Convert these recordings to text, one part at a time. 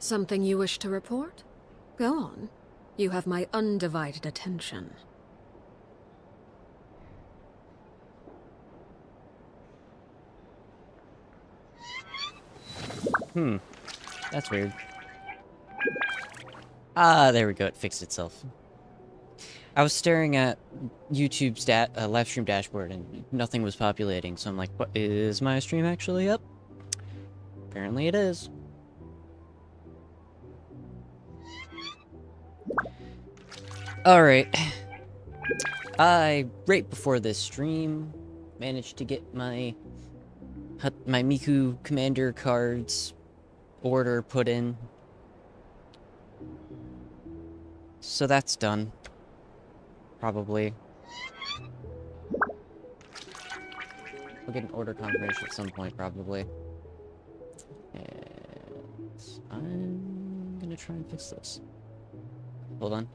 Something you wish to report? Go on. You have my undivided attention. That's weird. Ah, there we go. It fixed itself. I was staring at YouTube's live stream dashboard and nothing was populating, so I'm like, what, is my stream actually up? Apparently it is. Alright. Right before this stream, managed to get my Miku Commander cards order put in. So that's done. Probably. We'll get an order confirmation at some point, probably. And I'm gonna try and fix this. Hold on.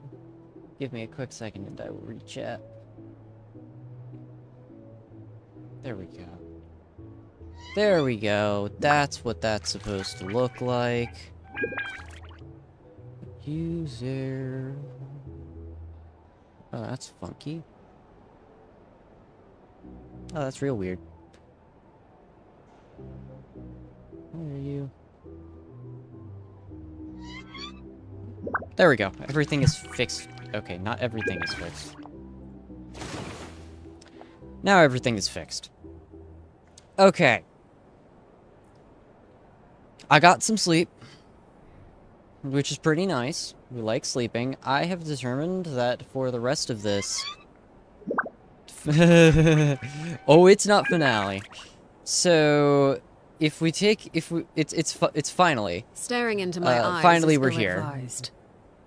Give me a quick second and I will re-chat. There we go. There we go. That's what that's supposed to look like. User. Oh, that's funky. Oh, that's real weird. Where are you? There we go. Everything is fixed. Okay, not everything is fixed. Now everything is fixed. Okay. I got some sleep, which is pretty nice. We like sleeping. I have determined that for the rest of this... Oh, it's not finale. So, if we take... It's finally... Staring into my eyes finally is we're here. ill-advised.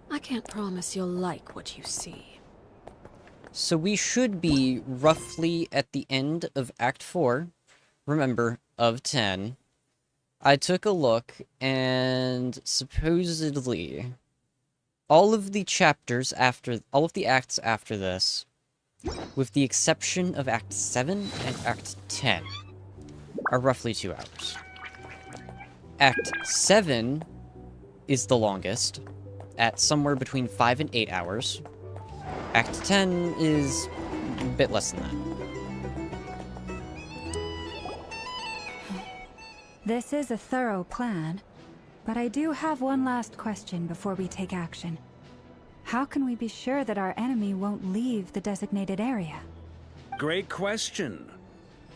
I can't promise you'll like what you see. So we should be roughly at the end of Act 4. Remember, of 10. I took a look, and supposedly, all of the acts after this, with the exception of Act 7 and Act 10, are roughly 2 hours. Act 7 is the longest, at somewhere between 5 and 8 hours. Act 10 is a bit less than that. This is a thorough plan, but I do have one last question before we take action. How can we be sure that our enemy won't leave the designated area? Great question.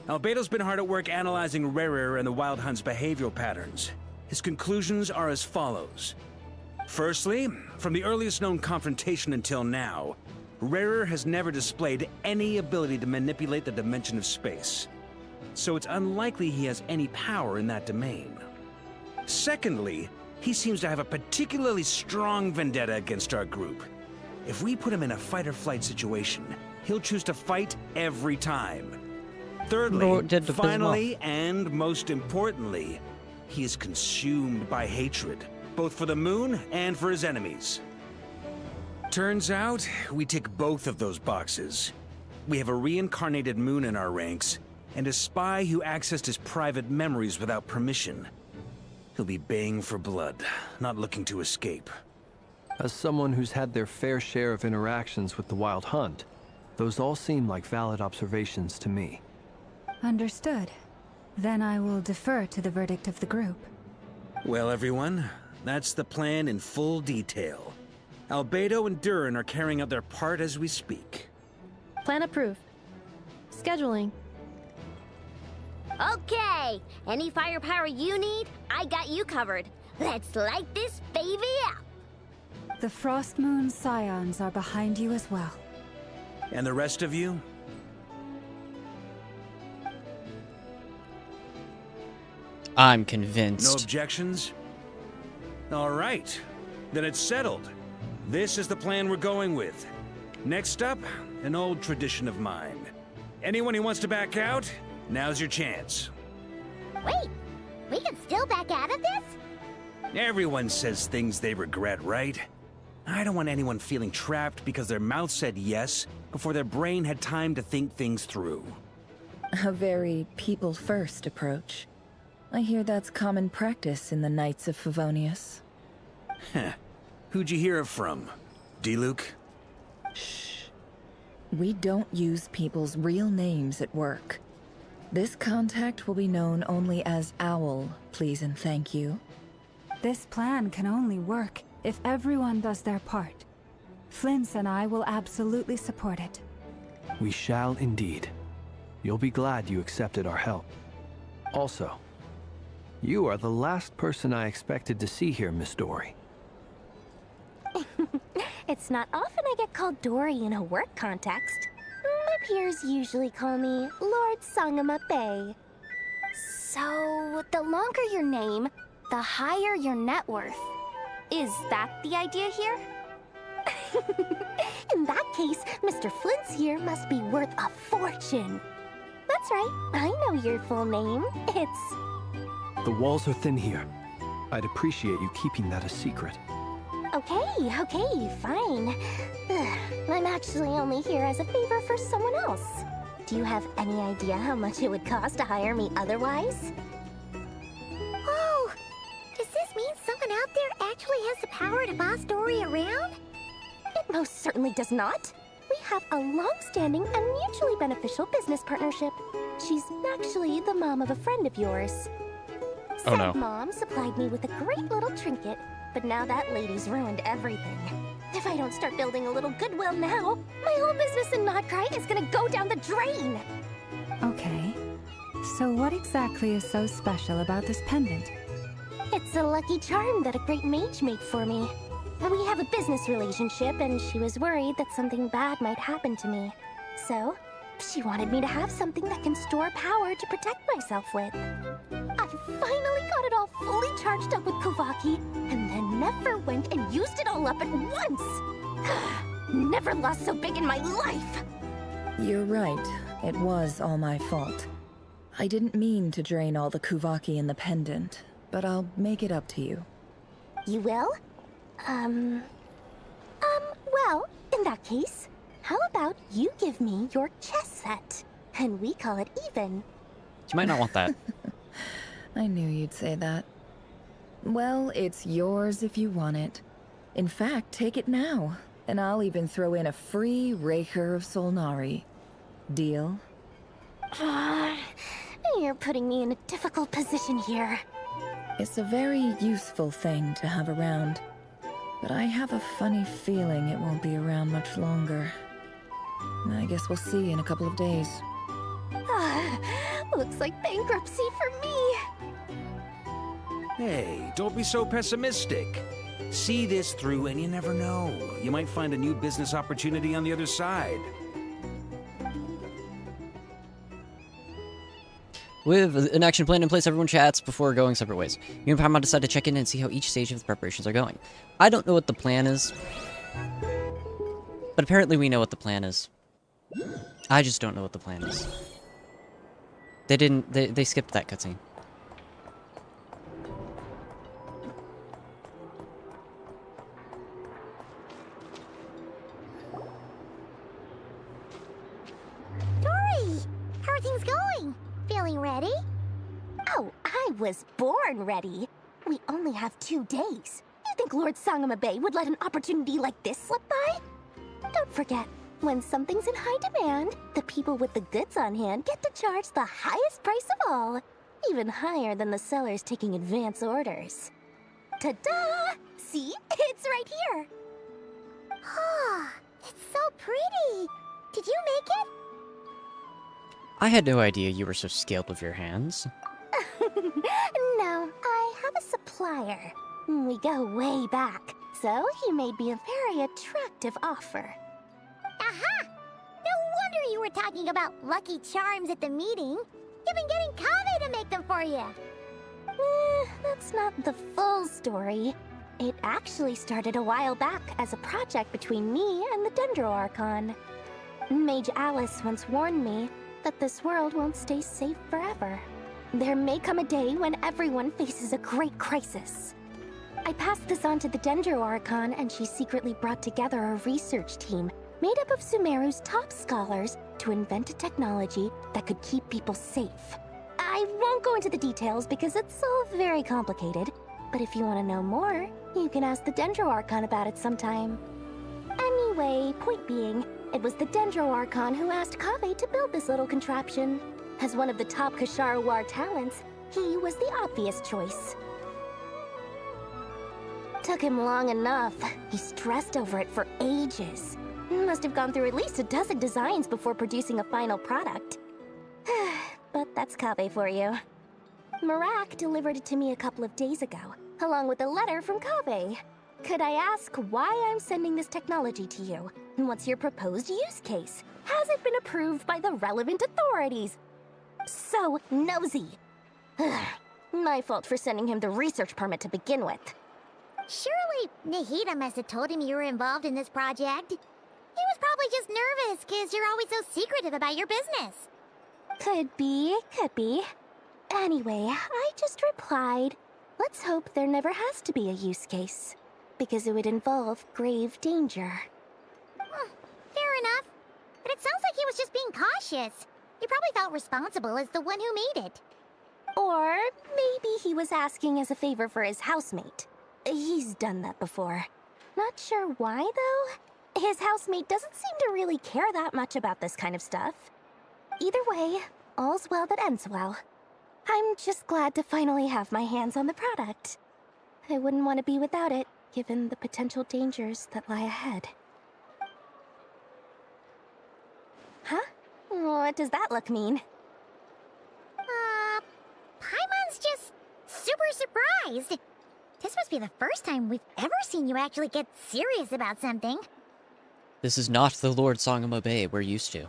Albedo's been hard at work analyzing Rarer and the Wild Hunt's behavioral patterns. His conclusions are as follows. Firstly, from the earliest known confrontation until now, Rarer has never displayed any ability to manipulate the dimension of space. So it's unlikely he has any power in that domain. Secondly, he seems to have a particularly strong vendetta against our group. If we put him in a fight-or-flight situation, he'll choose to fight every time. Thirdly, finally, and most importantly, he is consumed by hatred, both for the moon and for his enemies. Turns out, we tick both of those boxes. We have a reincarnated moon in our ranks, and a spy who accessed his private memories without permission. He'll be baying for blood, not looking to escape. As someone who's had their fair share of interactions with the Wild Hunt, those all seem like valid observations to me. Understood. Then I will defer to the verdict of the group. Well, everyone, that's the plan in full detail. Albedo and Durin are carrying out their part as we speak. Plan approved. Scheduling. Okay, any firepower you need, I got you covered. Let's light this baby up. The Frost Moon Scions are behind you as well. And the rest of you? I'm convinced. No objections? All right, then it's settled. This is the plan we're going with. Next up, an old tradition of mine. Anyone who wants to back out, now's your chance. Wait, we can still back out of this? Everyone says things they regret, right? I don't want anyone feeling trapped because their mouth said yes before their brain had time to think things through. A very people-first approach. I hear that's common practice in the Knights of Favonius. Heh. Who'd you hear it from? D-Luke? Shh. We don't use people's real names at work. This contact will be known only as Owl, please and thank you. This plan can only work if everyone does their part. Flint's and I will absolutely support it. We shall indeed. You'll be glad you accepted our help. Also, you are the last person I expected to see here, Miss Dory. It's not often I get called Dory in a work context. My peers usually call me Lord Sangama Bay. So, the longer your name, the higher your net worth. Is that the idea here? In that case, Mr. Flint's here must be worth a fortune. That's right, I know your full name. It's... The walls are thin here. I'd appreciate you keeping that a secret. Okay, fine. Ugh, I'm actually only here as a favor for someone else. Do you have any idea how much it would cost to hire me otherwise? Oh, does this mean someone out there actually has the power to boss Dory around? It most certainly does not. We have a long-standing and mutually beneficial business partnership. She's actually the mom of a friend of yours. Oh, no. Said mom supplied me with a great little trinket, but now that lady's ruined everything. If I don't start building a little goodwill now, my whole business in Nod Krai is gonna go down the drain! Okay. So what exactly is so special about this pendant? It's a lucky charm that a great mage made for me. We have a business relationship, and she was worried that something bad might happen to me. So, she wanted me to have something that can store power to protect myself with. I finally got it all fully charged up with Kovaki, and then never went and used it all up at once! Never lost so big in my life! You're right. It was all my fault. I didn't mean to drain all the Kuvaki in the pendant, but I'll make it up to you. You will? Well, in that case, how about you give me your chess set, and we call it even? You might not want that. I knew you'd say that. Well, it's yours if you want it. In fact, take it now, and I'll even throw in a free Raker of Solnari. Deal? You're putting me in a difficult position here. It's a very useful thing to have around, but I have a funny feeling it won't be around much longer. I guess we'll see in a couple of days. Looks like bankruptcy for me. Hey, don't be so pessimistic. See this through and you never know. You might find a new business opportunity on the other side. With an action plan in place, everyone chats before going separate ways. You and Paimon decide to check in and see how each stage of the preparations are going. I don't know what the plan is, but apparently we know what the plan is. I just don't know what the plan is. They skipped that cutscene. Dory, how are things going? Feeling ready? Oh, I was born ready. We only have 2 days. You think Lord Sangama Bay would let an opportunity like this slip by? Don't forget, when something's in high demand, the people with the goods on hand get to charge the highest price of all. Even higher than the sellers taking advance orders. Ta-da! See? It's right here! Oh, it's so pretty! Did you make it? I had no idea you were so skilled with your hands. No, I have a supplier. We go way back, so he made me a very attractive offer. Aha! No wonder you were talking about lucky charms at the meeting. You've been getting Kaveh to make them for you. That's not the full story. It actually started a while back as a project between me and the Dendro Archon. Mage Alice once warned me that this world won't stay safe forever. There may come a day when everyone faces a great crisis. I passed this on to the Dendro Archon, and she secretly brought together a research team made up of Sumeru's top scholars to invent a technology that could keep people safe. I won't go into the details because it's all very complicated, But if you want to know more, you can ask the Dendro Archon about it sometime. Anyway, point being, it was the Dendro Archon who asked Kaveh to build this little contraption. As one of the top Kasharu War talents, he was the obvious choice. Took him long enough. He stressed over it for ages. Must have gone through at least a dozen designs before producing a final product. But that's Kaveh for you. Marak delivered it to me a couple of days ago, along with a letter from Kaveh. Could I ask why I'm sending this technology to you? And what's your proposed use case? Has it been approved by the relevant authorities? So nosy. My fault for sending him the research permit to begin with. Surely Nahida must have told him you were involved in this project. He was probably just nervous because you're always so secretive about your business. Could be, could be. Anyway, I just replied, let's hope there never has to be a use case, because it would involve grave danger. Fair enough. But it sounds like he was just being cautious. He probably felt responsible as the one who made it. Or maybe he was asking as a favor for his housemate. He's done that before. Not sure why, though. His housemate doesn't seem to really care that much about this kind of stuff. Either way, all's well that ends well. I'm just glad to finally have my hands on the product. I wouldn't want to be without it, given the potential dangers that lie ahead. Huh? What does that look mean? Paimon's just super surprised. This must be the first time we've ever seen you actually get serious about something. This is not the Lord Sangamo-Bay we're used to.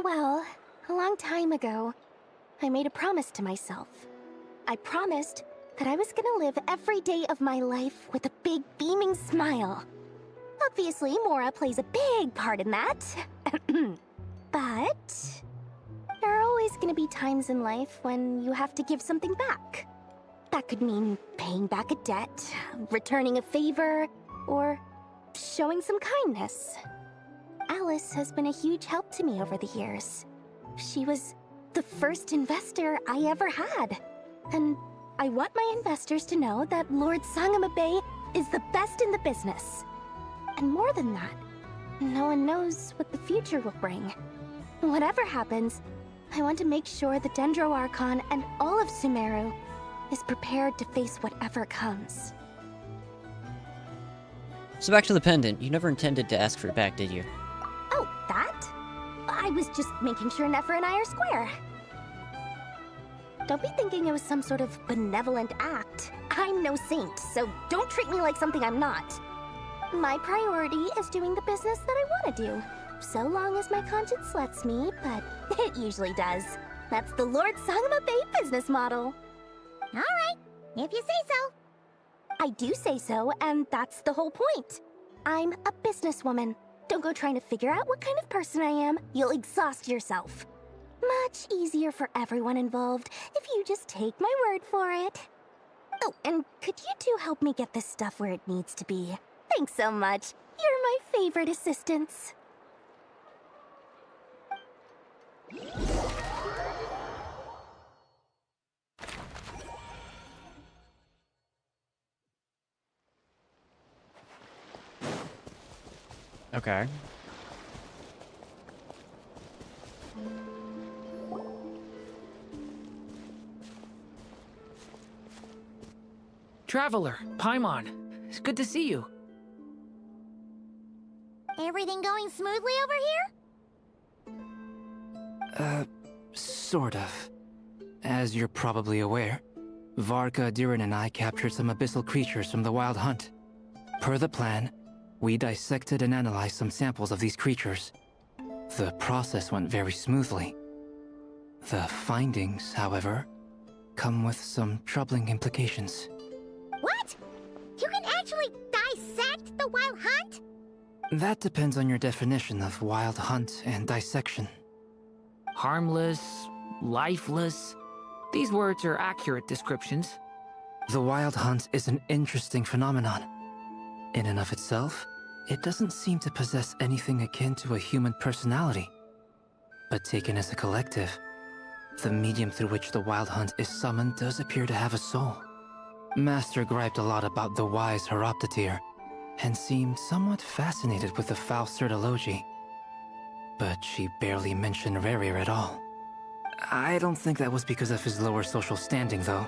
Well, a long time ago, I made a promise to myself. I promised that I was gonna live every day of my life with a big beaming smile. Obviously, Mora plays a big part in that. But there are always gonna be times in life when you have to give something back. That could mean paying back a debt, returning a favor, or showing some kindness. Alice has been a huge help to me over the years. She was the first investor I ever had. And I want my investors to know that Lord Sangamo-Bay is the best in the business. And more than that, no one knows what the future will bring. Whatever happens, I want to make sure the Dendro Archon and all of Sumeru is prepared to face whatever comes. So back to the pendant. You never intended to ask for it back, did you? Oh, that? I was just making sure Nefer and I are square. Don't be thinking it was some sort of benevolent act. I'm no saint, so don't treat me like something I'm not. My priority is doing the business that I want to do. So long as my conscience lets me, but it usually does. That's the Lord Sangamo-Bay business model. Alright, if you say so. I do say so, and that's the whole point. I'm a businesswoman. Don't go trying to figure out what kind of person I am. You'll exhaust yourself. Much easier for everyone involved if you just take my word for it. Oh, and could you two help me get this stuff where it needs to be? Thanks so much. You're my favorite assistants. Okay. Traveler, Paimon, it's good to see you. Everything going smoothly over here? Sort of. As you're probably aware, Varka, Diren, and I captured some abyssal creatures from the Wild Hunt. Per the plan, we dissected and analyzed some samples of these creatures. The process went very smoothly. The findings, however, come with some troubling implications. What? You can actually dissect the Wild Hunt? That depends on your definition of Wild Hunt and dissection. Harmless, lifeless. These words are accurate descriptions. The Wild Hunt is an interesting phenomenon. In and of itself, it doesn't seem to possess anything akin to a human personality. But taken as a collective, The medium through which the Wild Hunt is summoned does appear to have a soul. Master griped a lot about the wise Horoptetyr, and seemed somewhat fascinated with the foul Certology. But she barely mentioned Rerir at all. I don't think that was because of his lower social standing, though.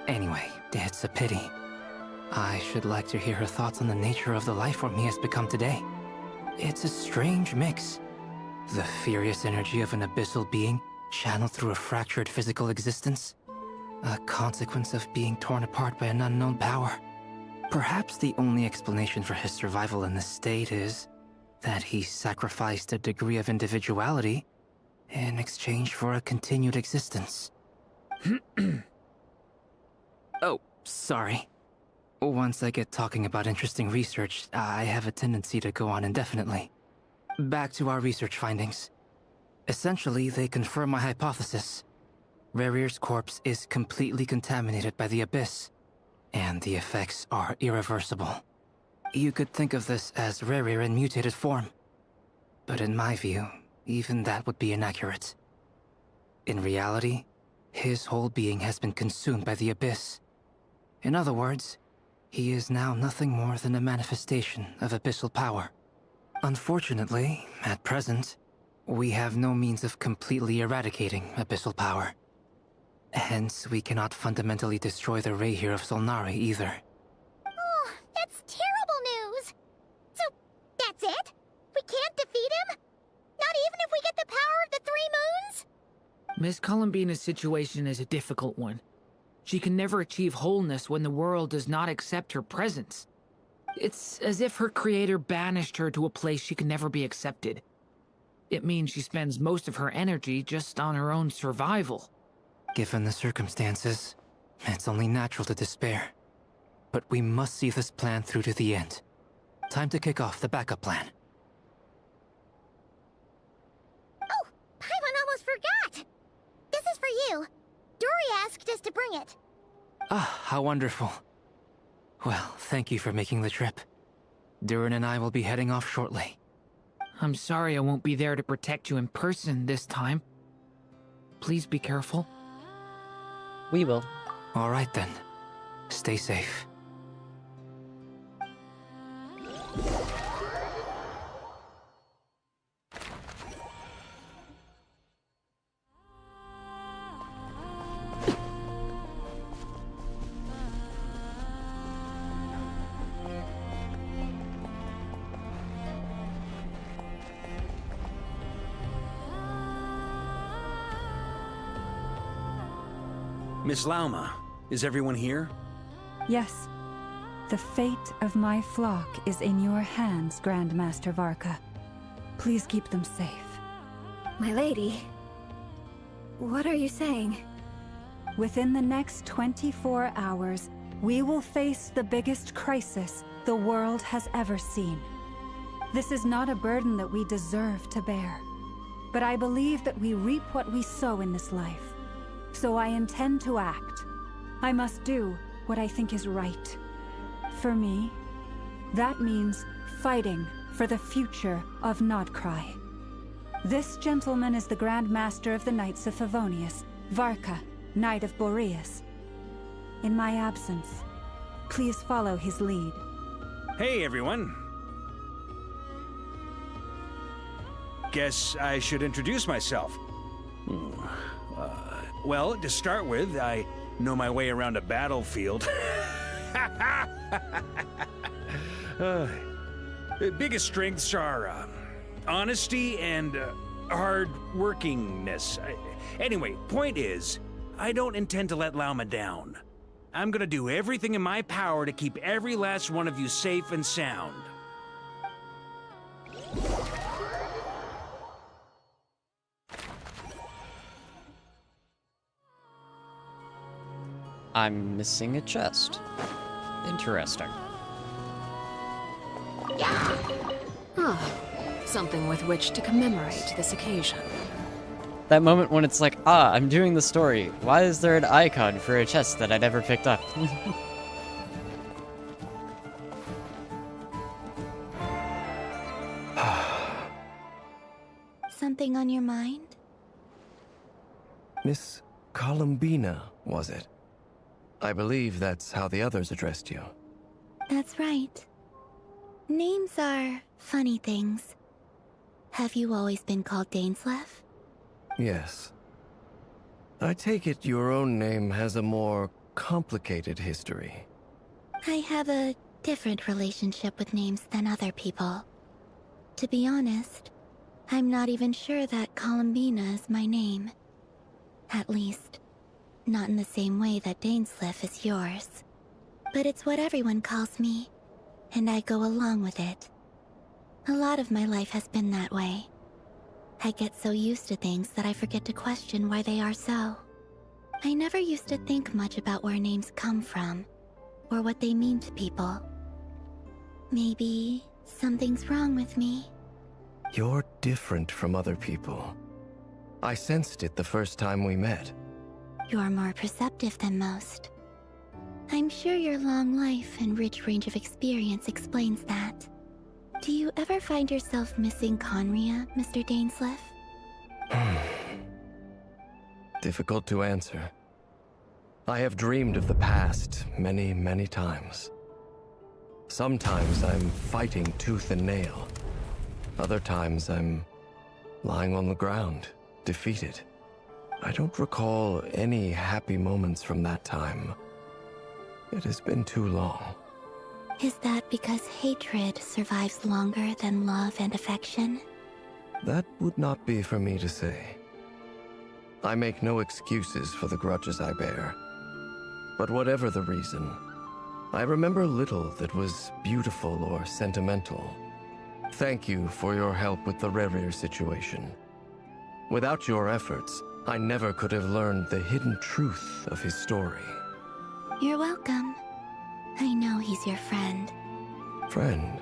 Anyway, it's a pity. I should like to hear her thoughts on the nature of the life form he has become today. It's a strange mix. The furious energy of an abyssal being channeled through a fractured physical existence. A consequence of being torn apart by an unknown power. Perhaps the only explanation for his survival in this state is that he sacrificed a degree of individuality in exchange for a continued existence. Oh, sorry. Once I get talking about interesting research, I have a tendency to go on indefinitely. Back to our research findings. Essentially, they confirm my hypothesis. Rerir's corpse is completely contaminated by the Abyss, and the effects are irreversible. You could think of this as Rerir in mutated form. But in my view, even that would be inaccurate. In reality, his whole being has been consumed by the Abyss. In other words, he is now nothing more than a manifestation of abyssal power. Unfortunately, at present, we have no means of completely eradicating abyssal power. Hence, we cannot fundamentally destroy the Rerir of Solnari either. Oh, that's terrible news! So, that's it? We can't defeat him? Not even if we get the power of the Three Moons? Miss Columbina's situation is a difficult one. She can never achieve wholeness when the world does not accept her presence. It's as if her creator banished her to a place she can never be accepted. It means she spends most of her energy just on her own survival. Given the circumstances, it's only natural to despair. But we must see this plan through to the end. Time to kick off the backup plan. Oh, Paimon almost forgot! This is for you. Dory asked us to bring it. Ah, how wonderful. Well, thank you for making the trip. Durin and I will be heading off shortly. I'm sorry I won't be there to protect you in person this time. Please be careful. We will. All right then. Stay safe. Miss Lauma, is everyone here? Yes. The fate of my flock is in your hands, Grandmaster Varka. Please keep them safe. My lady, what are you saying? Within the next 24 hours, we will face the biggest crisis the world has ever seen. This is not a burden that we deserve to bear, but I believe that we reap what we sow in this life. So I intend to act. I must do what I think is right. For me, that means fighting for the future of Nod Krai. This gentleman is the Grand Master of the Knights of Favonius, Varka, Knight of Boreas. In my absence, please follow his lead. Hey, everyone. Guess I should introduce myself. Well, to start with, I know my way around a battlefield. Biggest strengths are honesty and hard-workingness. Anyway, point is, I don't intend to let Lauma down. I'm gonna do everything in my power to keep every last one of you safe and sound. I'm missing a chest. Interesting. Ah, something with which to commemorate this occasion. That moment when it's like, ah, I'm doing the story. Why is there an icon for a chest that I never picked up? Something on your mind? Miss Columbina, was it? I believe that's how the others addressed you. That's right. Names are funny things. Have you always been called Dainsleif? Yes. I take it your own name has a more complicated history. I have a different relationship with names than other people. To be honest, I'm not even sure that Columbina is my name. At least, not in the same way that Dainsleif is yours. But it's what everyone calls me, and I go along with it. A lot of my life has been that way. I get so used to things that I forget to question why they are so. I never used to think much about where names come from, or what they mean to people. Maybe something's wrong with me. You're different from other people. I sensed it the first time we met. You're more perceptive than most. I'm sure your long life and rich range of experience explains that. Do you ever find yourself missing Conria, Mr. Dainsleif? Difficult to answer. I have dreamed of the past many, many times. Sometimes I'm fighting tooth and nail. Other times I'm lying on the ground, defeated. I don't recall any happy moments from that time. It has been too long. Is that because hatred survives longer than love and affection? That would not be for me to say. I make no excuses for the grudges I bear. But whatever the reason, I remember little that was beautiful or sentimental. Thank you for your help with the Rerir situation. Without your efforts, I never could have learned the hidden truth of his story. You're welcome. I know he's your friend. Friend?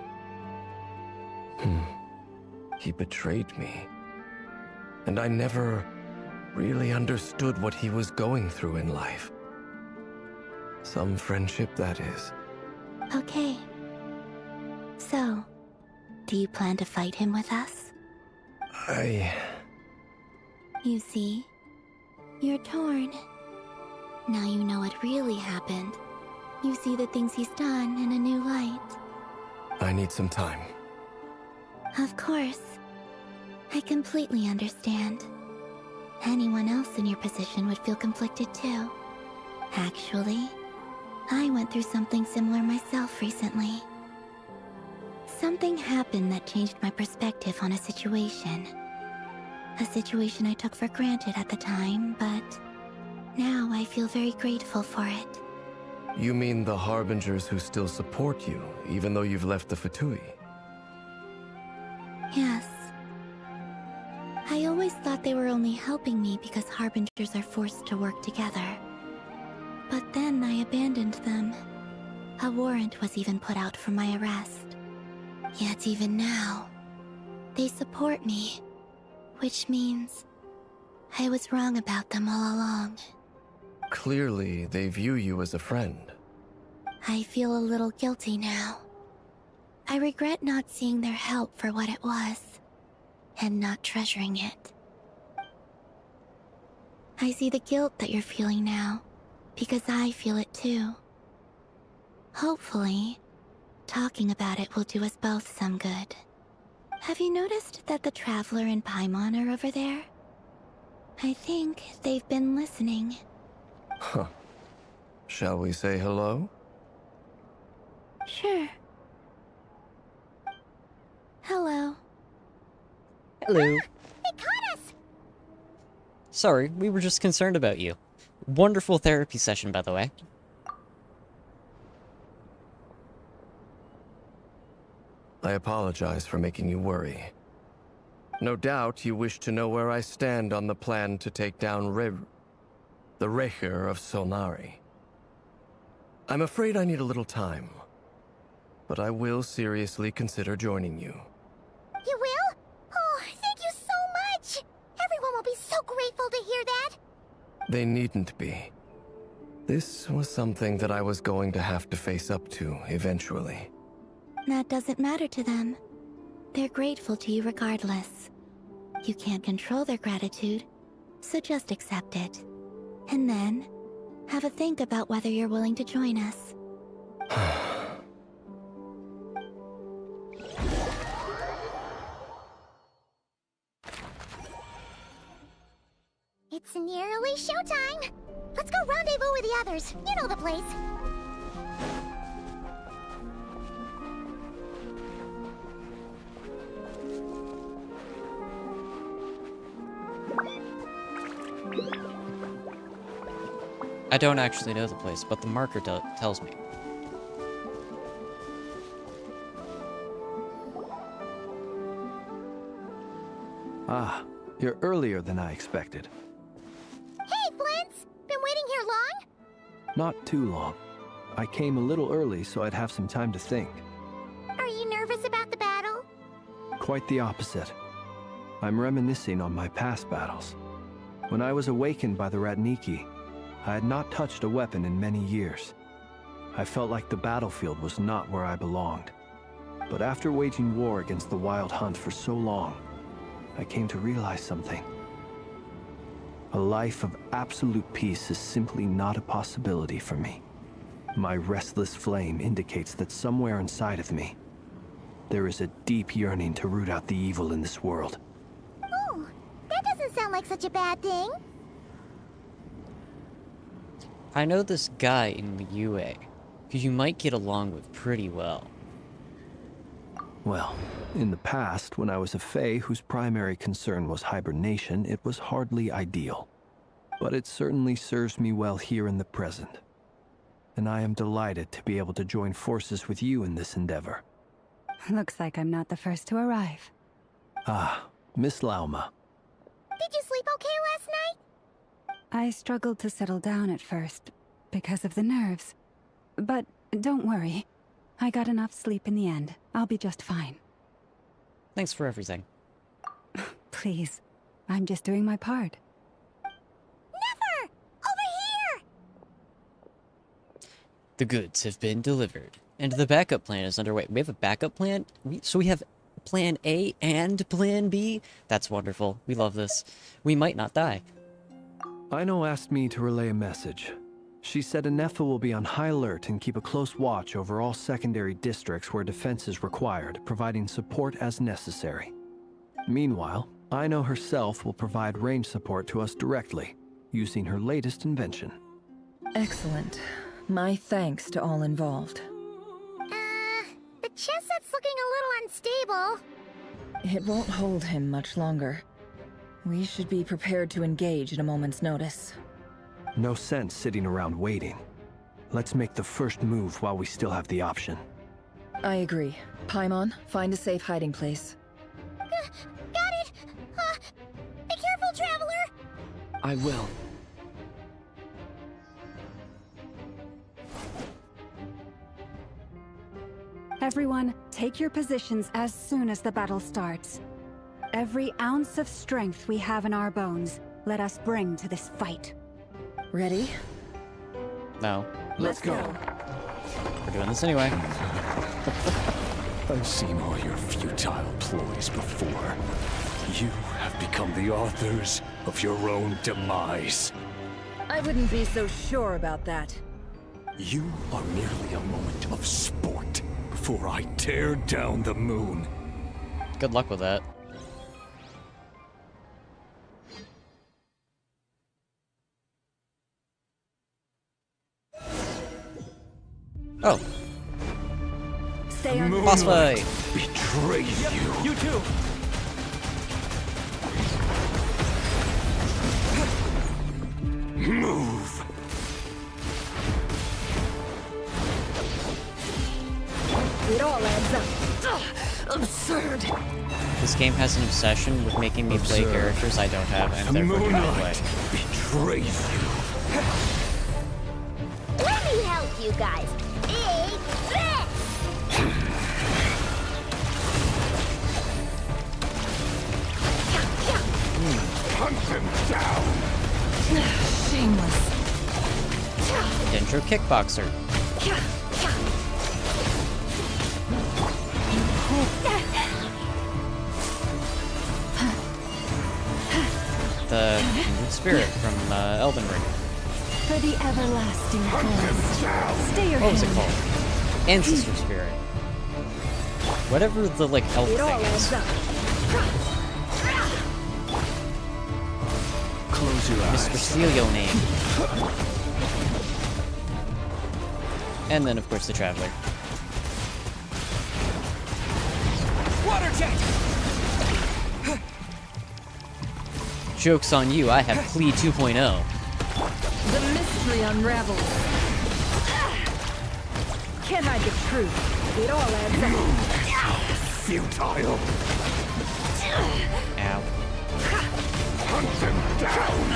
He betrayed me. And I never really understood what he was going through in life. Some friendship, that is. Okay. So, do you plan to fight him with us? You see, you're torn. Now you know what really happened. You see the things he's done in a new light. I need some time. Of course. I completely understand. Anyone else in your position would feel conflicted too. Actually, I went through something similar myself recently. Something happened that changed my perspective on a situation. A situation I took for granted at the time, but now I feel very grateful for it. You mean the Harbingers who still support you, even though you've left the Fatui? Yes. I always thought they were only helping me because Harbingers are forced to work together. But then I abandoned them. A warrant was even put out for my arrest. Yet even now, they support me. Which means I was wrong about them all along. Clearly, they view you as a friend. I feel a little guilty now. I regret not seeing their help for what it was, and not treasuring it. I see the guilt that you're feeling now, because I feel it too. Hopefully, talking about it will do us both some good. Have you noticed that the Traveler and Paimon are over there? I think they've been listening. Huh. Shall we say hello? Sure. Hello. Hello. They caught us! Sorry, we were just concerned about you. Wonderful therapy session, by the way. I apologize for making you worry. No doubt you wish to know where I stand on the plan to take down the Rerir of Solnari. I'm afraid I need a little time, but I will seriously consider joining you. You will? Oh, thank you so much! Everyone will be so grateful to hear that! They needn't be. This was something that I was going to have to face up to eventually. That doesn't matter to them. They're grateful to you regardless. You can't control their gratitude, So just accept it. And then, have a think about whether you're willing to join us. It's nearly showtime! Let's go rendezvous with the others. You know the place. I don't actually know the place, but the marker tells me. Ah, you're earlier than I expected. Hey, Flint's! Been waiting here long? Not too long. I came a little early so I'd have some time to think. Are you nervous about the battle? Quite the opposite. I'm reminiscing on my past battles. When I was awakened by the Ratniki, I had not touched a weapon in many years. I felt like the battlefield was not where I belonged. But after waging war against the Wild Hunt for so long, I came to realize something. A life of absolute peace is simply not a possibility for me. My restless flame indicates that somewhere inside of me, there is a deep yearning to root out the evil in this world. Oh, that doesn't sound like such a bad thing. I know this guy in the UA, who you might get along with pretty well. Well, in the past, when I was a Fae whose primary concern was hibernation, it was hardly ideal. But it certainly serves me well here in the present. And I am delighted to be able to join forces with you in this endeavor. Looks like I'm not the first to arrive. Ah, Miss Lauma. Did you sleep okay last night? I struggled to settle down at first, because of the nerves. But don't worry. I got enough sleep in the end. I'll be just fine. Thanks for everything. Please. I'm just doing my part. Never! Over here! The goods have been delivered, and the backup plan is underway. We have a backup plan? So we have plan A and plan B? That's wonderful. We love this. We might not die. Aino asked me to relay a message. She said Anefa will be on high alert and keep a close watch over all secondary districts where defense is required, providing support as necessary. Meanwhile, Aino herself will provide range support to us directly, using her latest invention. Excellent. My thanks to all involved. The chess set's looking a little unstable. It won't hold him much longer. We should be prepared to engage at a moment's notice. No sense sitting around waiting. Let's make the first move while we still have the option. I agree. Paimon, find a safe hiding place. Got it! Be careful, Traveler! I will. Everyone, take your positions as soon as the battle starts. Every ounce of strength we have in our bones, let us bring to this fight. Ready? No. Let's go. We're doing this anyway. I've seen all your futile ploys before. You have become the authors of your own demise. I wouldn't be so sure about that. You are merely a moment of sport before I tear down the moon. Good luck with that. Oh. Stay on. Boss fight. Betrays you. You too! Move. It all adds up. Absurd. This game has an obsession with making me play characters I don't have, and The therefore trying to play. moonlight betrays you. Let me help you guys. Big this! Hunt them down. Shameless. Dendro Kickboxer. The spirit from Elden Ring. For the everlasting forest. Stay your What was it hand. called? Ancestor spirit. Whatever the like elf It all thing adds is. up. Close your eyes. Mr. Steal Your Name. And then, of course, the Traveler. Water jet! Joke's on you, I have Plea 2.0. The mystery unravels. Can't hide the truth. It all adds up. Futile. Ow. Hunt them down.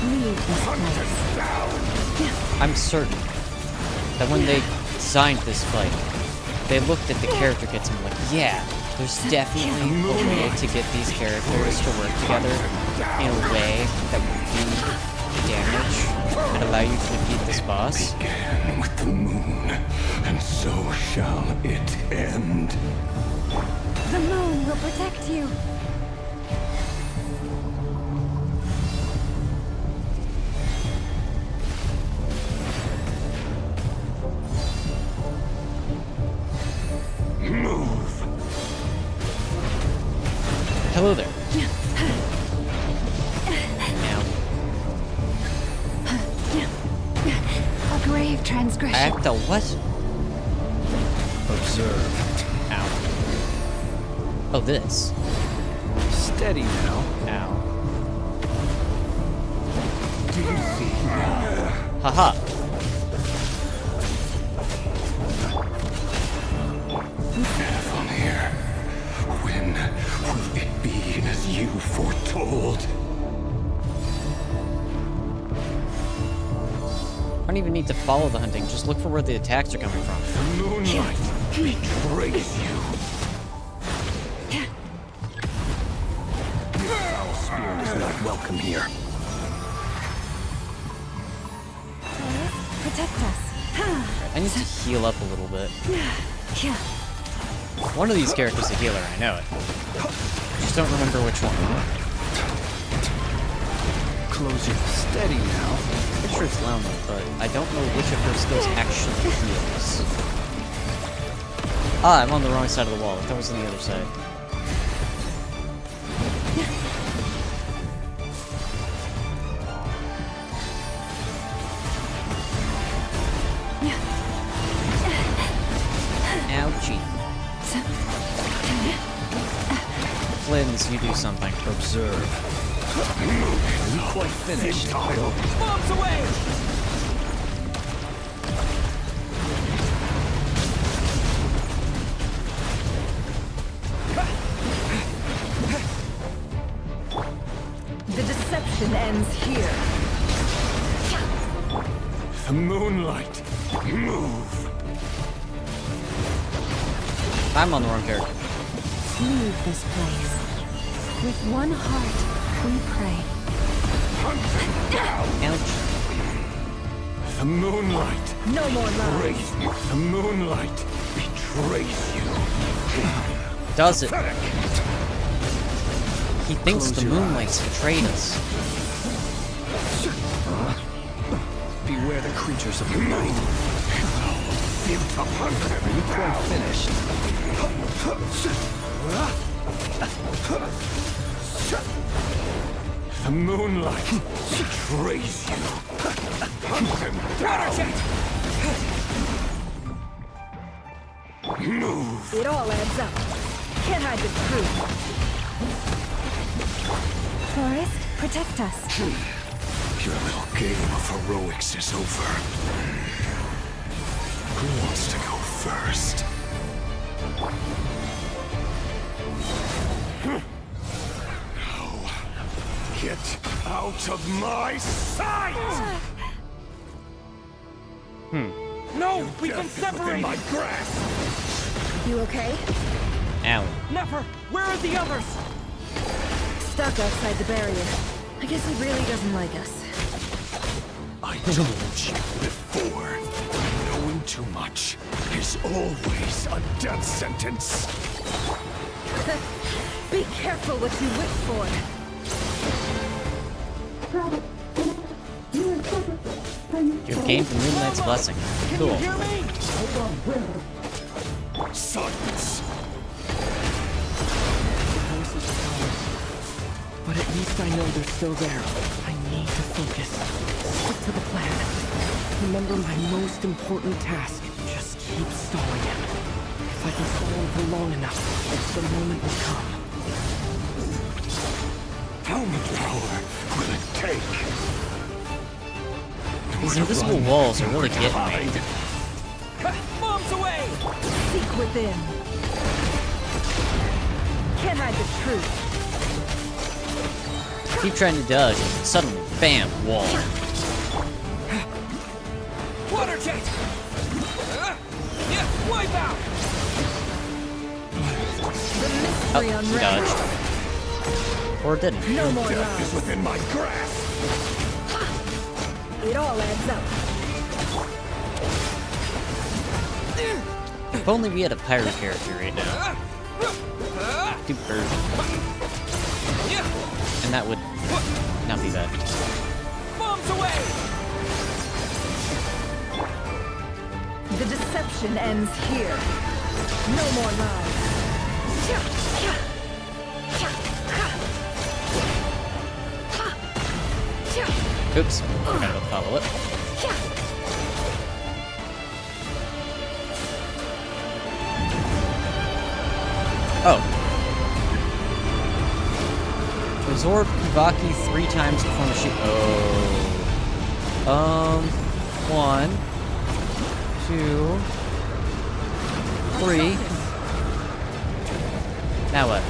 Leave this Hunt place. them down. I'm certain that when they designed this fight, they looked at the character kits and were like, yeah, there's definitely a way to get these characters to work together in a way that will do damage and allow you to defeat this boss. Began with the moon, and so shall it end. The moon will protect you. Move. Hello there. Now, A grave transgression. act a what? Observe. Ow. Oh, this. Steady now. Ow. Do you see now? Haha. From here, when will it be as you foretold? I don't even need to follow the hunting, just look for where the attacks are coming from. The moonlight betrays you. Foul spirit is not welcome here. Protect us. I need to heal up a little bit. One of these characters is a healer, I know it. Just don't remember which one. Close your steady now. Pretty sure it's Launa, but I don't know which of her skills actually heals. Ah, I'm on the wrong side of the wall. I thought it was on the other side. Ouchie. Flins, you do something. Observe. Are you quite finished? Bombs away! The deception ends here. The moonlight, move. I'm on the wrong character. Leave this place. With one heart, we pray. Ouch. The moonlight. No more love. Betrays you. The moonlight betrays you. Does it? He thinks the moonlight's betrayed us. Beware the creatures of the night. Are you quite finished? The moonlight betrays you. Hunt them down. Move. It all adds up. Can't hide the truth. Forest, protect us. Your little game of heroics is over. Who wants to go first? No. Get out of my sight! No! We've been Death is within separated! my grasp! You okay? Ow. Never! Where are the others? Stuck outside the barrier. I guess he really doesn't like us. I told you before. Knowing too much is always a death sentence. Be careful what you wish for. You've gained the Moon Knight's blessing. Cool. Silence. The houses are gone. But at least I know they're still there. I need to focus. Stick to the plan. Remember my most important task. Just keep stalling him. If I can stall him for long enough, the moment will come. How much power will it take? These invisible walls are really getting me. Bombs away! Seek within. Can't hide the truth. Keep trying to dodge, and suddenly, bam, wall. Water jet! Yeah, wipe out! The mystery Oh, he unravels. dodged. Or didn't. No more Death lies. is within my grasp. It all adds up. If only we had a pirate character right now. Super. And that would not be bad. Bombs away! The deception ends here. No more lies. Oops, forgot to follow it. Oh. Absorb Kivaki 3 times before machine. Oh. 1, 2, 3. Now what?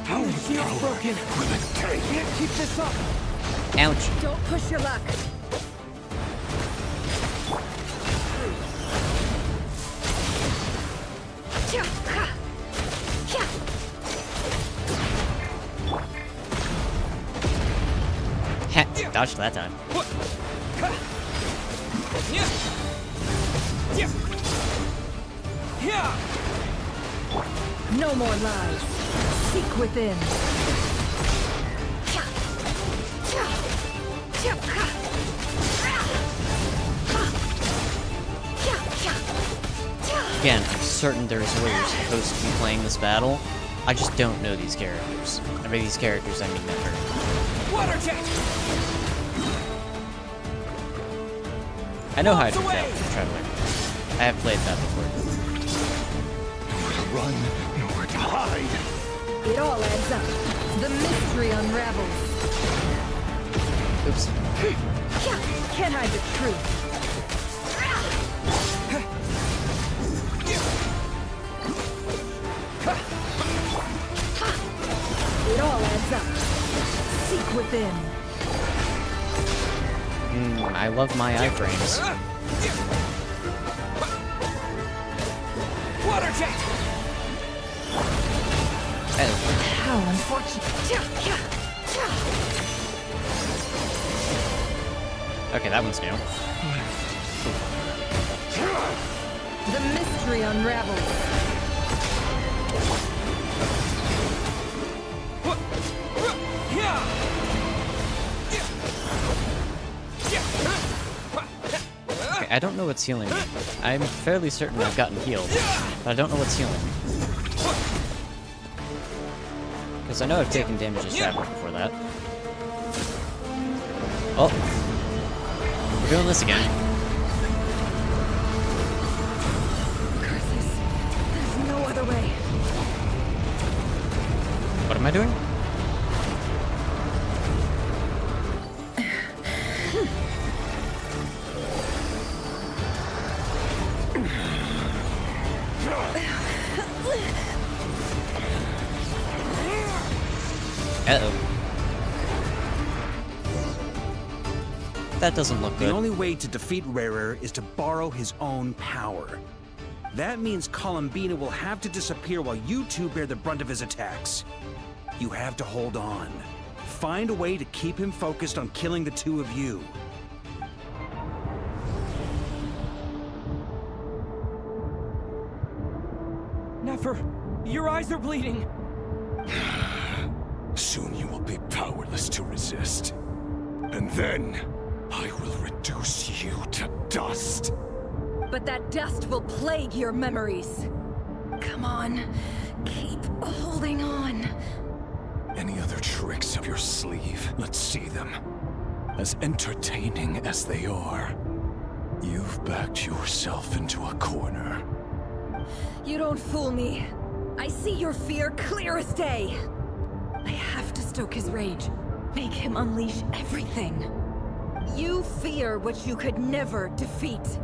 How much power broken. will it take? Can't keep this up. Ouch. Don't push your luck. Heh, dodged that time. No more lies. Seek within. Again, I'm certain there's a way you're supposed to be playing this battle. I just don't know these characters. I mean these characters, I mean never. Water jet! I know how to do that with Traveler. I have played that before. Nowhere to run, nowhere to hide. It all adds up. The mystery unravels. Oops. Can't hide the truth. It all adds up. Seek within. I love my iframes. Water jet! Oh. How unfortunate. Okay, that one's new. The mystery unravels. Okay, I don't know what's healing me. I'm fairly certain I've gotten healed, but I don't know what's healing me. Because I know I've taken damage as Traveler before that. Oh. We're doing this again. Curses. There's no other way. What am I doing? Uh-oh. That doesn't look The good. only way to defeat Rarer is to borrow his own power. That means Columbina will have to disappear while you two bear the brunt of his attacks. You have to hold on. Find a way to keep him focused on killing the two of you. Nefer, your eyes are bleeding. Soon you will be powerless to resist. And then, I will reduce you to dust. But that dust will plague your memories. Come on, keep holding on. Any other tricks up your sleeve? Let's see them. As entertaining as they are, you've backed yourself into a corner. You don't fool me. I see your fear clear as day. I have to stoke his rage. Make him unleash everything. You fear what you could never defeat.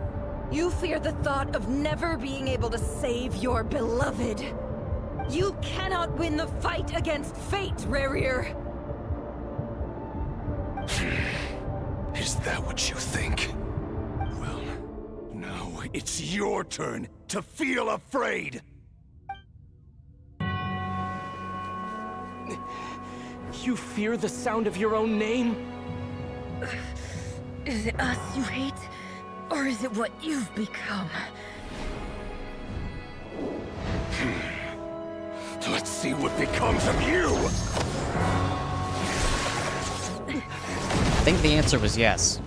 You fear the thought of never being able to save your beloved. You cannot win the fight against fate, Rerir. Is that what you think? Well, now it's your turn to feel afraid! You fear the sound of your own name? Is it us you hate? Or is it what you've become? Let's see what becomes of you! I think the answer was yes.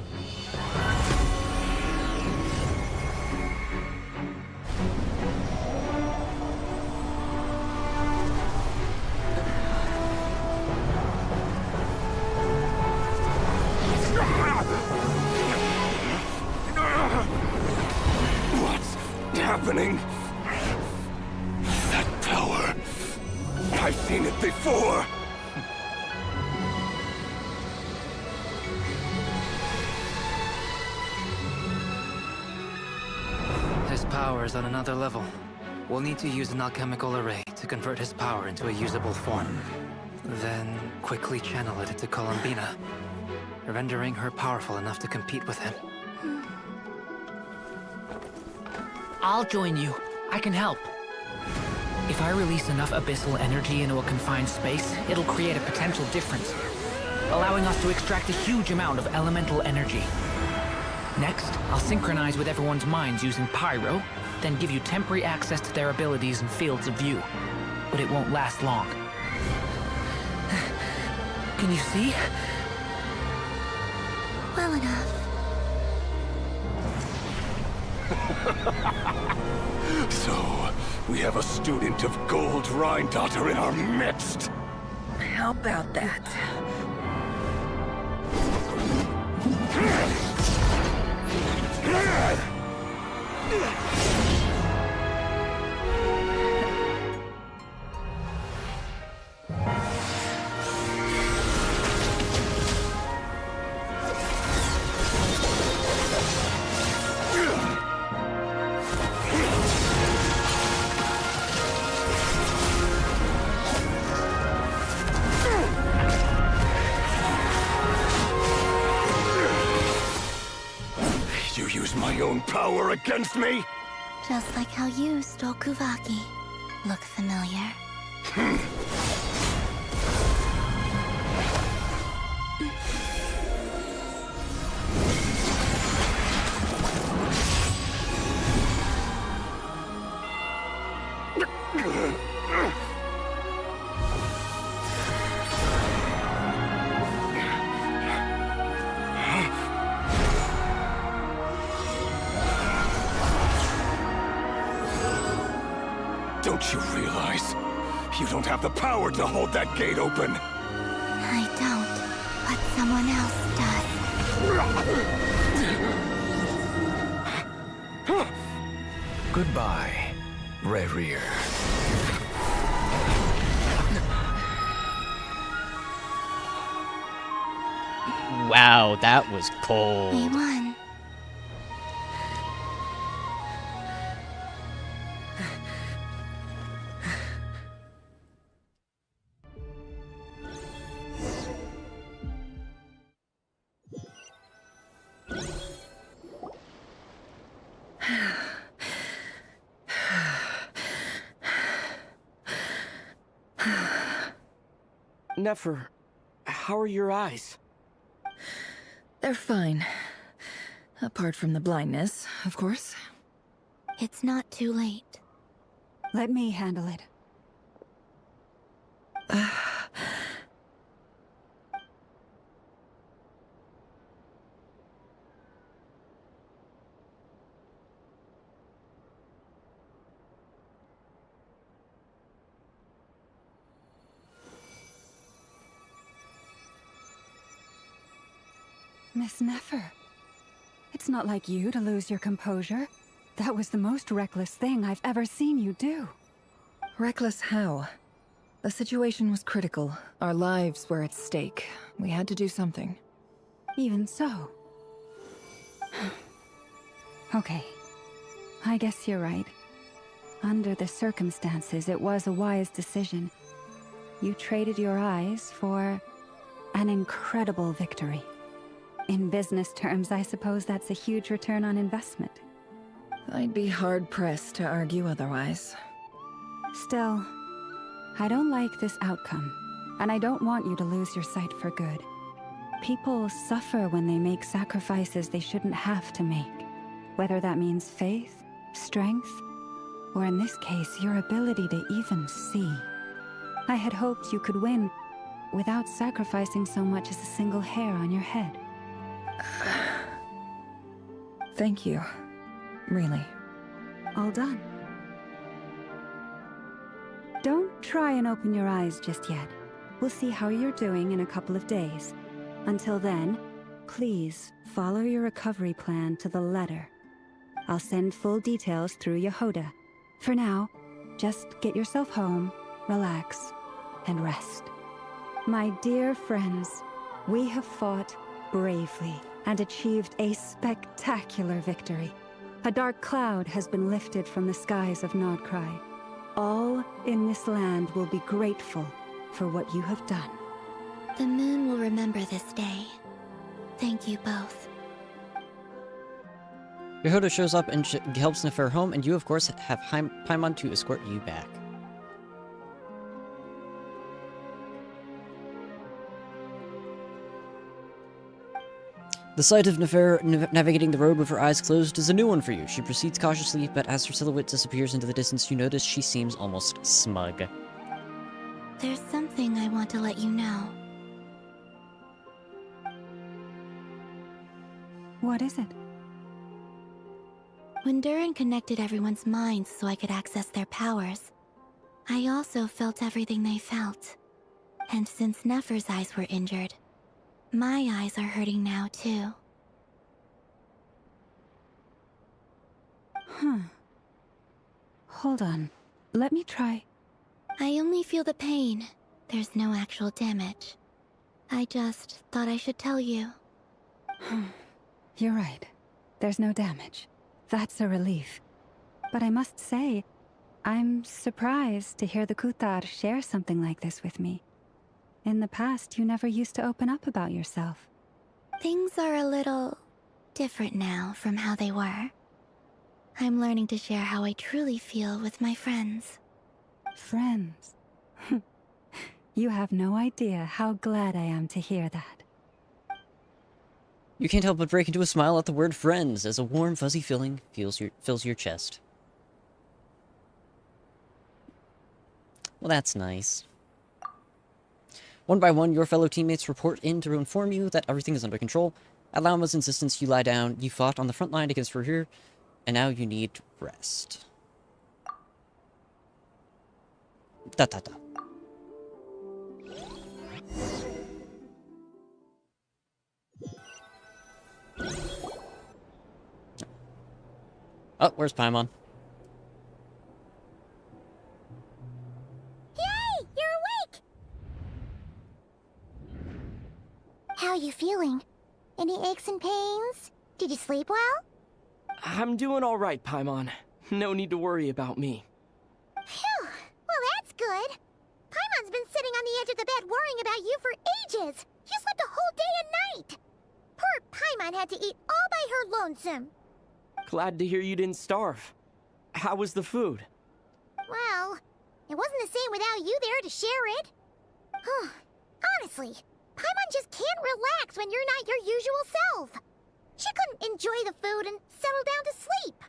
What's happening? That power. I've seen it before. His power is on another level. We'll need to use an alchemical array to convert his power into a usable form. Then quickly channel it into Columbina, rendering her powerful enough to compete with him. I'll join you. I can help. If I release enough abyssal energy into a confined space, it'll create a potential difference, allowing us to extract a huge amount of elemental energy. Next, I'll synchronize with everyone's minds using Pyro, then give you temporary access to their abilities and fields of view. But it won't last long. Can you see? Well enough. So, we have a student of Gold Rheindotter in our midst. How about that? You use my own power against me? Just like how you stole Kuvaki. Look familiar? Don't you realize? You don't have the power to hold that gate open. I don't, but someone else does. Goodbye, Rerir. Wow, that was cold. We won. Nefer, how are your eyes? They're fine. Apart from the blindness, of course. It's not too late. Let me handle it. Miss Nefer. It's not like you to lose your composure. That was the most reckless thing I've ever seen you do. Reckless how? The situation was critical. Our lives were at stake. We had to do something. Even so. Okay. I guess you're right. Under the circumstances, it was a wise decision. You traded your eyes for an incredible victory. In business terms, I suppose that's a huge return on investment. I'd be hard-pressed to argue otherwise. Still, I don't like this outcome, and I don't want you to lose your sight for good. People suffer when they make sacrifices they shouldn't have to make, whether that means faith, strength, or in this case, your ability to even see. I had hoped you could win without sacrificing so much as a single hair on your head. Thank you. Really. All done. Don't try and open your eyes just yet. We'll see how you're doing in a couple of days. Until then, please follow your recovery plan to the letter. I'll send full details through Yehoda. For now, just get yourself home, relax, and rest. My dear friends, we have fought bravely and achieved a spectacular victory. A dark cloud has been lifted from the skies of Nod Krai. All in this land will be grateful for what you have done. The moon will remember this day. Thank you both. Yehoda shows up and helps Nefer home, and you, of course, have Paimon to escort you back. The sight of Nefer navigating the road with her eyes closed is a new one for you. She proceeds cautiously, but as her silhouette disappears into the distance, you notice she seems almost smug. There's something I want to let you know. What is it? When Durin connected everyone's minds so I could access their powers, I also felt everything they felt. And since Nefer's eyes were injured, my eyes are hurting now, too. Hold on. Let me try. I only feel the pain. There's no actual damage. I just thought I should tell you. You're right. There's no damage. That's a relief. But I must say, I'm surprised to hear the Kutar share something like this with me. In the past, you never used to open up about yourself. Things are a little different now from how they were. I'm learning to share how I truly feel with my friends. Friends? You have no idea how glad I am to hear that. You can't help but break into a smile at the word friends, as a warm, fuzzy feeling fills your chest. Well, that's nice. One by one, your fellow teammates report in to inform you that everything is under control. At Lauma's insistence, you lie down. You fought on the front line against Rahir, and now you need rest. Da-da-da. Oh, where's Paimon? Yay! You're awake! How are you feeling? Any aches and pains? Did you sleep well? I'm doing all right, Paimon. No need to worry about me. Phew! Well, that's good. Paimon's been sitting on the edge of the bed worrying about you for ages. You slept a whole day and night. Poor Paimon had to eat all by her lonesome. Glad to hear you didn't starve. How was the food? Well, it wasn't the same without you there to share it. Honestly, Paimon just can't relax when you're not your usual self. She couldn't enjoy the food and settle down to sleep.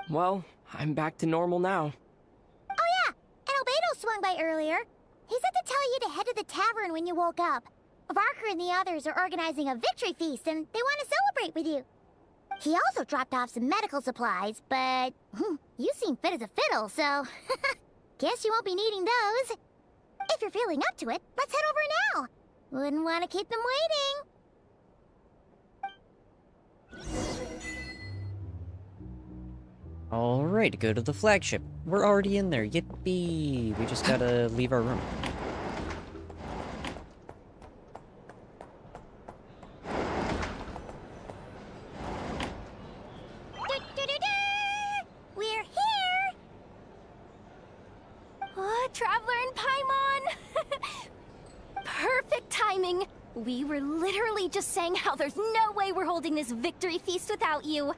Well, I'm back to normal now. swung by earlier. He said to tell you to head to the tavern when you woke up. Varker and the others are organizing a victory feast, and they want to celebrate with you. He also dropped off some medical supplies, but you seem fit as a fiddle, so guess you won't be needing those. If you're feeling up to it, let's head over now. Wouldn't want to keep them waiting. Alright, go to the flagship. We're already in there. Yippee! We just gotta leave our room. We're here! Oh, Traveler and Paimon! Perfect timing! We were literally just saying how there's no way we're holding this victory feast without you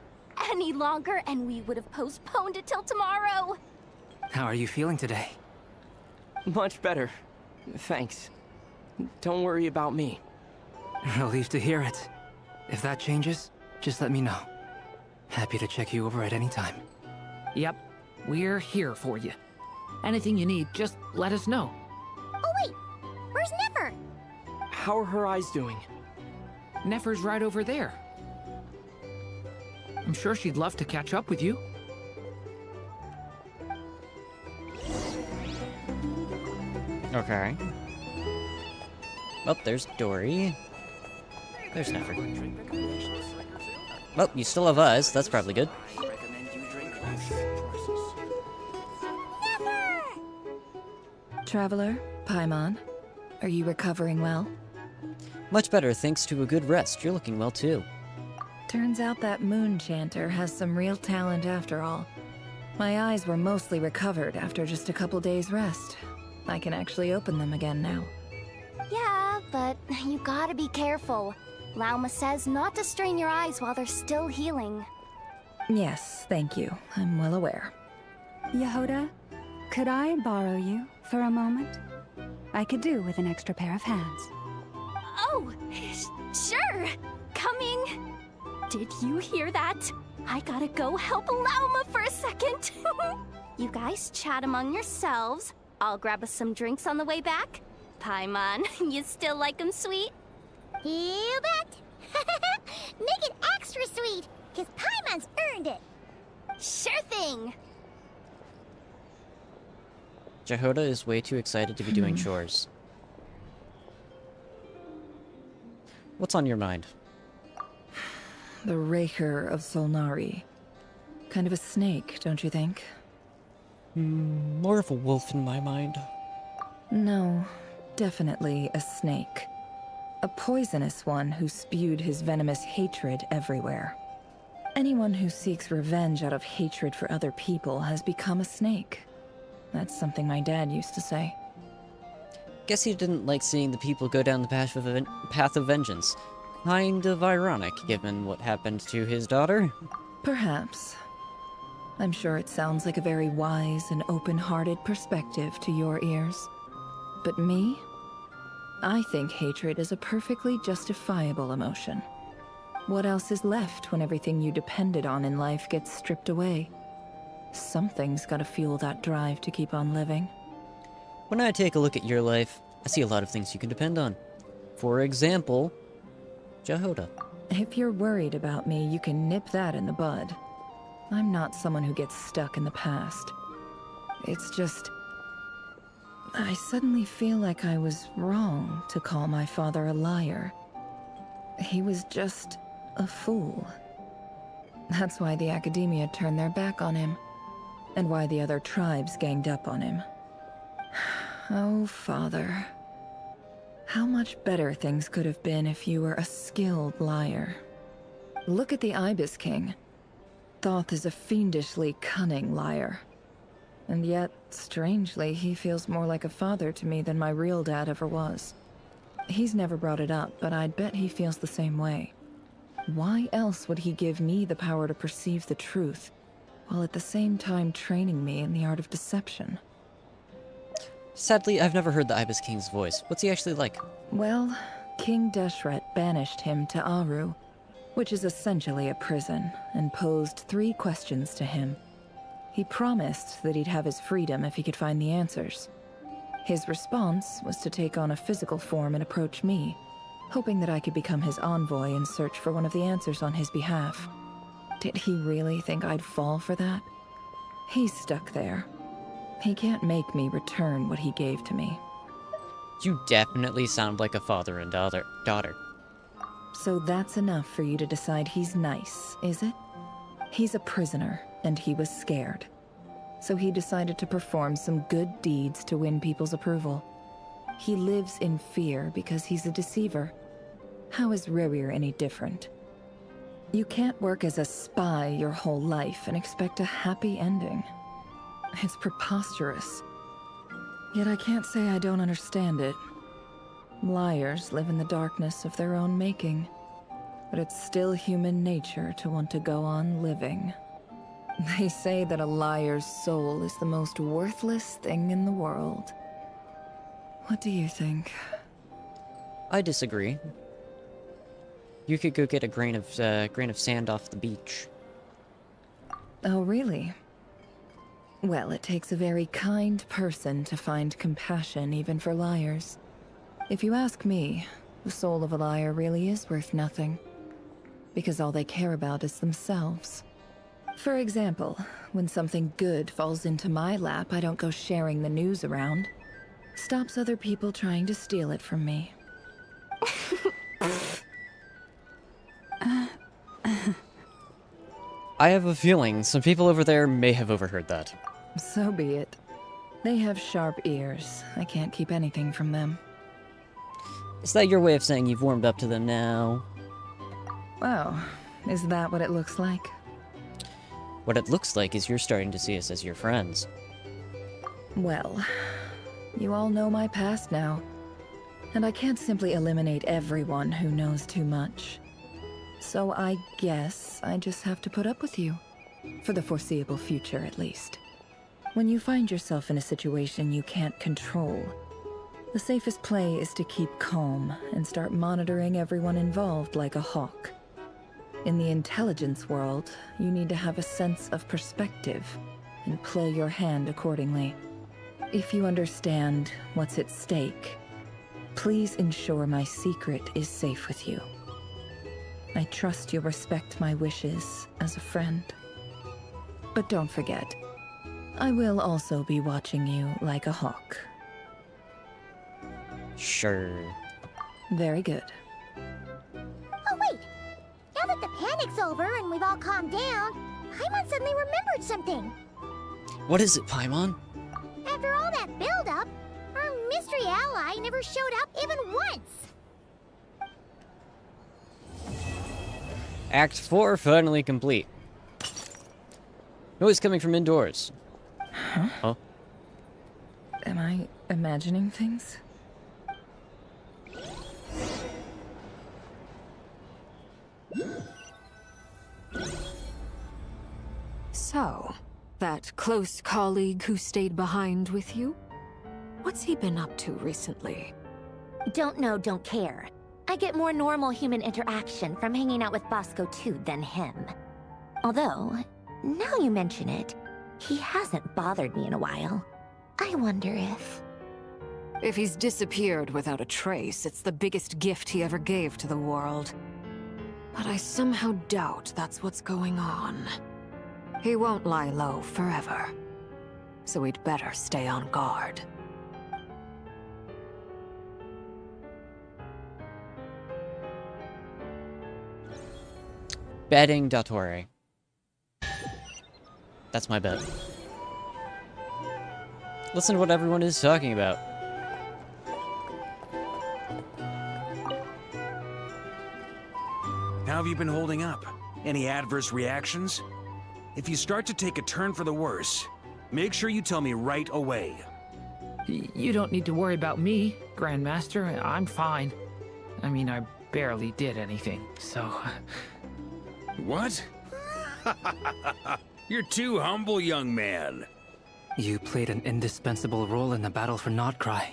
any longer, and we would have postponed it till tomorrow. How are you feeling today? Much better. Thanks. Don't worry about me. Relieved to hear it. If that changes, just let me know. Happy to check you over at any time. Yep, we're here for you. Anything you need, just let us know. Oh wait, where's Nefer? How are her eyes doing? Nefer's right over there. I'm sure she'd love to catch up with you. Okay. Oh, there's Dory. There's Nefer. Well, you still have us. That's probably good. Traveler, Paimon, are you recovering well? Much better, thanks to a good rest. You're looking well, too. Turns out that moon chanter has some real talent after all. My eyes were mostly recovered after just a couple days' rest. I can actually open them again now. Yeah, but you gotta be careful. Lauma says not to strain your eyes while they're still healing. Yes, thank you. I'm well aware. Yehoda, could I borrow you for a moment? I could do with an extra pair of hands. Oh, sure. Coming. Did you hear that? I gotta go help Lauma for a second. You guys chat among yourselves. I'll grab us some drinks on the way back. Paimon, you still like 'em sweet? You bet! Make it extra sweet, because Paimon's earned it! Sure thing! Jehoda is way too excited to be doing chores. What's on your mind? The Raker of Solnari. Kind of a snake, don't you think? More of a wolf in my mind. No, definitely a snake. A poisonous one who spewed his venomous hatred everywhere. Anyone who seeks revenge out of hatred for other people has become a snake. That's something my dad used to say. Guess he didn't like seeing the people go down the path of vengeance. Kind of ironic, given what happened to his daughter. Perhaps. I'm sure it sounds like a very wise and open-hearted perspective to your ears. But me? I think hatred is a perfectly justifiable emotion. What else is left when everything you depended on in life gets stripped away? Something's gotta fuel that drive to keep on living. When I take a look at your life, I see a lot of things you can depend on. For example, Jehoda. If you're worried about me, you can nip that in the bud. I'm not someone who gets stuck in the past. It's just... I suddenly feel like I was wrong to call my father a liar. He was just a fool. That's why the Academia turned their back on him, and why the other tribes ganged up on him. Oh, Father. How much better things could have been if you were a skilled liar. Look at the Ibis King. Thoth is a fiendishly cunning liar. And yet, strangely, he feels more like a father to me than my real dad ever was. He's never brought it up, but I'd bet he feels the same way. Why else would he give me the power to perceive the truth, while at the same time training me in the art of deception? Sadly, I've never heard the Ibis King's voice. What's he actually like? Well, King Deshret banished him to Aru, which is essentially a prison, and posed 3 questions to him. He promised that he'd have his freedom if he could find the answers. His response was to take on a physical form and approach me, hoping that I could become his envoy and search for one of the answers on his behalf. Did he really think I'd fall for that? He's stuck there. He can't make me return what he gave to me. You definitely sound like a father and daughter. So that's enough for you to decide he's nice, is it? He's a prisoner, and he was scared. So he decided to perform some good deeds to win people's approval. He lives in fear because he's a deceiver. How is Rerir any different? You can't work as a spy your whole life and expect a happy ending. It's preposterous. Yet I can't say I don't understand it. Liars live in the darkness of their own making, but it's still human nature to want to go on living. They say that a liar's soul is the most worthless thing in the world. What do you think? I disagree. You could go get a grain of sand off the beach. Oh, really? Well, it takes a very kind person to find compassion even for liars. If you ask me, the soul of a liar really is worth nothing. Because all they care about is themselves. For example, when something good falls into my lap, I don't go sharing the news around. Stops other people trying to steal it from me. I have a feeling some people over there may have overheard that. So be it. They have sharp ears. I can't keep anything from them. Is that your way of saying you've warmed up to them now? Oh, is that what it looks like? What it looks like is you're starting to see us as your friends. Well, you all know my past now. And I can't simply eliminate everyone who knows too much. So I guess I just have to put up with you. For the foreseeable future, at least. When you find yourself in a situation you can't control, the safest play is to keep calm and start monitoring everyone involved like a hawk. In the intelligence world, you need to have a sense of perspective and play your hand accordingly. If you understand what's at stake, please ensure my secret is safe with you. I trust you'll respect my wishes as a friend. But don't forget, I will also be watching you like a hawk. Sure. Very good. Oh wait! Now that the panic's over and we've all calmed down, Paimon suddenly remembered something. What is it, Paimon? After all that build-up, our mystery ally never showed up even once. Act 4 finally complete. Noise coming from indoors. Huh? Huh? Am I imagining things? So, that close colleague who stayed behind with you? What's he been up to recently? Don't know, don't care. I get more normal human interaction from hanging out with Bosco too than him. Although, now you mention it, he hasn't bothered me in a while. I wonder if... If he's disappeared without a trace, it's the biggest gift he ever gave to the world. But I somehow doubt that's what's going on. He won't lie low forever. So we'd better stay on guard. Betting Dattore. That's my bet. Listen to what everyone is talking about. How have you been holding up? Any adverse reactions? If you start to take a turn for the worse, make sure you tell me right away. You don't need to worry about me, Grandmaster. I'm fine. I mean, I barely did anything, so... What? You're too humble, young man. You played an indispensable role in the battle for Nod Krai.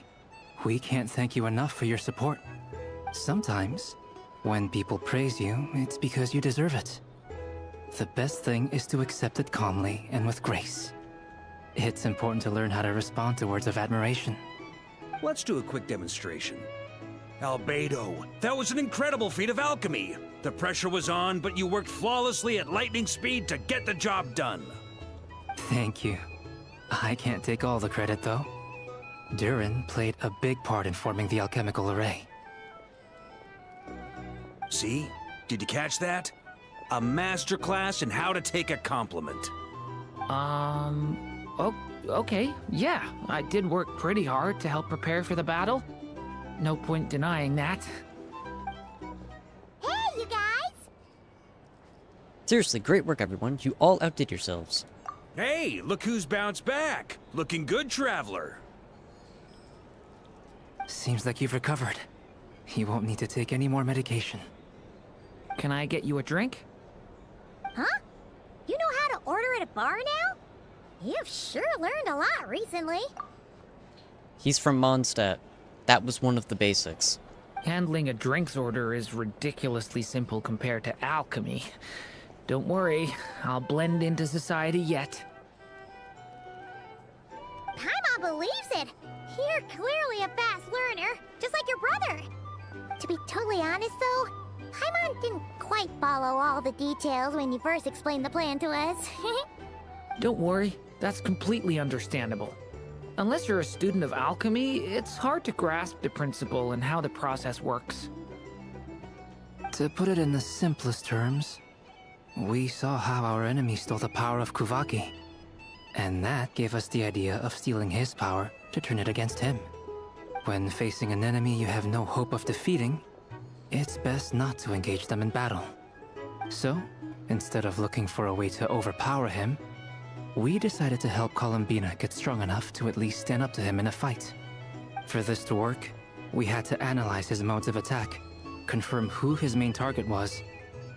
We can't thank you enough for your support. Sometimes, when people praise you, it's because you deserve it. The best thing is to accept it calmly and with grace. It's important to learn how to respond to words of admiration. Let's do a quick demonstration. Albedo, that was an incredible feat of alchemy. The pressure was on, but you worked flawlessly at lightning speed to get the job done. Thank you. I can't take all the credit, though. Durin played a big part in forming the alchemical array. See? Did you catch that? A masterclass in how to take a compliment. Okay, yeah. I did work pretty hard to help prepare for the battle. No point denying that. Hey, you guys! Seriously, great work, everyone. You all outdid yourselves. Hey, look who's bounced back. Looking good, Traveler. Seems like you've recovered. You won't need to take any more medication. Can I get you a drink? Huh? You know how to order at a bar now? You've sure learned a lot recently. He's from Mondstadt. That was one of the basics. Handling a drinks order is ridiculously simple compared to alchemy. Don't worry, I'll blend into society yet. Paimon believes it. You're clearly a fast learner, just like your brother. To be totally honest, though, Paimon didn't quite follow all the details when you first explained the plan to us. Don't worry, that's completely understandable. Unless you're a student of alchemy, it's hard to grasp the principle and how the process works. To put it in the simplest terms, we saw how our enemy stole the power of Kuvaki. And that gave us the idea of stealing his power to turn it against him. When facing an enemy you have no hope of defeating, it's best not to engage them in battle. So, instead of looking for a way to overpower him, we decided to help Columbina get strong enough to at least stand up to him in a fight. For this to work, we had to analyze his modes of attack, confirm who his main target was,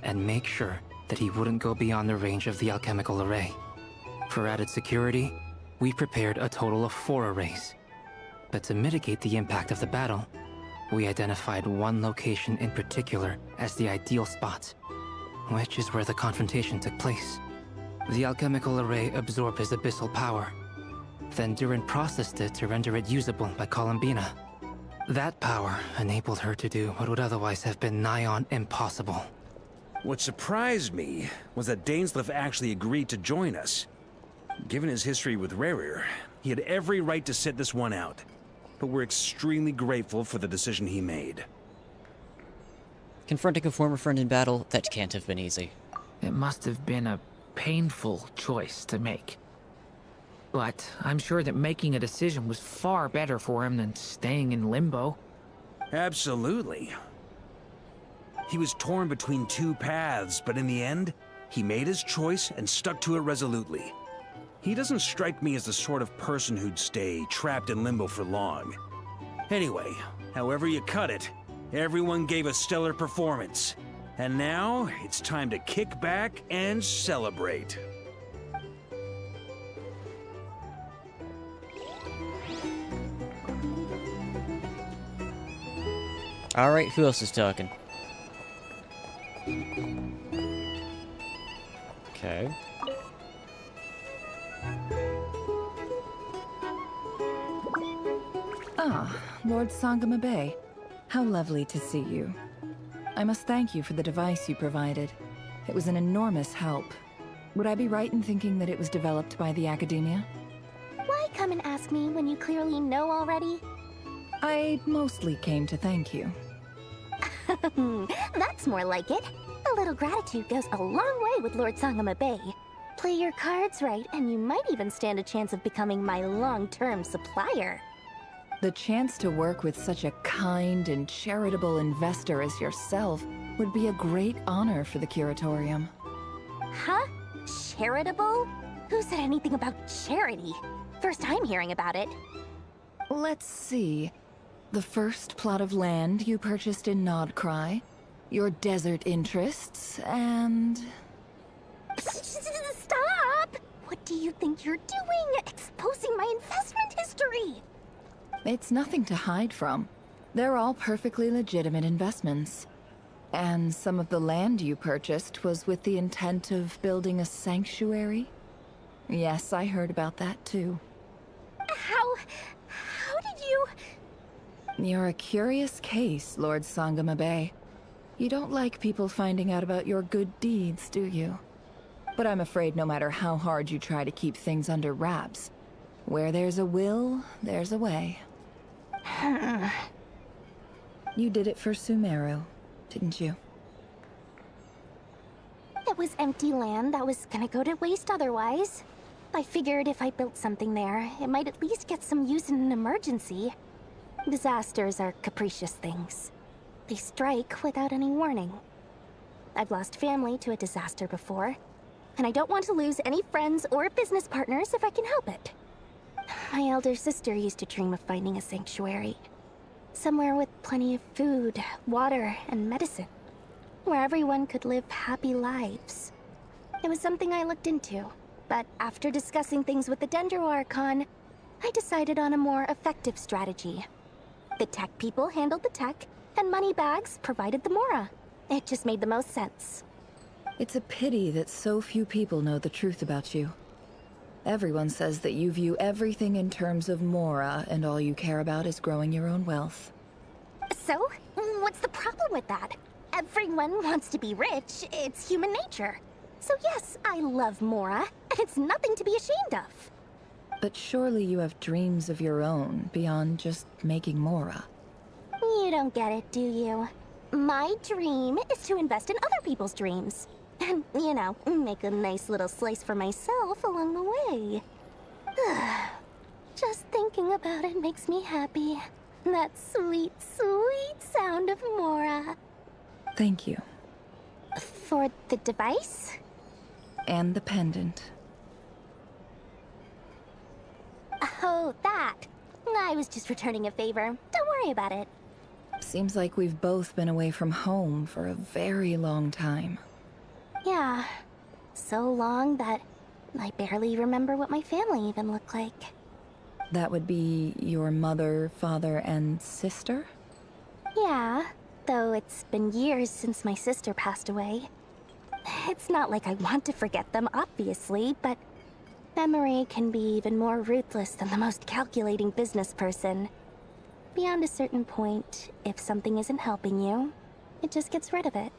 and make sure that he wouldn't go beyond the range of the alchemical array. For added security, we prepared a total of 4 arrays. But to mitigate the impact of the battle, we identified one location in particular as the ideal spot, which is where the confrontation took place. The alchemical array absorbed his abyssal power. Then Durin processed it to render it usable by Columbina. That power enabled her to do what would otherwise have been nigh on impossible. What surprised me was that Dainsleif actually agreed to join us. Given his history with Rerir, he had every right to sit this one out. But we're extremely grateful for the decision he made. Confronting a former friend in battle, that can't have been easy. It must have been a painful choice to make. But I'm sure that making a decision was far better for him than staying in limbo. Absolutely. He was torn between 2 paths, but in the end, he made his choice and stuck to it resolutely. He doesn't strike me as the sort of person who'd stay trapped in limbo for long. Anyway, however you cut it, everyone gave a stellar performance. And now, it's time to kick back and celebrate. Alright, who else is talking? Okay. Ah, Lord Sangama Bay. How lovely to see you. I must thank you for the device you provided. It was an enormous help. Would I be right in thinking that it was developed by the Academia? Why come and ask me when you clearly know already? I mostly came to thank you. That's more like it. A little gratitude goes a long way with Lord Sangama Bay. Play your cards right, and you might even stand a chance of becoming my long-term supplier. The chance to work with such a kind and charitable investor as yourself would be a great honor for the Curatorium. Huh? Charitable? Who said anything about charity? First time hearing about it. Let's see. The first plot of land you purchased in Nod Krai, your desert interests, and... Stop! What do you think you're doing? Exposing my investment history! It's nothing to hide from. They're all perfectly legitimate investments. And some of the land you purchased was with the intent of building a sanctuary? Yes, I heard about that too. How did you... You're a curious case, Lord Sangamabe. You don't like people finding out about your good deeds, do you? But I'm afraid no matter how hard you try to keep things under wraps, where there's a will, there's a way. You did it for Sumeru, didn't you? It was empty land that was gonna go to waste otherwise. I figured if I built something there, it might at least get some use in an emergency. Disasters are capricious things. They strike without any warning. I've lost family to a disaster before, and I don't want to lose any friends or business partners if I can help it. My elder sister used to dream of finding a sanctuary. Somewhere with plenty of food, water, and medicine. Where everyone could live happy lives. It was something I looked into, but after discussing things with the Dendro Archon, I decided on a more effective strategy. The tech people handled the tech, and Moneybags provided the Mora. It just made the most sense. It's a pity that so few people know the truth about you. Everyone says that you view everything in terms of Mora, and all you care about is growing your own wealth. So, what's the problem with that? Everyone wants to be rich. It's human nature. So yes, I love Mora, and it's nothing to be ashamed of. But surely you have dreams of your own, beyond just making Mora. You don't get it, do you? My dream is to invest in other people's dreams. And, you know, make a nice little slice for myself along the way. Just thinking about it makes me happy. That sweet, sweet sound of Mora. Thank you. For the device? And the pendant. Oh, that. I was just returning a favor. Don't worry about it. Seems like we've both been away from home for a very long time. Yeah. So long that I barely remember what my family even looked like. That would be your mother, father, and sister? Yeah, though it's been years since my sister passed away. It's not like I want to forget them, obviously, but memory can be even more ruthless than the most calculating business person. Beyond a certain point, if something isn't helping you, it just gets rid of it.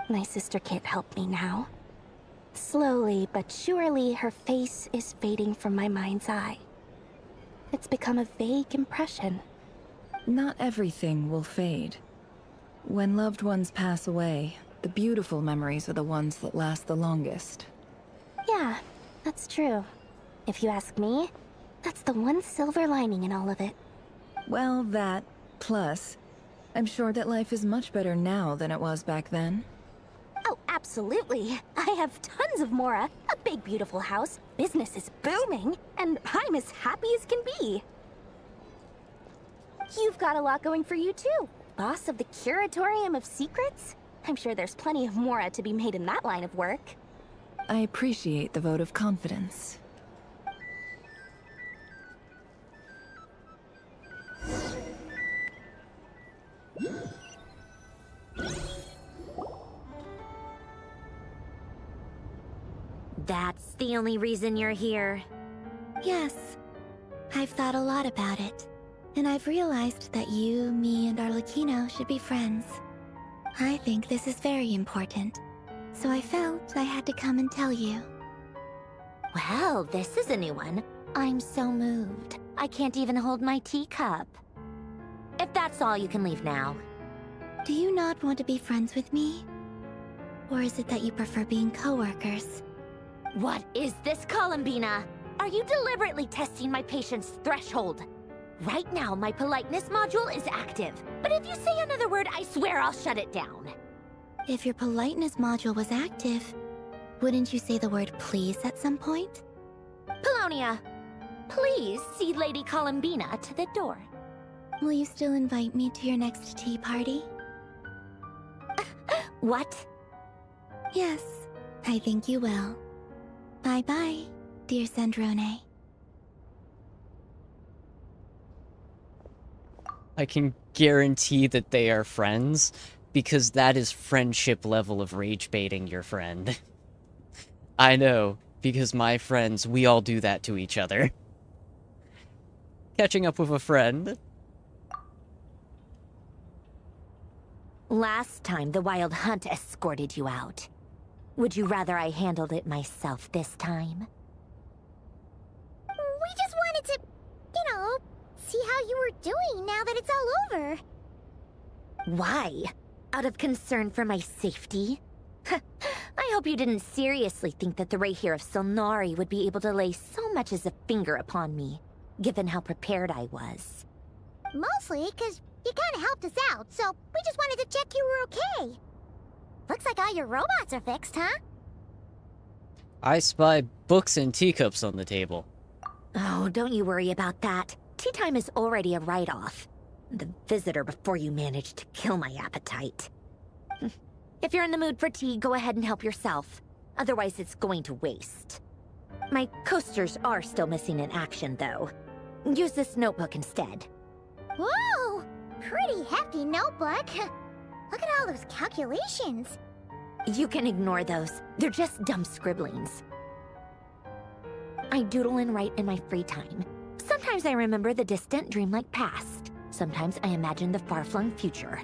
My sister can't help me now. Slowly but surely, her face is fading from my mind's eye. It's become a vague impression. Not everything will fade. When loved ones pass away, the beautiful memories are the ones that last the longest. Yeah, that's true. If you ask me, that's the one silver lining in all of it. Well, that, plus, I'm sure that life is much better now than it was back then. Oh, absolutely. I have tons of Mora, a big beautiful house, business is booming, and I'm as happy as can be. You've got a lot going for you too. Boss of the Curatorium of Secrets? I'm sure there's plenty of Mora to be made in that line of work. I appreciate the vote of confidence. That's the only reason you're here. Yes. I've thought a lot about it. And I've realized that you, me, and Arlecchino should be friends. I think this is very important. So I felt I had to come and tell you. Well, this is a new one. I'm so moved. I can't even hold my teacup. If that's all, you can leave now. Do you not want to be friends with me? Or is it that you prefer being co-workers? What is this, Columbina? Are you deliberately testing my patience threshold? Right now, my politeness module is active. But if you say another word, I swear I'll shut it down. If your politeness module was active, wouldn't you say the word please at some point? Polonia, please see Lady Columbina to the door. Will you still invite me to your next tea party? What? Yes, I think you will. Bye-bye, dear Sandrone. I can guarantee that they are friends, because that is friendship level of rage baiting your friend. I know, because my friends, we all do that to each other. Catching up with a friend. Last time, the Wild Hunt escorted you out. Would you rather I handled it myself this time? We just wanted to, see how you were doing now that it's all over. Why? Out of concern for my safety? I hope you didn't seriously think that the Rayhir of Solnari would be able to lay so much as a finger upon me, given how prepared I was. Mostly because you kind of helped us out, so we just wanted to check you were okay. Looks like all your robots are fixed, huh? I spy books and teacups on the table. Oh, don't you worry about that. Tea time is already a write-off. The visitor before you managed to kill my appetite. If you're in the mood for tea, go ahead and help yourself. Otherwise, it's going to waste. My coasters are still missing in action, though. Use this notebook instead. Whoa! Pretty hefty notebook. Look at all those calculations. You can ignore those. They're just dumb scribblings. I doodle and write in my free time. Sometimes I remember the distant dreamlike past. Sometimes I imagine the far-flung future.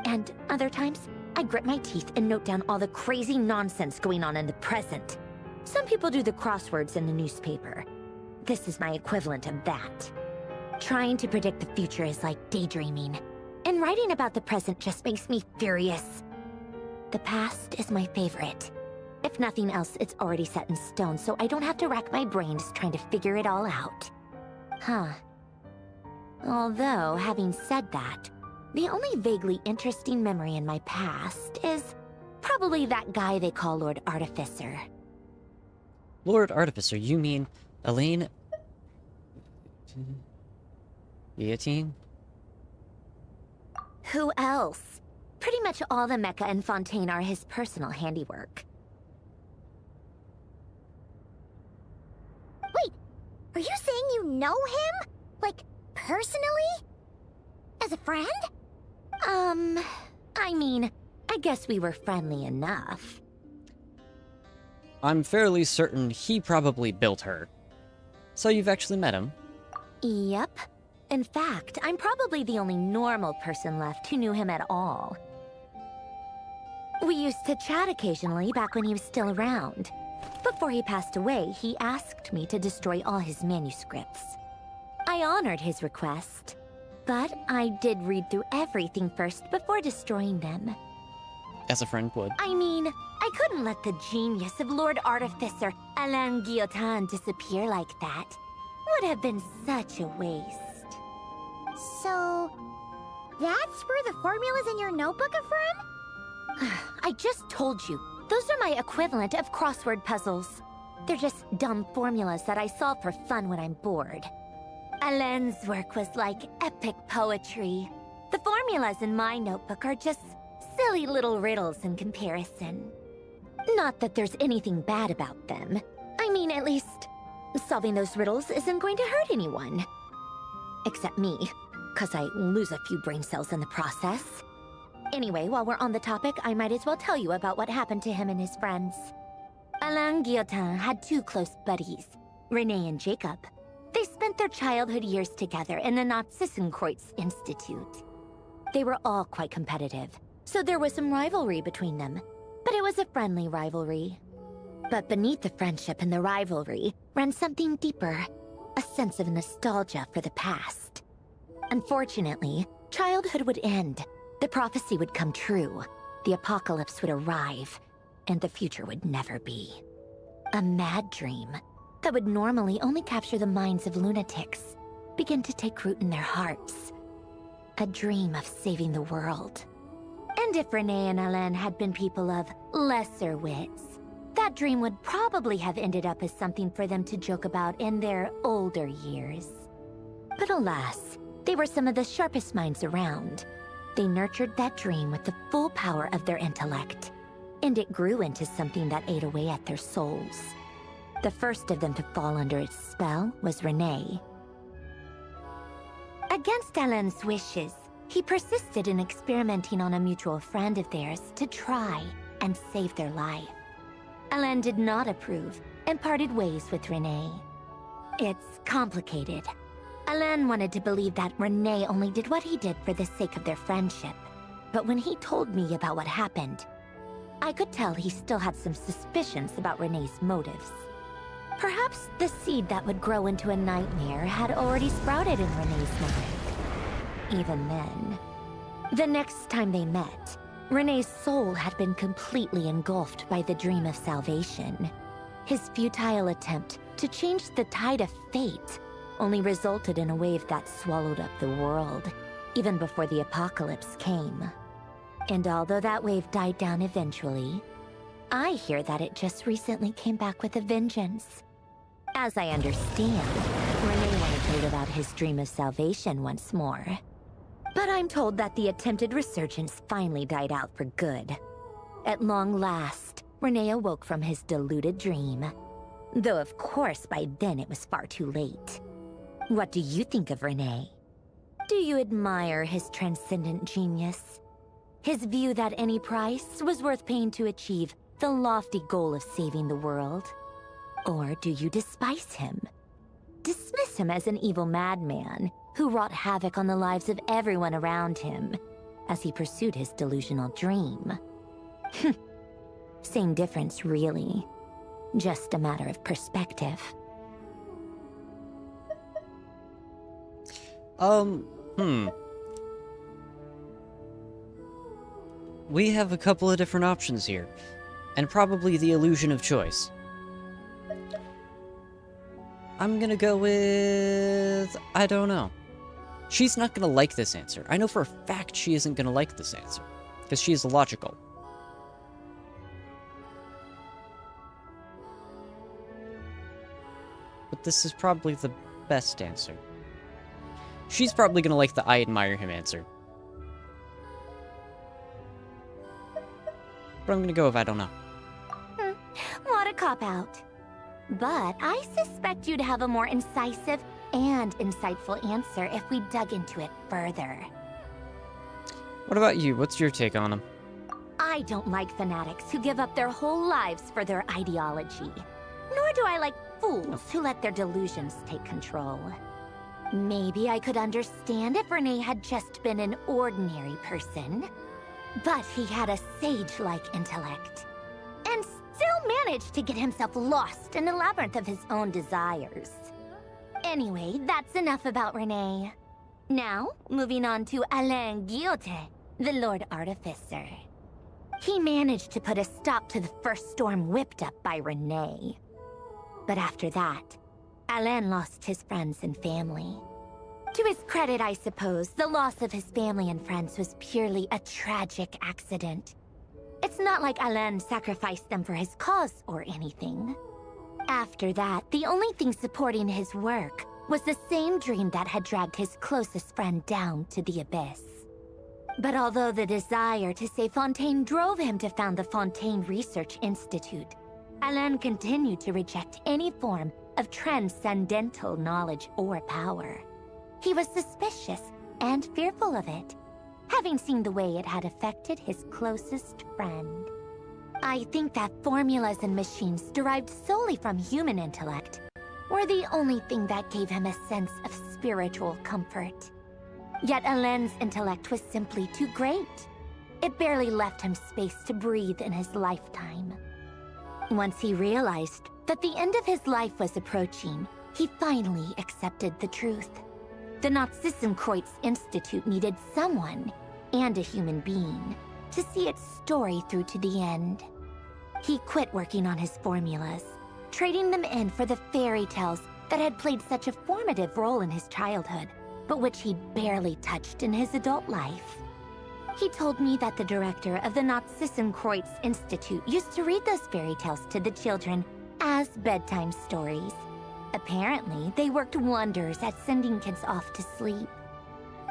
And other times, I grit my teeth and note down all the crazy nonsense going on in the present. Some people do the crosswords in the newspaper. This is my equivalent of that. Trying to predict the future is like daydreaming. And writing about the present just makes me furious. The past is my favorite. If nothing else, it's already set in stone, so I don't have to rack my brains trying to figure it all out. Huh. Although, having said that, the only vaguely interesting memory in my past is probably that guy they call Lord Artificer. Lord Artificer, you mean Elaine... Guillotine? Who else? Pretty much all the mecha and Fontaine are his personal handiwork. Wait, are you saying you know him? Like, personally? As a friend? I mean, I guess we were friendly enough. I'm fairly certain he probably built her. So you've actually met him? Yep. In fact, I'm probably the only normal person left who knew him at all. We used to chat occasionally back when he was still around. Before he passed away, he asked me to destroy all his manuscripts. I honored his request, but I did read through everything first before destroying them. As a friend would. I mean, I couldn't let the genius of Lord Artificer Alain Guillotin disappear like that. Would have been such a waste. So, that's where the formulas in your notebook are from? I just told you. Those are my equivalent of crossword puzzles. They're just dumb formulas that I solve for fun when I'm bored. Alain's work was like epic poetry. The formulas in my notebook are just silly little riddles in comparison. Not that there's anything bad about them. I mean, at least, solving those riddles isn't going to hurt anyone. Except me, 'cause I lose a few brain cells in the process. Anyway, while we're on the topic, I might as well tell you about what happened to him and his friends. Alain Guillotin had two close buddies, Renee and Jacob. They spent their childhood years together in the Narzissenkreuz Institute. They were all quite competitive, so there was some rivalry between them. But it was a friendly rivalry. But beneath the friendship and the rivalry ran something deeper, a sense of nostalgia for the past. Unfortunately, childhood would end. The prophecy would come true. The apocalypse would arrive, and the future would never be. A mad dream that would normally only capture the minds of lunatics began to take root in their hearts. A dream of saving the world. And if Renee and Alain had been people of lesser wits, that dream would probably have ended up as something for them to joke about in their older years. But alas, they were some of the sharpest minds around. They nurtured that dream with the full power of their intellect, and it grew into something that ate away at their souls. The first of them to fall under its spell was Renee. Against Alain's wishes, he persisted in experimenting on a mutual friend of theirs to try and save their life. Alain did not approve and parted ways with Renee. It's complicated. Alain wanted to believe that Renee only did what he did for the sake of their friendship. But when he told me about what happened, I could tell he still had some suspicions about Renee's motives. Perhaps the seed that would grow into a nightmare had already sprouted in Renee's mind. Even then, the next time they met, Renee's soul had been completely engulfed by the dream of salvation. His futile attempt to change the tide of fate only resulted in a wave that swallowed up the world, even before the apocalypse came. And although that wave died down eventually, I hear that it just recently came back with a vengeance. As I understand, Renee wanted to live out his dream of salvation once more. But I'm told that the attempted resurgence finally died out for good. At long last, Renee awoke from his deluded dream. Though of course by then it was far too late. What do you think of Renee? Do you admire his transcendent genius? His view that any price was worth paying to achieve the lofty goal of saving the world? Or do you despise him? Dismiss him as an evil madman who wrought havoc on the lives of everyone around him as he pursued his delusional dream? Same difference, really. Just a matter of perspective. We have a couple of different options here, and probably the illusion of choice. I'm gonna go with... I don't know. She's not gonna like this answer. I know for a fact she isn't gonna like this answer, because she is illogical. But this is probably the best answer. She's probably gonna like the I admire him answer. But I'm gonna go with I don't know. What a cop-out. But I suspect you'd have a more incisive and insightful answer if we dug into it further. What about you? What's your take on him? I don't like fanatics who give up their whole lives for their ideology. Nor do I like fools who let their delusions take control. Maybe I could understand if Renee had just been an ordinary person. But he had a sage-like intellect. And still managed to get himself lost in the labyrinth of his own desires. Anyway, that's enough about Renee. Now, moving on to Alain Guillotin, the Lord Artificer. He managed to put a stop to the first storm whipped up by Renee. But after that, Alain lost his friends and family. To his credit, I suppose, the loss of his family and friends was purely a tragic accident. It's not like Alain sacrificed them for his cause or anything. After that, the only thing supporting his work was the same dream that had dragged his closest friend down to the abyss. But although the desire to save Fontaine drove him to found the Fontaine Research Institute, Alain continued to reject any form of transcendental knowledge or power. He was suspicious and fearful of it, having seen the way it had affected his closest friend. I think that formulas and machines derived solely from human intellect were the only thing that gave him a sense of spiritual comfort. Yet Alain's intellect was simply too great. It barely left him space to breathe in his lifetime. Once he realized that the end of his life was approaching, he finally accepted the truth. The Nazissenkreuz Institute needed someone, and a human being, to see its story through to the end. He quit working on his formulas, trading them in for the fairy tales that had played such a formative role in his childhood, but which he'd barely touched in his adult life. He told me that the director of the Nazissenkreuz Institute used to read those fairy tales to the children as bedtime stories. Apparently, they worked wonders at sending kids off to sleep.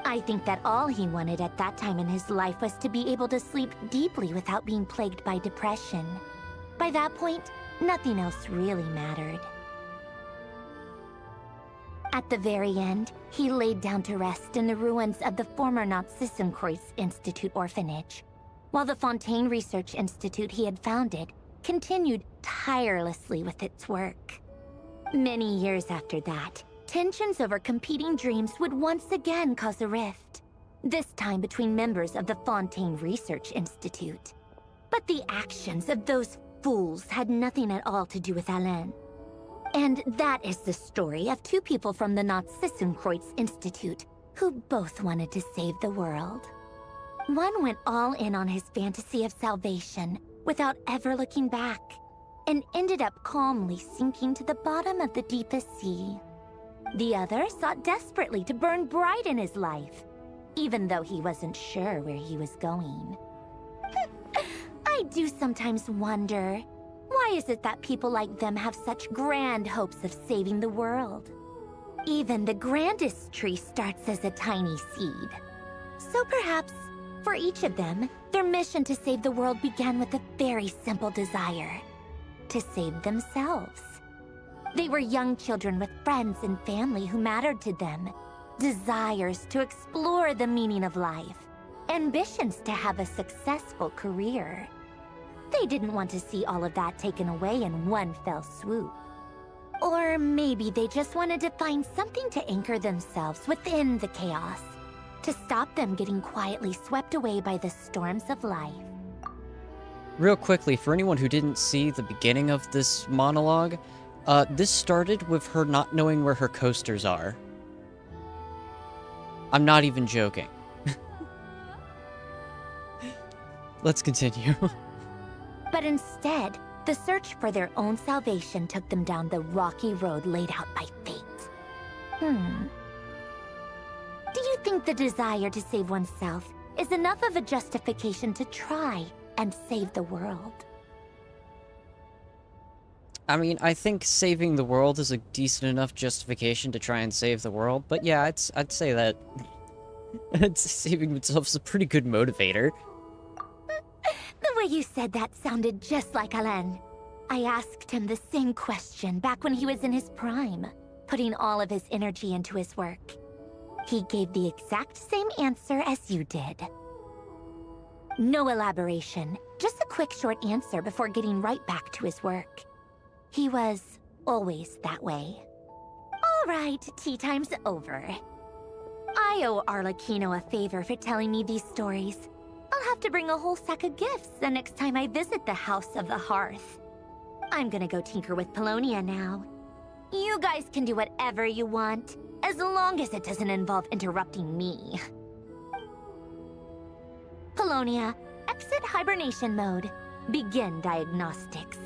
I think that all he wanted at that time in his life was to be able to sleep deeply without being plagued by depression. By that point, nothing else really mattered. At the very end, he laid down to rest in the ruins of the former Nazissenkreuz Institute orphanage, while the Fontaine Research Institute he had founded continued tirelessly with its work. Many years after that, tensions over competing dreams would once again cause a rift. This time between members of the Fontaine Research Institute. But the actions of those fools had nothing at all to do with Alain. And that is the story of two people from the Nazi-Kreuz Institute who both wanted to save the world. One went all in on his fantasy of salvation without ever looking back, and ended up calmly sinking to the bottom of the deepest sea. The other sought desperately to burn bright in his life, even though he wasn't sure where he was going. I do sometimes wonder, why is it that people like them have such grand hopes of saving the world? Even the grandest tree starts as a tiny seed. So perhaps, for each of them, their mission to save the world began with a very simple desire: to save themselves. They were young children with friends and family who mattered to them, desires to explore the meaning of life, ambitions to have a successful career. They didn't want to see all of that taken away in one fell swoop. Or maybe they just wanted to find something to anchor themselves within the chaos, to stop them getting quietly swept away by the storms of life. Real quickly, for anyone who didn't see the beginning of this monologue, this started with her not knowing where her coasters are. I'm not even joking. Let's continue. But instead, the search for their own salvation took them down the rocky road laid out by fate. Do you think the desire to save oneself is enough of a justification to try and save the world? I mean, I think saving the world is a decent enough justification to try and save the world, but yeah, I'd say that saving oneself is a pretty good motivator. The way you said that sounded just like Alain. I asked him the same question back when he was in his prime, putting all of his energy into his work. He gave the exact same answer as you did. No elaboration, just a quick short answer before getting right back to his work. He was always that way. All right, tea time's over. I owe Arlecchino a favor for telling me these stories. I'll have to bring a whole sack of gifts the next time I visit the House of the Hearth. I'm gonna go tinker with Polonia now. You guys can do whatever you want, as long as it doesn't involve interrupting me. Polonia, exit hibernation mode. Begin diagnostics.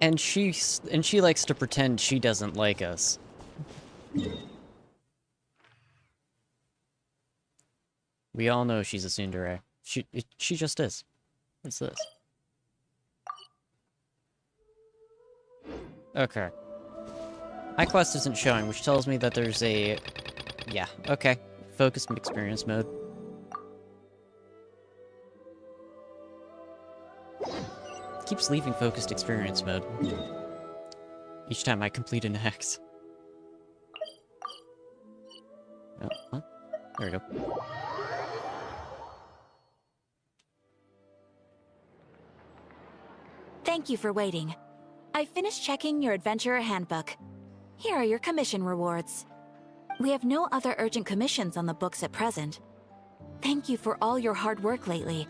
And she likes to pretend she doesn't like us. We all know she's a tsundere. She just is. What's this? Okay. My quest isn't showing, which tells me that there's a... Yeah, okay. Focused experience mode. Keeps leaving focused experience mode. Each time I complete an X. Oh, what? There we go. Thank you for waiting. I finished checking your Adventurer Handbook. Here are your commission rewards. We have no other urgent commissions on the books at present. Thank you for all your hard work lately.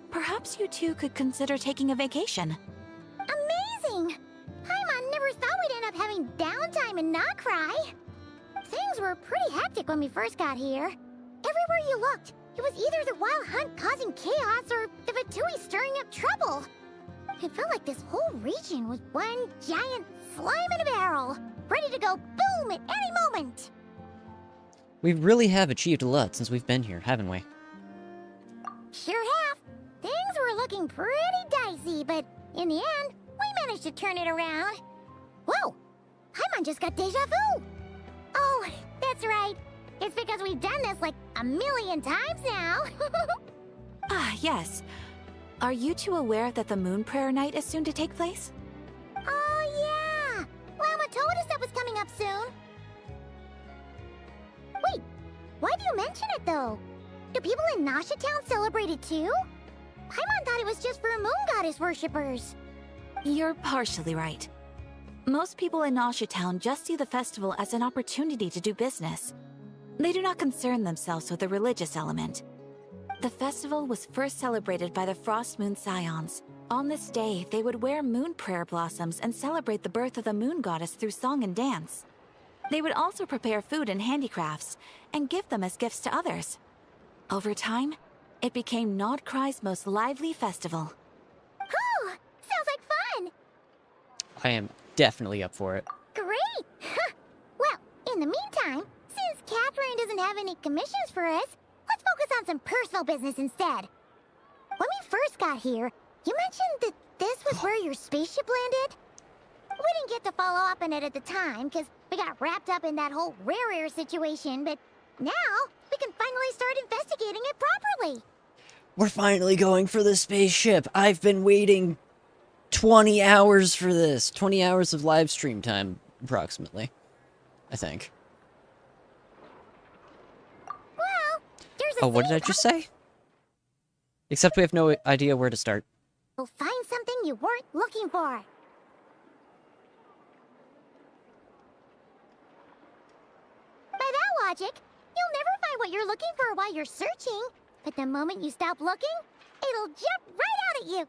Perhaps you two could consider taking a vacation. Amazing! Paimon never thought we'd end up having downtime in Nod Krai. Things were pretty hectic when we first got here. Everywhere you looked, it was either the Wild Hunt causing chaos or the Vatui stirring up trouble. It felt like this whole region was one giant slime in a barrel, ready to go boom at any moment. We really have achieved a lot since we've been here, haven't we? Sure have. Things were looking pretty dicey, but in the end, we managed to turn it around. Whoa! Paimon just got deja vu! Oh, that's right. It's because we've done this like a million times now. Ah, yes. Are you two aware that the Moon Prayer Night is soon to take place? Oh, yeah! Llama told us that was coming up soon. Wait, why do you mention it, though? Do people in Nasha Town celebrate it too? Paimon thought it was just for moon goddess worshippers. You're partially right. Most people in Nasha Town just see the festival as an opportunity to do business. They do not concern themselves with the religious element. The festival was first celebrated by the Frost Moon Scions. On this day, they would wear moon prayer blossoms and celebrate the birth of the moon goddess through song and dance. They would also prepare food and handicrafts, and give them as gifts to others. Over time, it became Nod Krai's most lively festival. Oh, sounds like fun! I am definitely up for it. Great! Well, in the meantime, since Catherine doesn't have any commissions for us, let's focus on some personal business instead. When we first got here, you mentioned that this was where your spaceship landed? We didn't get to follow up on it at the time, because we got wrapped up in that whole rare situation, but now we can finally start investigating it properly. We're finally going for the spaceship. I've been waiting 20 hours for this. 20 hours of live stream time, approximately. I think. Well, there's a what did I just say? Except we have no idea where to start. You'll find something you weren't looking for. By that logic, you'll never find what you're looking for while you're searching. But the moment you stop looking, it'll jump right out at you.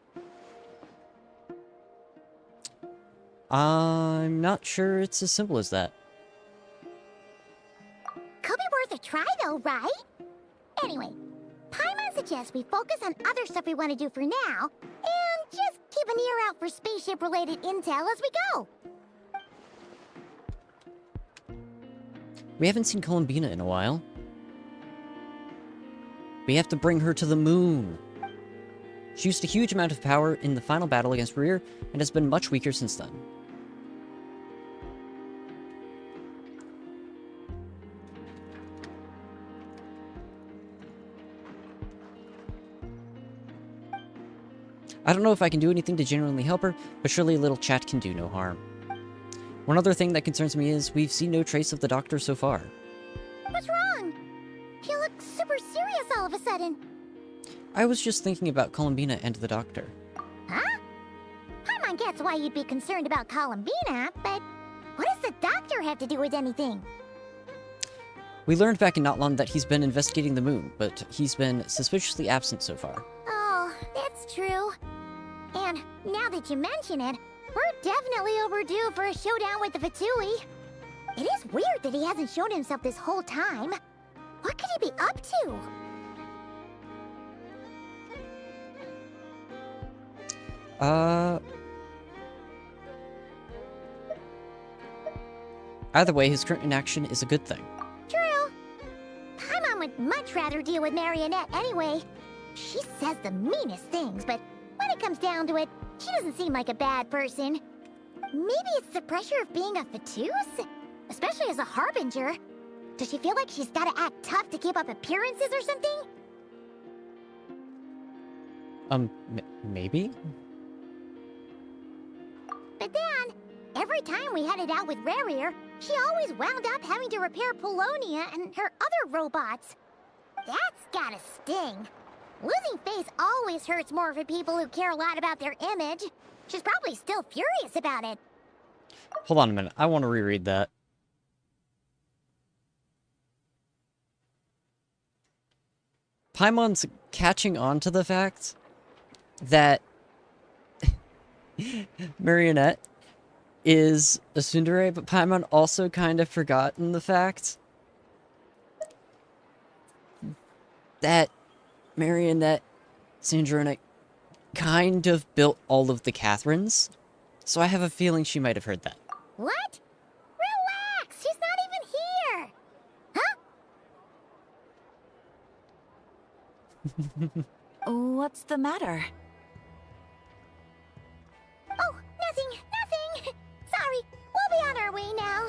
I'm not sure it's as simple as that. Could be worth a try though, right? Anyway, Paimon suggests we focus on other stuff we want to do for now, and just keep an ear out for spaceship-related intel as we go. We haven't seen Columbina in a while. We have to bring her to the moon. She used a huge amount of power in the final battle against Rear, and has been much weaker since then. I don't know if I can do anything to genuinely help her, but surely a little chat can do no harm. One other thing that concerns me is we've seen no trace of the doctor so far. What's wrong? He looks super serious all of a sudden. I was just thinking about Columbina and the doctor. Huh? Paimon gets why you'd be concerned about Columbina, but what does the doctor have to do with anything? We learned back in Natlan that he's been investigating the moon, but he's been suspiciously absent so far. Oh, that's true. And now that you mention it, we're definitely overdue for a showdown with the Fatui. It is weird that he hasn't shown himself this whole time. What could he be up to? Either way, his current inaction is a good thing. True. Paimon would much rather deal with Marionette anyway. She says the meanest things, but when it comes down to it, she doesn't seem like a bad person. Maybe it's the pressure of being a Fatus? Especially as a Harbinger. Does she feel like she's gotta act tough to keep up appearances or something? Maybe? But then, every time we headed out with Rarir, she always wound up having to repair Polonia and her other robots. That's gotta sting. Losing face always hurts more for people who care a lot about their image. She's probably still furious about it. Hold on a minute, I want to reread that. Paimon's catching on to the fact that Marionette is a tsundere, but Paimon also kind of forgotten the fact that Marionette Snezhnaya kind of built all of the Catherines, so I have a feeling she might have heard that. What? Relax, she's not even here! Huh? What's the matter? Oh, nothing! Sorry, we'll be on our way now.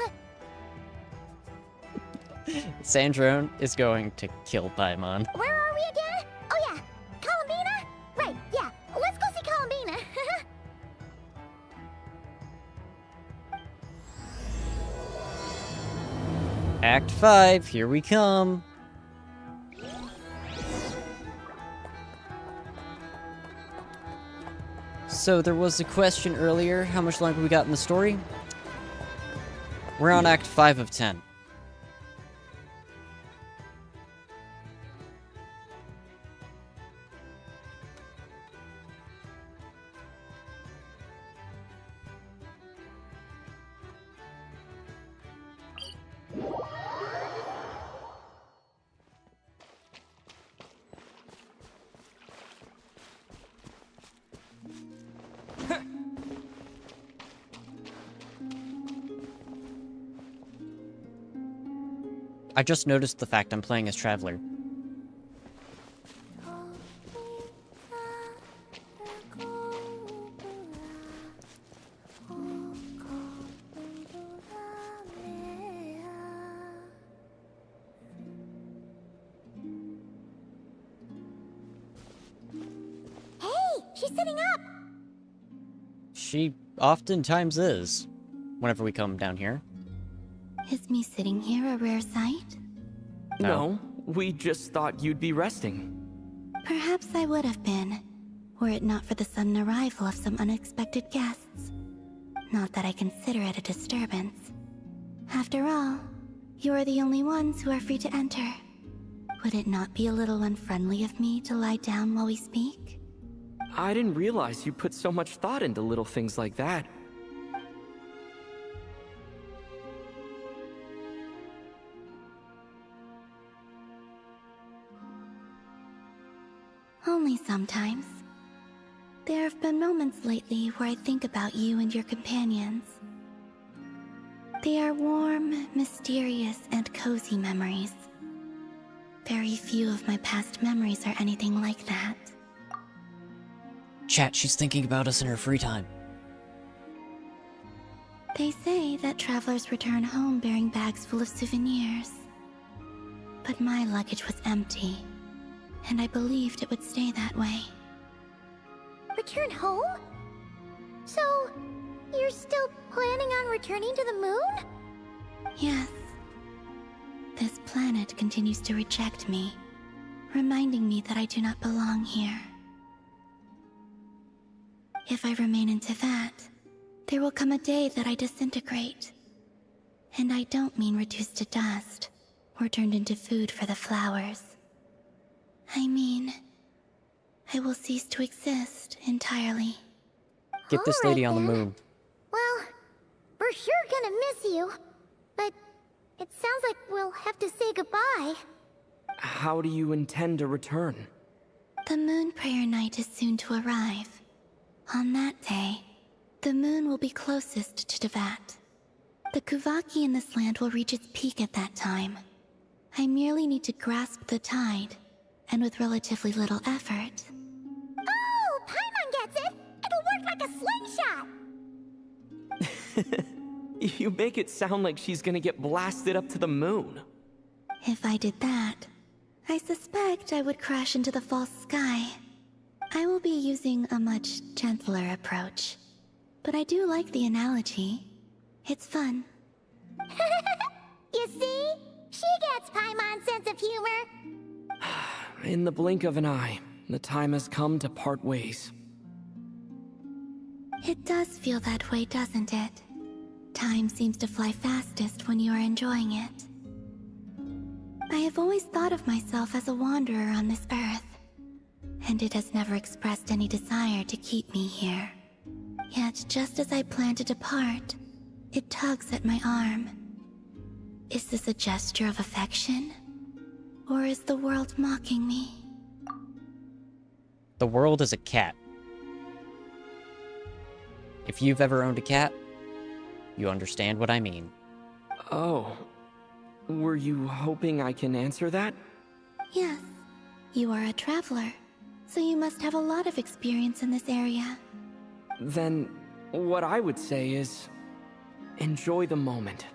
Sandrone is going to kill Paimon. Where are we again? Oh yeah, Columbina? Right, yeah, let's go see Columbina. Act 5, here we come. So there was a question earlier, how much longer we got in the story? We're on Act 5 of 10. I just noticed the fact I'm playing as Traveler. Hey, she's sitting up! She oftentimes is, whenever we come down here. Is me sitting here a rare sight? No, we just thought you'd be resting. Perhaps I would have been, were it not for the sudden arrival of some unexpected guests. Not that I consider it a disturbance. After all, you are the only ones who are free to enter. Would it not be a little unfriendly of me to lie down while we speak? I didn't realize you put so much thought into little things like that. Only sometimes. There have been moments lately where I think about you and your companions. They are warm, mysterious, and cozy memories. Very few of my past memories are anything like that. Chat, she's thinking about us in her free time. They say that travelers return home bearing bags full of souvenirs. But my luggage was empty, and I believed it would stay that way. Return home? So, you're still planning on returning to the moon? Yes. This planet continues to reject me, reminding me that I do not belong here. If I remain in Teyvat, there will come a day that I disintegrate. And I don't mean reduced to dust, or turned into food for the flowers. I mean, I will cease to exist entirely. Get this lady on the moon. Well, we're sure gonna miss you. But it sounds like we'll have to say goodbye. How do you intend to return? The moon prayer night is soon to arrive. On that day, the moon will be closest to Teyvat. The Kuvaki in this land will reach its peak at that time. I merely need to grasp the tide, and with relatively little effort. Oh, Paimon gets it! It'll work like a slingshot! You make it sound like she's gonna get blasted up to the moon. If I did that, I suspect I would crash into the false sky. I will be using a much gentler approach. But I do like the analogy. It's fun. You see? She gets Paimon's sense of humor. In the blink of an eye, the time has come to part ways. It does feel that way, doesn't it? Time seems to fly fastest when you are enjoying it. I have always thought of myself as a wanderer on this earth, and it has never expressed any desire to keep me here. Yet, just as I plan to depart, it tugs at my arm. Is this a gesture of affection? Or is the world mocking me? The world is a cat. If you've ever owned a cat, you understand what I mean. Oh. Were you hoping I can answer that? Yes. You are a traveler, so you must have a lot of experience in this area. Then, what I would say is, enjoy the moment.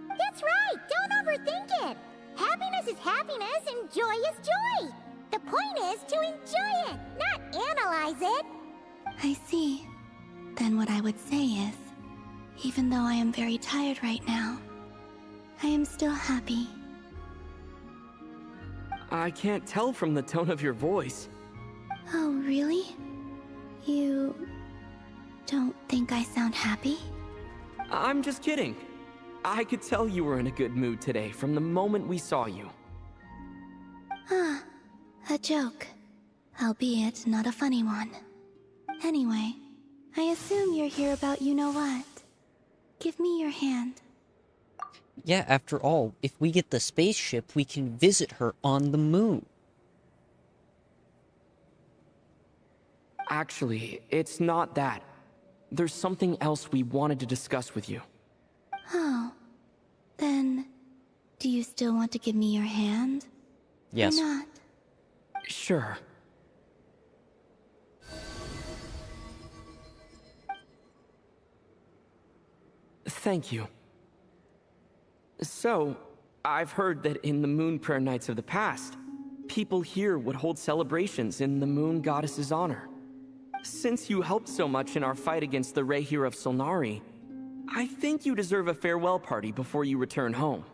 That's right! Don't overthink it! Happiness is happiness and joy is joy! The point is to enjoy it, not analyze it! I see. Then what I would say is, even though I am very tired right now, I am still happy. I can't tell from the tone of your voice. Oh, really? You don't think I sound happy? I'm just kidding. I could tell you were in a good mood today from the moment we saw you. Ah, a joke. Albeit not a funny one. Anyway, I assume you're here about you-know-what. Give me your hand. Yeah, after all, if we get the spaceship, we can visit her on the moon. Actually, it's not that. There's something else we wanted to discuss with you. Oh. Then, do you still want to give me your hand? Yes. Or not? Sure. Thank you. So, I've heard that in the Moon Prayer Nights of the past, people here would hold celebrations in the Moon Goddess's honor. Since you helped so much in our fight against the Rehir of Solnari, I think you deserve a farewell party before you return home.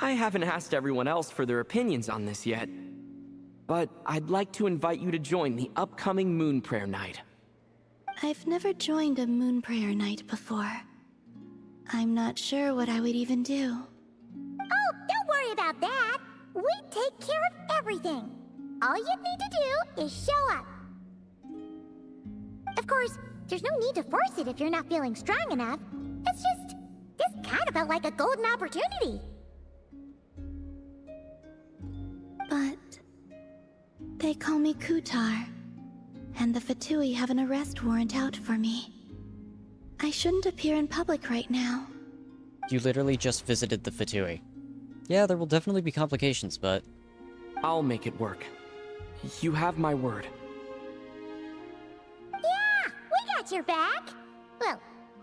I haven't asked everyone else for their opinions on this yet, but I'd like to invite you to join the upcoming Moon Prayer Night. I've never joined a Moon Prayer Night before. I'm not sure what I would even do. Oh, don't worry about that. We take care of everything. All you need to do is show up. Of course, there's no need to force it if you're not feeling strong enough. It's just, this kind of felt like a golden opportunity. But they call me Kutar, and the Fatui have an arrest warrant out for me. I shouldn't appear in public right now. You literally just visited the Fatui. Yeah, there will definitely be complications, but... I'll make it work. You have my word. Yeah, we got your back. Well,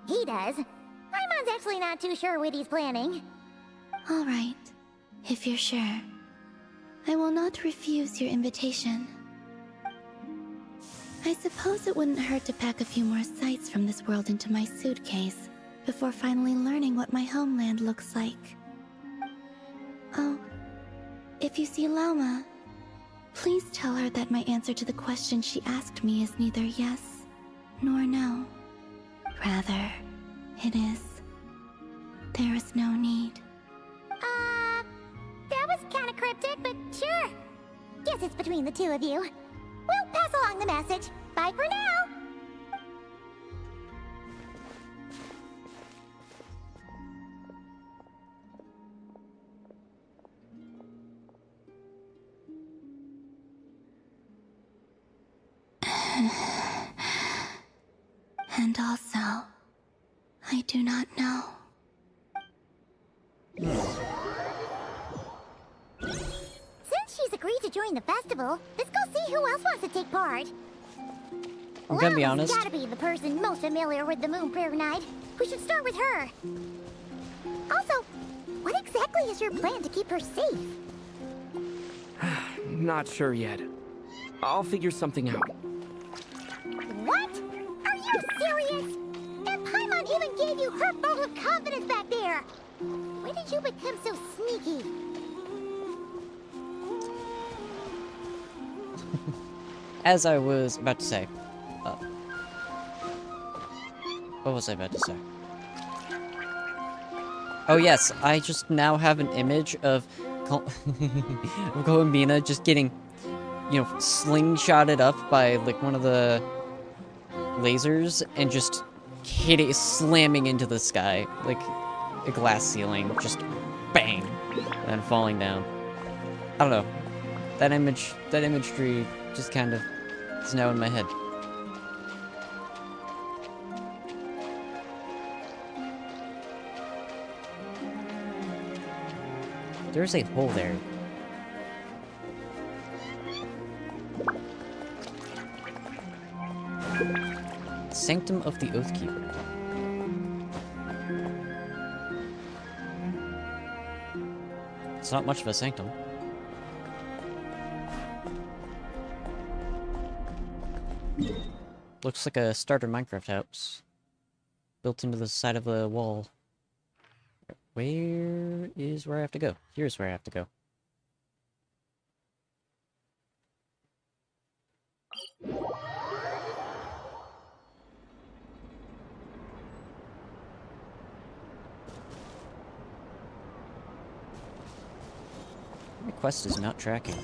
he does. Paimon's actually not too sure what he's planning. All right, if you're sure. I will not refuse your invitation. I suppose it wouldn't hurt to pack a few more sights from this world into my suitcase before finally learning what my homeland looks like. Oh, if you see Lauma, please tell her that my answer to the question she asked me is neither yes nor no. Rather, it is, there is no need. That was kind of cryptic, but sure. Guess it's between the two of you. We'll pass along the message. Bye for now. And also, I do not know. Since she's agreed to join the festival, let's go see who else wants to take part. I'm gonna be honest. Gotta be the person most familiar with the Moon Prayer Night. We should start with her. Also, what exactly is your plan to keep her safe? Not sure yet. I'll figure something out. What? Are you serious? And Paimon even gave you her vote of confidence back there. When did you become so sneaky? As I was about to say... what was I about to say? Oh yes, I just now have an image of Columbina just getting, you know, slingshotted up by, like, one of the lasers and just slamming into the sky, like a glass ceiling, just bang, and falling down. I don't know. That imagery just kind of is now in my head. There's a hole there. Sanctum of the Oathkeeper. It's not much of a sanctum. Looks like a starter Minecraft house. Built into the side of a wall. Where I have to go? Here's where I have to go. quest is not tracking.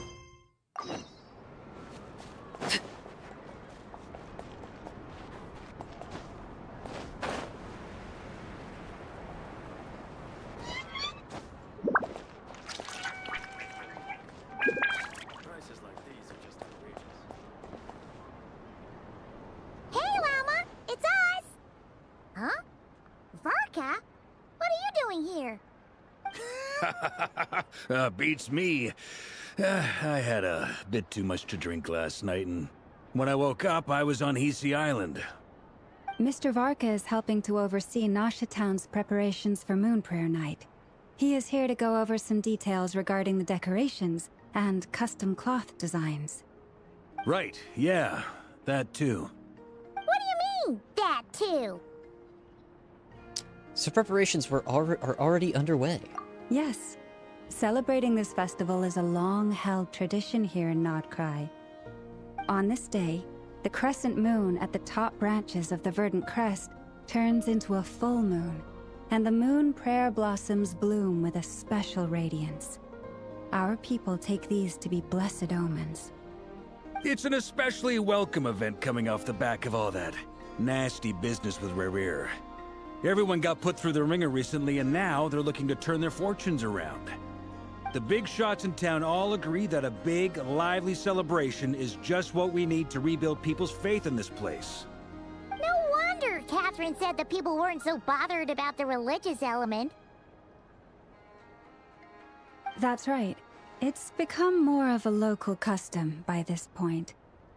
Hey, Llama! It's us! Huh? Varka? What are you doing here? Beats me. I had a bit too much to drink last night, and when I woke up, I was on Hisi Island. Mr. Varka is helping to oversee Nasha Town's preparations for Moon Prayer Night. He is here to go over some details regarding the decorations and custom cloth designs. Right, yeah, that too. What do you mean, that too? So preparations are already underway. Yes. Celebrating this festival is a long-held tradition here in Nod Krai. On this day, the crescent moon at the top branches of the verdant crest turns into a full moon, and the moon prayer blossoms bloom with a special radiance. Our people take these to be blessed omens. It's an especially welcome event coming off the back of all that nasty business with Rare. Everyone got put through the ringer recently, and now they're looking to turn their fortunes around. The big shots in town all agree that a big, lively celebration is just what we need to rebuild people's faith in this place. No wonder Catherine said that people weren't so bothered about the religious element. That's right. It's become more of a local custom by this point.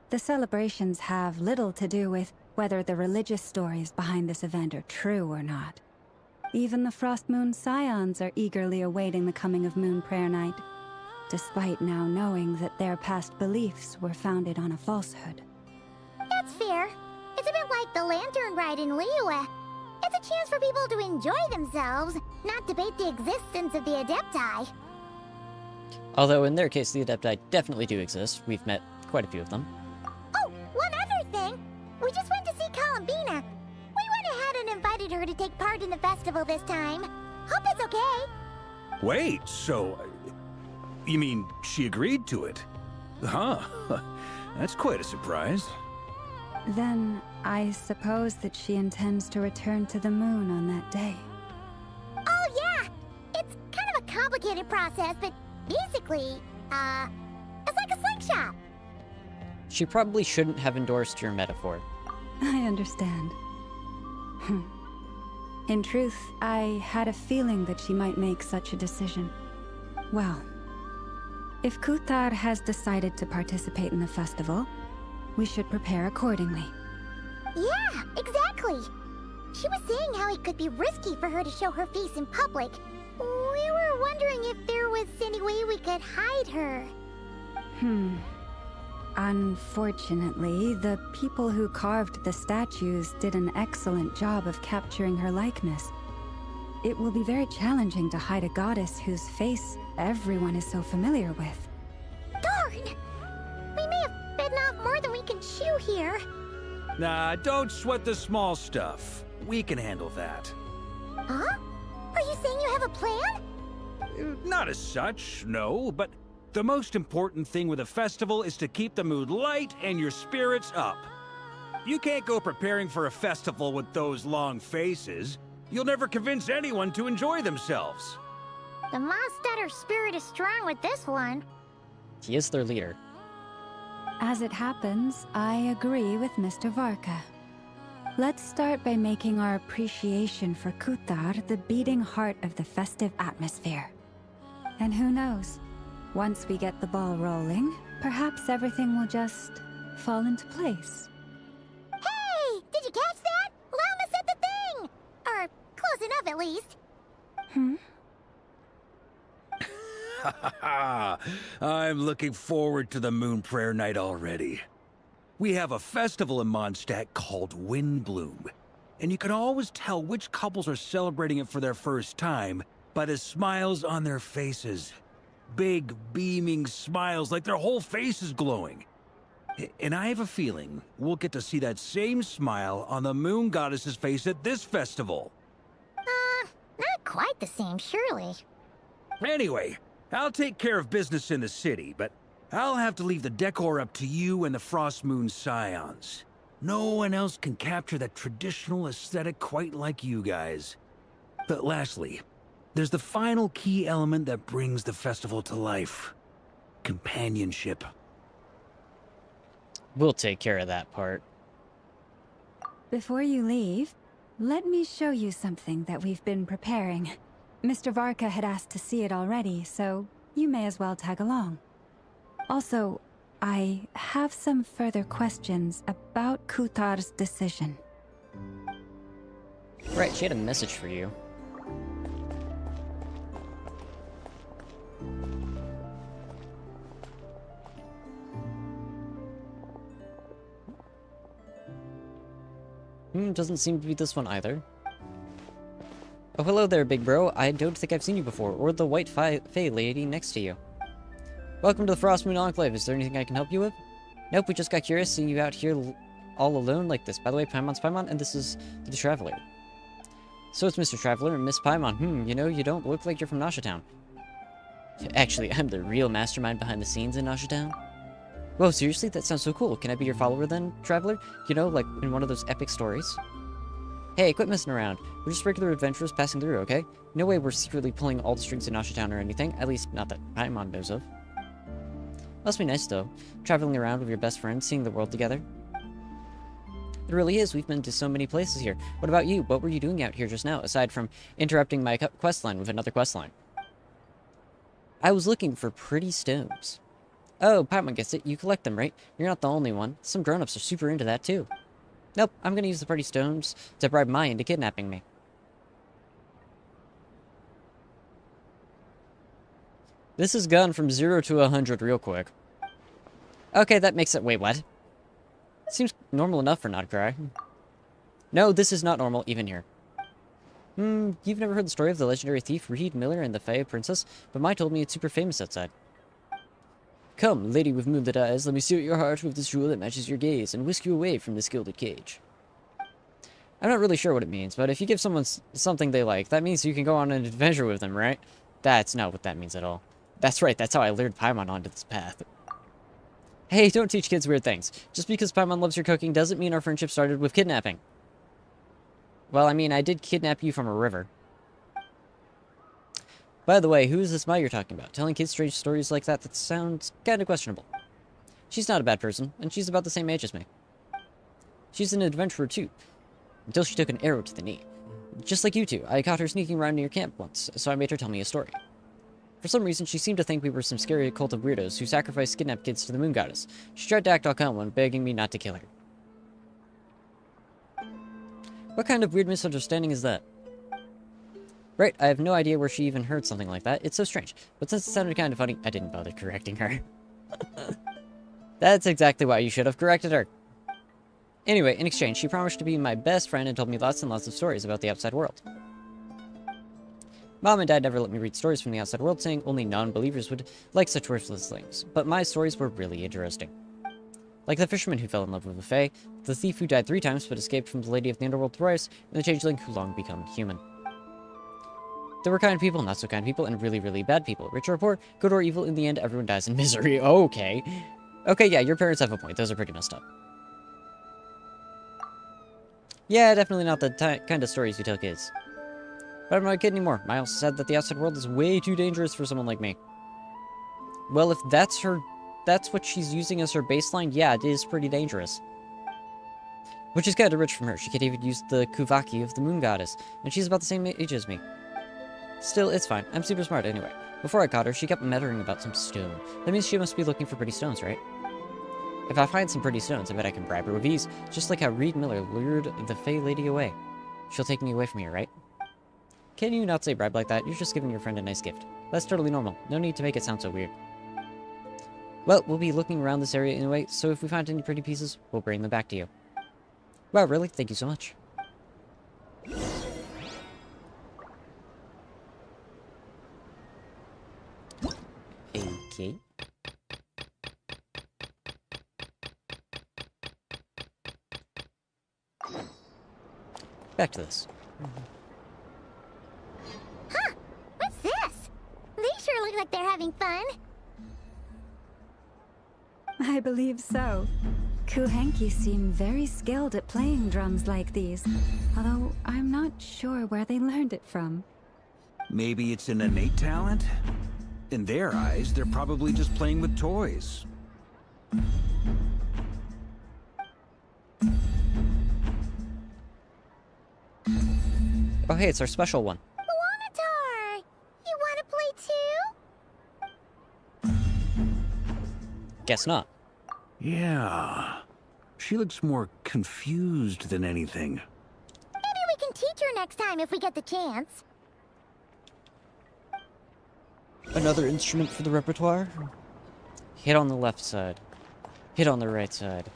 The celebrations have little to do with whether the religious stories behind this event are true or not. Even the Frost Moon Scions are eagerly awaiting the coming of Moon Prayer Night, despite now knowing that their past beliefs were founded on a falsehood. That's fair. It's a bit like the Lantern Ride in Liyue. It's a chance for people to enjoy themselves, not debate the existence of the Adepti. Although in their case, the Adepti definitely do exist. We've met quite a few of them. Oh, one other thing. We just went to see Columbina. We went ahead and invited her to take part in the festival this time. Hope it's okay. Wait, so... you mean she agreed to it? Huh. That's quite a surprise. Then, I suppose that she intends to return to the moon on that day. Oh, yeah! It's kind of a complicated process, but basically, it's like a slingshot. She probably shouldn't have endorsed your metaphor. I understand. In truth, I had a feeling that she might make such a decision. Well, if Kuthar has decided to participate in the festival, we should prepare accordingly. Yeah, exactly. She was saying how it could be risky for her to show her face in public. We were wondering if there was any way we could hide her. Unfortunately, the people who carved the statues did an excellent job of capturing her likeness. It will be very challenging to hide a goddess whose face everyone is so familiar with. Darn! We may have bitten off more than we can chew here. Nah, don't sweat the small stuff. We can handle that. Huh? Are you saying you have a plan? Not as such, no, but the most important thing with a festival is to keep the mood light and your spirits up. You can't go preparing for a festival with those long faces. You'll never convince anyone to enjoy themselves. The Mostetter spirit is strong with this one. He is their leader. As it happens, I agree with Mr. Varka. Let's start by making our appreciation for Kuthar the beating heart of the festive atmosphere. And who knows? Once we get the ball rolling, perhaps everything will just fall into place. Hey! Did you catch that? Llama said the thing! Or close enough, at least. I'm looking forward to the Moon Prayer Night already. We have a festival in Mondstadt called Windbloom, and you can always tell which couples are celebrating it for their first time by the smiles on their faces. Big, beaming smiles like their whole face is glowing. And I have a feeling we'll get to see that same smile on the Moon Goddess's face at this festival. Not quite the same, surely. Anyway, I'll take care of business in the city, but I'll have to leave the decor up to you and the Frost Moon Scions. No one else can capture that traditional aesthetic quite like you guys. But lastly, there's the final key element that brings the festival to life. Companionship. We'll take care of that part. Before you leave, let me show you something that we've been preparing. Mr. Varka had asked to see it already, so you may as well tag along. Also, I have some further questions about Kutar's decision. Right, she had a message for you. Doesn't seem to be this one either. Oh, hello there, big bro. I don't think I've seen you before, or the white fae lady next to you. Welcome to the Frost Moon Enclave. Is there anything I can help you with? Nope, we just got curious seeing you out here all alone like this. By the way, Paimon's Paimon, and this is the Traveler. So it's Mr. Traveler and Miss Paimon. You know, you don't look like you're from Nasha Town. Actually, I'm the real mastermind behind the scenes in Nasha Town. Whoa, seriously? That sounds so cool. Can I be your follower then, Traveler? You know, like in one of those epic stories? Hey, quit messing around. We're just regular adventurers passing through, okay? No way we're secretly pulling all the strings in Nasha Town or anything. At least, not that Paimon knows of. Must be nice, though. Traveling around with your best friends, seeing the world together. It really is. We've been to so many places here. What about you? What were you doing out here just now, aside from interrupting my questline with another questline? I was looking for pretty stones. Oh, Paimon gets it. You collect them, right? You're not the only one. Some grown-ups are super into that, too. Nope, I'm gonna use the pretty stones to bribe Mai into kidnapping me. This has gone from 0 to 100 real quick. Okay, that makes it... Wait, what? Seems normal enough for Nod Krai. No, this is not normal, even here. You've never heard the story of the legendary thief Reed Miller and the Fae Princess, but Mai told me it's super famous outside. Come, lady with moonlit eyes, let me sear your heart with this jewel that matches your gaze, and whisk you away from this gilded cage. I'm not really sure what it means, but if you give someone something they like, that means you can go on an adventure with them, right? That's not what that means at all. That's right, that's how I lured Paimon onto this path. Hey, don't teach kids weird things. Just because Paimon loves your cooking doesn't mean our friendship started with kidnapping. Well, I mean, I did kidnap you from a river. By the way, who is this Mai you're talking about? Telling kids strange stories like that? That sounds kind of questionable. She's not a bad person, and she's about the same age as me. She's an adventurer too, until she took an arrow to the knee. Just like you two, I caught her sneaking around near camp once, so I made her tell me a story. For some reason, she seemed to think we were some scary cult of weirdos who sacrificed kidnapped kids to the moon goddess. She tried to act all calm when begging me not to kill her. What kind of weird misunderstanding is that? Right, I have no idea where she even heard something like that. It's so strange. But since it sounded kind of funny, I didn't bother correcting her. That's exactly why you should have corrected her. Anyway, in exchange, she promised to be my best friend and told me lots and lots of stories about the outside world. Mom and Dad never let me read stories from the outside world, saying only non-believers would like such worthless things. But my stories were really interesting. Like the fisherman who fell in love with a fae, the thief who died 3 times but escaped from the lady of the underworld thrice, and the changeling who long become human. There were kind people, not so kind people, and really, really bad people. Rich or poor, good or evil, in the end, everyone dies in misery. Okay. Okay, yeah, your parents have a point. Those are pretty messed up. Yeah, definitely not the kind of stories you tell kids. But I'm not kidding anymore. Miles said that the outside world is way too dangerous for someone like me. Well, if that's what she's using as her baseline, yeah, it is pretty dangerous. Which is kind of rich from her. She can't even use the Kuvaki of the moon goddess, and she's about the same age as me. Still, it's fine. I'm super smart anyway. Before I caught her, she kept muttering about some stone. That means she must be looking for pretty stones, right? If I find some pretty stones, I bet I can bribe her with ease, just like how Reed Miller lured the Fae Lady away. She'll take me away from here, right? Can you not say bribe like that? You're just giving your friend a nice gift. That's totally normal. No need to make it sound so weird. Well, we'll be looking around this area anyway, so if we find any pretty pieces, we'll bring them back to you. Wow, really? Thank you so much. Okay. Back to this. Huh? What's this? These sure look like they're having fun. I believe so. Kuhenki seem very skilled at playing drums like these, although I'm not sure where they learned it from. Maybe it's an innate talent? In their eyes, they're probably just playing with toys. Oh hey, it's our special one. Wanatar! You wanna play too? Guess not. Yeah. She looks more confused than anything. Maybe we can teach her next time if we get the chance. Another instrument for the repertoire? Hit on the left side. Hit on the right side.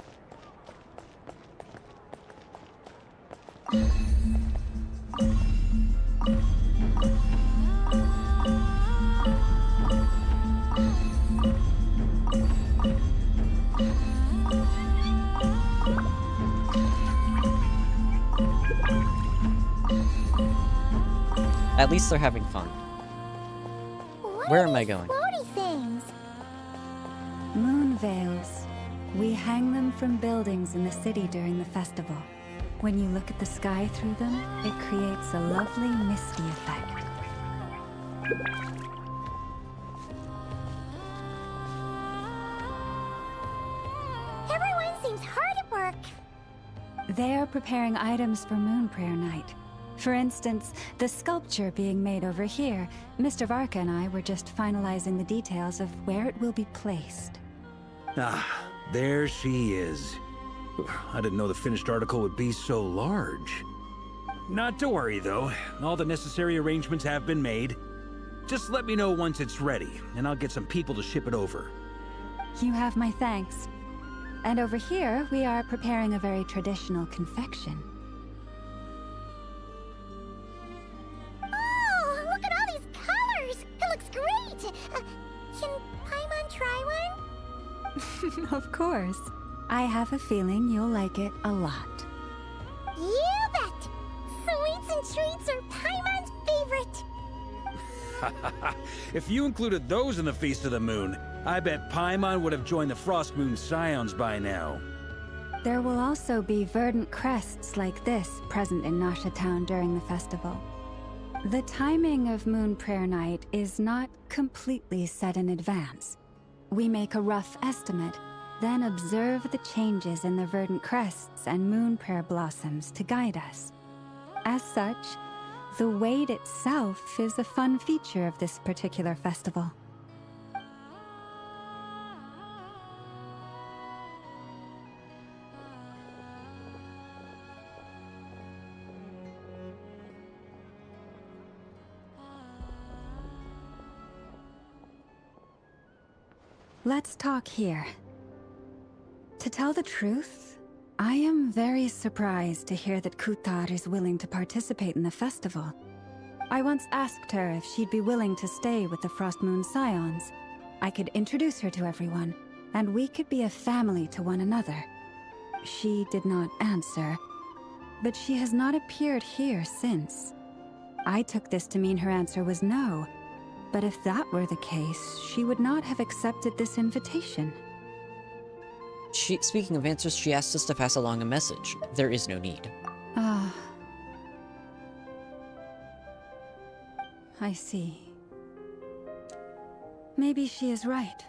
At least they're having fun. Where am I going? Floaty things. Moon veils. We hang them from buildings in the city during the festival. When you look at the sky through them, it creates a lovely misty effect. Everyone seems hard at work. They are preparing items for Moon Prayer Night. For instance, the sculpture being made over here, Mr. Varka and I were just finalizing the details of where it will be placed. Ah, there she is. I didn't know the finished article would be so large. Not to worry, though. All the necessary arrangements have been made. Just let me know once it's ready, and I'll get some people to ship it over. You have my thanks. And over here, we are preparing a very traditional confection. Oh, look at all these colors! It looks great! Can Paimon try one? Of course. I have a feeling you'll like it a lot. You bet! Sweets and treats are Paimon's favorite. If you included those in the Feast of the Moon, I bet Paimon would have joined the Frost Moon Scions by now. There will also be verdant crests like this present in Nasha Town during the festival. The timing of Moon Prayer Night is not completely set in advance. We make a rough estimate, then observe the changes in the verdant crests and moon prayer blossoms to guide us. As such, the wait itself is a fun feature of this particular festival. Let's talk here. To tell the truth, I am very surprised to hear that Kutar is willing to participate in the festival. I once asked her if she'd be willing to stay with the Frost Moon Scions. I could introduce her to everyone, and we could be a family to one another. She did not answer, but she has not appeared here since. I took this to mean her answer was no, but if that were the case, she would not have accepted this invitation. Speaking of answers, she asked us to pass along a message. There is no need. Ah. I see. Maybe she is right.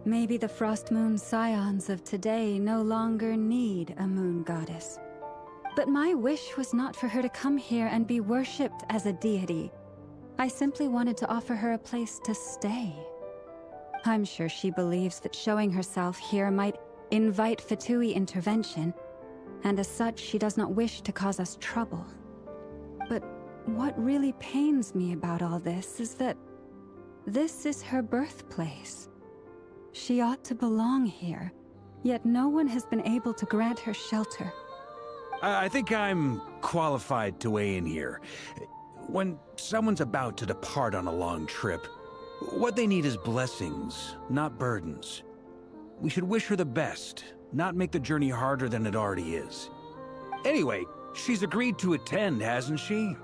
Maybe the Frost Moon Scions of today no longer need a moon goddess. But my wish was not for her to come here and be worshipped as a deity. I simply wanted to offer her a place to stay. I'm sure she believes that showing herself here might invite Fatui intervention, and as such she does not wish to cause us trouble. But what really pains me about all this is that this is her birthplace. She ought to belong here, yet no one has been able to grant her shelter. I think I'm qualified to weigh in here. When someone's about to depart on a long trip, what they need is blessings, not burdens. We should wish her the best, not make the journey harder than it already is. Anyway, she's agreed to attend, hasn't she?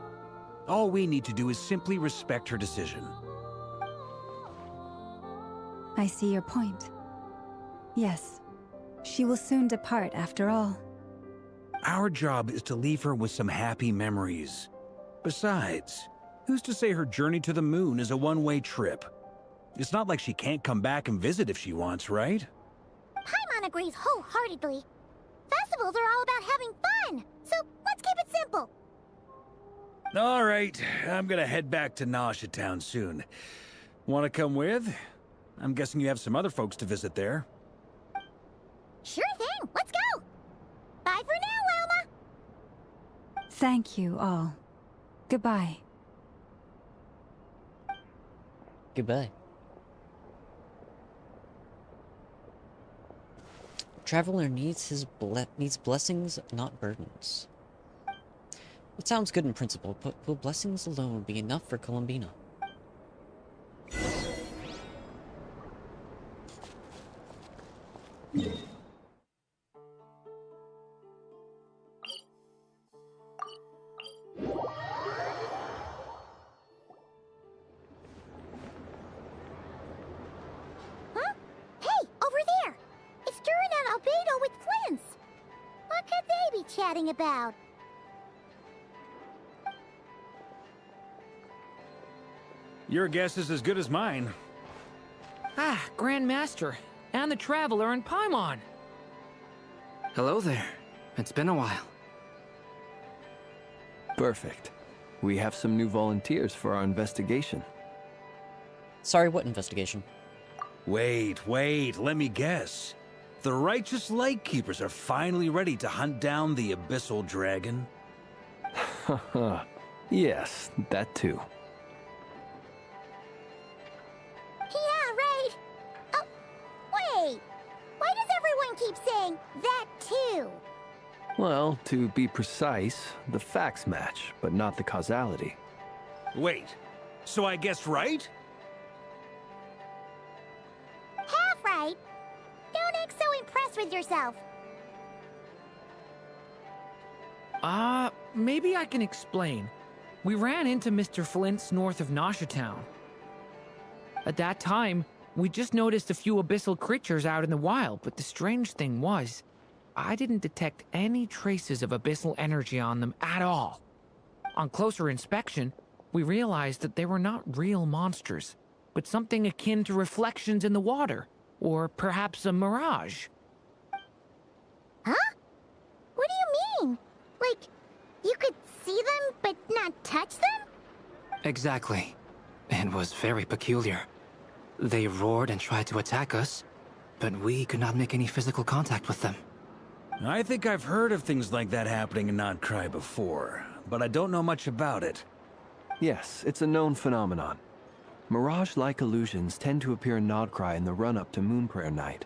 All we need to do is simply respect her decision. I see your point. Yes, she will soon depart after all. Our job is to leave her with some happy memories. Besides, who's to say her journey to the moon is a one-way trip? It's not like she can't come back and visit if she wants, right? Paimon agrees wholeheartedly. Festivals are all about having fun, so let's keep it simple. All right, I'm gonna head back to Nausea Town soon. Want to come with? I'm guessing you have some other folks to visit there. Sure thing, let's go! Bye for now, Elma! Thank you all. Goodbye. Goodbye. Traveler needs blessings, not burdens. It sounds good in principle, but will blessings alone be enough for Columbina? Huh? Hey, over there! It's Durin and Albedo with Flint's! What could they be chatting about? Your guess is as good as mine. Ah, Grandmaster, and the Traveler and Paimon. Hello there. It's been a while. Perfect. We have some new volunteers for our investigation. Sorry, what investigation? Wait, let me guess. The righteous Lightkeepers are finally ready to hunt down the Abyssal Dragon? Haha. Yes, that too. Yeah, right! Oh, wait! Why does everyone keep saying that too? Well, to be precise, the facts match, but not the causality. Wait, so I guessed right? Half right! Don't act so impressed with yourself. Maybe I can explain. We ran into Mr. Flint's north of Nausea Town. At that time, we just noticed a few abyssal creatures out in the wild, but the strange thing was, I didn't detect any traces of abyssal energy on them at all. On closer inspection, we realized that they were not real monsters, but something akin to reflections in the water, or perhaps a mirage. Huh? What do you mean? Like, you could see them, but not touch them? Exactly. It was very peculiar. They roared and tried to attack us, but we could not make any physical contact with them. I think I've heard of things like that happening in Nod Krai before, but I don't know much about it. Yes, it's a known phenomenon. Mirage-like illusions tend to appear in Nod Krai in the run-up to Moonprayer Night.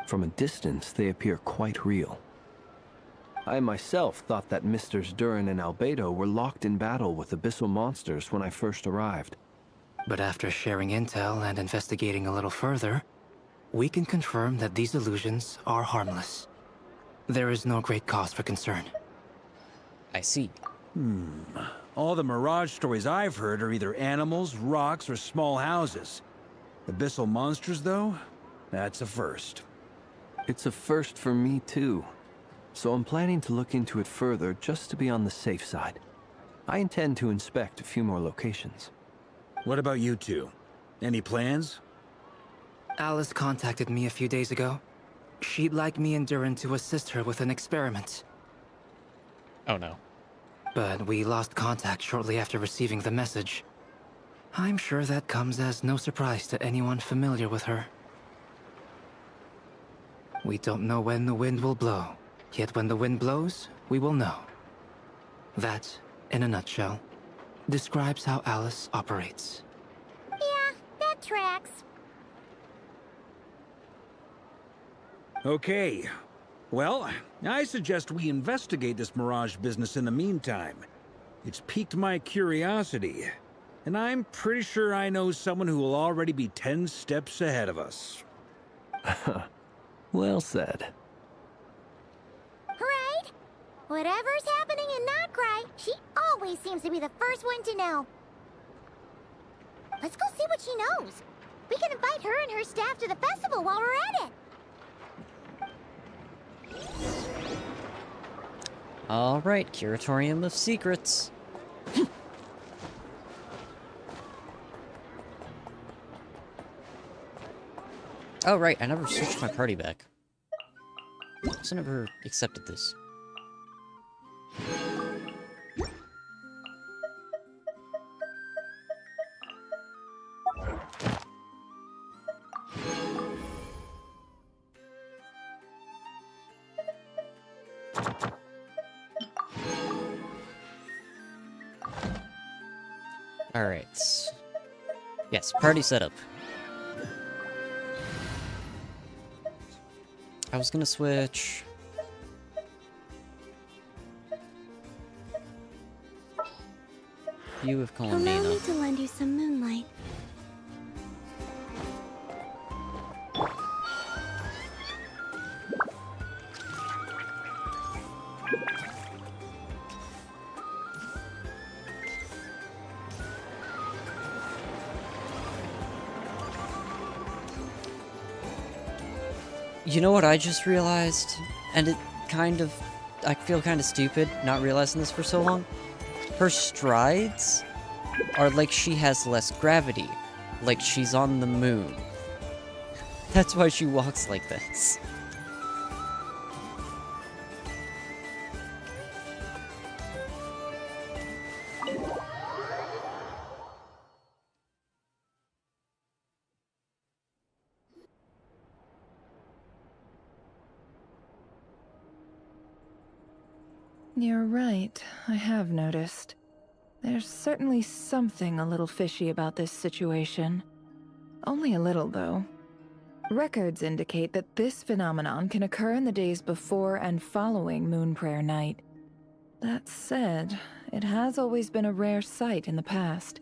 From a distance, they appear quite real. I myself thought that Misters Durin and Albedo were locked in battle with abyssal monsters when I first arrived. But after sharing intel and investigating a little further, we can confirm that these illusions are harmless. There is no great cause for concern. I see. All the Mirage stories I've heard are either animals, rocks, or small houses. Abyssal monsters, though? That's a first. It's a first for me, too. So I'm planning to look into it further just to be on the safe side. I intend to inspect a few more locations. What about you two? Any plans? Alice contacted me a few days ago. She'd like me and Durin to assist her with an experiment. Oh no. But we lost contact shortly after receiving the message. I'm sure that comes as no surprise to anyone familiar with her. We don't know when the wind will blow, yet when the wind blows, we will know. That, in a nutshell, describes how Alice operates. Yeah, that tracks. Okay. Well, I suggest we investigate this Mirage business in the meantime. It's piqued my curiosity, and I'm pretty sure I know someone who will already be 10 steps ahead of us. Well said. Right? Whatever's happening in Nod Krai, she always seems to be the first one to know. Let's go see what she knows. We can invite her and her staff to the festival while we're at it. Alright, Curatorium of Secrets. Oh, right, I never switched my party back. So I never accepted this. Alright. Yes, party setup. I was gonna switch. You have Allow Columbina. me to lend you some moonlight. You know what I just realized? And it kind of... I feel kind of stupid not realizing this for so long. Her strides are like she has less gravity. Like she's on the moon. That's why she walks like this. You're right, I have noticed. There's certainly something a little fishy about this situation. Only a little, though. Records indicate that this phenomenon can occur in the days before and following Moon Prayer Night. That said, it has always been a rare sight in the past.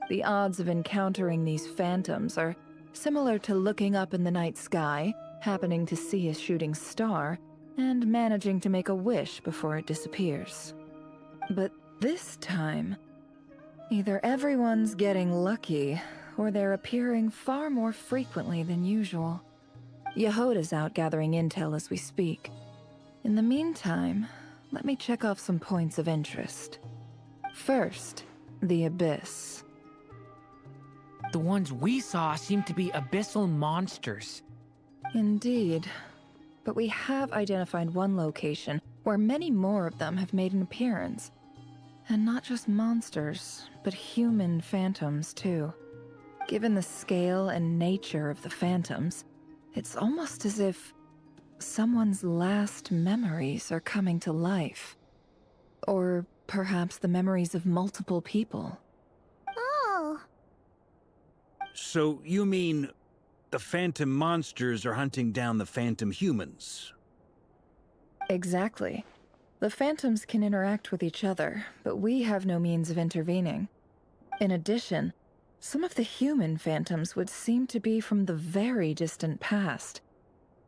The odds of encountering these phantoms are similar to looking up in the night sky, happening to see a shooting star, and managing to make a wish before it disappears. But this time, either everyone's getting lucky, or they're appearing far more frequently than usual. Yehoda's out gathering intel as we speak. In the meantime, let me check off some points of interest. First, the Abyss. The ones we saw seem to be abyssal monsters. Indeed. But we have identified one location where many more of them have made an appearance. And not just monsters, but human phantoms too. Given the scale and nature of the phantoms, it's almost as if someone's last memories are coming to life. Or perhaps the memories of multiple people. Oh. So you mean the phantom monsters are hunting down the phantom humans? Exactly. The phantoms can interact with each other, but we have no means of intervening. In addition, some of the human phantoms would seem to be from the very distant past.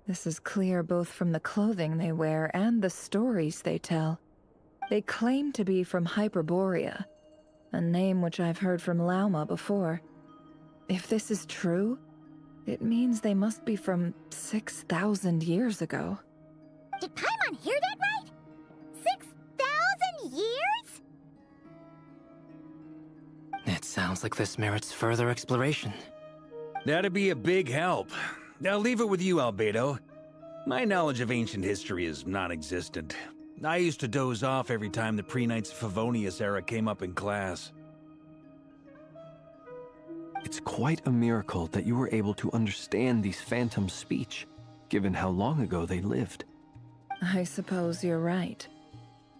This is clear both from the clothing they wear and the stories they tell. They claim to be from Hyperborea, a name which I've heard from Lauma before. If this is true, it means they must be from 6,000 years ago. Did Paimon hear that right? 6,000 years? It sounds like this merits further exploration. That'd be a big help. I'll leave it with you, Albedo. My knowledge of ancient history is non-existent. I used to doze off every time the pre-Knights of Favonius era came up in class. It's quite a miracle that you were able to understand these phantoms' speech, given how long ago they lived. I suppose you're right.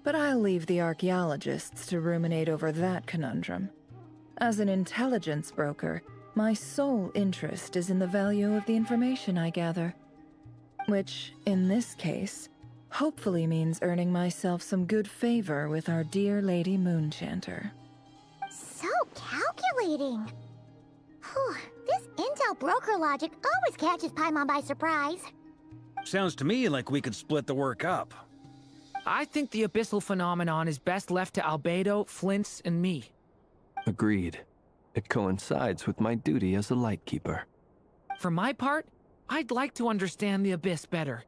But I'll leave the archaeologists to ruminate over that conundrum. As an intelligence broker, my sole interest is in the value of the information I gather. Which, in this case, hopefully means earning myself some good favor with our dear Lady Moonchanter. So calculating. Whew, this intel broker logic always catches Paimon by surprise. Sounds to me like we could split the work up. I think the abyssal phenomenon is best left to Albedo, Flint's, and me. Agreed. It coincides with my duty as a Lightkeeper. For my part, I'd like to understand the Abyss better.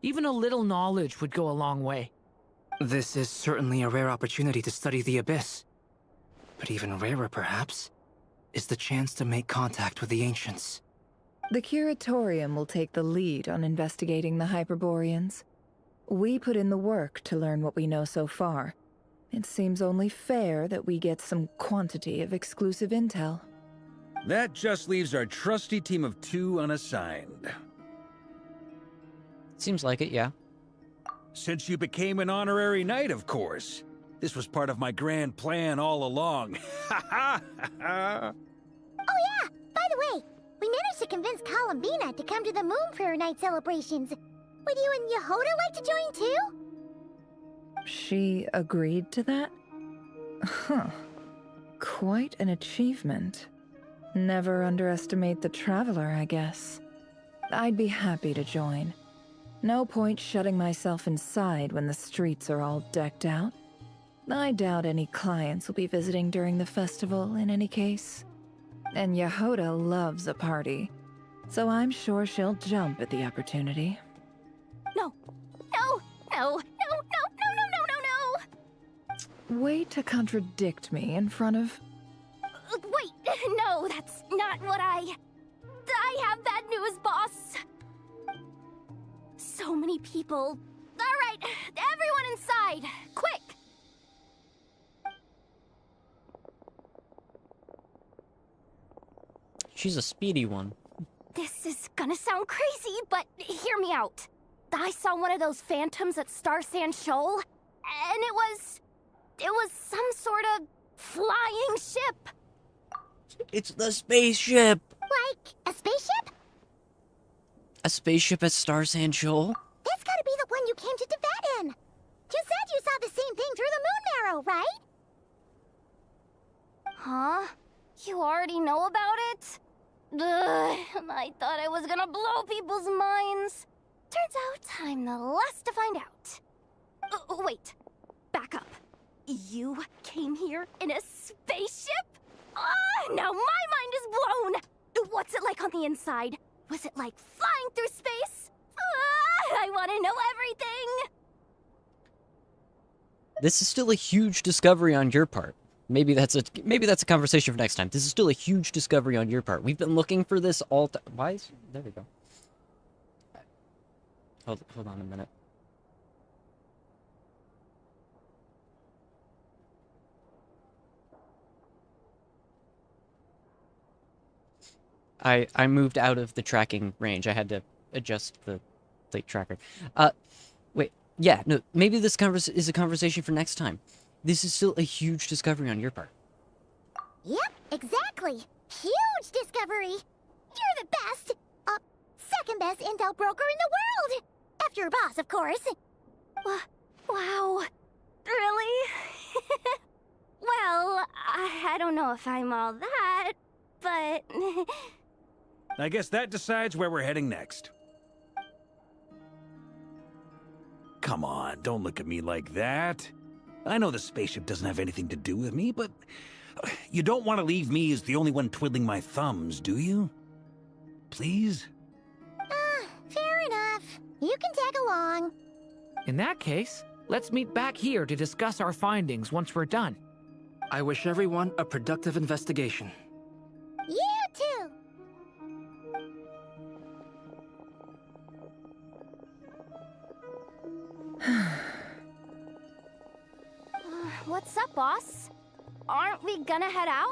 Even a little knowledge would go a long way. This is certainly a rare opportunity to study the Abyss. But even rarer, perhaps, is the chance to make contact with the Ancients. The Curatorium will take the lead on investigating the Hyperboreans. We put in the work to learn what we know so far. It seems only fair that we get some quantity of exclusive intel. That just leaves our trusty team of 2 unassigned. Seems like it, yeah. Since you became an honorary knight, of course. This was part of my grand plan all along. Ha ha ha! Oh yeah! By the way, we managed to convince Columbina to come to the Moon Prayer Night celebrations. Would you and Yehoda like to join too? She agreed to that? Huh. Quite an achievement. Never underestimate the Traveler, I guess. I'd be happy to join. No point shutting myself inside when the streets are all decked out. I doubt any clients will be visiting during the festival in any case. And Yehoda loves a party, so I'm sure she'll jump at the opportunity. No. No. No. No. No. No. No. No. No. No. Way to contradict me in front of... Wait. No, that's not what I have bad news, boss. So many people. All right, everyone inside. Quick. She's a speedy one. This is gonna sound crazy, but hear me out. I saw one of those phantoms at Star Sand Shoal, and it was some sort of flying ship. It's the spaceship! Like, a spaceship? A spaceship at Star Sand Shoal? That's gotta be the one you came to Tibet in. You said you saw the same thing through the moon marrow, right? Huh? You already know about it? Ugh, I thought I was gonna blow people's minds. Turns out I'm the last to find out. Wait, back up. You came here in a spaceship? Now my mind is blown! What's it like on the inside? Was it like flying through space? I want to know everything! This is still a huge discovery on your part. Maybe that's a conversation for next time. This is still a huge discovery on your part. We've been looking for this all time. Why is... There we go. Hold on a minute. I moved out of the tracking range. I had to adjust the tracker. Wait. Yeah, no, maybe this is a conversation for next time. This is still a huge discovery on your part. Yep, exactly. Huge discovery. You're the best, second best intel broker in the world. After your boss, of course. Wow. Really? Well, I don't know if I'm all that, but... I guess that decides where we're heading next. Come on, don't look at me like that. I know the spaceship doesn't have anything to do with me, but you don't want to leave me as the only one twiddling my thumbs, do you? Please? Fair enough. You can tag along. In that case, let's meet back here to discuss our findings once we're done. I wish everyone a productive investigation. You too. What's up, boss? Aren't we gonna head out?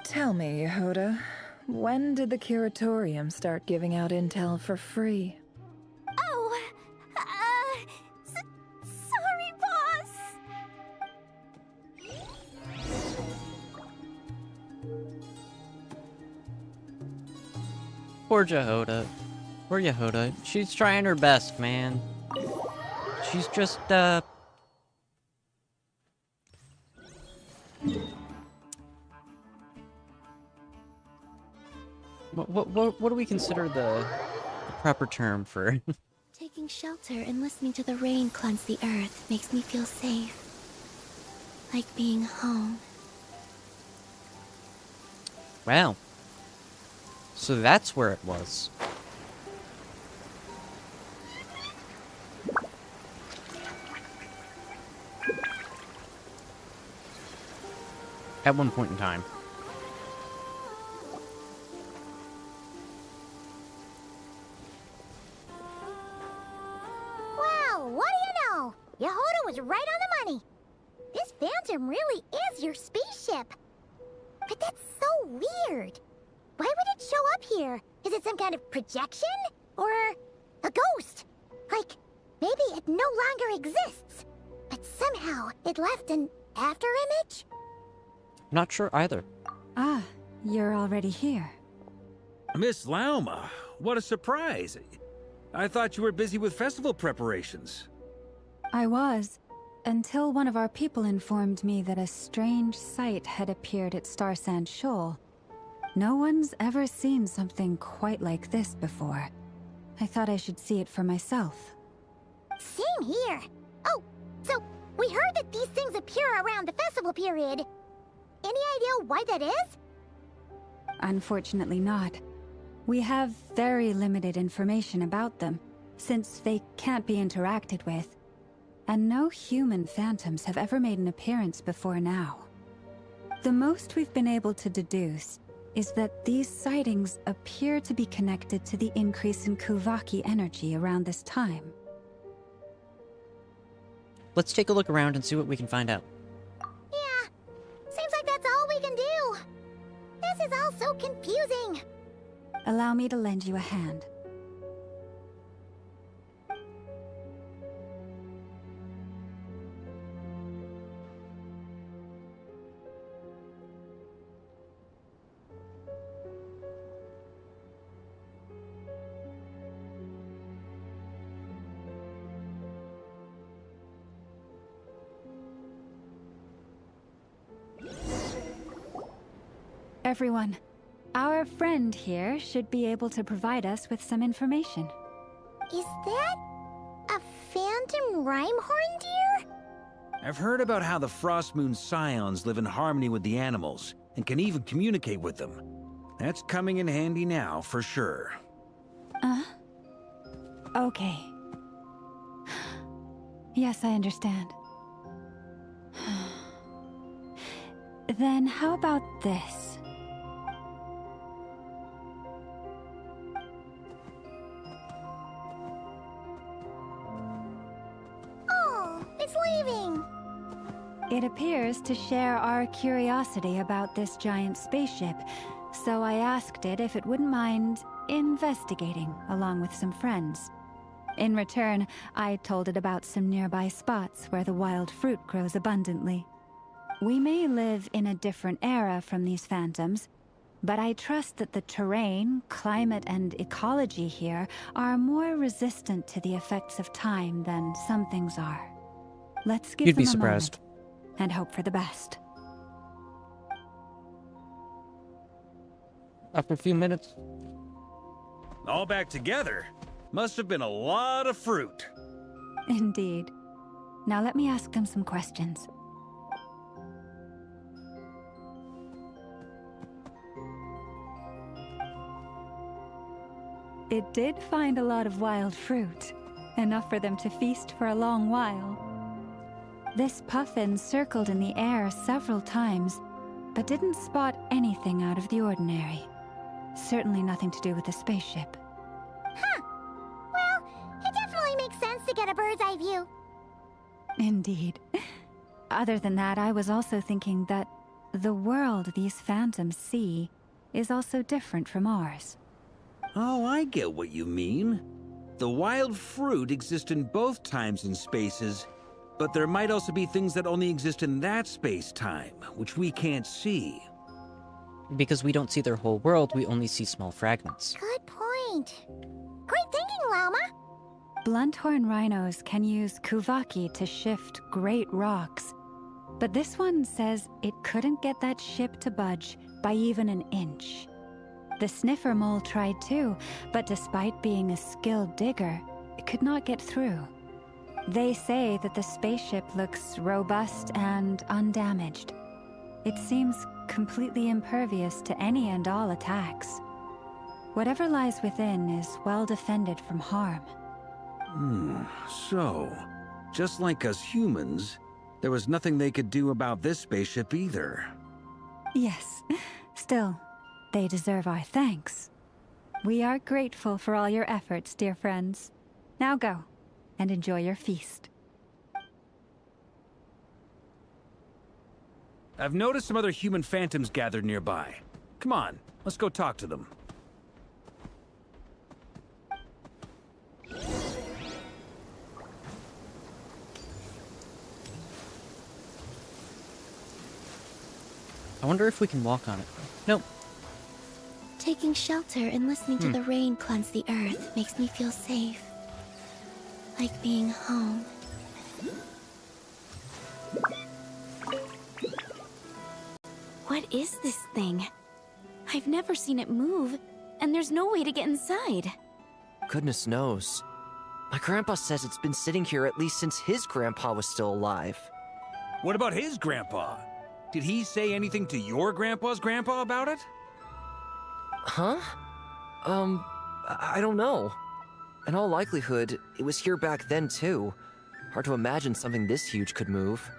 Tell me, Yehoda, when did the Curatorium start giving out intel for free? Oh, sorry, boss. Poor Yehoda. Poor Yehoda. She's trying her best, man. She's just, What do we consider the proper term for? Taking shelter and listening to the rain cleanse the earth makes me feel safe. Like being home. Wow. So that's where it was. At one point in time. Well, what do you know? Yehoda was right on the money. This phantom really is your spaceship. But that's so weird. Why would it show up here? Is it some kind of projection? Or a ghost? Like, maybe it no longer exists. But somehow it left an afterimage? Not sure either. Ah, you're already here. Miss Lauma, what a surprise. I thought you were busy with festival preparations. I was, until one of our people informed me that a strange sight had appeared at Star Sand Shoal. No one's ever seen something quite like this before. I thought I should see it for myself. Same here. Oh, so we heard that these things appear around the festival period. Any idea why that is? Unfortunately not. We have very limited information about them, since they can't be interacted with. And no human phantoms have ever made an appearance before now. The most we've been able to deduce is that these sightings appear to be connected to the increase in Kuvaki energy around this time. Let's take a look around and see what we can find out. Yeah, seems like that's all we can do. This is all so confusing. Allow me to lend you a hand. Everyone, our friend here should be able to provide us with some information. Is that a phantom Rhymehorn deer? I've heard about how the Frost Moon Scions live in harmony with the animals and can even communicate with them. That's coming in handy now, for sure. Okay. Yes, I understand. Then how about this? Oh, it's leaving. It appears to share our curiosity about this giant spaceship, so I asked it if it wouldn't mind investigating along with some friends. In return, I told it about some nearby spots where the wild fruit grows abundantly. We may live in a different era from these phantoms, but I trust that the terrain, climate, and ecology here are more resistant to the effects of time than some things are. Let's give You'd them be a surprised. moment and hope for the best. After a few minutes. All back together? Must have been a lot of fruit. Indeed. Now let me ask them some questions. It did find a lot of wild fruit, enough for them to feast for a long while. This puffin circled in the air several times, but didn't spot anything out of the ordinary. Certainly nothing to do with the spaceship. Huh. Well, it definitely makes sense to get a bird's eye view. Indeed. Other than that, I was also thinking that the world these phantoms see is also different from ours. Oh, I get what you mean. The wild fruit exist in both times and spaces, but there might also be things that only exist in that space-time, which we can't see. Because we don't see their whole world, we only see small fragments. Good point. Great thinking, Llama. Blunthorn rhinos can use Kuvaki to shift great rocks, but this one says it couldn't get that ship to budge by even an inch. The sniffer mole tried too, but despite being a skilled digger, it could not get through. They say that the spaceship looks robust and undamaged. It seems completely impervious to any and all attacks. Whatever lies within is well defended from harm. So, just like us humans, there was nothing they could do about this spaceship either. Yes. Still, they deserve our thanks. We are grateful for all your efforts, dear friends. Now go, and enjoy your feast. I've noticed some other human phantoms gathered nearby. Come on, let's go talk to them. I wonder if we can walk on it. Nope. Taking shelter and listening to the rain cleanse the earth makes me feel safe. Like being home. What is this thing? I've never seen it move, and there's no way to get inside. Goodness knows. My grandpa says it's been sitting here at least since his grandpa was still alive. What about his grandpa? Did he say anything to your grandpa's grandpa about it? Huh? I don't know. In all likelihood, it was here back then too. Hard to imagine something this huge could move.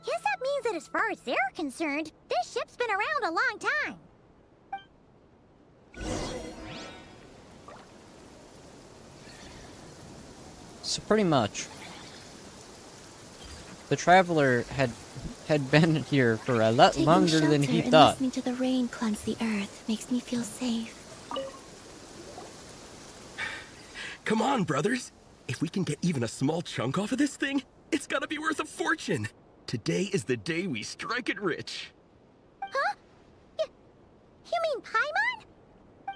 Guess that means that as far as they're concerned, this ship's been around a long time. So pretty much, the Traveler had been here for a lot longer than he thought. Listening to the rain cleanse the earth makes me feel safe. Come on, brothers. If we can get even a small chunk off of this thing, it's gotta be worth a fortune. Today is the day we strike it rich. Huh? You mean Paimon?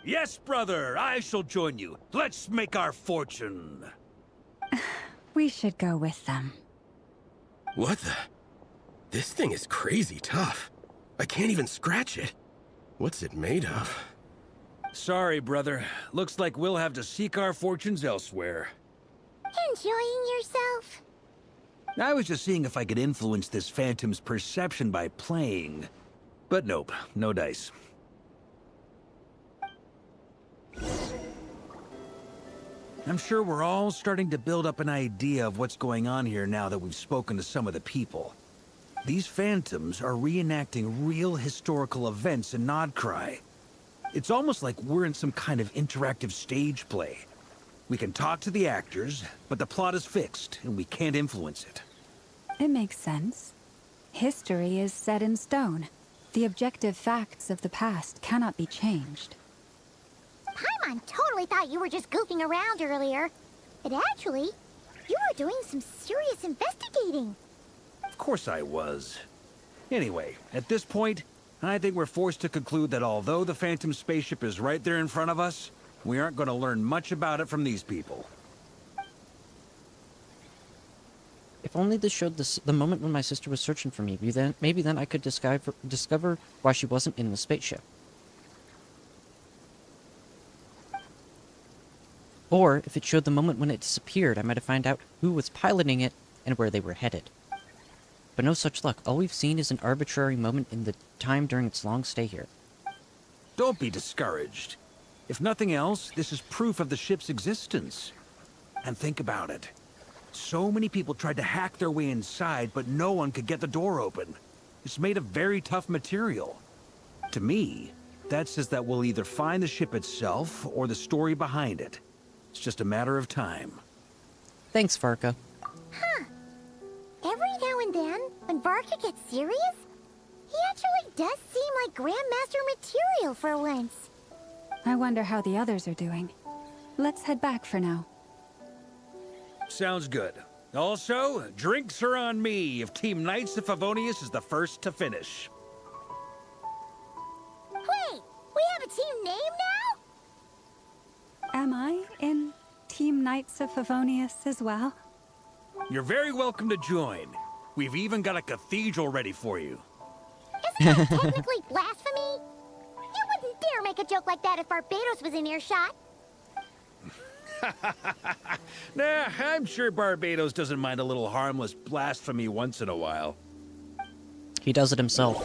Yes, brother, I shall join you. Let's make our fortune. We should go with them. What the? This thing is crazy tough. I can't even scratch it. What's it made of? Sorry, brother. Looks like we'll have to seek our fortunes elsewhere. Enjoying yourself? I was just seeing if I could influence this phantom's perception by playing. But nope, no dice. I'm sure we're all starting to build up an idea of what's going on here now that we've spoken to some of the people. These phantoms are reenacting real historical events in Nod Krai. It's almost like we're in some kind of interactive stage play. We can talk to the actors, but the plot is fixed, and we can't influence it. It makes sense. History is set in stone. The objective facts of the past cannot be changed. Paimon totally thought you were just goofing around earlier. But actually, you were doing some serious investigating. Of course I was. Anyway, at this point, I think we're forced to conclude that although the Phantom spaceship is right there in front of us, we aren't going to learn much about it from these people. If only this showed the moment when my sister was searching for me, maybe then I could discover why she wasn't in the spaceship. Or, if it showed the moment when it disappeared, I might have found out who was piloting it and where they were headed. But no such luck. All we've seen is an arbitrary moment in the time during its long stay here. Don't be discouraged. If nothing else, this is proof of the ship's existence. And think about it. So many people tried to hack their way inside, but no one could get the door open. It's made of very tough material. To me, that says that we'll either find the ship itself or the story behind it. It's just a matter of time. Thanks, Varka. Huh. Every now and then, when Varka gets serious, he actually does seem like Grandmaster material for once. I wonder how the others are doing. Let's head back for now. Sounds good. Also, drinks are on me if Team Knights of Favonius is the first to finish. Wait, we have a team name now? Am I in Team Knights of Favonius as well? You're very welcome to join. We've even got a cathedral ready for you. Isn't that technically blasphemy? You wouldn't dare make a joke like that if Barbados was in earshot. Nah, I'm sure Barbados doesn't mind a little harmless blasphemy once in a while. He does it himself.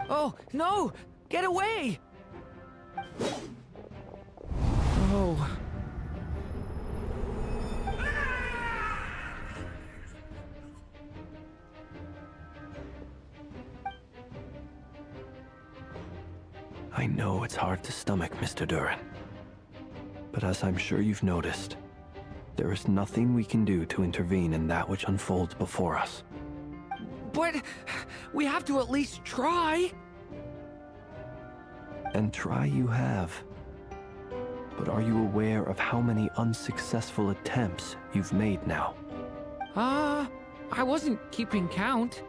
Oh, no! Get away! Oh. I know it's hard to stomach, Mr. Durin. But as I'm sure you've noticed, there is nothing we can do to intervene in that which unfolds before us. But we have to at least try. And try you have. But are you aware of how many unsuccessful attempts you've made now? I wasn't keeping count.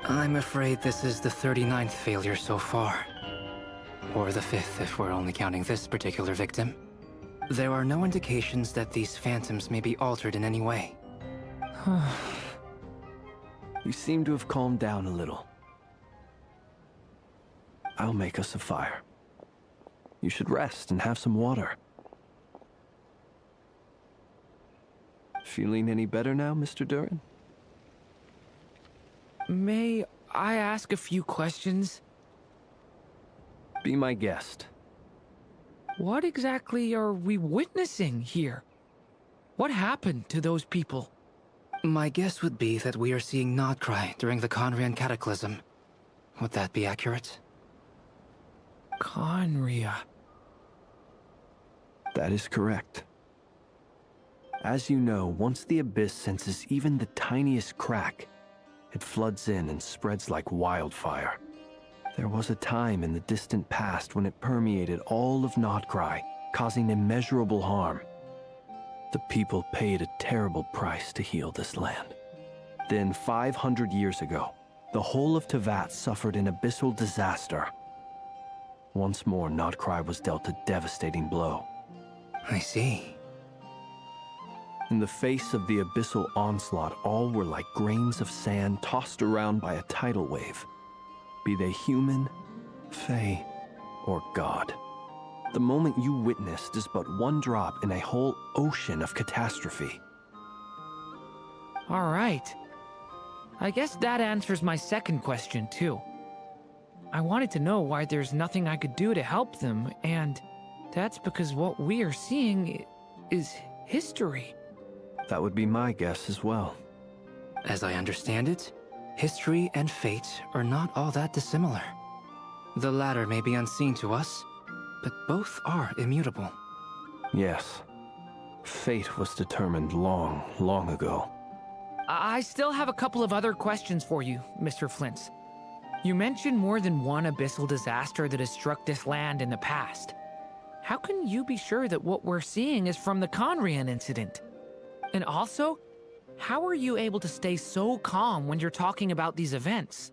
I'm afraid this is the 39th failure so far. Or the 5th if we're only counting this particular victim. There are no indications that these phantoms may be altered in any way. You seem to have calmed down a little. I'll make us a fire. You should rest and have some water. Feeling any better now, Mr. Durin? May I ask a few questions? Be my guest. What exactly are we witnessing here? What happened to those people? My guess would be that we are seeing Nod Krai during the Conrian Cataclysm. Would that be accurate? Conria. That is correct. As you know, once the Abyss senses even the tiniest crack, it floods in and spreads like wildfire. There was a time in the distant past when it permeated all of Nod Krai, causing immeasurable harm. The people paid a terrible price to heal this land. Then, 500 years ago, the whole of Teyvat suffered an abyssal disaster. Once more, Nod Krai was dealt a devastating blow. I see. In the face of the abyssal onslaught, all were like grains of sand tossed around by a tidal wave. Be they human, fae, or god. The moment you witnessed is but one drop in a whole ocean of catastrophe. All right. I guess that answers my second question, too. I wanted to know why there's nothing I could do to help them, and that's because what we are seeing is history. That would be my guess as well. As I understand it, history and fate are not all that dissimilar. The latter may be unseen to us, but both are immutable. Yes. Fate was determined long, long ago. I still have a couple of other questions for you, Mr. Flint's. You mentioned more than one abyssal disaster that has struck this land in the past. How can you be sure that what we're seeing is from the Conrian incident? And also, how are you able to stay so calm when you're talking about these events?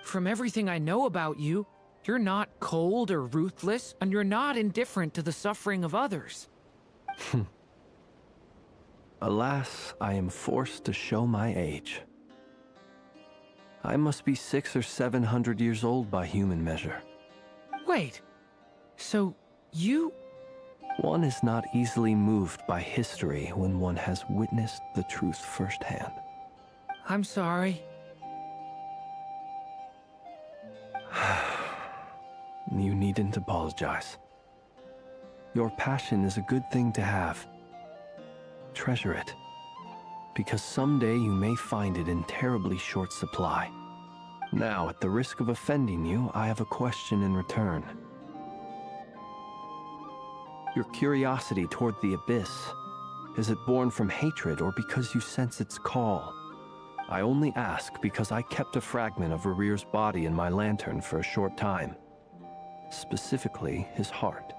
From everything I know about you, you're not cold or ruthless, and you're not indifferent to the suffering of others. Alas, I am forced to show my age. I must be 600 or 700 years old by human measure. Wait, so you... One is not easily moved by history when one has witnessed the truth firsthand. I'm sorry. You needn't apologize. Your passion is a good thing to have. Treasure it, because someday you may find it in terribly short supply. Now, at the risk of offending you, I have a question in return. Your curiosity toward the Abyss, is it born from hatred or because you sense its call? I only ask because I kept a fragment of Rerir's body in my lantern for a short time. Specifically, his heart.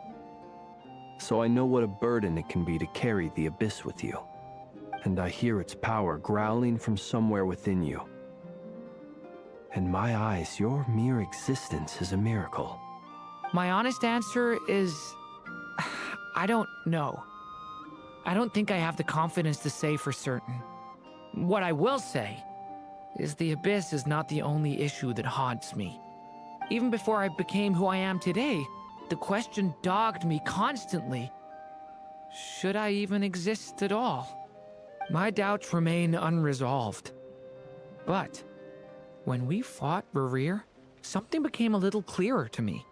So I know what a burden it can be to carry the Abyss with you. And I hear its power growling from somewhere within you. In my eyes, your mere existence is a miracle. My honest answer is... I don't know. I don't think I have the confidence to say for certain. What I will say is the Abyss is not the only issue that haunts me. Even before I became who I am today, the question dogged me constantly. Should I even exist at all? My doubts remain unresolved. But when we fought Rerir, something became a little clearer to me.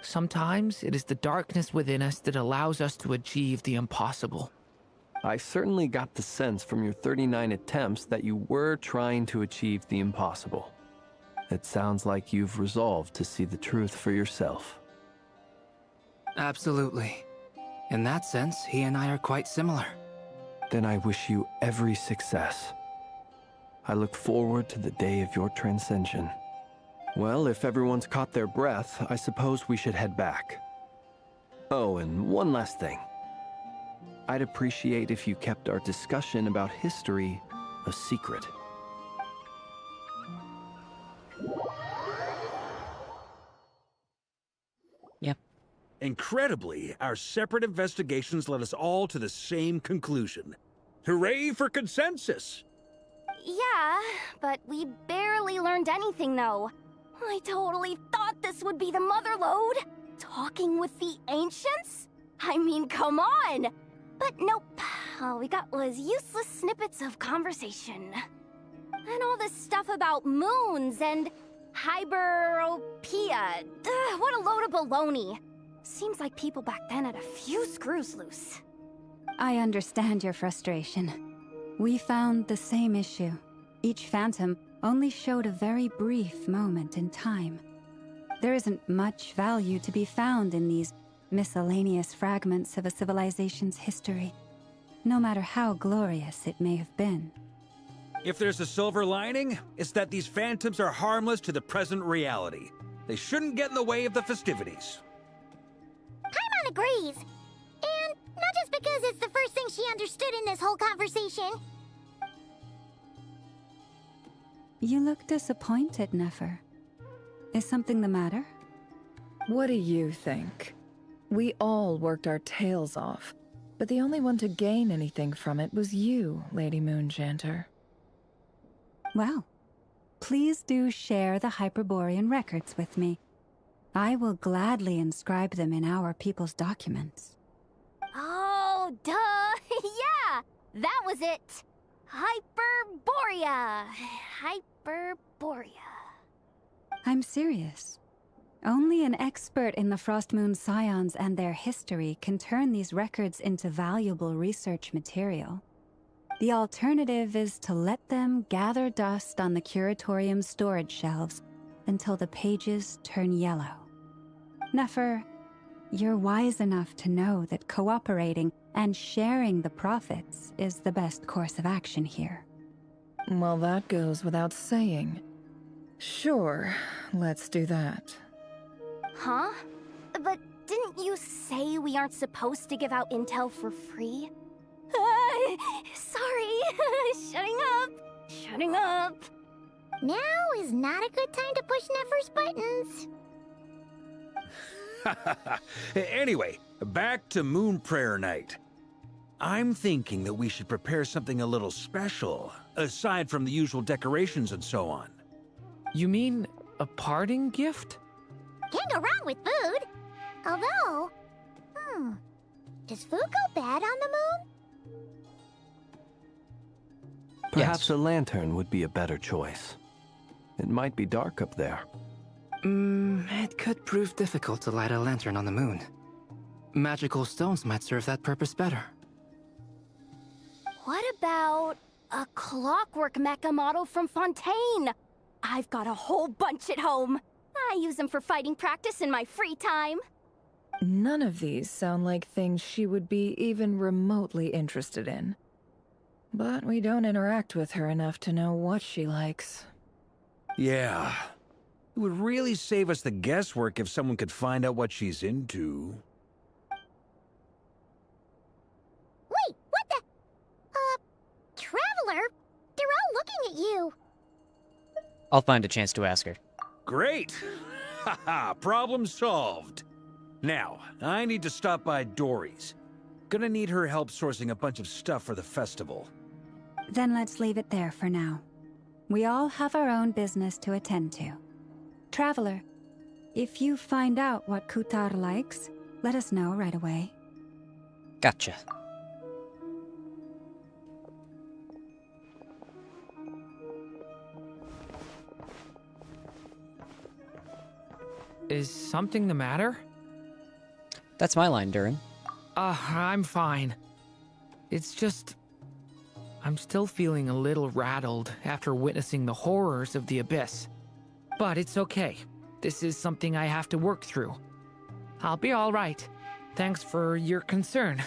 Sometimes it is the darkness within us that allows us to achieve the impossible. I certainly got the sense from your 39 attempts that you were trying to achieve the impossible. It sounds like you've resolved to see the truth for yourself. Absolutely. In that sense, he and I are quite similar. Then I wish you every success. I look forward to the day of your transcension. Well, if everyone's caught their breath, I suppose we should head back. Oh, and one last thing. I'd appreciate if you kept our discussion about history a secret. Yep. Incredibly, our separate investigations led us all to the same conclusion. Hooray for consensus! Yeah, but we barely learned anything, though. I totally thought this would be the mother lode. Talking with the ancients? I mean, come on! But nope, all we got was useless snippets of conversation. And all this stuff about moons and hyperopia. What a load of baloney. Seems like people back then had a few screws loose. I understand your frustration. We found the same issue. Each phantom only showed a very brief moment in time. There isn't much value to be found in these miscellaneous fragments of a civilization's history, no matter how glorious it may have been. If there's a silver lining, it's that these phantoms are harmless to the present reality. They shouldn't get in the way of the festivities. Paimon agrees. And not just because it's the first thing she understood in this whole conversation. You look disappointed, Nefer. Is something the matter? What do you think? We all worked our tails off, but the only one to gain anything from it was you, Lady Moonjanter. Well, please do share the Hyperborean records with me. I will gladly inscribe them in our people's documents. Oh, duh! Yeah! That was it! Hyperborea! Hyperborea. I'm serious. Only an expert in the Frostmoon Scions and their history can turn these records into valuable research material. The alternative is to let them gather dust on the Curatorium's storage shelves until the pages turn yellow. Nefer, you're wise enough to know that cooperating and sharing the profits is the best course of action here. Well, that goes without saying. Sure, let's do that. Huh? But didn't you say we aren't supposed to give out intel for free? Sorry. Shutting up. Now is not a good time to push Nefer's buttons. Anyway, back to Moon Prayer Night. I'm thinking that we should prepare something a little special, aside from the usual decorations and so on. You mean a parting gift? Can't go wrong with food. Although, does food go bad on the moon? Perhaps a lantern would be a better choice. It might be dark up there. It could prove difficult to light a lantern on the moon. Magical stones might serve that purpose better. What about a clockwork mecha model from Fontaine? I've got a whole bunch at home. I use them for fighting practice in my free time. None of these sound like things she would be even remotely interested in. But we don't interact with her enough to know what she likes. Yeah. It would really save us the guesswork if someone could find out what she's into. Wait, what the? Traveler? They're all looking at you. I'll find a chance to ask her. Great! Haha, problem solved. Now, I need to stop by Dory's. Gonna need her help sourcing a bunch of stuff for the festival. Then let's leave it there for now. We all have our own business to attend to. Traveler, If you find out what Kutar likes, let us know right away. Gotcha. Is something the matter? That's my line, Durin. I'm fine. It's just... I'm still feeling a little rattled after witnessing the horrors of the Abyss. But it's okay. This is something I have to work through. I'll be alright. Thanks for your concern.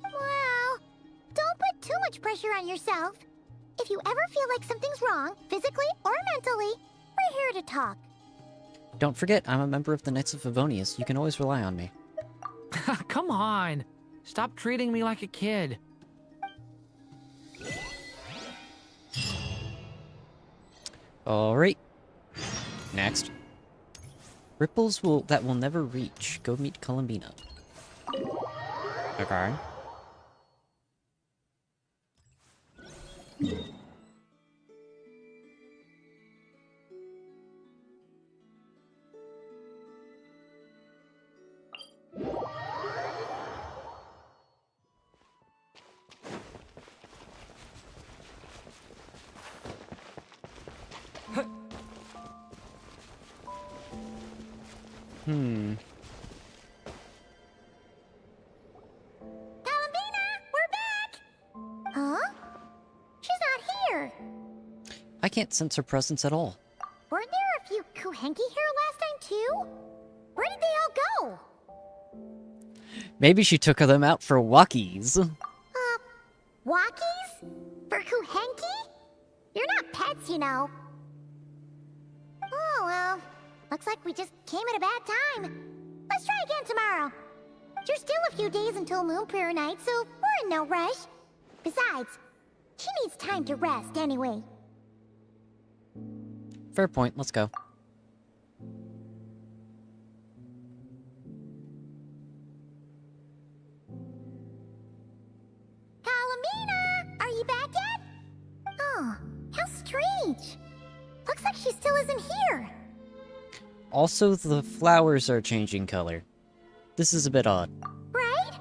Well, don't put too much pressure on yourself. If you ever feel like something's wrong, physically or mentally, we're here to talk. Don't forget, I'm a member of the Knights of Favonius. You can always rely on me. Come on. Stop treating me like a kid. Alright. Next. Ripples that will never reach. Go meet Columbina. Okay. Columbina, we're back! Huh? She's not here. I can't sense her presence at all. Weren't there a few Kuhenki here last time too? Where did they all go? Maybe she took them out for walkies. Walkies? For Kuhenki? You're not pets, you know. Oh, well. Looks like we just came at a bad time. Let's try again tomorrow. There's still a few days until Moon Prayer Night, so we're in no rush. Besides, she needs time to rest anyway. Fair point, let's go. Columbina! Are you back yet? Oh, how strange. Looks like she still isn't here. Also, the flowers are changing color. This is a bit odd. Right?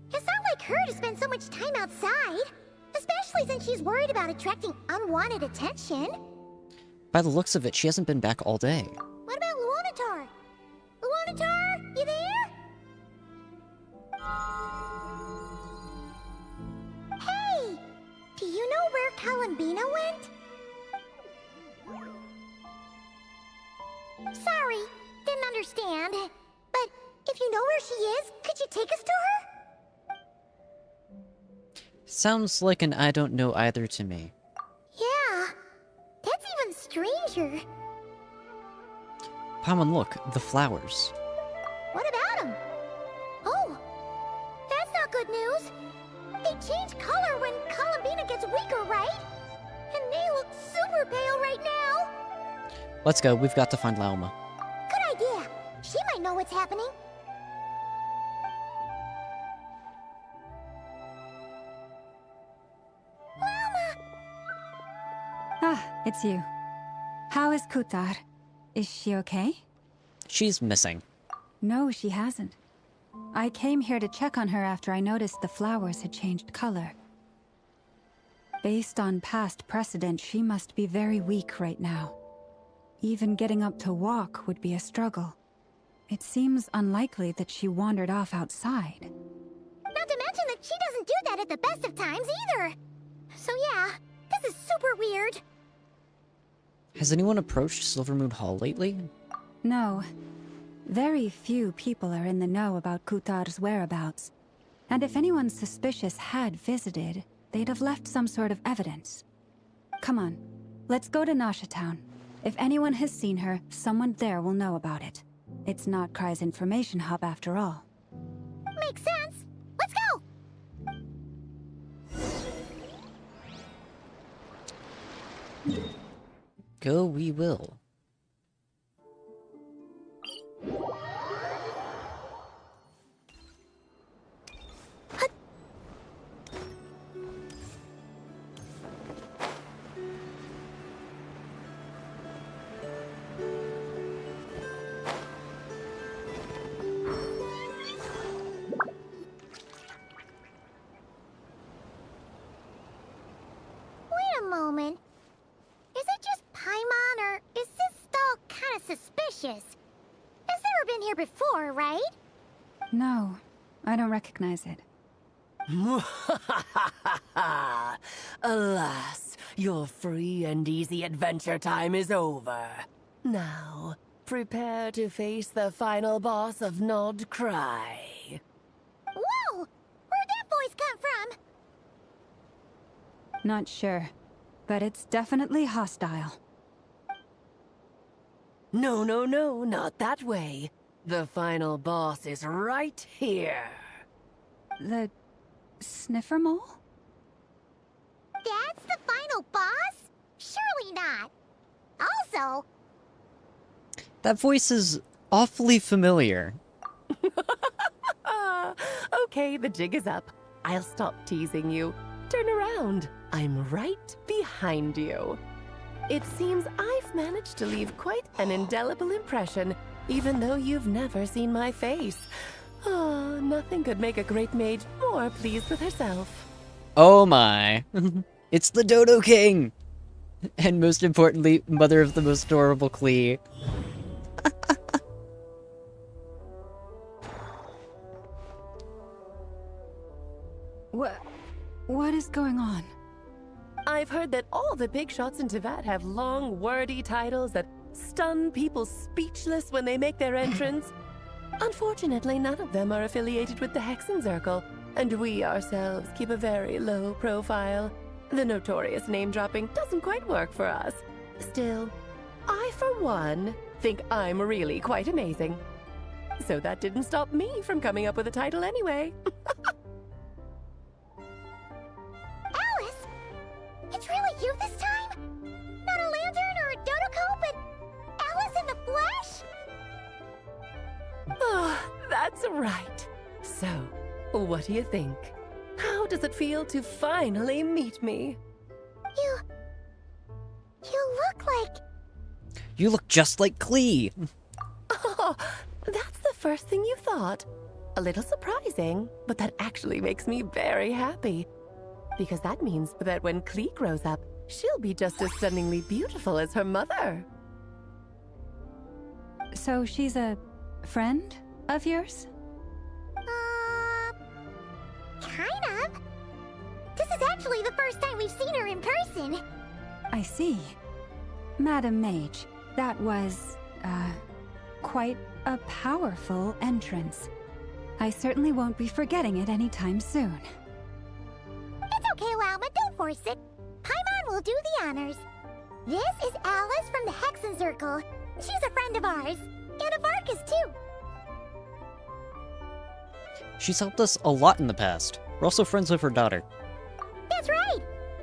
It's not like her to spend so much time outside. Especially since she's worried about attracting unwanted attention. By the looks of it, she hasn't been back all day. What about Luanatar? Luanatar, you there? Hey! Do you know where Columbina went? Sorry, didn't understand. But if you know where she is, could you take us to her? Sounds like an I don't know either to me. Yeah, that's even stranger. Paimon, look, the flowers. What about them? Oh, that's not good news. They change color when Columbina gets weaker, right? And they look super pale right now. Let's go, we've got to find Lauma. Good idea. She might know what's happening. Lauma! Ah, it's you. How is Kutar? Is she okay? She's missing. No, she hasn't. I came here to check on her after I noticed the flowers had changed color. Based on past precedent, she must be very weak right now. Even getting up to walk would be a struggle. It seems unlikely that she wandered off outside. Not to mention that she doesn't do that at the best of times either. So yeah, this is super weird. Has anyone approached Silvermoon Hall lately? No. Very few people are in the know about Kutar's whereabouts. And if anyone suspicious had visited, they'd have left some sort of evidence. Come on, let's go to Nasha Town. If anyone has seen her, someone there will know about it. It's Nod Krai's information hub after all. Makes sense. Let's go! Go we will. moment. Is it just Paimon, or is this stall kind of suspicious? It's never been here before, right? No, I don't recognize it. Alas, your free and easy adventure time is over. Now, prepare to face the final boss of Nod Krai. Whoa! Where'd that voice come from? Not sure, but it's definitely hostile. No, no, no, not that way. The final boss is right here. The sniffer mole? That's the final boss? Surely not. Also... That voice is awfully familiar. Okay, the jig is up. I'll stop teasing you. Turn around. I'm right behind you. It seems I've managed to leave quite an indelible impression, even though you've never seen my face. Oh, nothing could make a great mage more pleased with herself. Oh my. It's the Dodo King! And most importantly, mother of the most adorable Klee. What is going on? I've heard that all the big shots in Teyvat have long, wordy titles that stun people speechless when they make their entrance. Unfortunately, none of them are affiliated with the Hexenzirkel, and we ourselves keep a very low profile. The notorious name-dropping doesn't quite work for us. Still, I, for one, think I'm really quite amazing. So that didn't stop me from coming up with a title anyway. Alice! It's really you this time? Not a lantern or a dodo but Alice in the flesh? Oh, that's right. So, what do you think? How does it feel to finally meet me? You look like... You look just like Klee! Oh, that's the first thing you thought. A little surprising, but that actually makes me very happy. Because that means that when Klee grows up, she'll be just as stunningly beautiful as her mother. So she's a friend of yours? Kind of. This is actually the first time we've seen her in person. I see. Madam Mage, that was, quite a powerful entrance. I certainly won't be forgetting it anytime soon. It's okay, Lauma, don't force it. Paimon will do the honors. This is Alice from the Hexenzirkel. She's a friend of ours, and of Arcus, too. She's helped us a lot in the past. We're also friends with her daughter. That's right.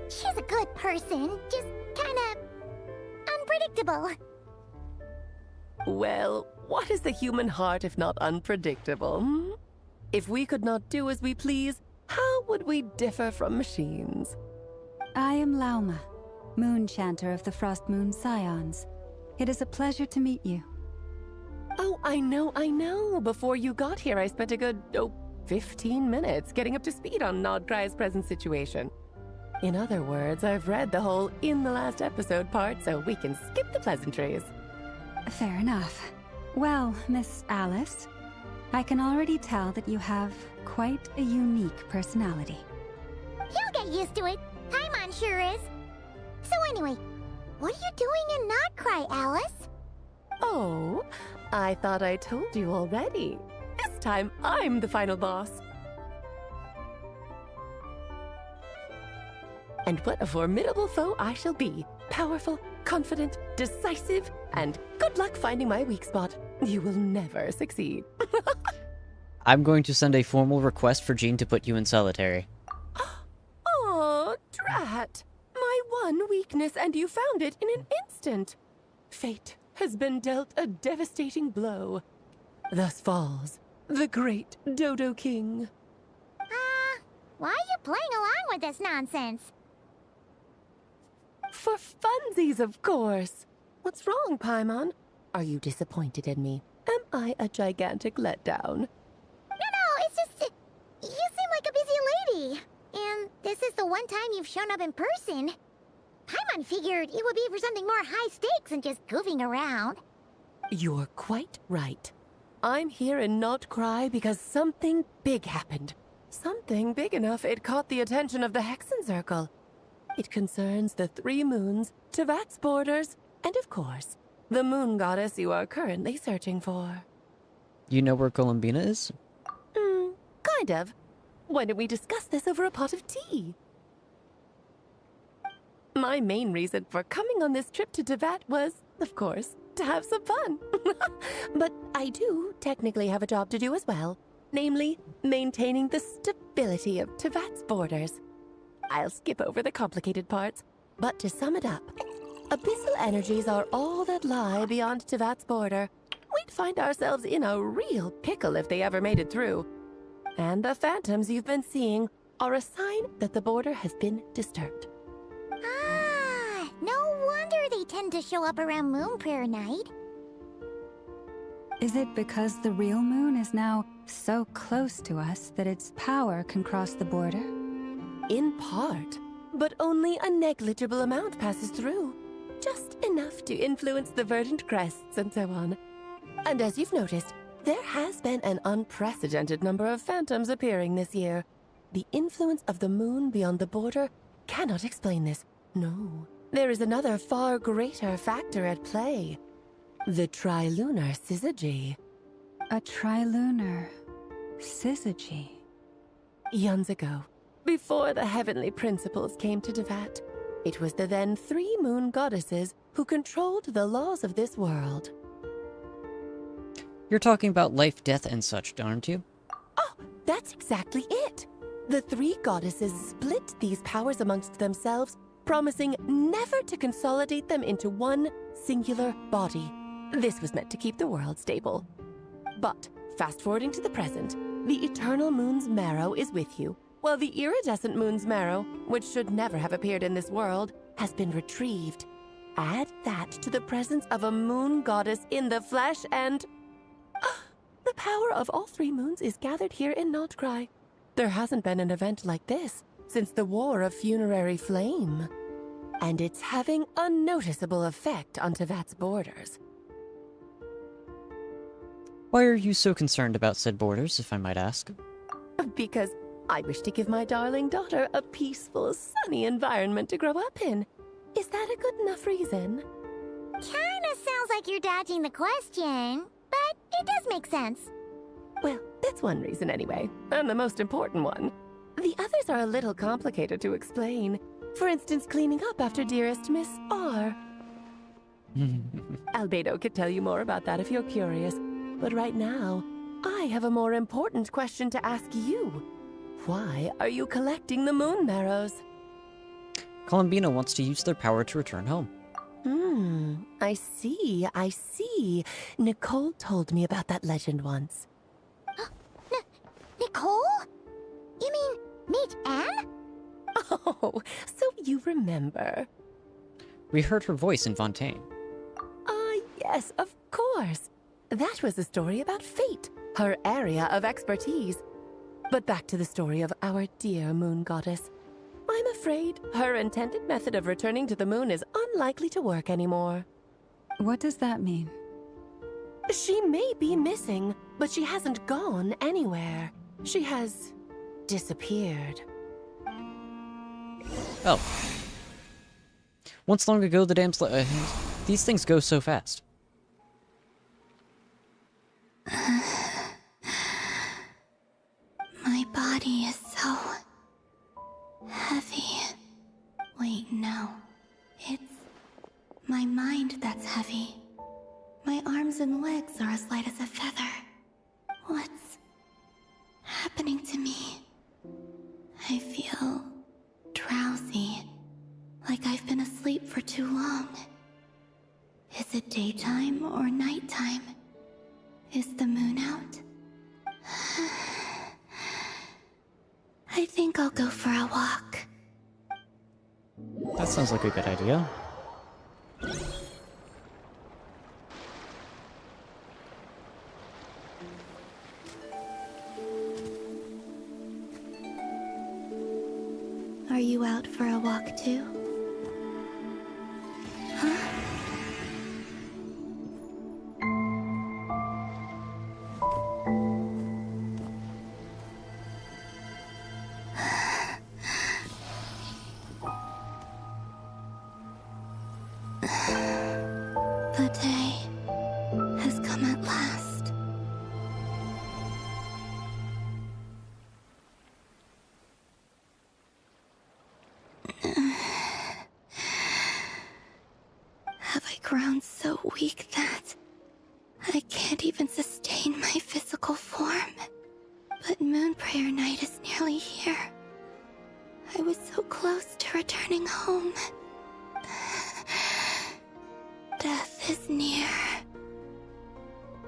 She's a good person, just kinda... unpredictable. Well, what is the human heart if not unpredictable? Hmm? If we could not do as we please, how would we differ from machines? I am Lauma, Moon Chanter of the Frost Moon Scions. It is a pleasure to meet you. Oh, I know. Before you got here, I spent a good, 15 minutes getting up to speed on Nod Krai's present situation. In other words, I've read the whole in the last episode part, so we can skip the pleasantries. Fair enough. Well, Miss Alice, I can already tell that you have quite a unique personality. You'll get used to it. Paimon sure is. So anyway, what are you doing in Nod Krai, Alice? Oh, I thought I told you already. This time, I'm the final boss. And what a formidable foe I shall be. Powerful, confident, decisive, and good luck finding my weak spot. You will never succeed. I'm going to send a formal request for Jean to put you in solitary. Oh, drat. My one weakness, and you found it in an instant. Fate has been dealt a devastating blow. Thus falls the great Dodo King. Why are you playing along with this nonsense? For funsies, of course. What's wrong, Paimon? Are you disappointed in me? Am I a gigantic letdown? No, it's just... you seem like a busy lady. And this is the one time you've shown up in person. Paimon figured it would be for something more high stakes than just goofing around. You're quite right. I'm here in Nod Krai because something big happened. Something big enough it caught the attention of the Hexen Circle. It concerns the 3 moons, Tevat's borders, and of course, the moon goddess you are currently searching for. You know where Columbina is? Kind of. Why don't we discuss this over a pot of tea? My main reason for coming on this trip to Tevat was, of course, to have some fun. But I do technically have a job to do as well, namely, maintaining the stability of Tevat's borders. I'll skip over the complicated parts, but to sum it up, abyssal energies are all that lie beyond Tevat's border. We'd find ourselves in a real pickle if they ever made it through. And the phantoms you've been seeing are a sign that the border has been disturbed. Ah, no wonder they tend to show up around Moon Prayer Night. Is it because the real moon is now so close to us that its power can cross the border? In part, but only a negligible amount passes through. Just enough to influence the verdant crests and so on. And as you've noticed, there has been an unprecedented number of phantoms appearing this year. The influence of the moon beyond the border cannot explain this. No, there is another far greater factor at play. The trilunar syzygy. A trilunar syzygy? Eons ago, before the heavenly principles came to Tevat, it was the then 3 moon goddesses who controlled the laws of this world. You're talking about life, death, and such, aren't you? Oh, that's exactly it. The 3 goddesses split these powers amongst themselves, promising never to consolidate them into one singular body. This was meant to keep the world stable. But, fast-forwarding to the present, the eternal moon's marrow is with you, while the iridescent moon's marrow, which should never have appeared in this world, has been retrieved. Add that to the presence of a moon goddess in the flesh and... the power of all 3 moons is gathered here in Nod Krai. There hasn't been an event like this since the War of Funerary Flame. And it's having a noticeable effect on Tevat's borders. Why are you so concerned about said borders, if I might ask? Because I wish to give my darling daughter a peaceful, sunny environment to grow up in. Is that a good enough reason? Kinda sounds like you're dodging the question, but it does make sense. Well, that's one reason anyway, and the most important one. The others are a little complicated to explain. For instance, cleaning up after dearest Miss R. Albedo could tell you more about that if you're curious, but right now, I have a more important question to ask you. Why are you collecting the moon marrows? Columbina wants to use their power to return home. I see. Nicole told me about that legend once. Nicole? You mean Mage Anne? Oh, so you remember. We heard her voice in Fontaine. Yes, of course. That was a story about fate, her area of expertise. But back to the story of our dear moon goddess. I'm afraid her intended method of returning to the moon is unlikely to work anymore. What does that mean? She may be missing, but she hasn't gone anywhere. She has disappeared. Oh. Once long ago, the damn these things go so fast. My body is so heavy. Wait, no. It's my mind that's heavy. My arms and legs are as light as a feather. What's happening to me? I feel drowsy, like I've been asleep for too long. Is it daytime or nighttime? Is the moon out? I think I'll go for a walk. That sounds like a good idea. Are you out for a walk too? The day has come at last. Have I grown so weak that I can't even sustain my physical form? But Moon Prayer Night is nearly here. I was so close to returning home. Death is near.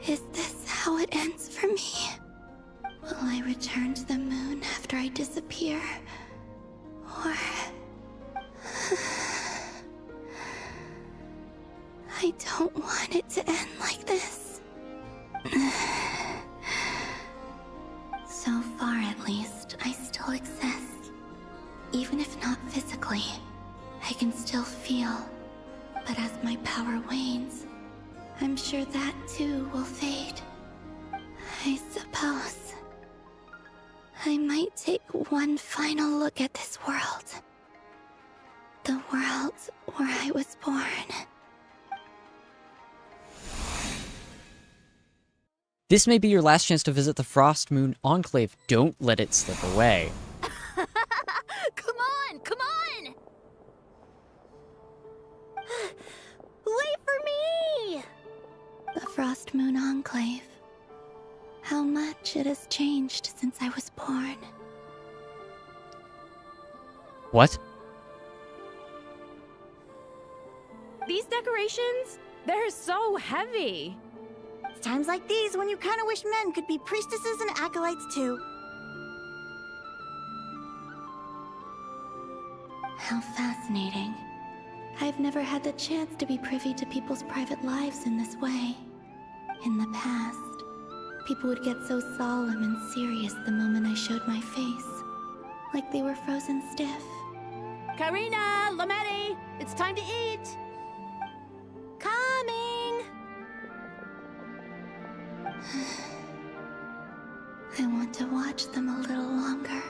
Is this how it ends for me? Will I return to the moon after I disappear? Or... I don't want it to end like this. So far, at least, I still exist. Even if not physically, I can still feel. But as my power wanes, I'm sure that too will fade. I suppose I might take one final look at this world. The world where I was born. This may be your last chance to visit the Frost Moon Enclave. Don't let it slip away. Come on, come on! Wait for me! The Frost Moon Enclave. How much it has changed since I was born. What? These decorations, they're so heavy. It's times like these when you kind of wish men could be priestesses and acolytes too. How fascinating. I've never had the chance to be privy to people's private lives in this way. In the past, people would get so solemn and serious the moment I showed my face. Like they were frozen stiff. Karina, Lametti, it's time to eat. Coming! I want to watch them a little longer.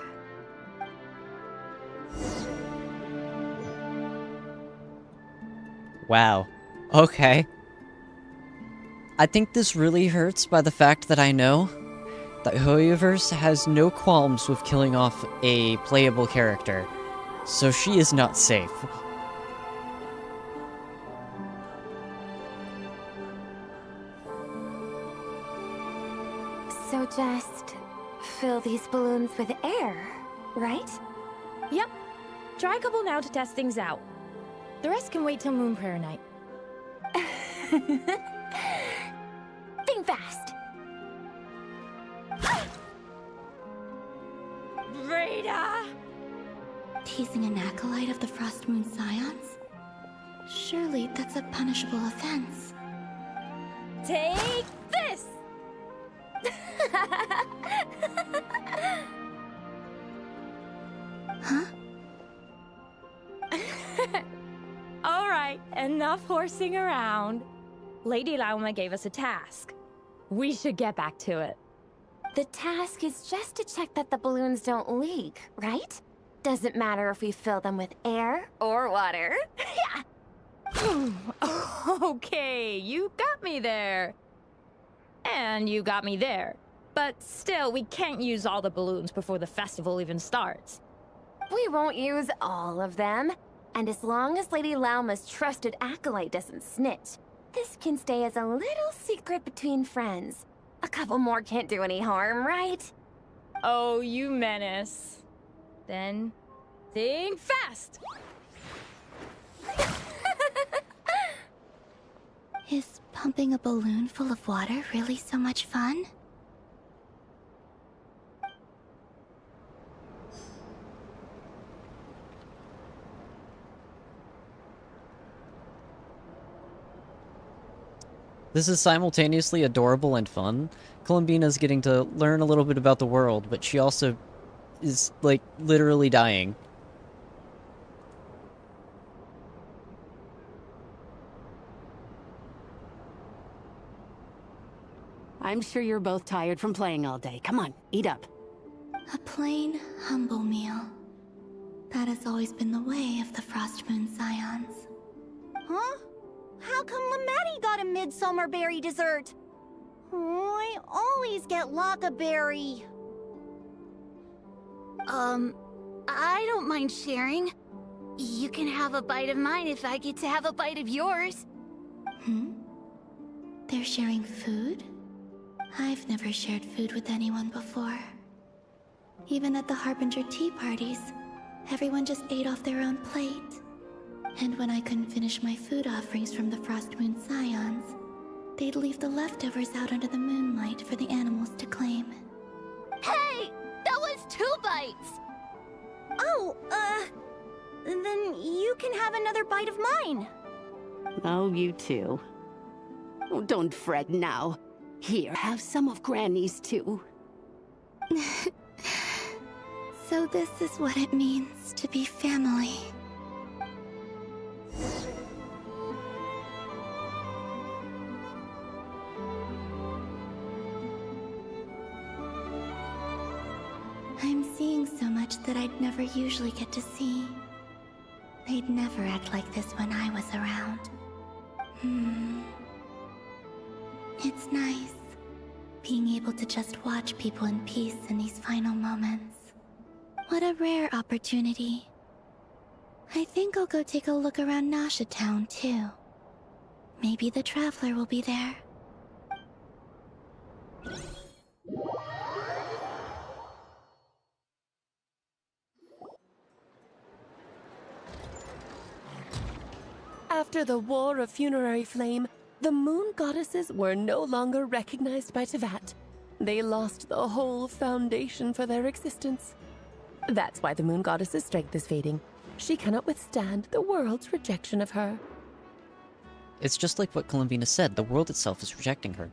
Wow. Okay. I think this really hurts by the fact that I know that Hoyoverse has no qualms with killing off a playable character, so she is not safe. So just fill these balloons with air, right? Yep. Try a couple now to test things out. The rest can wait till Moon Prayer Night. Think fast. Breda! Teasing an acolyte of the Frost Moon Scions? Surely that's a punishable offense. Take this! Huh? Alright, enough horsing around. Lady Lauma gave us a task. We should get back to it. The task is just to check that the balloons don't leak, right? Doesn't matter if we fill them with air or water. Yeah. Okay, you got me there. And you got me there. But still, we can't use all the balloons before the festival even starts. We won't use all of them. And as long as Lady Lauma's trusted acolyte doesn't snitch, this can stay as a little secret between friends. A couple more can't do any harm, right? Oh, you menace. Then, think fast! Is pumping a balloon full of water really so much fun? This is simultaneously adorable and fun. Columbina's getting to learn a little bit about the world, but she also is, like, literally dying. I'm sure you're both tired from playing all day. Come on, eat up. A plain, humble meal. That has always been the way of the Frost Moon Scions. Huh? how come Lamatti got a midsummer berry dessert? Oh, I always get Lockaberry. I don't mind sharing. You can have a bite of mine if I get to have a bite of yours. They're sharing food? I've never shared food with anyone before. Even at the Harbinger tea parties, everyone just ate off their own plate. And when I couldn't finish my food offerings from the Frost Moon Scions, they'd leave the leftovers out under the moonlight for the animals to claim. Hey! That was 2 bites! Oh, then you can have another bite of mine. Oh, you too. Oh, don't fret now. Here, have some of Granny's too. So this is what it means to be family. I'm seeing so much that I'd never usually get to see. They'd never act like this when I was around. It's nice, being able to just watch people in peace in these final moments. What a rare opportunity. I think I'll go take a look around Nasha Town, too. Maybe the Traveler will be there. After the War of Funerary Flame, the Moon Goddesses were no longer recognized by Teyvat. They lost the whole foundation for their existence. That's why the Moon Goddess's strength is fading. She cannot withstand the world's rejection of her. It's just like what Columbina said, the world itself is rejecting her.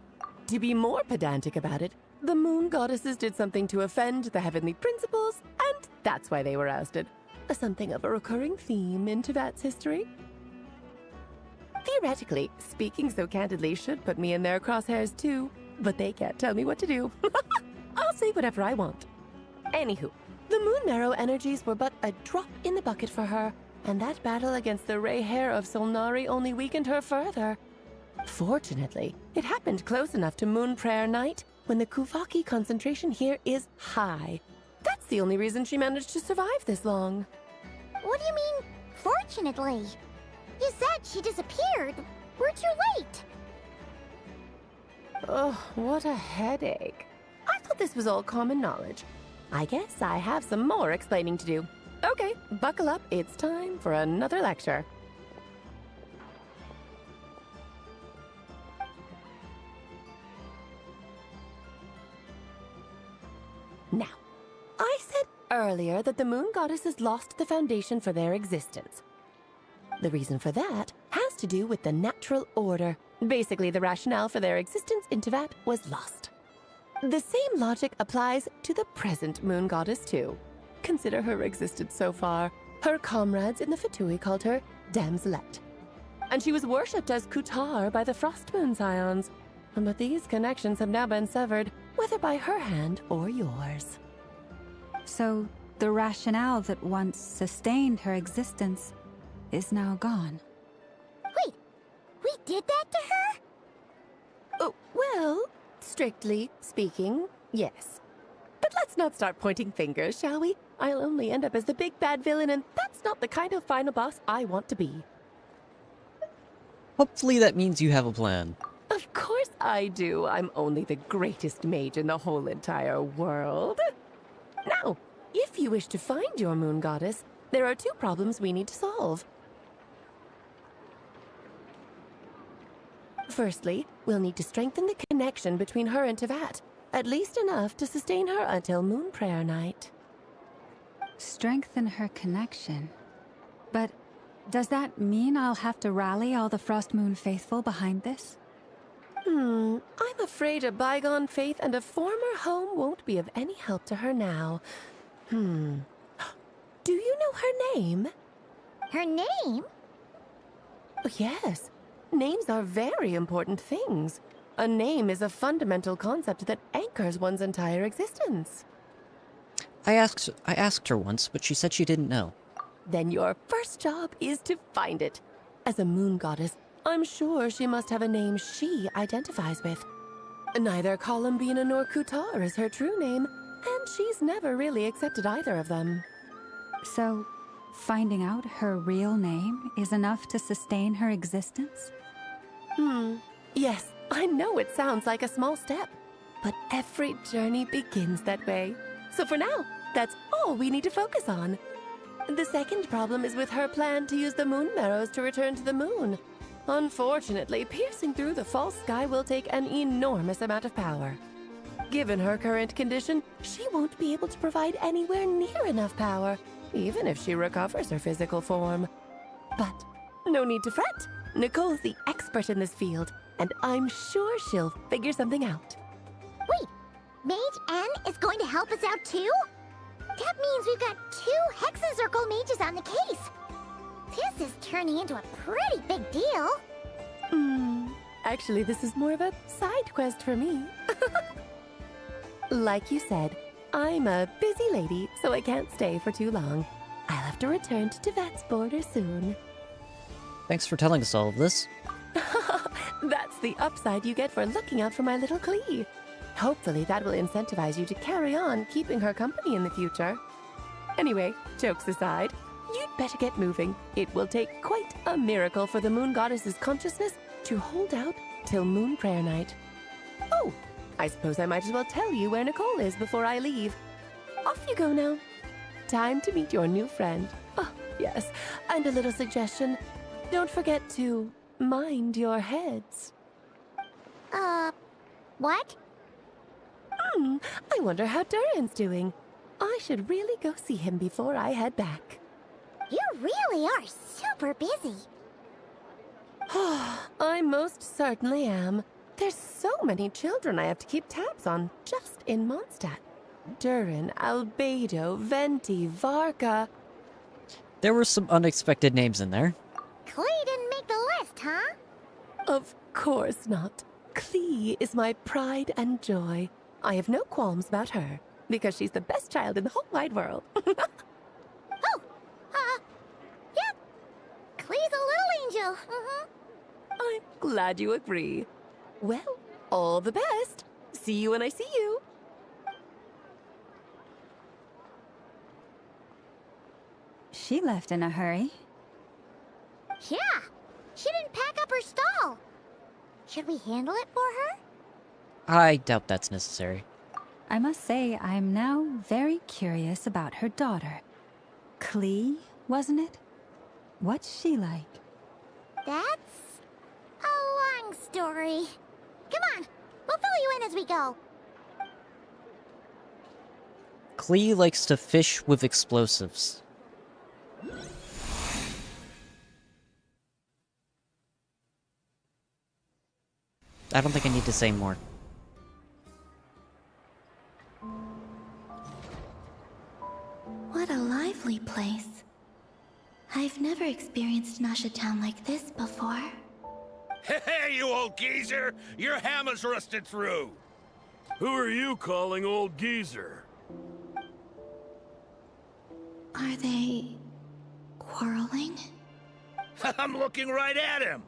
To be more pedantic about it, the Moon Goddesses did something to offend the heavenly principles, and that's why they were ousted. Something of a recurring theme in Teyvat's history. Theoretically, speaking so candidly should put me in their crosshairs too, but they can't tell me what to do. I'll say whatever I want. Anywho, the Moon Marrow energies were but a drop in the bucket for her, and that battle against the Ray Hair of Solnari only weakened her further. Fortunately, it happened close enough to Moon Prayer Night when the Kuvaki concentration here is high. That's the only reason she managed to survive this long. What do you mean, fortunately? You said she disappeared. We're too late. Oh, what a headache. I thought this was all common knowledge. I guess I have some more explaining to do. Okay, buckle up. It's time for another lecture. Now, I said earlier that the Moon Goddesses lost the foundation for their existence. The reason for that has to do with the natural order. Basically, the rationale for their existence in Teyvat was lost. The same logic applies to the present Moon Goddess, too. Consider her existence so far. Her comrades in the Fatui called her Damselette. And she was worshipped as Kutar by the Frost Moon Scions. But these connections have now been severed, whether by her hand or yours. So, the rationale that once sustained her existence is now gone. Wait, we did that to her? Oh, well, strictly speaking, yes. But let's not start pointing fingers, shall we? I'll only end up as the big bad villain, and that's not the kind of final boss I want to be. Hopefully that means you have a plan. Of course I do. I'm only the greatest mage in the whole entire world. Now, if you wish to find your Moon Goddess, there are 2 problems we need to solve. Firstly, we'll need to strengthen the connection between her and Teyvat, at least enough to sustain her until Moon Prayer Night. Strengthen her connection? But does that mean I'll have to rally all the Frost Moon faithful behind this? I'm afraid a bygone faith and a former home won't be of any help to her now. Do you know her name? Her name? Yes. Names are very important things. A name is a fundamental concept that anchors one's entire existence. I asked her once, but she said she didn't know. Then your first job is to find it. As a Moon Goddess, I'm sure she must have a name she identifies with. Neither Columbina nor Kutar is her true name, and she's never really accepted either of them. So, finding out her real name is enough to sustain her existence? Yes, I know it sounds like a small step, but every journey begins that way. So for now, that's all we need to focus on. The second problem is with her plan to use the moon marrows to return to the moon. Unfortunately, piercing through the false sky will take an enormous amount of power. Given her current condition, she won't be able to provide anywhere near enough power, even if she recovers her physical form. But no need to fret. Nicole's the expert in this field, and I'm sure she'll figure something out. Wait, Mage N is going to help us out too? That means we've got 2 Hexacircle mages on the case. This is turning into a pretty big deal. Actually, this is more of a side quest for me. Like you said, I'm a busy lady, so I can't stay for too long. I'll have to return to Tevat's border soon. Thanks for telling us all of this. That's the upside you get for looking out for my little Klee. Hopefully that will incentivize you to carry on keeping her company in the future. Anyway, jokes aside, you'd better get moving. It will take quite a miracle for the moon goddess's consciousness to hold out till moon prayer night. Oh, I suppose I might as well tell you where Nicole is before I leave. Off you go now. Time to meet your new friend. Oh, yes, and a little suggestion. Don't forget to mind your heads. What? I wonder how Durin's doing. I should really go see him before I head back. You really are super busy. I most certainly am. There's so many children I have to keep tabs on just in Mondstadt. Durin, Albedo, Venti, Varka. There were some unexpected names in there. Klee didn't make the list, huh? Of course not. Klee is my pride and joy. I have no qualms about her, because she's the best child in the whole wide world. Yeah. Klee's a little angel. I'm glad you agree. Well, all the best. See you when I see you. She left in a hurry. Yeah, she didn't pack up her stall. Should we handle it for her? I doubt that's necessary. I must say, I'm now very curious about her daughter. Klee, wasn't it? What's she like? That's a long story. Come on, we'll fill you in as we go. Klee likes to fish with explosives. I don't think I need to say more. What a lively place. I've never experienced Nasha Town like this before. Hey, you old geezer! Your hammer's rusted through! Who are you calling old geezer? Are they quarreling? I'm looking right at him!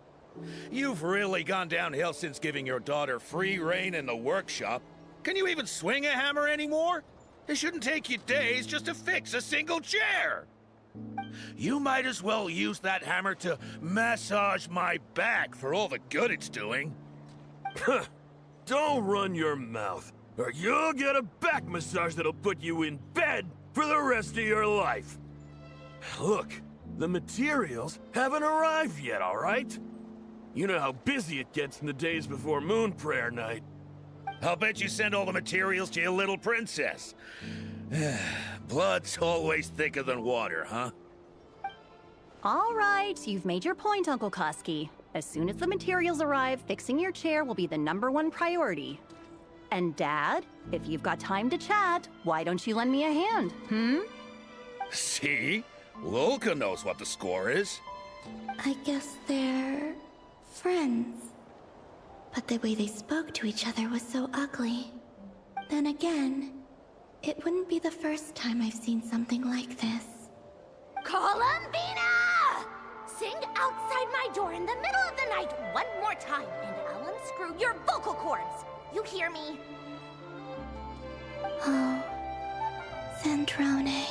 You've really gone downhill since giving your daughter free rein in the workshop. Can you even swing a hammer anymore? It shouldn't take you days just to fix a single chair. You might as well use that hammer to massage my back for all the good it's doing. Don't run your mouth, or you'll get a back massage that'll put you in bed for the rest of your life. Look, the materials haven't arrived yet, all right? You know how busy it gets in the days before moon prayer night. I'll bet you send all the materials to your little princess. Blood's always thicker than water, huh? All right, you've made your point, Uncle Koski. As soon as the materials arrive, fixing your chair will be the #1 priority. And Dad, if you've got time to chat, why don't you lend me a hand, See? Lolka knows what the score is. I guess they're friends. But the way they spoke to each other was so ugly. Then again, it wouldn't be the first time I've seen something like this. Columbina! Sing outside my door in the middle of the night one more time, and I'll unscrew your vocal cords. You hear me? Oh, Zandrone.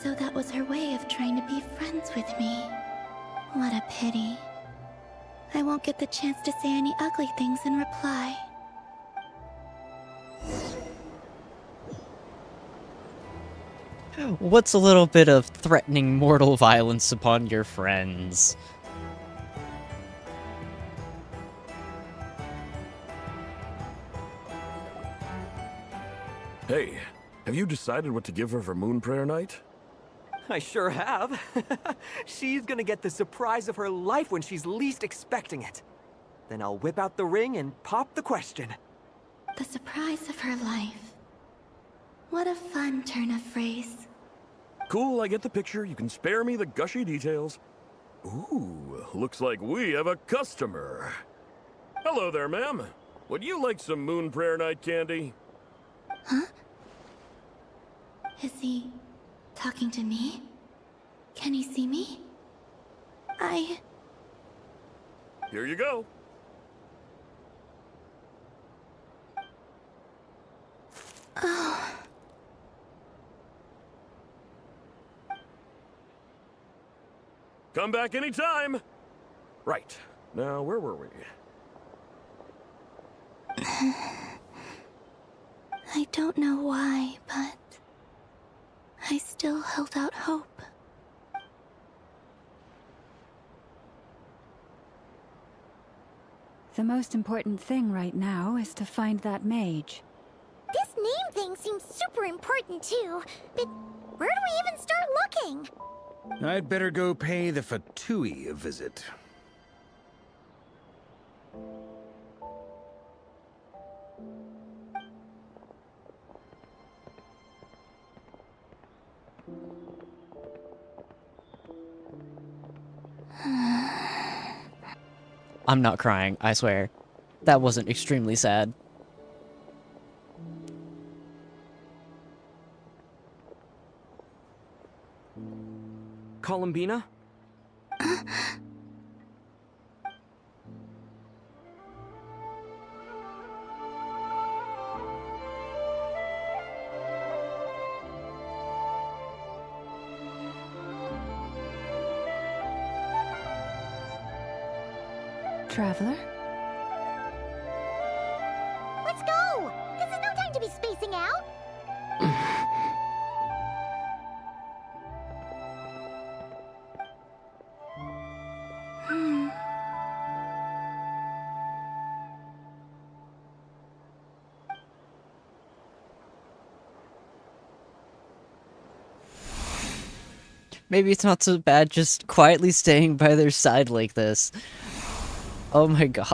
So that was her way of trying to be friends with me. What a pity. I won't get the chance to say any ugly things in reply. What's a little bit of threatening mortal violence upon your friends? Hey, have you decided what to give her for Moon Prayer Night? I sure have. She's gonna get the surprise of her life when she's least expecting it. Then I'll whip out the ring and pop the question. The surprise of her life. What a fun turn of phrase. Cool, I get the picture. You can spare me the gushy details. Ooh, looks like we have a customer. Hello there, ma'am. Would you like some Moon Prayer Night candy? Huh? Is he talking to me? Can he see me? Here you go. Oh. Come back anytime. Right. Now, where were we? I don't know why, but I still held out hope. The most important thing right now is to find that mage. This name thing seems super important too, but where do we even start looking? I'd better go pay the Fatui a visit. I'm not crying, I swear. That wasn't extremely sad. Columbina? Traveler? Let's go! This is no time to be spacing out! Maybe it's not so bad just quietly staying by their side like this. Oh my gosh.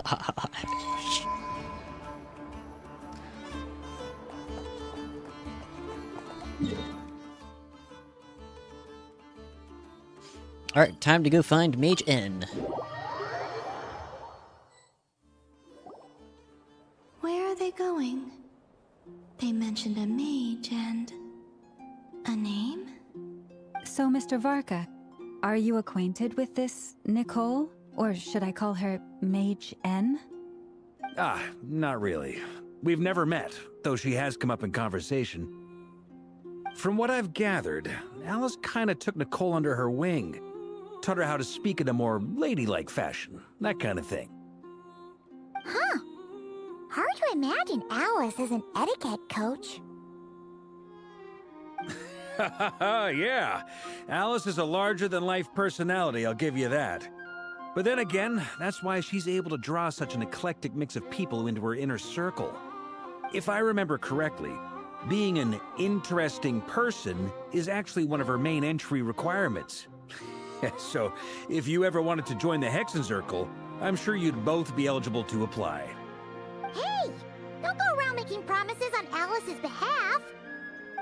Alright, time to go find Mage N. Where are they going? They mentioned a mage and a name? So, Mr. Varka, are you acquainted with this Nicole? Or should I call her Mage N? Ah, not really. We've never met, though she has come up in conversation. From what I've gathered, Alice kinda took Nicole under her wing. Taught her how to speak in a more ladylike fashion, that kind of thing. Huh. Hard to imagine Alice as an etiquette coach. Yeah, Alice is a larger-than-life personality, I'll give you that. But then again, that's why she's able to draw such an eclectic mix of people into her inner circle. If I remember correctly, being an interesting person is actually one of her main entry requirements. So, if you ever wanted to join the Hexenzirkel, I'm sure you'd both be eligible to apply. Hey! Don't go around making promises on Alice's behalf!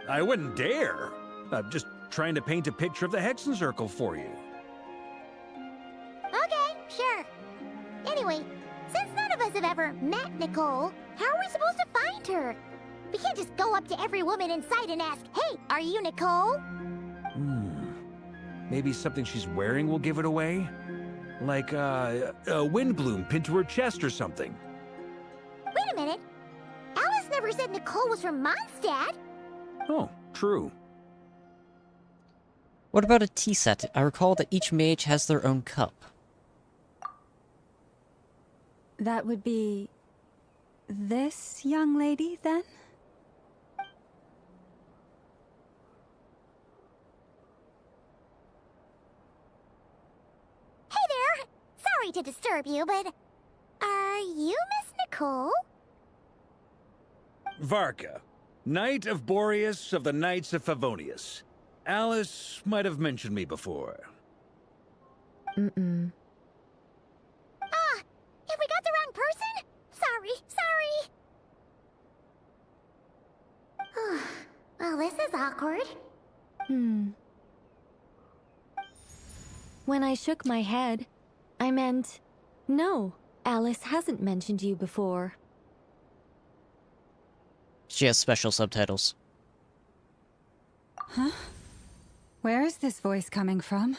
I wouldn't dare. I'm just trying to paint a picture of the Hexenzirkel for you. Okay, sure. Anyway, since none of us have ever met Nicole, how are we supposed to find her? We can't just go up to every woman in sight and ask, "Hey, are you Nicole?" Maybe something she's wearing will give it away? Like, a wind bloom pinned to her chest or something. Wait a minute. Alice never said Nicole was from Mondstadt. Oh, true. What about a tea set? I recall that each mage has their own cup. That would be this young lady, then? Hey there! Sorry to disturb you, but are you Miss Nicole? Varka, Knight of Boreas of the Knights of Favonius. Alice might have mentioned me before. Mm-mm. Ah, have we got the wrong person? Sorry. Well, this is awkward. When I shook my head, I meant, no, Alice hasn't mentioned you before. She has special subtitles. Huh? Where is this voice coming from?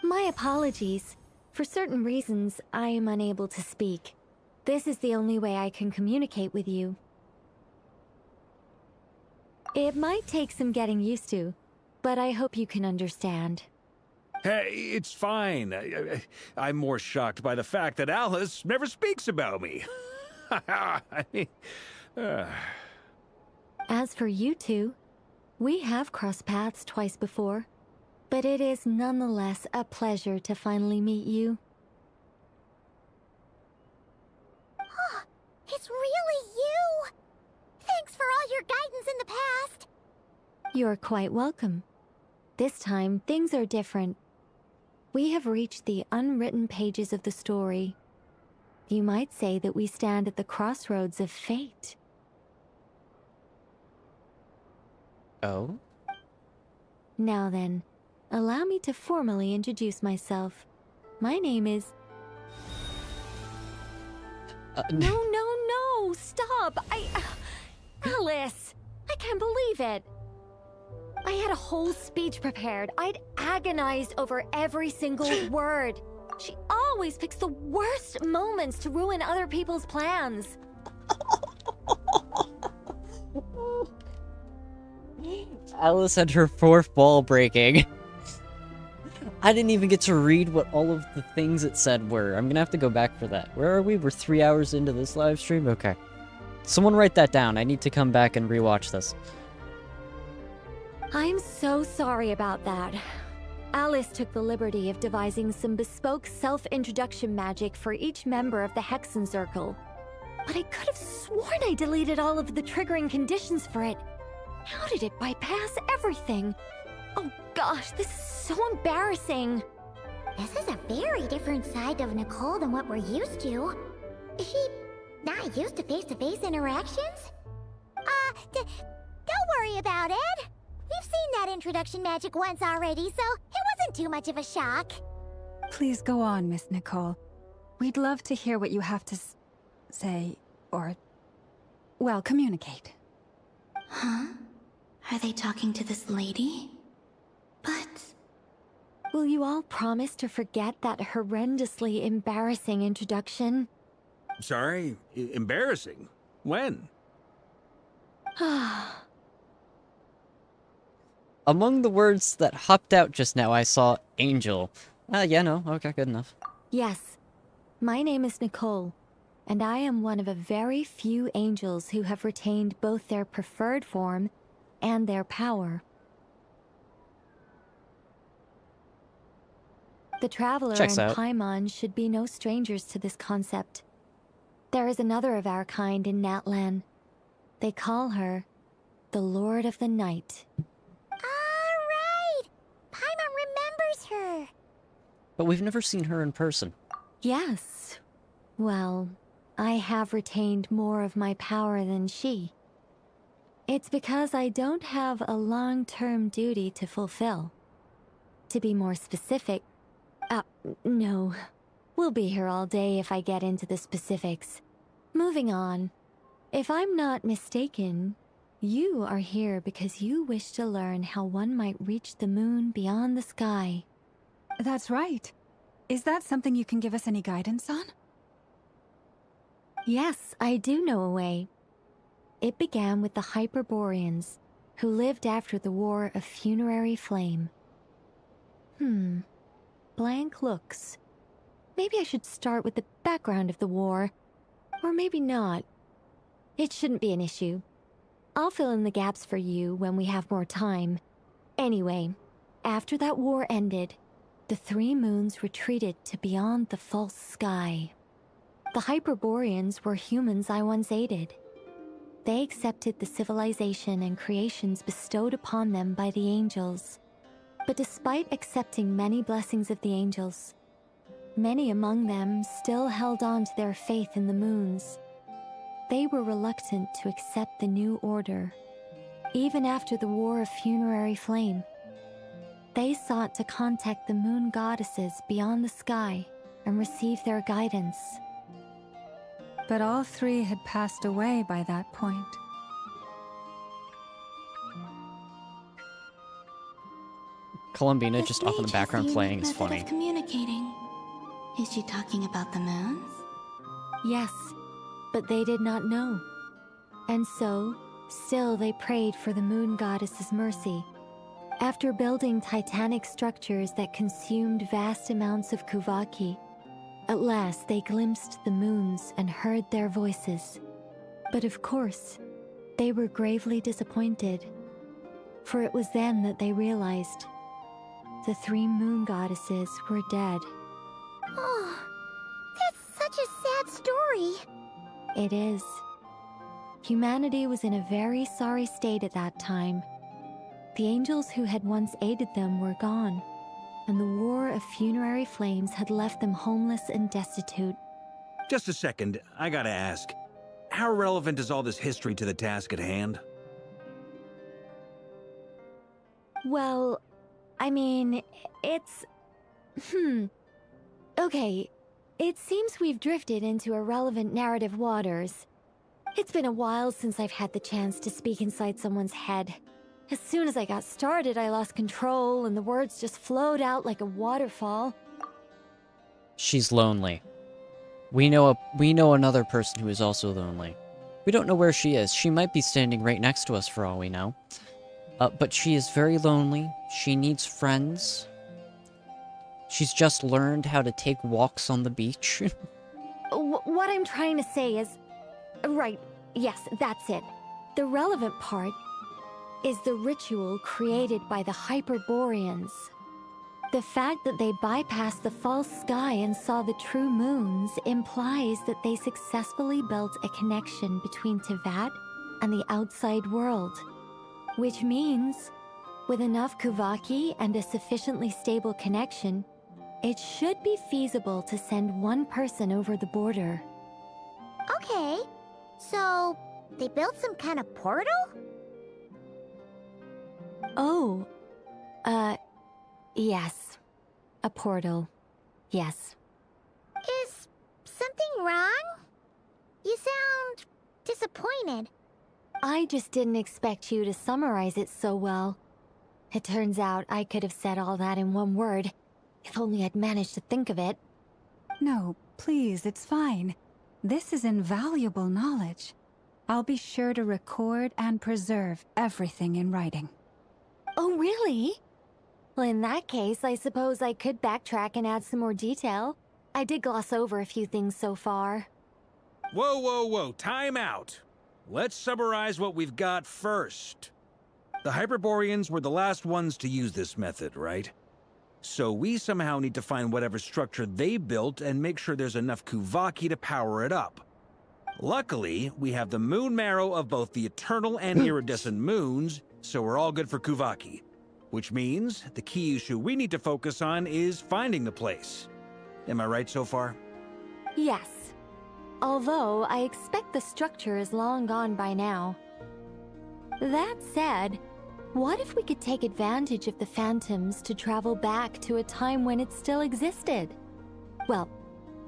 My apologies. For certain reasons, I am unable to speak. This is the only way I can communicate with you. It might take some getting used to, but I hope you can understand. Hey, it's fine. I'm more shocked by the fact that Alice never speaks about me. As for you two, we have crossed paths twice before, but it is nonetheless a pleasure to finally meet you. Oh, it's really you! Thanks for all your guidance in the past. You're quite welcome. This time, things are different. We have reached the unwritten pages of the story. You might say that we stand at the crossroads of fate. Oh? Now then, allow me to formally introduce myself. My name is... No, stop! Alice! I can't believe it! I had a whole speech prepared. I'd agonized over every single word. She always picks the worst moments to ruin other people's plans. Alice had her fourth wall breaking. I didn't even get to read what all of the things it said were. I'm gonna have to go back for that. Where are we? We're 3 hours into this live stream? Okay. Someone write that down. I need to come back and rewatch this. I'm so sorry about that. Alice took the liberty of devising some bespoke self-introduction magic for each member of the Hexen Circle. But I could have sworn I deleted all of the triggering conditions for it. How did it bypass everything? Oh gosh, this is so embarrassing. This is a very different side of Nicole than what we're used to. Is she not used to face-to-face interactions? Don't worry about it. We've seen that introduction magic once already, so it wasn't too much of a shock. Please go on, Miss Nicole. We'd love to hear what you have to say, or, well, communicate. Huh? Are they talking to this lady? But... Will you all promise to forget that horrendously embarrassing introduction? Sorry? Embarrassing? When? Among the words that hopped out just now, I saw angel. Yeah, no, okay, good enough. Yes. My name is Nicole, and I am one of a very few angels who have retained both their preferred form and their power. The Traveler Checks and out. Paimon should be no strangers to this concept. There is another of our kind in Natlan. They call her the Lord of the Night. Alright! Paimon remembers her. But we've never seen her in person. Yes. Well, I have retained more of my power than she. It's because I don't have a long-term duty to fulfill. To be more specific... no. We'll be here all day if I get into the specifics. Moving on. If I'm not mistaken, you are here because you wish to learn how one might reach the moon beyond the sky. That's right. Is that something you can give us any guidance on? Yes, I do know a way. It began with the Hyperboreans, who lived after the War of Funerary Flame. Blank looks. Maybe I should start with the background of the war. Or maybe not. It shouldn't be an issue. I'll fill in the gaps for you when we have more time. Anyway, after that war ended, the 3 moons retreated to beyond the false sky. The Hyperboreans were humans I once aided. They accepted the civilization and creations bestowed upon them by the angels. But despite accepting many blessings of the angels, many among them still held on to their faith in the moons. They were reluctant to accept the new order, even after the War of Funerary Flame. They sought to contact the moon goddesses beyond the sky and receive their guidance. But all 3 had passed away by that point. Columbina just off in the background playing is funny. Of communicating. Is she talking about the moons? Yes, but they did not know. And so, still they prayed for the moon goddess's mercy. After building titanic structures that consumed vast amounts of Kuvaki, at last they glimpsed the moons and heard their voices. But of course, they were gravely disappointed. For it was then that they realized the 3 moon goddesses were dead. Oh, that's such a sad story. It is. Humanity was in a very sorry state at that time. The angels who had once aided them were gone, and the War of Funerary Flames had left them homeless and destitute. Just a second, I gotta ask. How relevant is all this history to the task at hand? Well, I mean, it's... Okay, it seems we've drifted into irrelevant narrative waters. It's been a while since I've had the chance to speak inside someone's head. As soon as I got started, I lost control, and the words just flowed out like a waterfall. She's lonely. We know another person who is also lonely. We don't know where she is. She might be standing right next to us for all we know. But she is very lonely. She needs friends. She's just learned how to take walks on the beach. What I'm trying to say is... Right, yes, that's it. The relevant part is the ritual created by the Hyperboreans. The fact that they bypassed the false sky and saw the true moons implies that they successfully built a connection between Teyvat and the outside world. Which means, with enough Kuvaki and a sufficiently stable connection, it should be feasible to send one person over the border. Okay, so they built some kind of portal? Oh, yes. A portal. Yes. Is something wrong? You sound disappointed. I just didn't expect you to summarize it so well. It turns out I could have said all that in one word, if only I'd managed to think of it. No, please, it's fine. This is invaluable knowledge. I'll be sure to record and preserve everything in writing. Oh, really? Well, in that case, I suppose I could backtrack and add some more detail. I did gloss over a few things so far. Whoa, whoa, whoa, time out. Let's summarize what we've got first. The Hyperboreans were the last ones to use this method, right? So we somehow need to find whatever structure they built and make sure there's enough Kuvaki to power it up. Luckily, we have the moon marrow of both the eternal and iridescent moons, so we're all good for Kuvaki. Which means the key issue we need to focus on is finding the place. Am I right so far? Yes. Although, I expect the structure is long gone by now. That said, what if we could take advantage of the phantoms to travel back to a time when it still existed? Well,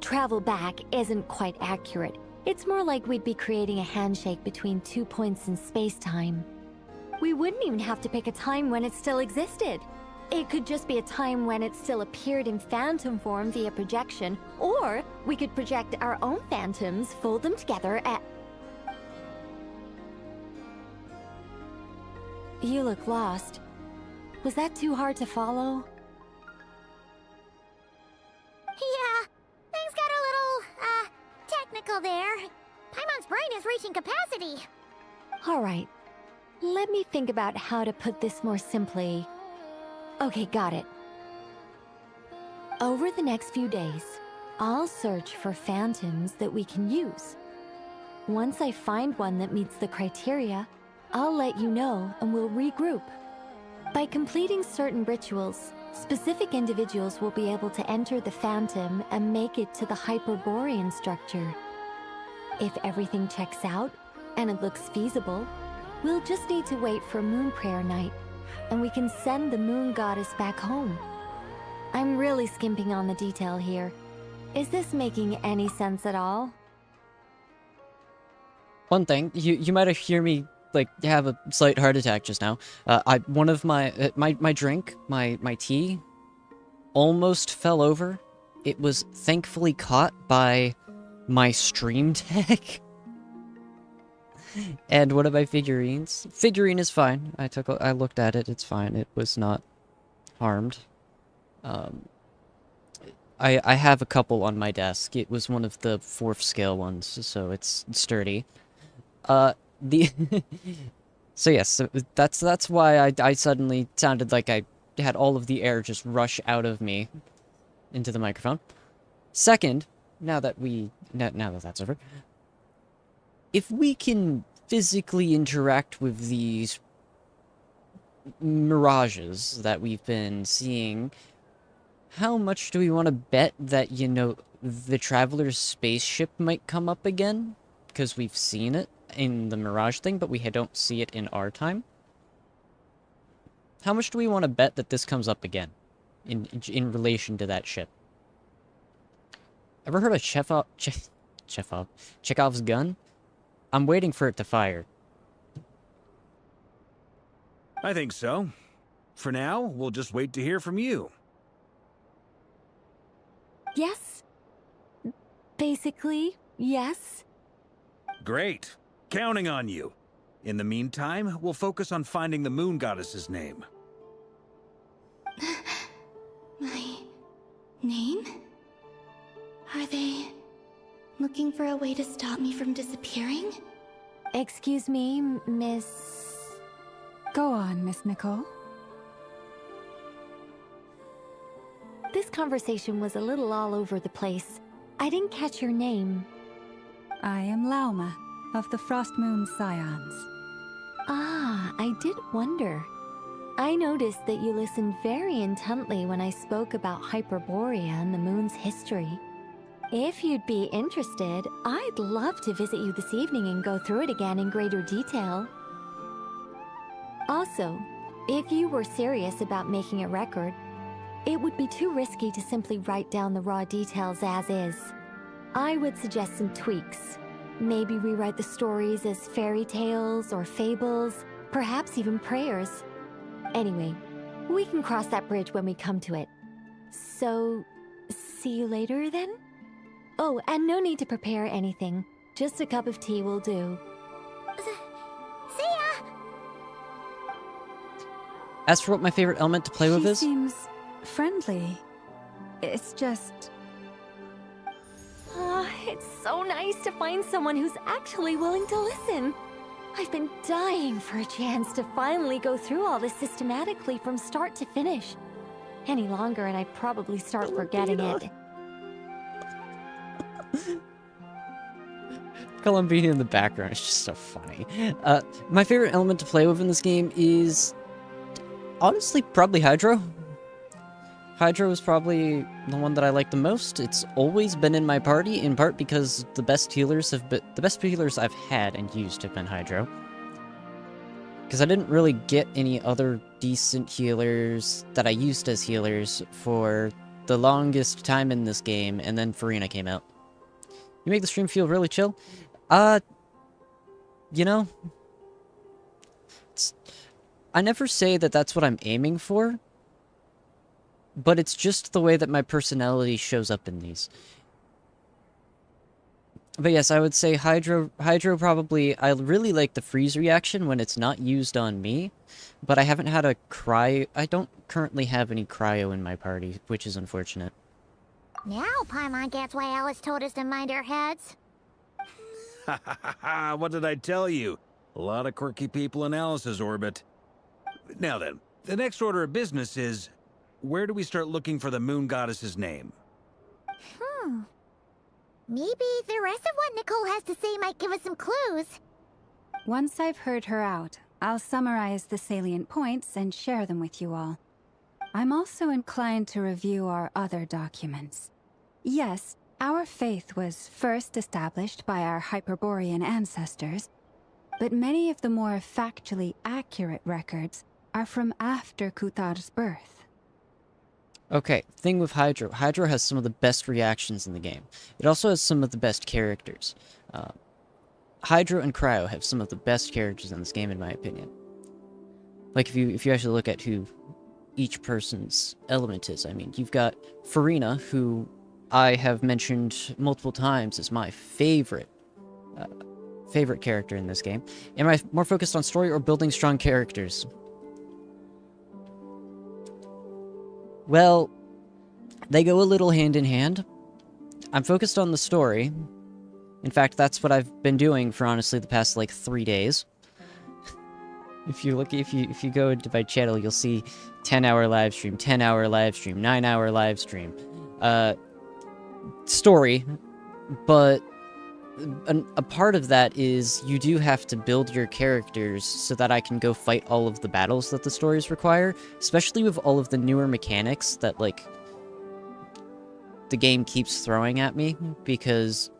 travel back isn't quite accurate. It's more like we'd be creating a handshake between 2 points in space-time. We wouldn't even have to pick a time when it still existed. It could just be a time when it still appeared in phantom form via projection, or we could project our own phantoms, fold them together, and... You look lost. Was that too hard to follow? Yeah, things got a little, technical there. Paimon's brain is reaching capacity. Alright. Let me think about how to put this more simply. Okay, got it. Over the next few days, I'll search for phantoms that we can use. Once I find one that meets the criteria, I'll let you know and we'll regroup. By completing certain rituals, specific individuals will be able to enter the phantom and make it to the Hyperborean structure. If everything checks out, and it looks feasible, we'll just need to wait for Moon Prayer Night, and we can send the Moon Goddess back home. I'm really skimping on the detail here. Is this making any sense at all? One thing, you might have heard me like have a slight heart attack just now. One of my drink, my tea, almost fell over. It was thankfully caught by my stream deck. And one of my figurines. Figurine is fine. I looked at it. It's fine. It was not harmed. I have a couple on my desk. It was one of the 4th scale ones, so it's sturdy. So yes, so that's why I suddenly sounded like I had all of the air just rush out of me into the microphone. Second, now that that's over, if we can physically interact with these mirages that we've been seeing, how much do we want to bet that, you know, the Traveler's spaceship might come up again? Because we've seen it in the Mirage thing, but we don't see it in our time. How much do we want to bet that this comes up again in relation to that ship? Ever heard of Chekhov's gun? I'm waiting for it to fire. I think so. For now, we'll just wait to hear from you. Yes. Basically, yes. Great. Counting on you. In the meantime, we'll focus on finding the Moon Goddess's name. My name? Are they looking for a way to stop me from disappearing? Excuse me, Miss... Go on, Miss Nicole. This conversation was a little all over the place. I didn't catch your name. I am Lauma, of the Frost Moon Scions. Ah, I did wonder. I noticed that you listened very intently when I spoke about Hyperborea and the moon's history. If you'd be interested, I'd love to visit you this evening and go through it again in greater detail. Also, if you were serious about making a record, it would be too risky to simply write down the raw details as is. I would suggest some tweaks. Maybe rewrite the stories as fairy tales or fables, perhaps even prayers. Anyway, we can cross that bridge when we come to it. So, see you later then? Oh, and no need to prepare anything. Just a cup of tea will do. See ya! As for what my favorite element to play with is... She seems friendly. It's just... It's so nice to find someone who's actually willing to listen. I've been dying for a chance to finally go through all this systematically from start to finish. Any longer and I'd probably start forgetting it. Columbine in the background is just so funny. My favorite element to play with in this game is... honestly, probably Hydro. Hydro is probably the one that I like the most. It's always been in my party, in part because the best healers I've had and used have been Hydro. Because I didn't really get any other decent healers that I used as healers for the longest time in this game, and then Farina came out. You make the stream feel really chill? You know, I never say that that's what I'm aiming for, but it's just the way that my personality shows up in these. But yes, I would say Hydro probably, I really like the freeze reaction when it's not used on me, but I haven't had a I don't currently have any cryo in my party, which is unfortunate. Now Paimon gets why Alice told us to mind our heads. Ha ha ha ha, what did I tell you? A lot of quirky people in Alice's orbit. Now then, the next order of business is, where do we start looking for the moon goddess's name? Maybe the rest of what Nicole has to say might give us some clues. Once I've heard her out, I'll summarize the salient points and share them with you all. I'm also inclined to review our other documents. Yes, our faith was first established by our Hyperborean ancestors, but many of the more factually accurate records are from after Kuthar's birth. Okay, thing with Hydro. Hydro has some of the best reactions in the game. It also has some of the best characters. Hydro and Cryo have some of the best characters in this game, in my opinion. Like, if you actually look at who each person's element is, I mean, you've got Farina, who I have mentioned multiple times as my favorite character in this game. Am I more focused on story or building strong characters? Well, they go a little hand in hand. I'm focused on the story. In fact, that's what I've been doing for honestly the past like 3 days. If you go into my channel, you'll see 10-hour live stream, 10-hour live stream, 9-hour live stream. Story, but a part of that is you do have to build your characters so that I can go fight all of the battles that the stories require, especially with all of the newer mechanics that, like, the game keeps throwing at me, because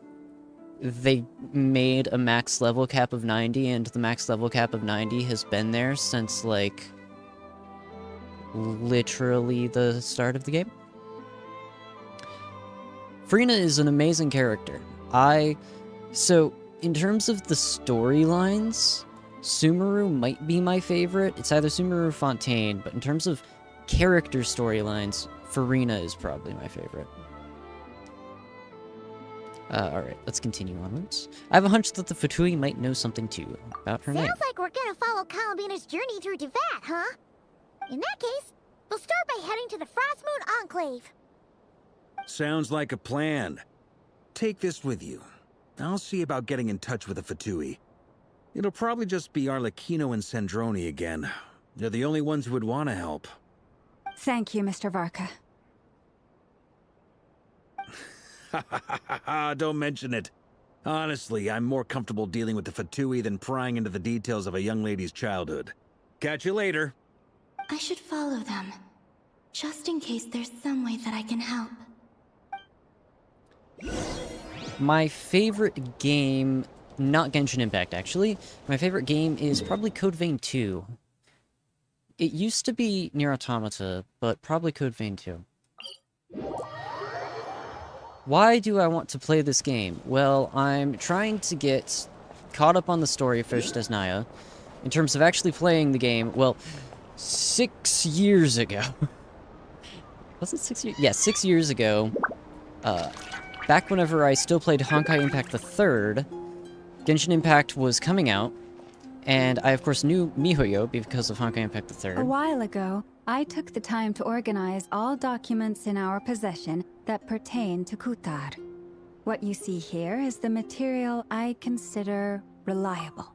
they made a max level cap of 90, and the max level cap of 90 has been there since, like, literally the start of the game. Farina is an amazing character. So, in terms of the storylines, Sumeru might be my favorite. It's either Sumeru or Fontaine, but in terms of character storylines, Farina is probably my favorite. Alright, let's continue onwards. I have a hunch that the Fatui might know something too about her name. Sounds like we're gonna follow Columbina's journey through Devat, huh? In that case, we'll start by heading to the Frostmoon Enclave. Sounds like a plan. Take this with you. I'll see about getting in touch with the Fatui. It'll probably just be Arlecchino and Sandroni again. They're the only ones who would want to help. Thank you, Mr. Varka. Don't mention it. Honestly, I'm more comfortable dealing with the Fatui than prying into the details of a young lady's childhood. Catch you later. I should follow them, just in case there's some way that I can help. My favorite game, not Genshin Impact actually, my favorite game is probably Code Vein 2. It used to be Nier Automata, but probably Code Vein 2. Why do I want to play this game? Well, I'm trying to get caught up on the story for Snezhnaya. In terms of actually playing the game, well, 6 years ago. Was it 6 years? Yeah, 6 years ago. Back whenever I still played Honkai Impact the 3rd, Genshin Impact was coming out, and I of course knew MiHoYo because of Honkai Impact the 3rd. A while ago, I took the time to organize all documents in our possession that pertain to Kuthar. What you see here is the material I consider reliable.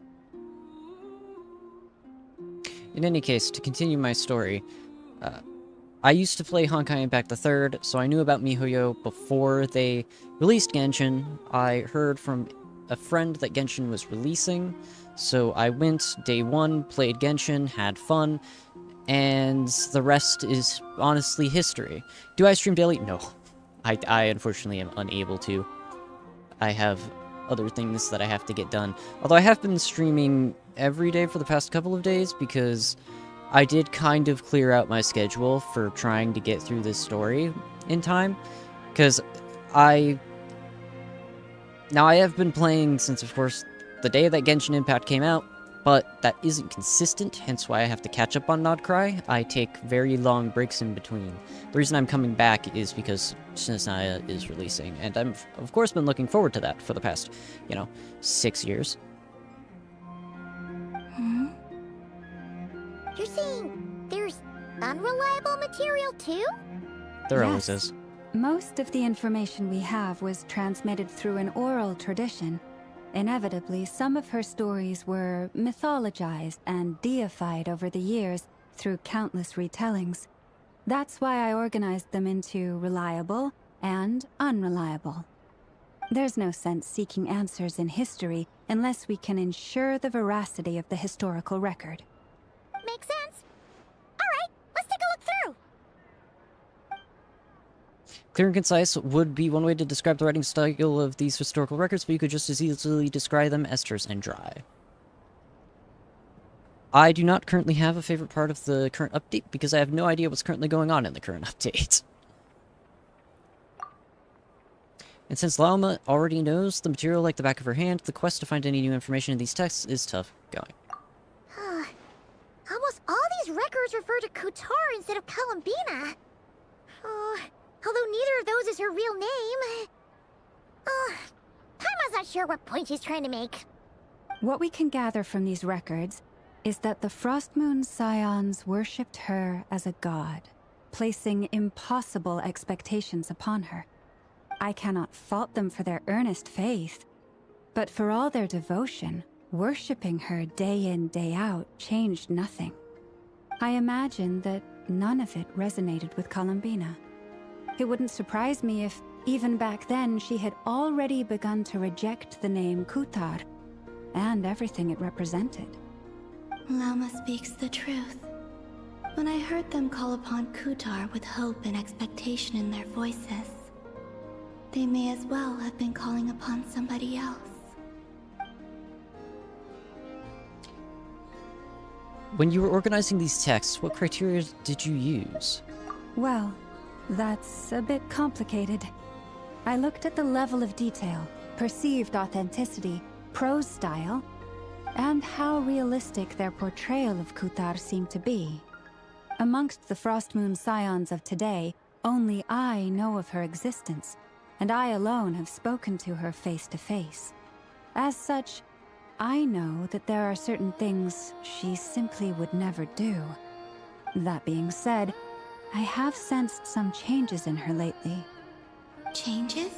In any case, to continue my story, I used to play Honkai Impact the 3rd, so I knew about MiHoYo before they released Genshin. I heard from a friend that Genshin was releasing, so I went day one, played Genshin, had fun, and the rest is honestly history. Do I stream daily? No. I unfortunately am unable to. I have other things that I have to get done. Although I have been streaming every day for the past couple of days because I did kind of clear out my schedule for trying to get through this story in time. Because I have been playing since, of course, the day that Genshin Impact came out, but that isn't consistent, hence why I have to catch up on Nod Krai. I take very long breaks in between. The reason I'm coming back is because Snezhnaya is releasing, and I've, of course, been looking forward to that for the past, 6 years. Hmm? You're saying there's unreliable material too? There always is. Most of the information we have was transmitted through an oral tradition. Inevitably, some of her stories were mythologized and deified over the years through countless retellings. That's why I organized them into reliable and unreliable. There's no sense seeking answers in history unless we can ensure the veracity of the historical record. Makes sense. Alright, let's take a look through. Clear and concise would be one way to describe the writing style of these historical records, but you could just as easily describe them as terse and dry. I do not currently have a favorite part of the current update because I have no idea what's currently going on in the current update. And since Lauma already knows the material like the back of her hand, the quest to find any new information in these texts is tough going. Almost all these records refer to Kutar instead of Columbina. Although neither of those is her real name. Paimon's not sure what point she's trying to make. What we can gather from these records is that the Frostmoon Scions worshipped her as a god, placing impossible expectations upon her. I cannot fault them for their earnest faith, but for all their devotion, worshipping her day in, day out changed nothing. I imagine that none of it resonated with Columbina. It wouldn't surprise me if, even back then, she had already begun to reject the name Kutar and everything it represented. Lauma speaks the truth. When I heard them call upon Kutar with hope and expectation in their voices, they may as well have been calling upon somebody else. When you were organizing these texts, what criteria did you use? Well, that's a bit complicated. I looked at the level of detail, perceived authenticity, prose style, and how realistic their portrayal of Kutar seemed to be. Amongst the Frostmoon Scions of today, only I know of her existence, and I alone have spoken to her face to face. As such, I know that there are certain things she simply would never do. That being said, I have sensed some changes in her lately. Changes?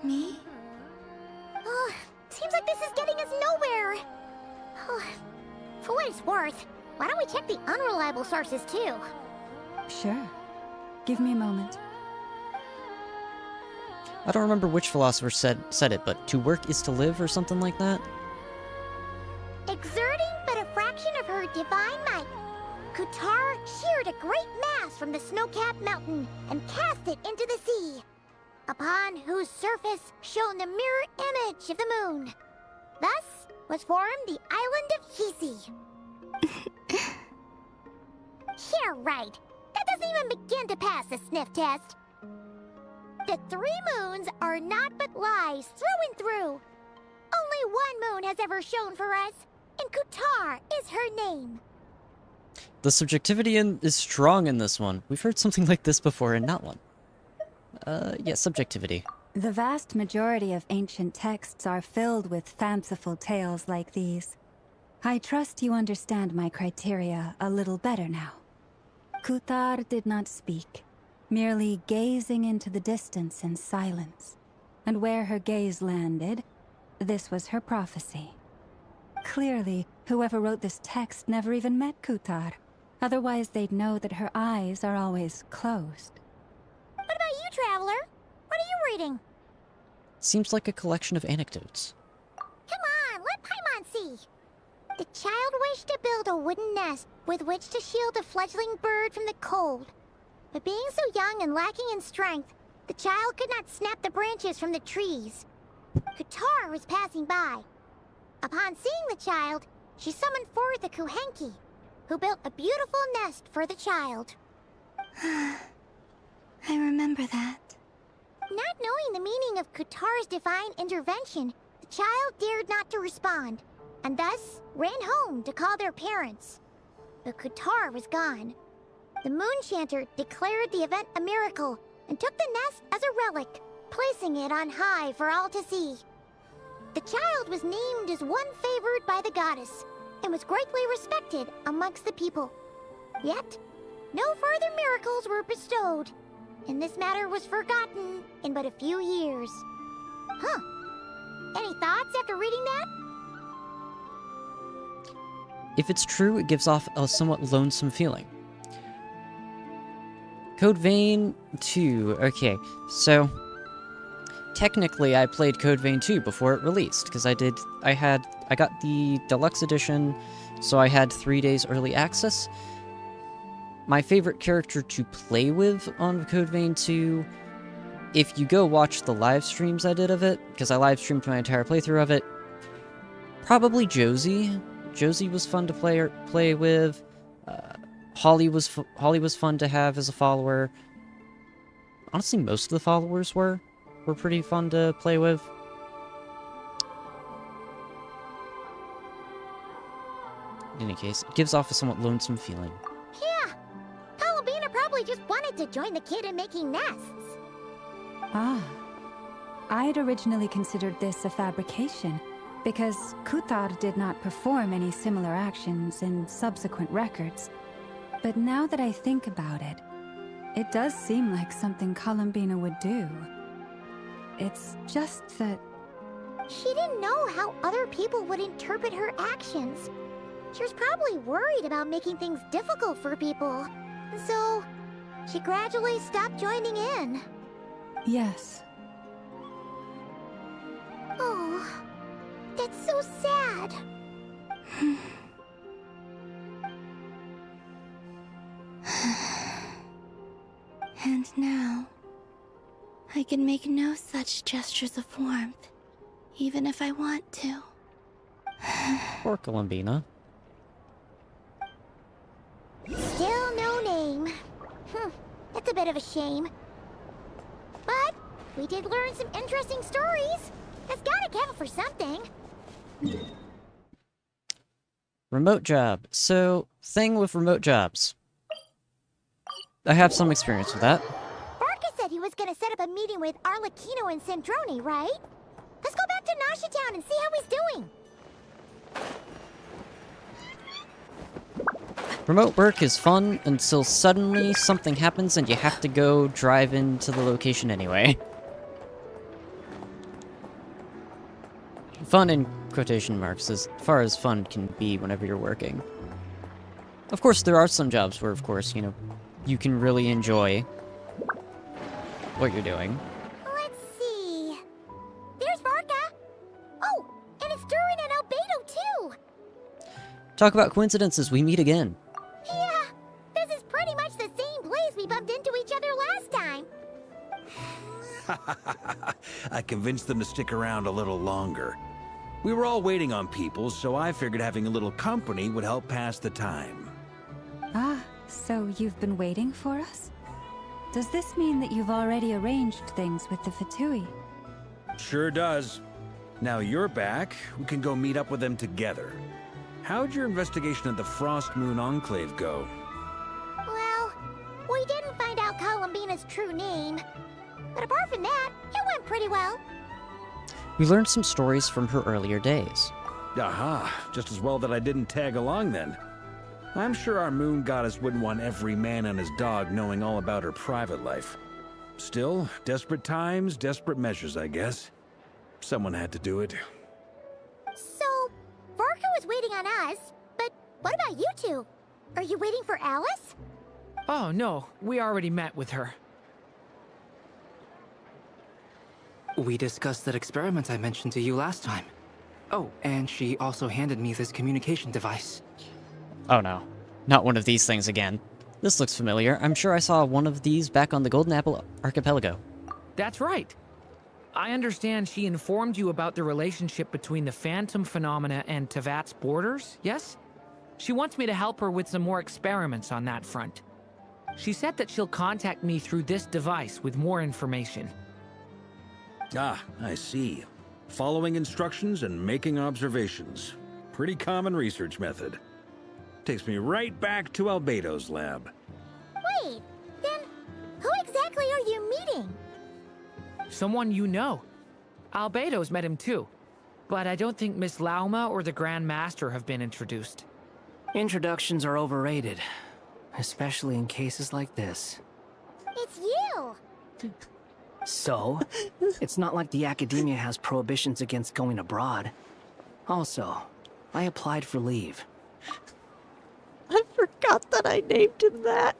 Me? Seems like this is getting us nowhere. For what it's worth, why don't we check the unreliable sources too? Sure. Give me a moment. I don't remember which philosopher said it, but to work is to live or something like that? Exerting but a fraction of her divine might, Kutar sheared a great mass from the snow-capped mountain and cast it into the sea, upon whose surface shone the mirror image of the moon. Thus was formed the island of Hisi. Yeah, right. That doesn't even begin to pass the sniff test. The 3 moons are naught but lies through and through. Only one moon has ever shone for us, and Kutar is her name. The subjectivity is strong in this one. We've heard something like this before in Natlan. Yeah, subjectivity. The vast majority of ancient texts are filled with fanciful tales like these. I trust you understand my criteria a little better now. Kutar did not speak, merely gazing into the distance in silence. And where her gaze landed, this was her prophecy. Clearly, whoever wrote this text never even met Kutar. Otherwise, they'd know that her eyes are always closed. What about you, Traveler? What are you reading? Seems like a collection of anecdotes. Come on, let Paimon see. The child wished to build a wooden nest with which to shield a fledgling bird from the cold. But being so young and lacking in strength, the child could not snap the branches from the trees. Kutar was passing by. Upon seeing the child, she summoned forth a Kuhenki, who built a beautiful nest for the child. I remember that. Not knowing the meaning of Kutar's divine intervention, the child dared not to respond. and thus ran home to call their parents. But Qatar was gone. The Moonshanter declared the event a miracle and took the nest as a relic, placing it on high for all to see. The child was named as one favored by the goddess and was greatly respected amongst the people. Yet, no further miracles were bestowed, and this matter was forgotten in but a few years. Huh. Any thoughts after reading that? If it's true, it gives off a somewhat lonesome feeling. Code Vein 2. Okay, so technically I played Code Vein 2 before it released, because I got the deluxe edition, so I had 3 days early access. My favorite character to play with on Code Vein 2, if you go watch the live streams I did of it, because I live streamed my entire playthrough of it, probably Josie. Josie was fun to play with. Holly was fun to have as a follower. Honestly, most of the followers were pretty fun to play with. In any case, it gives off a somewhat lonesome feeling. Yeah. Columbina probably just wanted to join the kid in making nests. Ah. I'd originally considered this a fabrication, because Kuthar did not perform any similar actions in subsequent records. But now that I think about it, it does seem like something Columbina would do. It's just that... She didn't know how other people would interpret her actions. She was probably worried about making things difficult for people. So, she gradually stopped joining in. Yes. Oh, that's so sad. And now, I can make no such gestures of warmth, even if I want to. Poor Columbina. Still no name. That's a bit of a shame. But we did learn some interesting stories. That's gotta count for something. Remote job. So, thing with remote jobs. I have some experience with that. Barca said he was gonna set up a meeting with Arlecchino and Sandroni, right? Let's go back to Nasha Town and see how he's doing. Remote work is fun until suddenly something happens and you have to go drive into the location anyway. Fun in quotation marks, as far as fun can be whenever you're working. Of course, there are some jobs where, of course, you know, you can really enjoy what you're doing. Let's see. There's Barca. Oh, and it's Durin and Albedo too. Talk about coincidences, we meet again. Yeah, this is pretty much the same place we bumped into each other last time. I convinced them to stick around a little longer. We were all waiting on people, so I figured having a little company would help pass the time. Ah, so you've been waiting for us? Does this mean that you've already arranged things with the Fatui? Sure does. Now you're back, we can go meet up with them together. How'd your investigation of the Frost Moon Enclave go? Well, we didn't find out Columbina's true name. But apart from that, it went pretty well. We learned some stories from her earlier days. Aha, just as well that I didn't tag along then. I'm sure our moon goddess wouldn't want every man and his dog knowing all about her private life. Still, desperate times, desperate measures, I guess. Someone had to do it. So, Barca was waiting on us, but what about you two? Are you waiting for Alice? Oh, no. We already met with her. We discussed that experiment I mentioned to you last time. Oh, and she also handed me this communication device. Oh no, not one of these things again. This looks familiar. I'm sure I saw one of these back on the Golden Apple Archipelago. That's right. I understand she informed you about the relationship between the phantom phenomena and Tevat's borders, yes? She wants me to help her with some more experiments on that front. She said that she'll contact me through this device with more information. Ah, I see. Following instructions and making observations. Pretty common research method. Takes me right back to Albedo's lab. Wait, then who exactly are you meeting? Someone you know. Albedo's met him too. But I don't think Miss Lauma or the Grand Master have been introduced. Introductions are overrated, especially in cases like this. It's you! So, it's not like the academia has prohibitions against going abroad. Also, I applied for leave. I forgot that I named him that.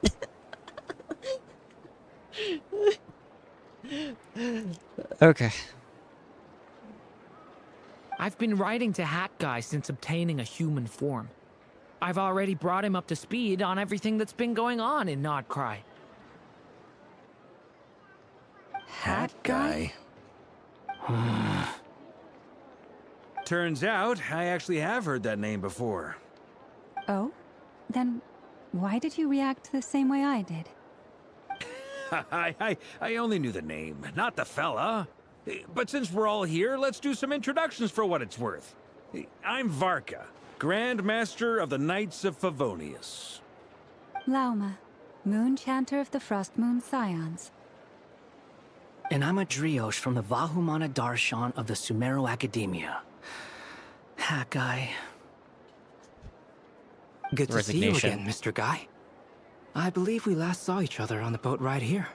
Okay. I've been writing to Hat Guy since obtaining a human form. I've already brought him up to speed on everything that's been going on in Nod Krai. Hat Guy? Turns out, I actually have heard that name before. Oh? Then why did you react the same way I did? I only knew the name, not the fella. But since we're all here, let's do some introductions for what it's worth. I'm Varka, Grand Master of the Knights of Favonius. Lauma, Moon Chanter of the Frost Moon Scions. And I'm a Driosh from the Vahumana Darshan of the Sumero Academia. Hat Guy. Good to see you again, Mr. Guy. I believe we last saw each other on the boat ride here.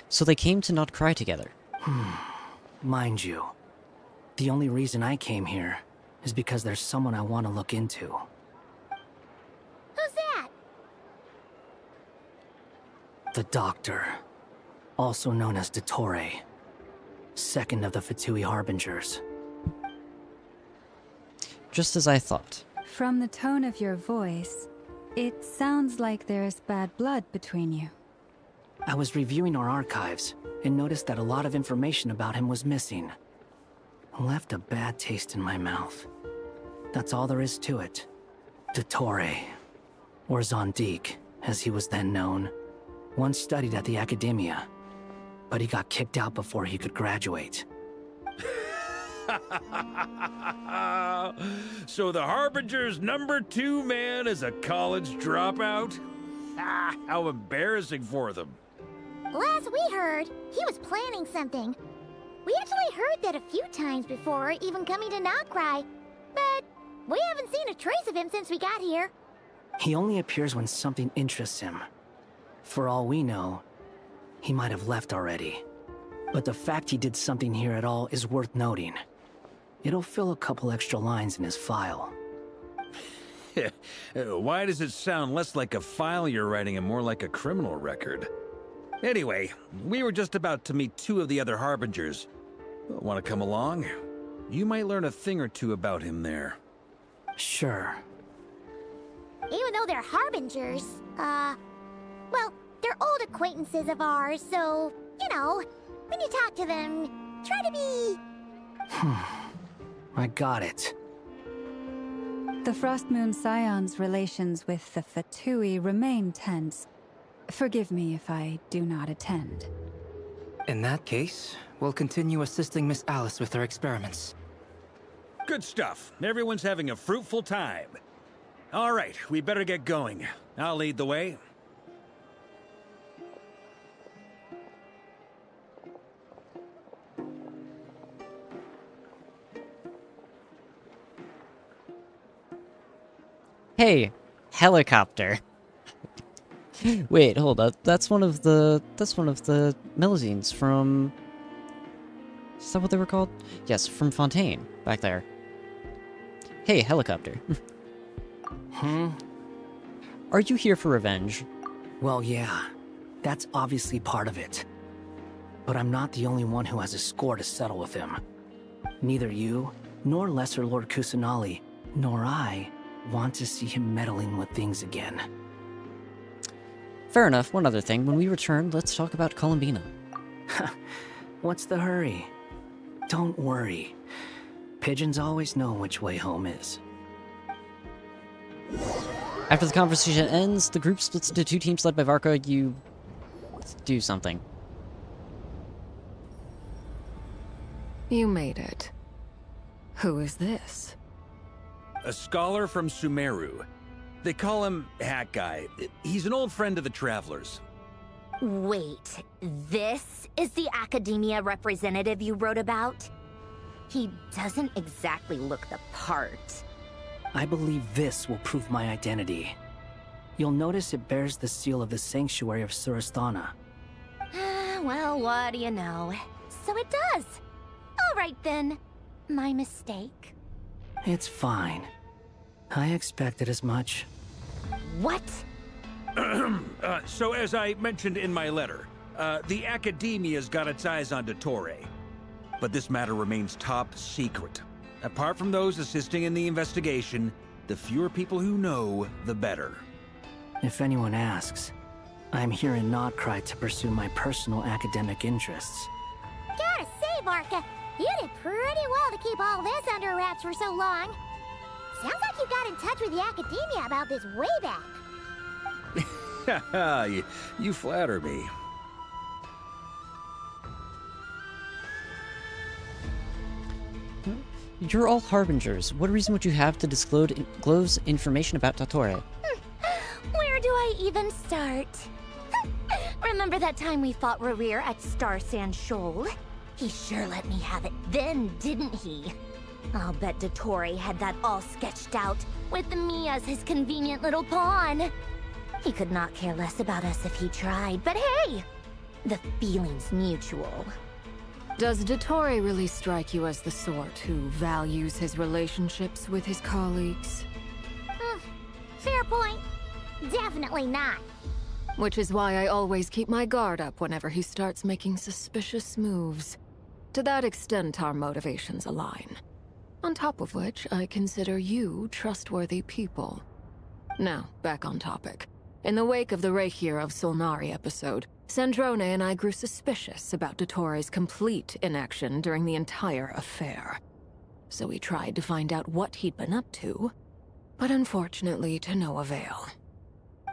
So they came to Nod Krai together. Mind you, the only reason I came here is because there's someone I want to look into. Who's that? The Doctor, also known as Dottore, second of the Fatui Harbingers. Just as I thought. From the tone of your voice, it sounds like there's bad blood between you. I was reviewing our archives and noticed that a lot of information about him was missing. Left a bad taste in my mouth. That's all there is to it. Dottore, or Zondik, as he was then known, once studied at the Academia, but he got kicked out before he could graduate. So the Harbinger's #2 man is a college dropout? How embarrassing for them. Last we heard, he was planning something. We actually heard that a few times before, even coming to Nod Krai, but we haven't seen a trace of him since we got here. He only appears when something interests him. For all we know, he might have left already. But the fact he did something here at all is worth noting. It'll fill a couple extra lines in his file. Why does it sound less like a file you're writing and more like a criminal record? Anyway, we were just about to meet 2 of the other Harbingers. Want to come along? You might learn a thing or two about him there. Sure. Even though they're Harbingers, well, they're old acquaintances of ours, so, you know, when you talk to them, try to be... I got it. The Frost Moon Scions' relations with the Fatui remain tense. Forgive me if I do not attend. In that case, we'll continue assisting Miss Alice with her experiments. Good stuff. Everyone's having a fruitful time. All right, we better get going. I'll lead the way. Hey, helicopter. Wait, hold up. That's one of the Melusines from... Is that what they were called? Yes, from Fontaine, back there. Hey, helicopter. Are you here for revenge? Well, yeah. That's obviously part of it. But I'm not the only one who has a score to settle with him. Neither you, nor Lesser Lord Kusanali, nor I want to see him meddling with things again. Fair enough. One other thing. When we return, let's talk about Columbina. What's the hurry? Don't worry. Pigeons always know which way home is. After the conversation ends, the group splits into 2 teams led by Varka. You... do something. You made it. Who is this? A scholar from Sumeru. They call him Hat Guy. He's an old friend of the Travelers. Wait, this is the academia representative you wrote about? He doesn't exactly look the part. I believe this will prove my identity. You'll notice it bears the seal of the Sanctuary of Surasthana. Well, what do you know? So it does. All right then. My mistake. It's fine. I expected as much. What? So as I mentioned in my letter, the Academia's got its eyes on Dottore. But this matter remains top secret. Apart from those assisting in the investigation, the fewer people who know, the better. If anyone asks, I'm here in Nod Krai to pursue my personal academic interests. Gotta say, Varka, you did pretty well to keep all this under wraps for so long. Sounds like you got in touch with the Academia about this way back. you flatter me. You're all harbingers. What reason would you have to disclose information about Dottore? Where do I even start? Remember that time we fought Rerir at Star Sand Shoal? He sure let me have it then, didn't he? I'll bet Dottore had that all sketched out, with me as his convenient little pawn. He could not care less about us if he tried, but hey! The feeling's mutual. Does Dottore really strike you as the sort who values his relationships with his colleagues? Fair point. Definitely not. Which is why I always keep my guard up whenever he starts making suspicious moves. To that extent, our motivations align. On top of which, I consider you trustworthy people. Now, back on topic. In the wake of the Reikir of Solnari episode, Snezhnaya and I grew suspicious about Dottore's complete inaction during the entire affair. So we tried to find out what he'd been up to, but unfortunately to no avail.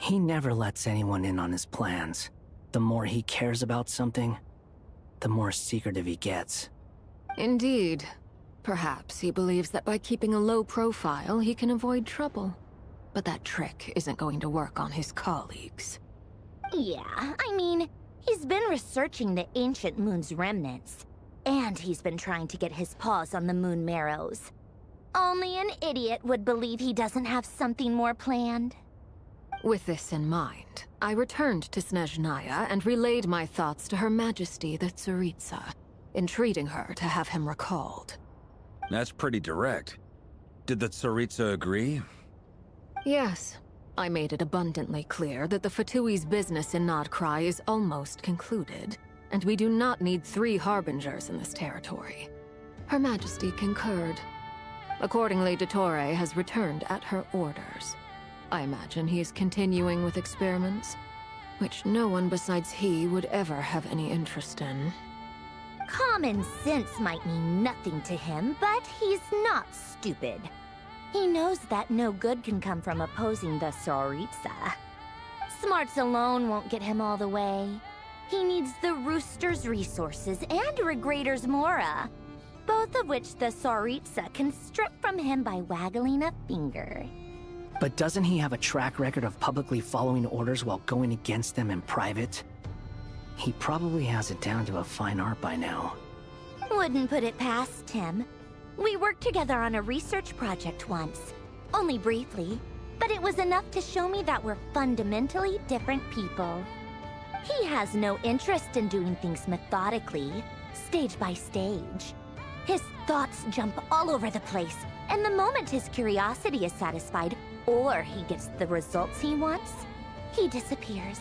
He never lets anyone in on his plans. The more he cares about something, the more secretive he gets. Indeed. Perhaps he believes that by keeping a low profile, he can avoid trouble. But that trick isn't going to work on his colleagues. Yeah, I mean, he's been researching the ancient moon's remnants. And he's been trying to get his paws on the moon marrows. Only an idiot would believe he doesn't have something more planned. With this in mind, I returned to Snezhnaya and relayed my thoughts to Her Majesty the Tsaritsa, entreating her to have him recalled. That's pretty direct. Did the Tsaritsa agree? Yes. I made it abundantly clear that the Fatui's business in Nod Krai is almost concluded, and we do not need 3 harbingers in this territory. Her Majesty concurred. Accordingly, Dottore has returned at her orders. I imagine he is continuing with experiments, which no one besides he would ever have any interest in. Common sense might mean nothing to him, but he's not stupid. He knows that no good can come from opposing the Tsaritsa. Smarts alone won't get him all the way. He needs the Rooster's resources and Regrator's Mora, both of which the Tsaritsa can strip from him by waggling a finger. But doesn't he have a track record of publicly following orders while going against them in private? He probably has it down to a fine art by now. Wouldn't put it past him. We worked together on a research project once. Only briefly, but it was enough to show me that we're fundamentally different people. He has no interest in doing things methodically, stage by stage. His thoughts jump all over the place, and the moment his curiosity is satisfied, or he gets the results he wants, he disappears.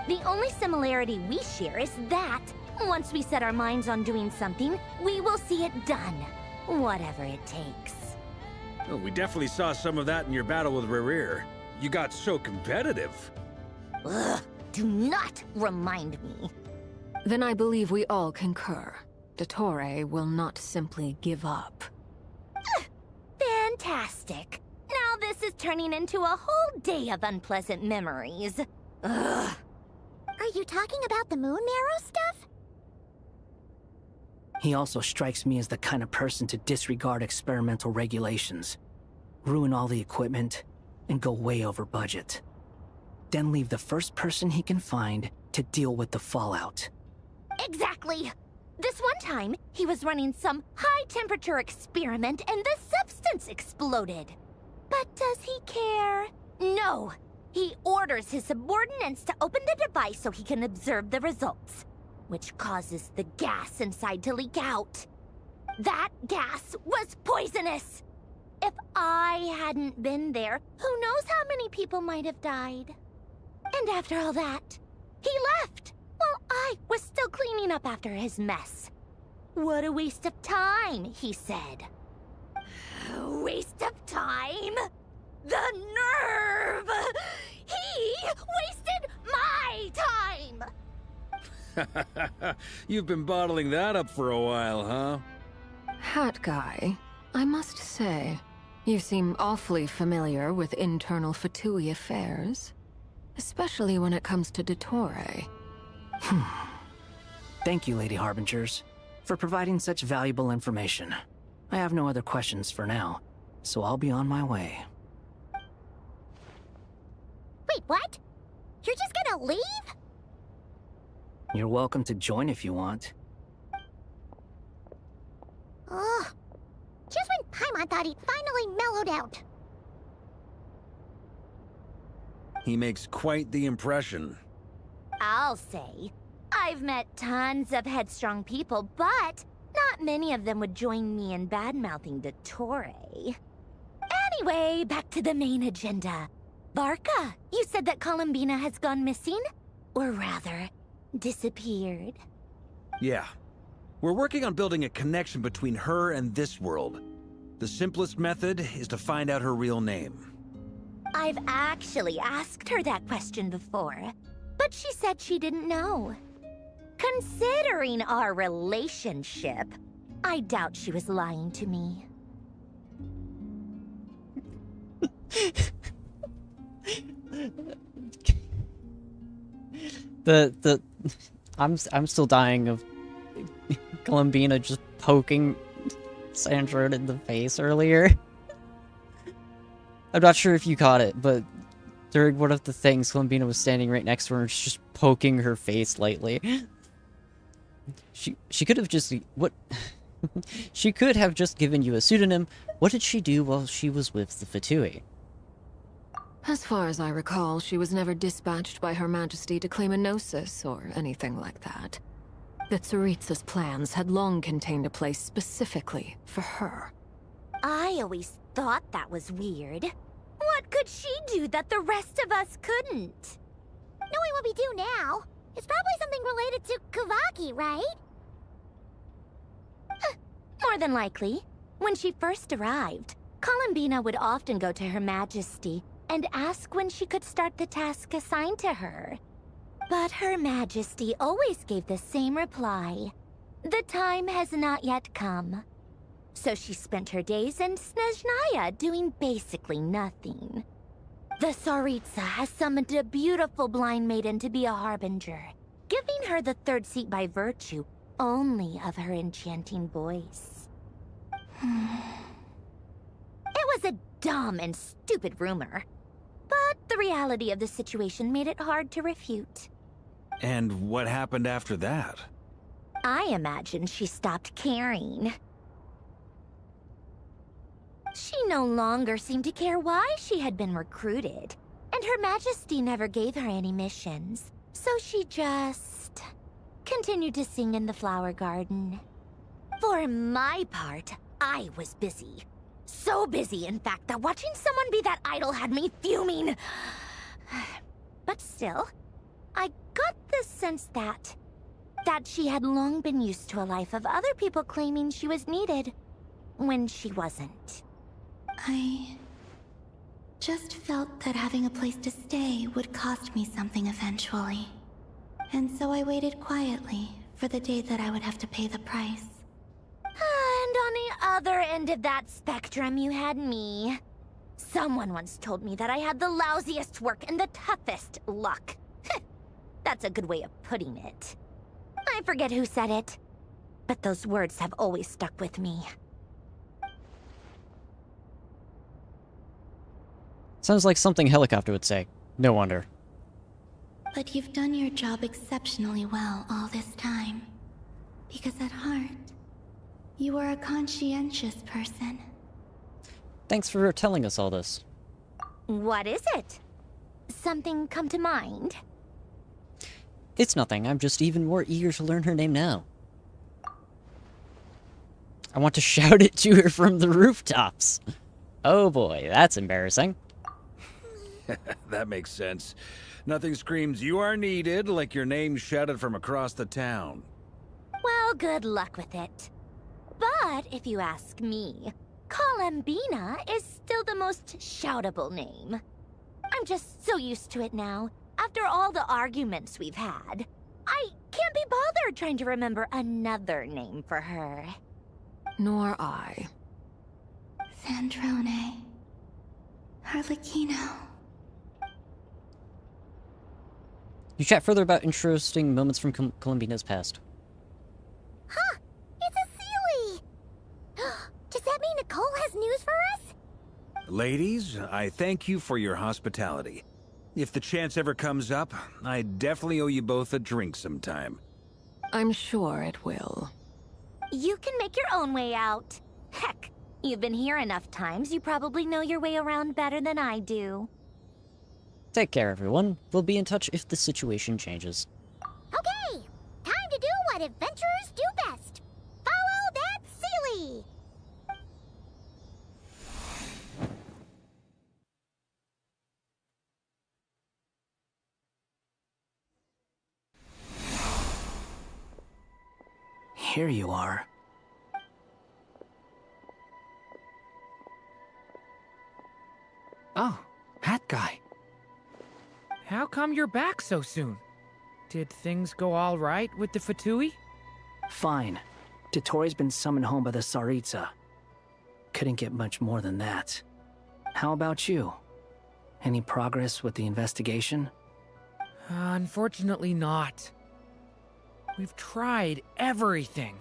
The only similarity we share is that, once we set our minds on doing something, we will see it done, whatever it takes. Oh, we definitely saw some of that in your battle with Rerir. You got so competitive. Ugh, do not remind me. Then I believe we all concur. Dottore will not simply give up. Fantastic. Now this is turning into a whole day of unpleasant memories. Ugh. Are you talking about the moon marrow stuff? He also strikes me as the kind of person to disregard experimental regulations, ruin all the equipment, and go way over budget. Then leave the first person he can find to deal with the fallout. Exactly! This one time, he was running some high-temperature experiment and the substance exploded. But does he care? No! He orders his subordinates to open the device so he can observe the results, which causes the gas inside to leak out. That gas was poisonous! If I hadn't been there, who knows how many people might have died? And after all that, he left! While I was still cleaning up after his mess. What a waste of time, he said. Waste of time? The nerve! He wasted my time! You've been bottling that up for a while, huh? Hat guy, I must say, you seem awfully familiar with internal Fatui affairs. Especially when it comes to Dottore. Thank you, Lady Harbingers, for providing such valuable information. I have no other questions for now, so I'll be on my way. Wait, what? You're just gonna leave? You're welcome to join if you want. Ugh. Just when Paimon thought he'd finally mellowed out. He makes quite the impression. I'll say. I've met tons of headstrong people, but not many of them would join me in bad-mouthing Dottore. Anyway, back to the main agenda. Barca, you said that Columbina has gone missing? Or rather, disappeared. Yeah. We're working on building a connection between her and this world. The simplest method is to find out her real name. I've actually asked her that question before, but she said she didn't know. Considering our relationship, I doubt she was lying to me. I'm still dying of Columbina just poking Sandra in the face earlier. I'm not sure if you caught it, but during one of the things, Columbina was standing right next to her and just poking her face lightly. She could have just... What? She could have just given you a pseudonym. What did she do while she was with the Fatui? As far as I recall, she was never dispatched by Her Majesty to claim a gnosis or anything like that. The Tsaritsa's plans had long contained a place specifically for her. I always thought that was weird. What could she do that the rest of us couldn't? Knowing what we do now, it's probably something related to Kavaki, right? More than likely. When she first arrived, Columbina would often go to Her Majesty and ask when she could start the task assigned to her. But Her Majesty always gave the same reply. The time has not yet come. So she spent her days in Snezhnaya doing basically nothing. The Tsaritsa has summoned a beautiful blind maiden to be a harbinger, giving her the third seat by virtue only of her enchanting voice. It was a dumb and stupid rumor, but the reality of the situation made it hard to refute. And what happened after that? I imagine she stopped caring. She no longer seemed to care why she had been recruited, and Her Majesty never gave her any missions, so she just continued to sing in the flower garden. For my part, I was busy. So busy, in fact, that watching someone be that idol had me fuming. But still, I got the sense that she had long been used to a life of other people claiming she was needed when she wasn't. I just felt that having a place to stay would cost me something eventually. And so I waited quietly for the day that I would have to pay the price. And on the other end of that spectrum, you had me. Someone once told me that I had the lousiest work and the toughest luck. That's a good way of putting it. I forget who said it. but those words have always stuck with me. Sounds like something Helicopter would say. No wonder. But you've done your job exceptionally well all this time. Because at heart, you are a conscientious person. Thanks for telling us all this. What is it? Something come to mind? It's nothing, I'm just even more eager to learn her name now. I want to shout it to her from the rooftops. Oh boy, that's embarrassing. That makes sense. Nothing screams you are needed like your name shouted from across the town. Well, good luck with it. But if you ask me, Columbina is still the most shoutable name. I'm just so used to it now, after all the arguments we've had. I can't be bothered trying to remember another name for her. Nor I. Sandrone. Harlequino. You chat further about interesting moments from Columbina's past. Huh! It's a Sealy! Does that mean Nicole has news for us? Ladies, I thank you for your hospitality. If the chance ever comes up, I definitely owe you both a drink sometime. I'm sure it will. You can make your own way out. Heck, you've been here enough times, you probably know your way around better than I do. Take care, everyone. We'll be in touch if the situation changes. Okay, time to do what adventurers do best. Follow that Sealy! Here you are. Oh, hat guy. How come you're back so soon? Did things go all right with the Fatui? Fine. Dotori's been summoned home by the Tsaritsa. Couldn't get much more than that. How about you? Any progress with the investigation? Unfortunately not. We've tried everything.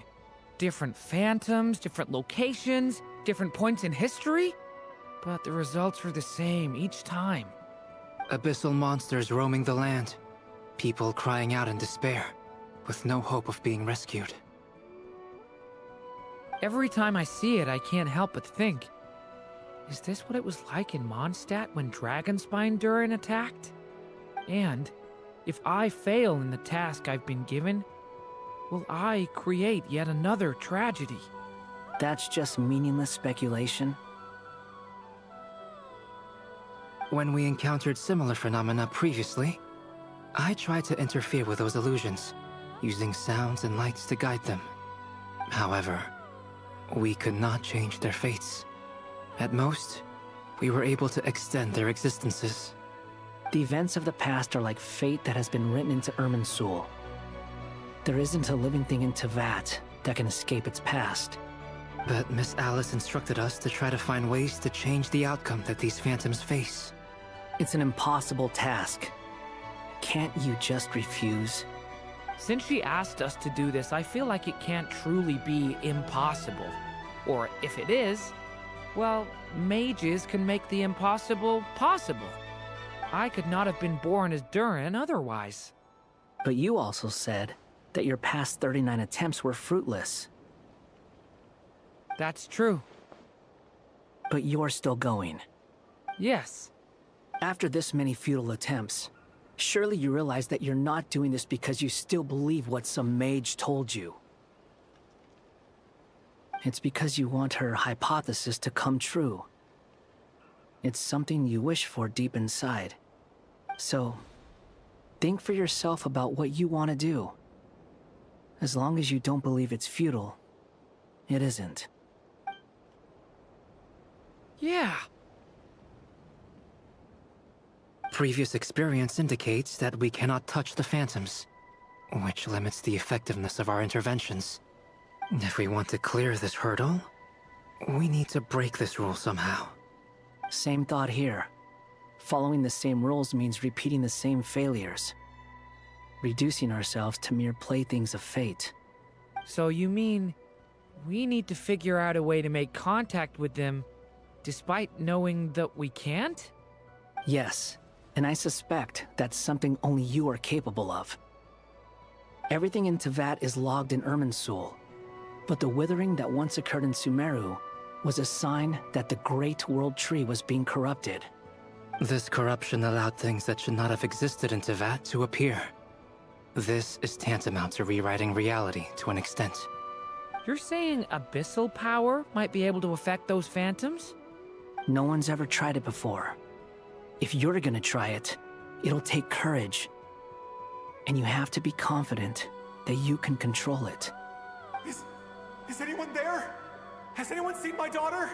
Different phantoms, different locations, different points in history. But the results were the same each time. Abyssal monsters roaming the land. People crying out in despair, with no hope of being rescued. Every time I see it, I can't help but think, is this what it was like in Mondstadt when Dragonspine Durin attacked? And if I fail in the task I've been given, will I create yet another tragedy? That's just meaningless speculation. When we encountered similar phenomena previously, I tried to interfere with those illusions, using sounds and lights to guide them. However, we could not change their fates. At most, we were able to extend their existences. The events of the past are like fate that has been written into Irminsul. There isn't a living thing in Teyvat that can escape its past. But Miss Alice instructed us to try to find ways to change the outcome that these phantoms face. It's an impossible task. Can't you just refuse? Since she asked us to do this, I feel like it can't truly be impossible. Or if it is, well, mages can make the impossible possible. I could not have been born as Durin otherwise. But you also said that your past 39 attempts were fruitless. That's true. But you're still going. Yes. After this many futile attempts, surely you realize that you're not doing this because you still believe what some mage told you. It's because you want her hypothesis to come true. It's something you wish for deep inside. So, think for yourself about what you want to do. As long as you don't believe it's futile, it isn't. Yeah. Previous experience indicates that we cannot touch the phantoms, which limits the effectiveness of our interventions. If we want to clear this hurdle, we need to break this rule somehow. Same thought here. Following the same rules means repeating the same failures. Reducing ourselves to mere playthings of fate. So you mean we need to figure out a way to make contact with them despite knowing that we can't? Yes, and I suspect that's something only you are capable of. Everything in Teyvat is logged in Irminsul, but the withering that once occurred in Sumeru was a sign that the Great World Tree was being corrupted. This corruption allowed things that should not have existed in Teyvat to appear. This is tantamount to rewriting reality to an extent. You're saying abyssal power might be able to affect those phantoms? No one's ever tried it before. If you're gonna try it, it'll take courage. And you have to be confident that you can control it. Is anyone there? Has anyone seen my daughter?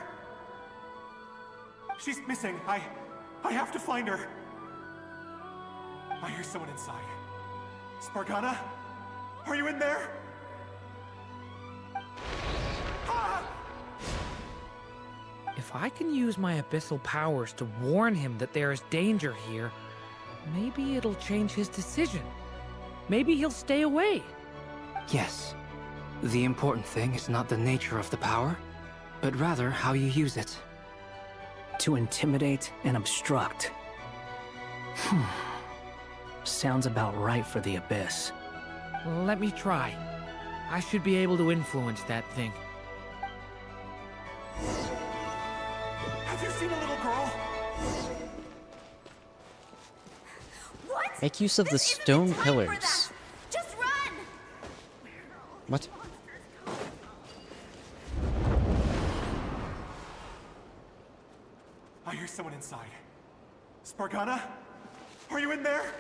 She's missing. I have to find her. I hear someone inside. Spargana? Are you in there? If I can use my abyssal powers to warn him that there is danger here, maybe it'll change his decision. Maybe he'll stay away. Yes. The important thing is not the nature of the power, but rather how you use it. To intimidate and obstruct. Sounds about right for the Abyss. Let me try. I should be able to influence that thing. Have you seen a little girl? What? Make use of the stone pillars. Just run! What? I hear someone inside. Spargana? Are you in there?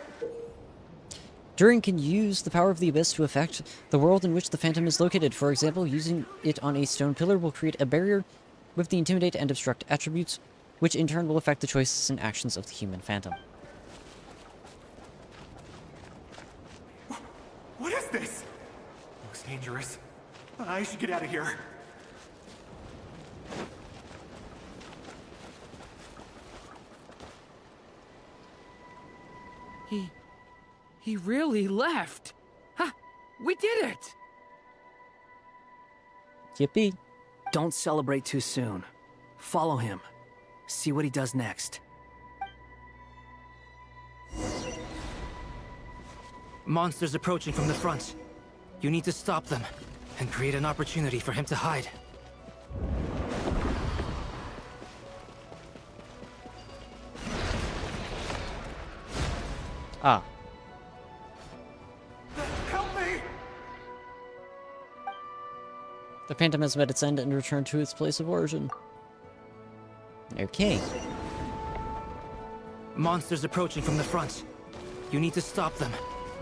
During can use the power of the Abyss to affect the world in which the Phantom is located. For example, using it on a stone pillar will create a barrier with the Intimidate and Obstruct attributes, which in turn will affect the choices and actions of the human Phantom. What is this? Looks dangerous. I should get out of here. He really left. Ha! We did it! Yippee. Don't celebrate too soon. Follow him. See what he does next. Monsters approaching from the front. You need to stop them and create an opportunity for him to hide. Ah. Help me! The Phantom has met its end and returned to its place of origin. Okay. Monsters approaching from the front. You need to stop them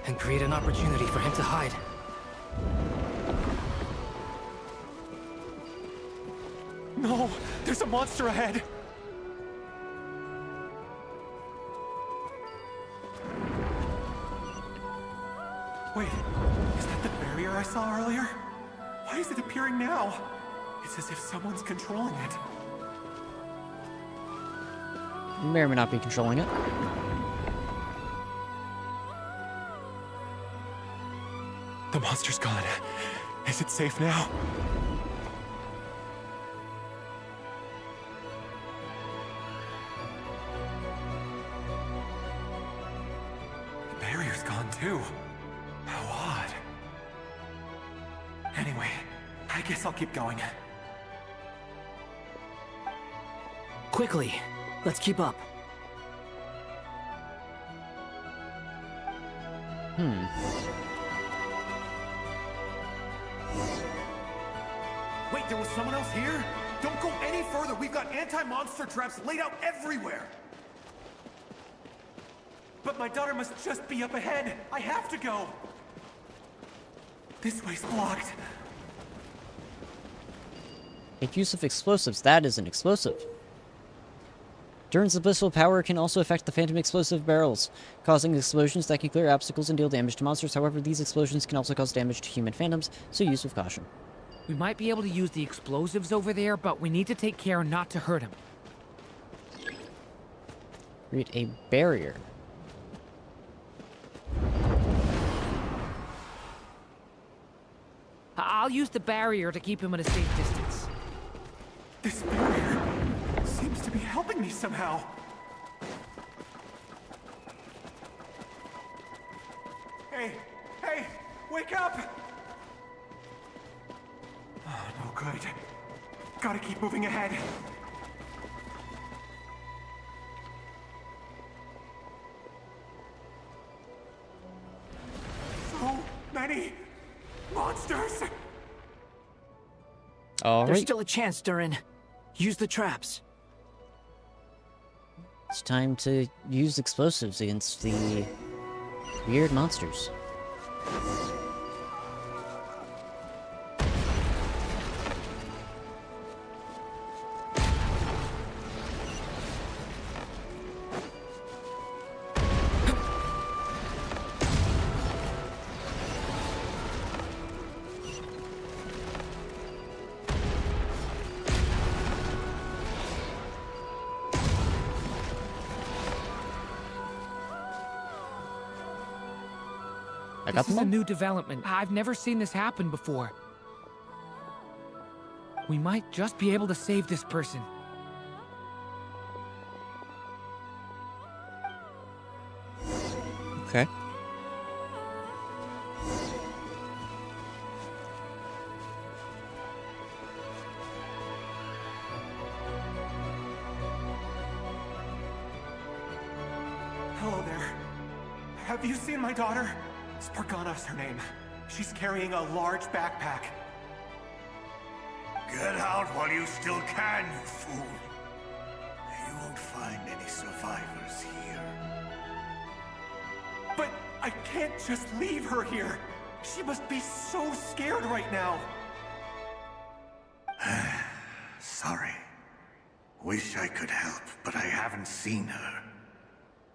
and create an opportunity for him to hide. No! There's a monster ahead! Wait, is that the barrier I saw earlier? Why is it appearing now? It's as if someone's controlling it. You may or may not be controlling it. The monster's gone. Is it safe now? The barrier's gone too. How odd. Anyway, I guess I'll keep going. Quickly, let's keep up. Wait, there was someone else here? Don't go any further. We've got anti-monster traps laid out everywhere. But my daughter must just be up ahead. I have to go. This way's blocked. Make use of explosives. That is an explosive. Durin's abyssal power can also affect the Phantom explosive barrels, causing explosions that can clear obstacles and deal damage to monsters. However, these explosions can also cause damage to human phantoms, so use with caution. We might be able to use the explosives over there, but we need to take care not to hurt him. Create a barrier. I'll use the barrier to keep him at a safe distance. This barrier seems to be helping me somehow. Hey! Hey! Wake up! Oh, no good. Gotta keep moving ahead. So many monsters! All There's right. still a chance, Durin. Use the traps. It's time to use explosives against the weird monsters. This is a new development. I've never seen this happen before. We might just be able to save this person. Okay. Hello there. Have you seen my daughter? Spargana's her name. She's carrying a large backpack. Get out while you still can, you fool. You won't find any survivors here. But I can't just leave her here. She must be so scared right now. Sorry. Wish I could help, but I haven't seen her.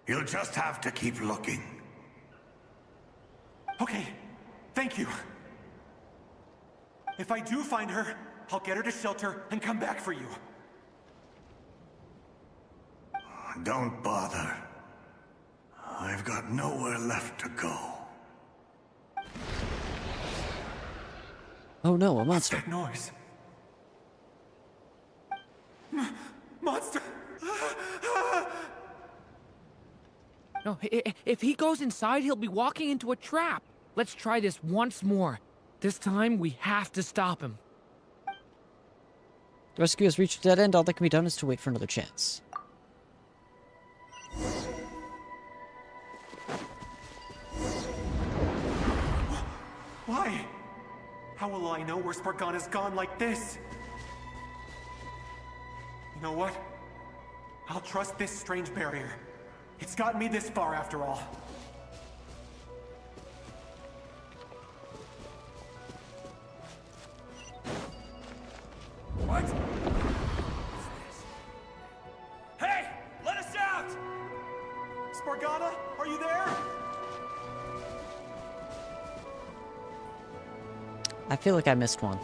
You'll just have to keep looking. Okay, thank you. If I do find her, I'll get her to shelter and come back for you. Don't bother. I've got nowhere left to go. Oh no, a monster. What's that noise? Monster! No, if he goes inside, he'll be walking into a trap. Let's try this once more. This time, we have to stop him. The rescue has reached a dead end. All that can be done is to wait for another chance. Why? How will I know where Spargana's gone like this? You know what? I'll trust this strange barrier. It's gotten me this far after all. What? Hey! Let us out! Spargana, are you there? I feel like I missed one.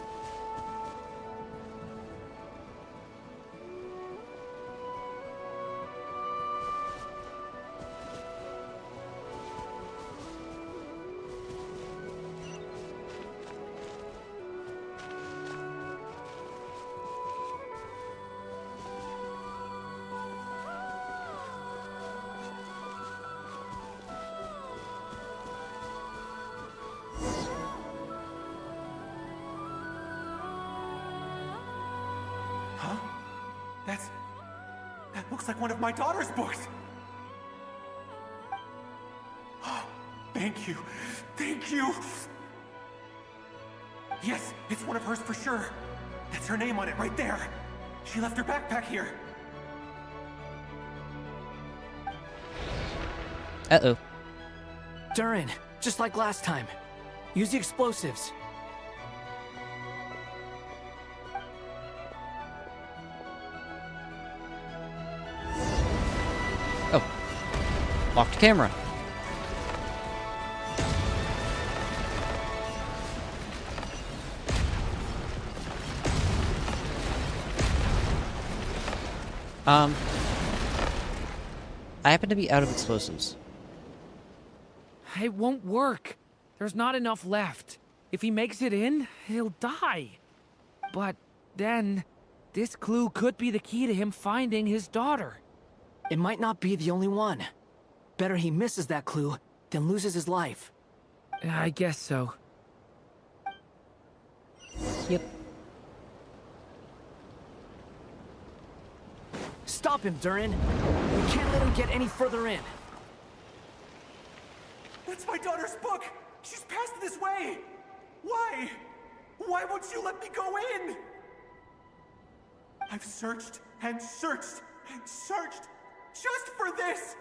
That looks like one of my daughter's books. Thank you. Thank you. Yes, it's one of hers for sure. That's her name on it right there. She left her backpack here. Uh-oh. Durin, just like last time. Use the explosives. Oh. Locked camera. I happen to be out of explosives. It won't work. There's not enough left. If he makes it in, he'll die. But then, this clue could be the key to him finding his daughter. It might not be the only one. Better he misses that clue than loses his life. I guess so. Yep. Stop him, Durin. We can't let him get any further in. That's my daughter's book! She's passed this way! Why? Why won't you let me go in? I've searched and searched and searched just for this!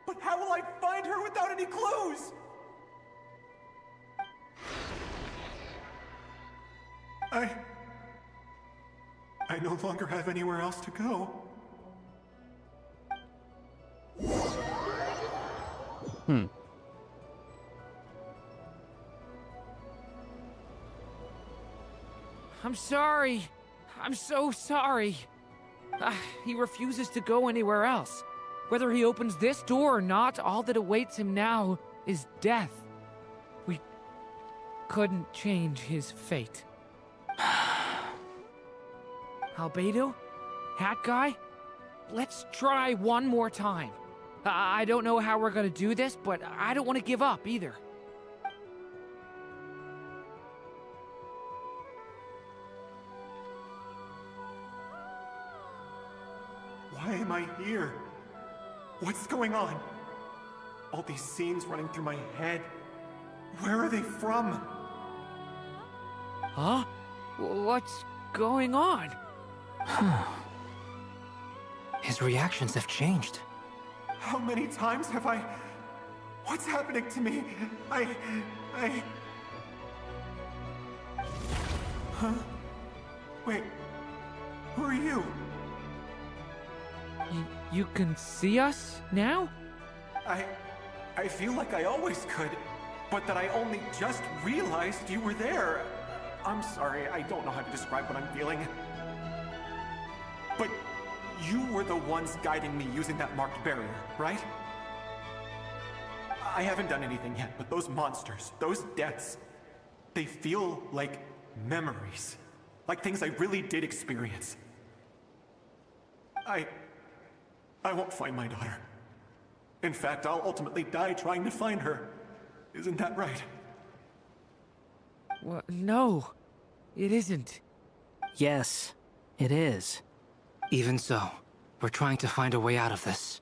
But how will I find her without any clues? I no longer have anywhere else to go. I'm sorry. I'm so sorry. He refuses to go anywhere else. Whether he opens this door or not, all that awaits him now is death. We couldn't change his fate. Albedo? Hat Guy? Let's try one more time. I don't know how we're gonna do this, but I don't want to give up either. Why am I here? What's going on? All these scenes running through my head. Where are they from? Huh? What's going on? His reactions have changed. How many times have I... What's happening to me? Huh? Wait. Who are you? You can see us now? I feel like I always could, but that I only just realized you were there. I'm sorry, I don't know how to describe what I'm feeling. But you were the ones guiding me using that marked barrier, right? I haven't done anything yet, but those monsters, those deaths, they feel like memories. Like things I really did experience. I won't find my daughter. In fact, I'll ultimately die trying to find her. Isn't that right? Well, no, it isn't. Yes, it is. Even so, we're trying to find a way out of this.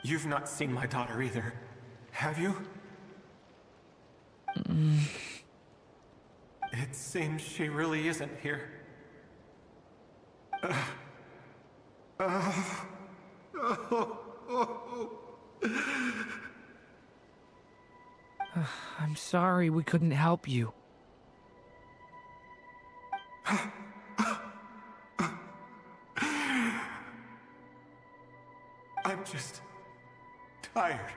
You've not seen my daughter either, have you? It seems she really isn't here. I'm sorry we couldn't help you. I'm just tired.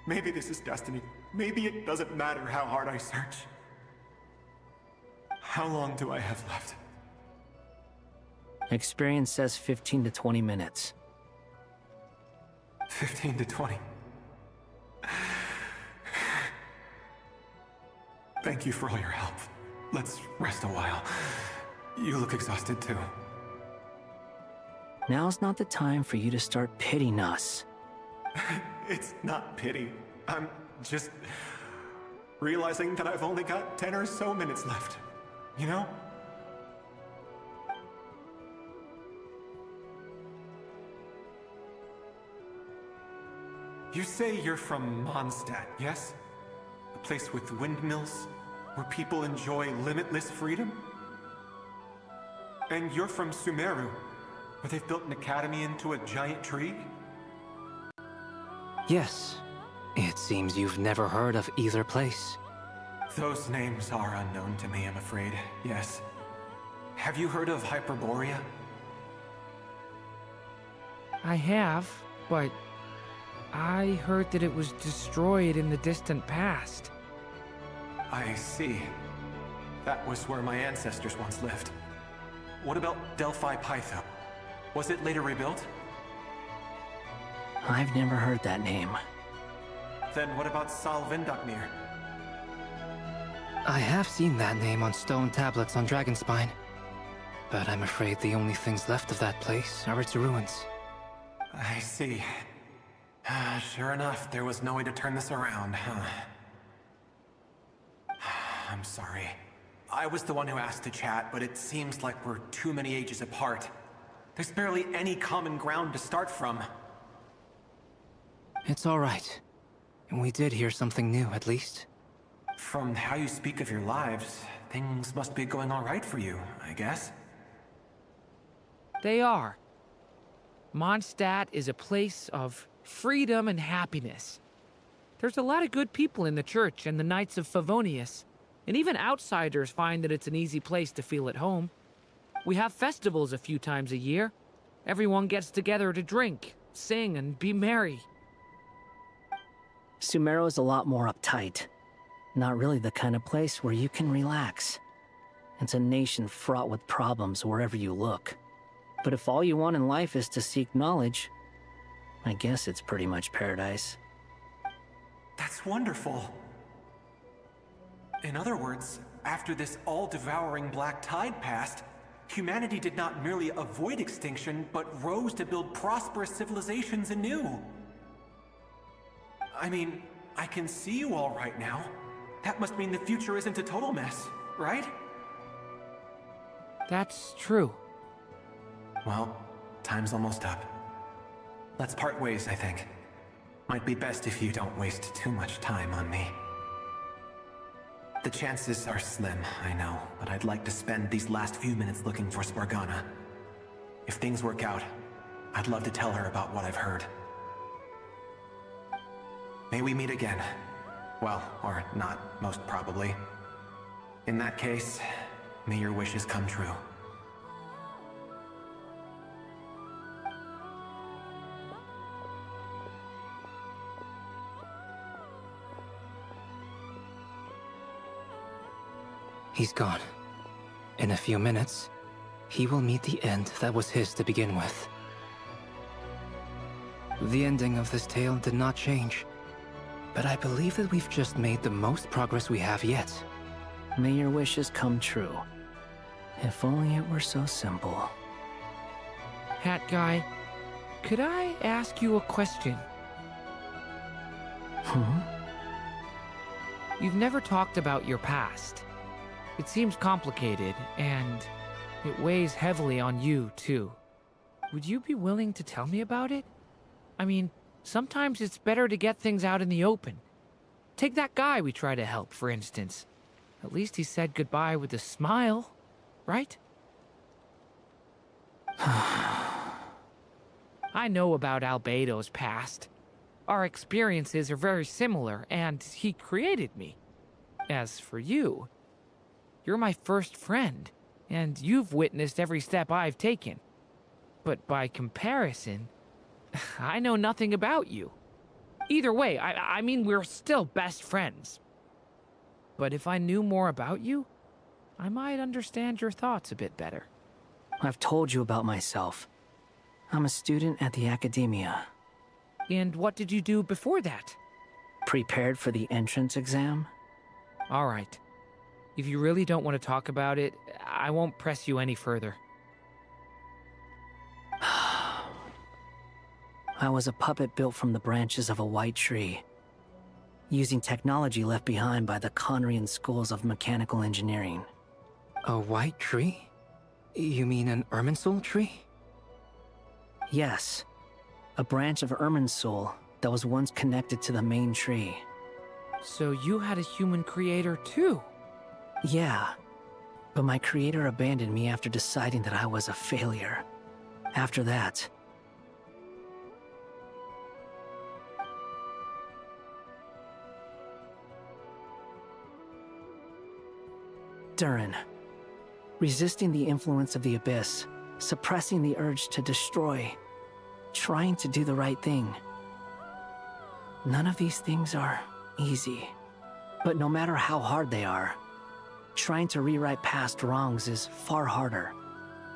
Maybe this is destiny. Maybe it doesn't matter how hard I search. How long do I have left? Experience says 15 to 20 minutes. 15 to 20. Thank you for all your help. Let's rest a while. You look exhausted too. Now's not the time for you to start pitying us. It's not pity. I'm just realizing that I've only got 10 or so minutes left. You know? You say you're from Mondstadt, yes? A place with windmills, where people enjoy limitless freedom? And you're from Sumeru, where they've built an academy into a giant tree? Yes. It seems you've never heard of either place. Those names are unknown to me, I'm afraid, yes. Have you heard of Hyperborea? I have, but I heard that it was destroyed in the distant past. I see. That was where my ancestors once lived. What about Delphi Pytho? Was it later rebuilt? I've never heard that name. Then what about Sal Vindaknir? I have seen that name on stone tablets on Dragonspine. But I'm afraid the only things left of that place are its ruins. I see. Sure enough, there was no way to turn this around, huh? I'm sorry. I was the one who asked to chat, but it seems like we're too many ages apart. There's barely any common ground to start from. It's all right. We did hear something new, at least. From how you speak of your lives, things must be going all right for you, I guess. They are. Mondstadt is a place of freedom and happiness. There's a lot of good people in the church and the Knights of Favonius, and even outsiders find that it's an easy place to feel at home. We have festivals a few times a year. Everyone gets together to drink, sing, and be merry. Sumeru is a lot more uptight. Not really the kind of place where you can relax. It's a nation fraught with problems wherever you look. But if all you want in life is to seek knowledge, I guess it's pretty much paradise. That's wonderful. In other words, after this all-devouring black tide passed, humanity did not merely avoid extinction, but rose to build prosperous civilizations anew. I mean, I can see you all right now. That must mean the future isn't a total mess, right? That's true. Well, time's almost up. Let's part ways, I think. Might be best if you don't waste too much time on me. The chances are slim, I know, but I'd like to spend these last few minutes looking for Spargana. If things work out, I'd love to tell her about what I've heard. May we meet again. Well, or not, most probably. In that case, may your wishes come true. He's gone. In a few minutes, he will meet the end that was his to begin with. The ending of this tale did not change, but I believe that we've just made the most progress we have yet. May your wishes come true. If only it were so simple. Hat Guy, could I ask you a question? You've never talked about your past. It seems complicated, and it weighs heavily on you, too. Would you be willing to tell me about it? I mean, sometimes it's better to get things out in the open. Take that guy we try to help, for instance. At least he said goodbye with a smile, right? I know about Albedo's past. Our experiences are very similar, and he created me. As for you, you're my first friend, and you've witnessed every step I've taken. But by comparison, I know nothing about you. Either way, I mean, we're still best friends. But if I knew more about you, I might understand your thoughts a bit better. I've told you about myself. I'm a student at the Academia. And what did you do before that? Prepared for the entrance exam? All right. If you really don't want to talk about it, I won't press you any further. I was a puppet built from the branches of a white tree, using technology left behind by the Conrian schools of mechanical engineering. A white tree? You mean an Irminsul tree? Yes. A branch of Irminsul that was once connected to the main tree. So you had a human creator too? Yeah. But my creator abandoned me after deciding that I was a failure. After that... Durin. Resisting the influence of the Abyss, suppressing the urge to destroy, trying to do the right thing. None of these things are easy. But no matter how hard they are, trying to rewrite past wrongs is far harder.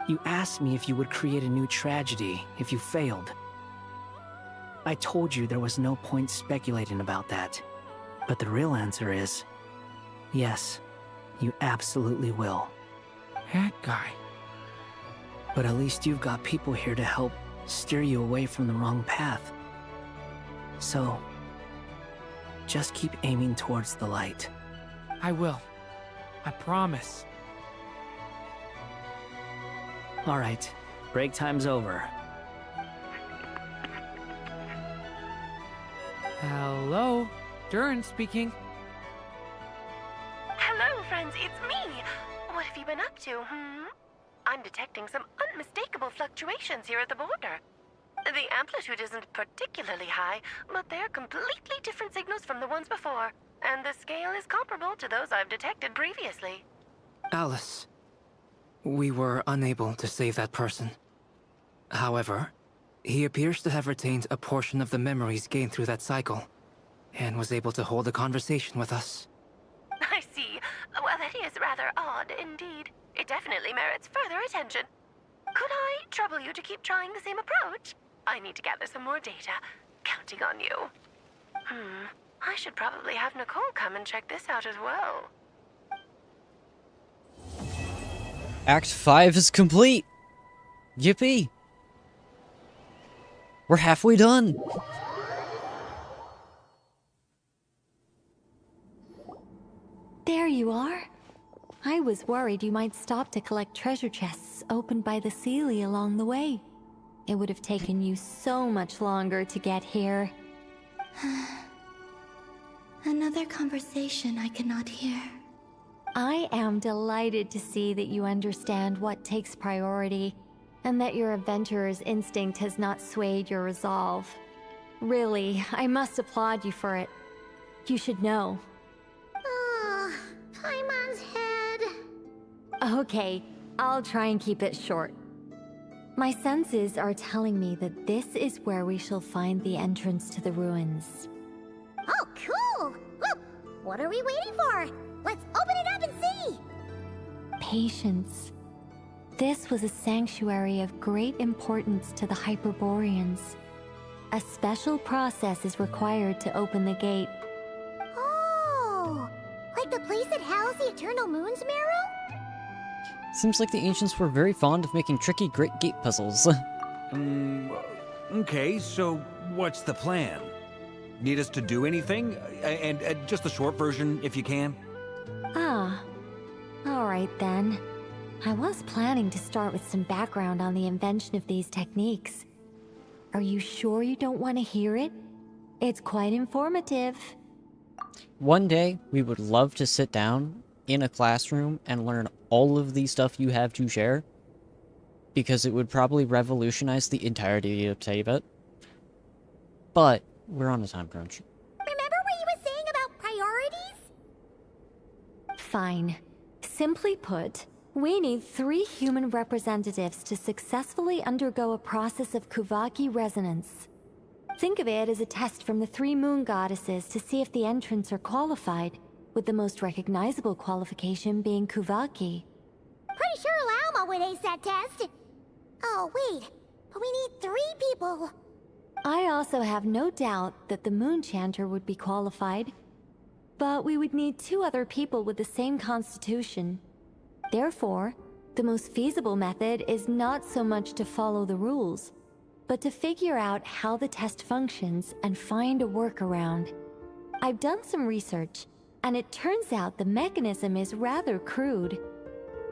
You asked me if you would create a new tragedy if you failed. I told you there was no point speculating about that. But the real answer is, yes, you absolutely will. That guy. But at least you've got people here to help steer you away from the wrong path. So, just keep aiming towards the light. I will. I promise. Alright, break time's over. Hello? Durin speaking. Hello, friends, it's me. What have you been up to, I'm detecting some unmistakable fluctuations here at the border. The amplitude isn't particularly high, but they're completely different signals from the ones before, and the scale is comparable to those I've detected previously. Alice, we were unable to save that person. However, he appears to have retained a portion of the memories gained through that cycle, and was able to hold a conversation with us. I see. Well, that is rather odd indeed. It definitely merits further attention. Could I trouble you to keep trying the same approach? I need to gather some more data. Counting on you. I should probably have Nicole come and check this out as well. Act 5 is complete! Yippee! We're halfway done! There you are. I was worried you might stop to collect treasure chests opened by the Seelie along the way. It would have taken you so much longer to get here. Another conversation I cannot hear. I am delighted to see that you understand what takes priority, and that your adventurer's instinct has not swayed your resolve. Really, I must applaud you for it. You should know. Paimon's head. Okay, I'll try and keep it short. My senses are telling me that this is where we shall find the entrance to the ruins. Oh, cool! Well, what are we waiting for? Let's open it up and see! Patience. This was a sanctuary of great importance to the Hyperboreans. A special process is required to open the gate. Oh! Like the place that housed the Eternal Moon's Marrow? Seems like the ancients were very fond of making tricky Great Gate puzzles. Okay, so what's the plan? Need us to do anything? And just the short version, if you can. Ah. Alright then. I was planning to start with some background on the invention of these techniques. Are you sure you don't want to hear it? It's quite informative. One day, we would love to sit down in a classroom and learn all of the stuff you have to share, because it would probably revolutionize the entirety of Tibet. But we're on a time crunch. Remember what you were saying about priorities? Fine. Simply put, we need 3 human representatives to successfully undergo a process of Kuvaki resonance. Think of it as a test from the 3 moon goddesses to see if the entrants are qualified, with the most recognizable qualification being Kuvaki. Pretty sure Lauma would ace that test. Oh, wait. But we need 3 people. I also have no doubt that the Moon Chanter would be qualified. But we would need 2 other people with the same constitution. Therefore, the most feasible method is not so much to follow the rules, but to figure out how the test functions and find a workaround. I've done some research, and it turns out the mechanism is rather crude.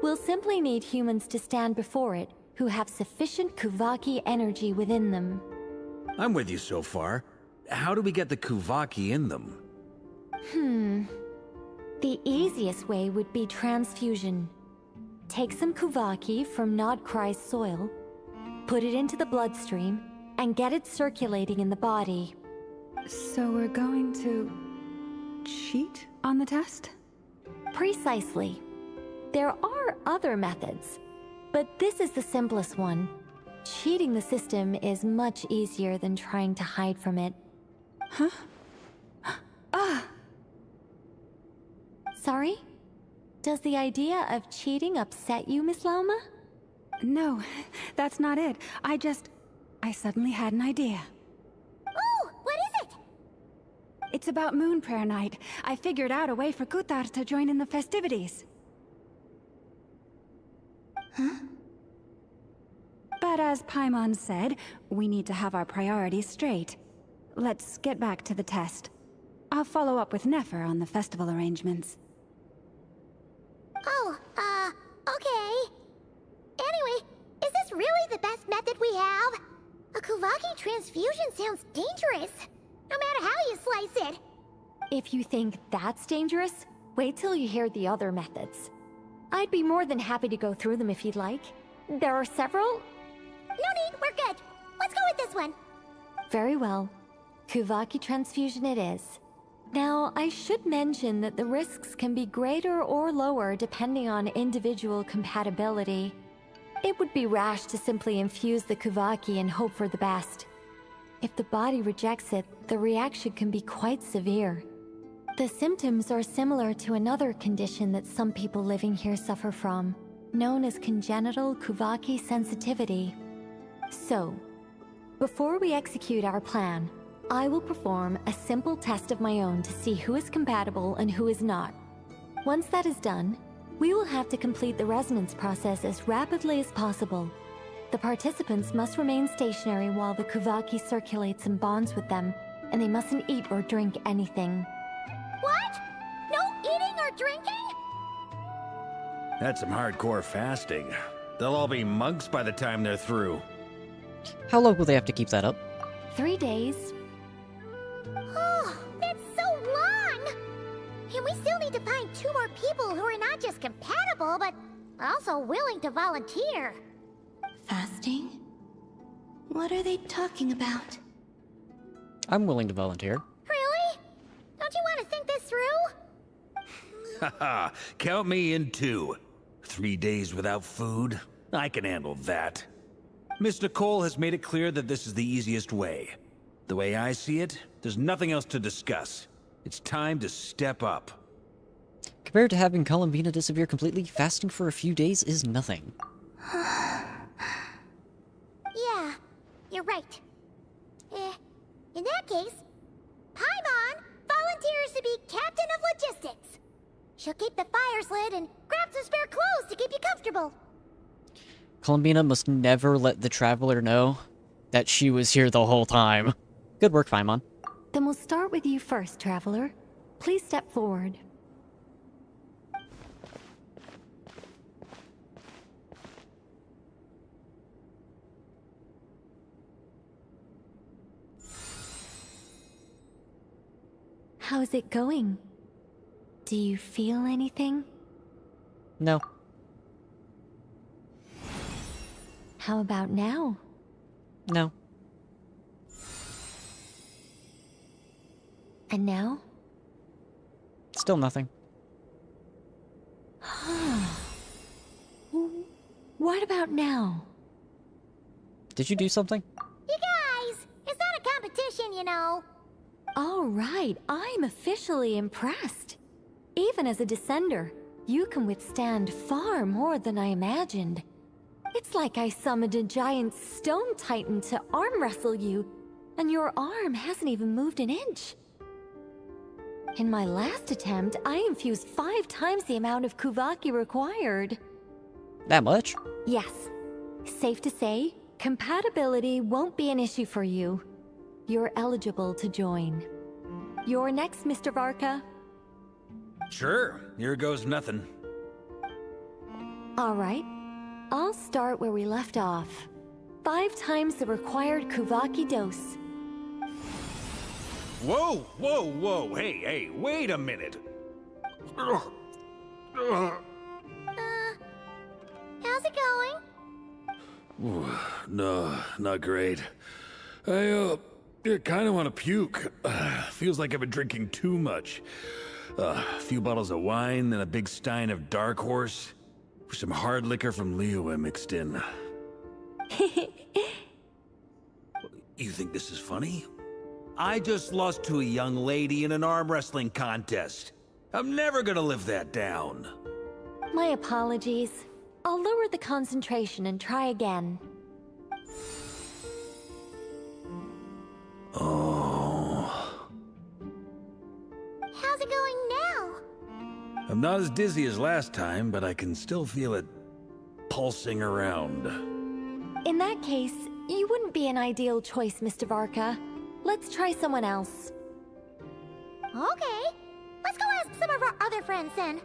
We'll simply need humans to stand before it who have sufficient Kuvaki energy within them. I'm with you so far. How do we get the Kuvaki in them? The easiest way would be transfusion. Take some Kuvaki from Nod Krai's soil, put it into the bloodstream, and get it circulating in the body. So we're going to cheat on the test? Precisely. There are other methods, but this is the simplest one. Cheating the system is much easier than trying to hide from it. Huh? Sorry? Does the idea of cheating upset you, Miss Lauma? No, that's not it. I suddenly had an idea. It's about Moon Prayer Night. I figured out a way for Kutar to join in the festivities. Huh? But as Paimon said, we need to have our priorities straight. Let's get back to the test. I'll follow up with Nefer on the festival arrangements. Oh, okay. Anyway, is this really the best method we have? A Kuvaki transfusion sounds dangerous, no matter how you slice it. If you think that's dangerous, wait till you hear the other methods. I'd be more than happy to go through them if you'd like. There are several. No need, we're good. Let's go with this one. Very well. Kuvaki transfusion it is. Now, I should mention that the risks can be greater or lower depending on individual compatibility. It would be rash to simply infuse the Kuvaki and hope for the best. If the body rejects it, the reaction can be quite severe. The symptoms are similar to another condition that some people living here suffer from, known as congenital Kuvaki sensitivity. So, before we execute our plan, I will perform a simple test of my own to see who is compatible and who is not. Once that is done, we will have to complete the resonance process as rapidly as possible. The participants must remain stationary while the Kuvaki circulates and bonds with them, and they mustn't eat or drink anything. What? No eating or drinking? That's some hardcore fasting. They'll all be monks by the time they're through. How long will they have to keep that up? 3 days. Oh, that's so long! And we still need to find 2 more people who are not just compatible, but also willing to volunteer. Fasting? What are they talking about? I'm willing to volunteer. Really? Don't you want to think this through? Haha, count me in too. 3 days without food? I can handle that. Miss Nicole has made it clear that this is the easiest way. The way I see it, there's nothing else to discuss. It's time to step up. Compared to having Columbina disappear completely, fasting for a few days is nothing. Yeah, you're right. In that case, Paimon volunteers to be captain of logistics. She'll keep the fires lit and grab some spare clothes to keep you comfortable. Columbina must never let the Traveler know that she was here the whole time. Good work, Paimon. Then we'll start with you first, Traveler. Please step forward. How's it going? Do you feel anything? No. How about now? No. And now? Still nothing. What about now? Did you do something? You guys, it's not a competition, you know. All right, I'm officially impressed. Even as a descender, you can withstand far more than I imagined. It's like I summoned a giant stone titan to arm wrestle you, and your arm hasn't even moved an inch. In my last attempt, I infused 5 times the amount of Kuvaki required. That much? Yes. Safe to say, compatibility won't be an issue for you. You're eligible to join. You're next, Mr. Varka. Sure, here goes nothing. All right. I'll start where we left off. 5 times the required Kuvaki dose. Whoa, whoa, whoa, hey, wait a minute. How's it going? No, not great. I kind of want to puke. Feels like I've been drinking too much. A few bottles of wine, then a big stein of Dark Horse. Some hard liquor from Leo I mixed in. You think this is funny? I just lost to a young lady in an arm wrestling contest. I'm never gonna live that down. My apologies. I'll lower the concentration and try again. Oh. you going now? I'm not as dizzy as last time, but I can still feel it pulsing around. In that case, you wouldn't be an ideal choice, Mr. Varka. Let's try someone else. Okay. Let's go ask some of our other friends then.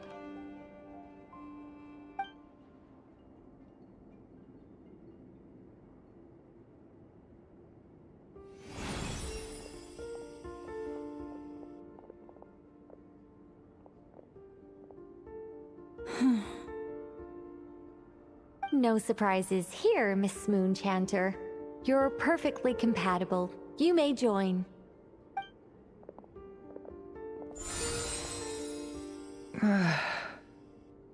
No surprises here, Miss Moonchanter. You're perfectly compatible. You may join.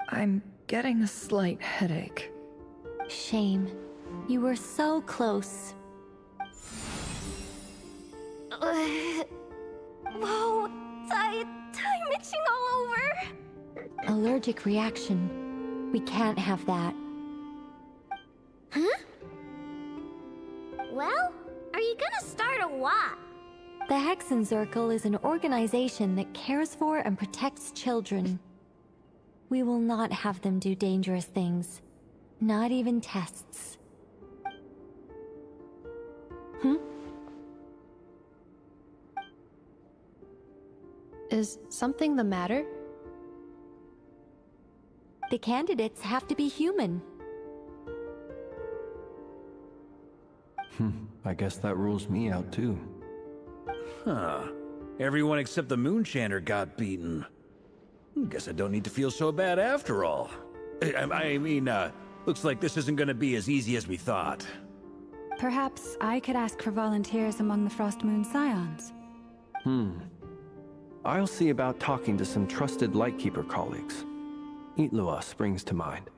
I'm getting a slight headache. Shame. You were so close. Whoa, I'm itching all over. Allergic reaction. We can't have that. Huh? Well, are you gonna start a what? The Hexenzirkel is an organization that cares for and protects children. We will not have them do dangerous things. Not even tests. Is something the matter? The candidates have to be human. I guess that rules me out too. Huh. Everyone except the Moonchanter got beaten. Guess I don't need to feel so bad after all. I mean, looks like this isn't gonna be as easy as we thought. Perhaps I could ask for volunteers among the Frost Moon Scions. I'll see about talking to some trusted Lightkeeper colleagues. Itlua springs to mind.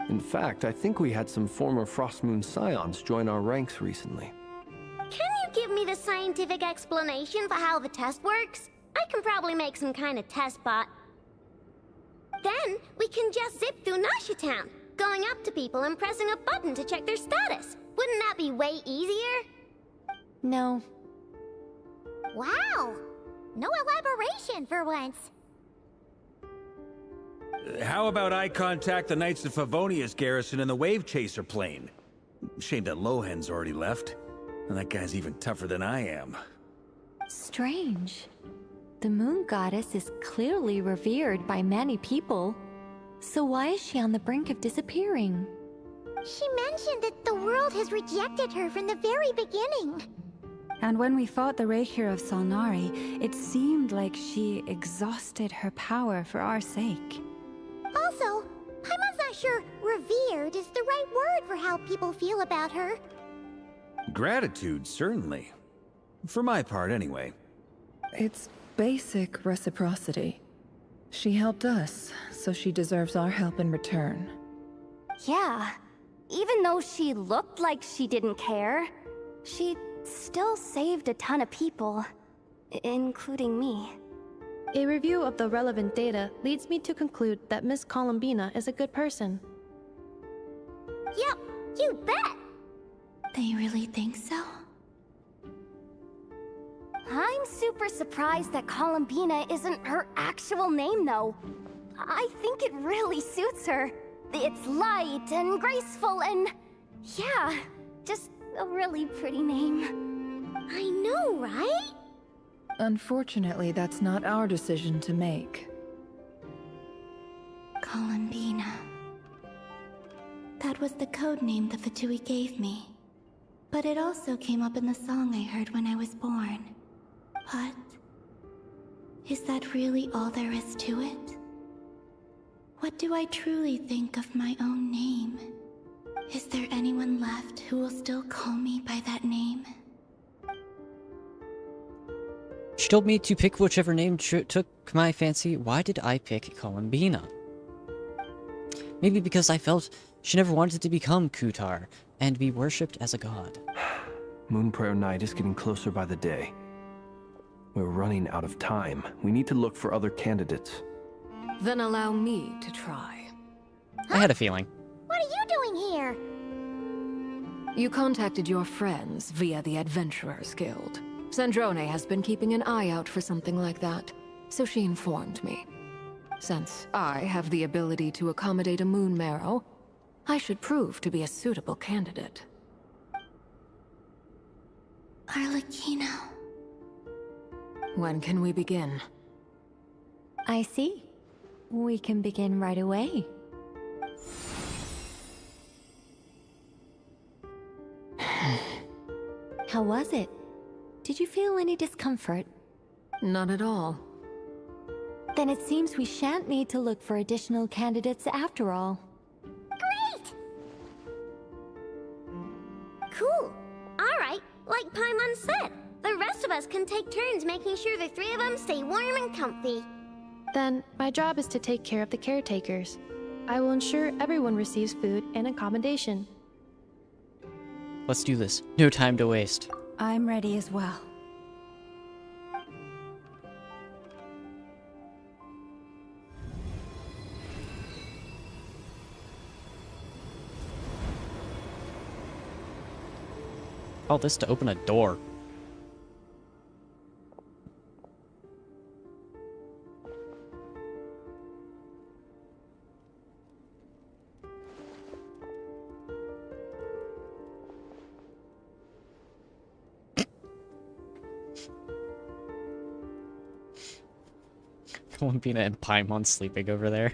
In fact, I think we had some former Frost Moon Scions join our ranks recently. Can you give me the scientific explanation for how the test works? I can probably make some kind of test bot. Then, we can just zip through Nasha Town, going up to people and pressing a button to check their status. Wouldn't that be way easier? No. Wow! No elaboration for once. How about I contact the Knights of Favonia's garrison in the Wave Chaser plane? Shame that Lohan's already left. And that guy's even tougher than I am. Strange. The moon goddess is clearly revered by many people. So why is she on the brink of disappearing? She mentioned that the world has rejected her from the very beginning. And when we fought the Rakhir of Solnari, it seemed like she exhausted her power for our sake. Also, Paimon's not sure revered is the right word for how people feel about her. Gratitude, certainly. For my part, anyway. It's basic reciprocity. She helped us, so she deserves our help in return. Yeah, even though she looked like she didn't care, she still saved a ton of people, including me. A review of the relevant data leads me to conclude that Miss Columbina is a good person. Yep, you bet! They really think so? I'm super surprised that Columbina isn't her actual name, though. I think it really suits her. It's light and graceful and... yeah, just a really pretty name. I know, right? Unfortunately, that's not our decision to make. Columbina. That was the code name the Fatui gave me. But it also came up in the song I heard when I was born. But... is that really all there is to it? What do I truly think of my own name? Is there anyone left who will still call me by that name? She told me to pick whichever name took my fancy. Why did I pick Columbina? Maybe because I felt she never wanted to become Kutar and be worshipped as a god. Moon Prayer Night is getting closer by the day. We're running out of time. We need to look for other candidates. Then allow me to try. I had a feeling. What are you doing here? You contacted your friends via the Adventurers Guild. Snezhnaya has been keeping an eye out for something like that. So she informed me. Since I have the ability to accommodate a moon marrow, I should prove to be a suitable candidate. Arlecchino. When can we begin? I see. We can begin right away. How was it? Did you feel any discomfort? Not at all. Then it seems we shan't need to look for additional candidates after all. Great! Cool. Alright, like Paimon said, the rest of us can take turns making sure the three of them stay warm and comfy. Then, my job is to take care of the caretakers. I will ensure everyone receives food and accommodation. Let's do this. No time to waste. I'm ready as well. All this to open a door. Columbina and Paimon sleeping over there.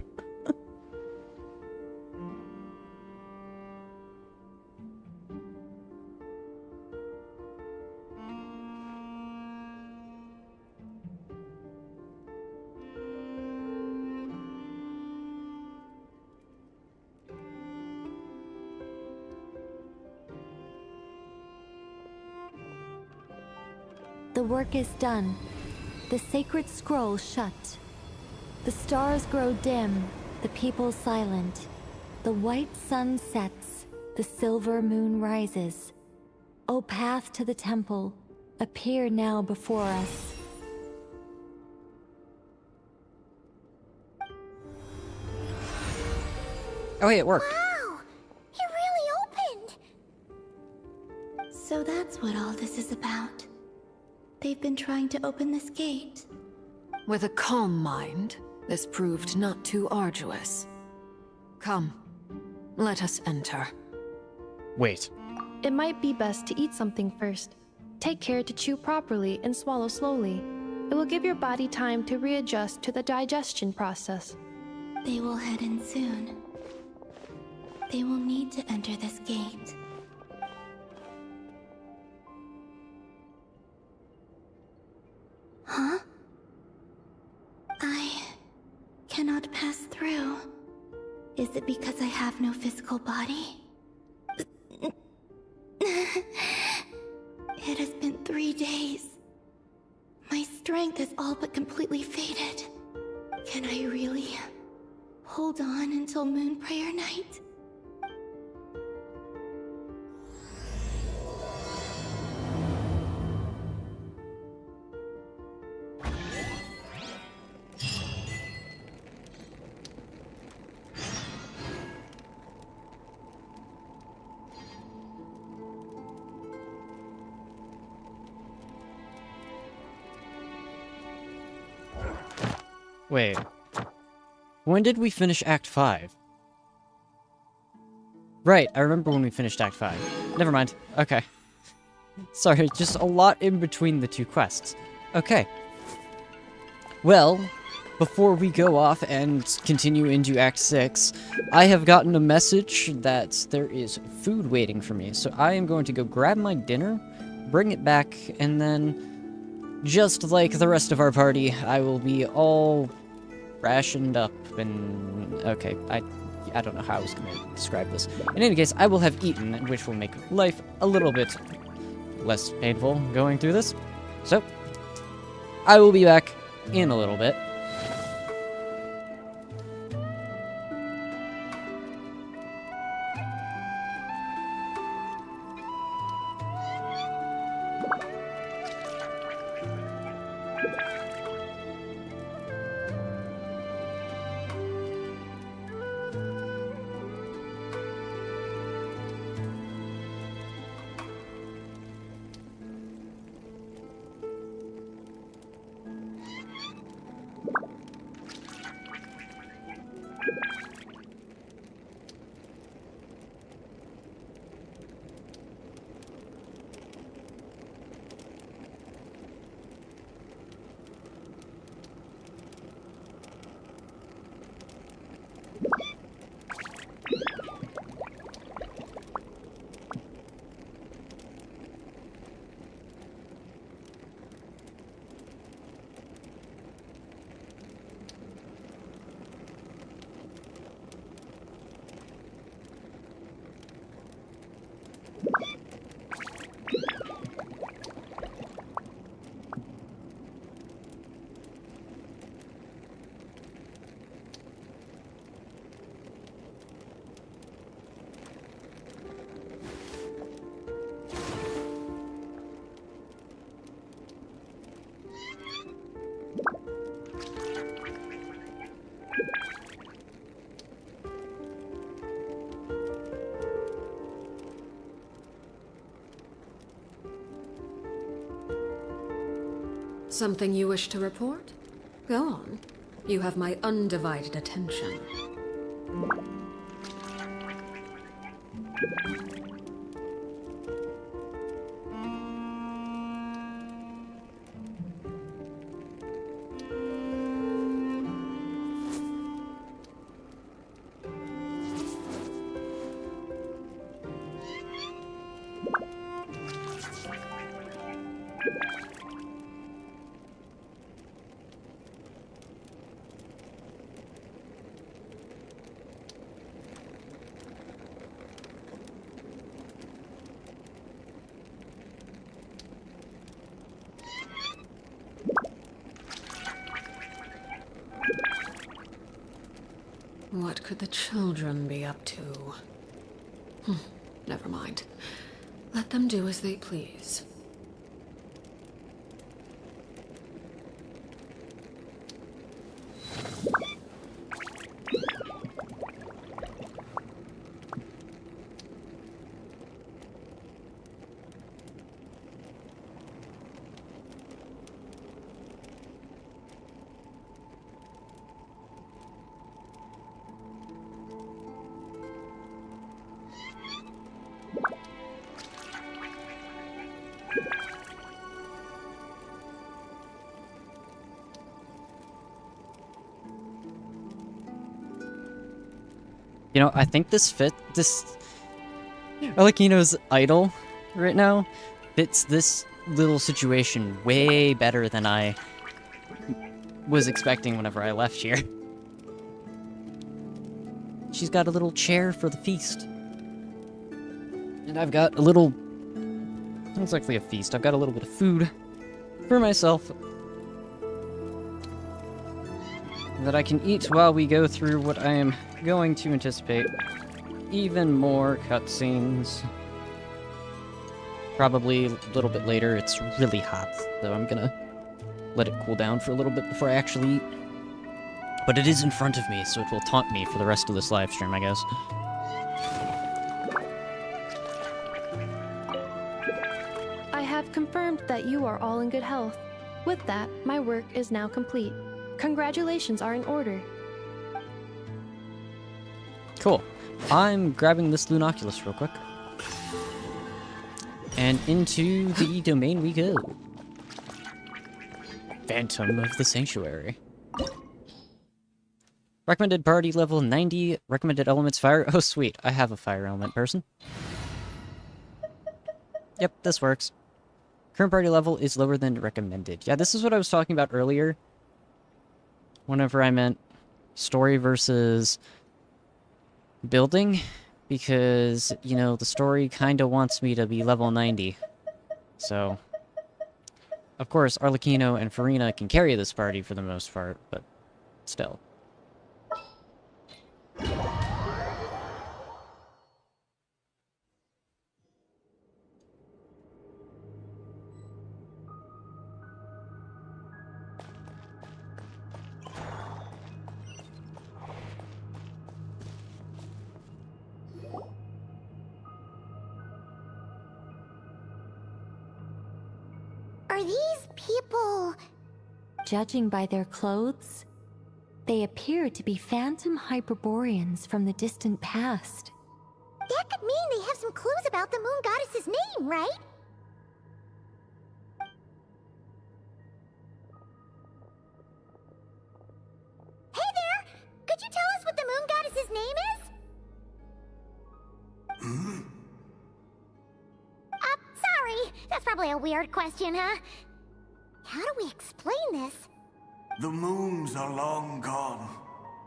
The work is done. The sacred scroll shut. The stars grow dim, the people silent. The white sun sets, the silver moon rises. O path to the temple, appear now before us. Oh hey, it worked. Wow! It really opened! So that's what all this is about. They've been trying to open this gate. With a calm mind, this proved not too arduous. Come, let us enter. Wait. It might be best to eat something first. Take care to chew properly and swallow slowly. It will give your body time to readjust to the digestion process. They will head in soon. They will need to enter this gate. Huh? I cannot pass through. Is it because I have no physical body? It has been 3 days. My strength has all but completely faded. Can I really hold on until Moon Prayer Night? Wait. When did we finish Act 5? Right, I remember when we finished Act 5. Never mind. Okay. Sorry, just a lot in between the two quests. Okay. Well, before we go off and continue into Act 6, I have gotten a message that there is food waiting for me. So I am going to go grab my dinner, bring it back, and then, just like the rest of our party, I will be all rationed up and... Okay, I don't know how I was going to describe this. In any case, I will have eaten, which will make life a little bit less painful going through this. So, I will be back in a little bit. Something you wish to report? Go on. You have my undivided attention. What could the children be up to? Never mind. Let them do as they please. You know, I think this Arlecchino's idol right now fits this little situation way better than I was expecting whenever I left here. She's got a little chair for the feast. And I've got a little... It's not exactly a feast. I've got a little bit of food for myself that I can eat while we go through what I am going to anticipate. Even more cutscenes. Probably a little bit later. It's really hot, so I'm gonna let it cool down for a little bit before I actually eat. But it is in front of me, so it will taunt me for the rest of this live stream, I guess. I have confirmed that you are all in good health. With that, my work is now complete. Congratulations are in order. Cool. I'm grabbing this Lunoculus real quick. And into the domain we go. Phantom of the Sanctuary. Recommended party level 90. Recommended elements fire. Oh, sweet. I have a fire element person. Yep, this works. Current party level is lower than recommended. Yeah, this is what I was talking about earlier. Whenever I meant story versus building. Because, you know, the story kind of wants me to be level 90. So, of course, Arlecchino and Farina can carry this party for the most part, but still. Are these people... Judging by their clothes, they appear to be phantom Hyperboreans from the distant past. That could mean they have some clues about the moon goddess's name, right? Hey there! Could you tell us what the moon goddess's name is? Sorry. That's probably a weird question, huh? How do we explain this? The moons are long gone,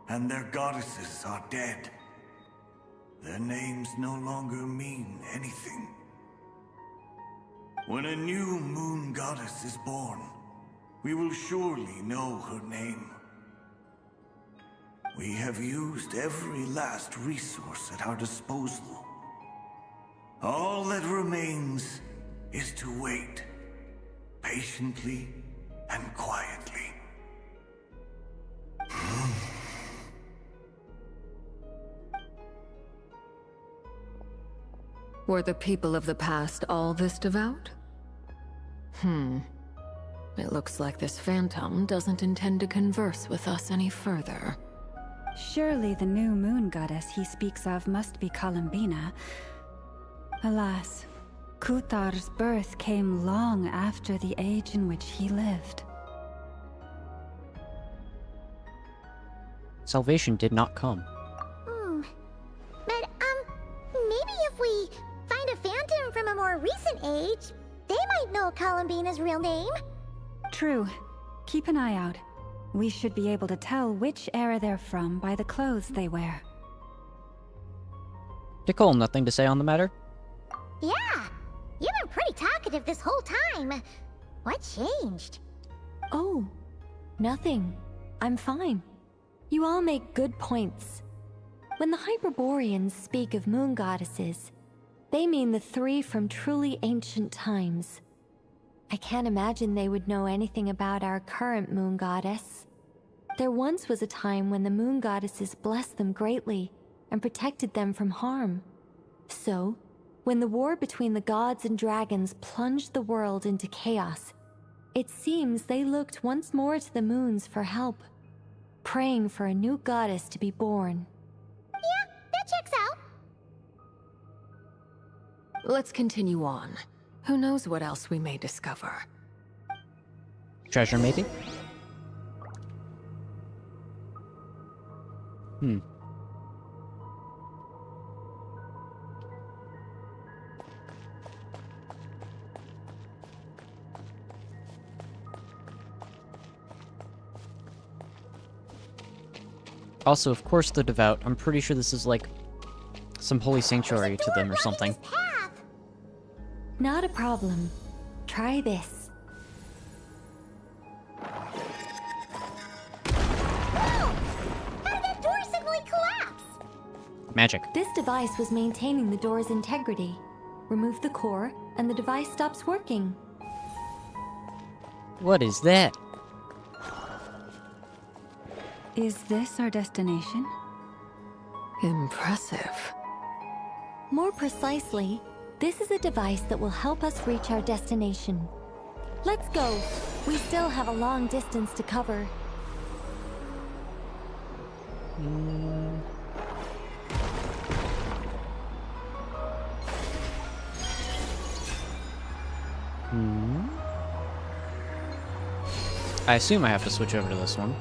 and their goddesses are dead. Their names no longer mean anything. When a new moon goddess is born, we will surely know her name. We have used every last resource at our disposal. All that remains is to wait, patiently and quietly. Were the people of the past all this devout? It looks like this phantom doesn't intend to converse with us any further. Surely the new moon goddess he speaks of must be Columbina. Alas, Kuthar's birth came long after the age in which he lived. Salvation did not come. But, maybe if we find a phantom from a more recent age, they might know Columbina's real name. True. Keep an eye out. We should be able to tell which era they're from by the clothes they wear. Nicole, nothing to say on the matter? Yeah, you've been pretty talkative this whole time. What changed? Oh, nothing. I'm fine. You all make good points. When the Hyperboreans speak of moon goddesses, they mean the 3 from truly ancient times. I can't imagine they would know anything about our current moon goddess. There once was a time when the moon goddesses blessed them greatly and protected them from harm. So, when the war between the gods and dragons plunged the world into chaos, it seems they looked once more to the moons for help, praying for a new goddess to be born. Yeah, that checks out. Let's continue on. Who knows what else we may discover? Treasure, maybe? Also, of course, the devout. I'm pretty sure this is like some holy sanctuary to them or something. Not a problem. Try this. How did that door suddenly collapse? Magic. This device was maintaining the door's integrity. Remove the core, and the device stops working. What is that? Is this our destination? Impressive. More precisely, this is a device that will help us reach our destination. Let's go. We still have a long distance to cover. I assume I have to switch over to this one.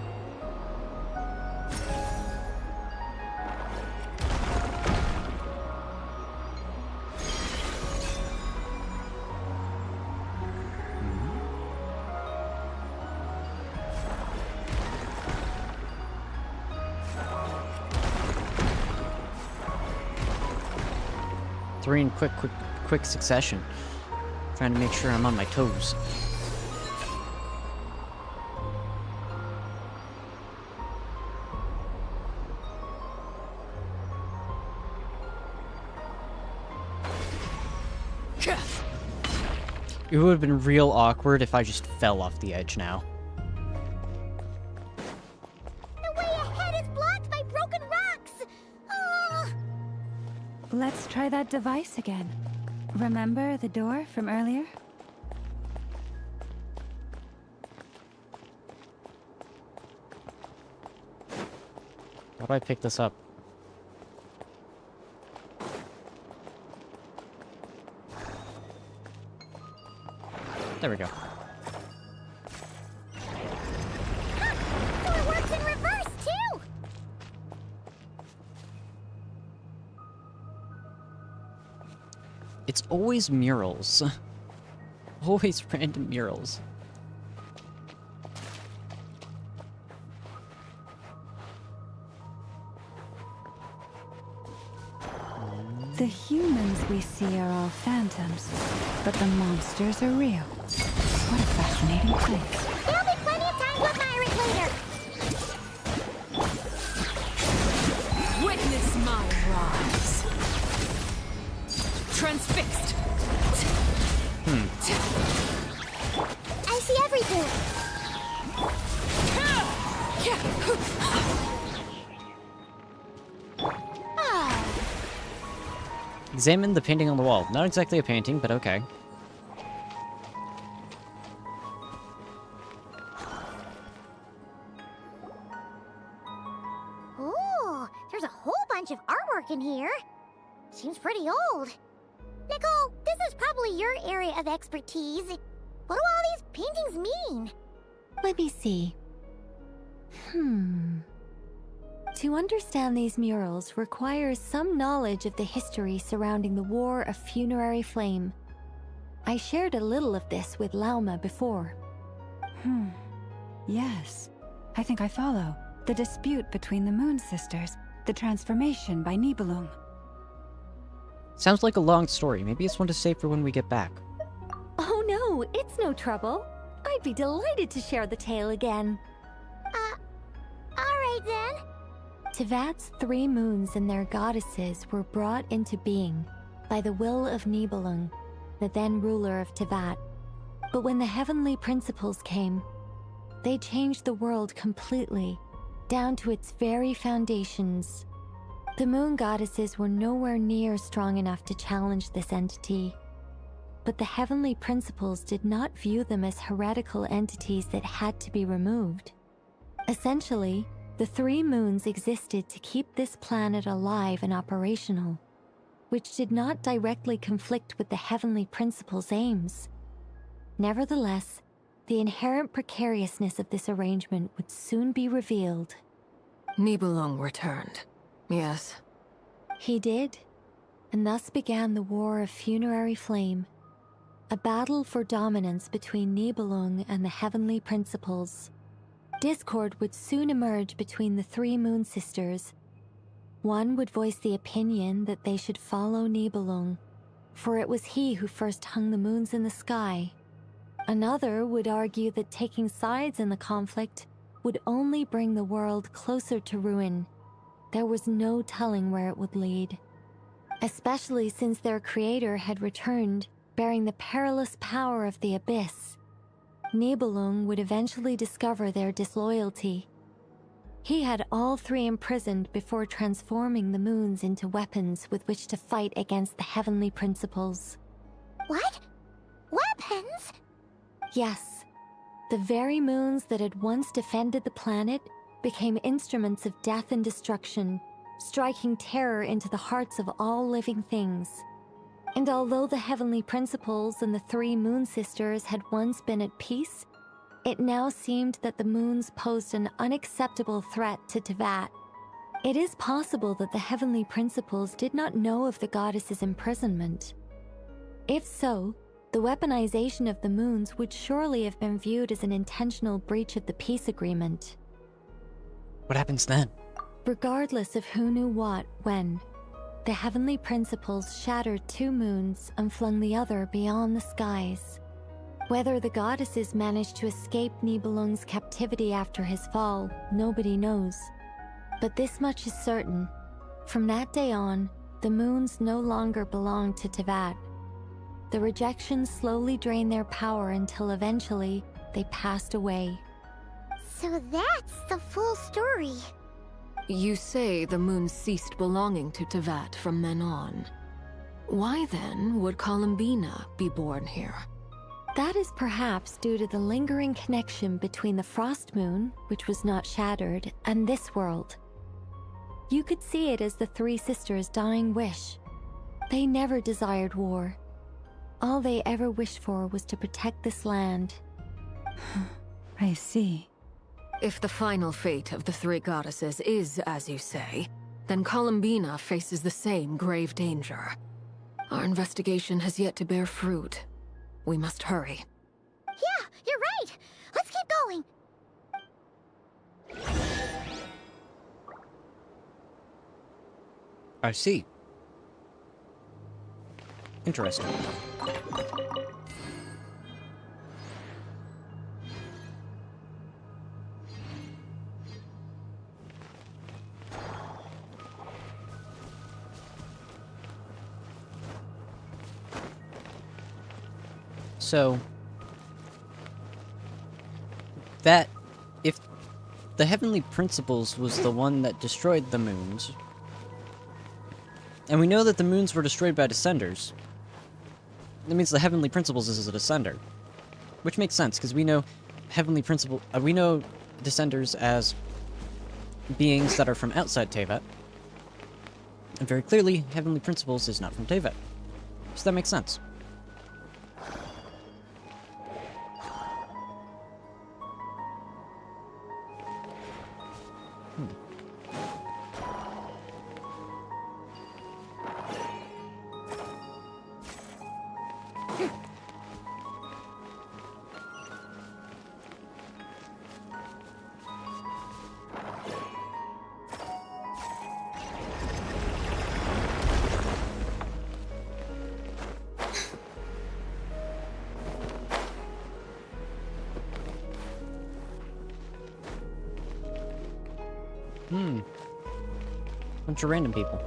Three in quick succession. Trying to make sure I'm on my toes. It would have been real awkward if I just fell off the edge now. The way ahead is blocked by broken rocks! Oh. Let's try that device again. Remember the door from earlier? How do I pick this up? There we go. So it works in reverse, too! It's always murals. Always random murals. The humans we see are all phantoms, but the monsters are real. What a fascinating place. There'll be plenty of time to admire it later! Witness my rise. Transfixed. I see everything! Examine the painting on the wall. Not exactly a painting, but okay. bunch of artwork in here. Seems pretty old. Nicole, this is probably your area of expertise. What do all these paintings mean? Let me see. To understand these murals requires some knowledge of the history surrounding the War of Funerary Flame. I shared a little of this with Lauma before. Yes, I think I follow. The dispute between the Moon Sisters, the transformation by Nibelung. Sounds like a long story. Maybe it's one to save for when we get back. Oh no, it's no trouble. I'd be delighted to share the tale again. Alright then. Tevat's 3 moons and their goddesses were brought into being by the will of Nibelung, the then ruler of Tevat. But when the heavenly principles came, they changed the world completely, down to its very foundations. The moon goddesses were nowhere near strong enough to challenge this entity. But the heavenly principles did not view them as heretical entities that had to be removed. Essentially, the 3 moons existed to keep this planet alive and operational, which did not directly conflict with the heavenly principles' aims. Nevertheless, the inherent precariousness of this arrangement would soon be revealed. Nibelung returned. Yes. He did, and thus began the War of Funerary Flame, a battle for dominance between Nibelung and the heavenly principles. Discord would soon emerge between the 3 Moon Sisters. One would voice the opinion that they should follow Nibelung, for it was he who first hung the moons in the sky. Another would argue that taking sides in the conflict would only bring the world closer to ruin. There was no telling where it would lead, especially since their creator had returned, bearing the perilous power of the abyss. Nibelung would eventually discover their disloyalty. He had all 3 imprisoned before transforming the moons into weapons with which to fight against the heavenly principles. What? Weapons? Yes. The very moons that had once defended the planet became instruments of death and destruction, striking terror into the hearts of all living things. And although the heavenly principles and the 3 Moon Sisters had once been at peace, it now seemed that the moons posed an unacceptable threat to Tevat. It is possible that the heavenly principles did not know of the goddess's imprisonment. If so, the weaponization of the moons would surely have been viewed as an intentional breach of the peace agreement. What happens then? Regardless of who knew what, when, the heavenly principles shattered 2 moons and flung the other beyond the skies. Whether the goddesses managed to escape Nibelung's captivity after his fall, nobody knows. But this much is certain. From that day on, the moons no longer belonged to Tevat. The rejections slowly drained their power until eventually they passed away. So that's the full story. You say the moon ceased belonging to Tevat from then on. Why then would Columbina be born here? That is perhaps due to the lingering connection between the Frost Moon, which was not shattered, and this world. You could see it as the 3 sisters' dying wish. They never desired war. All they ever wished for was to protect this land. I see. If the final fate of the 3 goddesses is as you say, then Columbina faces the same grave danger. Our investigation has yet to bear fruit. We must hurry. Yeah, you're right. Let's keep going. I see. Interesting. So, that, if the Heavenly Principles was the one that destroyed the moons, and we know that the moons were destroyed by Descenders, that means the Heavenly Principles is a Descender. Which makes sense, because we know we know Descenders as beings that are from outside Tevat. And very clearly, Heavenly Principles is not from Tevet. So that makes sense. Bunch of random people.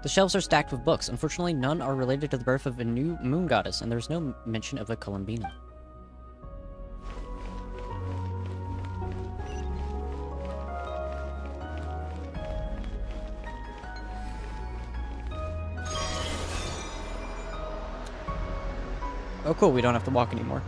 The shelves are stacked with books. Unfortunately, none are related to the birth of a new moon goddess, and there's no mention of a Columbina. Oh cool, we don't have to walk anymore.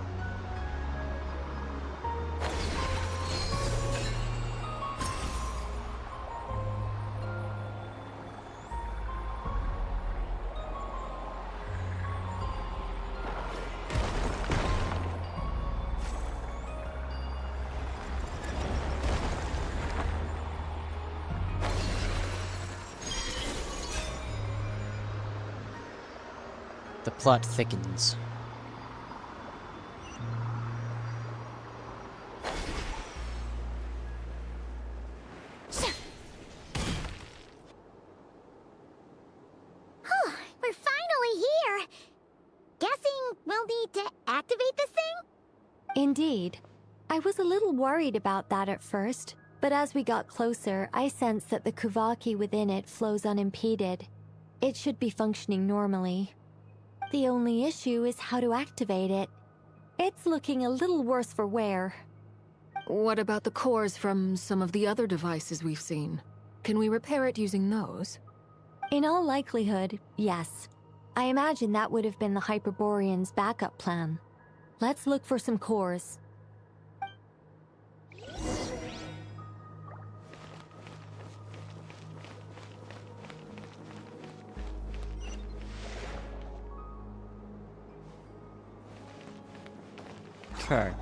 The plot thickens. We're finally here. Guessing we'll need to activate this thing? Indeed. I was a little worried about that at first, but as we got closer, I sensed that the Kuvaki within it flows unimpeded. It should be functioning normally. The only issue is how to activate it. It's looking a little worse for wear. What about the cores from some of the other devices we've seen? Can we repair it using those? In all likelihood, yes. I imagine that would have been the Hyperborean's backup plan. Let's look for some cores. Okay.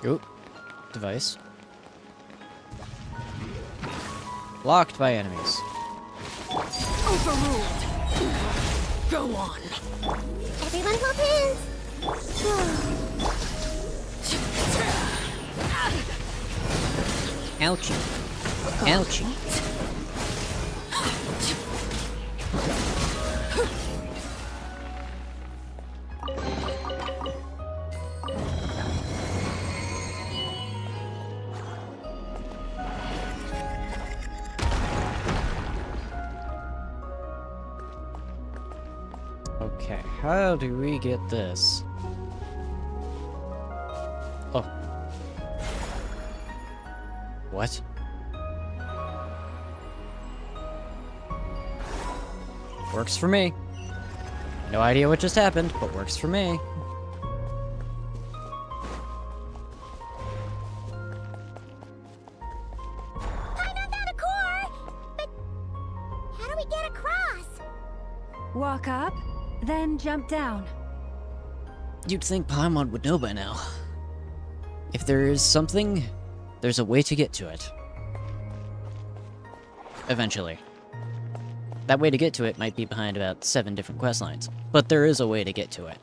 Oop. Device. Blocked by enemies. Overruled. Go on. Everyone hold hands. Ouchie. Ouchie. Okay, how do we get this? Oh. What? Works for me. No idea what just happened, but works for me. Paimon found a core! But how do we get across? Walk up, then jump down. You'd think Paimon would know by now. If there is something, there's a way to get to it. Eventually. That way to get to it might be behind about 7 different quest lines, but there is a way to get to it.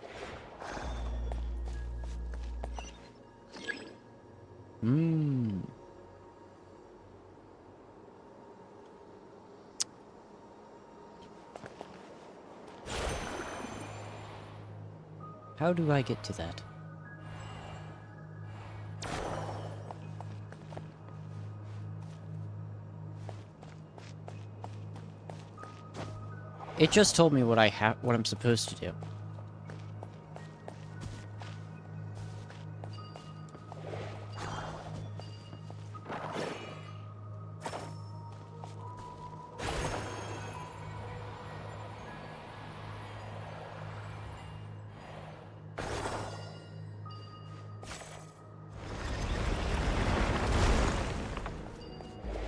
How do I get to that? It just told me what what I'm supposed to do.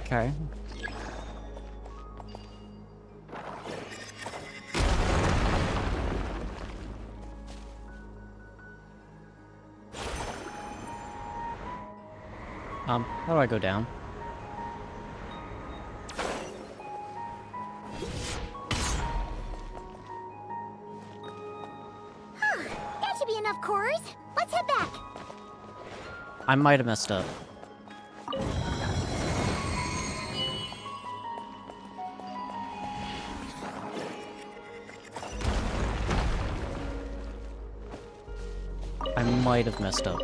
Okay. How do I go down? That should be enough cores. Let's head back. I might have messed up. I might have messed up.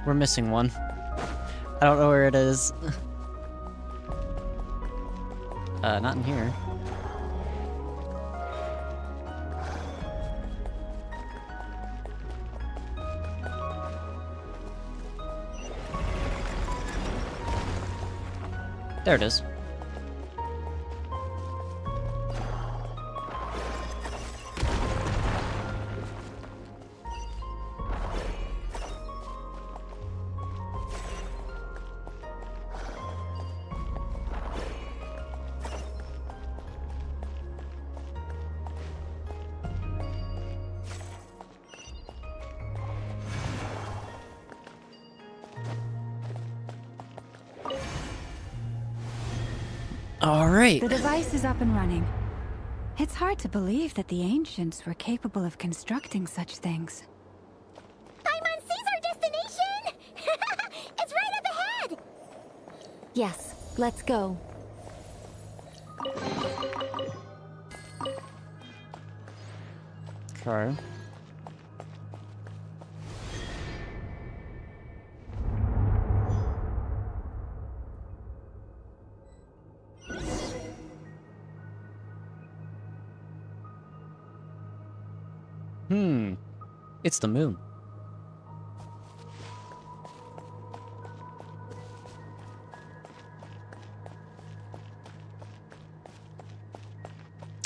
We're missing one. I don't know where it is. Not in here. There it is. All right. The device is up and running. It's hard to believe that the ancients were capable of constructing such things. Paimon sees our destination! It's right up ahead! Yes, let's go. Okay. It's the moon.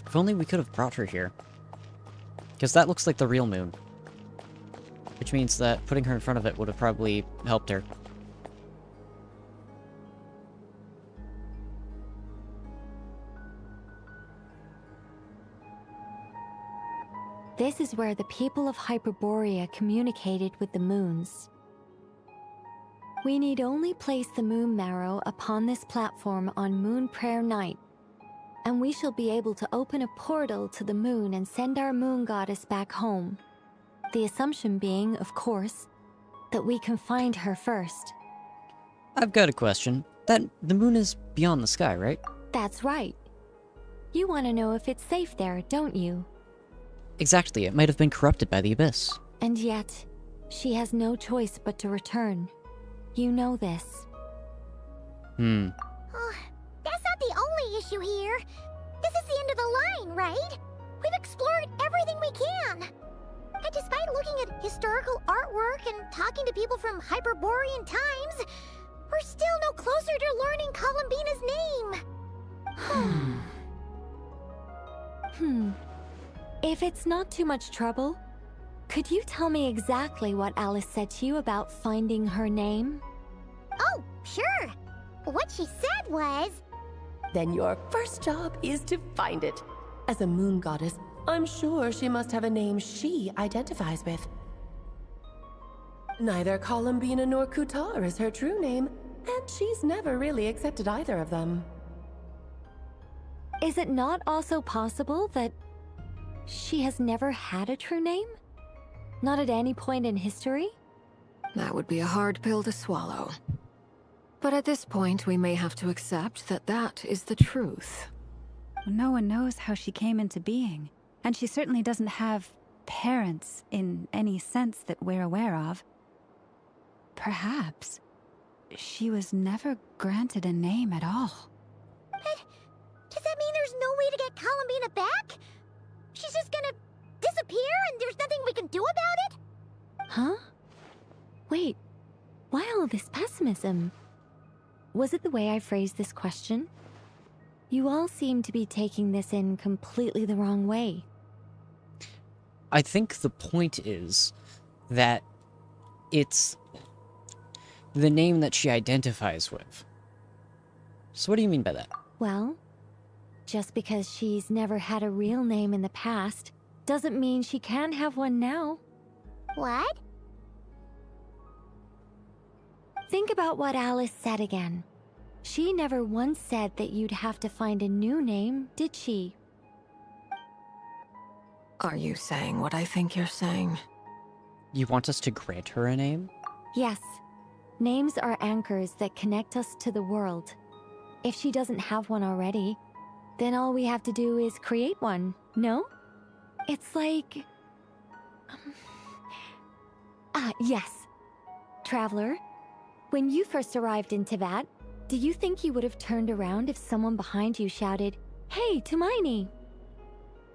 If only we could have brought her here. Because that looks like the real moon. Which means that putting her in front of it would have probably helped her. This is where the people of Hyperborea communicated with the moons. We need only place the moon marrow upon this platform on Moon Prayer Night, and we shall be able to open a portal to the moon and send our moon goddess back home. The assumption being, of course, that we can find her first. I've got a question. The moon is beyond the sky, right? That's right. You want to know if it's safe there, don't you? Exactly, it might have been corrupted by the Abyss. And yet, she has no choice but to return. You know this. Oh, that's not the only issue here. This is the end of the line, right? We've explored everything we can. And despite looking at historical artwork and talking to people from Hyperborean times, we're still no closer to learning Columbina's name. If it's not too much trouble, could you tell me exactly what Alice said to you about finding her name? Oh, sure. What she said was... Then your first job is to find it. As a moon goddess, I'm sure she must have a name she identifies with. Neither Columbina nor Kutar is her true name, and she's never really accepted either of them. Is it not also possible that she has never had a true name? Not at any point in history? That would be a hard pill to swallow. But at this point, we may have to accept that that is the truth. No one knows how she came into being, and she certainly doesn't have parents in any sense that we're aware of. Perhaps she was never granted a name at all. But does that mean there's no way to get Columbina back? She's just gonna disappear and there's nothing we can do about it? Huh? Wait, why all this pessimism? Was it the way I phrased this question? You all seem to be taking this in completely the wrong way. I think the point is that it's the name that she identifies with. So what do you mean by that? Well, just because she's never had a real name in the past doesn't mean she can't have one now. What? Think about what Alice said again. She never once said that you'd have to find a new name, did she? Are you saying what I think you're saying? You want us to grant her a name? Yes. Names are anchors that connect us to the world. If she doesn't have one already, then all we have to do is create one, no? It's like... yes. Traveler, when you first arrived in Teyvat, do you think you would have turned around if someone behind you shouted, "Hey, Tumaini"?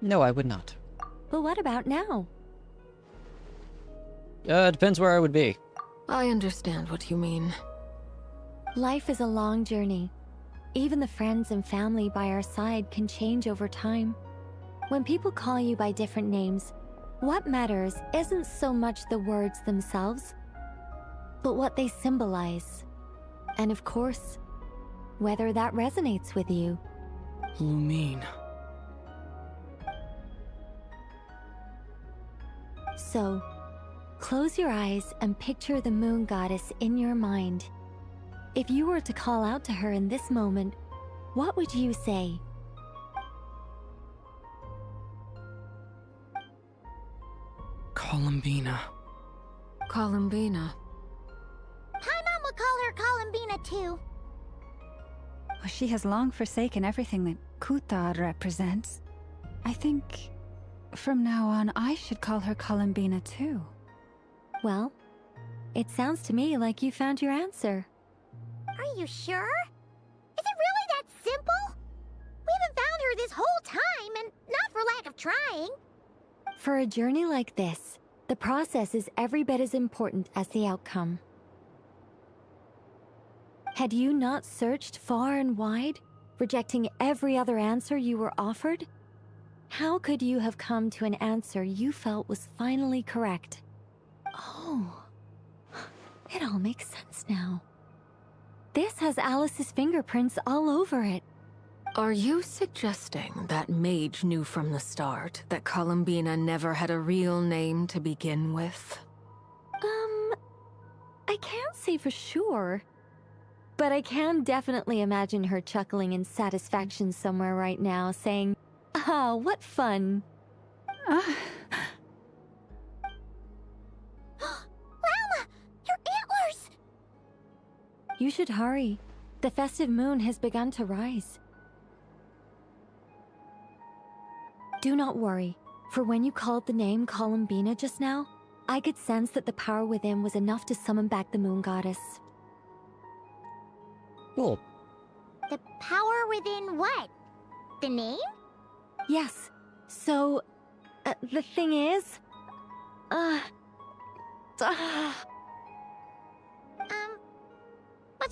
No, I would not. But what about now? It depends where I would be. I understand what you mean. Life is a long journey. Even the friends and family by our side can change over time. When people call you by different names, what matters isn't so much the words themselves, but what they symbolize. And of course, whether that resonates with you. Lumine. So, close your eyes and picture the moon goddess in your mind. If you were to call out to her in this moment, what would you say? Columbina. Columbina. Paimon would call her Columbina too. Well, she has long forsaken everything that Kutar represents. I think from now on I should call her Columbina too. Well, it sounds to me like you found your answer. Are you sure? Is it really that simple? We haven't found her this whole time, and not for lack of trying. For a journey like this, the process is every bit as important as the outcome. Had you not searched far and wide, rejecting every other answer you were offered? How could you have come to an answer you felt was finally correct? Oh, it all makes sense now. This has Alice's fingerprints all over it. Are you suggesting that Mage knew from the start that Columbina never had a real name to begin with? I can't say for sure. But I can definitely imagine her chuckling in satisfaction somewhere right now, saying, "Ah, what fun." Lauma! Your antlers! You should hurry. The festive moon has begun to rise. Do not worry, for when you called the name Columbina just now, I could sense that the power within was enough to summon back the moon goddess. Cool. The power within what? The name? Yes. So, the thing is... What's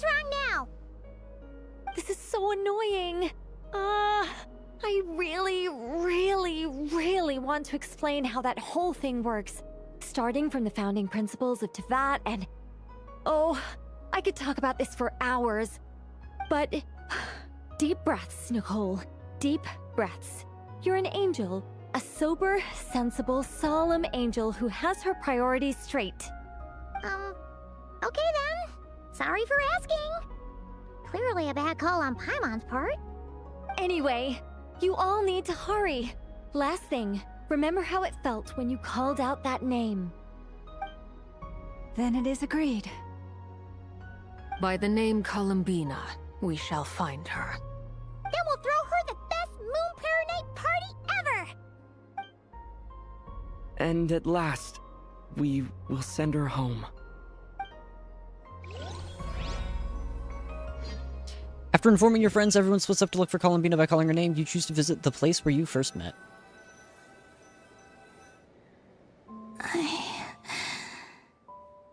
wrong now? This is so annoying. I really want to explain how that whole thing works. Starting from the founding principles of Teyvat and... Oh, I could talk about this for hours. But... Deep breaths, Nicole. Deep breaths. You're an angel. A sober, sensible, solemn angel who has her priorities straight. Okay then. Sorry for asking. Clearly a bad call on Paimon's part. Anyway, you all need to hurry. Last thing, remember how it felt when you called out that name. Then it is agreed. By the name Columbina, we shall find her. Then we'll throw her the best Moon Prayer Night party ever! And at last, we will send her home. After informing your friends, everyone splits up to look for Columbina by calling her name. You choose to visit the place where you first met. I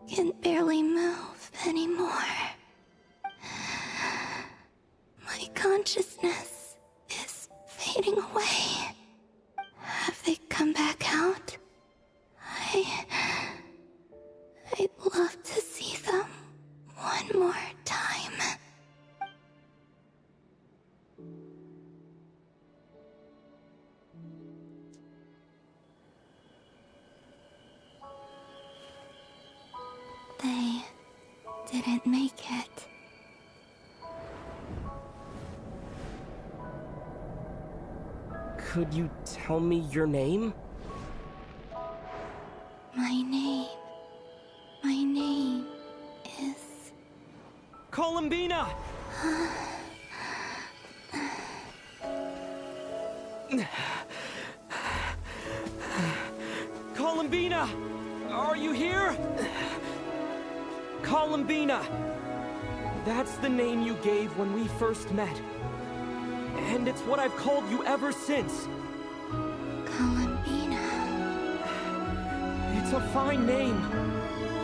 can barely move anymore. My consciousness is fading away. Have they come back out? I'd love to see them one more time. They didn't make it. Could you tell me your name? My name is... Columbina! Columbina! Are you here? Columbina! That's the name you gave when we first met. And it's what I've called you ever since. Columbina. It's a fine name.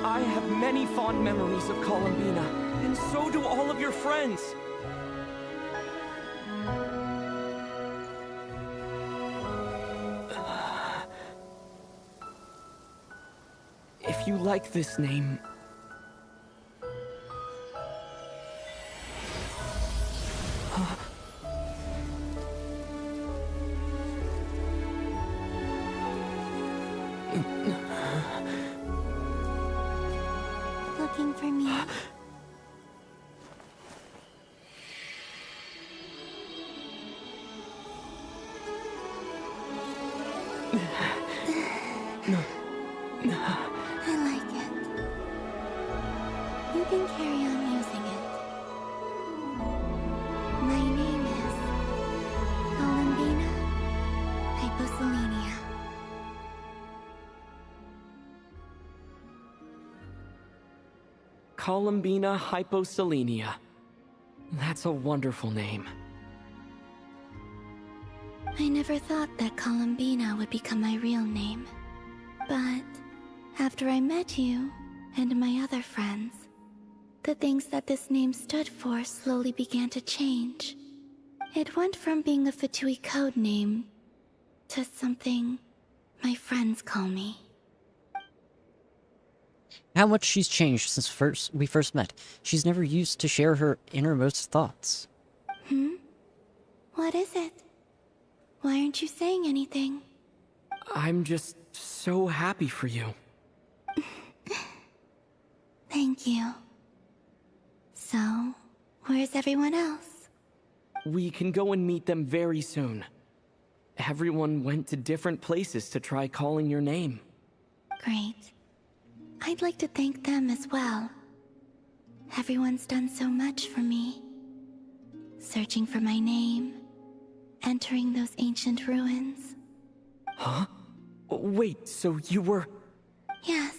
I have many fond memories of Columbina, and so do all of your friends. If you like this name... Looking for me? I like it. You can carry on using it. My name is Columbina Hyposelenia. Columbina Hyposelenia. That's a wonderful name. I never thought that Columbina would become my real name. But after I met you and my other friends, the things that this name stood for slowly began to change. It went from being a Fatui code name to something my friends call me. How much she's changed since we first met. She's never used to share her innermost thoughts. What is it? Why aren't you saying anything? I'm just so happy for you. Thank you. So, where's everyone else? We can go and meet them very soon. Everyone went to different places to try calling your name. Great. I'd like to thank them as well. Everyone's done so much for me. Searching for my name, entering those ancient ruins. Huh? Wait, so you were... Yes,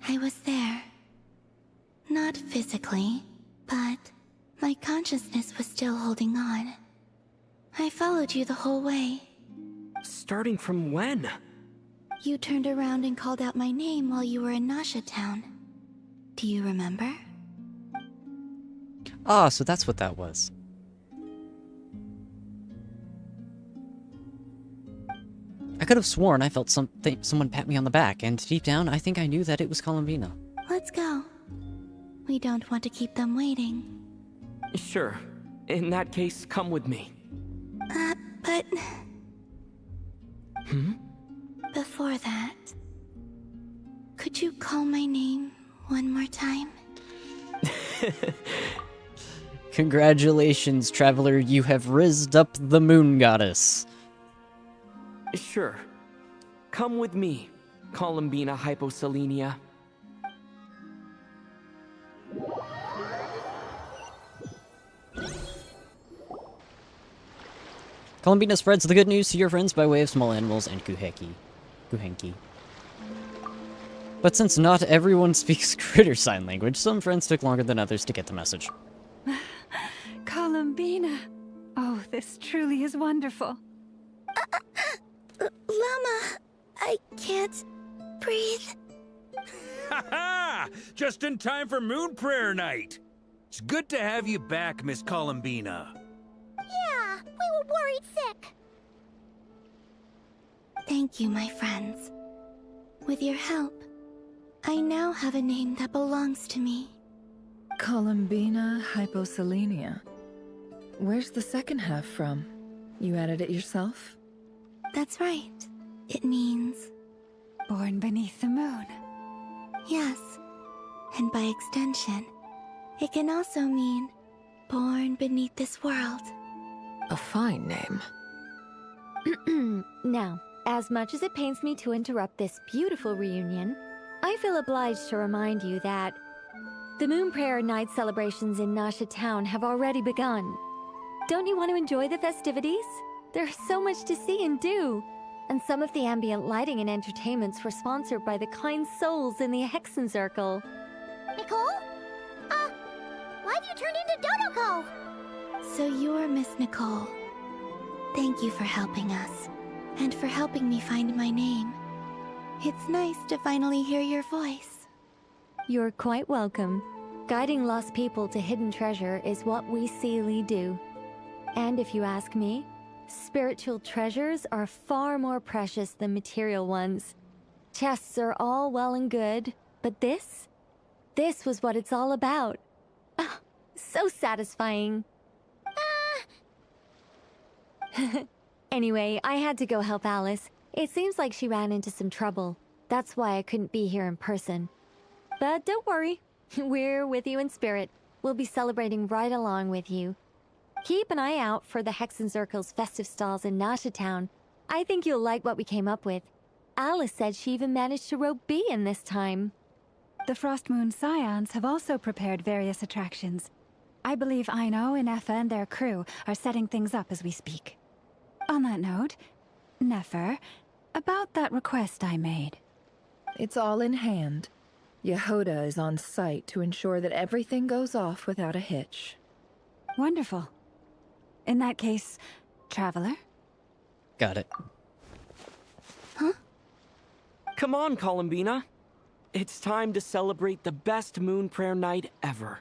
I was there. Not physically, but my consciousness was still holding on. I followed you the whole way. Starting from when? You turned around and called out my name while you were in Nasha Town. Do you remember? Ah, so that's what that was. I could have sworn I felt someone pat me on the back, and deep down, I think I knew that it was Columbina. Let's go. We don't want to keep them waiting. Sure. In that case, come with me. But... Before that, could you call my name one more time? Congratulations, traveler, you have rizzed up the moon goddess. Sure. Come with me, Columbina Hyposelenia. Columbina spreads the good news to your friends by way of small animals and kuhenki. But since not everyone speaks critter sign language, some friends took longer than others to get the message. Columbina. Oh, this truly is wonderful. Llama, I can't breathe. Ha ha! Just in time for Moon Prayer Night. It's good to have you back, Miss Columbina. Yeah, we were worried sick. Thank you, my friends. With your help, I now have a name that belongs to me. Columbina hyposelenia. Where's the second half from? You added it yourself? That's right. It means... born beneath the moon. Yes. And by extension, it can also mean born beneath this world. A fine name. Now, as much as it pains me to interrupt this beautiful reunion, I feel obliged to remind you that the Moon Prayer Night celebrations in Nasha Town have already begun. Don't you want to enjoy the festivities? There's so much to see and do. And some of the ambient lighting and entertainments were sponsored by the kind souls in the Hexen Circle. Nicole? Why have you turned into Dodoko? So you're Miss Nicole. Thank you for helping us, and for helping me find my name. It's nice to finally hear your voice. You're quite welcome. Guiding lost people to hidden treasure is what we Seelie do. And if you ask me, spiritual treasures are far more precious than material ones. Chests are all well and good, but this was what it's all about. Ah, so satisfying. Anyway, I had to go help Alice. It seems like she ran into some trouble. That's why I couldn't be here in person. But don't worry, we're with you in spirit. We'll be celebrating right along with you. Keep an eye out for the Hexen Circle's festive stalls in Nasha Town. I think you'll like what we came up with. Alice said she even managed to rope B in this time. The Frost Moon Scions have also prepared various attractions. I believe Aino, Ineffa, and their crew are setting things up as we speak. On that note, Nefer, about that request I made. It's all in hand. Yehoda is on site to ensure that everything goes off without a hitch. Wonderful. In that case, Traveler? Got it. Huh? Come on, Columbina. It's time to celebrate the best Moon Prayer Night ever.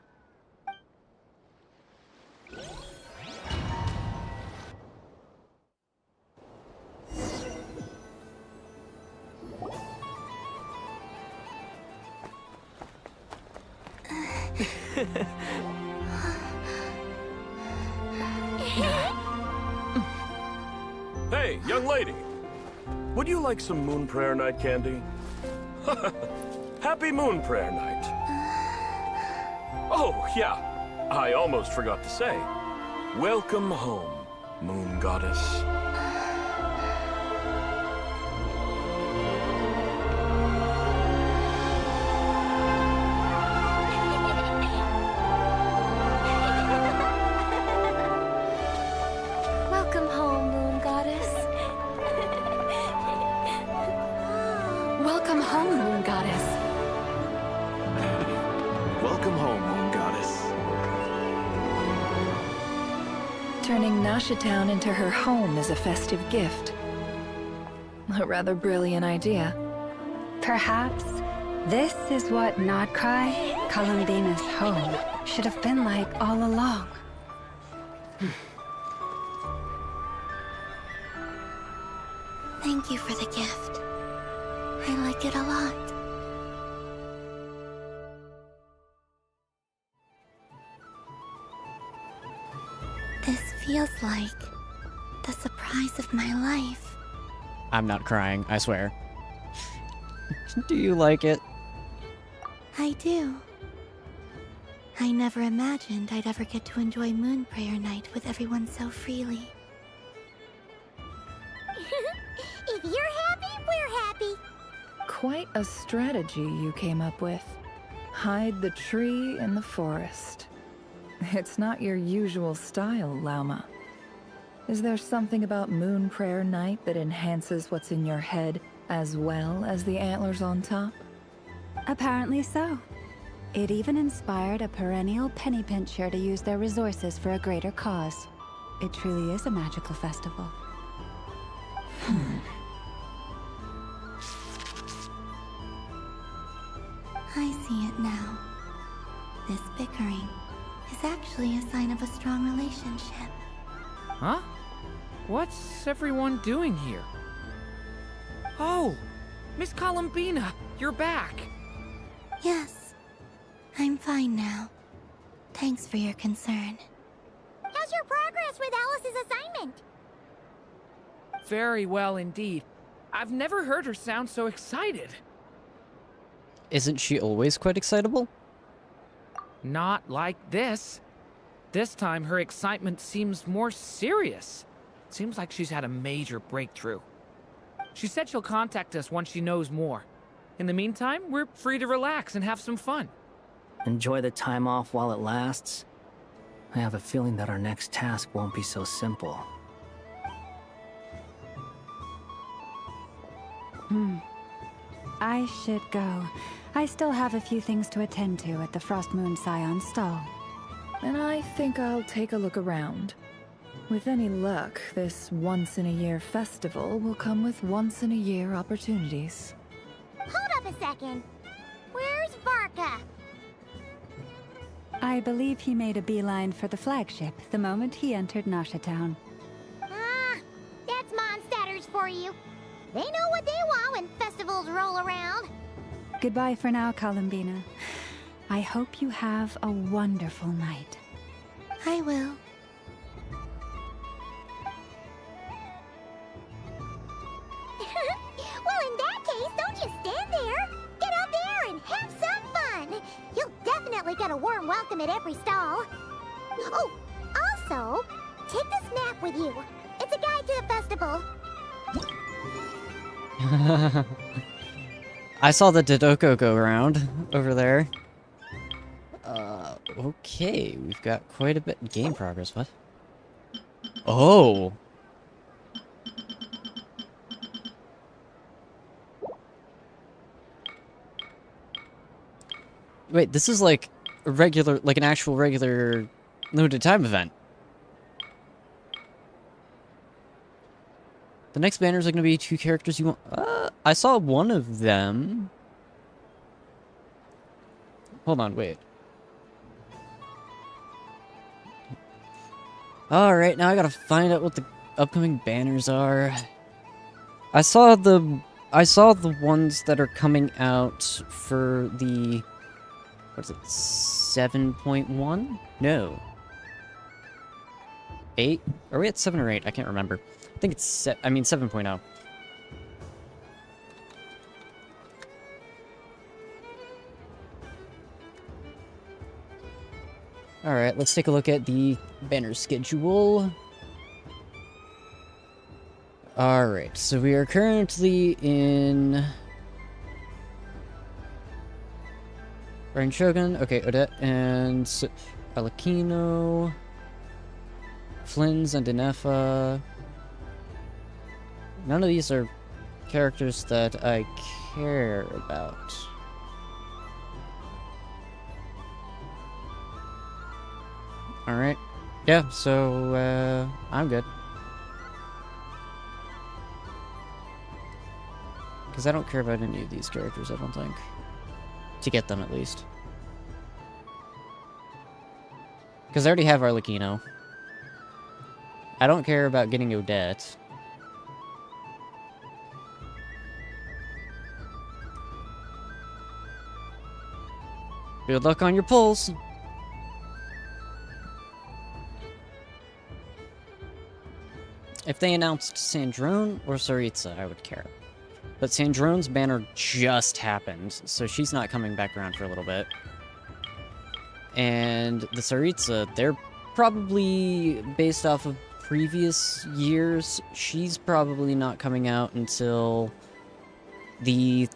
Hey, young lady. Would you like some Moon Prayer Night candy? Happy Moon Prayer Night. Oh, yeah. I almost forgot to say. Welcome home, Moon Goddess. Welcome home, Moon Goddess. Welcome home, Moon Goddess. Welcome home, Moon Goddess. Turning Nasha Town into her home is a festive gift. A rather brilliant idea. Perhaps this is what Nod Krai, Columbina's home, should have been like all along. Thank you for the gift. I like it a lot. This feels like the surprise of my life. I'm not crying, I swear. Do you like it? I do. I never imagined I'd ever get to enjoy Moon Prayer Night with everyone so freely. If you're happy, we're happy. Quite a strategy you came up with. Hide the tree in the forest. It's not your usual style, Lauma. Is there something about Moon Prayer Night that enhances what's in your head as well as the antlers on top? Apparently so. It even inspired a perennial penny pincher to use their resources for a greater cause. It truly is a magical festival. I see it now. This bickering is actually a sign of a strong relationship. Huh? What's everyone doing here? Oh! Miss Columbina, you're back! Yes, I'm fine now. Thanks for your concern. How's your progress with Alice's assignment? Very well indeed. I've never heard her sound so excited. Isn't she always quite excitable? Not like this. This time her excitement seems more serious. Seems like she's had a major breakthrough. She said she'll contact us once she knows more. In the meantime, we're free to relax and have some fun. Enjoy the time off while it lasts. I have a feeling that our next task won't be so simple. I should go. I still have a few things to attend to at the Frost Moon Scion's stall. And I think I'll take a look around. With any luck, this once-in-a-year festival will come with once-in-a-year opportunities. Hold up a second. Where's Varka? I believe he made a beeline for the flagship the moment he entered Nasha Town. Ah, that's Mondstadters for you. They know what they want when festivals roll around. Goodbye for now, Columbina. I hope you have a wonderful night. I will. Well, in that case, don't just stand there. Get out there and have some fun. You'll definitely get a warm welcome at every stall. Oh, also, take this map with you. It's a guide to the festival. I saw the Dodoko go around over there. Okay, we've got quite a bit game progress. What? Oh. Wait, this is like a regular, like an actual regular limited time event. The next banners are going to be 2 characters you want. I saw one of them. Hold on, wait. Alright, now I gotta find out what the upcoming banners are. I saw the ones that are coming out for the... What is it? 7.1? No. 8? Are we at 7 or 8? I can't remember. I think it's 7.0. Alright, let's take a look at the banner schedule. Alright, so we are currently in... Rain Shogun, okay, Odette and Alakino, Flynn's and Denefa. None of these are characters that I care about. Alright. Yeah, so, I'm good. Because I don't care about any of these characters, I don't think. To get them, at least. Because I already have Arlecchino. I don't care about getting Odette. Good luck on your pulls! If they announced Sandrone or Saritsa, I would care. But Sandrone's banner just happened, so she's not coming back around for a little bit. And the Saritsa, they're probably based off of previous years. She's probably not coming out until the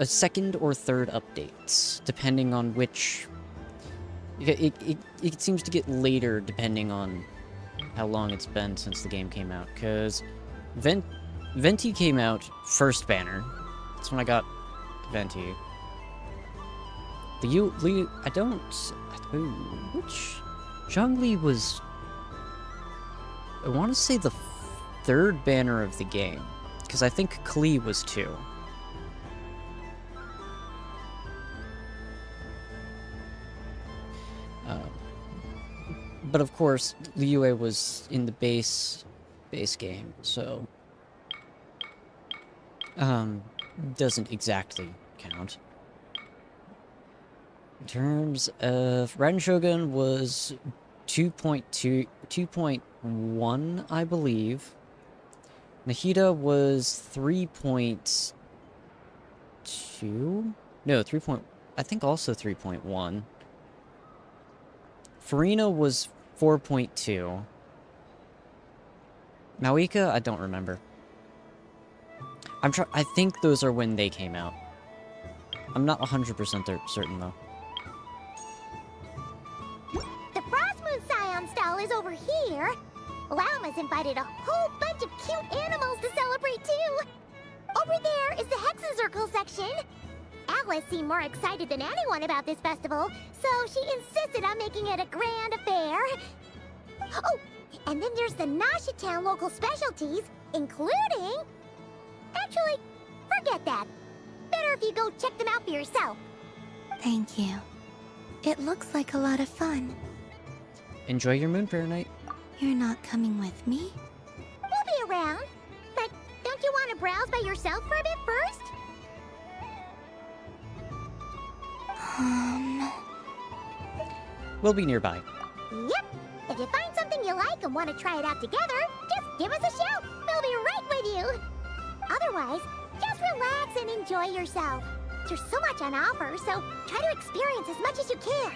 second or third updates, depending on which... It seems to get later depending on how long it's been since the game came out, because Venti came out first banner. That's when I got Venti. Which Zhongli was, I want to say the third banner of the game, because I think Klee was 2. But of course, Liyue was in the base game, so doesn't exactly count. In terms of Ren Shogun was 2.1, I believe. Nahida was 3.2? No, 3. I think also 3.1. Farina was 4.2. Mawika, I don't remember. I think those are when they came out. I'm not 100% certain though. The Frostmoon Scion stall is over here. Lauma's invited a whole bunch of cute animals to celebrate too. Over there is the Hexacircle section. Alice seemed more excited than anyone about this festival, so she insisted on making it a grand affair. Oh, and then there's the Nashitown local specialties, including... Actually, forget that. Better if you go check them out for yourself. Thank you. It looks like a lot of fun. Enjoy your moon prayer night. You're not coming with me? We'll be around. But don't you want to browse by yourself for a bit first? We'll be nearby. Yep. If you find something you like and want to try it out together, just give us a shout. We'll be right with you. Otherwise, just relax and enjoy yourself. There's so much on offer, so try to experience as much as you can.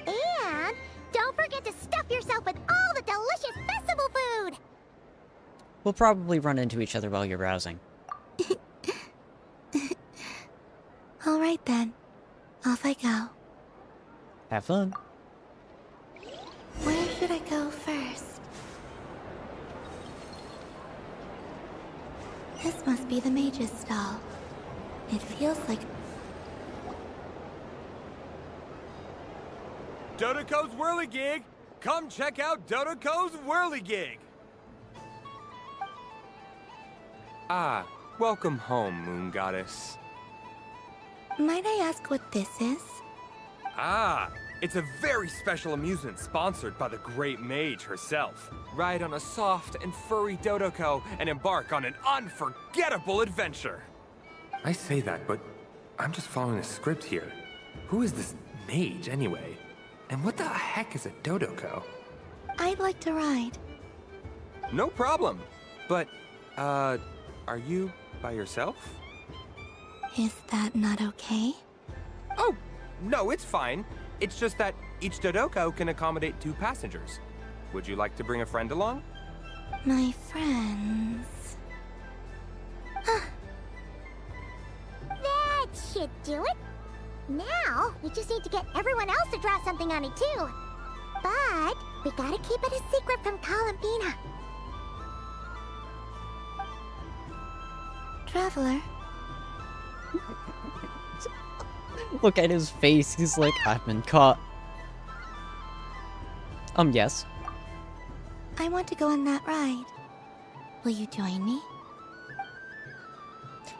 And don't forget to stuff yourself with all the delicious festival food. We'll probably run into each other while you're browsing. All right then. Off I go. Have fun. Where should I go first? This must be the mage's stall. It feels like... Dodoko's Whirligig! Come check out Dodoko's Whirligig! Ah, welcome home, Moon Goddess. Might I ask what this is? Ah, it's a very special amusement sponsored by the great mage herself. Ride on a soft and furry Dodoko and embark on an unforgettable adventure. I say that, but I'm just following a script here. Who is this mage, anyway? And what the heck is a Dodoko? I'd like to ride. No problem. But, are you by yourself? Is that not okay? Oh, no, it's fine. It's just that each Dodoko can accommodate 2 passengers. Would you like to bring a friend along? My friends... That should do it. Now, we just need to get everyone else to draw something on it too. But we gotta keep it a secret from Columbina. Traveler. Look at his face, he's like, I've been caught. Yes. I want to go on that ride. Will you join me?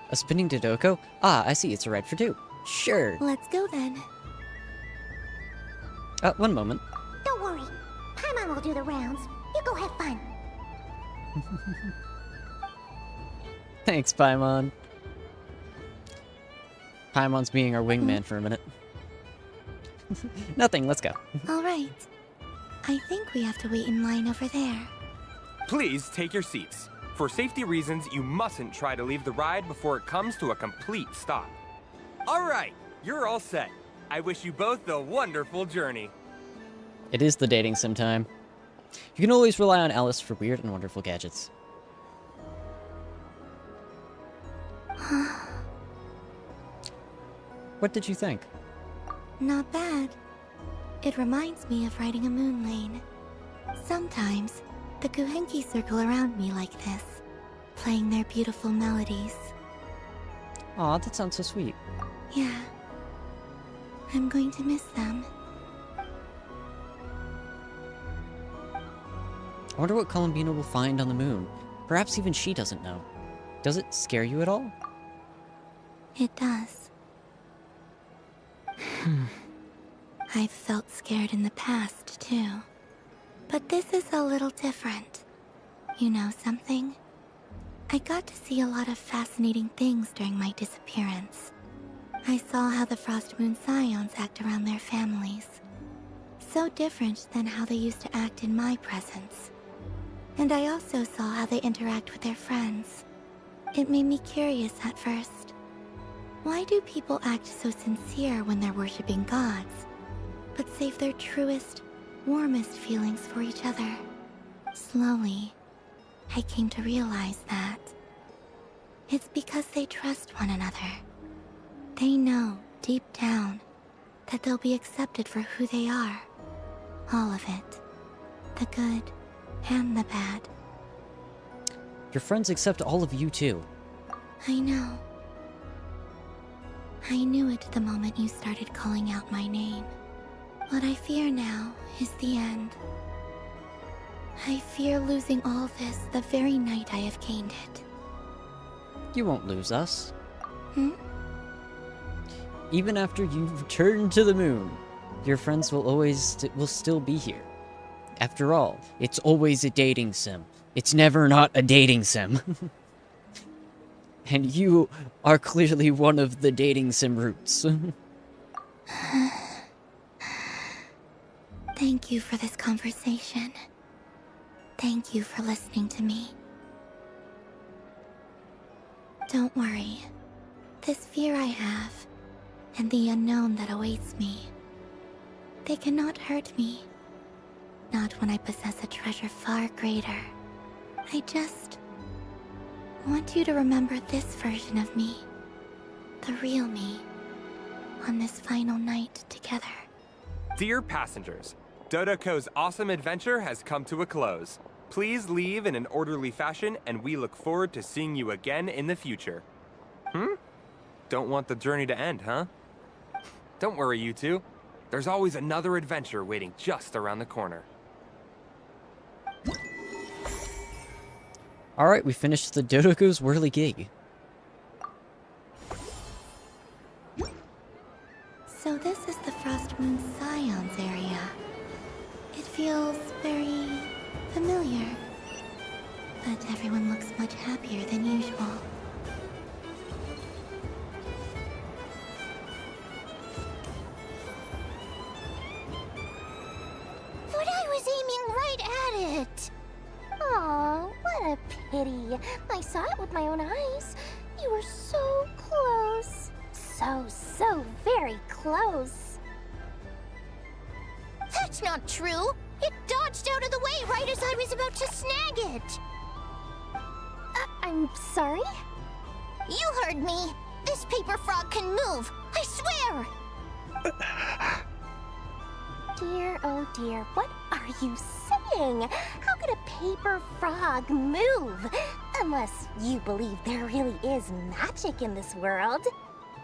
A spinning Dodoko? Ah, I see, it's a ride for 2. Sure. Let's go then. One moment. Don't worry. Paimon will do the rounds. You go have fun. Thanks, Paimon. Paimon's being our wingman for a minute. Nothing, let's go. All right. I think we have to wait in line over there. Please take your seats. For safety reasons, you mustn't try to leave the ride before it comes to a complete stop. All right, you're all set. I wish you both a wonderful journey. It is the dating sim time. You can always rely on Alice for weird and wonderful gadgets. What did you think? Not bad. It reminds me of riding a moon lane. Sometimes, the Guhenki circle around me like this, playing their beautiful melodies. Aw, that sounds so sweet. Yeah. I'm going to miss them. I wonder what Columbina will find on the moon. Perhaps even she doesn't know. Does it scare you at all? It does. I've felt scared in the past, too. But this is a little different. You know something? I got to see a lot of fascinating things during my disappearance. I saw how the Frost Moon Scions act around their families. So different than how they used to act in my presence. And I also saw how they interact with their friends. It made me curious at first. Why do people act so sincere when they're worshipping gods, but save their truest, warmest feelings for each other? Slowly, I came to realize that it's because they trust one another. They know, deep down, that they'll be accepted for who they are. All of it. The good and the bad. Your friends accept all of you, too. I know. I knew it the moment you started calling out my name. What I fear now is the end. I fear losing all this the very night I have gained it. You won't lose us. Hmm? Even after you return to the moon, your friends will still be here. After all, it's always a dating sim. It's never not a dating sim. And you are clearly one of the dating sim roots. Thank you for this conversation. Thank you for listening to me. Don't worry. This fear I have, and the unknown that awaits me, they cannot hurt me. Not when I possess a treasure far greater. I just want you to remember this version of me. The real me. On this final night together. Dear passengers, Dodoko's awesome adventure has come to a close. Please leave in an orderly fashion, and we look forward to seeing you again in the future. Don't want the journey to end, huh? Don't worry, you two. There's always another adventure waiting just around the corner. Alright, we finished the Dodoko's Whirligig. So this is the Frost Moon Scions area. It feels very familiar. But everyone looks much happier than usual. But I was aiming right at it! Aw, what a pity. I saw it with my own eyes. You were so close. So very close. That's not true. It dodged out of the way right as I was about to snag it. I'm sorry? You heard me. This paper frog can move. I swear. Dear, oh dear, what are you saying? How could a paper frog move? Unless you believe there really is magic in this world.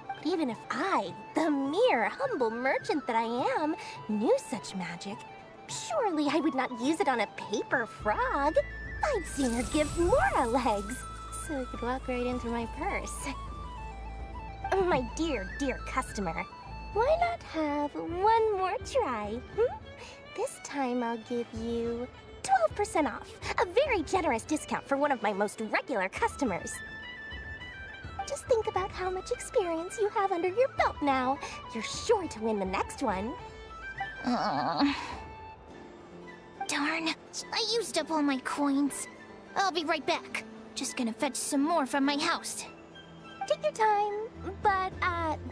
But even if I, the mere humble merchant that I am, knew such magic, surely I would not use it on a paper frog. I'd sooner give Mora legs, so it could walk right into my purse. My dear customer, why not have one more try? This time I'll give you 12% off, a very generous discount for one of my most regular customers. Just think about how much experience you have under your belt now. You're sure to win the next one. Darn, I used up all my coins. I'll be right back. Just gonna fetch some more from my house. Take your time, but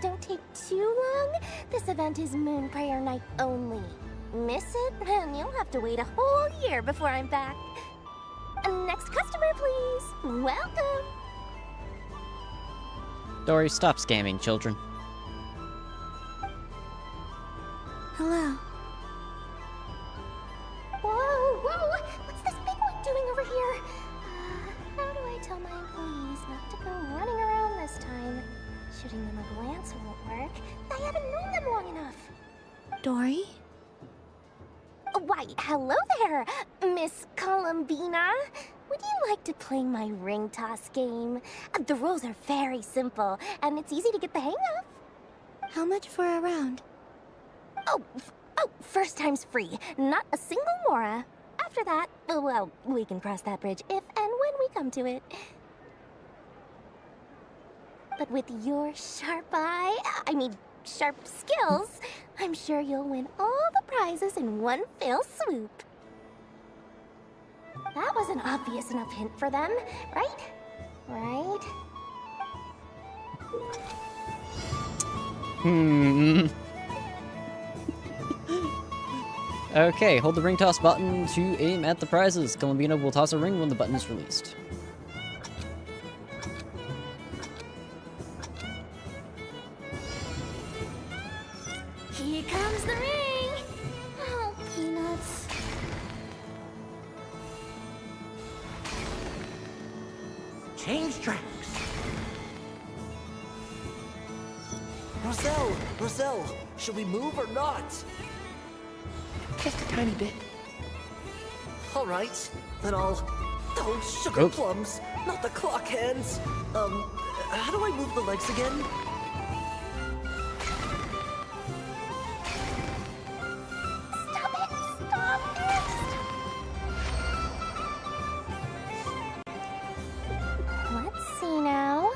don't take too long. This event is Moon Prayer Night only. Miss it, and you'll have to wait a whole year before I'm back. Next customer, please. Welcome. Dory, stop scamming children. Hello. Whoa, what's this big one Dory? Why, hello there, Miss Columbina. Would you like to play my ring toss game? The rules are very simple, and it's easy to get the hang of. How much for a round? Oh, first time's free. Not a single mora. After that, well, we can cross that bridge if and when we come to it. But with your sharp sharp skills, I'm sure you'll win all the prizes in one fell swoop. That was an obvious enough hint for them, right? Right? Okay, hold the ring toss button to aim at the prizes. Columbina will toss a ring when the button is released. Here comes the ring! Oh, peanuts. Change tracks. Roselle, should we move or not? Just a tiny bit. All right, then I'll... Oh, sugar plums, not the clock hands. How do I move the legs again? Let's see now.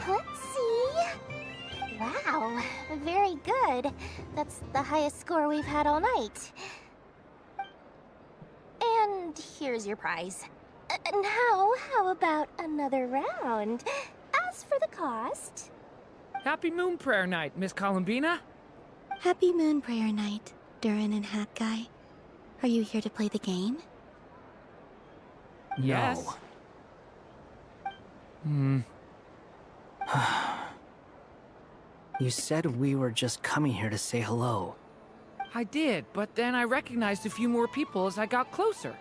Let's see. Wow, very good. That's the highest score we've had all night. And here's your prize. Now, how about another round? As for the cost... Happy Moon Prayer Night, Miss Columbina. Happy Moon Prayer Night, Durin and Hat Guy. Are you here to play the game? Yes. You said we were just coming here to say hello. I did, but then I recognized a few more people as I got closer.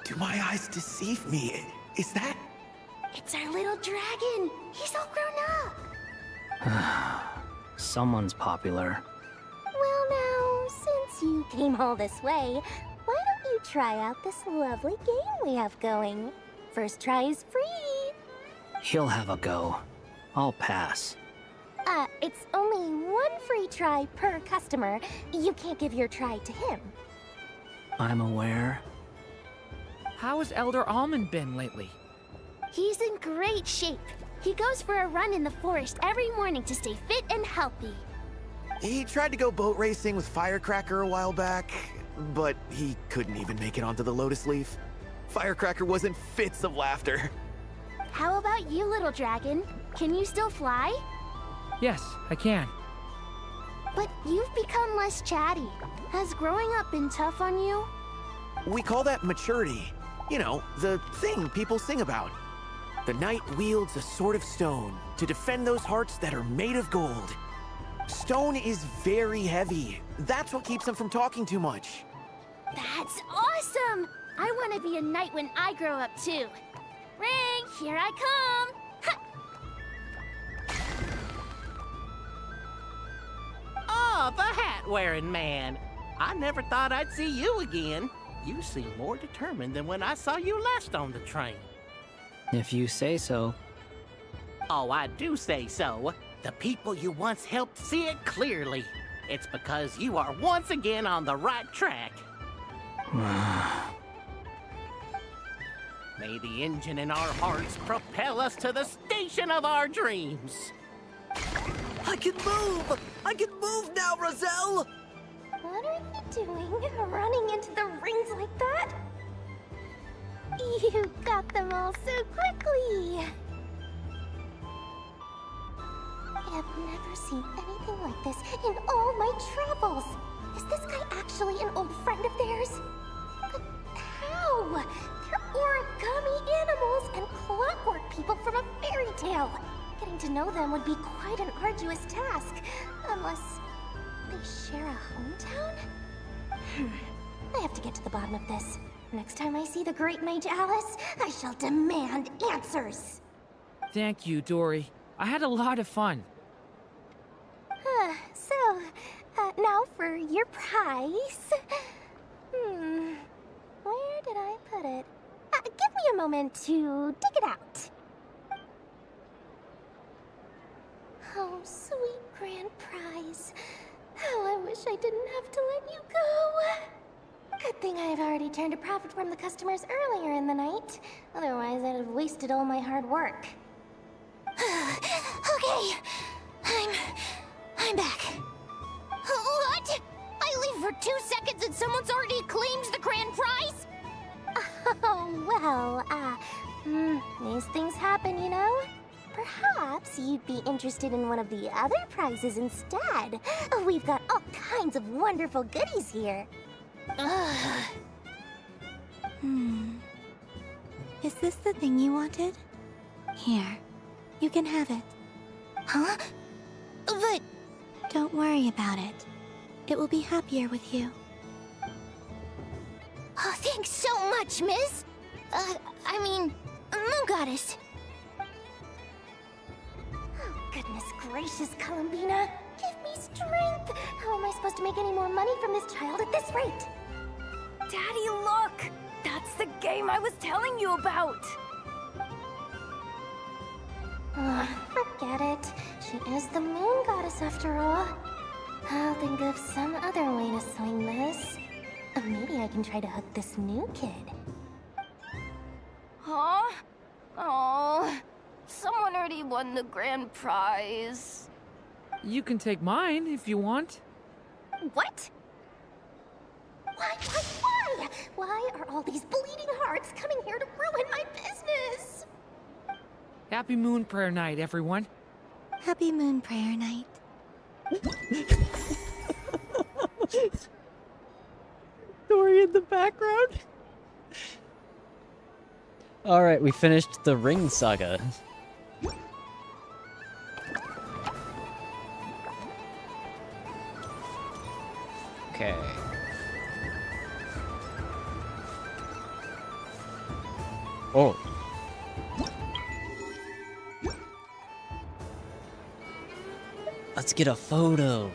Do my eyes deceive me? Is that... It's our little dragon! He's all grown up! Someone's popular. Well now, since you came all this way, why don't you try out this lovely game we have going? First try is free! He'll have a go. I'll pass. It's only one free try per customer. You can't give your try to him. I'm aware. How has Elder Almond been lately? He's in great shape. He goes for a run in the forest every morning to stay fit and healthy. He tried to go boat racing with Firecracker a while back, but he couldn't even make it onto the Lotus Leaf. Firecracker was in fits of laughter. How about you, little dragon? Can you still fly? Yes, I can. But you've become less chatty. Has growing up been tough on you? We call that maturity. You know, the thing people sing about. The knight wields a sword of stone to defend those hearts that are made of gold. Stone is very heavy. That's what keeps him from talking too much. That's awesome! I want to be a knight when I grow up too. Ring, here I come! Oh, the hat-wearing man. I never thought I'd see you again. You seem more determined than when I saw you last on the train. If you say so. Oh, I do say so. The people you once helped see it clearly. It's because you are once again on the right track. May the engine in our hearts propel us to the station of our dreams. I can move! I can move now, Roselle! What are you doing, running into the rings like that? You got them all so quickly! I have never seen anything like this in all my travels! Is this guy actually an old friend of theirs? But how? They're origami animals and clockwork people from a fairy tale! Getting to know them would be quite an arduous task, unless they share a hometown? I have to get to the bottom of this. Next time I see the Great Mage Alice, I shall demand answers. Thank you, Dory. I had a lot of fun. Now for your prize. Where did I put it? Give me a moment to dig it out. Oh, sweet grand prize. How I wish I didn't have to let you go. Good thing I've already turned a profit from the customers earlier in the night. Otherwise, I'd have wasted all my hard work. Okay, I'm back. What? I leave for 2 seconds and someone's already claimed the grand prize? Oh, well, these things happen, you know? Perhaps you'd be interested in one of the other prizes instead. We've got all kinds of wonderful goodies here. Is this the thing you wanted? Here, you can have it. Huh? But... Don't worry about it. It will be happier with you. Oh, thanks so much, Miss. Moon Goddess. Oh, goodness gracious, Columbina. Give me strength. How am I supposed to make any more money from this child at this rate? Daddy, look! That's the game I was telling you about! Forget it. She is the Moon Goddess after all. I'll think of some other way to swing this. Maybe I can try to hook this new kid. Huh? Oh, someone already won the grand prize. You can take mine if you want. What? Why? Why are all these bleeding hearts coming here to ruin my business? Happy Moon Prayer Night, everyone. Happy Moon Prayer Night. Story in the background. Alright, we finished the Ring Saga. Okay. Oh. Let's get a photo.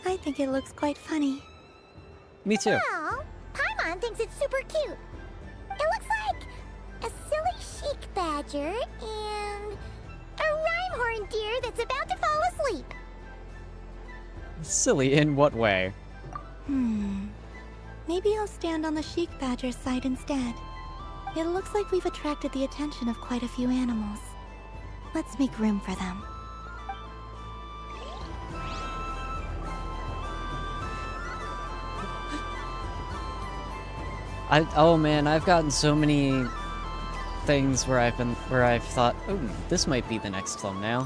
I think it looks quite funny. Me too. Oh, Paimon thinks it's super cute. It looks like a silly chic badger and a rhyme-horned deer that's about to fall asleep. Silly in what way? Maybe I'll stand on the chic badger's side instead. It looks like we've attracted the attention of quite a few animals. Let's make room for them. Oh man, I've gotten so many things where I've thought, oh, this might be the next thumbnail.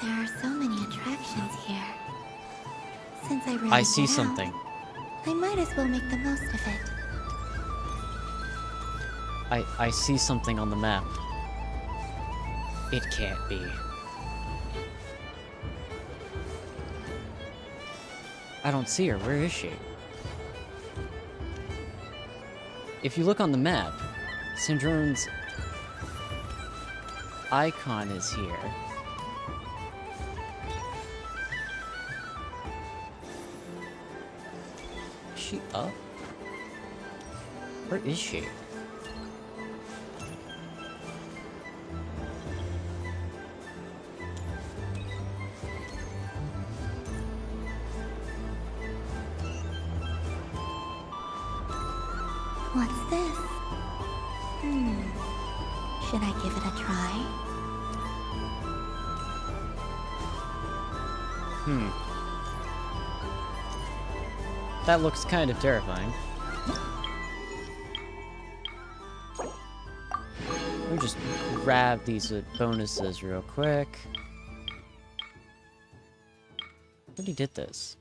There are so many attractions here. Since I really I see something. I might as well make the most of it. I see something on the map. It can't be. I don't see her. Where is she? If you look on the map, Syndrone's icon is here. Is she up? Where is she? What's this? Should I give it a try? That looks kind of terrifying. Let me just grab these bonuses real quick. Already did this.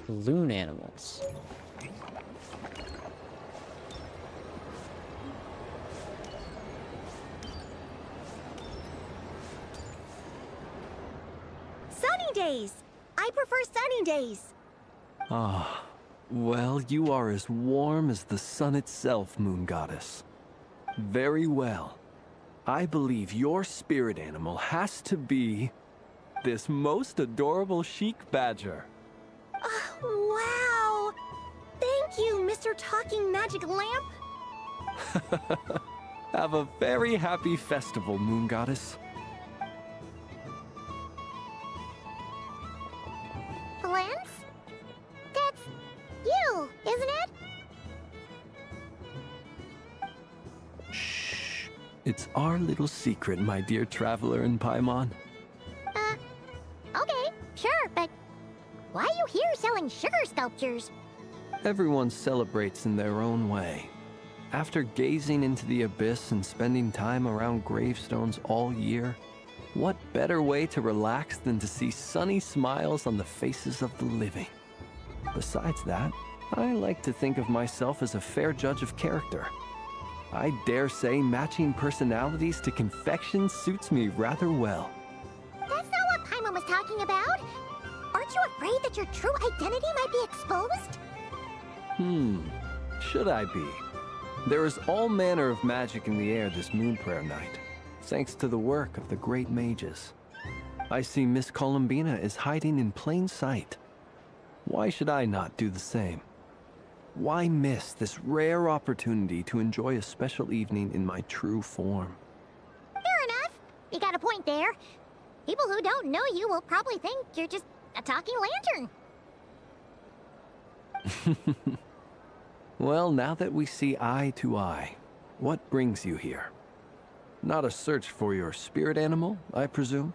Balloon animals. Sunny days! I prefer sunny days. Ah, well, you are as warm as the sun itself, Moon Goddess. Very well. I believe your spirit animal has to be this most adorable chic badger. Wow! Thank you, Mr. Talking Magic Lamp. Have a very happy festival, Moon Goddess. Lance? That's you, isn't it? Shh. It's our little secret, my dear traveler in Paimon. Okay, sure, but why are you here selling sugar sculptures? Everyone celebrates in their own way. After gazing into the abyss and spending time around gravestones all year, what better way to relax than to see sunny smiles on the faces of the living? Besides that, I like to think of myself as a fair judge of character. I dare say matching personalities to confection suits me rather well. That's not what Paimon was talking about. Aren't you afraid that your true identity might be exposed? Should I be? There is all manner of magic in the air this Moon Prayer night, thanks to the work of the great mages. I see Miss Columbina is hiding in plain sight. Why should I not do the same? Why miss this rare opportunity to enjoy a special evening in my true form? Fair enough. You got a point there. People who don't know you will probably think you're just a talking lantern. Well, now that we see eye to eye, what brings you here? Not a search for your spirit animal, I presume?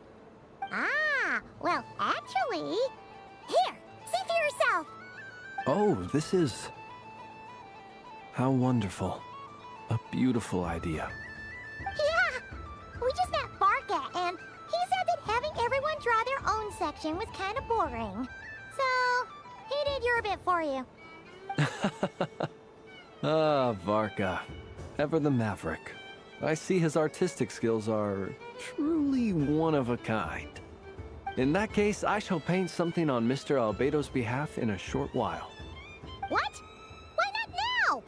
Ah, well, actually... Here, see for yourself. Oh, this is... How wonderful. A beautiful idea. Yeah, we just met Barca, and he said that having everyone draw their own section was kind of boring. So, he did your bit for you. Ah, Varka. Ever the maverick. I see his artistic skills are truly one of a kind. In that case, I shall paint something on Mr. Albedo's behalf in a short while. What? Why not now?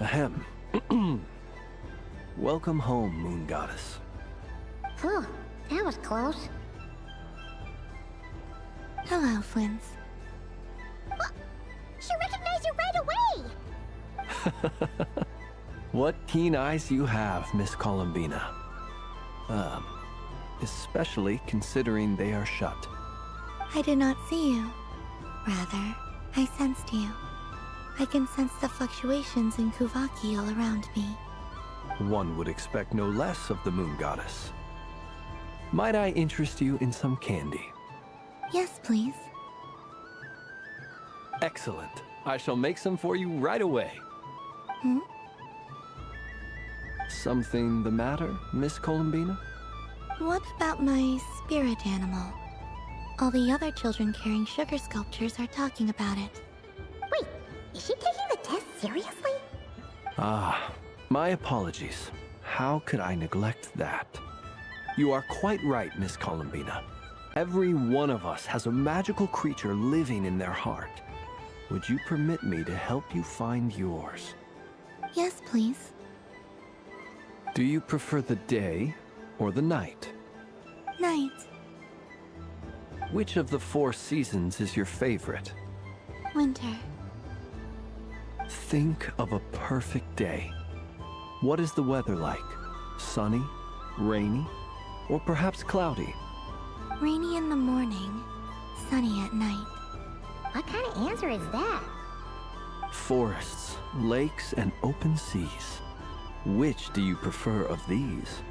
Ahem. Welcome home, Moon Goddess. Phew, that was close. Hello, Flint. She recognized you right away! What keen eyes you have, Miss Columbina. Especially considering they are shut. I did not see you. Rather, I sensed you. I can sense the fluctuations in Kuvaki all around me. One would expect no less of the Moon Goddess. Might I interest you in some candy? Yes, please. Excellent. I shall make some for you right away. Something the matter, Miss Columbina? What about my spirit animal? All the other children carrying sugar sculptures are talking about it. Wait, is she taking the test seriously? Ah, my apologies. How could I neglect that? You are quite right, Miss Columbina. Every one of us has a magical creature living in their heart. Would you permit me to help you find yours? Yes, please. Do you prefer the day or the night? Night. Which of the 4 seasons is your favorite? Winter. Think of a perfect day. What is the weather like? Sunny, rainy, or perhaps cloudy? Rainy in the morning, sunny at night. What kind of answer is that? Forests, lakes, and open seas. Which do you prefer of these?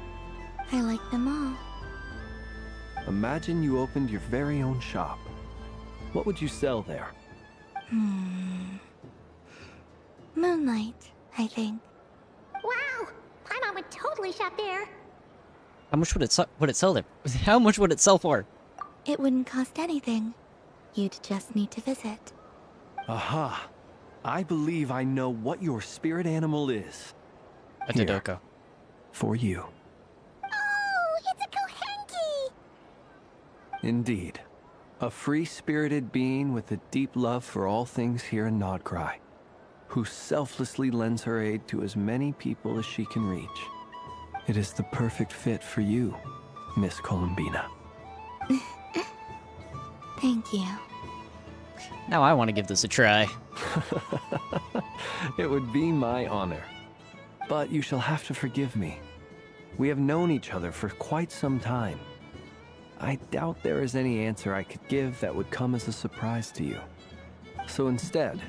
I like them all. Imagine you opened your very own shop. What would you sell there? Moonlight, I think. Wow! Paimon would totally shop there. How much would it sell there? How much would it sell for? It wouldn't cost anything. You'd just need to visit. Aha! I believe I know what your spirit animal is. A Dodoko. For you. Oh, it's a Kohenki! Indeed. A free-spirited being with a deep love for all things here in Nod Krai, who selflessly lends her aid to as many people as she can reach. It is the perfect fit for you, Miss Columbina. Thank you. Now I want to give this a try. It would be my honor. But you shall have to forgive me. We have known each other for quite some time. I doubt there is any answer I could give that would come as a surprise to you. So instead,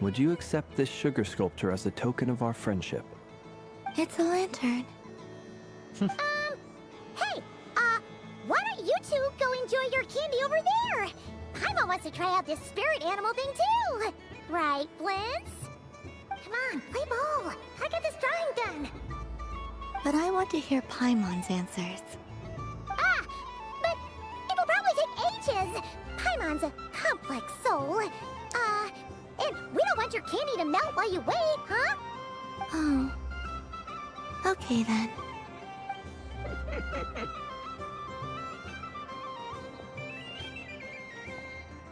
would you accept this sugar sculpture as a token of our friendship? It's a lantern. Hey, why don't you two go enjoy your candy over there? Paimon wants to try out this spirit animal thing too. Right, Blintz? Come on, play ball. I got this drawing done. But I want to hear Paimon's answers. But it'll probably take ages. Paimon's a complex soul. And we don't want your candy to melt while you wait, huh? Oh. Okay then.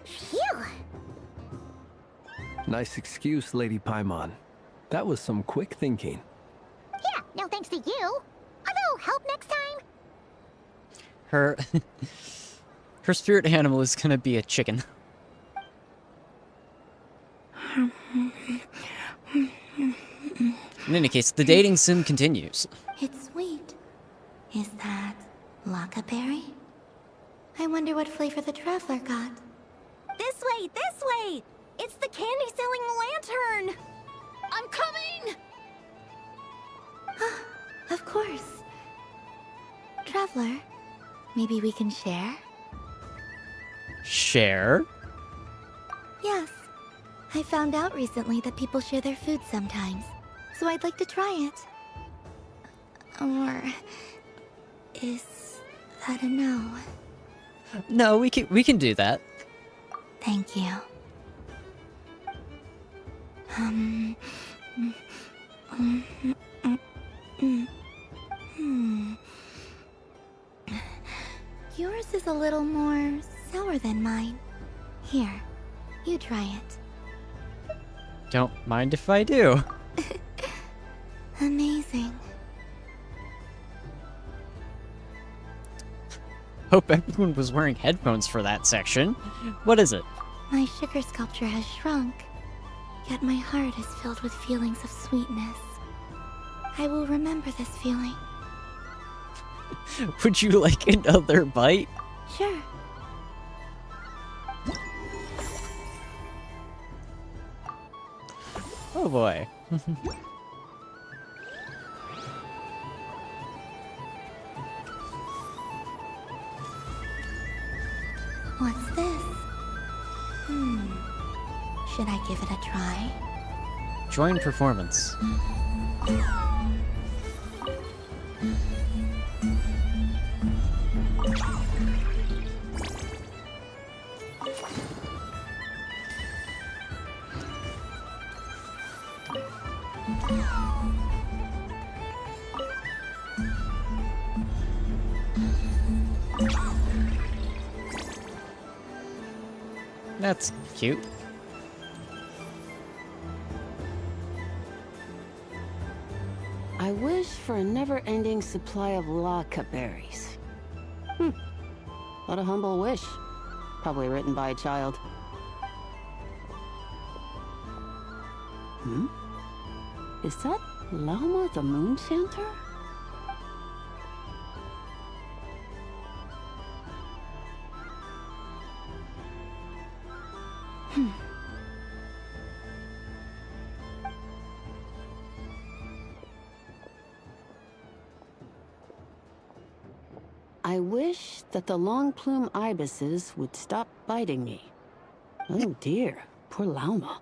Phew. Nice excuse, Lady Paimon. That was some quick thinking. Yeah, no thanks to you. A little help next time. Her... her spirit animal is gonna be a chicken. In any case, the dating sim continues. It's sweet. Is that Lockaberry? I wonder what flavor the traveler got. This way, this way! It's the candy-selling lantern! I'm coming! Of course. Traveler, maybe we can share? Share? Yes. I found out recently that people share their food sometimes, so I'd like to try it. Or... is that a no? No, we can do that. Thank you. Yours is a little more sour than mine. Here, you try it. Don't mind if I do. Amazing. Hope everyone was wearing headphones for that section. What is it? My sugar sculpture has shrunk, yet my heart is filled with feelings of sweetness. I will remember this feeling. Would you like another bite? Sure. Oh boy. What's this? Should I give it a try? Join performance. That's cute. I wish for a never-ending supply of laka berries. What a humble wish. Probably written by a child. Is that Lauma the Moon Chanter? I wish that the long plume ibises would stop biting me. Oh dear, poor Lauma.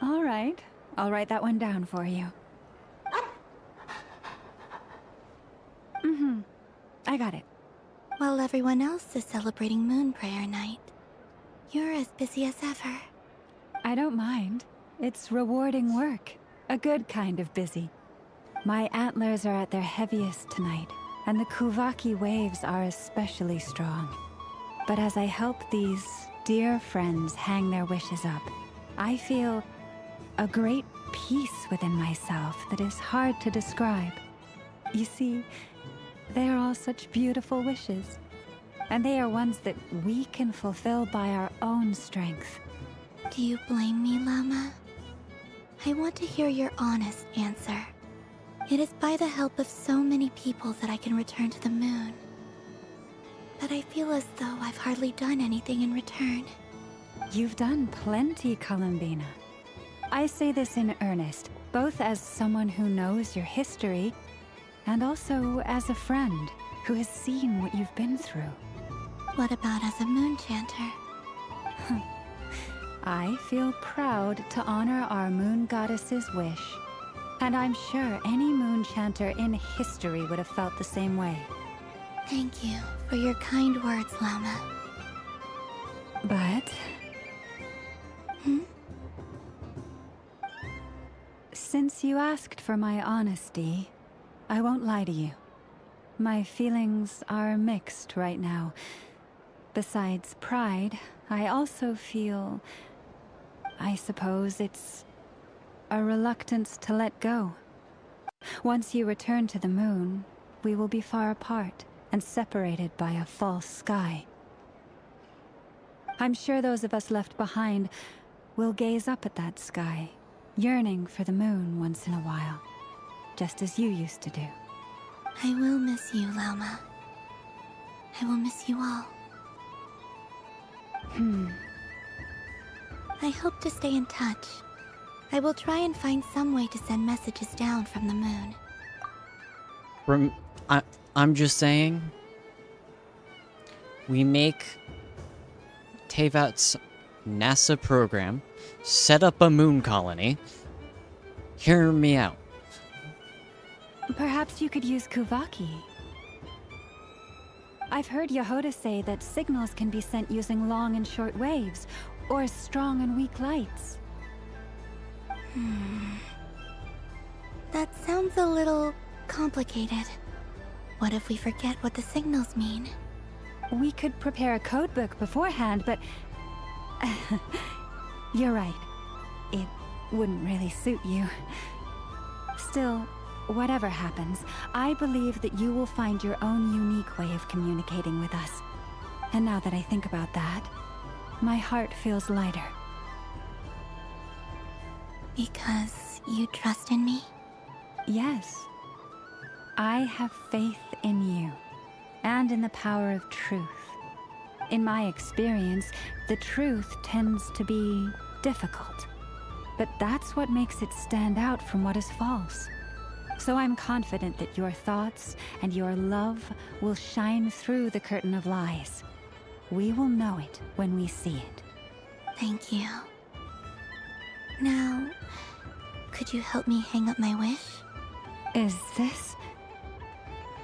All right, I'll write that one down for you. I got it. While everyone else is celebrating Moon Prayer Night, you're as busy as ever. I don't mind. It's rewarding work. A good kind of busy. My antlers are at their heaviest tonight, and the Kuvaki waves are especially strong. But as I help these dear friends hang their wishes up, I feel a great peace within myself that is hard to describe. You see, they are all such beautiful wishes, and they are ones that we can fulfill by our own strength. Do you blame me, Llama? I want to hear your honest answer. It is by the help of so many people that I can return to the moon. But I feel as though I've hardly done anything in return. You've done plenty, Columbina. I say this in earnest, both as someone who knows your history, and also as a friend who has seen what you've been through. What about as a moon chanter? I feel proud to honor our moon goddess's wish. And I'm sure any moon chanter in history would have felt the same way. Thank you for your kind words, Llama. But... Since you asked for my honesty, I won't lie to you. My feelings are mixed right now. Besides pride, I also feel... I suppose it's a reluctance to let go. Once you return to the moon, we will be far apart and separated by a false sky. I'm sure those of us left behind will gaze up at that sky, yearning for the moon once in a while, just as you used to do. I will miss you, Llama. I will miss you all. I hope to stay in touch. I will try and find some way to send messages down from the moon. I'm just saying, we make Teyvat's NASA program, set up a moon colony. Hear me out. Perhaps you could use Kuvaki. I've heard Yehoda say that signals can be sent using long and short waves, or strong and weak lights. That sounds a little complicated. What if we forget what the signals mean? We could prepare a codebook beforehand, but... You're right. It wouldn't really suit you. Still, whatever happens, I believe that you will find your own unique way of communicating with us. And now that I think about that, my heart feels lighter. Because you trust in me? Yes. I have faith in you, and in the power of truth. In my experience, the truth tends to be difficult. But that's what makes it stand out from what is false. So I'm confident that your thoughts and your love will shine through the curtain of lies. We will know it when we see it. Thank you. Now, could you help me hang up my wish? Is this?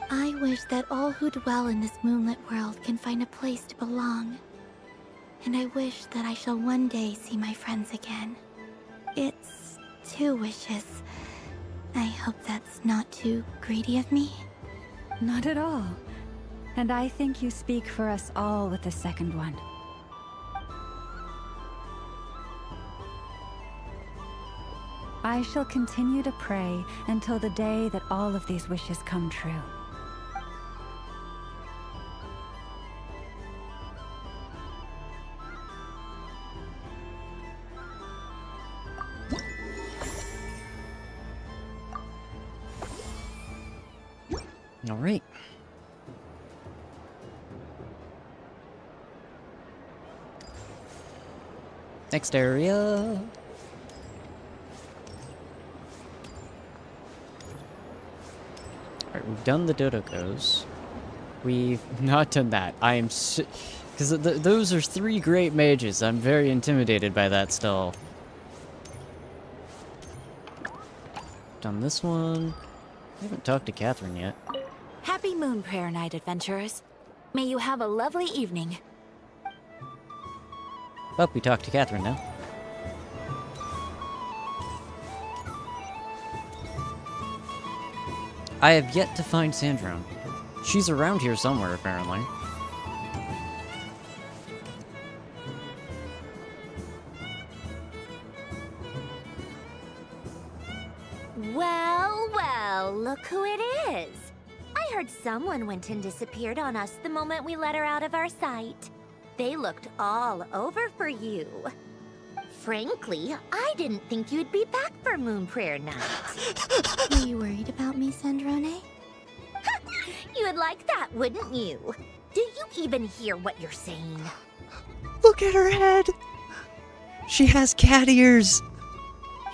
I wish that all who dwell in this moonlit world can find a place to belong. And I wish that I shall one day see my friends again. It's 2 wishes. I hope that's not too greedy of me. Not at all. And I think you speak for us all with the second one. I shall continue to pray until the day that all of these wishes come true. All right. Next area. Alright, we've done the Dodokos. We've not done that. I am because those are 3 great mages. I'm very intimidated by that still. Done this one. I haven't talked to Catherine yet. Happy Moon Prayer Night, adventurers. May you have a lovely evening. Well, we talked to Catherine now. I have yet to find Sandrone. She's around here somewhere, apparently. Well, well, look who it is. I heard someone went and disappeared on us the moment we let her out of our sight. They looked all over for you. Frankly, I didn't think you'd be back for Moon Prayer Night. Were you worried about me, Snezhnaya? You would like that, wouldn't you? Do you even hear what you're saying? Look at her head! She has cat ears!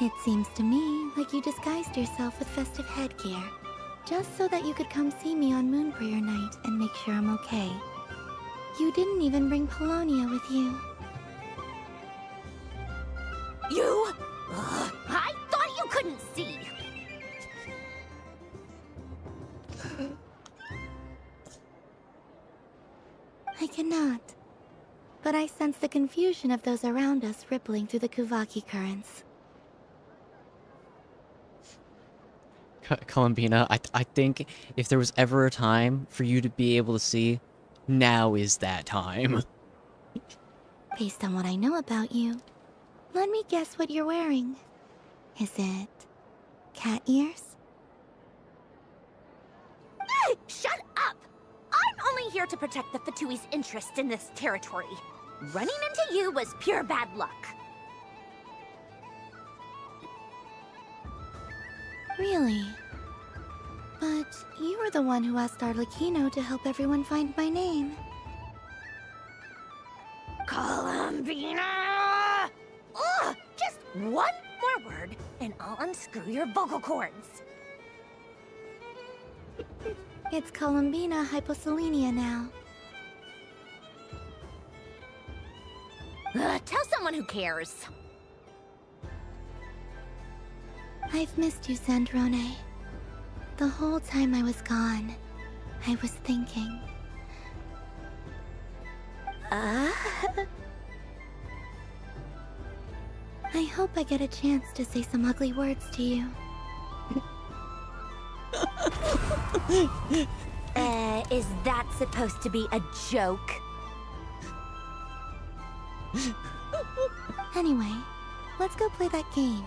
It seems to me like you disguised yourself with festive headgear, just so that you could come see me on Moon Prayer Night and make sure I'm okay. You didn't even bring Polonia with you. You? Ugh, I thought you couldn't see! I cannot. But I sense the confusion of those around us rippling through the Kuvaki currents. Columbina, I think if there was ever a time for you to be able to see, now is that time. Based on what I know about you, let me guess what you're wearing. Is it cat ears? Shut up! I'm only here to protect the Fatui's interest in this territory. Running into you was pure bad luck. Really? But you were the one who asked Arlecchino to help everyone find my name. Columbina! Ugh! Just one more word, and I'll unscrew your vocal cords. It's Columbina Hyposelenia now. Tell someone who cares. I've missed you, Snezhnaya. The whole time I was gone, I was thinking. I hope I get a chance to say some ugly words to you. Is that supposed to be a joke? Anyway, let's go play that game.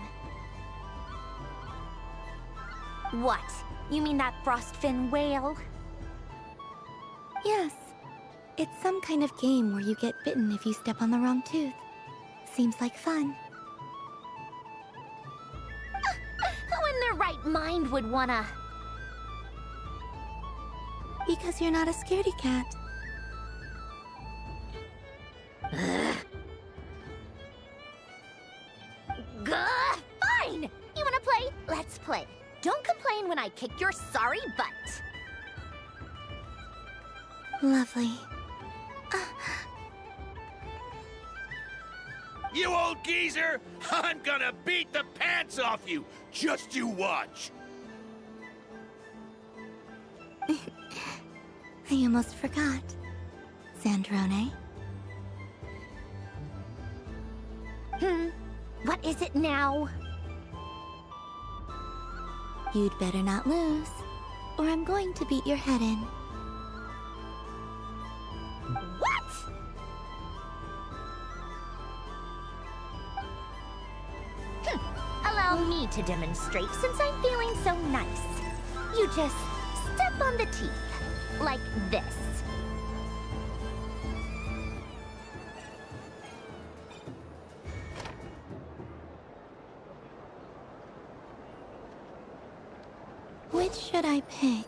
What? You mean that frostfin whale? Yes. It's some kind of game where you get bitten if you step on the wrong tooth. Seems like fun. Who in their right mind would wanna... Because you're not a scaredy cat. Gah! Fine! You wanna play? Let's play. Don't complain when I kick your sorry butt. Lovely. You old geezer! I'm gonna beat the pants off you! Just you watch! I almost forgot. Snezhnaya? What is it now? You'd better not lose, or I'm going to beat your head in. What? Allow me to demonstrate since I'm feeling so nice. You just step on the teeth, like this. Which should I pick?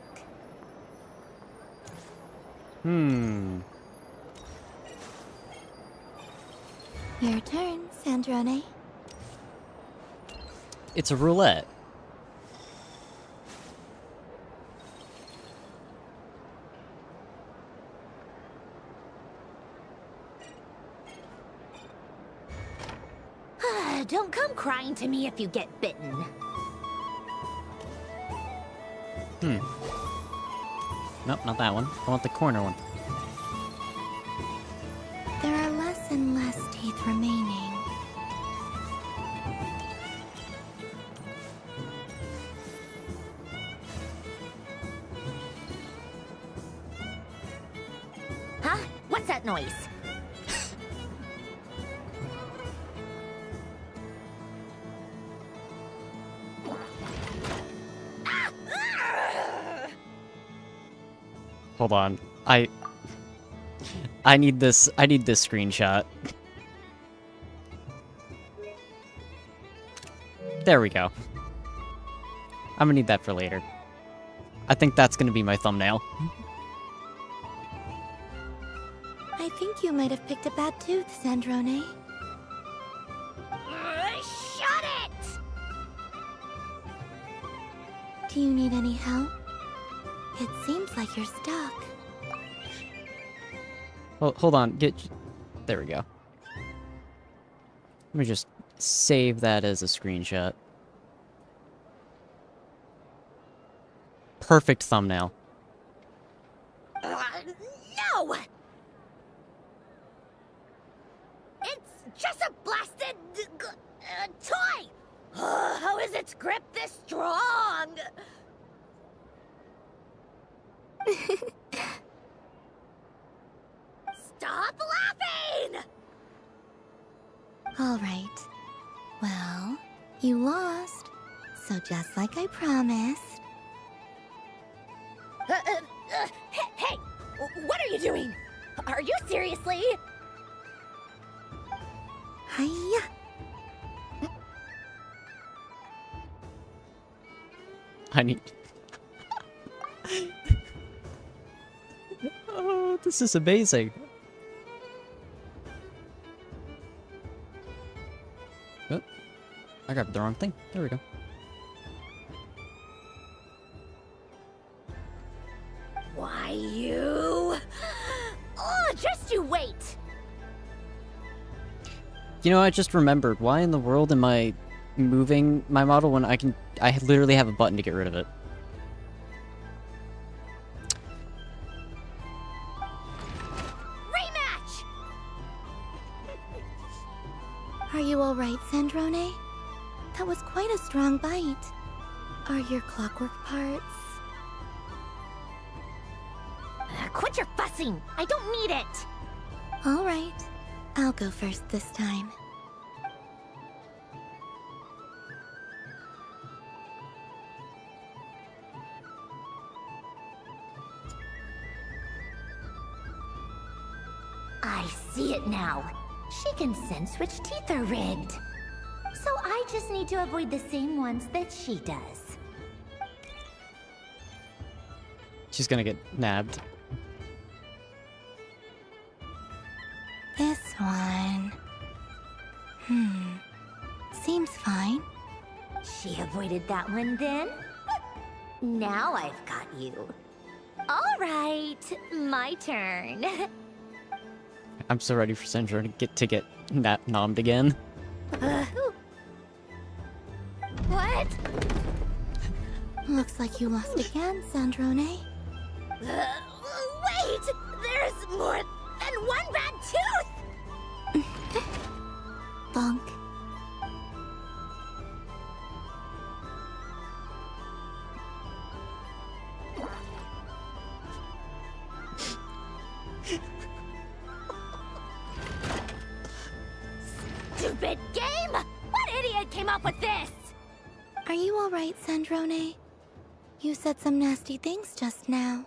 Your turn, Snezhnaya. It's a roulette. Don't come crying to me if you get bitten. Nope, not that one. I want the corner one. There are less and less teeth remaining. sunset noise. Hold on. I need this screenshot. There we go. I'm gonna need that for later. I think that's gonna be my thumbnail. I think you might have picked a bad tooth, Sandrone. Shut it! Do you need any help? It seems like you're stuck. Oh, hold on. There we go. Let me just save that as a screenshot. Perfect thumbnail. No! It's just a blasted toy! How is its grip this strong? Stop laughing! All right. Well, you lost. So just like I promised. Hey! What are you doing? Are you seriously? Hiya. I need... Oh, this is amazing. Oh, I grabbed the wrong thing. There we go. Why, you... Oh, just you wait! You know, I just remembered. Why in the world am I moving my model when I literally have a button to get rid of it? Rematch! Are you all right, Sandrone? That was quite a strong bite. Are your clockwork parts? Quit your fussing! I don't need it! All right. I'll go first this time. I see it now. She can sense which teeth are rigged. So I just need to avoid the same ones that she does. She's gonna get nabbed. This one... Seems fine. She avoided that one then? Now I've got you. All right, my turn. I'm so ready for Sandra to get nommed again. What? Looks like you lost again, Sandrone. Wait! There's more than one bad tooth! Bonk. Stupid game! What idiot came up with this? Are you alright, Sandrone? You said some nasty things just now.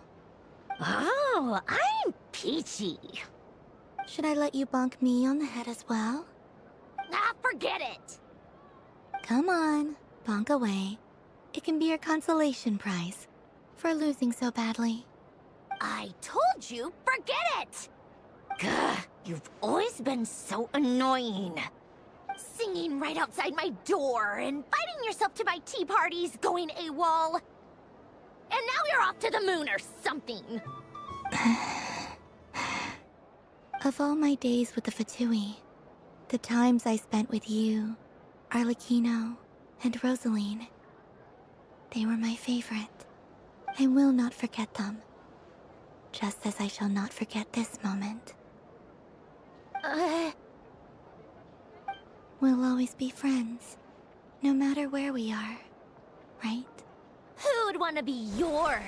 Oh, I'm peachy. Should I let you bonk me on the head as well? Ah, forget it! Come on, bonk away. It can be your consolation prize for losing so badly. I told you, forget it! Gah, you've always been so annoying. Singing right outside my door, inviting yourself to my tea parties, going AWOL. And now you're off to the moon or something. Of all my days with the Fatui, the times I spent with you, Arlecchino, and Rosaline, they were my favorite. I will not forget them. Just as I shall not forget this moment. We'll always be friends, no matter where we are, right? Who'd want to be your...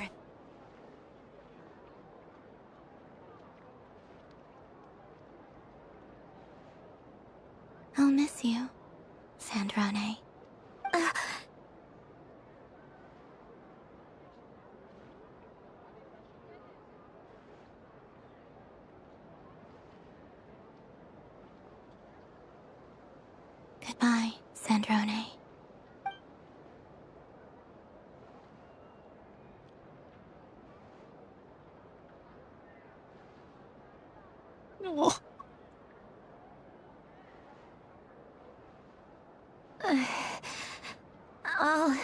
miss you, Snezhnaya. Goodbye, Snezhnaya. Oh. I'll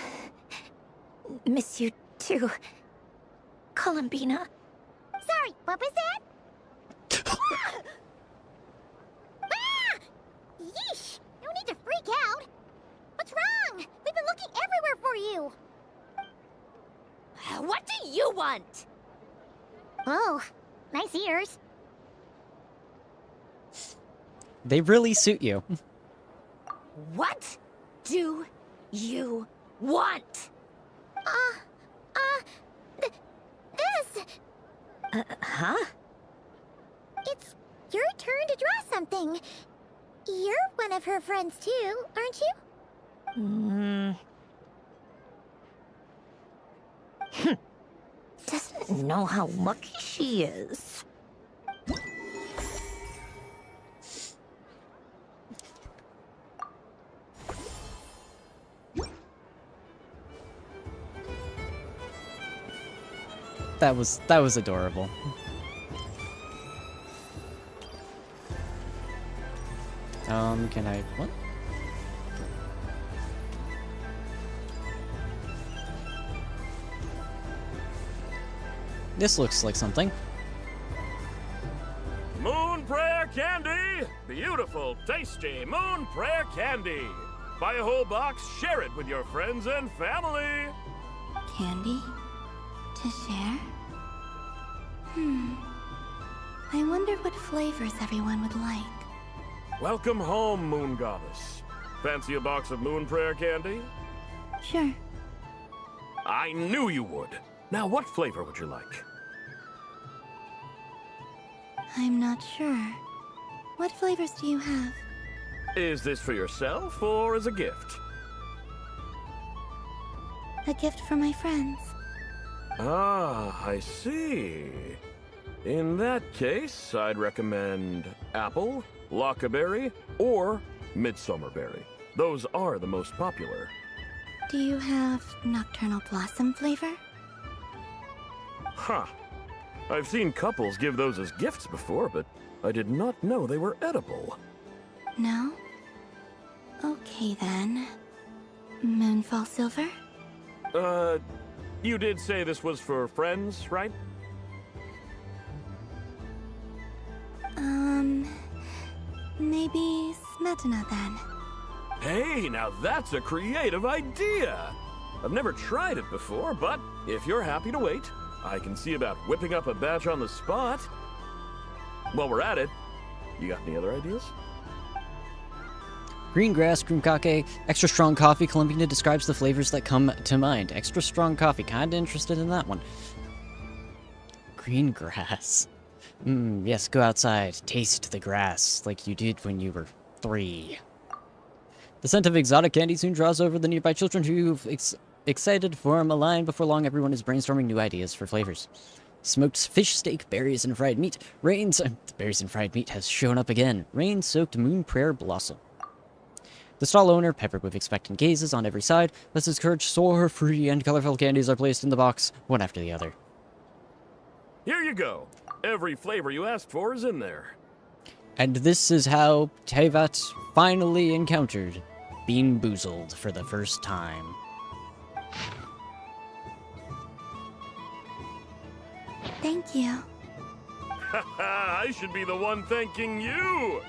miss you too, Columbina. Sorry, what was that? Ah! Yeesh! No need to freak out. What's wrong? We've been looking everywhere for you. What do you want? Oh, nice ears. They really suit you. What do you want? This. Huh? It's your turn to draw something. You're one of her friends too, aren't you? Doesn't know how lucky she is. That was adorable. Can I what? This looks like something. Moon Prayer Candy! Beautiful, tasty Moon Prayer Candy! Buy a whole box, share it with your friends and family! Candy? To share? I wonder what flavors everyone would like. Welcome home, Moon Goddess. Fancy a box of Moon Prayer Candy? Sure. I knew you would. Now, what flavor would you like? I'm not sure. What flavors do you have? Is this for yourself or as a gift? A gift for my friends. Ah, I see. In that case, I'd recommend apple, lockaberry, or midsummerberry. Those are the most popular. Do you have nocturnal blossom flavor? Huh. I've seen couples give those as gifts before, but I did not know they were edible. No? Okay then. Moonfall silver? You did say this was for friends, right? Maybe Snezhnaya then. Hey, now that's a creative idea! I've never tried it before, but if you're happy to wait, I can see about whipping up a batch on the spot. While we're at it, you got any other ideas? Green grass, kumkake, extra strong coffee. Columbina describes the flavors that come to mind. Extra strong coffee. Kinda interested in that one. Green grass. Yes, go outside. Taste the grass like you did when you were 3. The scent of exotic candy soon draws over the nearby children who've excited to form a line. Before long, everyone is brainstorming new ideas for flavors. Smoked fish steak, berries, and fried meat. The berries and fried meat has shown up again. Rain-soaked moon prayer blossom. The stall owner, peppered with expectant gazes on every side, lets his courage soar free, and colorful candies are placed in the box, one after the other. Here you go. Every flavor you asked for is in there. And this is how Teyvat finally encountered Bean Boozled for the first time. Thank you. Haha, I should be the one thanking you!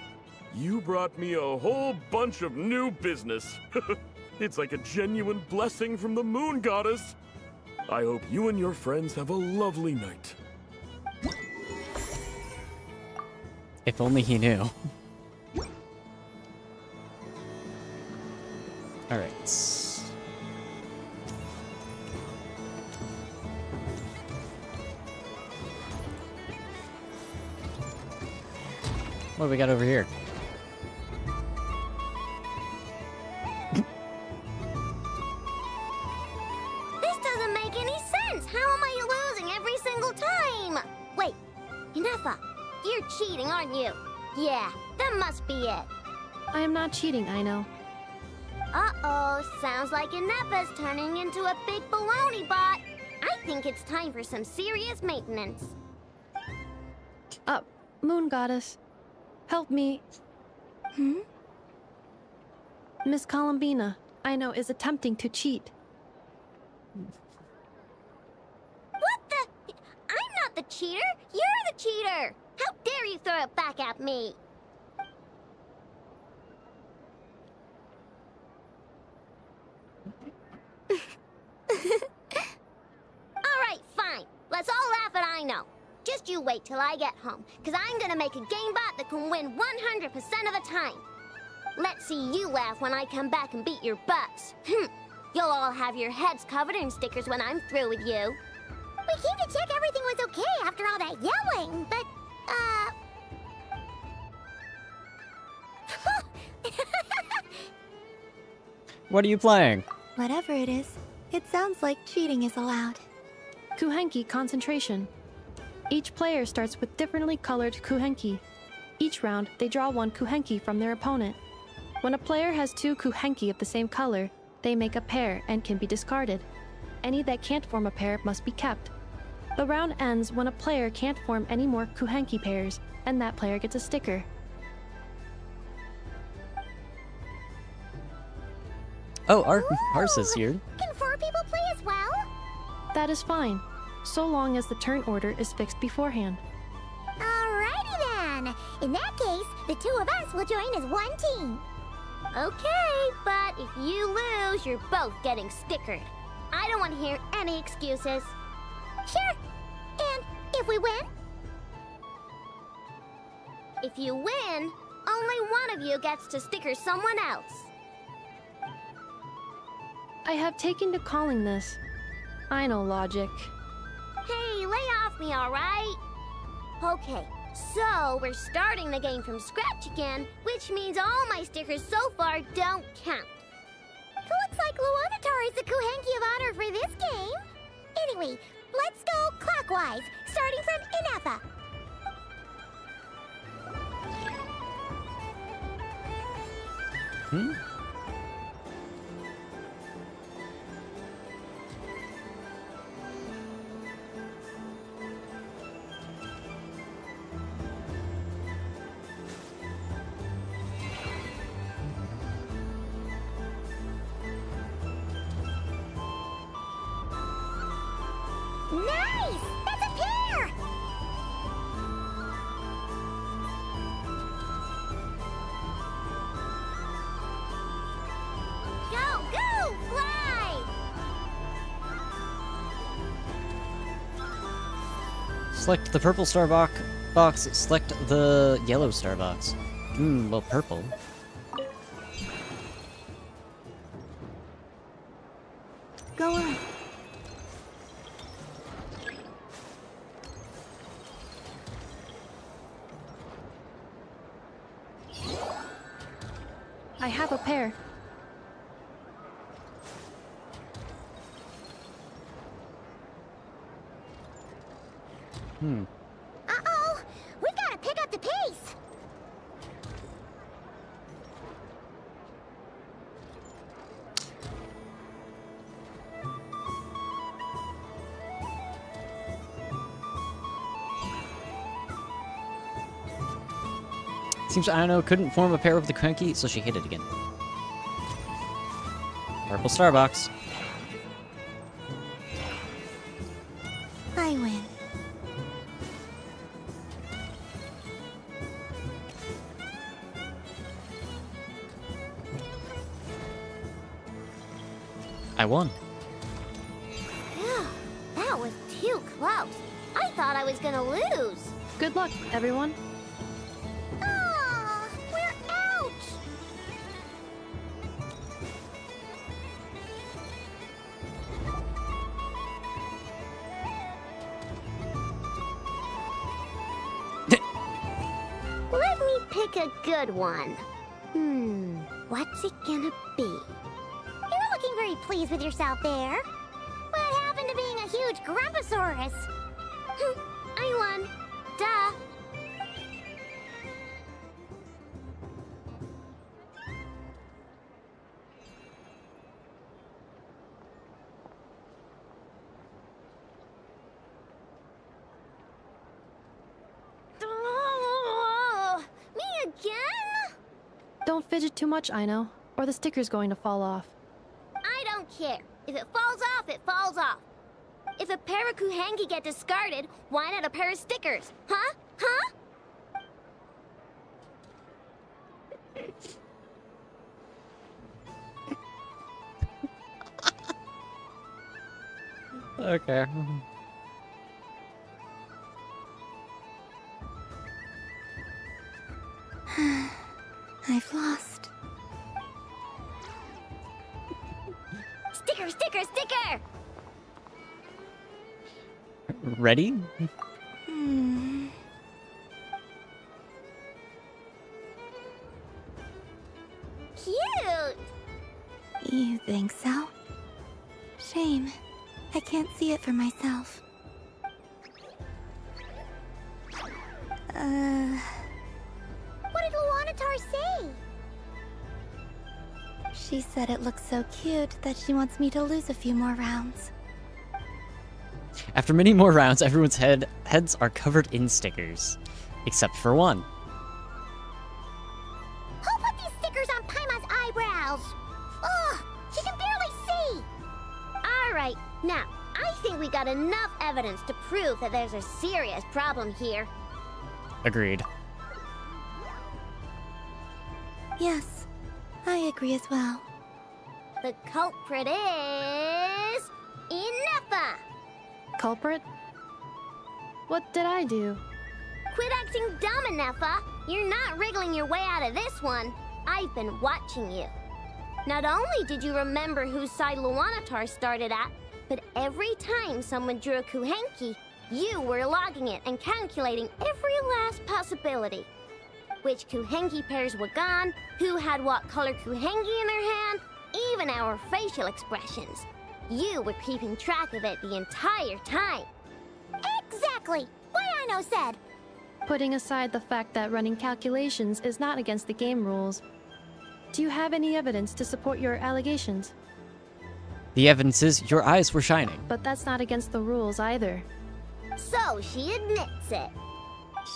You brought me a whole bunch of new business. It's like a genuine blessing from the Moon Goddess. I hope you and your friends have a lovely night. If only he knew. Alright. What do we got over here? Neffa, you're cheating, aren't you? Yeah, that must be it. I am not cheating, Aino. Uh-oh, sounds like Neffa's turning into a big baloney bot. I think it's time for some serious maintenance. Moon Goddess, help me. Miss Columbina, Aino is attempting to cheat. What the? I'm not the cheater. You're the cheater. How dare you throw it back at me? Alright, fine. Let's all laugh at Aino. Just you wait till I get home, because I'm gonna make a game bot that can win 100% of the time. Let's see you laugh when I come back and beat your butts. You'll all have your heads covered in stickers when I'm through with you. We came to check everything was okay after all that yelling, but, What are you playing? Whatever it is, it sounds like cheating is allowed. Kuhenki concentration. Each player starts with differently colored kuhenki. Each round, they draw one kuhenki from their opponent. When a player has two kuhenki of the same color, they make a pair and can be discarded. Any that can't form a pair must be kept. The round ends when a player can't form any more kuhenki pairs, and that player gets a sticker. Oh, ours is here. Can 4 people play as well? That is fine, so long as the turn order is fixed beforehand. Alrighty then. In that case, the 2 of us will join as one team. Okay, but if you lose, you're both getting stickered. I don't want to hear any excuses. Sure. And if we win? If you win, only one of you gets to sticker someone else. I have taken to calling this. I know logic. Hey, lay off me, alright? Okay, so we're starting the game from scratch again, which means all my stickers so far don't count. Looks like Luonatar is the Kuhenki of honor for this game. Anyway, let's go clockwise, starting from Inefa. Nice! That's a pair! Go, go, fly! Select the purple star box, select the yellow star box. Well, purple. Go on. I have a pair. Uh-oh! We gotta pick up the pace! Seems Aino couldn't form a pair with the cranky, so she hit it again. Purple star box. I win. I won. Phew, that was too close. I thought I was gonna lose. Good luck, everyone. Aw, we're out! Let me pick a good one. What's it gonna be? You're not looking very pleased with yourself there. What happened to being a huge Grumposaurus? I won. Duh. Me again? Don't fidget too much, Aino, or the sticker's going to fall off. I don't care. If it falls off, it falls off. If a pair of Kuhengi get discarded, why not a pair of stickers? Huh? Huh? Okay. I've lost. Sticker, sticker, sticker! Ready? Cute! You think so? Shame. I can't see it for myself. What did Luanatar say? She said it looks so cute that she wants me to lose a few more rounds. After many more rounds, everyone's heads are covered in stickers. Except for one. Who put these stickers on Paimon's eyebrows? Ugh, she can barely see! Alright, now, I think we got enough evidence to prove that there's a serious problem here. Agreed. Yes, I agree as well. The culprit is... Inepa! Culprit? What did I do? Quit acting dumb, Inepa! You're not wriggling your way out of this one. I've been watching you. Not only did you remember whose side Luanatar started at, but every time someone drew a Kuhenki, you were logging it and calculating every last possibility. Which Kuhenki pairs were gone, who had what color Kuhenki in their hand, even our facial expressions. You were keeping track of it the entire time. Exactly! What Aino said! Putting aside the fact that running calculations is not against the game rules, do you have any evidence to support your allegations? The evidence is your eyes were shining. But that's not against the rules either. So she admits it.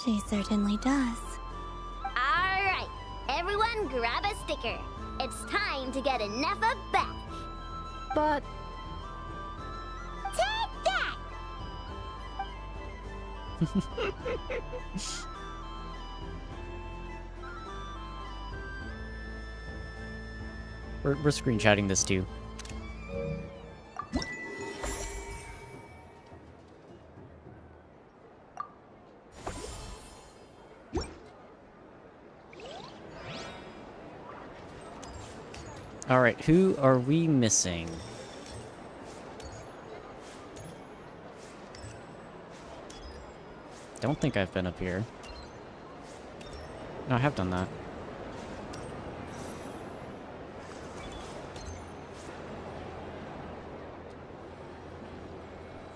She certainly does. Alright, everyone grab a sticker. It's time to get Inepa back. But... Take that! We're screenshotting this too. Alright, who are we missing? Don't think I've been up here. No, I have done that.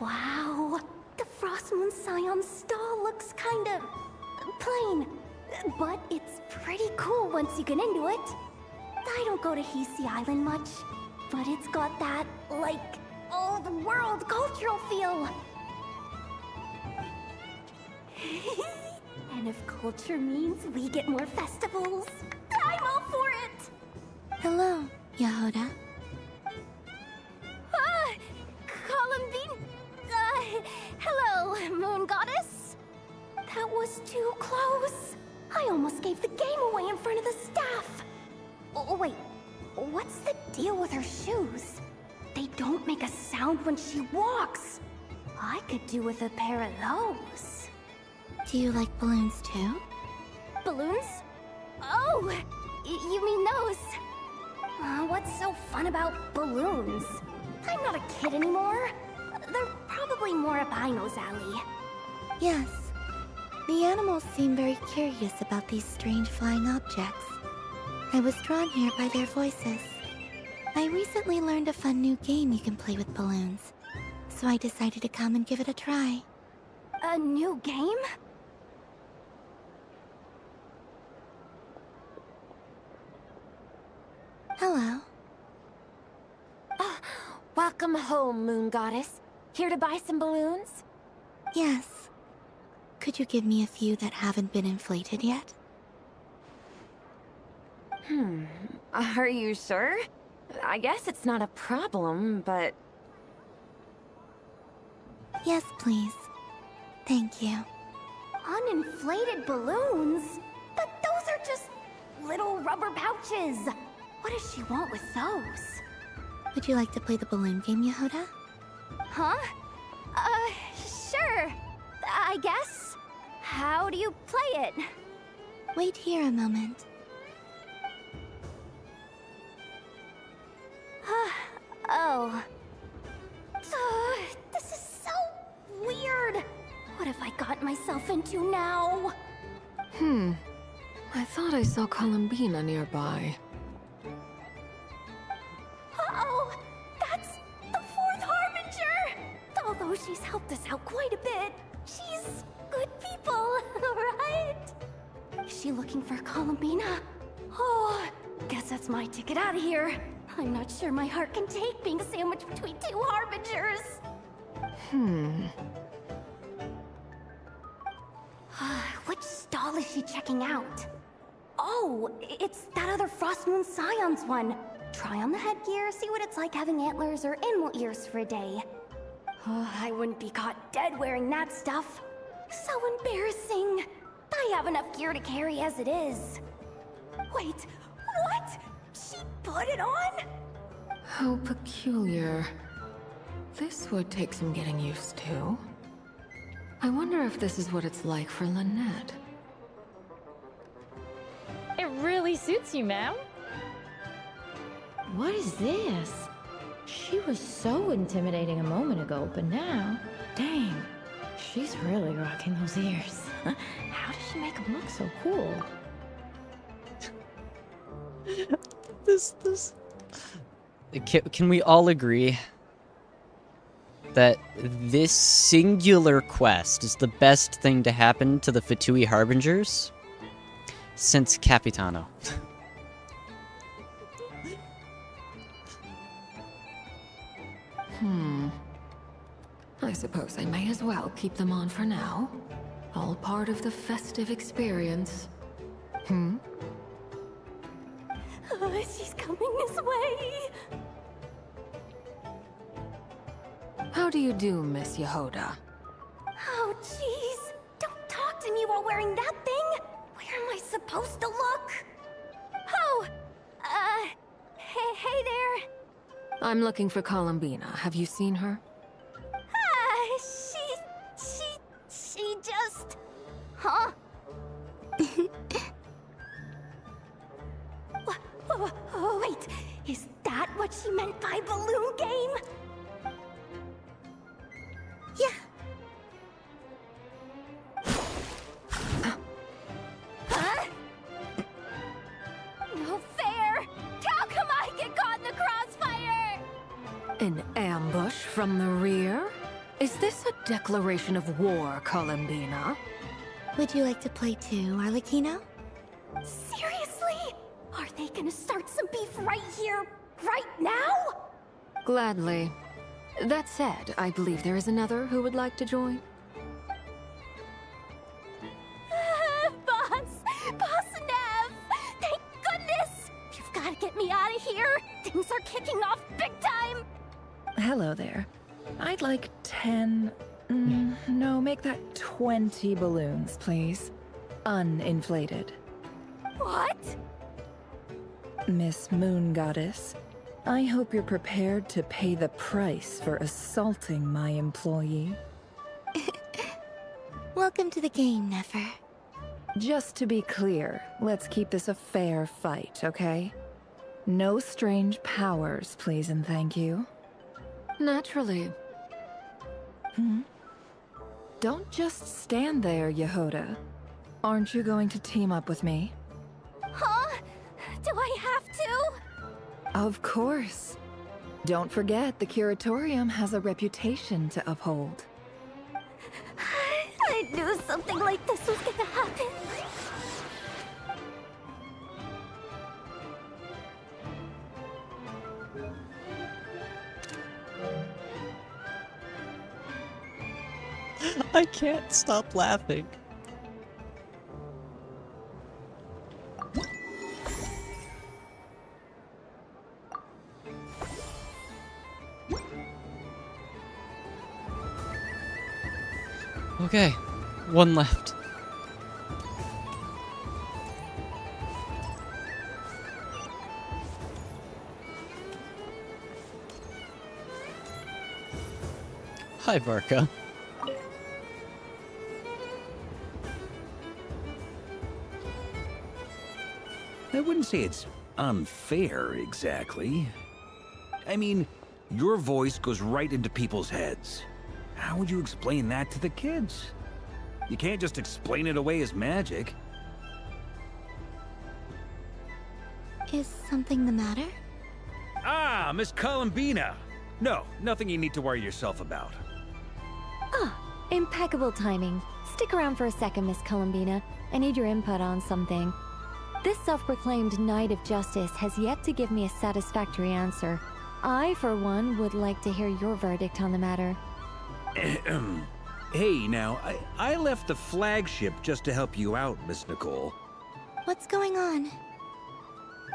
Wow, the Frost Moon Scion stall looks kinda plain, but it's pretty cool once you get into it. I don't go to Hisi Island much, but it's got that, like, old-world cultural feel. And if culture means we get more festivals, I'm all for it! Hello, Yahoda. Columbine... hello, Moon Goddess? That was too close. I almost gave the game away in front of the staff. Oh, wait, what's the deal with her shoes? They don't make a sound when she walks. I could do with a pair of those. Do you like balloons too? Balloons? Oh, you mean those? What's so fun about balloons? I'm not a kid anymore. They're probably more up Aino's alley. Yes. The animals seem very curious about these strange flying objects. I was drawn here by their voices. I recently learned a fun new game you can play with balloons, so I decided to come and give it a try. A new game? Hello. Welcome home, Moon Goddess. Here to buy some balloons? Yes. Could you give me a few that haven't been inflated yet? Are you sure? I guess it's not a problem, but... Yes, please. Thank you. Uninflated balloons? But those are just little rubber pouches. What does she want with those? Would you like to play the balloon game, Yehoda? Huh? Sure. I guess. How do you play it? Wait here a moment. Oh. This is so weird. What have I got myself into now? I thought I saw Columbina nearby. Uh-oh! That's the fourth Harbinger! Although she's helped us out quite a bit, she's good people, right? Is she looking for Columbina? Oh, guess that's my ticket out of here. I'm not sure my heart can take being sandwiched between two Harbingers. Which stall is she checking out? Oh, it's that other Frost Moon Scion's one. Try on the headgear, see what it's like having antlers or animal ears for a day. Oh, I wouldn't be caught dead wearing that stuff. So embarrassing. I have enough gear to carry as it is. Wait, what? She put it on? How peculiar. This would take some getting used to. I wonder if this is what it's like for Lynette. It really suits you, ma'am. What is this? She was so intimidating a moment ago, but now, dang, she's really rocking those ears. How does she make them look so cool? This. Can we all agree that this singular quest is the best thing to happen to the Fatui Harbingers since Capitano? I suppose I may as well keep them on for now. All part of the festive experience. She's coming this way. How do you do, Miss Yehoda? Oh, jeez. Don't talk to me while wearing that thing. Where am I supposed to look? Oh, hey there. I'm looking for Columbina. Have you seen her? She just... Huh? Oh, wait. Is that what she meant by balloon game? Yeah. Huh? No fair! How come I get caught in the crossfire? An ambush from the rear? Is this a declaration of war, Columbina? Would you like to play too, Arlecchino? Seriously? Are they gonna start some beef right here, right now? Gladly. That said, I believe there is another who would like to join. Boss Nev! Thank goodness! You've gotta get me out of here! Things are kicking off big time! Hello there. I'd like 10... no, make that 20 balloons, please. Uninflated. What? Miss Moon Goddess, I hope you're prepared to pay the price for assaulting my employee. Welcome to the game, Nefer. Just to be clear, let's keep this a fair fight, okay? No strange powers, please and thank you. Naturally. Don't just stand there, Yehoda. Aren't you going to team up with me? Huh? Do I have to? Of course. Don't forget, the Curatorium has a reputation to uphold. I knew something like this was gonna happen. I can't stop laughing. Okay, one left. Hi, Varka. I wouldn't say it's unfair, exactly. I mean, your voice goes right into people's heads. How would you explain that to the kids? You can't just explain it away as magic. Is something the matter? Ah, Miss Columbina! No, nothing you need to worry yourself about. Ah, impeccable timing. Stick around for a second, Miss Columbina. I need your input on something. This self-proclaimed Knight of Justice has yet to give me a satisfactory answer. I, for one, would like to hear your verdict on the matter. Hey, now, I left the flagship just to help you out, Miss Nicole. What's going on?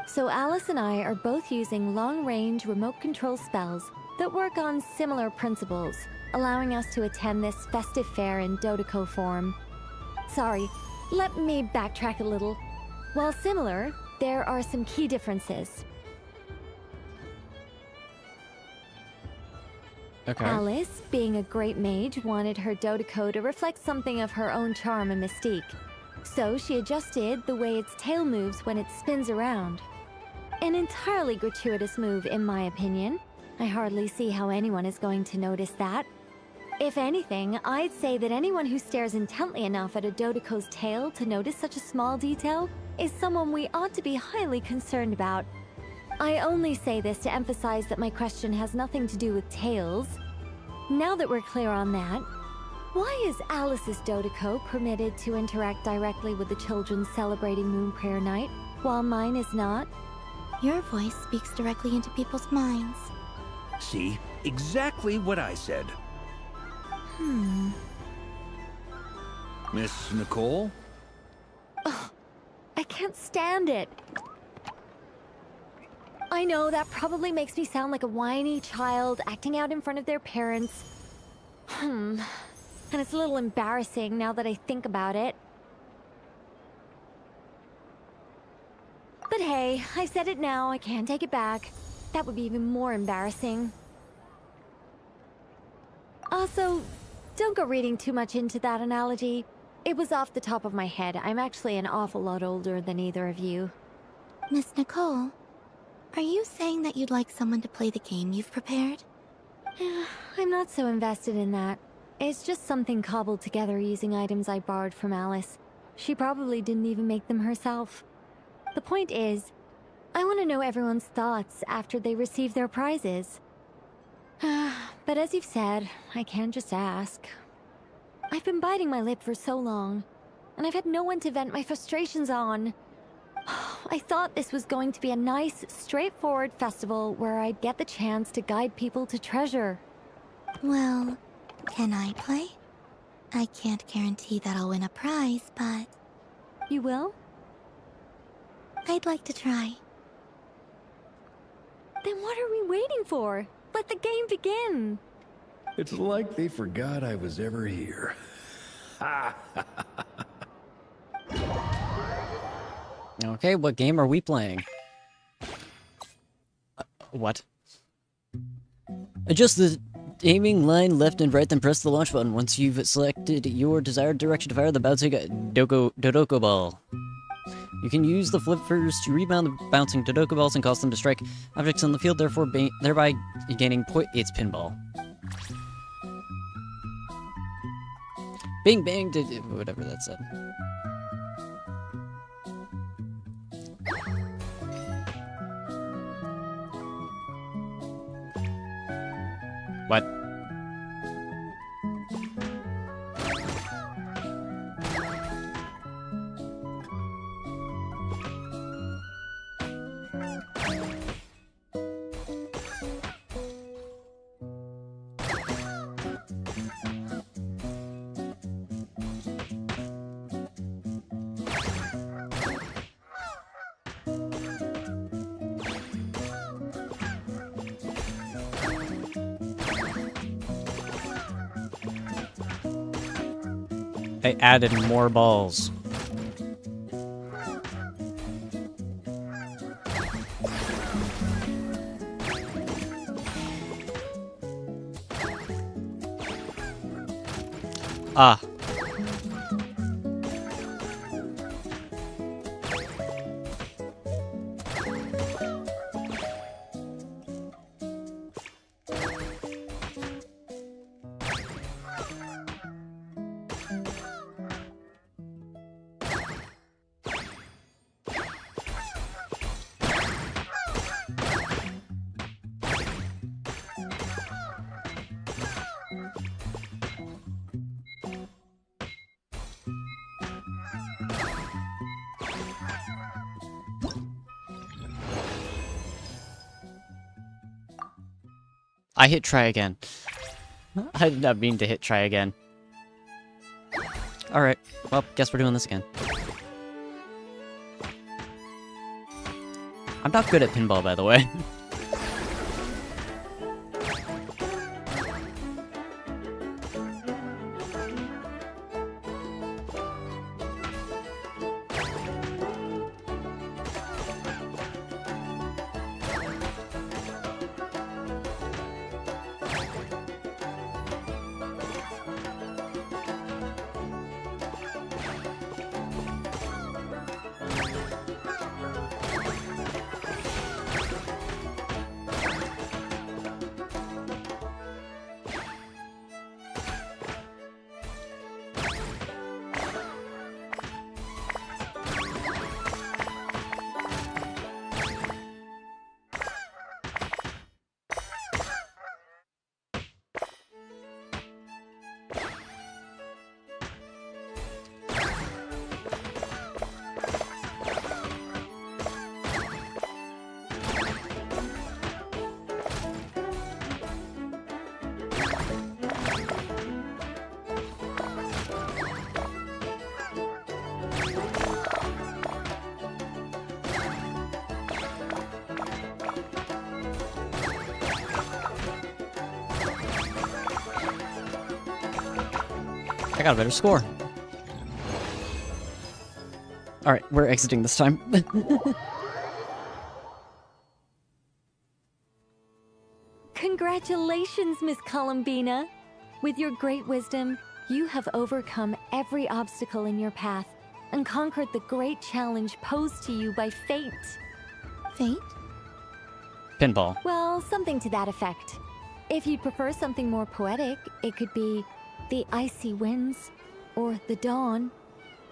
So Alice and I are both using long-range remote control spells that work on similar principles, allowing us to attend this festive fair in Dodoco form. Sorry, let me backtrack a little. While similar, there are some key differences. Okay. Alice, being a great mage, wanted her Dodoco to reflect something of her own charm and mystique. So she adjusted the way its tail moves when it spins around. An entirely gratuitous move, in my opinion. I hardly see how anyone is going to notice that. If anything, I'd say that anyone who stares intently enough at a Dodoco's tail to notice such a small detail is someone we ought to be highly concerned about. I only say this to emphasize that my question has nothing to do with tails. Now that we're clear on that, why is Alice's Dodoco permitted to interact directly with the children celebrating Moon Prayer Night, while mine is not? Your voice speaks directly into people's minds. See? Exactly what I said. Miss Nicole? Ugh, I can't stand it. I know that probably makes me sound like a whiny child acting out in front of their parents. And it's a little embarrassing now that I think about it. But hey, I've said it now, I can't take it back. That would be even more embarrassing. Also, don't go reading too much into that analogy. It was off the top of my head. I'm actually an awful lot older than either of you. Miss Nicole, are you saying that you'd like someone to play the game you've prepared? I'm not so invested in that. It's just something cobbled together using items I borrowed from Alice. She probably didn't even make them herself. The point is, I want to know everyone's thoughts after they receive their prizes. But as you've said, I can't just ask. I've been biting my lip for so long, and I've had no one to vent my frustrations on. I thought this was going to be a nice, straightforward festival where I'd get the chance to guide people to treasure. Well, can I play? I can't guarantee that I'll win a prize, but... You will? I'd like to try. Then what are we waiting for? Let the game begin! It's like they forgot I was ever here. Okay, what game are we playing? What? Adjust the aiming line left and right, then press the launch button. Once you've selected your desired direction to fire the bouncing Dodoco ball. You can use the flippers to rebound the bouncing Dodoco balls and cause them to strike objects on the field, thereby gaining it's pinball. Bing bang did whatever that said. What? They added more balls. Ah. I hit try again. I did not mean to hit try again. Alright, well, guess we're doing this again. I'm not good at pinball, by the way. I got a better score. Alright, we're exiting this time. Congratulations, Miss Columbina! With your great wisdom, you have overcome every obstacle in your path and conquered the great challenge posed to you by fate. Fate? Pinball. Well, something to that effect. If you'd prefer something more poetic, it could be the icy winds, or the dawn.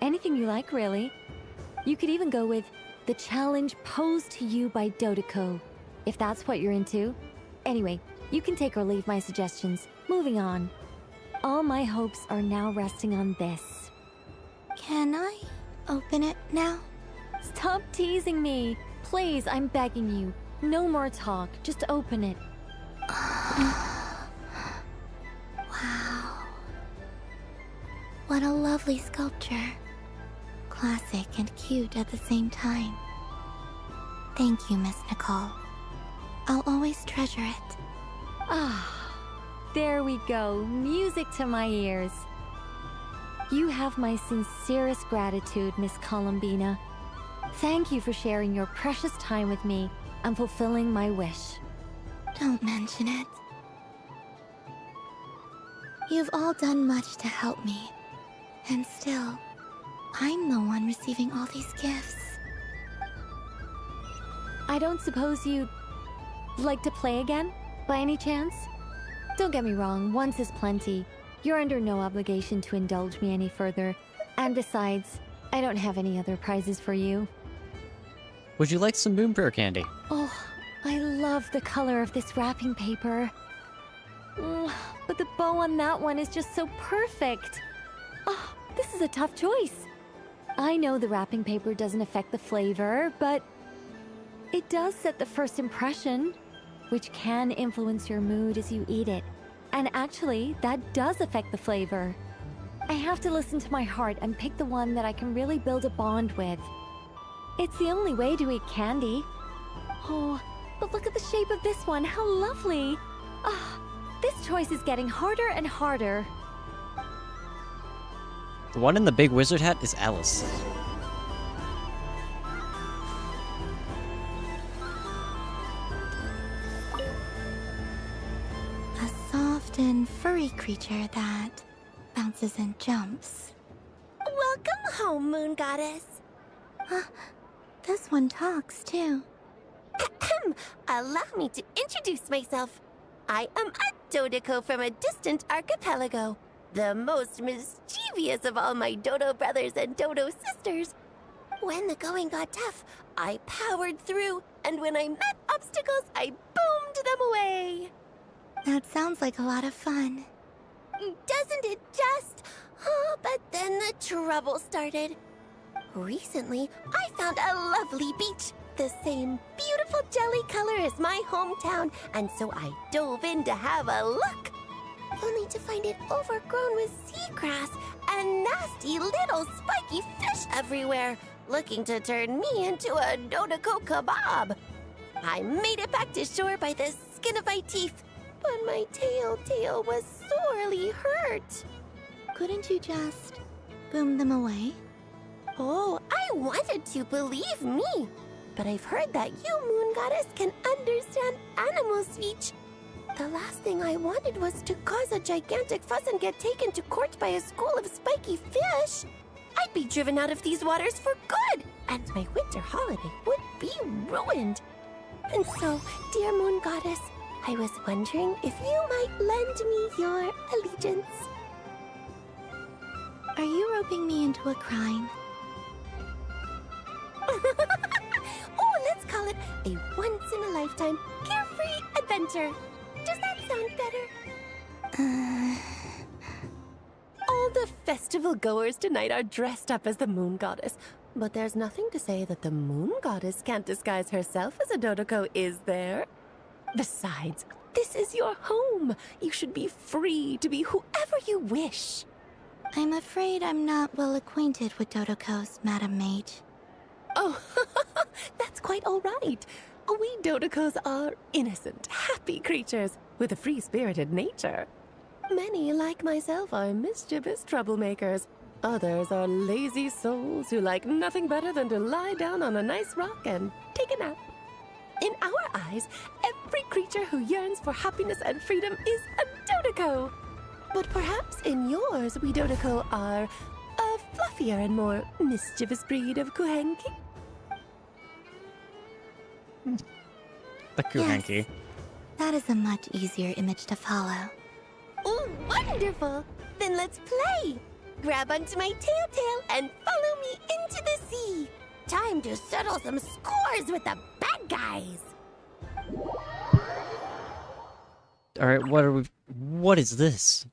Anything you like, really. You could even go with the challenge posed to you by Dodeko, if that's what you're into. Anyway, you can take or leave my suggestions. Moving on. All my hopes are now resting on this. Can I open it now? Stop teasing me. Please, I'm begging you. No more talk. Just open it. Wow. What a lovely sculpture. Classic and cute at the same time. Thank you, Miss Nicole. I'll always treasure it. Ah, there we go. Music to my ears. You have my sincerest gratitude, Miss Columbina. Thank you for sharing your precious time with me and fulfilling my wish. Don't mention it. You've all done much to help me. And still, I'm the one receiving all these gifts. I don't suppose you'd like to play again, by any chance? Don't get me wrong, once is plenty. You're under no obligation to indulge me any further. And besides, I don't have any other prizes for you. Would you like some Boom Bear candy? Oh, I love the color of this wrapping paper. But the bow on that one is just so perfect. Oh, this is a tough choice. I know the wrapping paper doesn't affect the flavor, but it does set the first impression, which can influence your mood as you eat it. And actually, that does affect the flavor. I have to listen to my heart and pick the one that I can really build a bond with. It's the only way to eat candy. Oh, but look at the shape of this one. How lovely. Ah, this choice is getting harder and harder. The one in the big wizard hat is Alice. A soft and furry creature that bounces and jumps. Welcome home, Moon Goddess. This one talks, too. Allow me to introduce myself. I am a Dodoco from a distant archipelago, the most mischievous of all my Dodo brothers and Dodo sisters. When the going got tough, I powered through, and when I met obstacles, I boomed them away. That sounds like a lot of fun. Doesn't it just? Oh, but then the trouble started. Recently, I found a lovely beach, the same beautiful jelly color as my hometown, and so I dove in to have a look. Only to find it overgrown with seagrass and nasty little spiky fish everywhere, looking to turn me into a Dodoco kebab. I made it back to shore by the skin of my teeth, but my tail was sorely hurt. Couldn't you just boom them away? Oh, I wanted to, believe me. But I've heard that you, Moon Goddess, can understand animal speech. The last thing I wanted was to cause a gigantic fuss and get taken to court by a school of spiky fish. I'd be driven out of these waters for good, and my winter holiday would be ruined. And so, dear Moon Goddess, I was wondering if you might lend me your allegiance. Are you roping me into a crime? Oh, let's call it a once-in-a-lifetime carefree adventure. Does that sound better? All the festival goers tonight are dressed up as the Moon Goddess. But there's nothing to say that the Moon Goddess can't disguise herself as a Dodoco, is there? Besides, this is your home. You should be free to be whoever you wish. I'm afraid I'm not well acquainted with Dodocos, Madam Mage. Oh, that's quite all right. We Dodocos are innocent, happy creatures with a free-spirited nature. Many, like myself, are mischievous troublemakers. Others are lazy souls who like nothing better than to lie down on a nice rock and take a nap. In our eyes, every creature who yearns for happiness and freedom is a Dodoco. But perhaps in yours, we Dodoco are a fluffier and more mischievous breed of Kuhenki. The Kuhenki. Yes, that is a much easier image to follow. Oh, wonderful! Then let's play! Grab onto my tail and follow me into the sea! Time to settle some scores with the bad guys! Alright, what is this?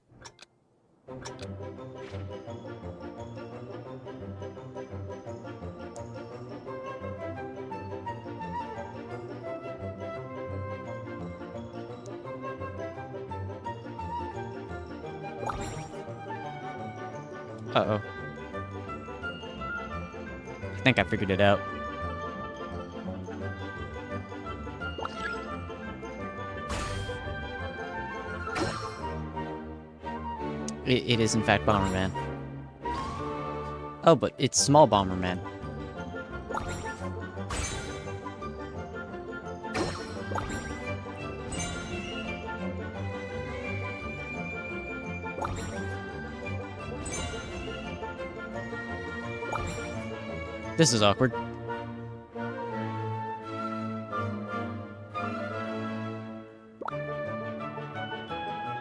Uh-oh. I think I figured it out. It is in fact Bomberman. Oh, but it's Small Bomberman. This is awkward.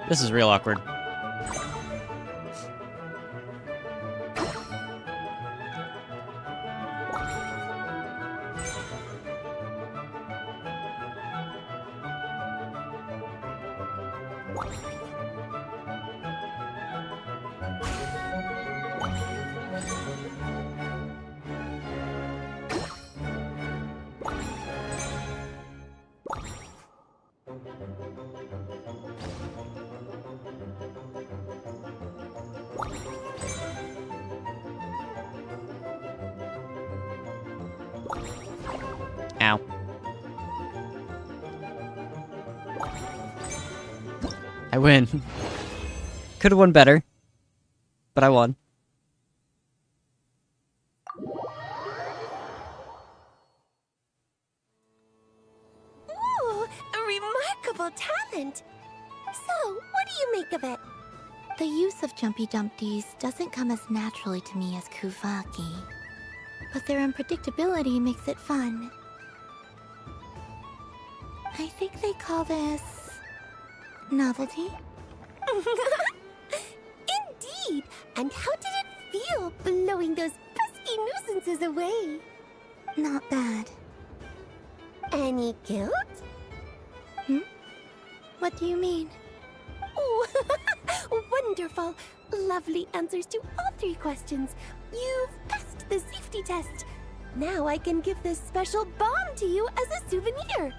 This is real awkward. Ow. I win. Could have won better, but I won. isn't. So, what do you make of it? The use of Jumpy Dumpties doesn't come as naturally to me as Kuvaki. But their unpredictability makes it fun. I think they call this... novelty? Indeed! And how did it feel blowing those pesky nuisances away? Not bad. Any guilt? What do you mean? Oh, wonderful! Lovely answers to all 3 questions. You've passed the safety test. Now I can give this special bomb to you as a souvenir.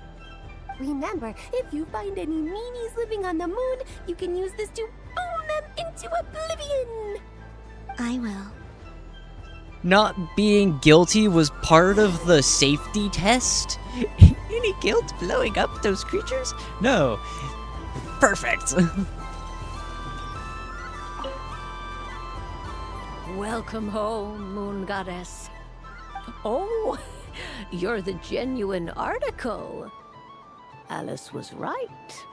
Remember, if you find any meanies living on the moon, you can use this to boom them into oblivion. I will. Not being guilty was part of the safety test? Any guilt blowing up those creatures? No. Perfect. Welcome home, Moon Goddess. Oh, you're the genuine article. Alice was right.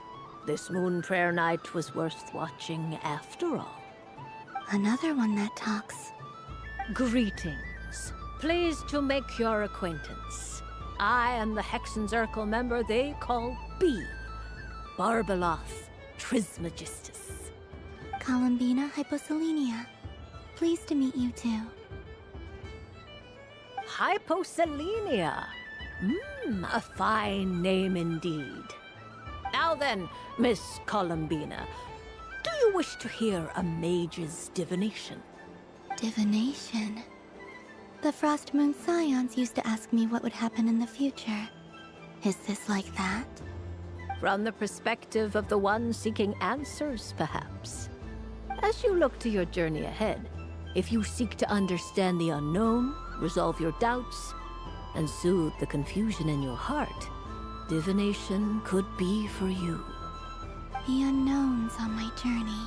This moon prayer night was worth watching after all. Another one that talks. Greetings. Pleased to make your acquaintance. I am the Hexenzirkel member they call B. Barbeloth Trismegistus. Columbina Hyposelenia. Pleased to meet you too. Hyposelenia. A fine name indeed. Now then, Miss Columbina, do you wish to hear a mage's divination? Divination? The Frost Moon Scions used to ask me what would happen in the future. Is this like that? From the perspective of the one seeking answers, perhaps. As you look to your journey ahead, if you seek to understand the unknown, resolve your doubts, and soothe the confusion in your heart, divination could be for you. The unknowns on my journey.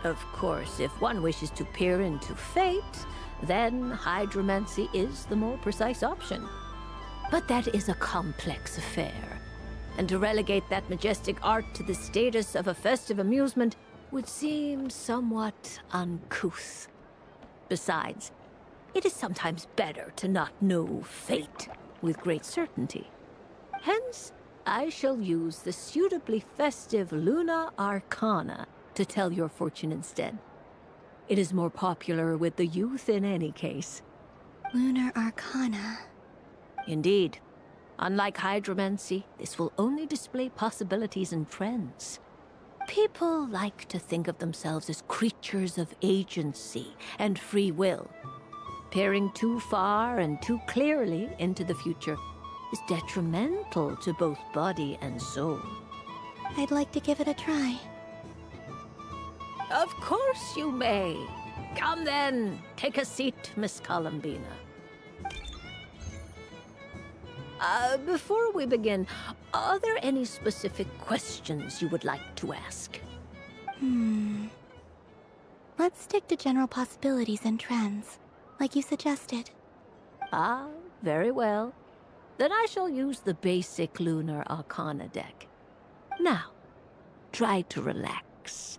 Of course, if one wishes to peer into fate, then hydromancy is the more precise option. But that is a complex affair, and to relegate that majestic art to the status of a festive amusement would seem somewhat uncouth. Besides, it is sometimes better to not know fate with great certainty. Hence, I shall use the suitably festive Luna Arcana to tell your fortune instead. It is more popular with the youth in any case. Lunar Arcana. Indeed. Unlike hydromancy, this will only display possibilities and trends. People like to think of themselves as creatures of agency and free will. Peering too far and too clearly into the future is detrimental to both body and soul. I'd like to give it a try. Of course you may. Come then, take a seat, Miss Columbina. Before we begin, are there any specific questions you would like to ask? Let's stick to general possibilities and trends, like you suggested. Ah, very well. Then I shall use the basic Lunar Arcana deck. Now, try to relax.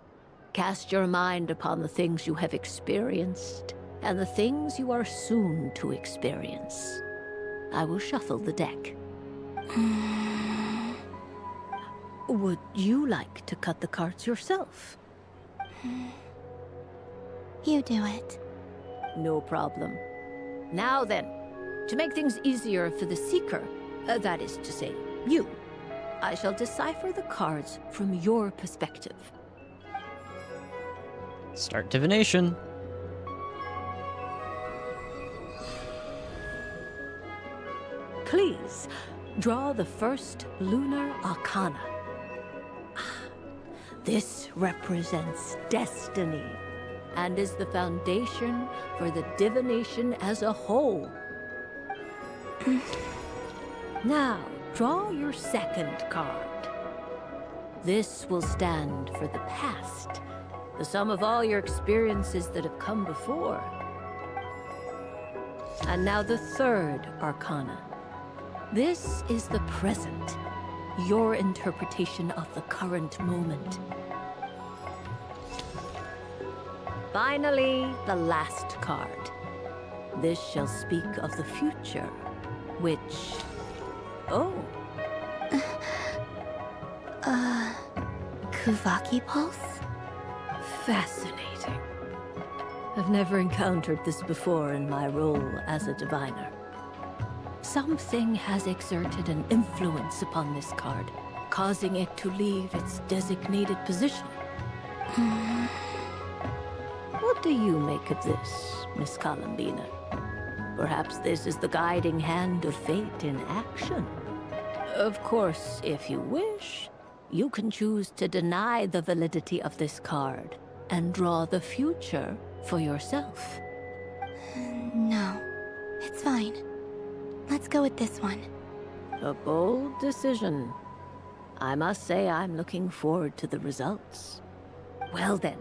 Cast your mind upon the things you have experienced and the things you are soon to experience. I will shuffle the deck. Would you like to cut the cards yourself? You do it. No problem. Now then, to make things easier for the seeker, that is to say, you, I shall decipher the cards from your perspective. Start divination. Please, draw the first Lunar Arcana. This represents destiny and is the foundation for the divination as a whole. Now, draw your second card. This will stand for the past, the sum of all your experiences that have come before. And now the third Arcana. This is the present, your interpretation of the current moment. Finally, the last card. This shall speak of the future, which... Oh. Kuvaki Pulse? Fascinating. I've never encountered this before in my role as a diviner. Something has exerted an influence upon this card, causing it to leave its designated position. What do you make of this, Miss Columbina? Perhaps this is the guiding hand of fate in action. Of course, if you wish, you can choose to deny the validity of this card and draw the future for yourself. No, it's fine. Let's go with this one. A bold decision. I must say I'm looking forward to the results. Well then,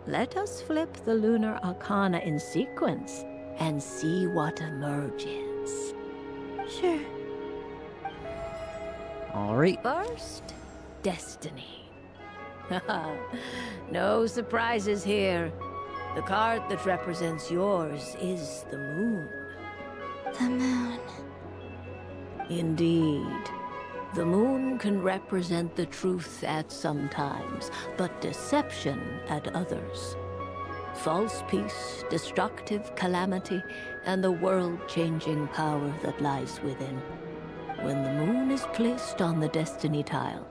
let us flip the Lunar Arcana in sequence and see what emerges. Sure. Alright. First, Destiny. No surprises here. The card that represents yours is the moon. The moon. Indeed. The moon can represent the truth at some times, but deception at others. False peace, destructive calamity, and the world-changing power that lies within. When the moon is placed on the destiny tile,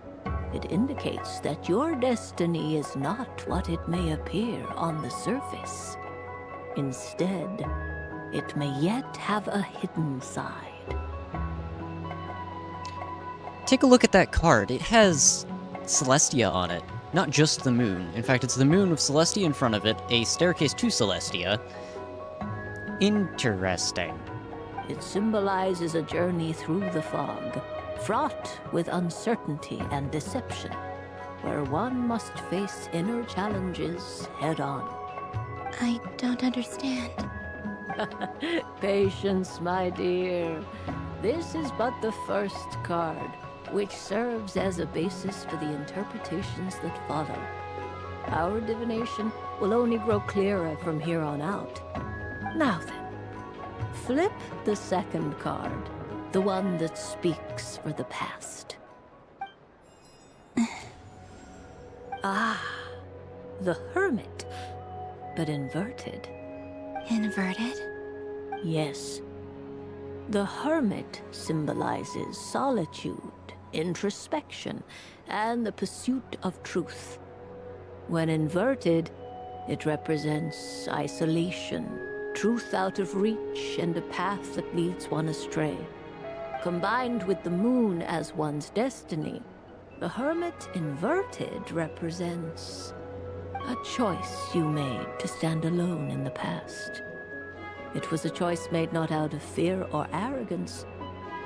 it indicates that your destiny is not what it may appear on the surface. Instead, it may yet have a hidden side. Take a look at that card. It has Celestia on it. Not just the moon. In fact, it's the moon with Celestia in front of it, a staircase to Celestia. Interesting. It symbolizes a journey through the fog, fraught with uncertainty and deception, where one must face inner challenges head-on. I don't understand. Patience, my dear. This is but the first card, which serves as a basis for the interpretations that follow. Our divination will only grow clearer from here on out. Now then, flip the second card, the one that speaks for the past. Ah, the Hermit, but inverted. Inverted? Yes. The Hermit symbolizes solitude, introspection, and the pursuit of truth. When inverted, it represents isolation, truth out of reach, and a path that leads one astray. Combined with the moon as one's destiny, the Hermit inverted represents a choice you made to stand alone in the past. It was a choice made not out of fear or arrogance,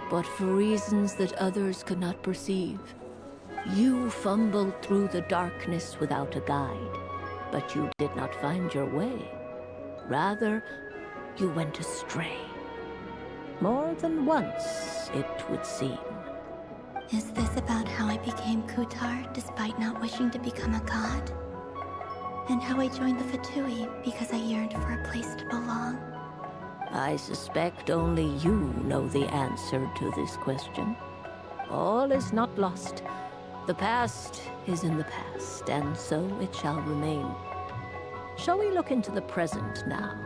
but for reasons that others could not perceive. You fumbled through the darkness without a guide, but you did not find your way. Rather, you went astray. More than once, it would seem. Is this about how I became Kutar despite not wishing to become a god? And how I joined the Fatui because I yearned for a place to belong? I suspect only you know the answer to this question. All is not lost. The past is in the past, and so it shall remain. Shall we look into the present now?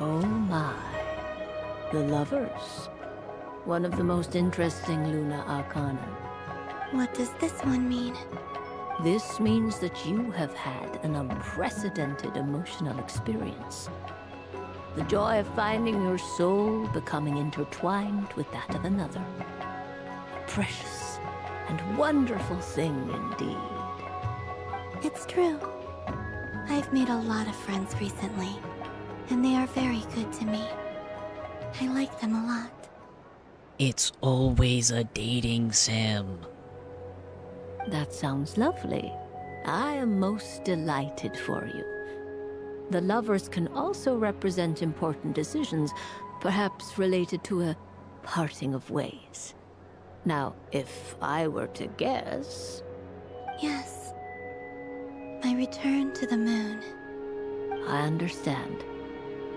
Oh my. The Lovers. One of the most interesting Luna Arcana. What does this one mean? This means that you have had an unprecedented emotional experience. The joy of finding your soul becoming intertwined with that of another. A precious and wonderful thing indeed. It's true. I've made a lot of friends recently, and they are very good to me. I like them a lot. It's always a dating sim. That sounds lovely. I am most delighted for you. The Lovers can also represent important decisions, perhaps related to a parting of ways. Now, if I were to guess... Yes. My return to the moon. I understand.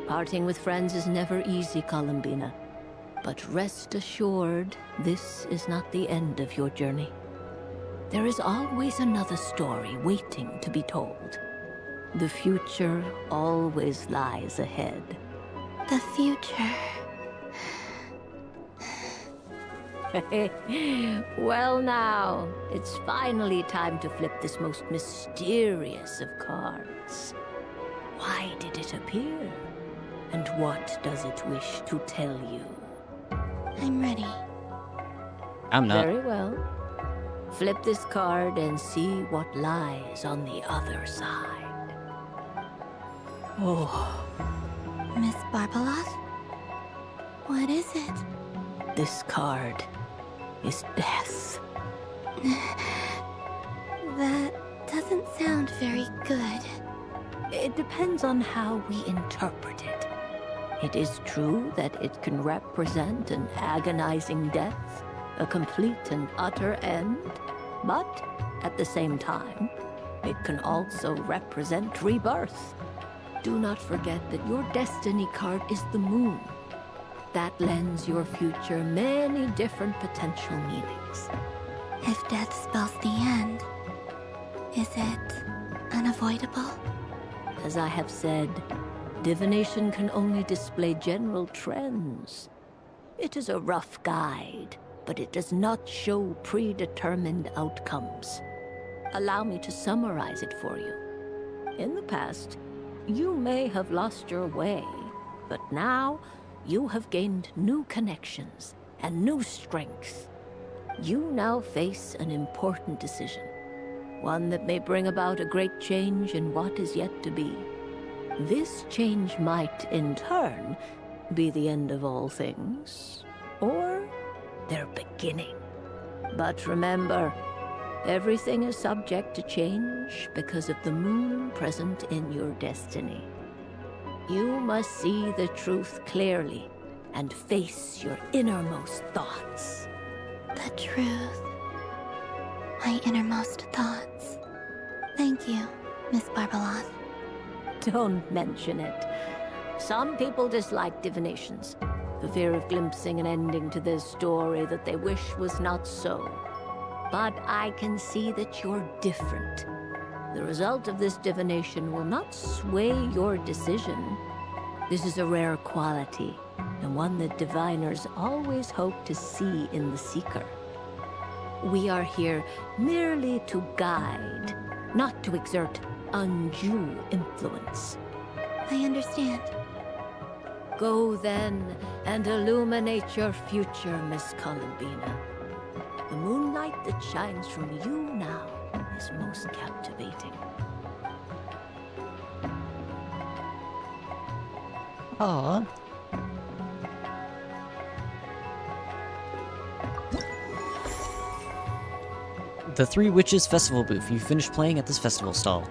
Parting with friends is never easy, Columbina. But rest assured, this is not the end of your journey. There is always another story waiting to be told. The future always lies ahead. The future. Well now, it's finally time to flip this most mysterious of cards. Why did it appear? And what does it wish to tell you? I'm ready. I'm not. Very well. Flip this card and see what lies on the other side. Oh. Miss Barbeloth? What is it? This card is death. That doesn't sound very good. It depends on how we interpret it. It is true that it can represent an agonizing death, a complete and utter end, but at the same time, it can also represent rebirth. Do not forget that your destiny card is the moon. That lends your future many different potential meanings. If death spells the end, is it unavoidable? As I have said, divination can only display general trends. It is a rough guide, but it does not show predetermined outcomes. Allow me to summarize it for you. In the past, you may have lost your way, but now you have gained new connections and new strength. You now face an important decision, one that may bring about a great change in what is yet to be. This change might, in turn, be the end of all things, or their beginning. But remember, everything is subject to change because of the moon present in your destiny. You must see the truth clearly and face your innermost thoughts. The truth. My innermost thoughts. Thank you, Miss Barbeloth. Don't mention it. Some people dislike divinations, the fear of glimpsing an ending to their story that they wish was not so. But I can see that you're different. The result of this divination will not sway your decision. This is a rare quality, and one that diviners always hope to see in the seeker. We are here merely to guide, not to exert undue influence. I understand. Go then and illuminate your future, Miss Columbina. The moonlight that shines from you now is most captivating. Aww. The Three Witches Festival booth. You finished playing at this festival stall.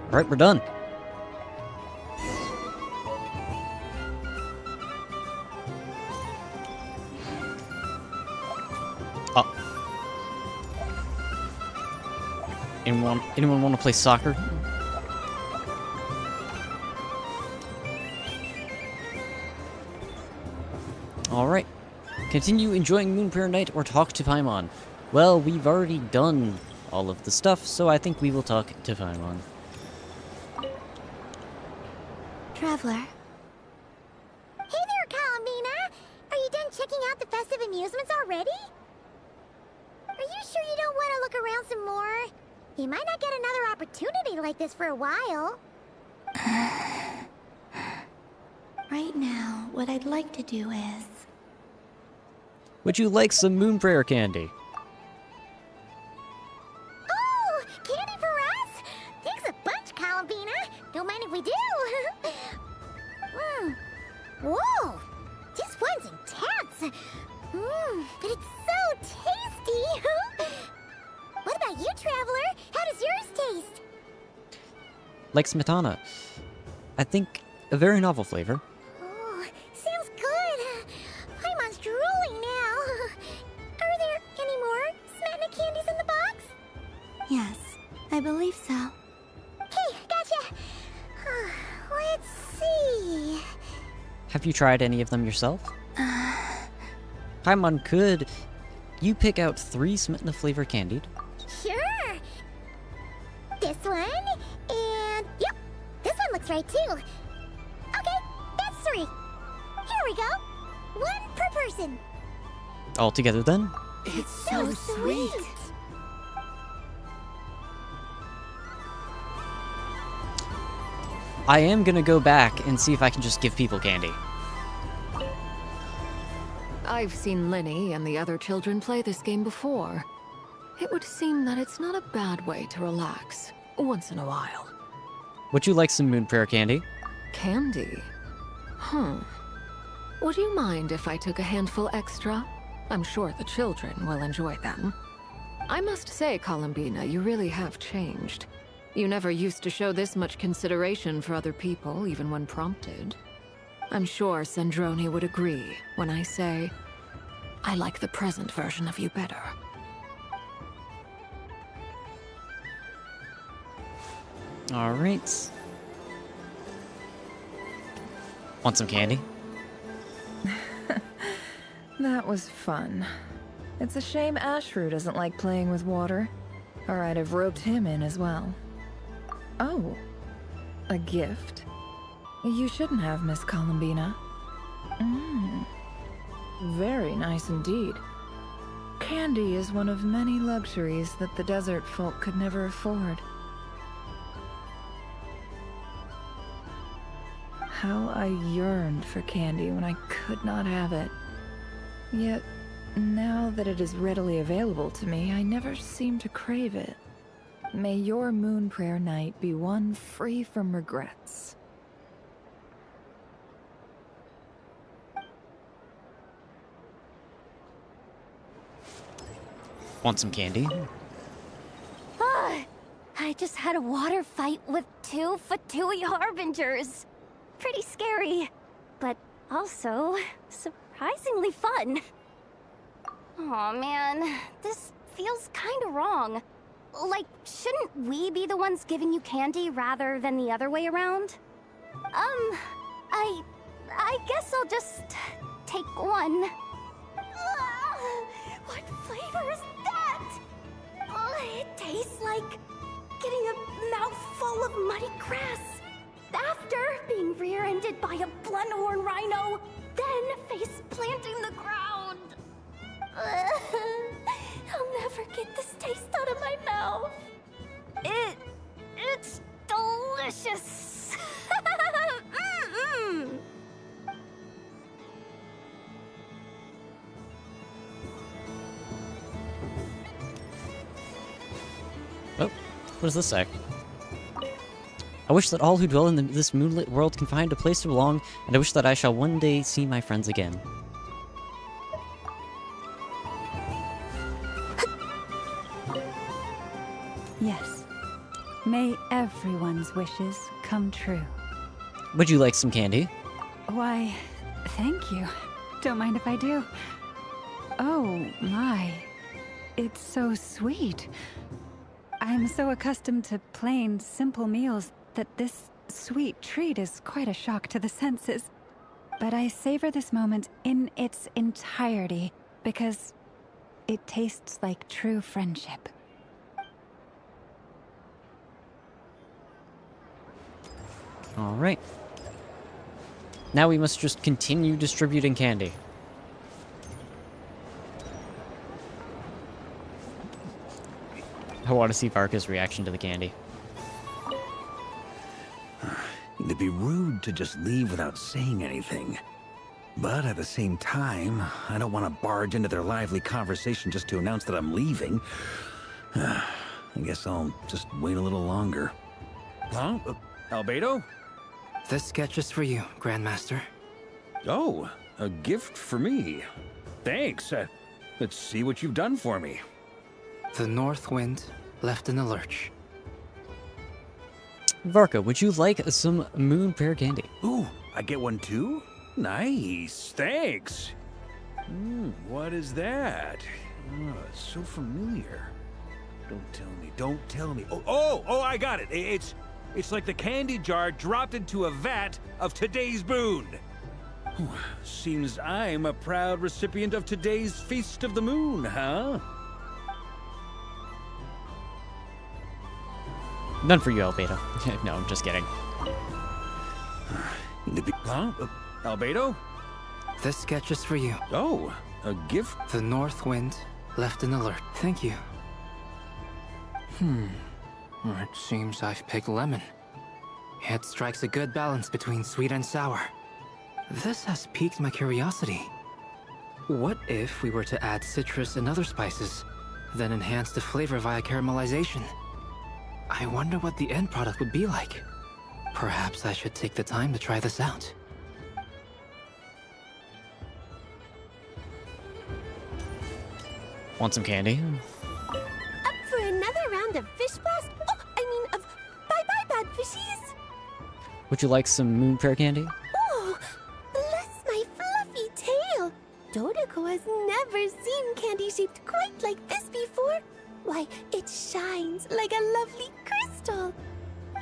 Alright, we're done. Oh. Anyone want to play soccer? Alright. Continue enjoying Moon Prayer Night or talk to Paimon. Well, we've already done all of the stuff, so I think we will talk to Paimon. Traveler. Hey there, Columbina! Are you done checking out the festive amusements already? Are you sure you don't want to look around some more? You might not get another opportunity like this for a while. Right now, what I'd like to do is... Would you like some Moon Prayer candy? Oh, candy for us? Thanks a bunch, Columbina. Don't mind if we do. Whoa, this one's intense. But it's so tasty. What about you, Traveler? How does yours taste? Like smetana. I think a very novel flavor. Oh, sounds good. Paimon's drooling now. Yes, I believe so. Okay, gotcha. Let's see. Have you tried any of them yourself? Paimon, could you pick out 3 Smetana flavor candied? Sure. This one, and yep, this one looks right too. Okay, that's 3. Here we go. 1 per person. All together then? It's so sweet. I am gonna go back and see if I can just give people candy. I've seen Linny and the other children play this game before. It would seem that it's not a bad way to relax, once in a while. Would you like some Moon Prayer candy? Candy? Would you mind if I took a handful extra? I'm sure the children will enjoy them. I must say, Columbina, you really have changed. You never used to show this much consideration for other people, even when prompted. I'm sure Snezhnaya would agree when I say, I like the present version of you better. Alright. Want some candy? That was fun. It's a shame Ashru doesn't like playing with water, or I'd have roped him in as well. Oh, a gift? You shouldn't have, Miss Columbina. Very nice indeed. Candy is one of many luxuries that the desert folk could never afford. How I yearned for candy when I could not have it. Yet, now that it is readily available to me, I never seem to crave it. May your Moon Prayer night be one free from regrets. Want some candy? I just had a water fight with 2 Fatui Harbingers. Pretty scary, but also surprisingly fun. Aw, man, this feels kinda wrong. Like, shouldn't we be the ones giving you candy rather than the other way around? I guess I'll just take 1. What flavor is that? It tastes like getting a mouthful of muddy grass. After being rear-ended by a blunt-horn rhino, then face-planting the ground. I'll never get this taste out of my mouth. It's delicious. Oh, what does this say? I wish that all who dwell in this moonlit world can find a place to belong, and I wish that I shall one day see my friends again. Yes. May everyone's wishes come true. Would you like some candy? Why, thank you. Don't mind if I do. Oh, my. It's so sweet. I'm so accustomed to plain, simple meals that this sweet treat is quite a shock to the senses. But I savor this moment in its entirety because it tastes like true friendship. Alright. Now we must just continue distributing candy. I want to see Varka's reaction to the candy. It'd be rude to just leave without saying anything. But at the same time, I don't want to barge into their lively conversation just to announce that I'm leaving. I guess I'll just wait a little longer. Huh? Albedo? This sketch is for you, Grandmaster. Oh, a gift for me. Thanks. Let's see what you've done for me. The North Wind left in the lurch. Varka, would you like some Moon Prayer candy? Ooh, I get one too? Nice, thanks. What is that? Oh, it's so familiar. Don't tell me. Oh, I got it. It's like the candy jar dropped into a vat of today's boon. Seems I'm a proud recipient of today's Feast of the Moon, huh? None for you, Albedo. No, I'm just kidding. Huh? Albedo? This sketch is for you. Oh, a gift? The North Wind left an alert. Thank you. It seems I've picked lemon. It strikes a good balance between sweet and sour. This has piqued my curiosity. What if we were to add citrus and other spices, then enhance the flavor via caramelization? I wonder what the end product would be like. Perhaps I should take the time to try this out. Want some candy? Up for another round of fish blast? Of bye-bye, bad fishies! Would you like some moon prayer candy? Oh, bless my fluffy tail! Dodoko has never seen candy shaped quite like this before. Why, it shines like a lovely crystal.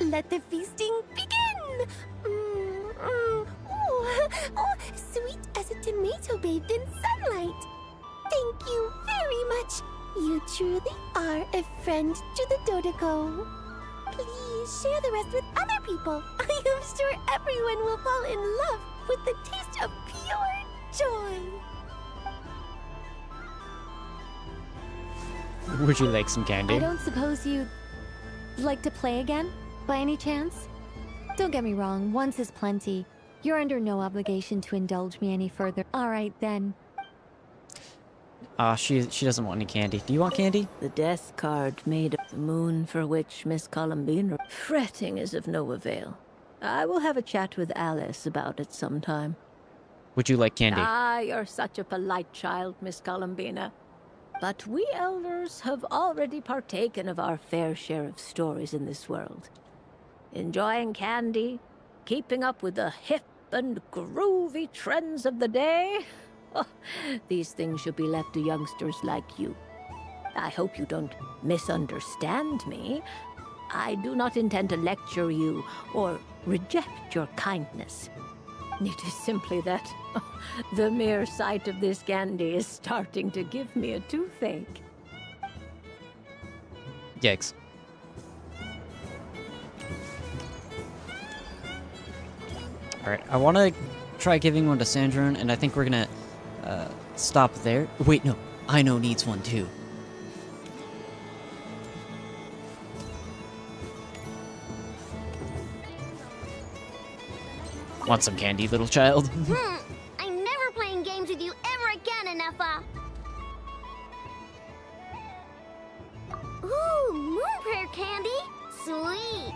Let the feasting begin! Oh, sweet as a tomato bathed in sunlight. Thank you very much. You truly are a friend to the Dodoko. Please share the rest with other people. I am sure everyone will fall in love with the taste of pure joy. Would you like some candy? I don't suppose you'd like to play again, by any chance? Don't get me wrong, once is plenty. You're under no obligation to indulge me any further. Alright then. She doesn't want any candy. Do you want candy? The death card made of the moon for which Miss Columbine fretting is of no avail. I will have a chat with Alice about it sometime. Would you like candy? You're such a polite child, Miss Columbina. But we elders have already partaken of our fair share of stories in this world. Enjoying candy, keeping up with the hip and groovy trends of the day. Oh, these things should be left to youngsters like you. I hope you don't misunderstand me. I do not intend to lecture you or reject your kindness. It is simply that the mere sight of this candy is starting to give me a toothache. Yikes. Alright, I want to try giving one to Sandrone, and I think we're gonna stop there. Wait, no. Aino needs one too. Want some candy, little child? I'm never playing games with you ever again, Inefa. Ooh, moon prayer candy. Sweet.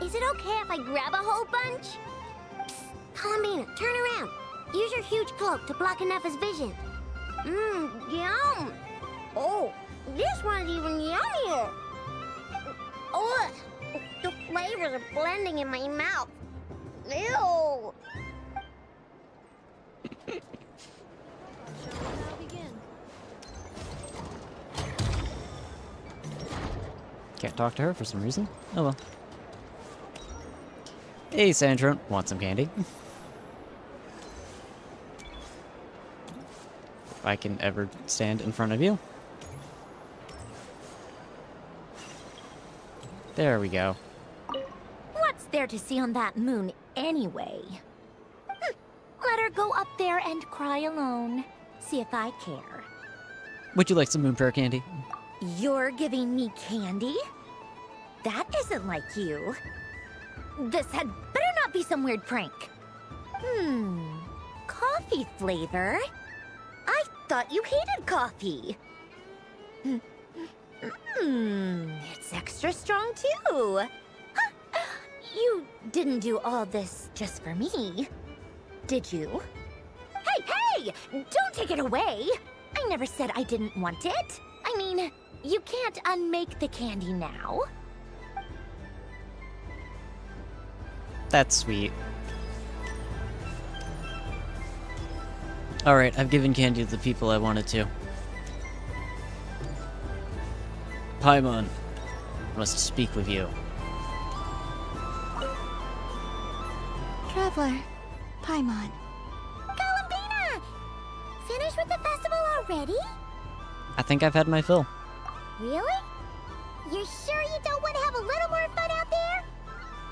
Is it okay if I grab a whole bunch? Psst, Columbina, turn around. Use your huge cloak to block Inefa's vision. Yum. Oh, this one's even yummier. Oh, the flavors are blending in my mouth. Ew. Can't talk to her for some reason. Oh well. Hey, Sandrone. Want some candy? If I can ever stand in front of you. There we go. What's there to see on that moon anyway? Let her go up there and cry alone. See if I care. Would you like some moon prayer candy? You're giving me candy? That isn't like you. This had better not be some weird prank. Coffee flavor? I thought you hated coffee. It's extra strong too. Huh. You didn't do all this just for me, did you? Hey! Don't take it away! I never said I didn't want it. I mean, you can't unmake the candy now. That's sweet. Alright, I've given candy to the people I wanted to. Paimon. I must speak with you. Traveler, Paimon. Columbina! Finished with the festival already? I think I've had my fill. Really? You're sure you don't want to have a little more fun out there?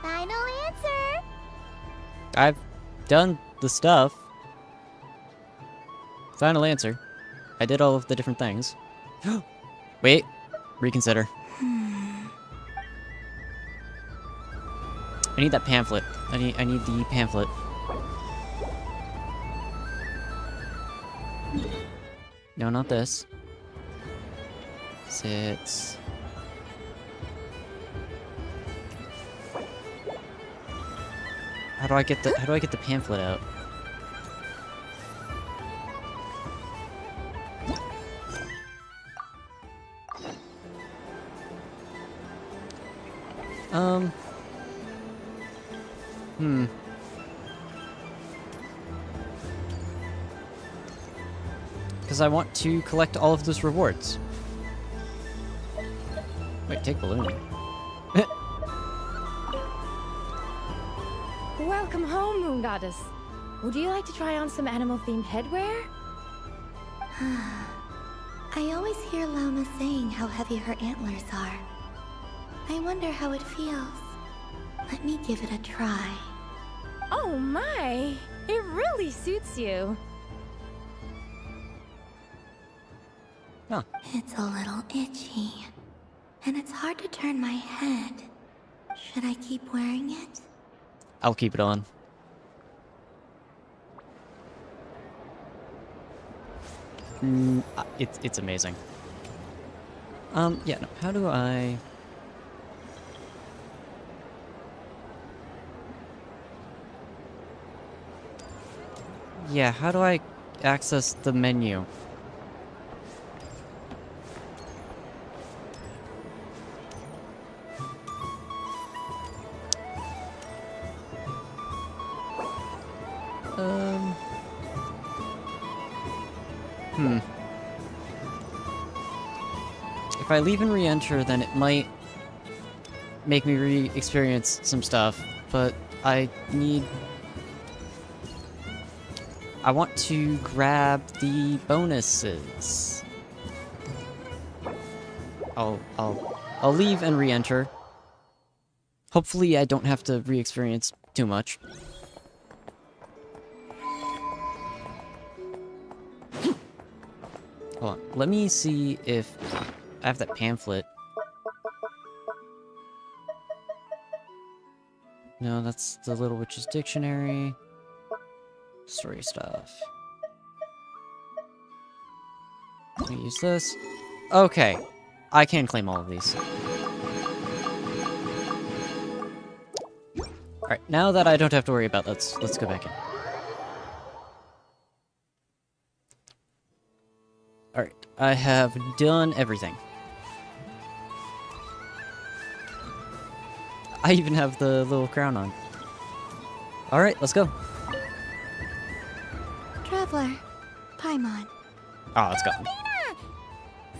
Final answer. I've done the stuff. Final answer. I did all of the different things. Wait. Reconsider. I need that pamphlet. I need the pamphlet. No, not this. Sit. How do I get the pamphlet out? Because I want to collect all of those rewards. Wait, take balloon. Welcome home, Moon Goddess. Would you like to try on some animal-themed headwear? I always hear Llama saying how heavy her antlers are. I wonder how it feels. Let me give it a try. Oh my! It really suits you. Huh. It's a little itchy. And it's hard to turn my head. Should I keep wearing it? I'll keep it on. It's amazing. Yeah, no, how do I... Yeah, how do I access the menu? If I leave and re-enter, then it might make me re-experience some stuff, but I want to grab the bonuses. I'll leave and re-enter. Hopefully I don't have to re-experience too much. Hold on, let me see if I have that pamphlet. No, that's the Little Witch's Dictionary. Story stuff. Let me use this. Okay. I can claim all of these. Alright, now that I don't have to worry about that, let's go back in. Alright, I have done everything. I even have the little crown on. Alright, let's go. Traveler, Paimon. Ah, let's go.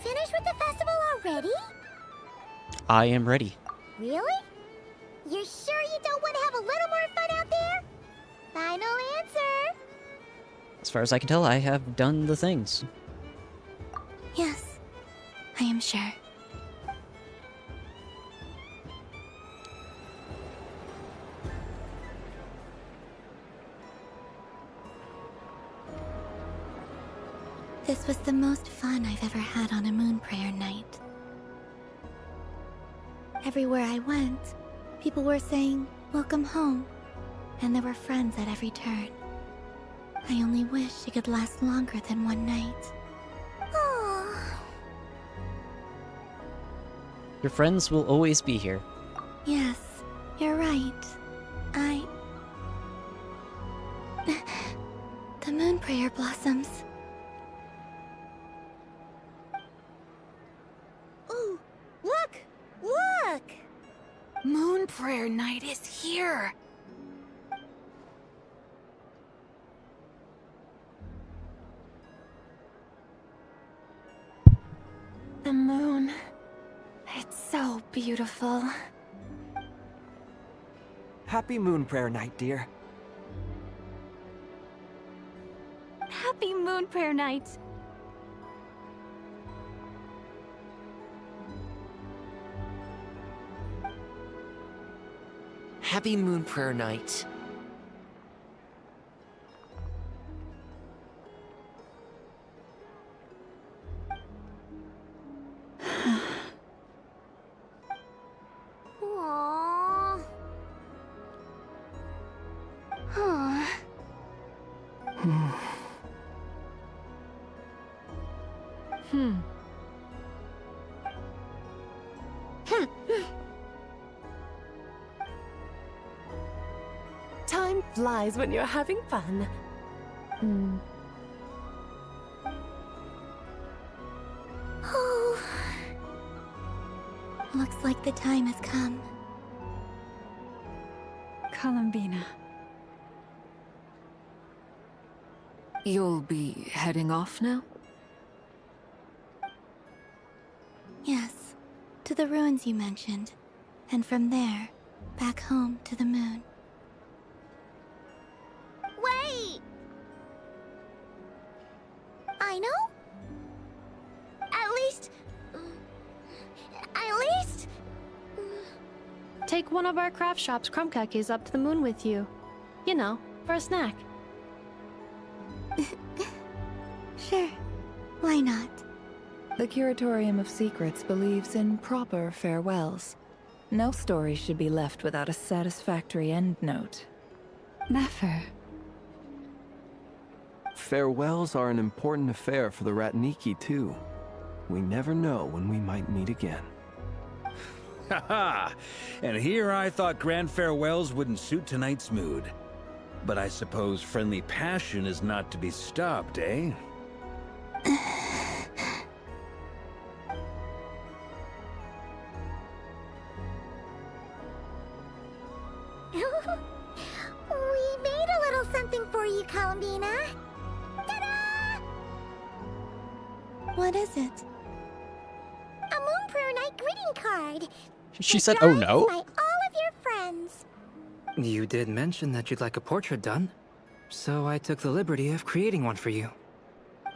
Finished with the festival already? I am ready. Really? You're sure you don't want to have a little more fun out there? Final answer. As far as I can tell, I have done the things. Yes, I am sure. This was the most fun I've ever had on a moon prayer night. Everywhere I went, people were saying, "Welcome home," and there were friends at every turn. I only wish it could last longer than one night. Your friends will always be here. Yes, you're right. The moon prayer blossoms. Ooh, look! Look! Moon prayer night is here. The moon. so beautiful. Happy Moon Prayer Night, dear. Happy Moon Prayer Night. Happy Moon Prayer Night. Aww. Huh. Time flies when you're having fun. Oh. Looks like the time has come. Columbina. You'll be heading off now? Yes, to the ruins you mentioned. And from there, back home to the moon. Wait! I know? At least... Take one of our craft shop's crumb cookies up to the moon with you. You know, for a snack. Sure. Why not? The Curatorium of Secrets believes in proper farewells. No story should be left without a satisfactory endnote. Never. Farewells are an important affair for the Ratniki, too. We never know when we might meet again. Haha! And here I thought grand farewells wouldn't suit tonight's mood. But I suppose friendly passion is not to be stopped, eh? We made a little something for you, Columbina. Ta-da! What is it? A Moon Prayer Night greeting card. She said, oh no? By all of your friends. You did mention that you'd like a portrait done, so I took the liberty of creating one for you.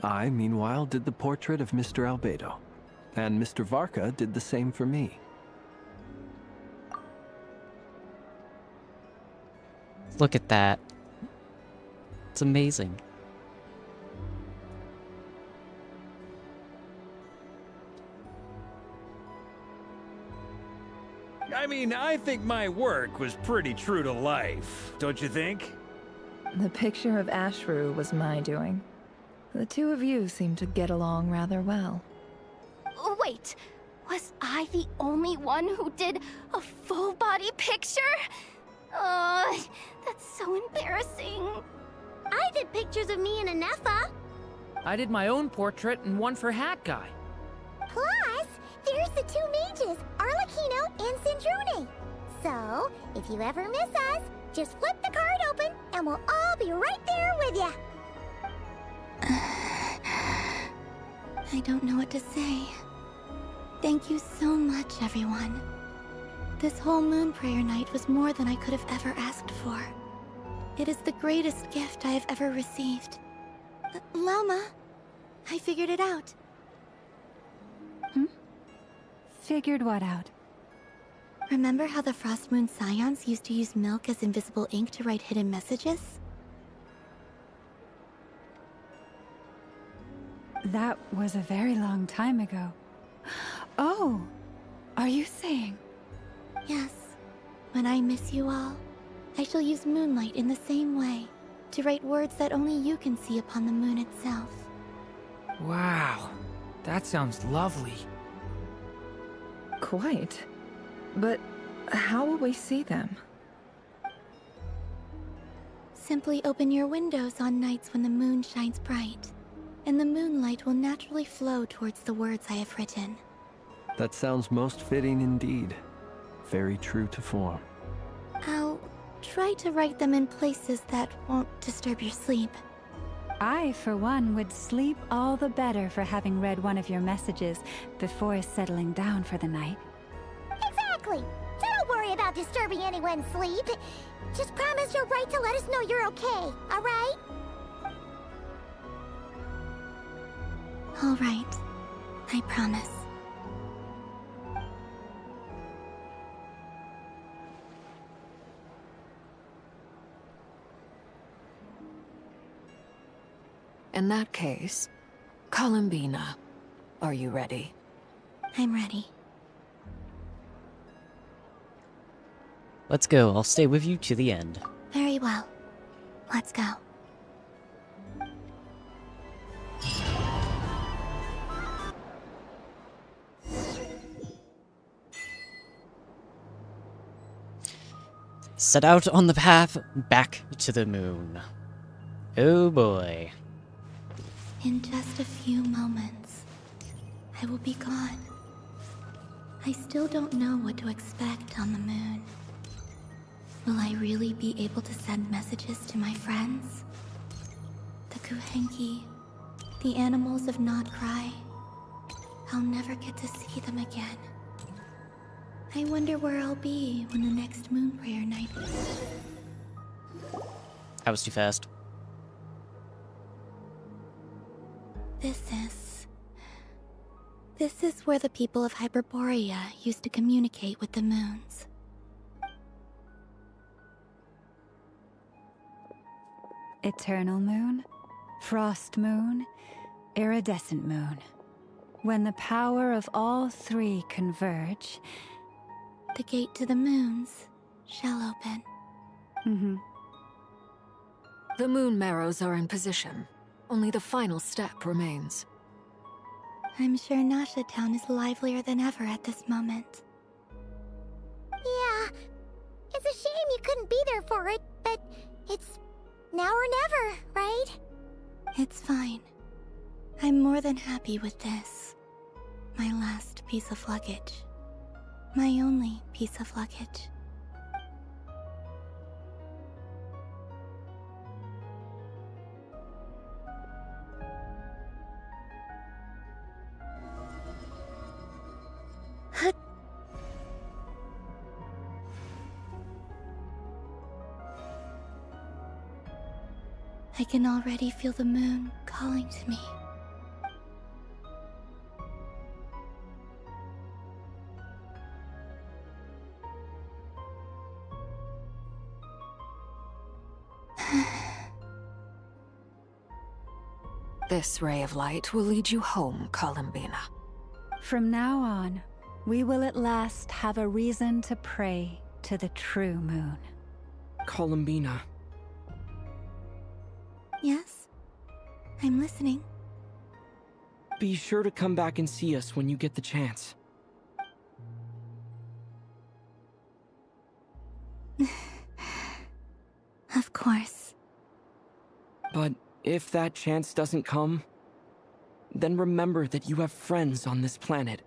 I, meanwhile, did the portrait of Mr. Albedo. And Mr. Varka did the same for me. Look at that. It's amazing. I mean, I think my work was pretty true to life, don't you think? The picture of Ashru was my doing. The two of you seem to get along rather well. Wait, was I the only one who did a full body picture? That's so embarrassing. I did pictures of me and Anefa. I did my own portrait and one for Hat Guy. Plus, there's the two mages, Arlecchino and Snezhnaya. So, if you ever miss us, just flip the card open and we'll all be right there with you. I don't know what to say. Thank you so much, everyone. This whole Moon Prayer Night was more than I could have ever asked for. It is the greatest gift I have ever received. Lauma, I figured it out. Figured what out? Remember how the Frost Moon Scions used to use milk as invisible ink to write hidden messages? That was a very long time ago. Oh, are you saying? Yes. When I miss you all, I shall use moonlight in the same way, to write words that only you can see upon the moon itself. Wow, that sounds lovely. Quite. But how will we see them? Simply open your windows on nights when the moon shines bright, and the moonlight will naturally flow towards the words I have written. That sounds most fitting indeed. Very true to form. I'll try to write them in places that won't disturb your sleep. I, for one, would sleep all the better for having read one of your messages before settling down for the night. Exactly. So don't worry about disturbing anyone's sleep. Just promise you'll write to let us know you're okay, alright? Alright. I promise. In that case, Columbina, are you ready? I'm ready. Let's go. I'll stay with you to the end. Very well. Let's go. Set out on the path back to the moon. Oh boy. In just a few moments, I will be gone. I still don't know what to expect on the moon. Will I really be able to send messages to my friends? The Kuhenki, the animals of Nod Krai. I'll never get to see them again. I wonder where I'll be when the next moon prayer night is. That was too fast. This is where the people of Hyperborea used to communicate with the moons. Eternal moon, frost moon, iridescent moon. When the power of all three converge, the gate to the moons shall open. The moon marrows are in position. Only the final step remains. I'm sure Nasha Town is livelier than ever at this moment. Yeah, it's a shame you couldn't be there for it, but it's now or never, right? It's fine. I'm more than happy with this. My last piece of luggage. My only piece of luggage. I can already feel the moon calling to me. This ray of light will lead you home, Columbina. From now on, we will at last have a reason to pray to the true moon. Columbina. Yes? I'm listening. Be sure to come back and see us when you get the chance. Of course. But if that chance doesn't come, then remember that you have friends on this planet.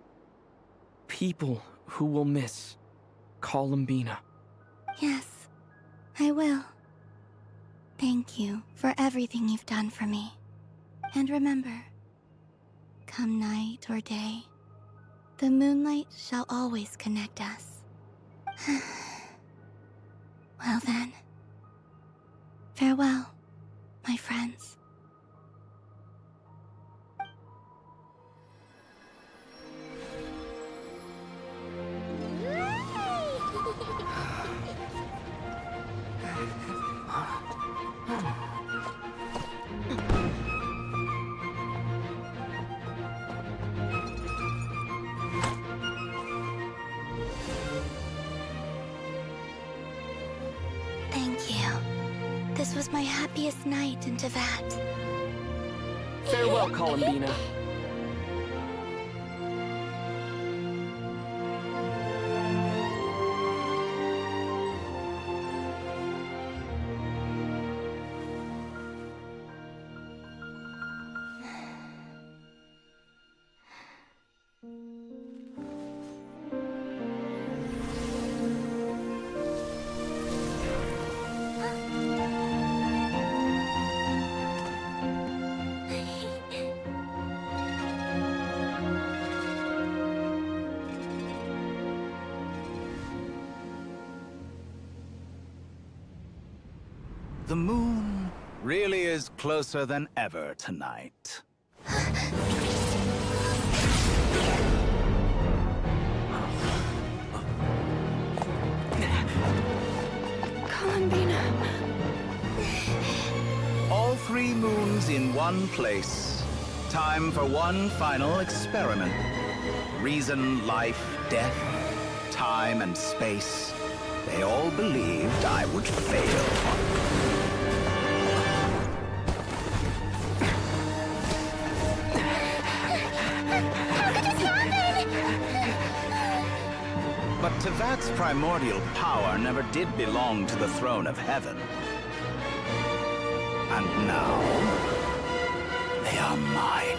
People who will miss Columbina. Yes, I will. Thank you for everything you've done for me. And remember, come night or day, the moonlight shall always connect us. Well then, farewell, my friends. Thank you. This was my happiest night in Tevat. Farewell, Columbina. The moon really is closer than ever tonight. Columbina. All 3 moons in one place. Time for one final experiment. Reason, life, death, time, and space. They all believed I would fail. How could this happen? But Tevat's primordial power never did belong to the throne of heaven. And now, they are mine.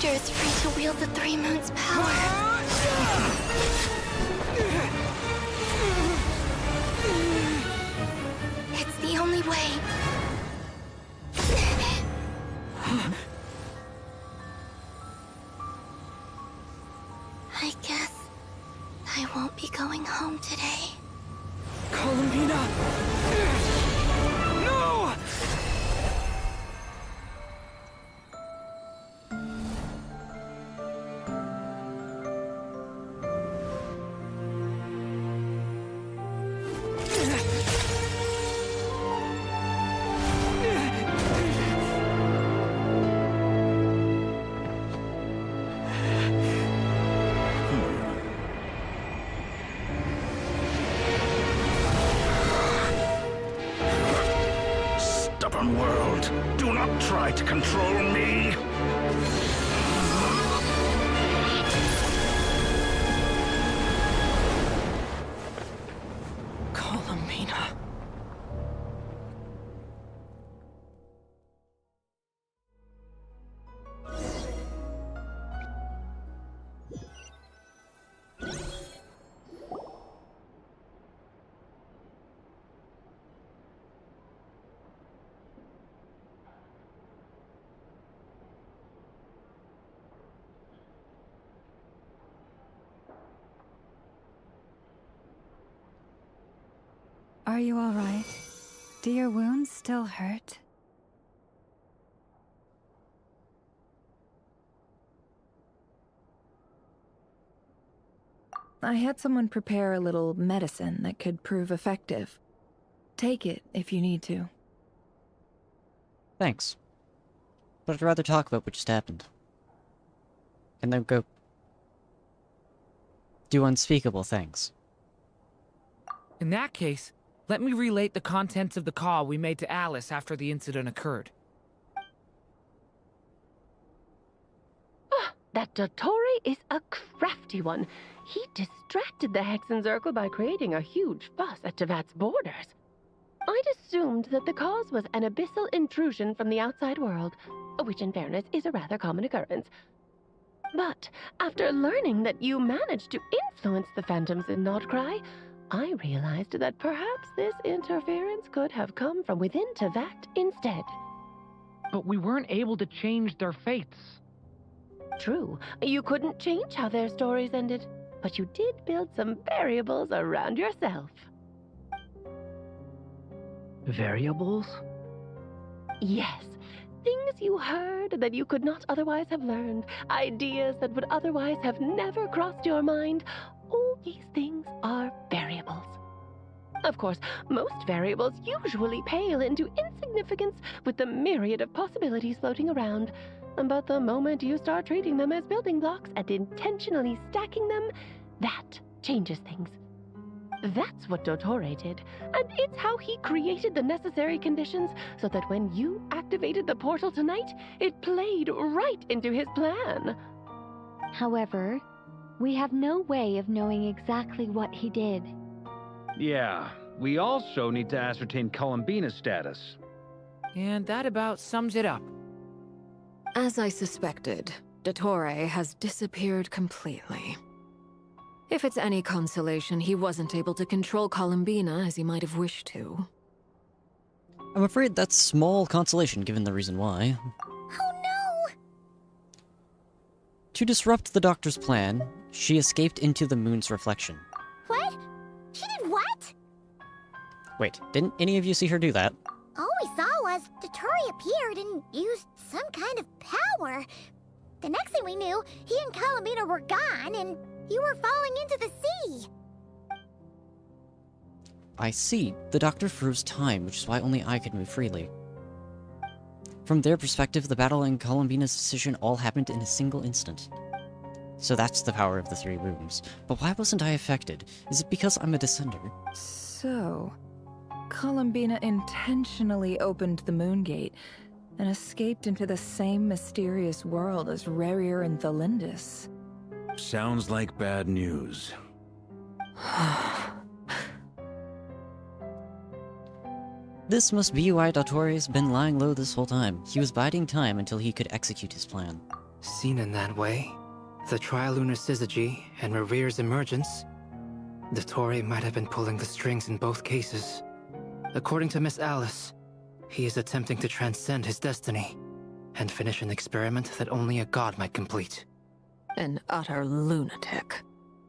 Is free to wield the 3 moons' power. It's the only way. I guess I won't be going home today. Columbina! No! Stubborn world, do not try to control me! Columbina. Are you all right? Do your wounds still hurt? I had someone prepare a little medicine that could prove effective. Take it if you need to. Thanks. But I'd rather talk about what just happened. And then go do unspeakable things. In that case, let me relate the contents of the call we made to Alice after the incident occurred. That Dottore is a crafty one. He distracted the Hexenzirkel by creating a huge fuss at Tevat's borders. I'd assumed that the cause was an abyssal intrusion from the outside world, which in fairness is a rather common occurrence. But after learning that you managed to influence the phantoms in Nod Krai, I realized that perhaps this interference could have come from within Tevat instead. But we weren't able to change their fates. True, you couldn't change how their stories ended, but you did build some variables around yourself. Variables? Yes. Things you heard that you could not otherwise have learned. Ideas that would otherwise have never crossed your mind. All these things are variables. Of course, most variables usually pale into insignificance with the myriad of possibilities floating around. But the moment you start treating them as building blocks and intentionally stacking them, that changes things. That's what Dottore did, and it's how he created the necessary conditions so that when you activated the portal tonight, it played right into his plan. However, we have no way of knowing exactly what he did. Yeah, we also need to ascertain Columbina's status. And that about sums it up. As I suspected, Dottore has disappeared completely. If it's any consolation, he wasn't able to control Columbina as he might have wished to. I'm afraid that's small consolation given the reason why. Oh no! To disrupt the Doctor's plan, she escaped into the moon's reflection. What? She did what? Wait, didn't any of you see her do that? All we saw was Dottore appeared and used some kind of power. The next thing we knew, he and Columbina were gone, and you were falling into the sea. I see. The Doctor froze time, which is why only I could move freely. From their perspective, the battle and Columbina's decision all happened in a single instant. So that's the power of the three rooms. But why wasn't I affected? Is it because I'm a descender? So, Columbina intentionally opened the moon gate and escaped into the same mysterious world as Rerir and Thalindis. Sounds like bad news. This must be why Dottore's been lying low this whole time. He was biding time until he could execute his plan. Seen in that way, the trilunar syzygy and Rerir's emergence, Dottore might have been pulling the strings in both cases. According to Miss Alice, he is attempting to transcend his destiny and finish an experiment that only a god might complete. An utter lunatic.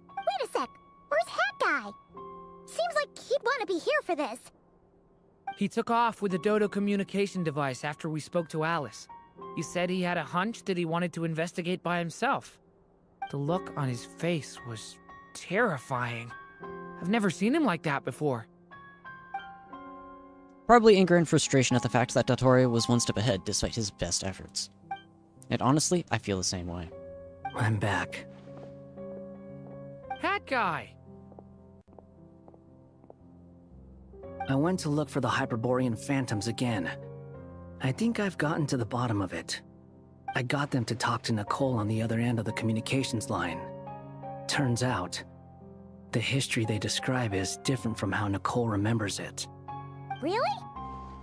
Wait a sec, where's Hat Guy? Seems like he'd want to be here for this. He took off with the Dodo communication device after we spoke to Alice. He said he had a hunch that he wanted to investigate by himself. The look on his face was terrifying. I've never seen him like that before. Probably anger and frustration at the fact that Dottore was one step ahead despite his best efforts. And honestly, I feel the same way. I'm back. Hat Guy! I went to look for the Hyperborean phantoms again. I think I've gotten to the bottom of it. I got them to talk to Nicole on the other end of the communications line. Turns out, the history they describe is different from how Nicole remembers it. Really?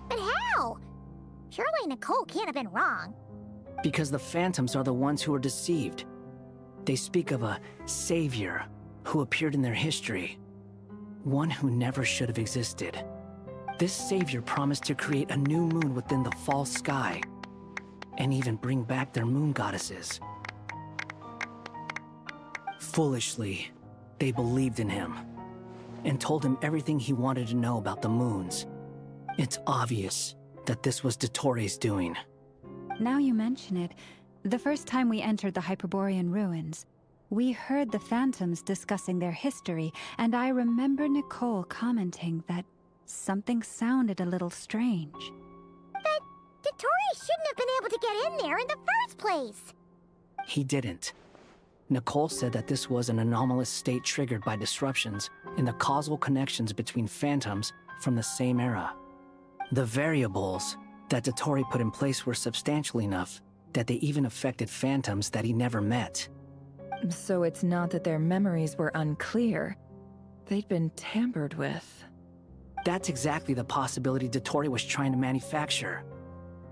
But how? Surely Nicole can't have been wrong. Because the phantoms are the ones who are deceived. They speak of a savior who appeared in their history. One who never should have existed. This savior promised to create a new moon within the false sky, and even bring back their moon goddesses. Foolishly, they believed in him, and told him everything he wanted to know about the moons. It's obvious that this was Dottore's doing. Now you mention it, the first time we entered the Hyperborean ruins, we heard the phantoms discussing their history, and I remember Nicole commenting that something sounded a little strange. But Dottore shouldn't have been able to get in there in the first place! He didn't. Nicole said that this was an anomalous state triggered by disruptions in the causal connections between phantoms from the same era. The variables that Dottore put in place were substantial enough that they even affected phantoms that he never met. So it's not that their memories were unclear. They'd been tampered with. That's exactly the possibility Dottore was trying to manufacture.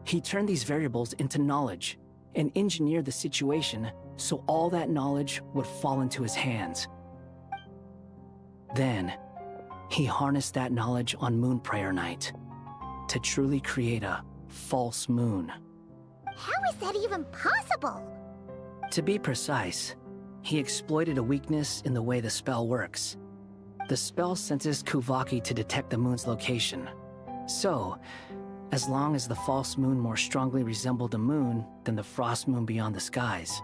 He turned these variables into knowledge and engineered the situation so all that knowledge would fall into his hands. Then, he harnessed that knowledge on Moon Prayer Night to truly create a false moon. How is that even possible? To be precise, he exploited a weakness in the way the spell works. The spell senses Kuvaki to detect the moon's location. So, as long as the false moon more strongly resembled the moon than the frost moon beyond the skies,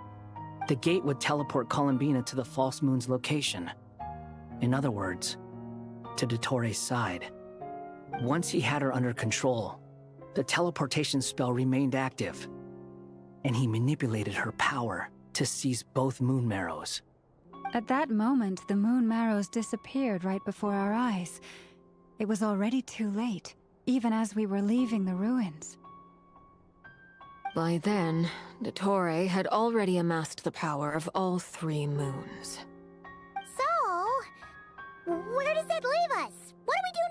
the gate would teleport Columbina to the false moon's location. In other words, to Dottore's side. Once he had her under control, the teleportation spell remained active, and he manipulated her power to seize both moon marrows. At that moment, the moon marrows disappeared right before our eyes. It was already too late, even as we were leaving the ruins. By then, Dottore had already amassed the power of all three moons. So, where does that leave us? What do we do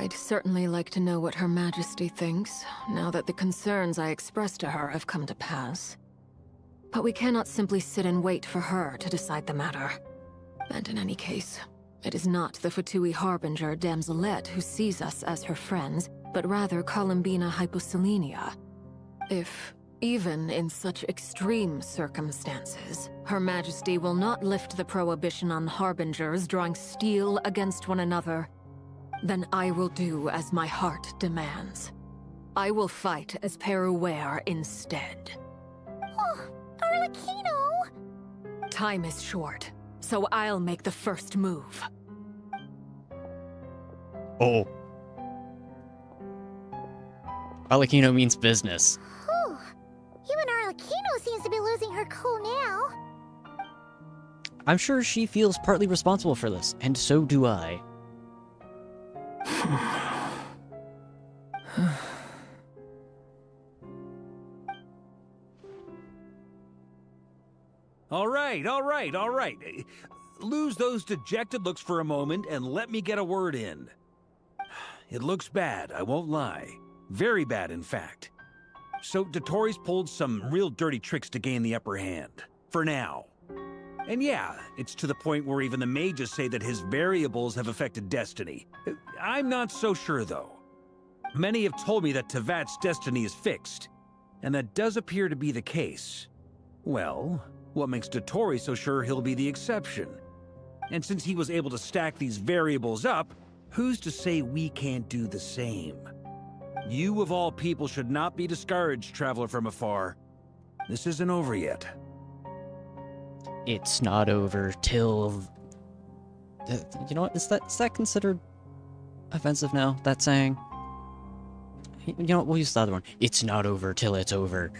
I'd certainly like to know what Her Majesty thinks, now that the concerns I expressed to her have come to pass. But we cannot simply sit and wait for her to decide the matter. And in any case, it is not the Fatui Harbinger Damselette who sees us as her friends, but rather Columbina Hyposelenia. If, even in such extreme circumstances, Her Majesty will not lift the prohibition on Harbingers drawing steel against one another, then I will do as my heart demands. I will fight as Peruware instead. Oh, Arlecchino! Time is short, so I'll make the first move. Oh. Arlecchino means business. Whew. Even Arlecchino seems to be losing her cool now. I'm sure she feels partly responsible for this, and so do I. All right. Lose those dejected looks for a moment and let me get a word in. It looks bad, I won't lie. Very bad, in fact. So Dotori's pulled some real dirty tricks to gain the upper hand. For now. And yeah, it's to the point where even the mages say that his variables have affected destiny. I'm not so sure, though. Many have told me that Tevat's destiny is fixed, and that does appear to be the case. Well, what makes Dotori so sure he'll be the exception? And since he was able to stack these variables up, who's to say we can't do the same? You of all people should not be discouraged, traveler from afar. This isn't over yet. It's not over till... you know what? Is that considered offensive now? That saying? You know what? We'll use the other one. It's not over till it's over.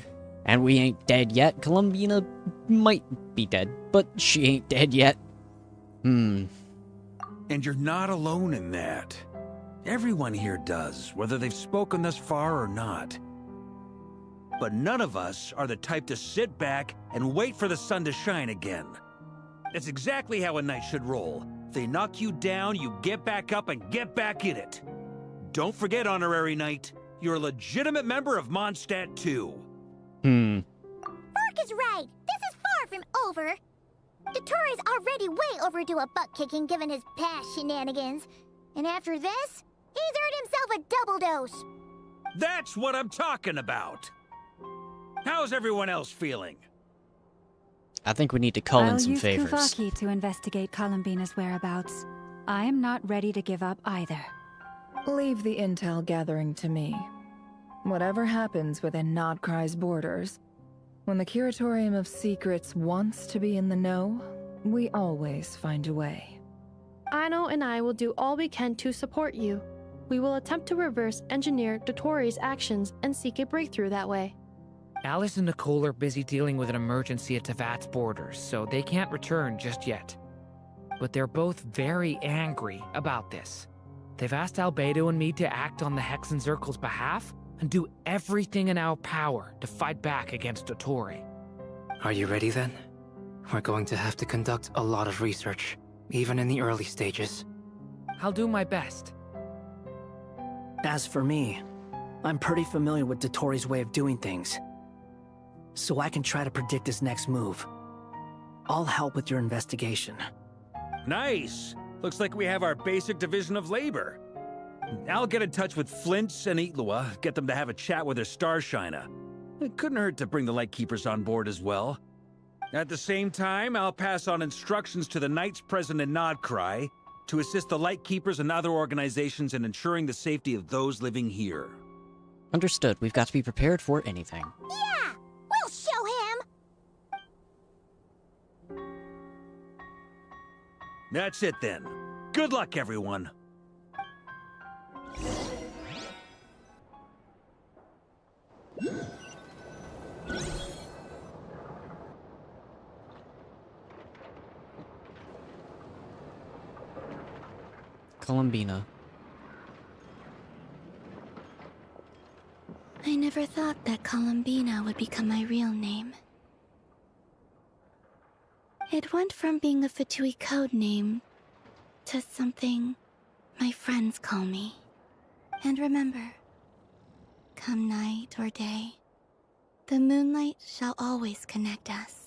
And we ain't dead yet. Columbina might be dead, but she ain't dead yet. And you're not alone in that. Everyone here does, whether they've spoken thus far or not. But none of us are the type to sit back and wait for the sun to shine again. That's exactly how a knight should roll. If they knock you down, you get back up and get back in it. Don't forget, Honorary Knight, you're a legitimate member of Mondstadt too. Vark is right. This is far from over. Dotori's already way overdue a butt-kicking given his past shenanigans. And after this, he's earned himself a double dose. That's what I'm talking about. How's everyone else feeling? I think we need to call in some favors. I'll use Kuvaki to investigate Columbina's whereabouts. I am not ready to give up either. Leave the intel gathering to me. Whatever happens within Nod Krai's borders, when the Curatorium of Secrets wants to be in the know, we always find a way. Aino and I will do all we can to support you. We will attempt to reverse engineer Dotori's actions and seek a breakthrough that way. Alice and Nicole are busy dealing with an emergency at Tevat's borders, so they can't return just yet. But they're both very angry about this. They've asked Albedo and me to act on the Hexen Circle's behalf and do everything in our power to fight back against Dotori. Are you ready then? We're going to have to conduct a lot of research, even in the early stages. I'll do my best. As for me, I'm pretty familiar with Dotori's way of doing things, so I can try to predict his next move. I'll help with your investigation. Nice! Looks like we have our basic division of labor. I'll get in touch with Flints and Itlua, get them to have a chat with their Starshiner. It couldn't hurt to bring the Lightkeepers on board as well. At the same time, I'll pass on instructions to the Knights present in Nod Krai to assist the Lightkeepers and other organizations in ensuring the safety of those living here. Understood. We've got to be prepared for anything. Yeah! We'll show him! That's it then. Good luck, everyone. Columbina. I never thought that Columbina would become my real name. It went from being a Fatui code name to something my friends call me. And remember, come night or day, the moonlight shall always connect us.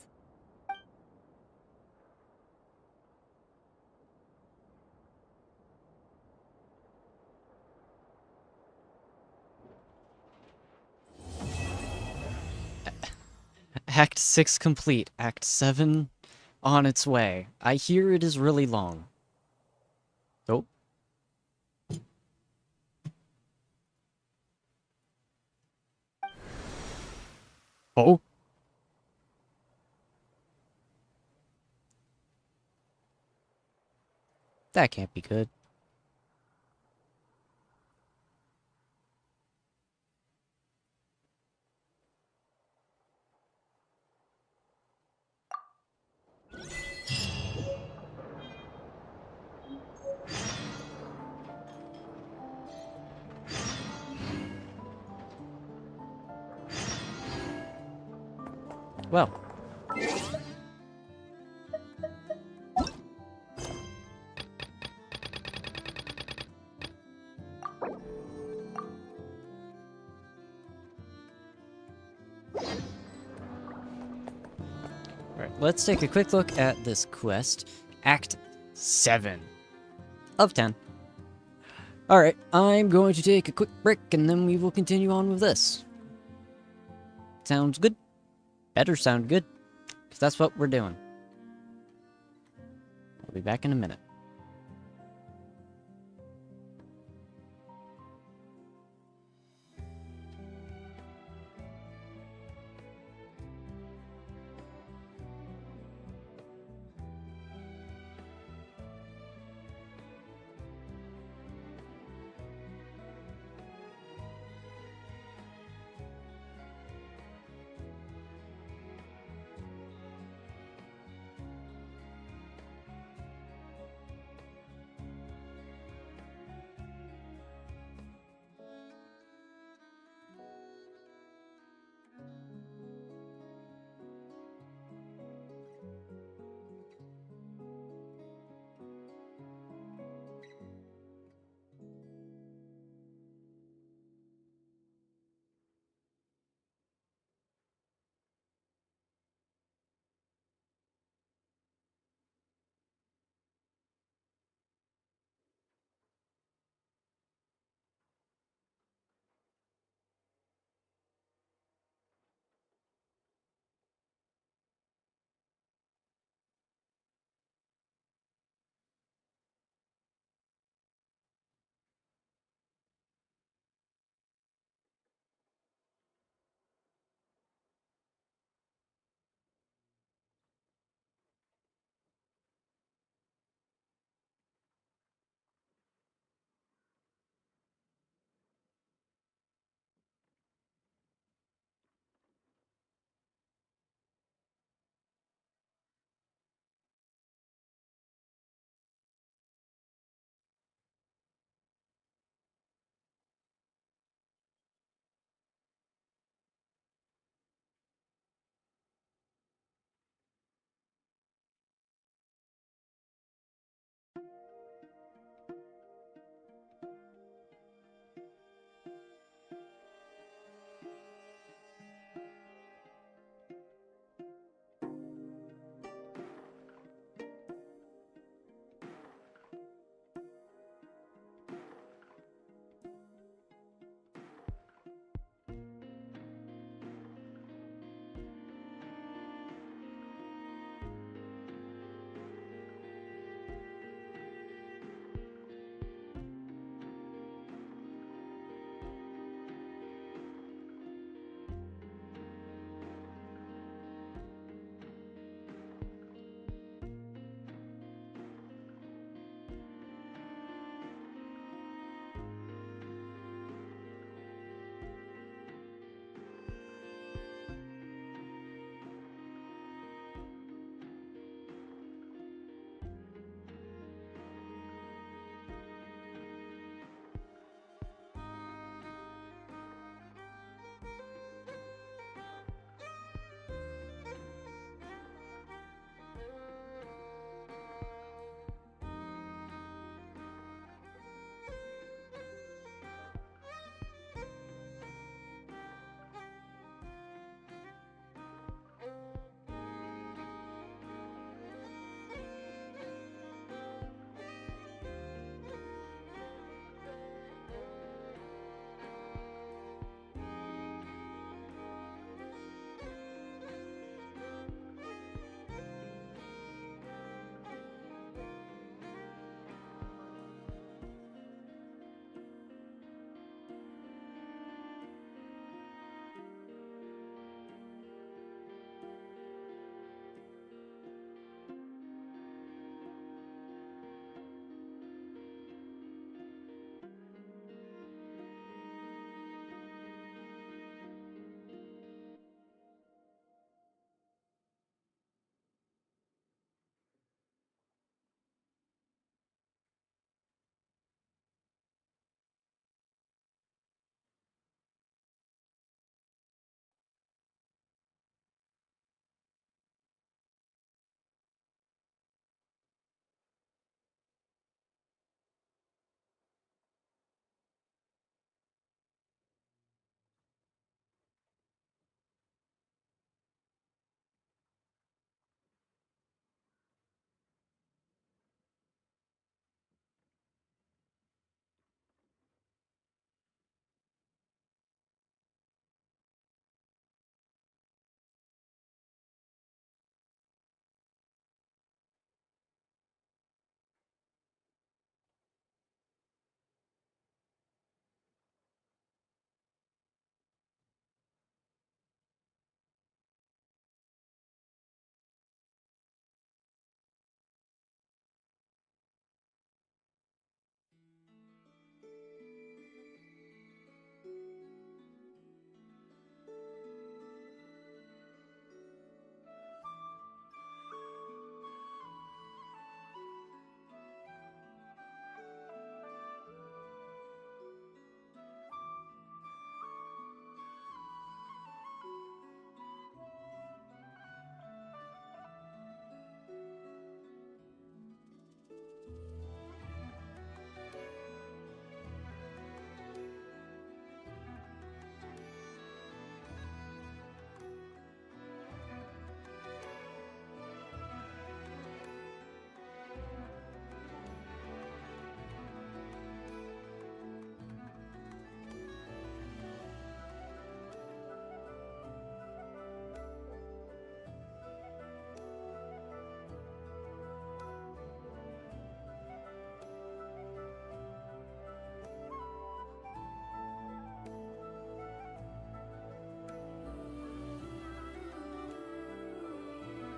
Act 6 complete. Act 7 on its way. I hear it is really long. Oh. Oh. That can't be good. Well. Alright, let's take a quick look at this quest. Act 7 of 10. Alright, I'm going to take a quick break and then we will continue on with this. Sounds good? Better sound good, because that's what we're doing. I'll be back in a minute.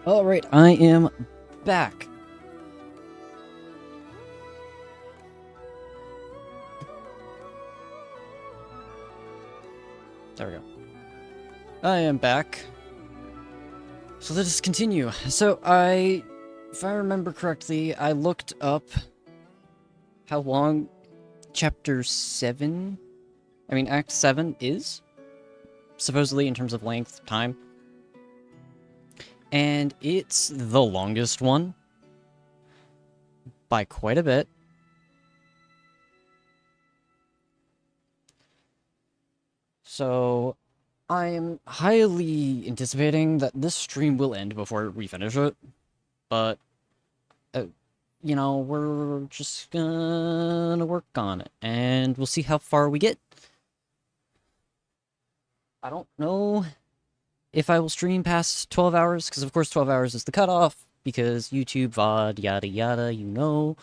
Alright, I am back. There we go. I am back. So let us continue. So if I remember correctly, I looked up how long Chapter 7, Act 7 is, supposedly in terms of length, time. And it's the longest one by quite a bit. So I am highly anticipating that this stream will end before we finish it. But, you know, we're just gonna work on it. And we'll see how far we get. I don't know if I will stream past 12 hours, because of course 12 hours is the cutoff, because YouTube, VOD, yada yada, you know.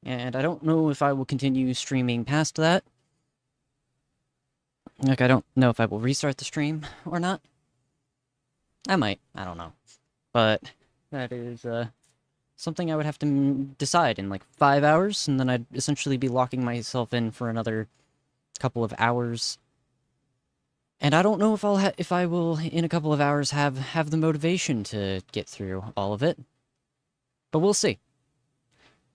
And I don't know if I will continue streaming past that. Like, I don't know if I will restart the stream or not. I might, I don't know. But that is something I would have to decide in like 5 hours, and then I'd essentially be locking myself in for another couple of hours. And I don't know if I will in a couple of hours have the motivation to get through all of it. But we'll see.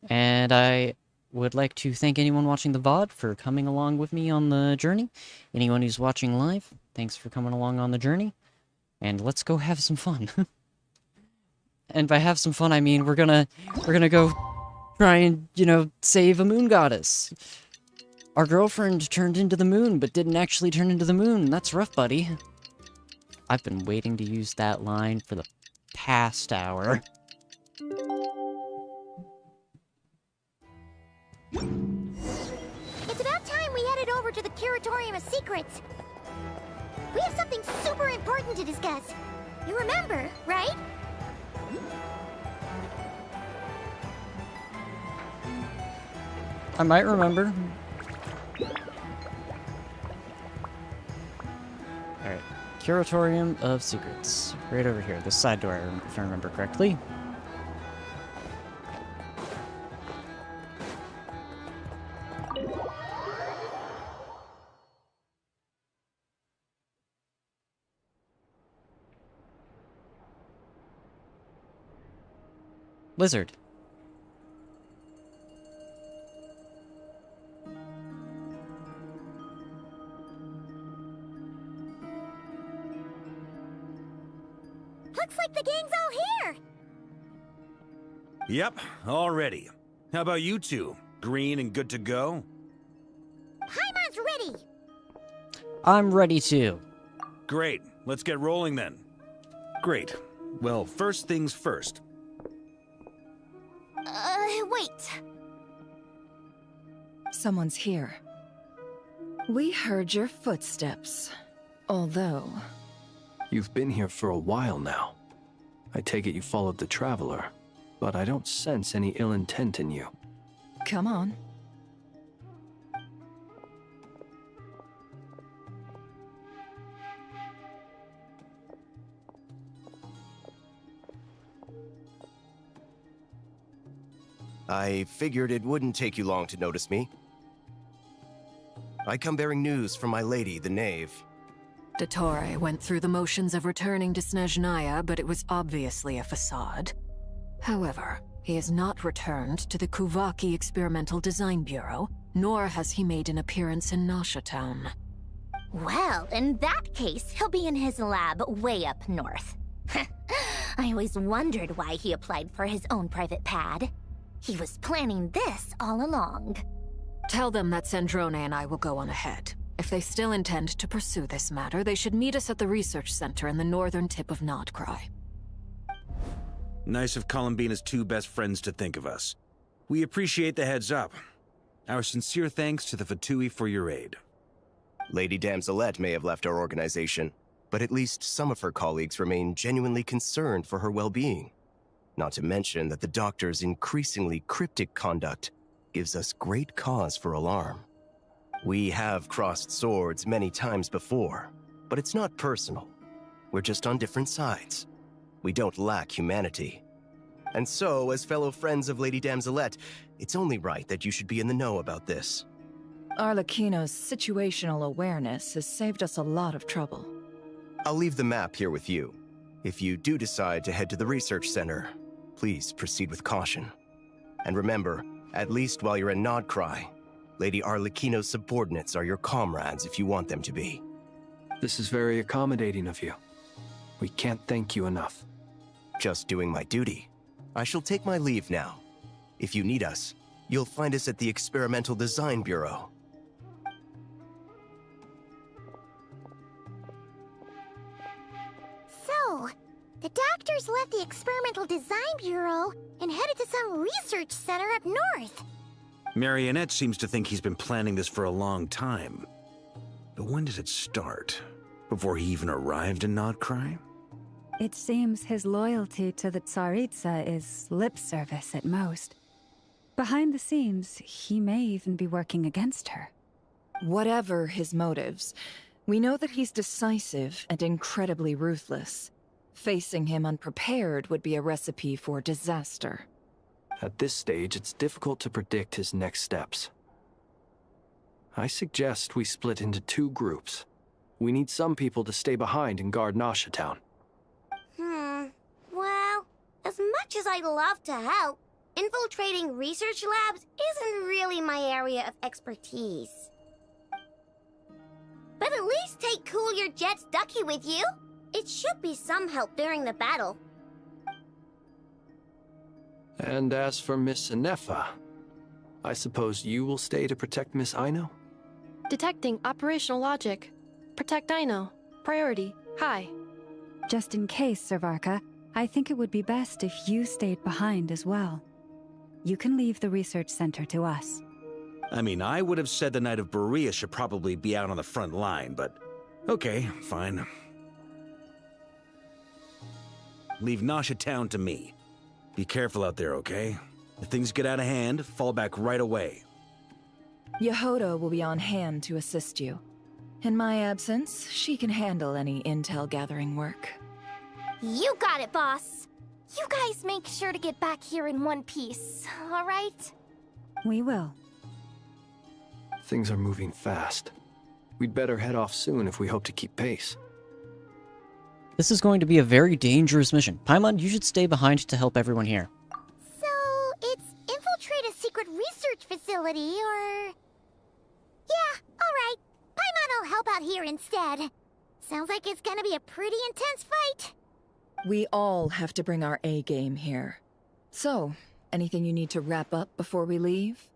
And I would like to thank anyone watching the VOD for coming along with me on the journey. Anyone who's watching live, thanks for coming along on the journey. And let's go have some fun. And by have some fun, I mean we're gonna go try and, you know, save a moon goddess. Our girlfriend turned into the moon, but didn't actually turn into the moon. That's rough, buddy. I've been waiting to use that line for the past hour. It's about time we headed over to the Curatorium of Secrets. We have something super important to discuss. You remember, right? I might remember. Alright. Curatorium of Secrets. Right over here. This side door, if I remember correctly. Lizard. Looks like the gang's all here! Yep, all ready. How about you two? Green and good to go? Paimon's ready! I'm ready too. Great, let's get rolling then. Great. Well, first things first. Wait. Someone's here. We heard your footsteps. Although... You've been here for a while now. I take it you followed the Traveler, but I don't sense any ill intent in you. Come on. I figured it wouldn't take you long to notice me. I come bearing news from my lady, the Knave. Dottore went through the motions of returning to Snezhnaya, but it was obviously a facade. However, he has not returned to the Kuvaki Experimental Design Bureau, nor has he made an appearance in Nasha Town. Well, in that case, he'll be in his lab way up north. I always wondered why he applied for his own private pad. He was planning this all along. Tell them that Snezhnaya and I will go on ahead. If they still intend to pursue this matter, they should meet us at the research center in the northern tip of Nod Krai. Nice of Columbina's two best friends to think of us. We appreciate the heads up. Our sincere thanks to the Fatui for your aid. Lady Damselette may have left our organization, but at least some of her colleagues remain genuinely concerned for her well-being. Not to mention that the Doctor's increasingly cryptic conduct gives us great cause for alarm. We have crossed swords many times before, but it's not personal. We're just on different sides. We don't lack humanity. And so, as fellow friends of Lady Damselette, it's only right that you should be in the know about this. Arlecchino's situational awareness has saved us a lot of trouble. I'll leave the map here with you. If you do decide to head to the research center, please proceed with caution. And remember, at least while you're in Nod Krai, Lady Arlecchino's subordinates are your comrades if you want them to be. This is very accommodating of you. We can't thank you enough. Just doing my duty. I shall take my leave now. If you need us, you'll find us at the Experimental Design Bureau. So, the doctors left the Experimental Design Bureau and headed to some research center up north. Marionette seems to think he's been planning this for a long time. But when did it start? Before he even arrived in Nod Krai? It seems his loyalty to the Tsaritsa is lip service at most. Behind the scenes, he may even be working against her. Whatever his motives, we know that he's decisive and incredibly ruthless. Facing him unprepared would be a recipe for disaster. At this stage, it's difficult to predict his next steps. I suggest we split into 2 groups. We need some people to stay behind and guard Nasha Town. Well, as much as I'd love to help, infiltrating research labs isn't really my area of expertise. But at least take Cool Your Jet's Ducky with you. It should be some help during the battle. And as for Miss Inefa, I suppose you will stay to protect Miss Aino? Detecting operational logic. Protect Aino. Priority. High. Just in case, Servarka, I think it would be best if you stayed behind as well. You can leave the research center to us. I mean, I would have said the Knight of Berea should probably be out on the front line, but okay, fine. Leave Nasha Town to me. Be careful out there, okay? If things get out of hand, fall back right away. Yehoda will be on hand to assist you. In my absence, she can handle any intel gathering work. You got it, boss. You guys make sure to get back here in one piece, all right? We will. Things are moving fast. We'd better head off soon if we hope to keep pace. This is going to be a very dangerous mission. Paimon, you should stay behind to help everyone here. So, it's infiltrate a secret research facility, or... Yeah, alright. Paimon will help out here instead. Sounds like it's gonna be a pretty intense fight. We all have to bring our A-game here. So, anything you need to wrap up before we leave?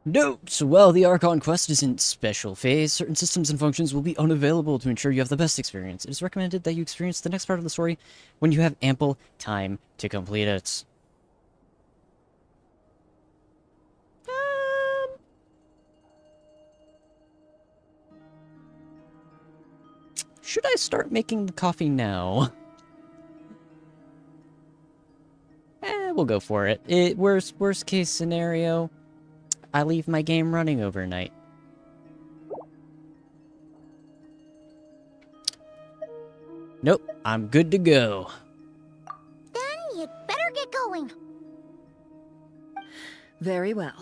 Note! While the Archon quest is in special phase, certain systems and functions will be unavailable to ensure you have the best experience. It is recommended that you experience the next part of the story when you have ample time to complete it. Should I start making the coffee now? We'll go for it. Worst case scenario, I leave my game running overnight. Nope, I'm good to go. Then you'd better get going. Very well.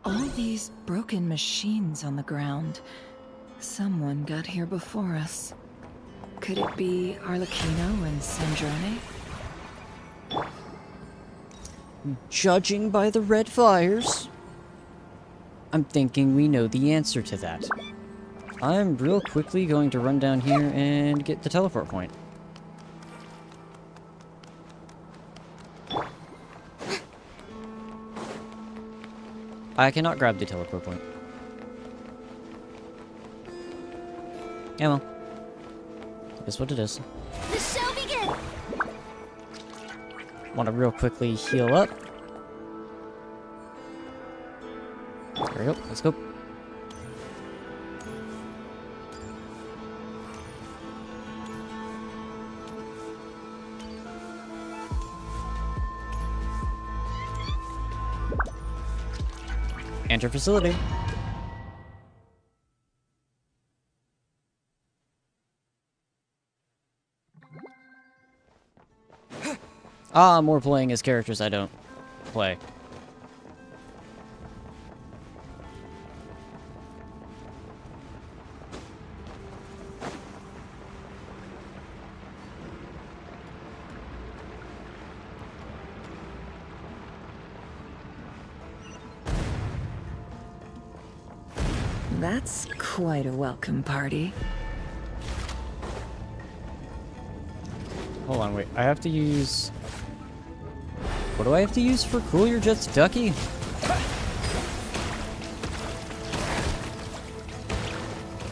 All these broken machines on the ground. Someone got here before us. Could it be Arlecchino and Snezhnaya? Judging by the red fires, I'm thinking we know the answer to that. I'm real quickly going to run down here and get the teleport point. I cannot grab the teleport point. Yeah, well. That's what it is. The show begins! Want to real quickly heal up. There we go. Let's go. Enter facility. More playing as characters I don't play. That's quite a welcome party. Hold on, wait. I have to use... What do I have to use for Cool Your Jets Ducky?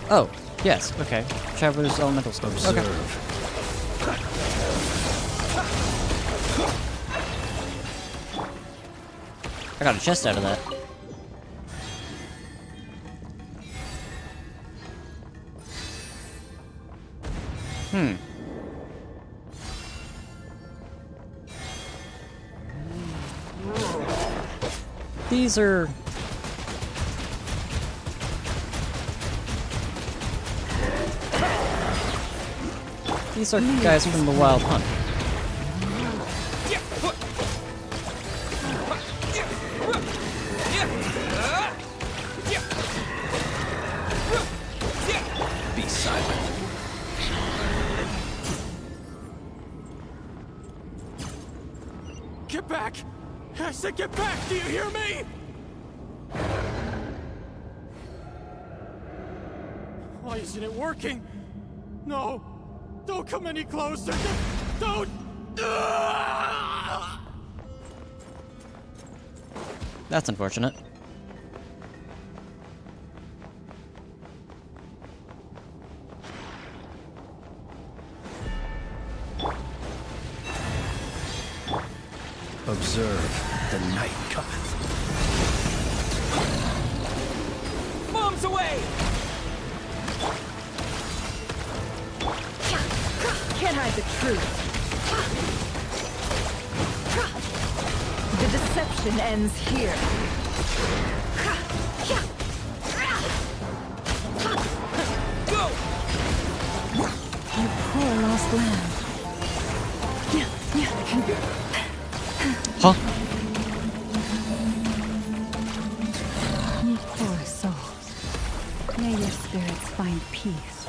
Oh, yes, okay. Traveler's Elemental Scopes. Okay. I got a chest out of that. These are... These are guys from the Wild Hunt. Be silent. Get back! I said get back! Do you hear me? Why isn't it working? No! Don't come any closer! Don't! That's unfortunate. Observe, the night cometh. Bombs away! Can't hide the truth. The deception ends here. Go! You poor lost lamb. Huh? You poor souls. May your spirits find peace.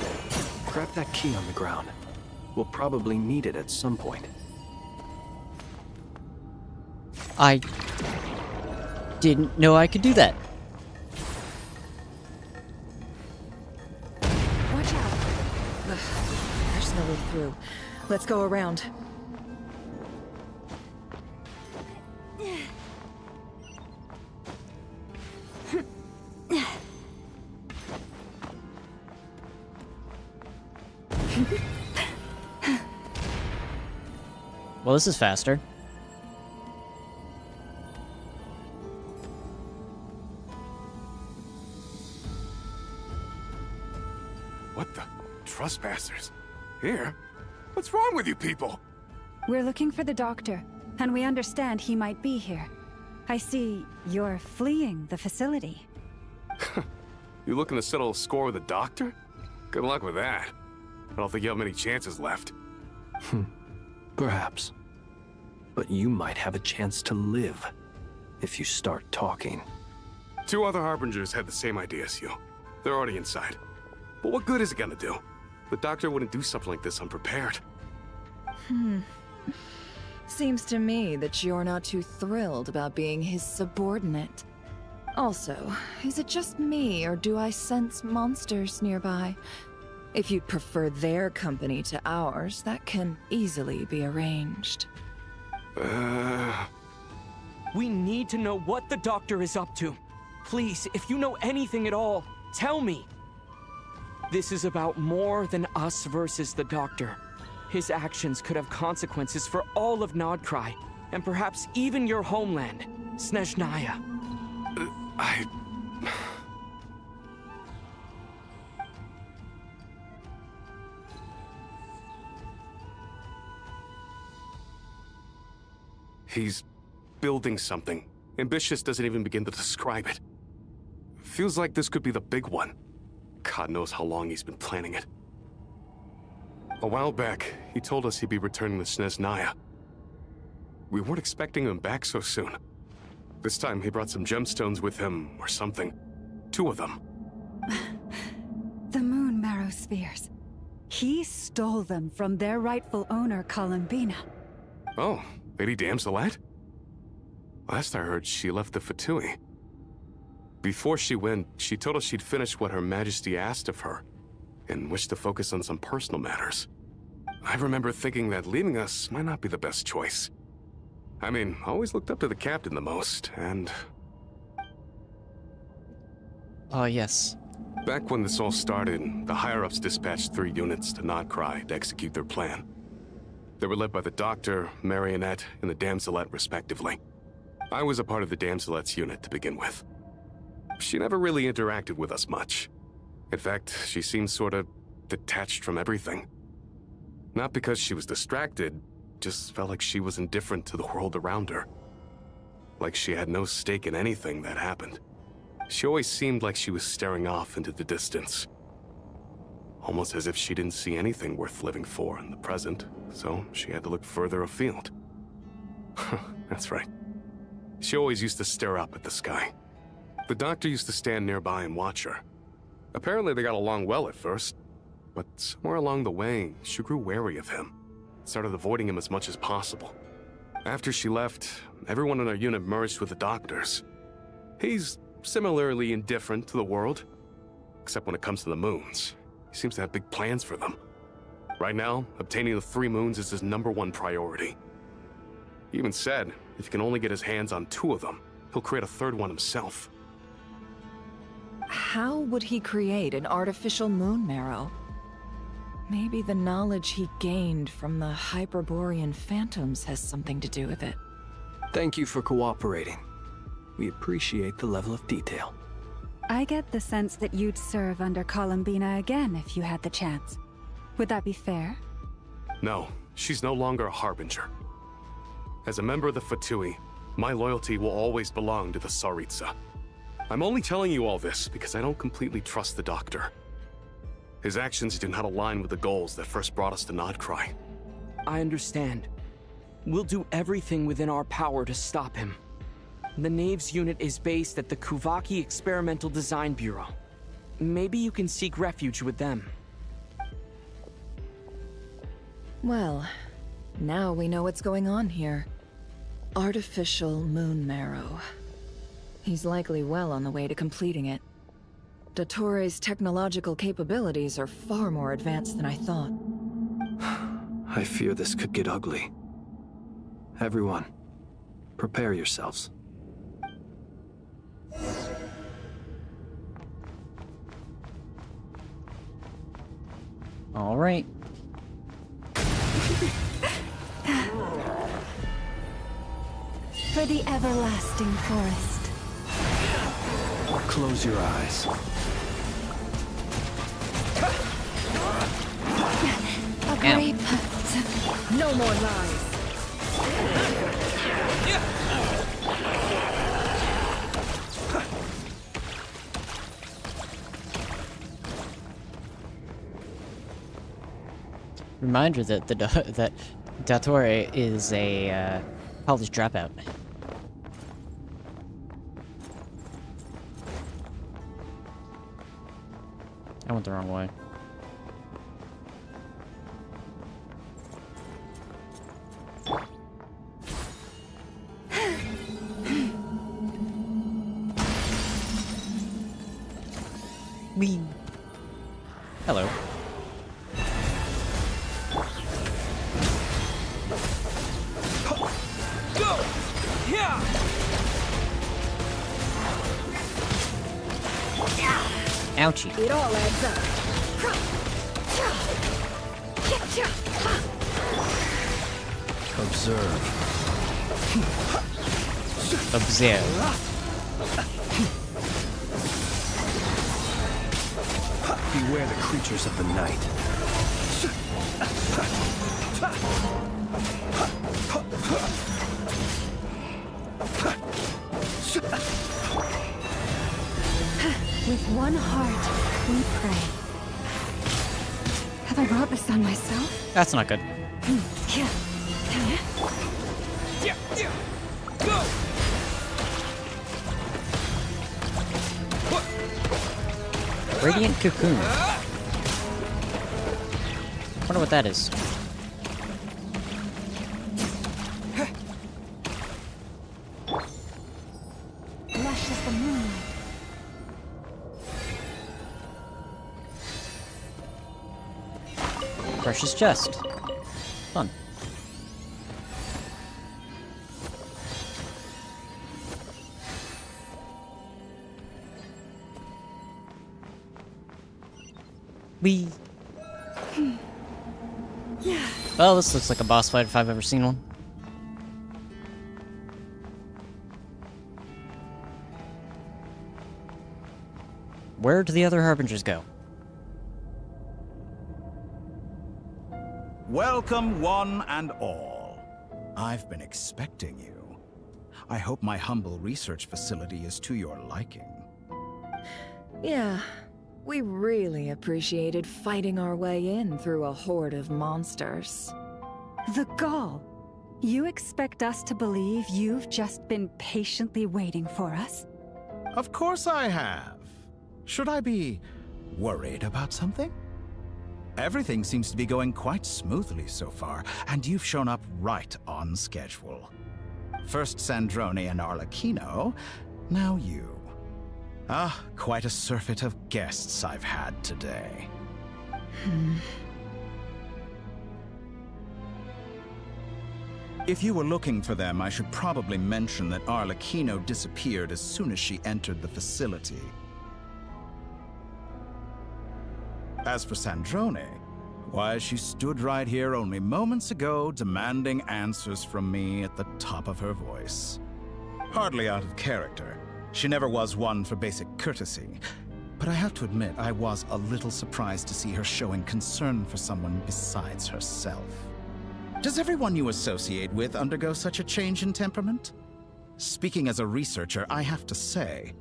Grab that key on the ground. We'll probably need it at some point. I didn't know I could do that. Watch out. Ugh, there's no way through. Let's go around. Well, this is faster. What the? Trespassers? Here? What's wrong with you people? We're looking for the doctor, and we understand he might be here. I see you're fleeing the facility. You looking to settle a score with the doctor? Good luck with that. I don't think you have many chances left. Perhaps. But you might have a chance to live if you start talking. 2 other Harbingers had the same idea as you. They're already inside. But what good is it gonna do? The doctor wouldn't do something like this unprepared. Seems to me that you're not too thrilled about being his subordinate. Also, is it just me, or do I sense monsters nearby? If you'd prefer their company to ours, that can easily be arranged. We need to know what the doctor is up to. Please, if you know anything at all, tell me. This is about more than us versus the doctor. His actions could have consequences for all of Nod Krai, and perhaps even your homeland, Snezhnaya. He's building something. Ambitious doesn't even begin to describe it. Feels like this could be the big one. God knows how long he's been planning it. A while back, he told us he'd be returning to Snezhnaya. We weren't expecting him back so soon. This time he brought some gemstones with him, or something. 2 of them. The moon marrow spheres. He stole them from their rightful owner, Columbina. Oh, Lady Damselette? Last I heard, she left the Fatui. Before she went, she told us she'd finished what Her Majesty asked of her, and wished to focus on some personal matters. I remember thinking that leaving us might not be the best choice. I mean, I always looked up to the captain the most, and... Yes. Back when this all started, the higher-ups dispatched 3 units to Nod Krai to execute their plan. They were led by the Doctor, Marionette, and the Damselette, respectively. I was a part of the Damselette's unit to begin with. She never really interacted with us much. In fact, she seemed sort of detached from everything. Not because she was distracted, just felt like she was indifferent to the world around her. Like she had no stake in anything that happened. She always seemed like she was staring off into the distance. Almost as if she didn't see anything worth living for in the present, so she had to look further afield. That's right. She always used to stare up at the sky. The Doctor used to stand nearby and watch her. Apparently they got along well at first, but somewhere along the way, she grew wary of him. Started avoiding him as much as possible. After she left, everyone in our unit merged with the Doctor's. He's similarly indifferent to the world, except when it comes to the moons. He seems to have big plans for them. Right now, obtaining the 3 moons is his #1 priority. He even said, if he can only get his hands on 2 of them, he'll create a 3rd one himself. How would he create an artificial moon marrow? Maybe the knowledge he gained from the Hyperborean phantoms has something to do with it. Thank you for cooperating. We appreciate the level of detail. I get the sense that you'd serve under Columbina again if you had the chance. Would that be fair? No, she's no longer a Harbinger. As a member of the Fatui, my loyalty will always belong to the Tsaritsa. I'm only telling you all this because I don't completely trust the Doctor. His actions do not align with the goals that first brought us to Nod Krai. I understand. We'll do everything within our power to stop him. The Knaves unit is based at the Kuvaki Experimental Design Bureau. Maybe you can seek refuge with them. Well, now we know what's going on here. Artificial moon marrow. He's likely well on the way to completing it. Dottore's technological capabilities are far more advanced than I thought. I fear this could get ugly. Everyone, prepare yourselves. All right. For the everlasting forest. Close your eyes. A grape. No more lies. Reminder that that Dottore is a college dropout. I went the wrong way. Wee. Hello. Go! Yeah! Ouchie. It all adds up. Observe. Observe. Beware the creatures of the night. With one heart, we pray. Have I brought this on myself? That's not good. Yeah. Yeah. Radiant Cocoon. Wonder what that is. Lush as the moonlight. Precious chest. Fun. Wee. Well, this looks like a boss fight if I've ever seen one. Where do the other harbingers go? Welcome, one and all. I've been expecting you. I hope my humble research facility is to your liking. Yeah, we really appreciated fighting our way in through a horde of monsters. The gall. You expect us to believe you've just been patiently waiting for us? Of course I have. Should I be worried about something? Everything seems to be going quite smoothly so far, and you've shown up right on schedule. First Sandrone and Arlecchino, now you. Ah, quite a surfeit of guests I've had today. If you were looking for them, I should probably mention that Arlecchino disappeared as soon as she entered the facility. As for Sandrone, why, she stood right here only moments ago demanding answers from me at the top of her voice. Hardly out of character. She never was one for basic courtesy. But I have to admit, I was a little surprised to see her showing concern for someone besides herself. Does everyone you associate with undergo such a change in temperament? Speaking as a researcher, I have to say,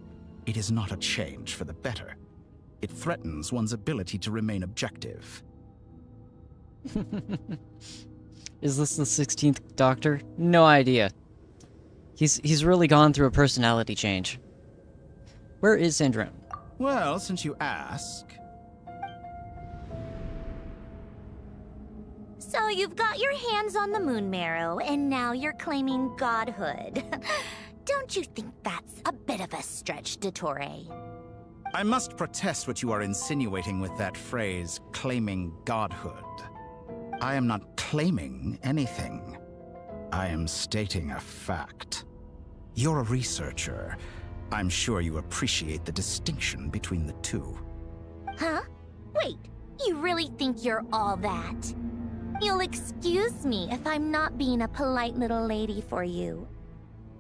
it is not a change for the better. It threatens one's ability to remain objective. Is this the 16th Doctor? No idea. He's really gone through a personality change. Where is Sandrone? Well, since you ask... So you've got your hands on the moon marrow, and now you're claiming godhood. Don't you think that's a bit of a stretch, Dottore? I must protest what you are insinuating with that phrase, claiming godhood. I am not claiming anything. I am stating a fact. You're a researcher. I'm sure you appreciate the distinction between the two. Huh? Wait, you really think you're all that? You'll excuse me if I'm not being a polite little lady for you.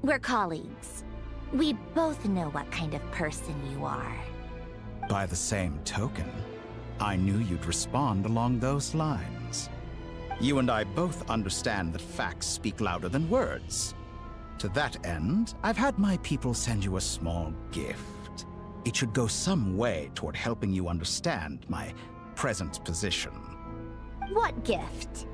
We're colleagues. We both know what kind of person you are. By the same token, I knew you'd respond along those lines. You and I both understand that facts speak louder than words. To that end, I've had my people send you a small gift. It should go some way toward helping you understand my present position. What gift?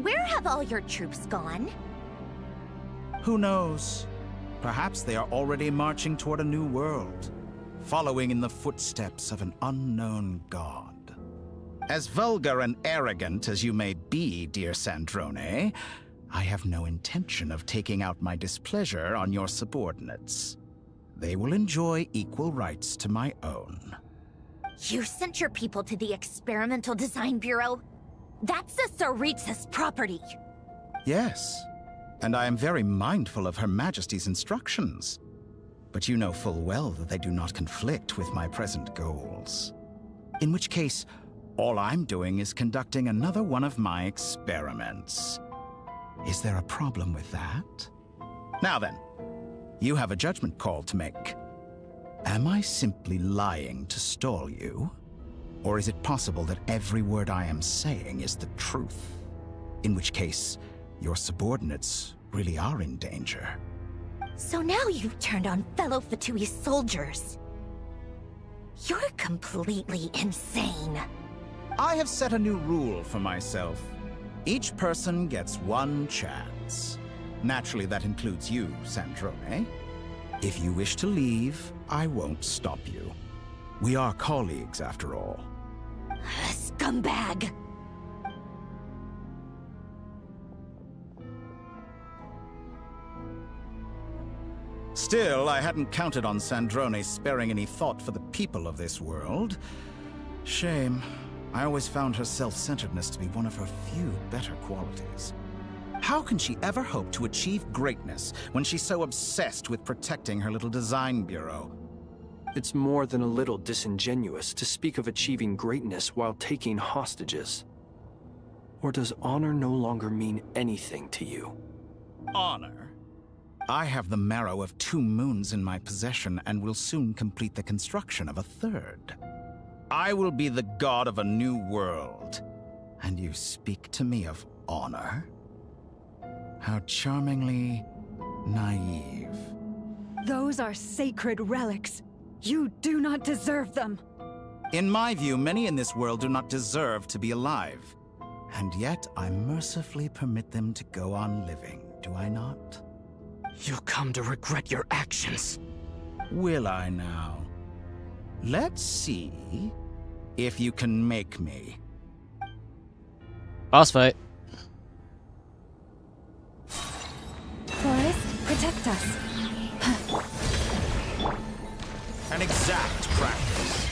Where have all your troops gone? Who knows? Perhaps they are already marching toward a new world, following in the footsteps of an unknown god. As vulgar and arrogant as you may be, dear Sandrone, I have no intention of taking out my displeasure on your subordinates. They will enjoy equal rights to my own. You sent your people to the Experimental Design Bureau? That's the Tsaritsa's property. Yes, and I am very mindful of Her Majesty's instructions. But you know full well that they do not conflict with my present goals. In which case, all I'm doing is conducting another one of my experiments. Is there a problem with that? Now then, you have a judgment call to make. Am I simply lying to stall you? Or is it possible that every word I am saying is the truth? In which case, your subordinates really are in danger. So now you've turned on fellow Fatui soldiers. You're completely insane. I have set a new rule for myself. Each person gets one chance. Naturally, that includes you, Sandrone. If you wish to leave, I won't stop you. We are colleagues, after all. Scumbag! Still, I hadn't counted on Sandrone sparing any thought for the people of this world. Shame. I always found her self-centeredness to be one of her few better qualities. How can she ever hope to achieve greatness when she's so obsessed with protecting her little design bureau? It's more than a little disingenuous to speak of achieving greatness while taking hostages. Or does honor no longer mean anything to you? Honor? I have the marrow of 2 moons in my possession and will soon complete the construction of a 3rd. I will be the god of a new world. And you speak to me of honor? How charmingly naive. Those are sacred relics. You do not deserve them. In my view, many in this world do not deserve to be alive. And yet, I mercifully permit them to go on living, do I not? You'll come to regret your actions. Will I now? Let's see if you can make me. Boss fight. Forest, protect us. An exact practice.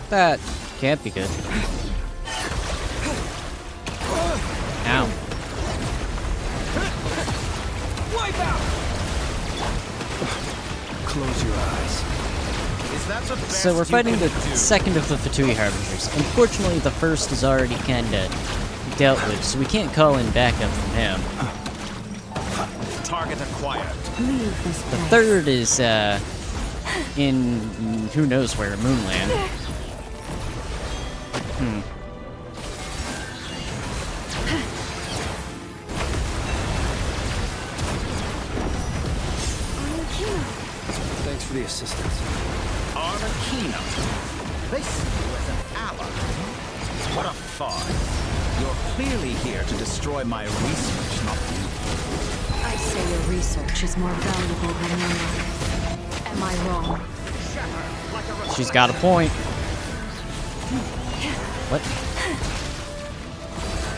That can't be good. Ow. Wipe out! Close your eyes. Is that the best So we're fighting the you can do? second of the Fatui Harbingers. Unfortunately, the first is already kinda dealt with, so we can't call in backup from him. Target acquired. Leave this The third is, in who knows where, Moonland. Thanks for the assistance. Arlecchino. They see you as an ally. What a farce. You're clearly here to destroy my research, not you. I say your research is more valuable than your life. Am I wrong? She's got a point. What?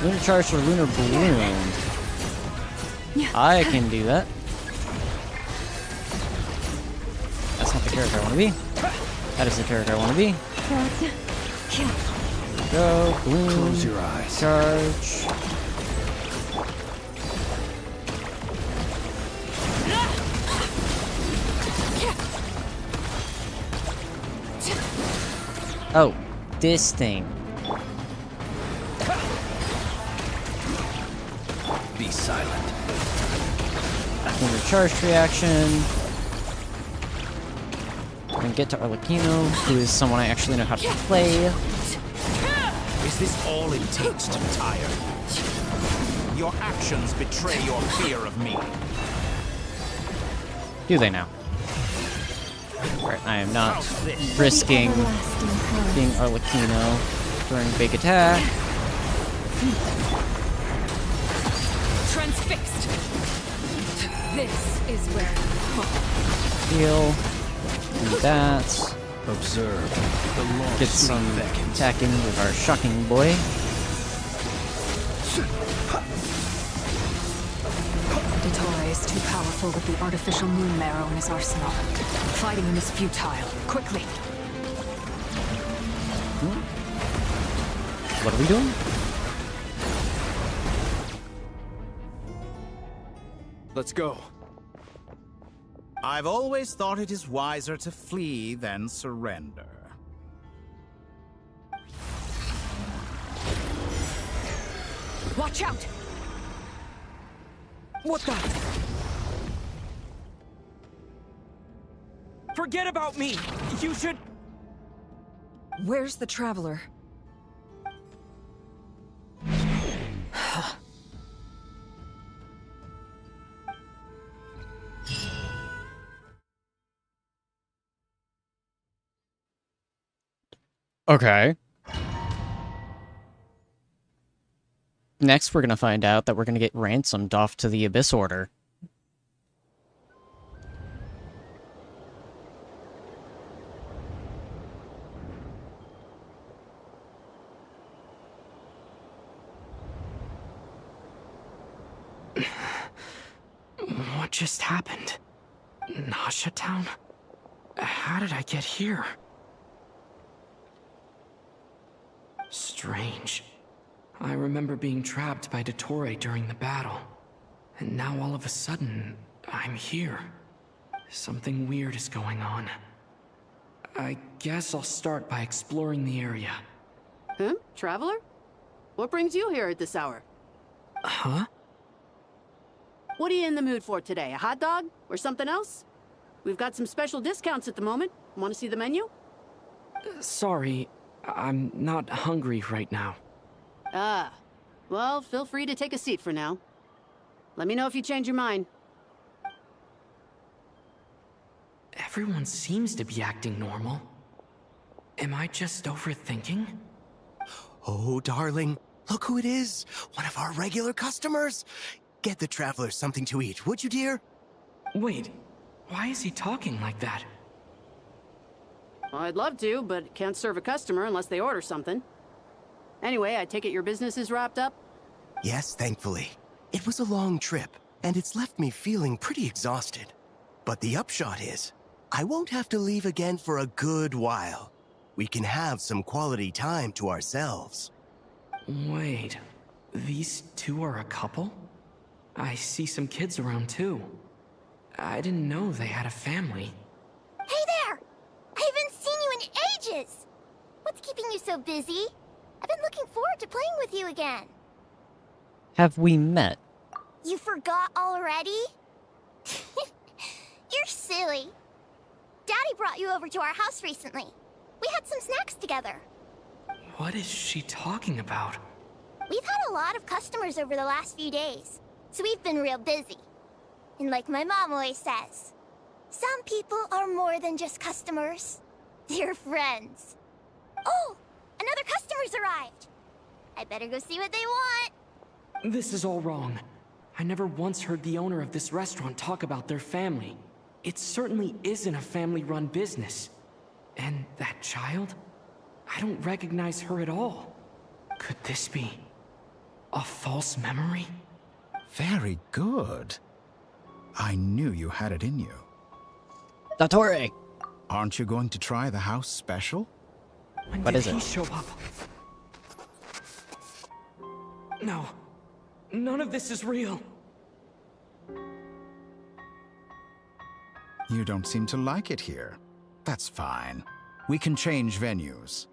Lunar Charge or Lunar Balloon? I can do that. That's not the character I want to be. That is the character I want to be. Go, balloon. Close your eyes. Charge. Oh, this thing. Be silent. Lunar Charge reaction. And get to Arlecchino, who is someone I actually know how to play. Is this all it takes to tire? Your actions betray your fear of me. Do they now? Alright, I am not risking being Arlecchino during big attack. Transfixed. This is where Heal. Do that. Observe. The long Get some attacking with our shocking boy. Dottore is too powerful with the artificial moon marrow in his arsenal. Fighting him is futile. Quickly. What are we doing? Let's go. I've always thought it is wiser to flee than surrender. Watch out! What the? Forget about me! You should... Where's the Traveler? Okay. Next, we're gonna find out that we're gonna get ransomed off to the Abyss Order. What just happened? Nasha Town? How did I get here? Strange. I remember being trapped by Dottore during the battle. And now all of a sudden, I'm here. Something weird is going on. I guess I'll start by exploring the area. Traveler? What brings you here at this hour? Huh? What are you in the mood for today? A hot dog? Or something else? We've got some special discounts at the moment. Want to see the menu? Sorry, I'm not hungry right now. Ah. Well, feel free to take a seat for now. Let me know if you change your mind. Everyone seems to be acting normal. Am I just overthinking? Oh, darling, look who it is. One of our regular customers. Get the traveler something to eat, would you, dear? Wait, why is he talking like that? Well, I'd love to, but can't serve a customer unless they order something. Anyway, I take it your business is wrapped up? Yes, thankfully. It was a long trip, and it's left me feeling pretty exhausted. But the upshot is, I won't have to leave again for a good while. We can have some quality time to ourselves. Wait, these two are a couple? I see some kids around too. I didn't know they had a family. Hey there! I haven't seen you in ages! What's keeping you so busy? I've been looking forward to playing with you again. Have we met? You forgot already? You're silly. Daddy brought you over to our house recently. We had some snacks together. What is she talking about? We've had a lot of customers over the last few days, so we've been real busy. And like my mom always says, some people are more than just customers. They're friends. Oh, another customer's arrived. I better go see what they want. This is all wrong. I never once heard the owner of this restaurant talk about their family. It certainly isn't a family-run business. And that child? I don't recognize her at all. Could this be a false memory? Very good. I knew you had it in you. Dottore! Aren't you going to try the house special? When What did is he it? show up? No. None of this is real. You don't seem to like it here. That's fine. We can change venues.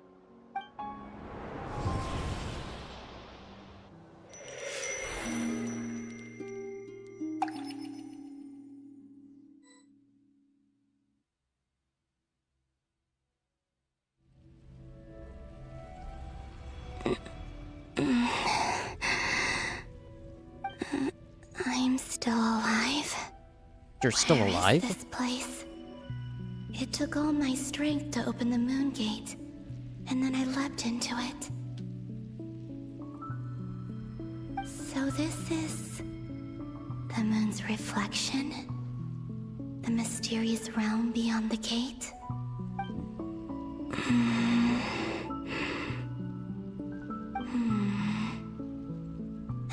I'm still alive. You're still Where is alive? this place? It took all my strength to open the moon gate, and then I leapt into it. So this is the moon's reflection? The mysterious realm beyond the gate?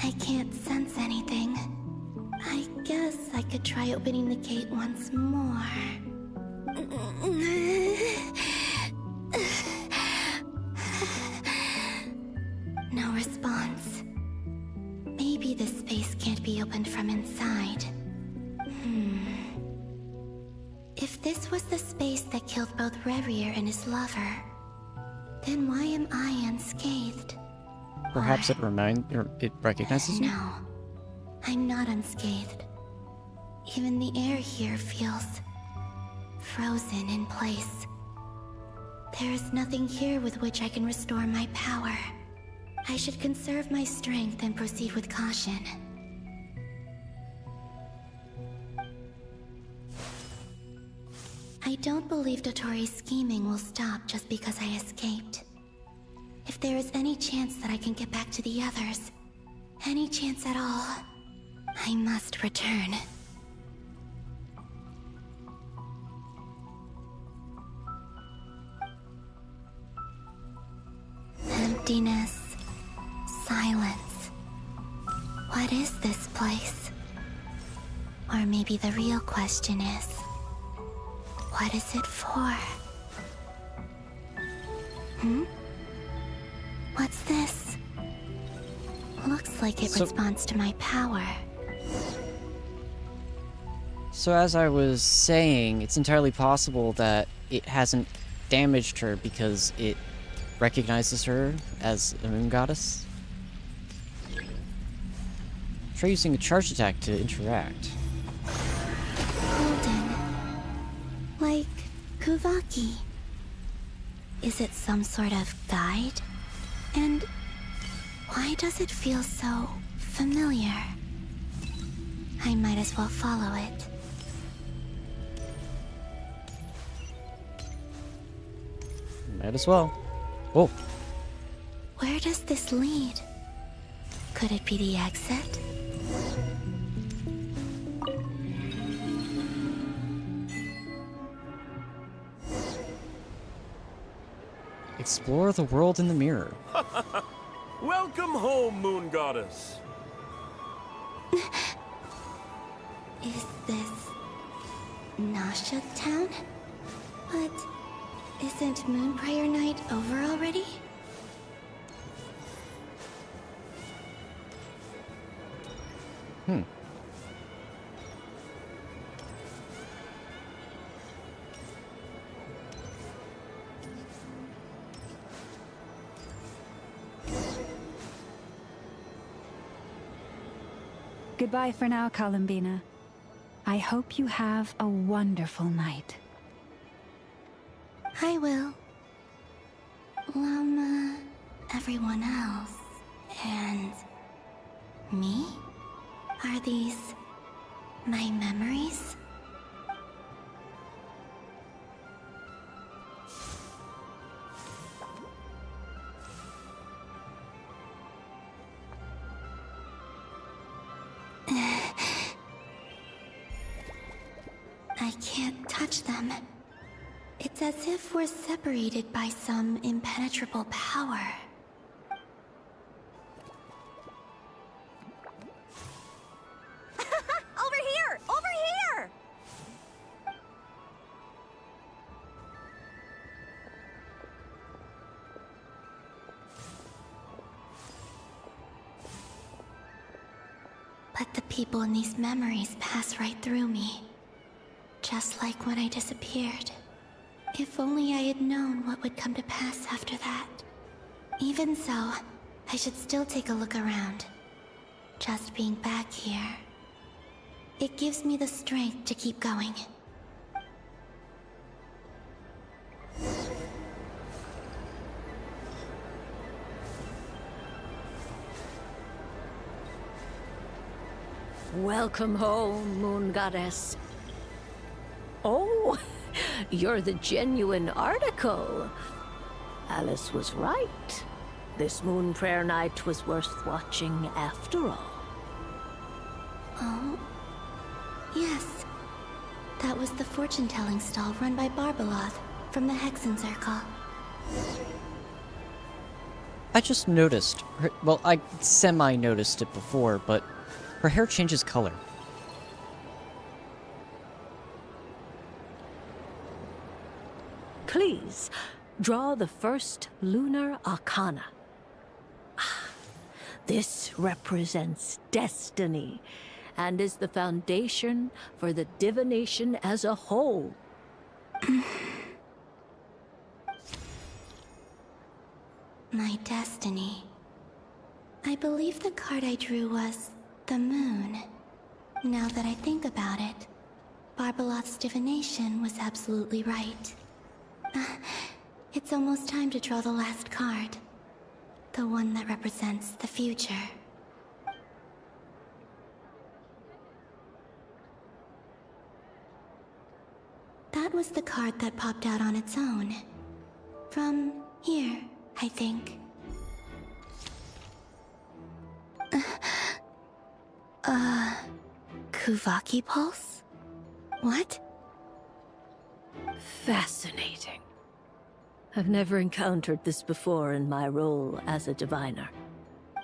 I can't sense anything. I guess I could try opening the gate once more. No response. Maybe this space can't be opened from inside. If this was the space that killed both Revier and his lover, then why am I unscathed? Perhaps it recognizes you? No, I'm not unscathed. Even the air here feels frozen in place. There is nothing here with which I can restore my power. I should conserve my strength and proceed with caution. I don't believe Dottori's scheming will stop just because I escaped. If there is any chance that I can get back to the others, any chance at all, I must return. Emptiness, silence. What is this place? Or Or maybe the real question is, what is it for? What's this? Looks like it responds to my power. So as I was saying, it's entirely possible that it hasn't damaged her because it recognizes her as a moon goddess. Try using a charge attack to interact. Golden. Like Kuvaki. Is it some sort of guide? And why does it feel so familiar? I might as well follow it. Might as well. Oh. Where does this lead? Could it be the exit? Explore the world in the mirror. Welcome home, Moon Goddess. Is this Nasha Town? But isn't Moon Prayer Night over already? Goodbye for now, Columbina. I hope you have a wonderful night. I will. Llama, everyone else, and me? Are these my memories? I can't touch them. It's as if we're separated by some impenetrable power. Over here! Over here! But the people in these memories pass right through me. Just like when I disappeared. If only I had known what would come to pass after that. Even so, I should still take a look around. Just being back here. It gives me the strength to keep going. Welcome home, Moon Goddess. Oh, you're the genuine article. Alice was right. This Moon Prayer Night was worth watching after all. Oh, yes. That was the fortune-telling stall run by Barbeloth from the Hexen Circle. I just noticed her, well, I semi-noticed it before, but her hair changes color. Please, draw the first lunar arcana. This represents destiny, and is the foundation for the divination as a whole. My destiny. I believe the card I drew was the moon. Now that I think about it, Barbeloth's divination was absolutely right. It's almost time to draw the last card. The one that represents the future. That was the card that popped out on its own. From here, I think. Kuvaki Pulse? What? Fascinating. I've never encountered this before in my role as a diviner.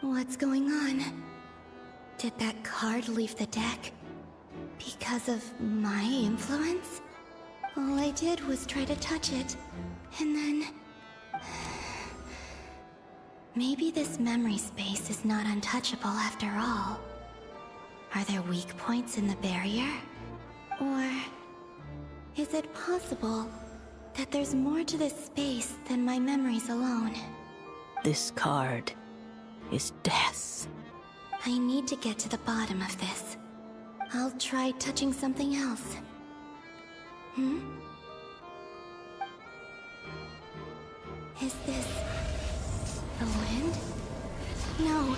What's going on? Did that card leave the deck? Because of my influence? All I did was try to touch it, and then... Maybe this memory space is not untouchable after all. Are there weak points in the barrier? Or... is it possible that there's more to this space than my memories alone? This card is death. I need to get to the bottom of this. I'll try touching something else. Is this... the wind? No,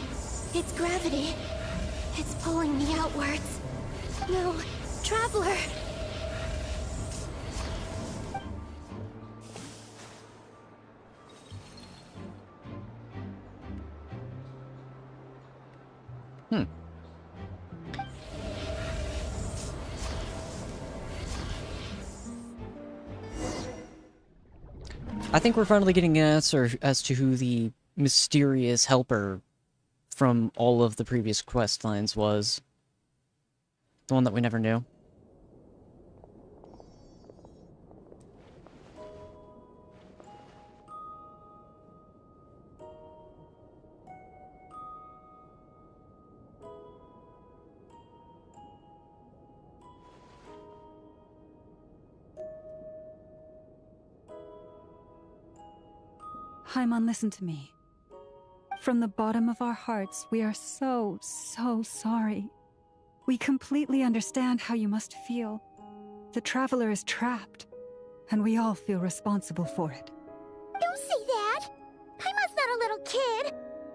it's gravity. It's pulling me outwards. No, Traveler! I think we're finally getting an answer as to who the mysterious helper from all of the previous quest lines was. The one that we never knew. Paimon, listen to me. From the bottom of our hearts, we are so sorry. We completely understand how you must feel. The Traveler is trapped, and we all feel responsible for it. Don't say that! Paimon's not a little kid!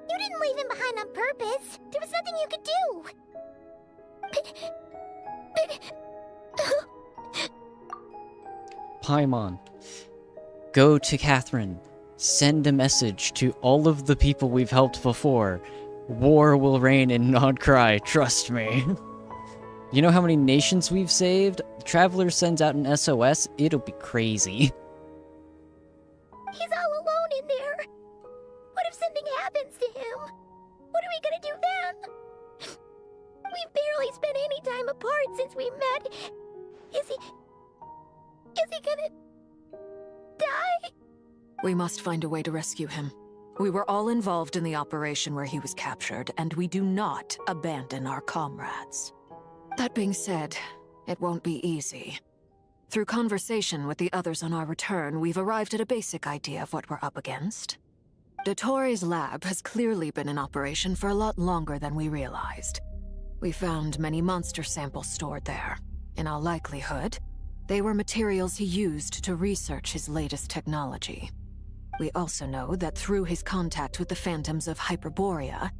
You didn't leave him behind on purpose! There was nothing you could do! Paimon, go to Catherine. Send a message to all of the people we've helped before. War will reign in Nod Krai, trust me. You know how many nations we've saved? Traveler sends out an SOS, it'll be crazy. He's all alone in there. What if something happens to him? What are we gonna do then? We've barely spent any time apart since we met. Is he gonna die? We must find a way to rescue him. We were all involved in the operation where he was captured, and we do not abandon our comrades. That being said, it won't be easy. Through conversation with the others on our return, we've arrived at a basic idea of what we're up against. Dottore's lab has clearly been in operation for a lot longer than we realized. We found many monster samples stored there. In all likelihood, they were materials he used to research his latest technology. We also know that through his contact with the phantoms of Hyperborea,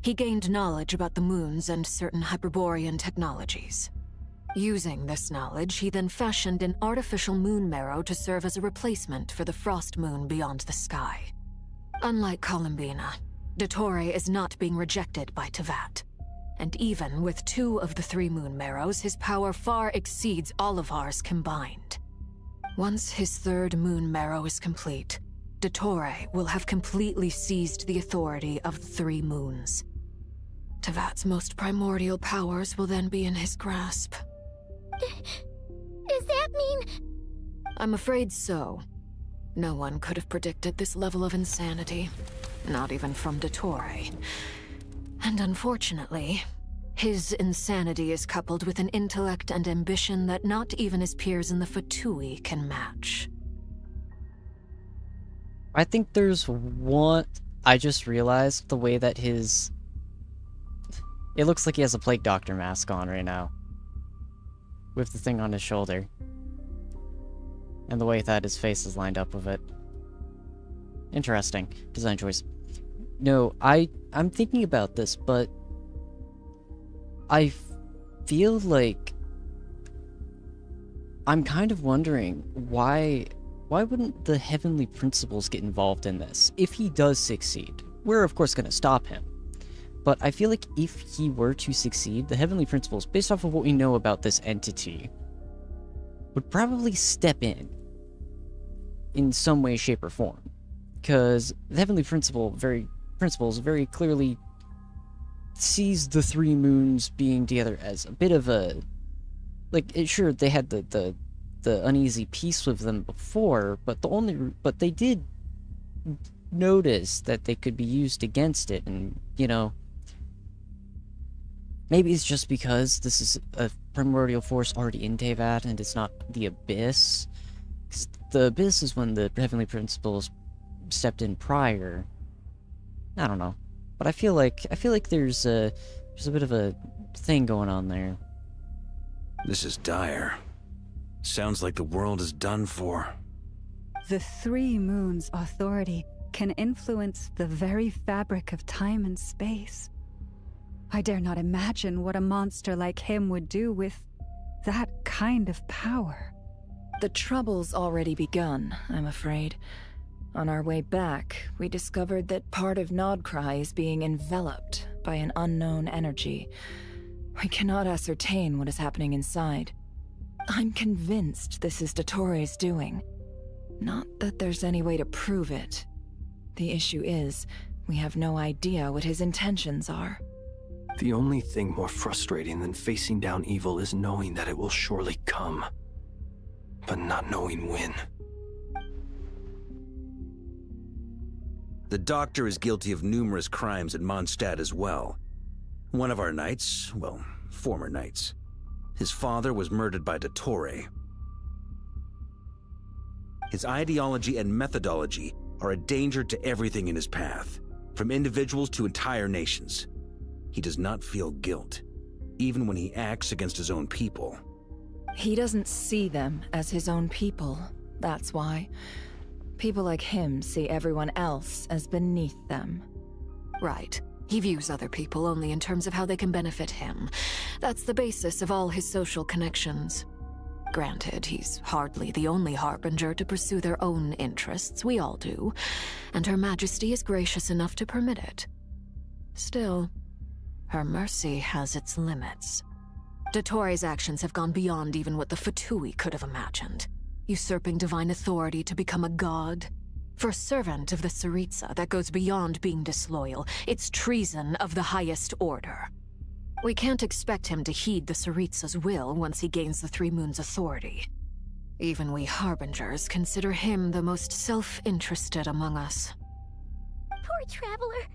he gained knowledge about the moons and certain Hyperborean technologies. Using this knowledge, he then fashioned an artificial moon marrow to serve as a replacement for the frost moon beyond the sky. Unlike Columbina, Dottore is not being rejected by Teyvat. And even with 2 of the 3 moon marrows, his power far exceeds all of ours combined. Once his 3rd moon marrow is complete, Dottore will have completely seized the authority of the 3 moons. Teyvat's most primordial powers will then be in his grasp. Does that mean... I'm afraid so. No one could have predicted this level of insanity. Not even from Dottore. And unfortunately, his insanity is coupled with an intellect and ambition that not even his peers in the Fatui can match. I think there's one... I just realized the way that his... It looks like he has a Plague Doctor mask on right now. With the thing on his shoulder. And the way that his face is lined up with it. Interesting. Design choice. No, I'm thinking about this, but... I feel like... I'm kind of wondering why wouldn't the Heavenly Principles get involved in this? If he does succeed, we're of course going to stop him. But I feel like if he were to succeed, the Heavenly Principles, based off of what we know about this entity, would probably step in some way, shape, or form. Because the Heavenly Principles very clearly sees the 3 moons being together as a bit of a sure, they had the uneasy peace with them before, but they did notice that they could be used against it, and, you know, maybe it's just because this is a primordial force already in Teyvat, and it's not the Abyss. Because the Abyss is when the Heavenly Principles stepped in prior. I don't know. But I feel like there's a bit of a thing going on there. This is dire. Sounds like the world is done for. The Three Moons' authority can influence the very fabric of time and space. I dare not imagine what a monster like him would do with that kind of power. The trouble's already begun, I'm afraid. On our way back, we discovered that part of Nod Krai is being enveloped by an unknown energy. We cannot ascertain what is happening inside. I'm convinced this is Dottoro's doing. Not that there's any way to prove it. The issue is, we have no idea what his intentions are. The only thing more frustrating than facing down evil is knowing that it will surely come, but not knowing when. The Doctor is guilty of numerous crimes at Mondstadt as well. One of our knights, well, former knights, his father was murdered by Dottore. His ideology and methodology are a danger to everything in his path, from individuals to entire nations. He does not feel guilt, even when he acts against his own people. He doesn't see them as his own people, that's why. People like him see everyone else as beneath them. Right. He views other people only in terms of how they can benefit him. That's the basis of all his social connections. Granted, he's hardly the only harbinger to pursue their own interests. We all do. And Her Majesty is gracious enough to permit it. Still, her mercy has its limits. Dottore's actions have gone beyond even what the Fatui could have imagined. Usurping divine authority to become a god. For a servant of the Tsaritsa, that goes beyond being disloyal. It's treason of the highest order. We can't expect him to heed the Tsaritsa's will once he gains the Three Moons' authority. Even we Harbingers consider him the most self-interested among us. Poor Traveler.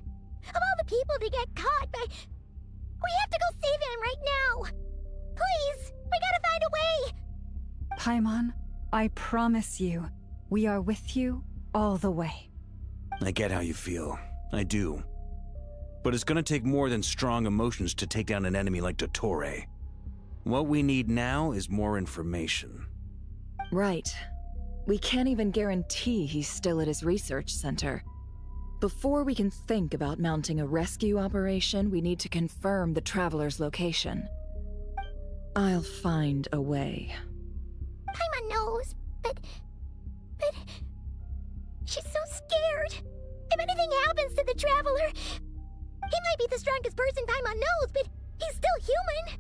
Of all the people to get caught by... We have to go save him right now! Please! We gotta find a way! Paimon, I promise you, we are with you all the way. I get how you feel. I do. But it's gonna take more than strong emotions to take down an enemy like Dottore. What we need now is more information. Right. We can't even guarantee he's still at his research center. Before we can think about mounting a rescue operation, we need to confirm the Traveler's location. I'll find a way. Paimon knows, but... She's so scared. If anything happens to the Traveler... He might be the strongest person Paimon knows, but he's still human.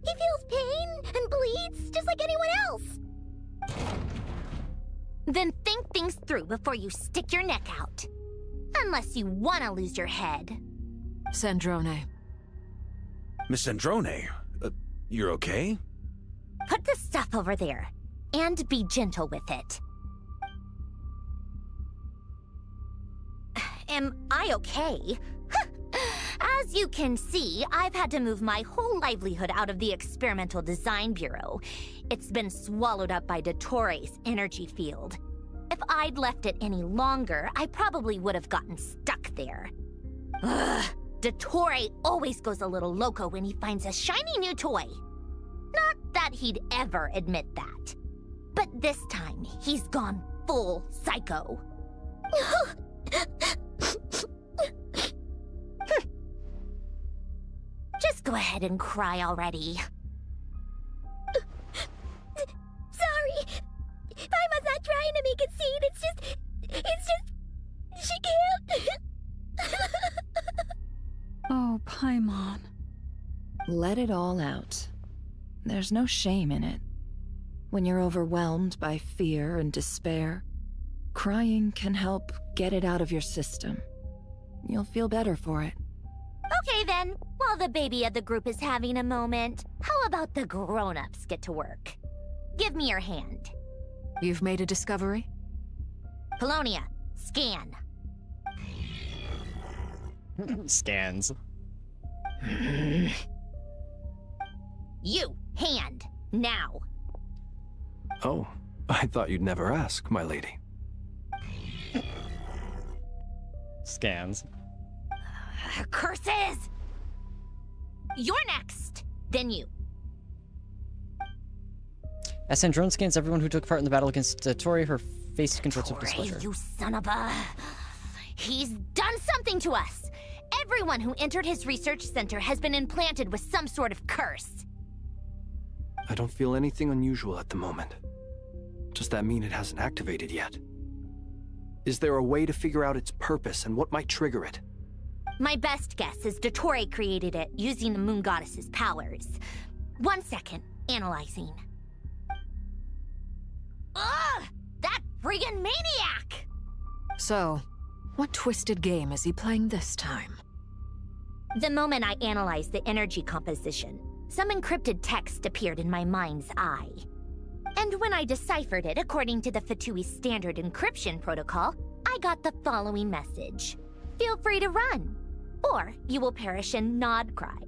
He feels pain and bleeds just like anyone else. Then think things through before you stick your neck out. Unless you want to lose your head. Snezhnaya. Miss Snezhnaya, you're okay? Put the stuff over there, and be gentle with it. Am I okay? As you can see, I've had to move my whole livelihood out of the Experimental Design Bureau. It's been swallowed up by Dottore's energy field. If I'd left it any longer, I probably would have gotten stuck there. Ugh, Dottore always goes a little loco when he finds a shiny new toy. Not that he'd ever admit that. But this time, he's gone full psycho. Just go ahead and cry already. Sorry. Paimon's not trying to make it seem. It's just... She can't. Oh, Paimon. Let it all out. There's no shame in it. When you're overwhelmed by fear and despair, crying can help get it out of your system. You'll feel better for it. Okay then, while the baby of the group is having a moment, how about the grown-ups get to work? Give me your hand. You've made a discovery? Polonia, scan. Scans. You, hand, now. Oh, I thought you'd never ask, my lady. Scans. Curses! You're next, then you. SN drone scans everyone who took part in the battle against Tori. Her face controls with displeasure. You son of a... He's done something to us! Everyone who entered his research center has been implanted with some sort of curse. I don't feel anything unusual at the moment. Does that mean it hasn't activated yet? Is there a way to figure out its purpose and what might trigger it? My best guess is Dottore created it using the Moon Goddess's powers. 1 second, analyzing. Ugh! That friggin' maniac! So, what twisted game is he playing this time? The moment I analyzed the energy composition, some encrypted text appeared in my mind's eye. And when I deciphered it according to the Fatui standard encryption protocol, I got the following message. Feel free to run, or you will perish in Nod Krai.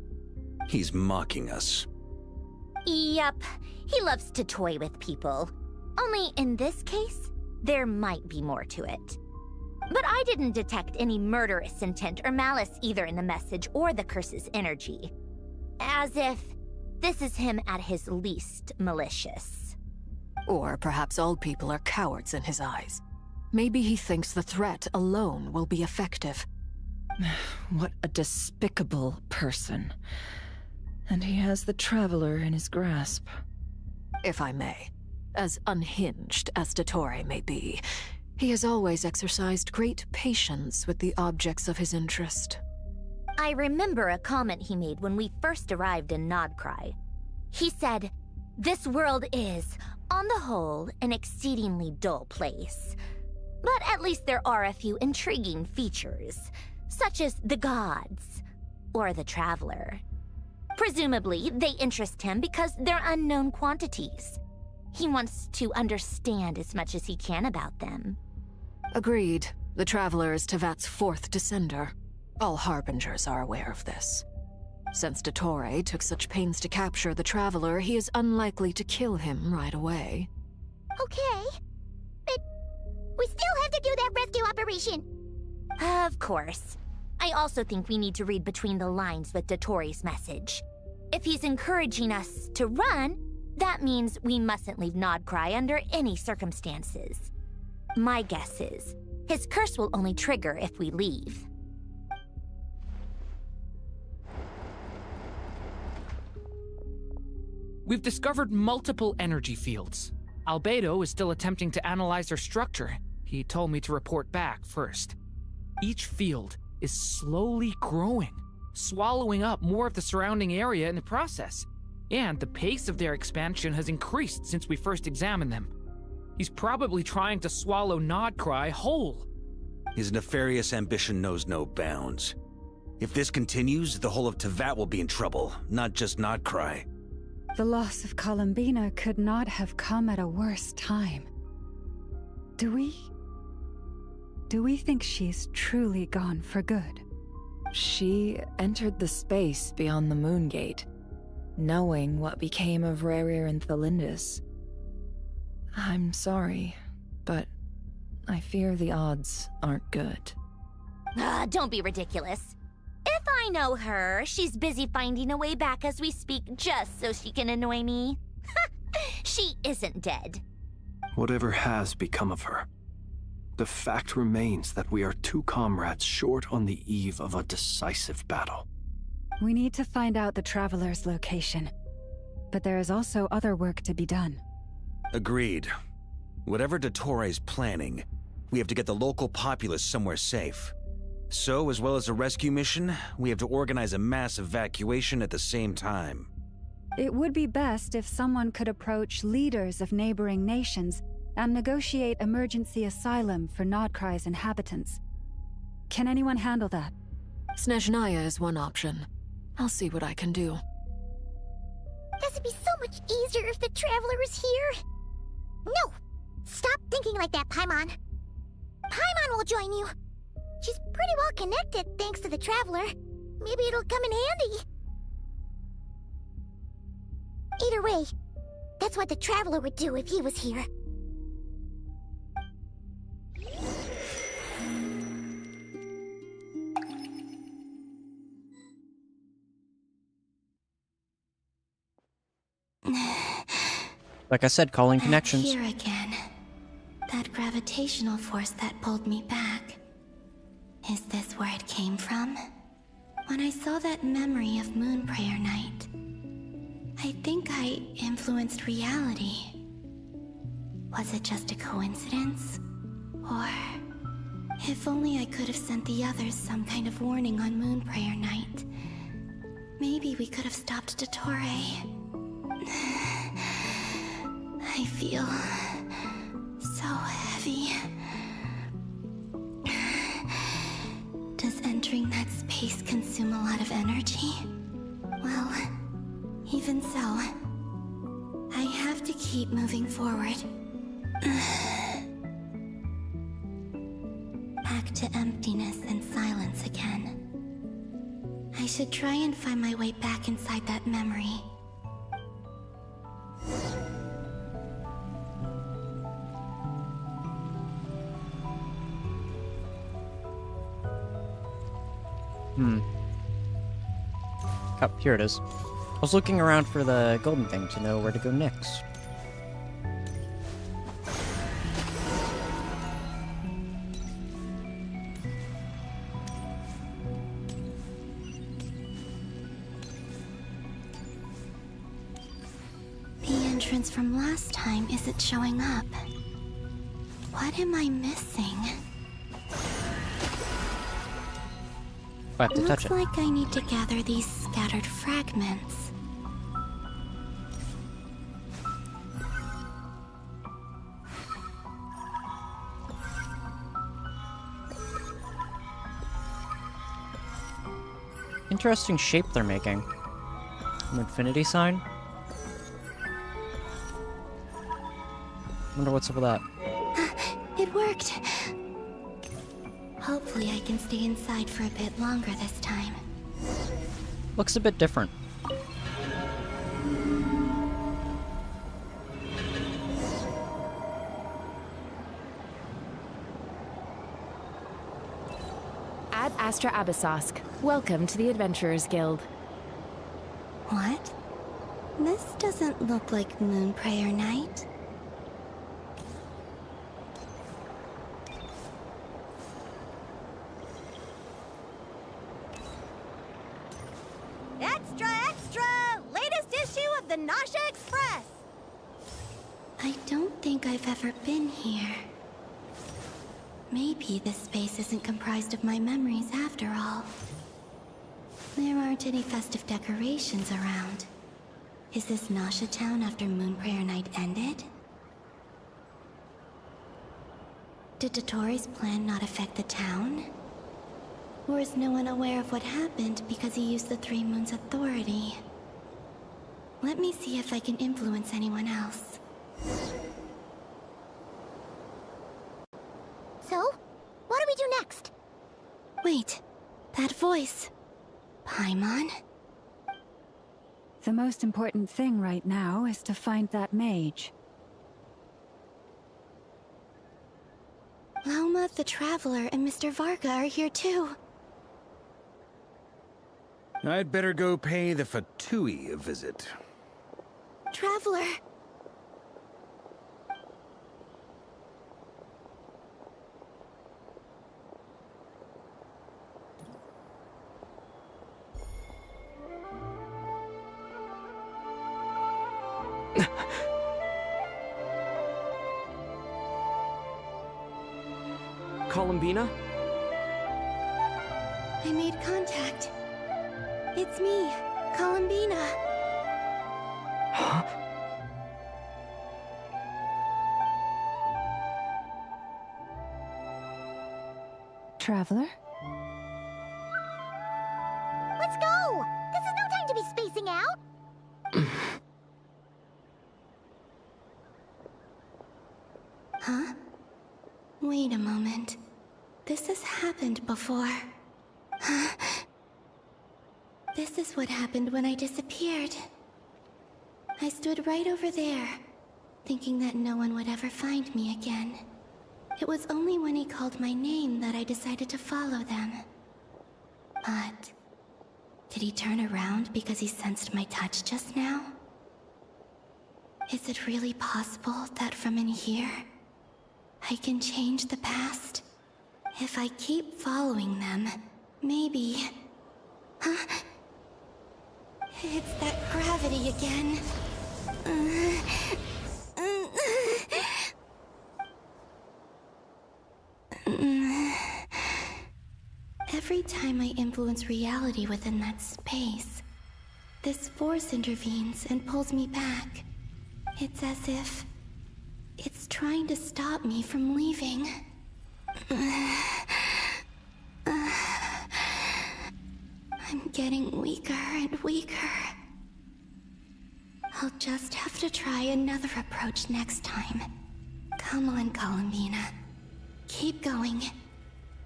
He's mocking us. Yep, he loves to toy with people. Only in this case, there might be more to it. But I didn't detect any murderous intent or malice either in the message or the curse's energy. As if this is him at his least malicious. Or perhaps all people are cowards in his eyes. Maybe he thinks the threat alone will be effective. What a despicable person. And he has the Traveler in his grasp. If I may, as unhinged as Dottore may be, he has always exercised great patience with the objects of his interest. I remember a comment he made when we first arrived in Nod Krai. He said, "This world is, on the whole, an exceedingly dull place. But at least there are a few intriguing features, such as the gods, or the Traveler. Presumably, they interest him because they're unknown quantities. He wants to understand as much as he can about them." Agreed. The Traveler is Tevat's fourth descender. All Harbingers are aware of this. Since Dottore took such pains to capture the Traveler, he is unlikely to kill him right away. Okay. But we still have to do that rescue operation. Of course. I also think we need to read between the lines with Dottore's message. If he's encouraging us to run, that means we mustn't leave Nod Krai under any circumstances. My guess is, his curse will only trigger if we leave. We've discovered multiple energy fields. Albedo is still attempting to analyze their structure. He told me to report back first. Each field is slowly growing, swallowing up more of the surrounding area in the process. And the pace of their expansion has increased since we first examined them. He's probably trying to swallow Nod Krai whole. His nefarious ambition knows no bounds. If this continues, the whole of Tevat will be in trouble, not just Nod Krai. The loss of Columbina could not have come at a worse time. Do we think she's truly gone for good? She entered the space beyond the Moon Gate, knowing what became of Rerir and Thalindus. I'm sorry, but I fear the odds aren't good. Don't be ridiculous. If I know her, she's busy finding a way back as we speak just so she can annoy me. She isn't dead. Whatever has become of her, the fact remains that we are two comrades short on the eve of a decisive battle. We need to find out the Traveler's location, but there is also other work to be done. Agreed. Whatever Dottore's planning, we have to get the local populace somewhere safe. So, as well as a rescue mission, we have to organize a mass evacuation at the same time. It would be best if someone could approach leaders of neighboring nations and negotiate emergency asylum for Nod Krai's inhabitants. Can anyone handle that? Snezhnaya is one option. I'll see what I can do. This would be so much easier if the Traveler was here. No! Stop thinking like that, Paimon. Paimon will join you. She's pretty well connected thanks to the Traveler. Maybe it'll come in handy. Either way, that's what the Traveler would do if he was here. Like I said, calling Back connections. Here again. That gravitational force that pulled me back. Is this where it came from? When I saw that memory of Moon Prayer Night, I think I influenced reality. Was it just a coincidence? Or if only I could have sent the others some kind of warning on Moon Prayer Night. Maybe we could have stopped Dottore. I feel so heavy. Does entering that space consume a lot of energy? Well, even so, I have to keep moving forward. Back to emptiness and silence again. I should try and find my way back inside that memory. Oh, here it is. I was looking around for the golden thing to know where to go next. The entrance from last time isn't showing up. What am I missing? I have to touch it. Looks like I need to gather these scattered fragments. Interesting shape they're making. An infinity sign? Wonder what's up with that. It worked! Hopefully I can stay inside for a bit longer this time. Looks a bit different. Ad Astra Abyssosk. Welcome to the Adventurers Guild. What? This doesn't look like Moon Prayer Night. Extra, extra! Latest issue of the Nasha Express! I don't think I've ever been here. Maybe this space isn't comprised of my memories after all. There aren't any festive decorations around. Is this Nasha town after Moon Prayer Night ended? Did Dottore's plan not affect the town? Or is no one aware of what happened because he used the Three Moons' authority? Let me see if I can influence anyone else. So, what do we do next? Wait, that voice. Paimon? The most important thing right now is to find that mage. Lauma the Traveler and Mr. Varga are here too. I'd better go pay the Fatui a visit. Traveler! Columbina? I made contact. It's me, Columbina. Huh? Traveler? spacing out? Huh? Wait a moment. This has happened before. Huh? This is what happened when I disappeared. I stood right over there, thinking that no one would ever find me again. It was only when he called my name that I decided to follow them. But did he turn around because he sensed my touch just now? Is it really possible that from in here, I can change the past? If I keep following them, maybe... Huh? It's that gravity again. Every time I influence reality within that space, this force intervenes and pulls me back. It's as if it's trying to stop me from leaving. I'm getting weaker and weaker. I'll just have to try another approach next time. Come on, Columbina. Keep going.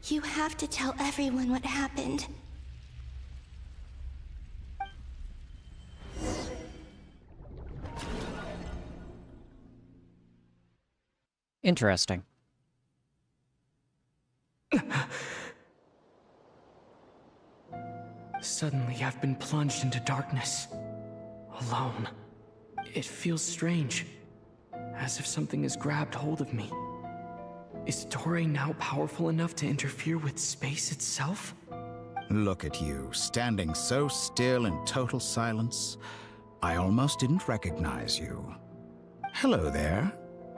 You have to tell everyone what happened. Interesting. Suddenly, I've been plunged into darkness. Alone. It feels strange. As if something has grabbed hold of me. Is Toray now powerful enough to interfere with space itself? Look at you, standing so still in total silence. I almost didn't recognize you. Hello there,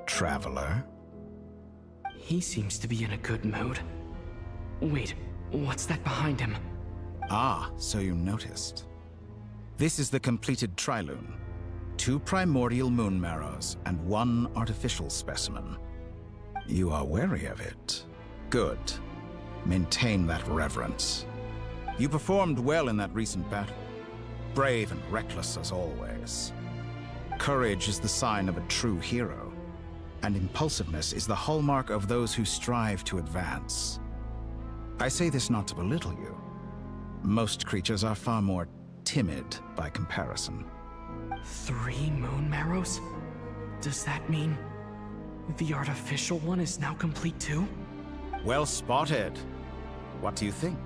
traveler. He seems to be in a good mood. Wait, what's that behind him? Ah, so you noticed. This is the completed Trilune. 2 primordial moon marrows and 1 artificial specimen. You are wary of it. Good. Maintain that reverence. You performed well in that recent battle. Brave and reckless as always. Courage is the sign of a true hero, and impulsiveness is the hallmark of those who strive to advance. I say this not to belittle you. Most creatures are far more timid by comparison. 3 moon marrows? Does that mean the artificial one is now complete too? Well spotted. What do you think?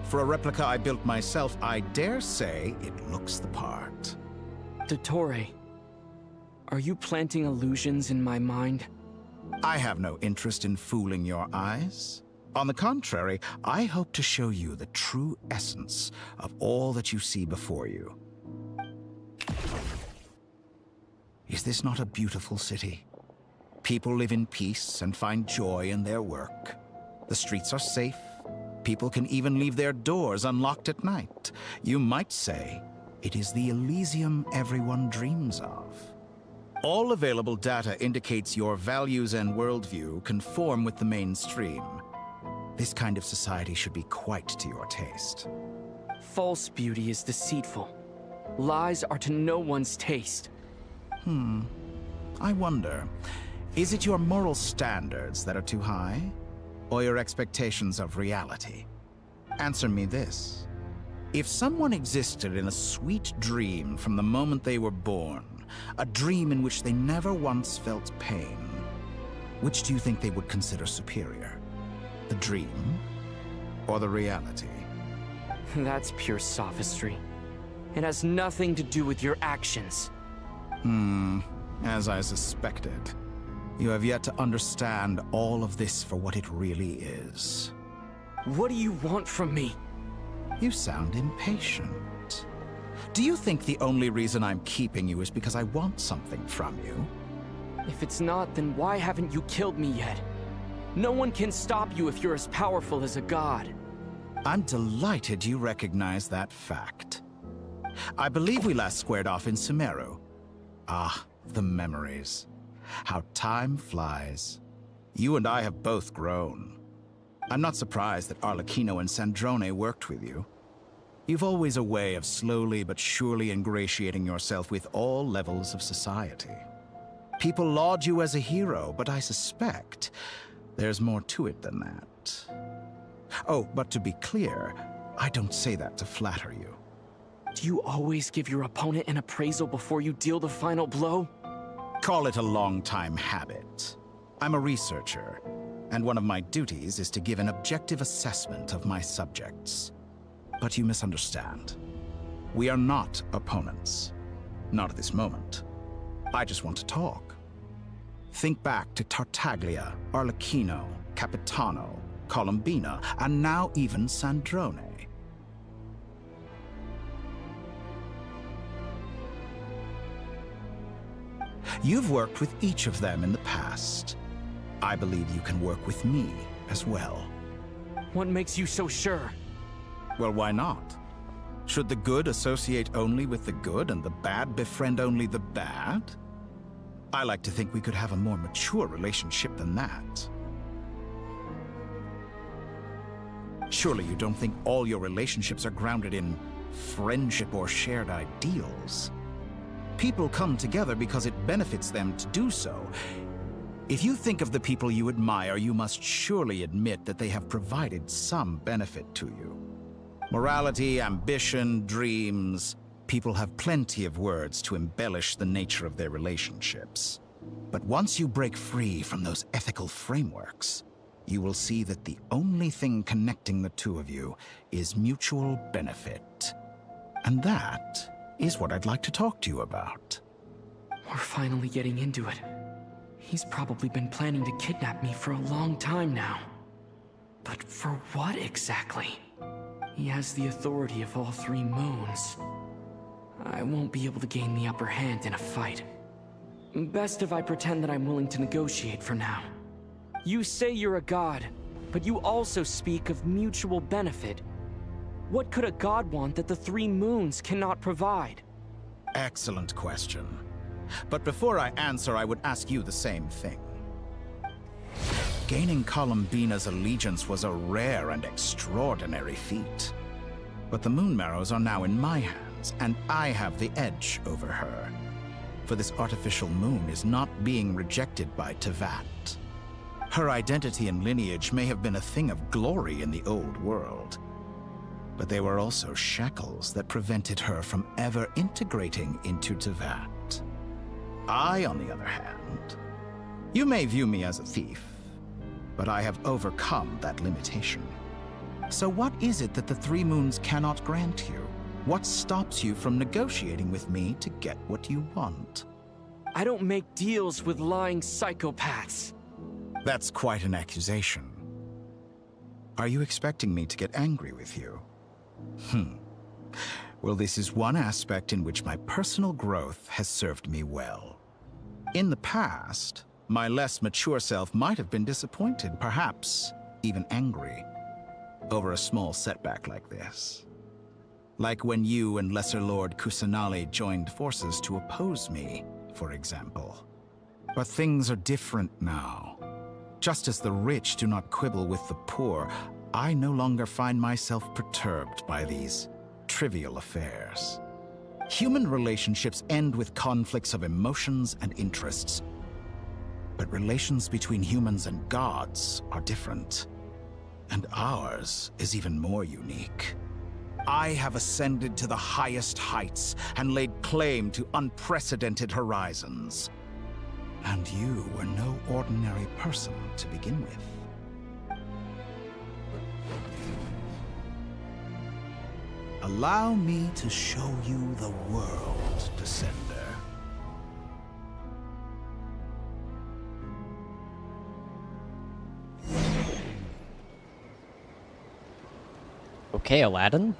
For a replica I built myself, I dare say it looks the part. Toray, are you planting illusions in my mind? I have no interest in fooling your eyes. On the contrary, I hope to show you the true essence of all that you see before you. Is this not a beautiful city? People live in peace and find joy in their work. The streets are safe. People can even leave their doors unlocked at night. You might say it is the Elysium everyone dreams of. All available data indicates your values and worldview conform with the mainstream. This kind of society should be quite to your taste. False beauty is deceitful. Lies are to no one's taste. I wonder, is it your moral standards that are too high? Or your expectations of reality? Answer me this. If someone existed in a sweet dream from the moment they were born, a dream in which they never once felt pain, which do you think they would consider superior? The dream or the reality? That's pure sophistry. It has nothing to do with your actions. As I suspected. You have yet to understand all of this for what it really is. What do you want from me? You sound impatient. Do you think the only reason I'm keeping you is because I want something from you? If it's not, then why haven't you killed me yet? No one can stop you if you're as powerful as a god. I'm delighted you recognize that fact. I believe we last squared off in Sumeru. Ah, the memories. How time flies. You and I have both grown. I'm not surprised that Arlecchino and Sandrone worked with you. You've always a way of slowly but surely ingratiating yourself with all levels of society. People laud you as a hero, but I suspect there's more to it than that. Oh, but to be clear, I don't say that to flatter you. Do you always give your opponent an appraisal before you deal the final blow? Call it a long-time habit. I'm a researcher, and one of my duties is to give an objective assessment of my subjects. But you misunderstand. We are not opponents. Not at this moment. I just want to talk. Think back to Tartaglia, Arlecchino, Capitano, Columbina, and now even Sandrone. You've worked with each of them in the past. I believe you can work with me as well. What makes you so sure? Well, why not? Should the good associate only with the good and the bad befriend only the bad? I like to think we could have a more mature relationship than that. Surely you don't think all your relationships are grounded in friendship or shared ideals? People come together because it benefits them to do so. If you think of the people you admire, you must surely admit that they have provided some benefit to you. Morality, ambition, dreams. People have plenty of words to embellish the nature of their relationships. But once you break free from those ethical frameworks, you will see that the only thing connecting the two of you is mutual benefit. And that is what I'd like to talk to you about. We're finally getting into it. He's probably been planning to kidnap me for a long time now. But for what exactly? He has the authority of all three moons. I won't be able to gain the upper hand in a fight. Best if I pretend that I'm willing to negotiate for now. You say you're a god, but you also speak of mutual benefit. What could a god want that the three moons cannot provide? Excellent question. But before I answer, I would ask you the same thing. Gaining Columbina's allegiance was a rare and extraordinary feat. But the Moon Marrows are now in my hands, and I have the edge over her. For this artificial moon is not being rejected by Teyvat. Her identity and lineage may have been a thing of glory in the old world, but they were also shackles that prevented her from ever integrating into Teyvat. I, on the other hand, you may view me as a thief, but I have overcome that limitation. So what is it that the Three Moons cannot grant you? What stops you from negotiating with me to get what you want? I don't make deals with lying psychopaths. That's quite an accusation. Are you expecting me to get angry with you? Well, this is one aspect in which my personal growth has served me well. In the past, my less mature self might have been disappointed, perhaps even angry, over a small setback like this. Like when you and Lesser Lord Kusanali joined forces to oppose me, for example. But things are different now. Just as the rich do not quibble with the poor, I no longer find myself perturbed by these trivial affairs. Human relationships end with conflicts of emotions and interests. But relations between humans and gods are different. And ours is even more unique. I have ascended to the highest heights and laid claim to unprecedented horizons. And you were no ordinary person to begin with. Allow me to show you the world, Descender. Okay, Aladdin.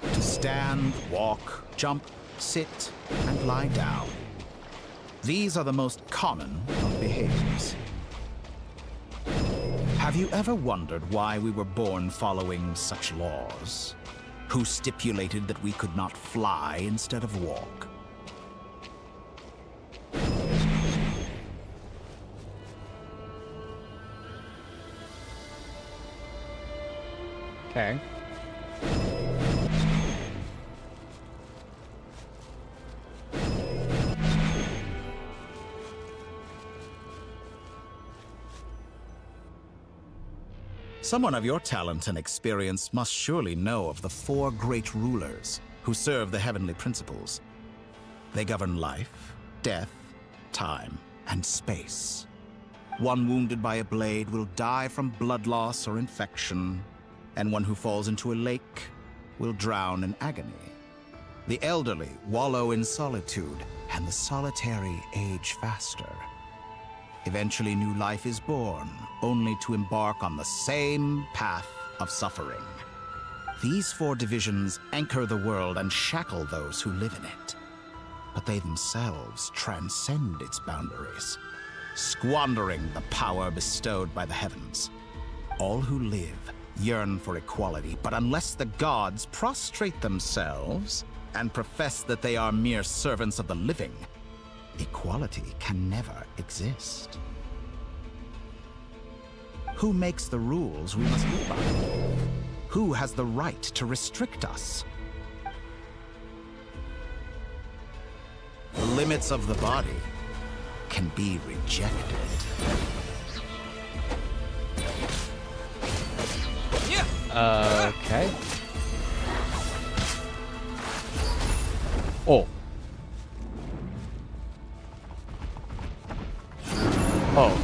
To stand, walk, jump, sit, and lie down. These are the most common of behaviors. Have you ever wondered why we were born following such laws? Who stipulated that we could not fly instead of walk? Okay. Someone of your talent and experience must surely know of the 4 great rulers who serve the heavenly principles. They govern life, death, time, and space. One wounded by a blade will die from blood loss or infection, and one who falls into a lake will drown in agony. The elderly wallow in solitude, and the solitary age faster. Eventually, new life is born, only to embark on the same path of suffering. These 4 divisions anchor the world and shackle those who live in it. But they themselves transcend its boundaries, squandering the power bestowed by the heavens. All who live yearn for equality, but unless the gods prostrate themselves and profess that they are mere servants of the living, equality can never exist. Who makes the rules we must live by? Who has the right to restrict us? The limits of the body can be rejected. Okay. Oh. Oh.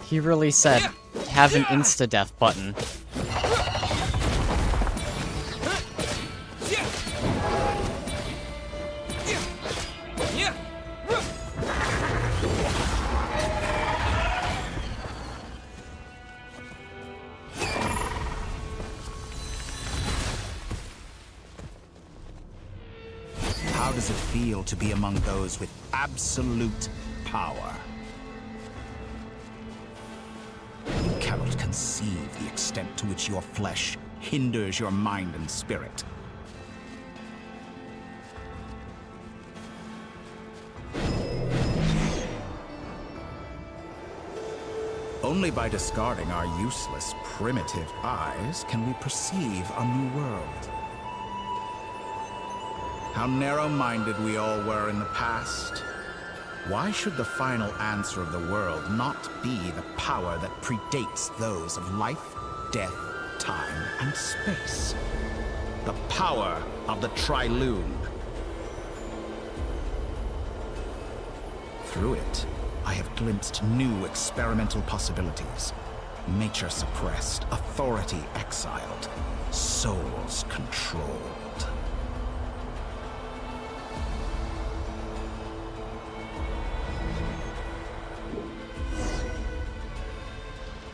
He really said, have an insta-death button. How does it feel to be among those with absolute power? You cannot conceive the extent to which your flesh hinders your mind and spirit. Only by discarding our useless, primitive eyes can we perceive a new world. How narrow-minded we all were in the past. Why should the final answer of the world not be the power that predates those of life, death, time, and space? The power of the Trilune. Through it, I have glimpsed new experimental possibilities. Nature suppressed, authority exiled, souls controlled.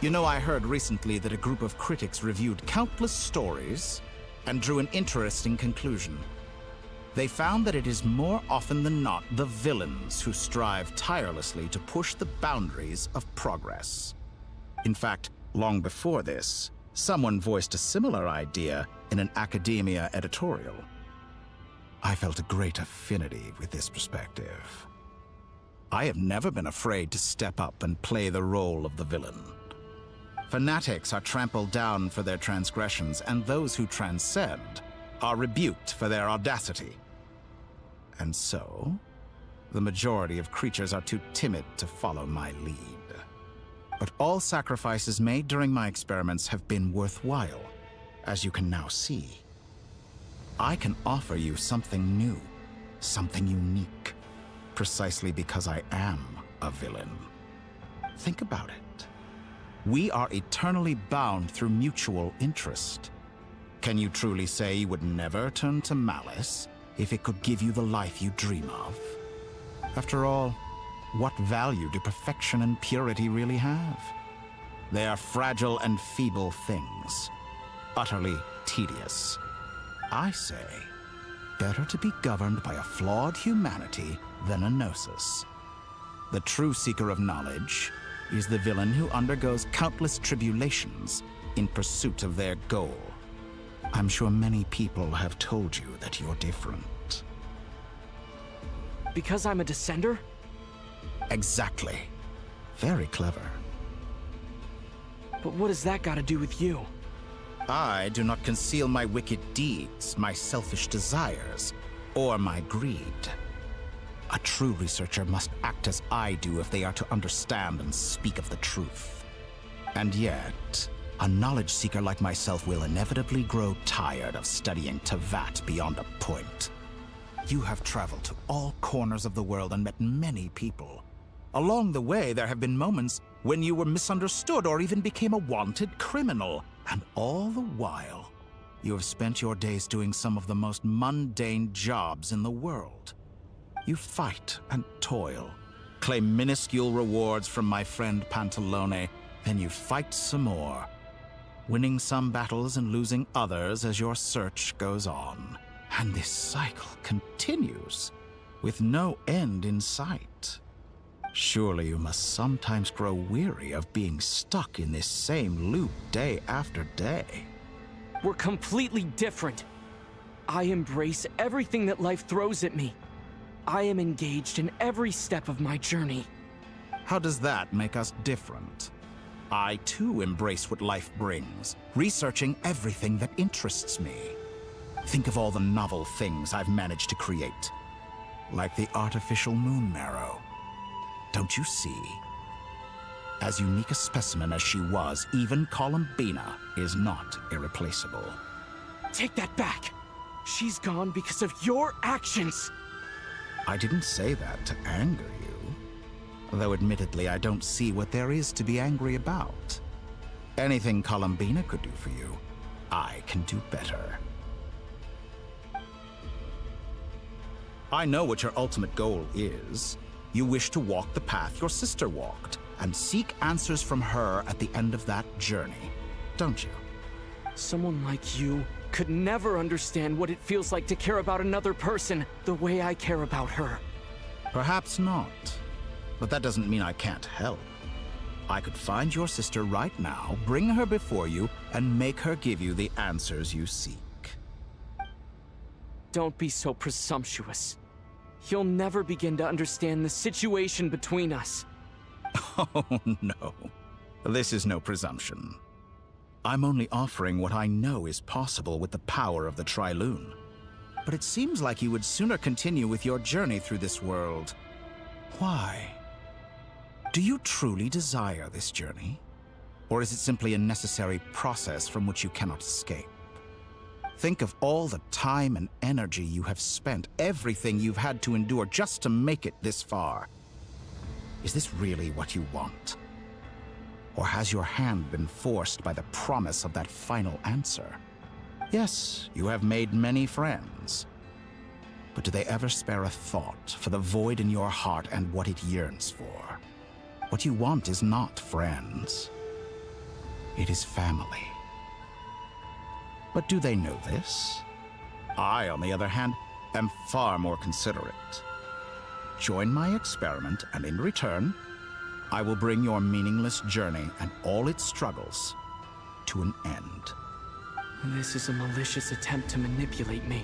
You know, I heard recently that a group of critics reviewed countless stories and drew an interesting conclusion. They found that it is more often than not the villains who strive tirelessly to push the boundaries of progress. In fact, long before this, someone voiced a similar idea in an academia editorial. I felt a great affinity with this perspective. I have never been afraid to step up and play the role of the villain. Fanatics are trampled down for their transgressions, and those who transcend are rebuked for their audacity. And so, the majority of creatures are too timid to follow my lead. But all sacrifices made during my experiments have been worthwhile, as you can now see. I can offer you something new, something unique, precisely because I am a villain. Think about it. We are eternally bound through mutual interest. Can you truly say you would never turn to malice if it could give you the life you dream of? After all, what value do perfection and purity really have? They are fragile and feeble things, utterly tedious. I say, better to be governed by a flawed humanity than a gnosis. The true seeker of knowledge is the villain who undergoes countless tribulations in pursuit of their goal. I'm sure many people have told you that you're different. Because I'm a descender? Exactly. Very clever. But what does that got to do with you? I do not conceal my wicked deeds, my selfish desires, or my greed. A true researcher must act as I do if they are to understand and speak of the truth. And yet, a knowledge seeker like myself will inevitably grow tired of studying Teyvat beyond a point. You have traveled to all corners of the world and met many people. Along the way, there have been moments when you were misunderstood or even became a wanted criminal. And all the while, you have spent your days doing some of the most mundane jobs in the world. You fight and toil, claim minuscule rewards from my friend Pantalone, then you fight some more, winning some battles and losing others as your search goes on. And this cycle continues, with no end in sight. Surely you must sometimes grow weary of being stuck in this same loop day after day. We're completely different. I embrace everything that life throws at me. I am engaged in every step of my journey. How does that make us different? I too embrace what life brings, researching everything that interests me. Think of all the novel things I've managed to create, like the artificial moon marrow. Don't you see? As unique a specimen as she was, even Columbina is not irreplaceable. Take that back! She's gone because of your actions! I didn't say that to anger you. Though admittedly, I don't see what there is to be angry about. Anything Columbina could do for you, I can do better. I know what your ultimate goal is. You wish to walk the path your sister walked, and seek answers from her at the end of that journey, don't you? Someone like you could never understand what it feels like to care about another person the way I care about her. Perhaps not, but that doesn't mean I can't help. I could find your sister right now, bring her before you, and make her give you the answers you seek. Don't be so presumptuous. You'll never begin to understand the situation between us. Oh, no. This is no presumption. I'm only offering what I know is possible with the power of the Trilune. But it seems like you would sooner continue with your journey through this world. Why? Do you truly desire this journey? Or is it simply a necessary process from which you cannot escape? Think of all the time and energy you have spent, everything you've had to endure just to make it this far. Is this really what you want? Or has your hand been forced by the promise of that final answer? Yes, you have made many friends. But do they ever spare a thought for the void in your heart and what it yearns for? What you want is not friends. It is family. But do they know this? I, on the other hand, am far more considerate. Join my experiment, and in return, I will bring your meaningless journey and all its struggles to an end. This is a malicious attempt to manipulate me.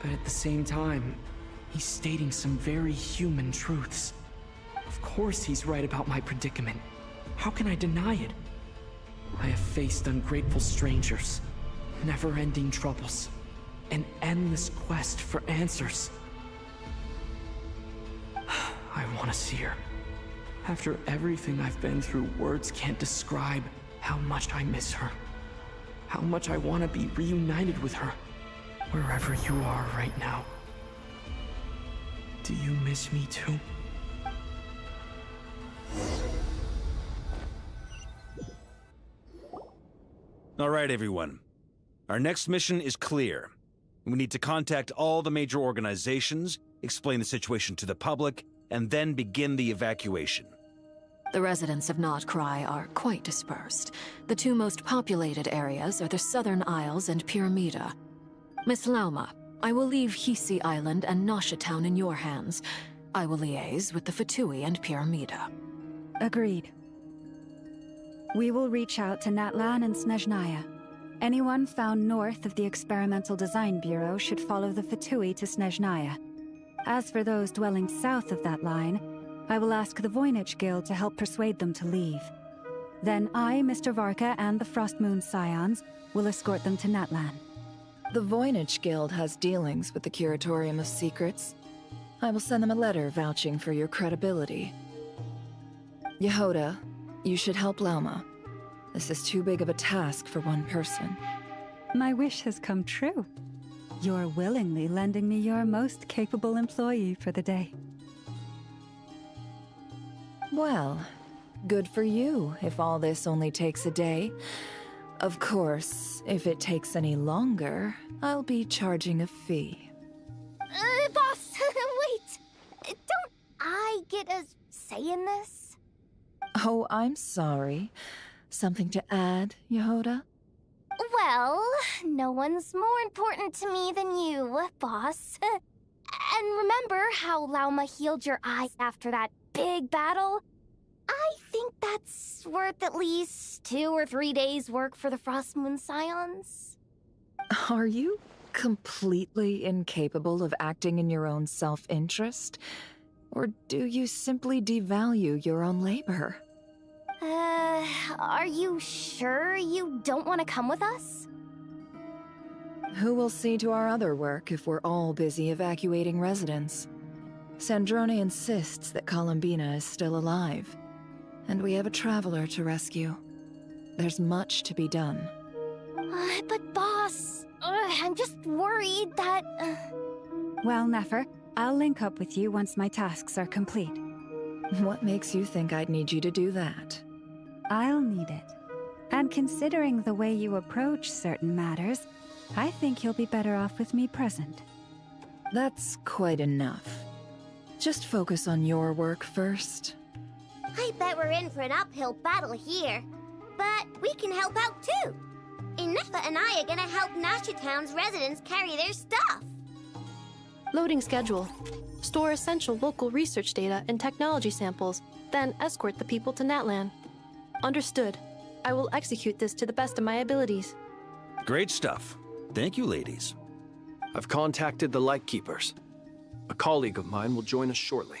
But at the same time, he's stating some very human truths. Of course he's right about my predicament. How can I deny it? I have faced ungrateful strangers, never-ending troubles, an endless quest for answers. I want to see her. After everything I've been through, words can't describe how much I miss her. How much I want to be reunited with her, wherever you are right now. Do you miss me too? All right, everyone. Our next mission is clear. We need to contact all the major organizations, explain the situation to the public, and then begin the evacuation. The residents of Nod Krai are quite dispersed. The two most populated areas are the Southern Isles and Pyramida. Miss Lauma, I will leave Hisi Island and Nasha Town in your hands. I will liaise with the Fatui and Pyramida. Agreed. We will reach out to Natlan and Snezhnaya. Anyone found north of the Experimental Design Bureau should follow the Fatui to Snezhnaya. As for those dwelling south of that line, I will ask the Voynich Guild to help persuade them to leave. Then I, Mr. Varka, and the Frostmoon Scions will escort them to Natlan. The Voynich Guild has dealings with the Curatorium of Secrets. I will send them a letter vouching for your credibility. Yehoda, you should help Lauma. This is too big of a task for one person. My wish has come true. You're willingly lending me your most capable employee for the day. Well, good for you if all this only takes a day. Of course, if it takes any longer, I'll be charging a fee. Boss, wait! Don't I get a say in this? Oh, I'm sorry. Something to add, Yehoda? Well, no one's more important to me than you, boss. And remember how Lauma healed your eyes after that big battle? I think that's worth at least 2 or 3 days' work for the Frostmoon Scions. Are you completely incapable of acting in your own self-interest? Or do you simply devalue your own labor? Are you sure you don't want to come with us? Who will see to our other work if we're all busy evacuating residents? Snezhnaya insists that Columbina is still alive, and we have a traveler to rescue. There's much to be done. But boss, I'm just worried that... Well, Nefer, I'll link up with you once my tasks are complete. What makes you think I'd need you to do that? I'll need it. And considering the way you approach certain matters, I think you'll be better off with me present. That's quite enough. Just focus on your work first. I bet we're in for an uphill battle here. But we can help out too. Inefa and I are gonna help Nasha Town's residents carry their stuff. Loading schedule. Store essential local research data and technology samples, then escort the people to Natlan. Understood. I will execute this to the best of my abilities. Great stuff. Thank you, ladies. I've contacted the Lightkeepers. A colleague of mine will join us shortly.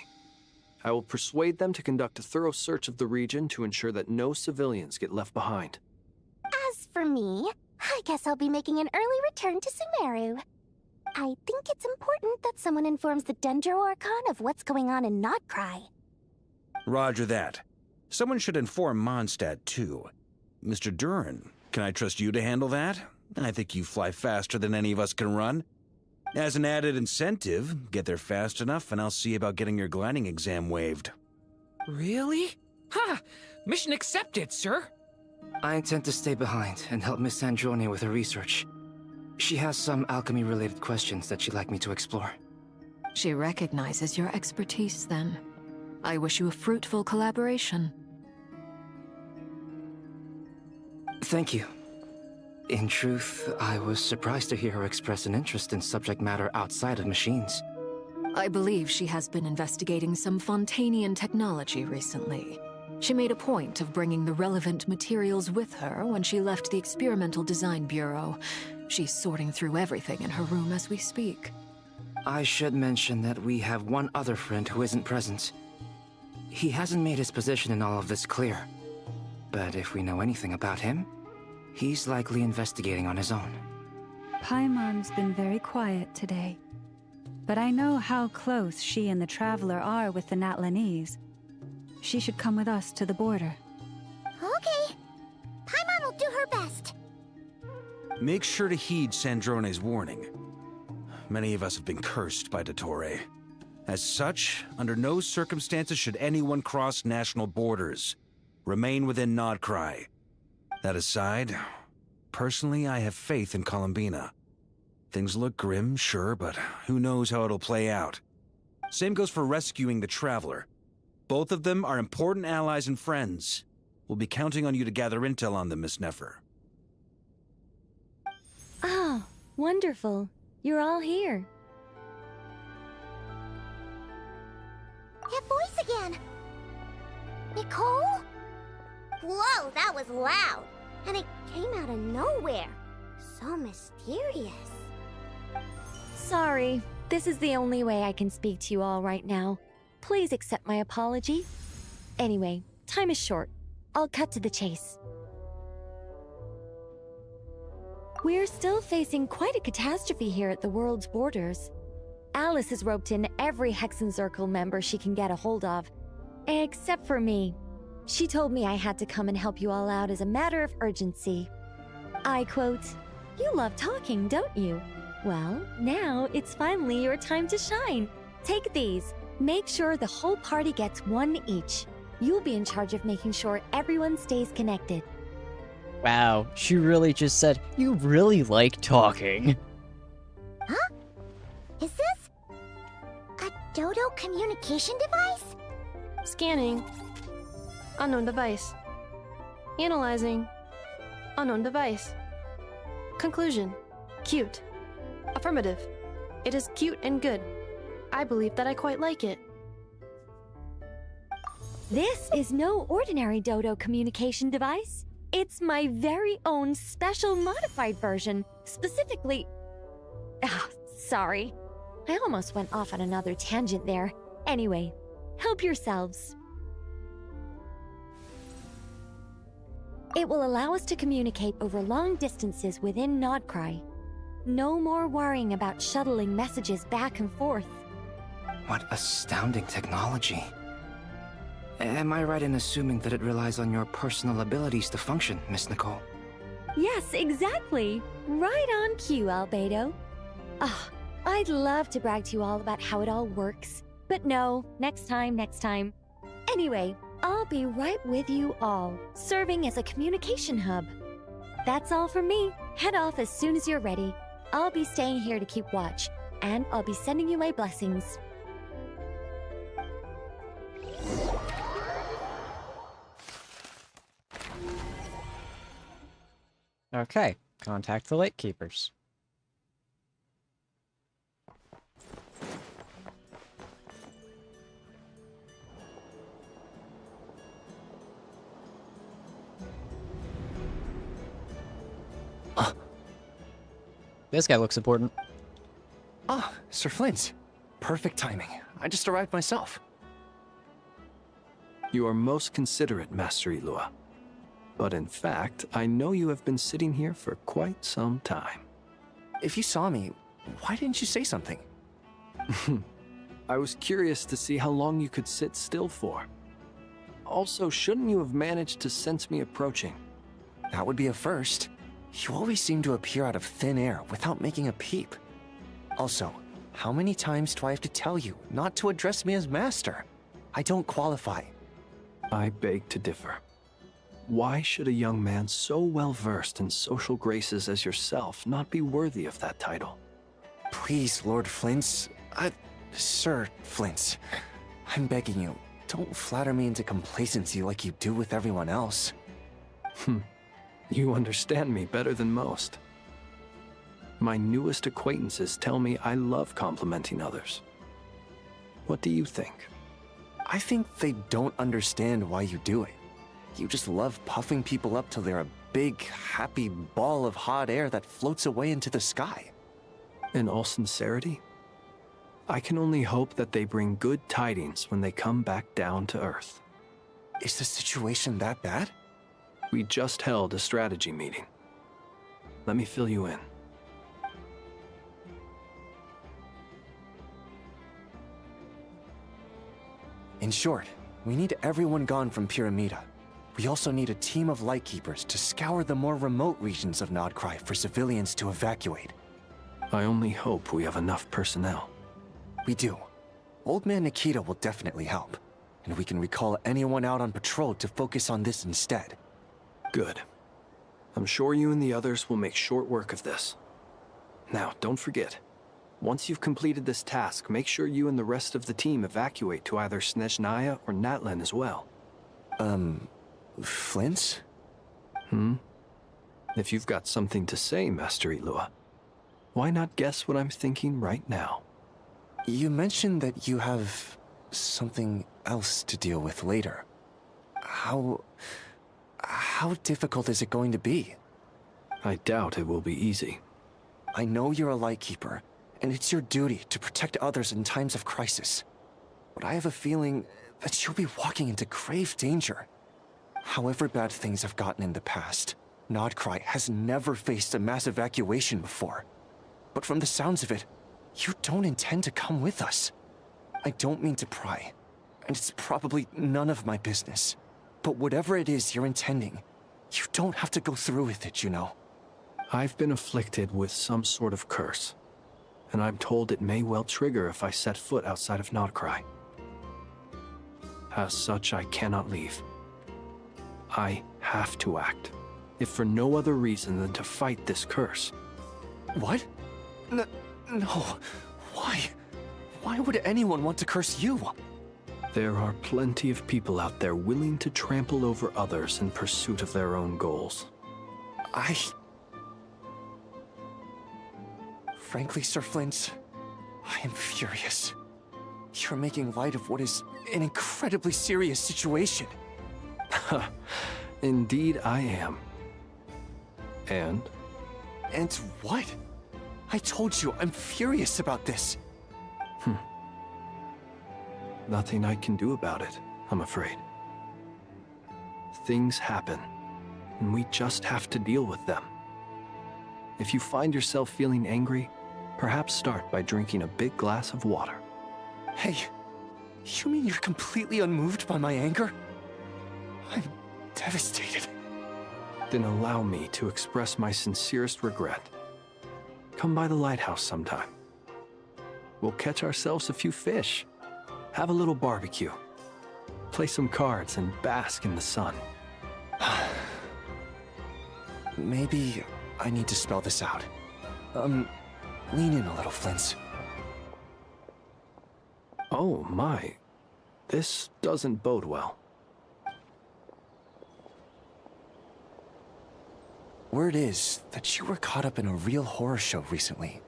I will persuade them to conduct a thorough search of the region to ensure that no civilians get left behind. As for me, I guess I'll be making an early return to Sumeru. I think it's important that someone informs the Dendro Archon of what's going on in Nod Krai. Roger that. Someone should inform Mondstadt, too. Mr. Duran, can I trust you to handle that? I think you fly faster than any of us can run. As an added incentive, get there fast enough and I'll see about getting your gliding exam waived. Really? Ha! Mission accepted, sir! I intend to stay behind and help Miss Snezhnaya with her research. She has some alchemy-related questions that she'd like me to explore. She recognizes your expertise, then. I wish you a fruitful collaboration. Thank you. In truth, I was surprised to hear her express an interest in subject matter outside of machines. I believe she has been investigating some Fontanian technology recently. She made a point of bringing the relevant materials with her when she left the Experimental Design Bureau. She's sorting through everything in her room as we speak. I should mention that we have one other friend who isn't present. He hasn't made his position in all of this clear. But if we know anything about him, he's likely investigating on his own. Paimon's been very quiet today. But I know how close she and the Traveler are with the Natlanese. She should come with us to the border. Okay. Paimon will do her best. Make sure to heed Sandrone's warning. Many of us have been cursed by Dottore. As such, under no circumstances should anyone cross national borders. Remain within Nod Krai. That aside, personally I have faith in Columbina. Things look grim, sure, but who knows how it'll play out. Same goes for rescuing the Traveler. Both of them are important allies and friends. We'll be counting on you to gather intel on them, Miss Nefer. Ah, wonderful. You're all here. That voice again! Nicole? Whoa, that was loud! And it came out of nowhere. So mysterious. Sorry, this is the only way I can speak to you all right now. Please accept my apology. Anyway, time is short. I'll cut to the chase. We're still facing quite a catastrophe here at the world's borders. Alice has roped in every Hexencircle member she can get a hold of. Except for me. She told me I had to come and help you all out as a matter of urgency. I quote, "You love talking, don't you? Well, now it's finally your time to shine. Take these. Make sure the whole party gets one each. You'll be in charge of making sure everyone stays connected." Wow, she really just said, "You really like talking." Huh? Is this a Dodo communication device? Scanning. Unknown device. Analyzing. Unknown device. Conclusion. Cute. Affirmative. It is cute and good. I believe that I quite like it. This is no ordinary Dodo communication device. It's my very own special modified version, specifically... sorry. I almost went off on another tangent there. Anyway, help yourselves. It will allow us to communicate over long distances within Nod Krai. No more worrying about shuttling messages back and forth. What astounding technology. Am I right in assuming that it relies on your personal abilities to function, Miss Nicole? Yes, exactly. Right on cue, Albedo. I'd love to brag to you all about how it all works. But no, next time. Anyway, I'll be right with you all, serving as a communication hub. That's all from me. Head off as soon as you're ready. I'll be staying here to keep watch, and I'll be sending you my blessings. Okay, contact the Lightkeepers. This guy looks important. Ah, Sir Flint. Perfect timing. I just arrived myself. You are most considerate, Master Ilua. But in fact, I know you have been sitting here for quite some time. If you saw me, why didn't you say something? I was curious to see how long you could sit still for. Also, shouldn't you have managed to sense me approaching? That would be a first. You always seem to appear out of thin air without making a peep. Also, how many times do I have to tell you not to address me as master? I don't qualify. I beg to differ. Why should a young man so well versed in social graces as yourself not be worthy of that title? Please, Lord Flint's... Sir Flint's. I'm begging you, don't flatter me into complacency like you do with everyone else. You understand me better than most. My newest acquaintances tell me I love complimenting others. What do you think? I think they don't understand why you do it. You just love puffing people up till they're a big, happy ball of hot air that floats away into the sky. In all sincerity, I can only hope that they bring good tidings when they come back down to Earth. Is the situation that bad? We just held a strategy meeting. Let me fill you in. In short, we need everyone gone from Pyramida. We also need a team of Lightkeepers to scour the more remote regions of Nod Krai for civilians to evacuate. I only hope we have enough personnel. We do. Old Man Nikita will definitely help, and we can recall anyone out on patrol to focus on this instead. Good. I'm sure you and the others will make short work of this. Now, don't forget, once you've completed this task, make sure you and the rest of the team evacuate to either Snezhnaya or Natlan as well. Flint? If you've got something to say, Master Ilua, why not guess what I'm thinking right now? You mentioned that you have something else to deal with later. How difficult is it going to be? I doubt it will be easy. I know you're a Lightkeeper, and it's your duty to protect others in times of crisis. But I have a feeling that you'll be walking into grave danger. However bad things have gotten in the past, Nod Krai has never faced a mass evacuation before. But from the sounds of it, you don't intend to come with us. I don't mean to pry, and it's probably none of my business. But whatever it is you're intending, you don't have to go through with it, you know. I've been afflicted with some sort of curse, and I'm told it may well trigger if I set foot outside of Nod Krai. As such, I cannot leave. I have to act, if for no other reason than to fight this curse. What? No. Why? Why would anyone want to curse you? There are plenty of people out there willing to trample over others in pursuit of their own goals. Frankly, Sir Flint, I am furious. You're making light of what is an incredibly serious situation. Indeed I am. And? And what? I told you, I'm furious about this. Nothing I can do about it, I'm afraid. Things happen, and we just have to deal with them. If you find yourself feeling angry, perhaps start by drinking a big glass of water. Hey, you mean you're completely unmoved by my anger? I'm devastated. Then allow me to express my sincerest regret. Come by the lighthouse sometime. We'll catch ourselves a few fish, have a little barbecue, play some cards, and bask in the sun. Maybe I need to spell this out. Lean in a little, Flint. Oh my, this doesn't bode well. Word is that you were caught up in a real horror show recently.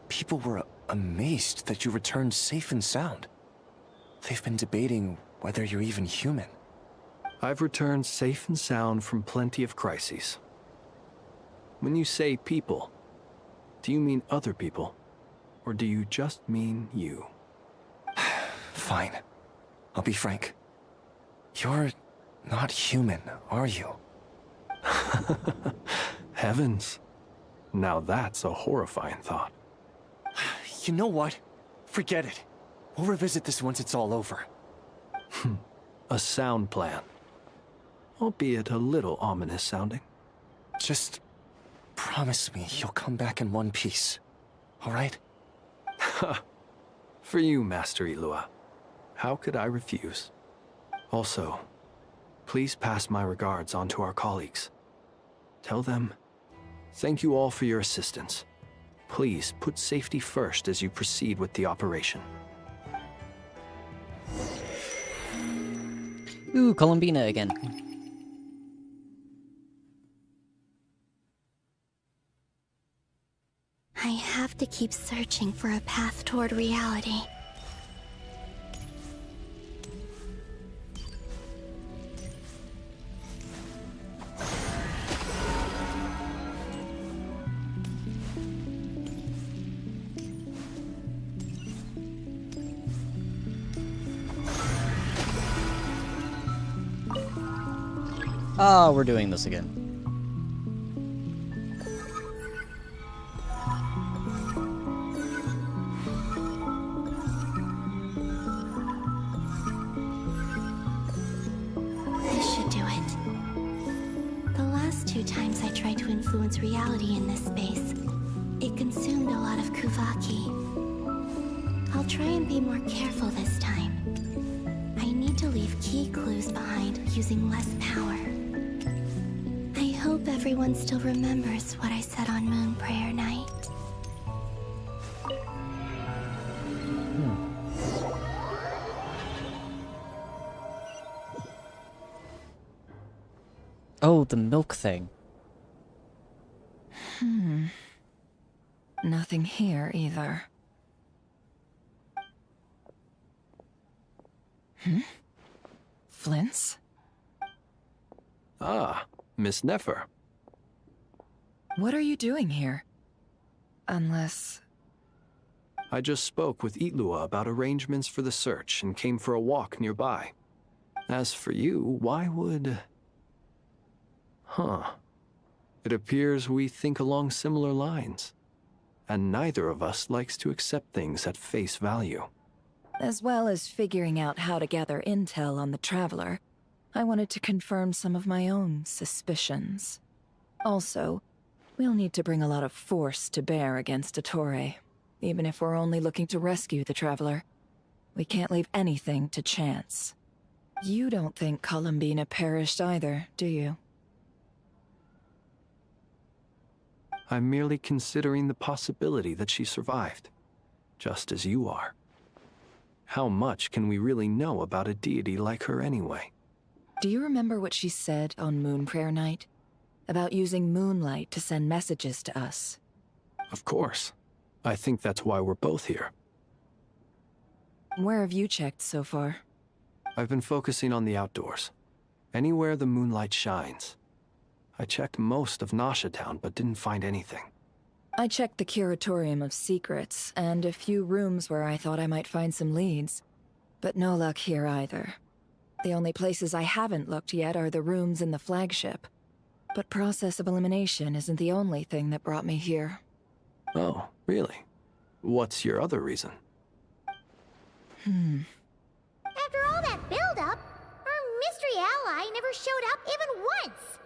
People were amazed that you returned safe and sound. They've been debating whether you're even human. I've returned safe and sound from plenty of crises. When you say people, do you mean other people? Or do you just mean you? Fine. I'll be frank. You're not human, are you? Heavens. Now that's a horrifying thought. You know what? Forget it. We'll revisit this once it's all over. A sound plan. Albeit a little ominous sounding. Just promise me you'll come back in one piece, all right? For you, Master Ilua. How could I refuse? Also, please pass my regards on to our colleagues. Tell them, thank you all for your assistance. Please put safety first as you proceed with the operation. Ooh, Columbina again. I have to keep searching for a path toward reality. Ah, we're doing this again. This should do it. The last 2 times I tried to influence reality in this space, it consumed a lot of Kuvaki. I'll try and be more careful this time. I need to leave key clues behind using less power. I hope everyone still remembers what I said on Moon Prayer Night. Oh, the milk thing. Nothing here either. Flint's? Ah, Miss Nefer. What are you doing here? Unless... I just spoke with Ilua about arrangements for the search and came for a walk nearby. As for you, why would... It appears we think along similar lines. and neither of us likes to accept things at face value. As well as figuring out how to gather intel on the Traveler, I wanted to confirm some of my own suspicions. Also, we'll need to bring a lot of force to bear against Dottore, even if we're only looking to rescue the Traveler. We can't leave anything to chance. You don't think Columbina perished either, do you? I'm merely considering the possibility that she survived, just as you are. How much can we really know about a deity like her anyway? Do you remember what she said on Moon Prayer Night? About using moonlight to send messages to us? Of course. I think that's why we're both here. Where have you checked so far? I've been focusing on the outdoors. Anywhere the moonlight shines. I checked most of Nasha Town, but didn't find anything. I checked the Curatorium of Secrets, and a few rooms where I thought I might find some leads. But no luck here either. The only places I haven't looked yet are the rooms in the flagship. But process of elimination isn't the only thing that brought me here. Oh, really? What's your other reason? After all that build-up, our mystery ally never showed up even once!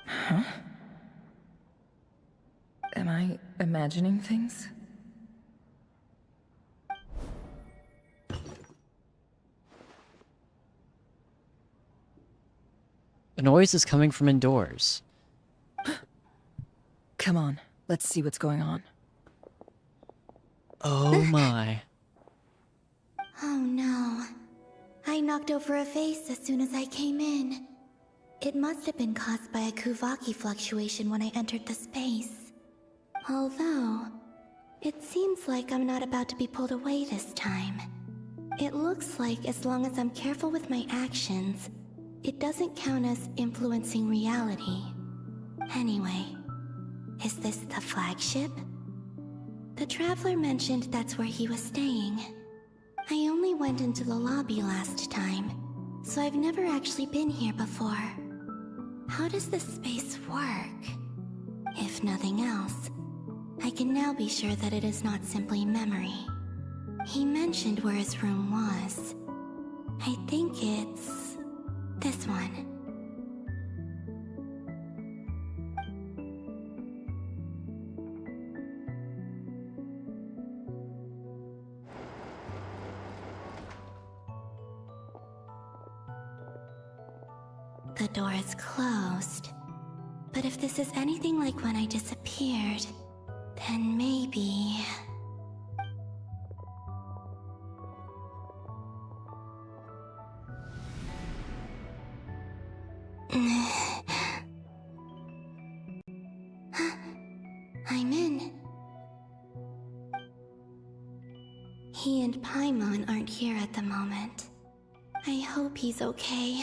Huh? Am I imagining things? The noise is coming from indoors. Come on, let's see what's going on. Oh my. Oh no. I knocked over a vase as soon as I came in. It must have been caused by a Kuvaki fluctuation when I entered the space. Although, it seems like I'm not about to be pulled away this time. It looks like as long as I'm careful with my actions, it doesn't count as influencing reality. Anyway, is this the flagship? The Traveler mentioned that's where he was staying. I only went into the lobby last time, so I've never actually been here before. How does this space work? If nothing else, I can now be sure that it is not simply memory. He mentioned where his room was. I think it's this one. The door is closed. But if this is anything like when I disappeared, then maybe... I'm in. He and Paimon aren't here at the moment. I hope he's okay.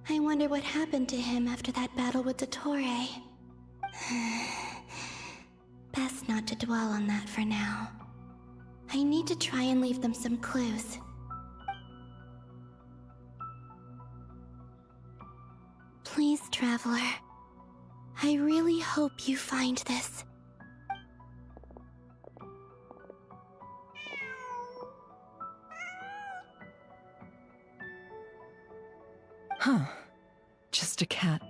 I wonder what happened to him after that battle with Dottore. Best not to dwell on that for now. I need to try and leave them some clues. Please, Traveler. I really hope you find this. Huh. Just a cat.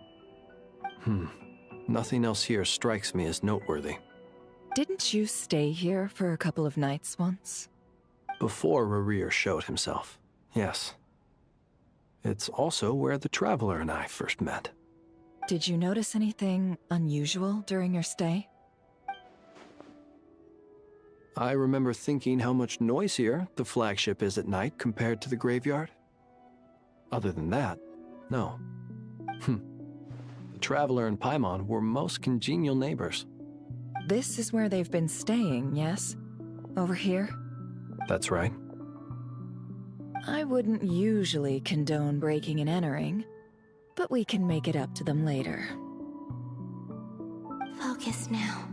Nothing else here strikes me as noteworthy. Didn't you stay here for a couple of nights once? Before Rerir showed himself, yes. It's also where the Traveler and I first met. Did you notice anything unusual during your stay? I remember thinking how much noisier the flagship is at night compared to the graveyard. Other than that, no. The Traveler and Paimon were most congenial neighbors. This is where they've been staying, yes? Over here? That's right. I wouldn't usually condone breaking and entering, but we can make it up to them later. Focus now.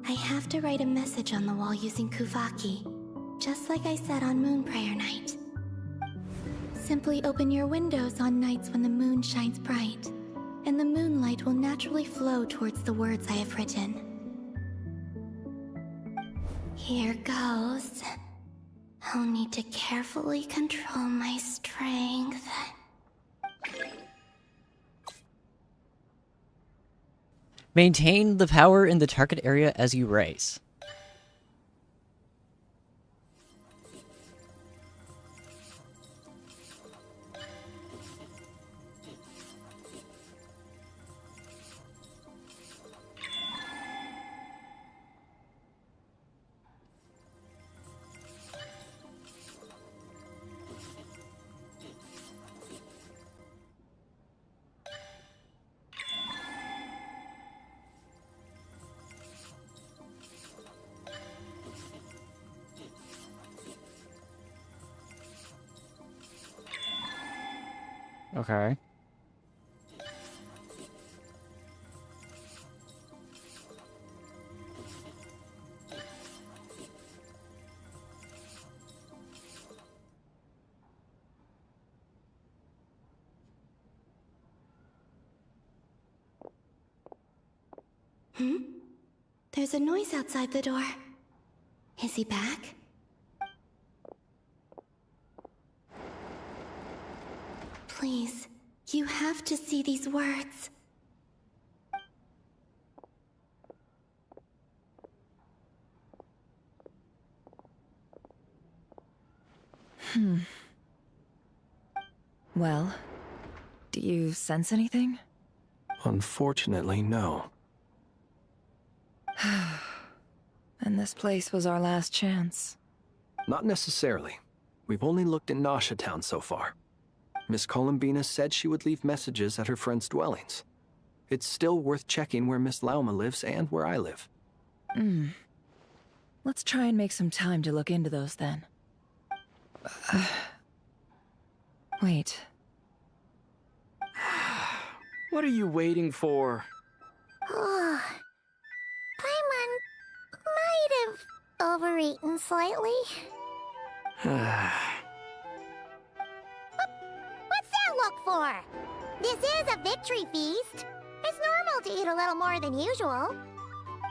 I have to write a message on the wall using Kuvaki, just like I said on Moon Prayer Night. Simply open your windows on nights when the moon shines bright, and the moonlight will naturally flow towards the words I have written. Here goes. I'll need to carefully control my strength. Maintain the power in the target area as you race. Okay. There's a noise outside the door. Is he back? Please, you have to see these words. Well, do you sense anything? Unfortunately, no. And this place was our last chance. Not necessarily. We've only looked in Nasha Town so far. Miss Columbina said she would leave messages at her friends' dwellings. It's still worth checking where Miss Lauma lives and where I live. Let's try and make some time to look into those then. Wait. What are you waiting for? Paimon might have overeaten slightly. What's that look for? This is a victory feast. It's normal to eat a little more than usual.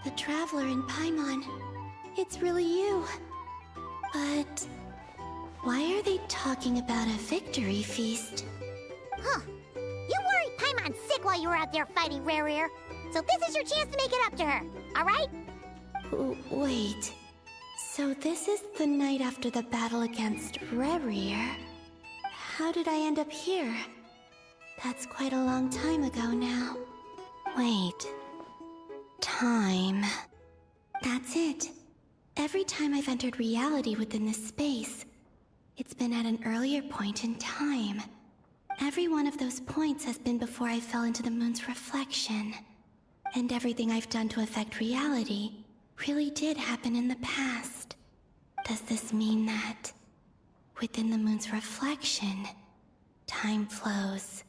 The Traveler in Paimon. It's really you. But why are they talking about a victory feast? Huh. You worried Paimon sick while you were out there fighting Rare. So this is your chance to make it up to her, alright? Wait. So this is the night after the battle against Rare. How did I end up here? That's quite a long time ago now. Wait. Time. That's it. Every time I've entered reality within this space, it's been at an earlier point in time. Every one of those points has been before I fell into the moon's reflection. And everything I've done to affect reality really did happen in the past. Does this mean that within the moon's reflection, time flows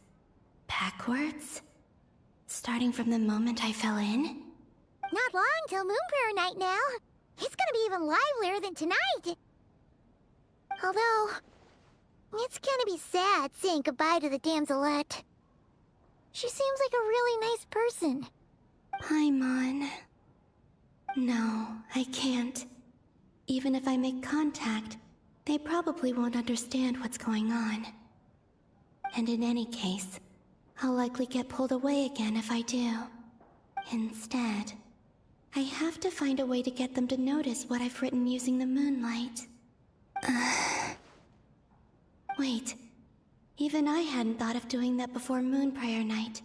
backwards? Starting from the moment I fell in? Not long till Moon Prayer Night now. It's gonna be even livelier than tonight. Although, it's gonna be sad saying goodbye to the damselette. She seems like a really nice person. Paimon. No, I can't. Even if I make contact, they probably won't understand what's going on. And in any case, I'll likely get pulled away again if I do. Instead, I have to find a way to get them to notice what I've written using the moonlight. Wait, even I hadn't thought of doing that before Moon Prayer Night.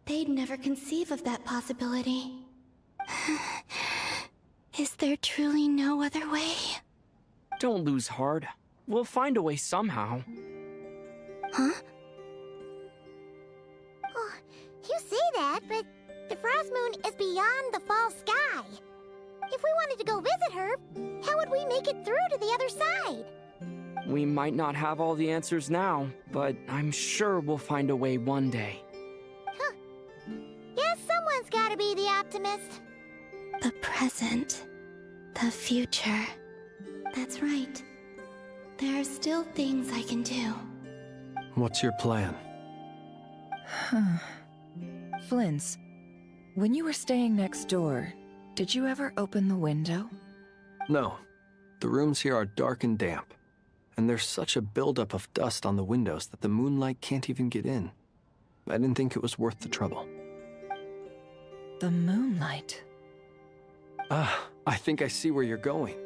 They'd never conceive of that possibility. Is there truly no other way? Don't lose heart. We'll find a way somehow. Huh? Oh, you say that, but the Frost Moon is beyond the fall sky. If we wanted to go visit her, how would we make it through to the other side? We might not have all the answers now, but I'm sure we'll find a way one day. Huh. Guess someone's gotta be the optimist. The present. The future. That's right. There are still things I can do. What's your plan? Flint's, when you were staying next door, did you ever open the window? No. The rooms here are dark and damp, and there's such a buildup of dust on the windows that the moonlight can't even get in. I didn't think it was worth the trouble. The moonlight? Ah, I think I see where you're going.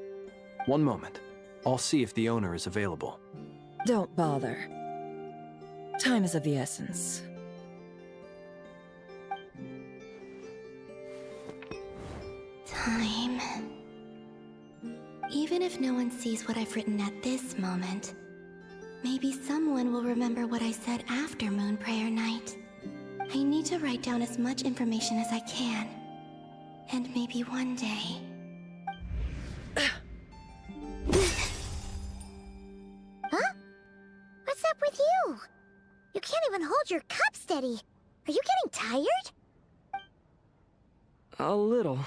One moment. I'll see if the owner is available. Don't bother. Time is of the essence. Time. Even if no one sees what I've written at this moment, maybe someone will remember what I said after Moon Prayer Night. I need to write down as much information as I can. And maybe one day... Huh? What's up with you? You can't even hold your cup steady. Are you getting tired? A little.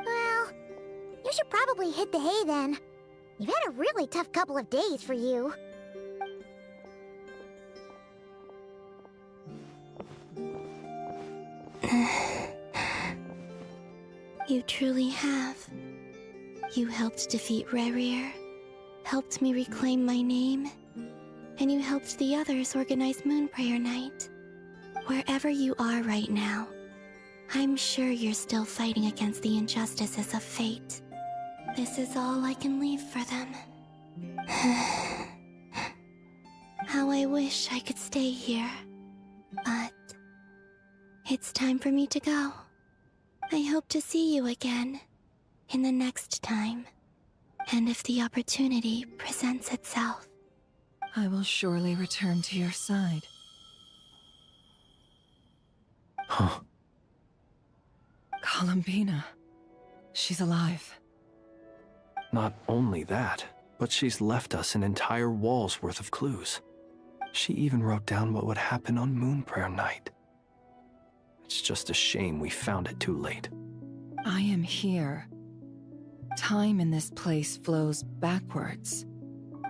Well, you should probably hit the hay then. You've had a really tough couple of days for you. You truly have. You helped defeat Rerir, helped me reclaim my name, and you helped the others organize Moon Prayer Night. Wherever you are right now, I'm sure you're still fighting against the injustices of fate. This is all I can leave for them. How I wish I could stay here. But it's time for me to go. I hope to see you again in the next time. And if the opportunity presents itself. I will surely return to your side. Huh. Columbina. She's alive. Not only that, but she's left us an entire wall's worth of clues. She even wrote down what would happen on Moon Prayer Night. It's just a shame we found it too late. I am here. Time in this place flows backwards.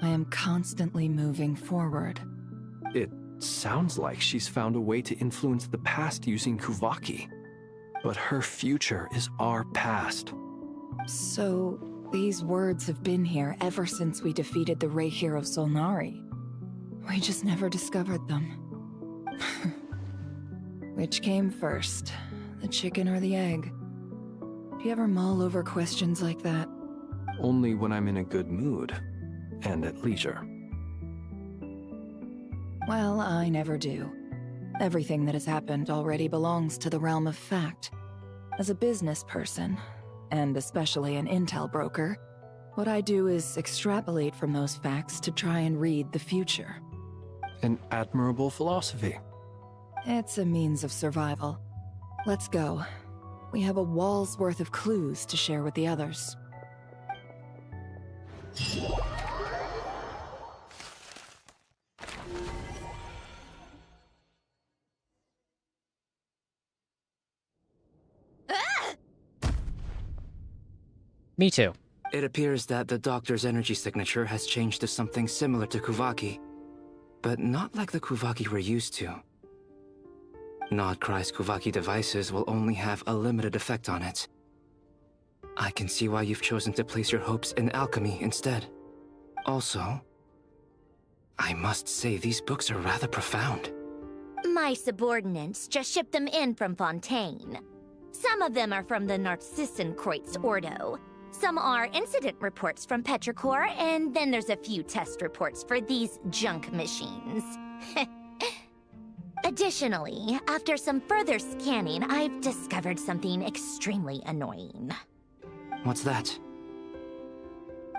I am constantly moving forward. It sounds like she's found a way to influence the past using Kuvaki. But her future is our past. So, these words have been here ever since we defeated the Ray Hero Solnari. We just never discovered them. Which came first, the chicken or the egg? Do you ever mull over questions like that? Only when I'm in a good mood, and at leisure. Well, I never do. Everything that has happened already belongs to the realm of fact. As a business person, and especially an intel broker, what I do is extrapolate from those facts to try and read the future. An admirable philosophy. It's a means of survival. Let's go. We have a wall's worth of clues to share with the others. Me too. It appears that the doctor's energy signature has changed to something similar to Kuvaki, but not like the Kuvaki we're used to. Nod Krai's Kuvaki devices will only have a limited effect on it. I can see why you've chosen to place your hopes in alchemy instead. Also, I must say these books are rather profound. My subordinates just shipped them in from Fontaine. Some of them are from the Narcissenkreuz Ordo. Some are incident reports from Petrichor, and then there's a few test reports for these junk machines. Additionally, after some further scanning, I've discovered something extremely annoying. What's that?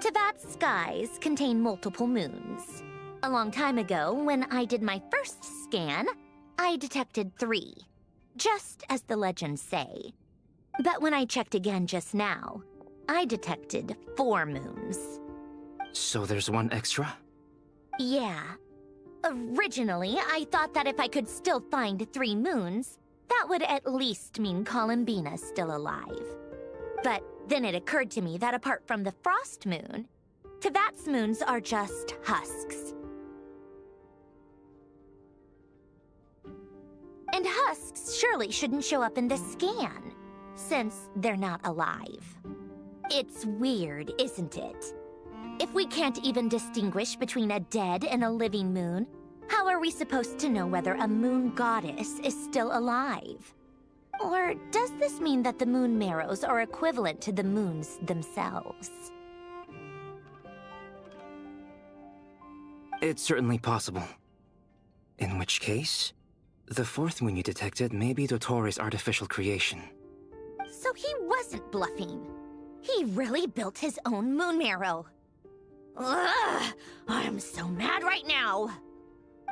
Teyvat's skies contain multiple moons. A long time ago, when I did my first scan, I detected 3, just as the legends say. But when I checked again just now, I detected 4 moons. So there's one extra? Yeah. Originally, I thought that if I could still find 3 moons, that would at least mean Columbina's still alive. But then it occurred to me that apart from the frost moon, Teyvat's moons are just husks. And husks surely shouldn't show up in the scan, since they're not alive. It's weird, isn't it? If we can't even distinguish between a dead and a living moon, how are we supposed to know whether a moon goddess is still alive? Or does this mean that the moon marrows are equivalent to the moons themselves? It's certainly possible. In which case, the fourth moon you detected may be Dotori's artificial creation. So he wasn't bluffing. He really built his own moon marrow. Ugh! I'm so mad right now!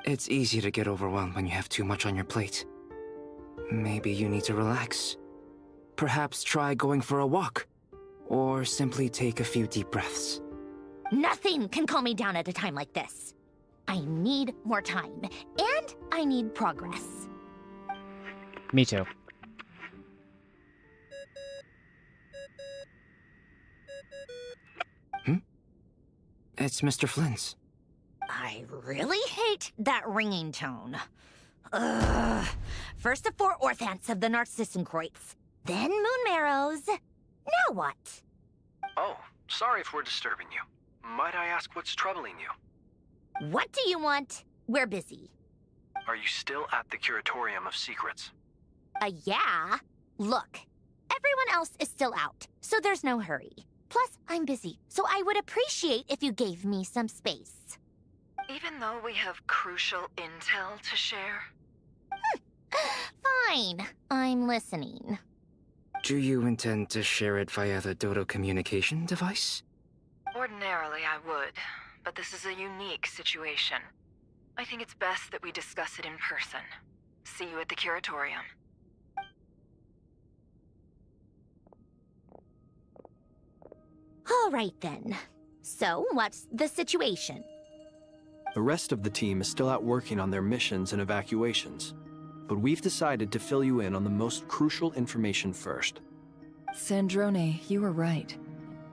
It's easy to get overwhelmed when you have too much on your plate. Maybe you need to relax. Perhaps try going for a walk. Or simply take a few deep breaths. Nothing can calm me down at a time like this. I need more time, and I need progress. Me too. It's Mr. Flynn's. I really hate that ringing tone. Ugh. First the 4 orthants of the Narcissenkreuz, then moon marrows. Now what? Oh, sorry if we're disturbing you. Might I ask what's troubling you? What do you want? We're busy. Are you still at the Curatorium of Secrets? Yeah. Look, everyone else is still out, so there's no hurry. Plus, I'm busy, so I would appreciate if you gave me some space. Even though we have crucial intel to share? Fine, I'm listening. Do you intend to share it via the Dodo communication device? Ordinarily I would, but this is a unique situation. I think it's best that we discuss it in person. See you at the Curatorium. All right then. So, what's the situation? The rest of the team is still out working on their missions and evacuations, but we've decided to fill you in on the most crucial information first. Sandrone, you were right.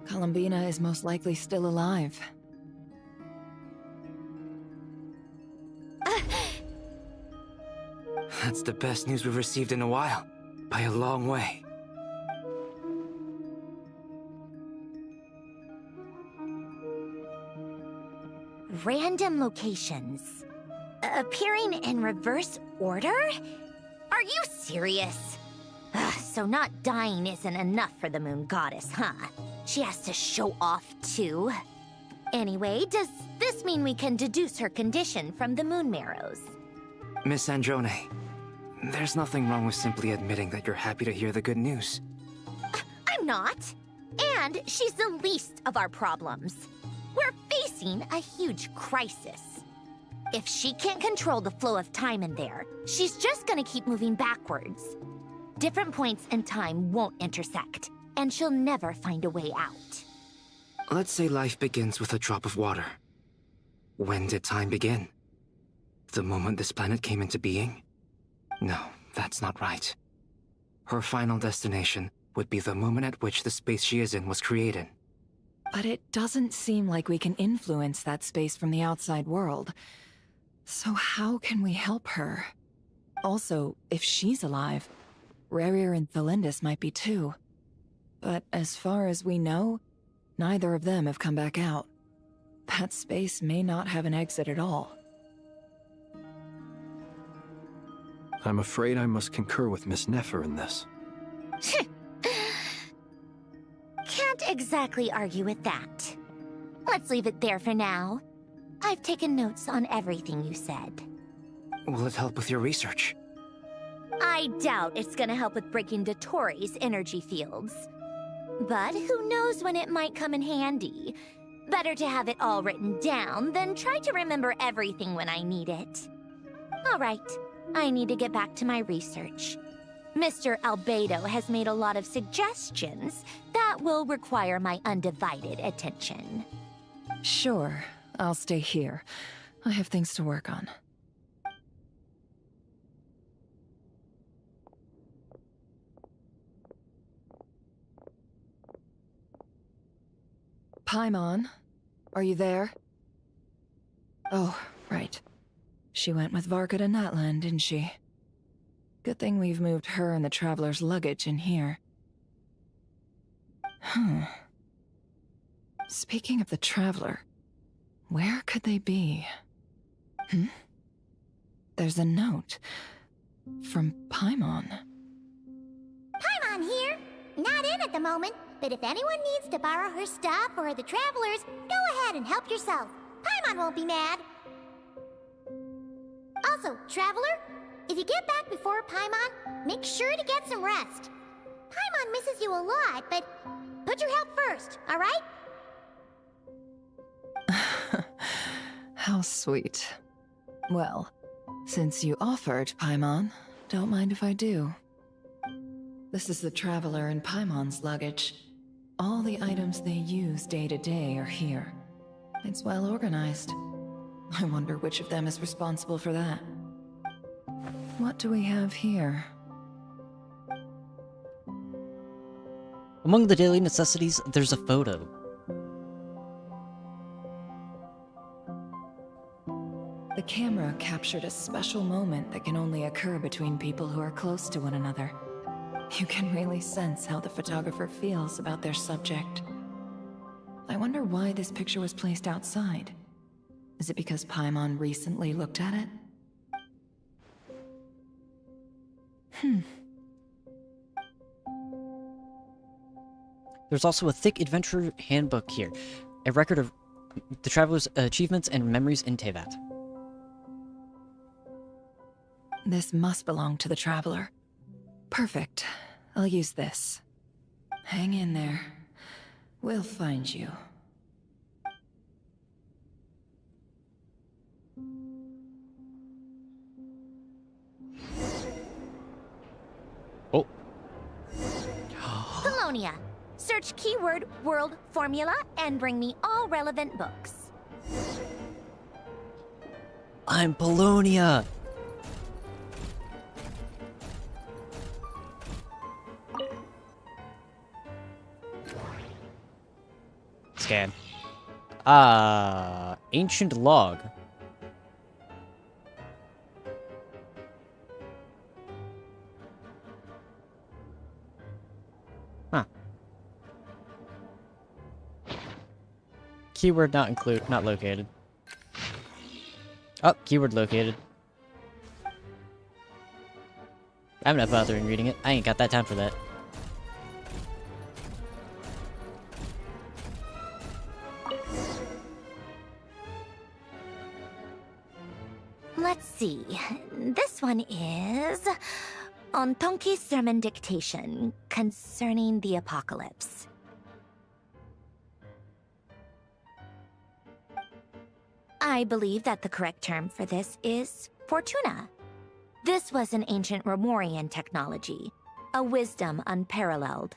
Columbina is most likely still alive. That's the best news we've received in a while, by a long way. Random locations. Appearing in reverse order? Are you serious? So not dying isn't enough for the moon goddess, huh? She has to show off too. Anyway, does this mean we can deduce her condition from the moon marrows? Miss Sandrone, there's nothing wrong with simply admitting that you're happy to hear the good news. I'm not. And she's the least of our problems. We're facing a huge crisis. If she can't control the flow of time in there, she's just gonna keep moving backwards. Different points in time won't intersect, and she'll never find a way out. Let's say life begins with a drop of water. When did time begin? The moment this planet came into being? No, that's not right. Her final destination would be the moment at which the space she is in was created. But it doesn't seem like we can influence that space from the outside world. So how can we help her? Also, if she's alive, Rerir and Thalindis might be too. But as far as we know, neither of them have come back out. That space may not have an exit at all. I'm afraid I must concur with Miss Nefer in this. Can't exactly argue with that. Let's leave it there for now. I've taken notes on everything you said. Will it help with your research? I doubt it's gonna help with breaking Dotori's energy fields. But who knows when it might come in handy. Better to have it all written down than try to remember everything when I need it. All right, I need to get back to my research. Mr. Albedo has made a lot of suggestions that will require my undivided attention. Sure, I'll stay here. I have things to work on. Paimon, are you there? Oh, right. She went with Varka to Natlan, didn't she? Good thing we've moved her and the Traveler's luggage in here. Speaking of the Traveler, where could they be? There's a note from Paimon. Paimon here. Not in at the moment, but if anyone needs to borrow her stuff or the Travelers, go ahead and help yourself. Paimon won't be mad. Also, Traveler, if you get back before Paimon, make sure to get some rest. Paimon misses you a lot, but put your health first, alright? How sweet. Well, since you offered, Paimon, don't mind if I do. This is the Traveler and Paimon's luggage. All the items they use day to day are here. It's well organized. I wonder which of them is responsible for that. What do we have here? Among the daily necessities, there's a photo. The camera captured a special moment that can only occur between people who are close to one another. You can really sense how the photographer feels about their subject. I wonder why this picture was placed outside. Is it because Paimon recently looked at it? There's also a thick adventure handbook here. A record of the Traveler's achievements and memories in Teyvat. This must belong to the Traveler. Perfect. I'll use this. Hang in there. We'll find you. Oh. Polonia. Search keyword world formula and bring me all relevant books. I'm Polonia! Scan. Ancient log. Huh. Keyword not located. Oh, keyword located. I'm not bothering reading it. I ain't got that time for that. Let's see. This one is on Tonki's sermon dictation concerning the apocalypse. I believe that the correct term for this is Fortuna. This was an ancient Romorian technology, a wisdom unparalleled.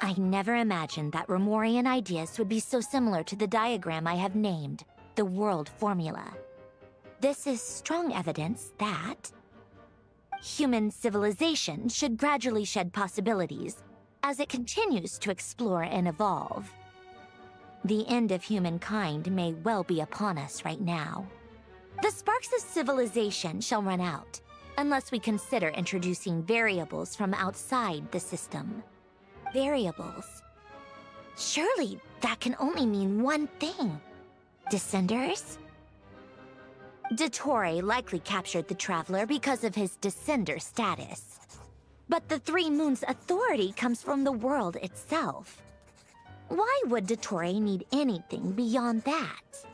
I never imagined that Romorian ideas would be so similar to the diagram I have named, the world formula. This is strong evidence that human civilization should gradually shed possibilities as it continues to explore and evolve. The end of humankind may well be upon us right now. The sparks of civilization shall run out, unless we consider introducing variables from outside the system. Variables. Surely that can only mean one thing. Descenders? Dottore likely captured the Traveler because of his descender status. But the Three Moons' authority comes from the world itself. Why would Dottore need anything beyond that?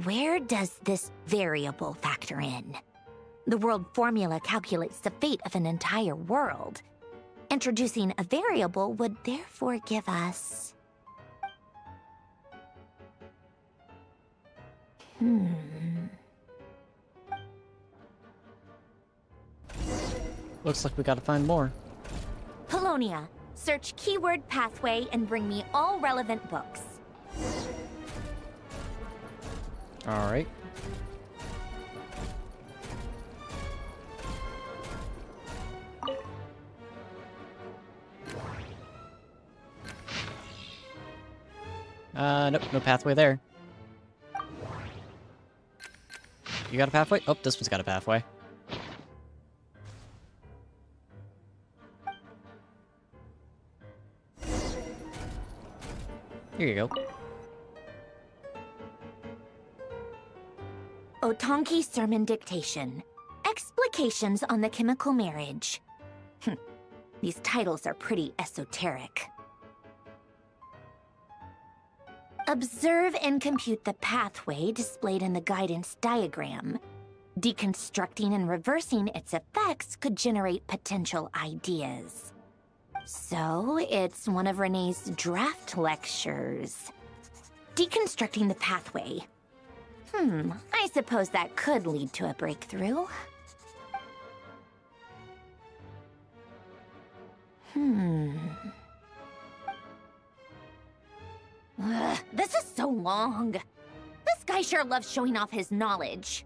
Where does this variable factor in? The world formula calculates the fate of an entire world. Introducing a variable would therefore give us... Looks like we gotta find more. Polonia. Search keyword pathway and bring me all relevant books. Alright. Nope, no pathway there. You got a pathway? Oh, this one's got a pathway. Here you go. Otonki Sermon Dictation. Explications on the Chemical Marriage. These titles are pretty esoteric. Observe and compute the pathway displayed in the guidance diagram. Deconstructing and reversing its effects could generate potential ideas. So, it's one of Renee's draft lectures. Deconstructing the pathway. I suppose that could lead to a breakthrough. This is so long. This guy sure loves showing off his knowledge.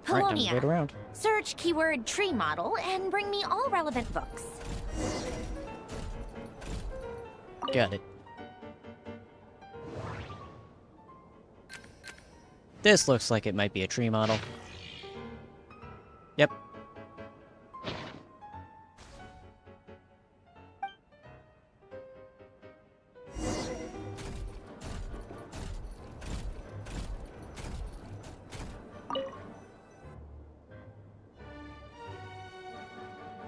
All right, time to Polonia. wait around. Search keyword tree model and bring me all relevant books. Got it. This looks like it might be a tree model. Yep.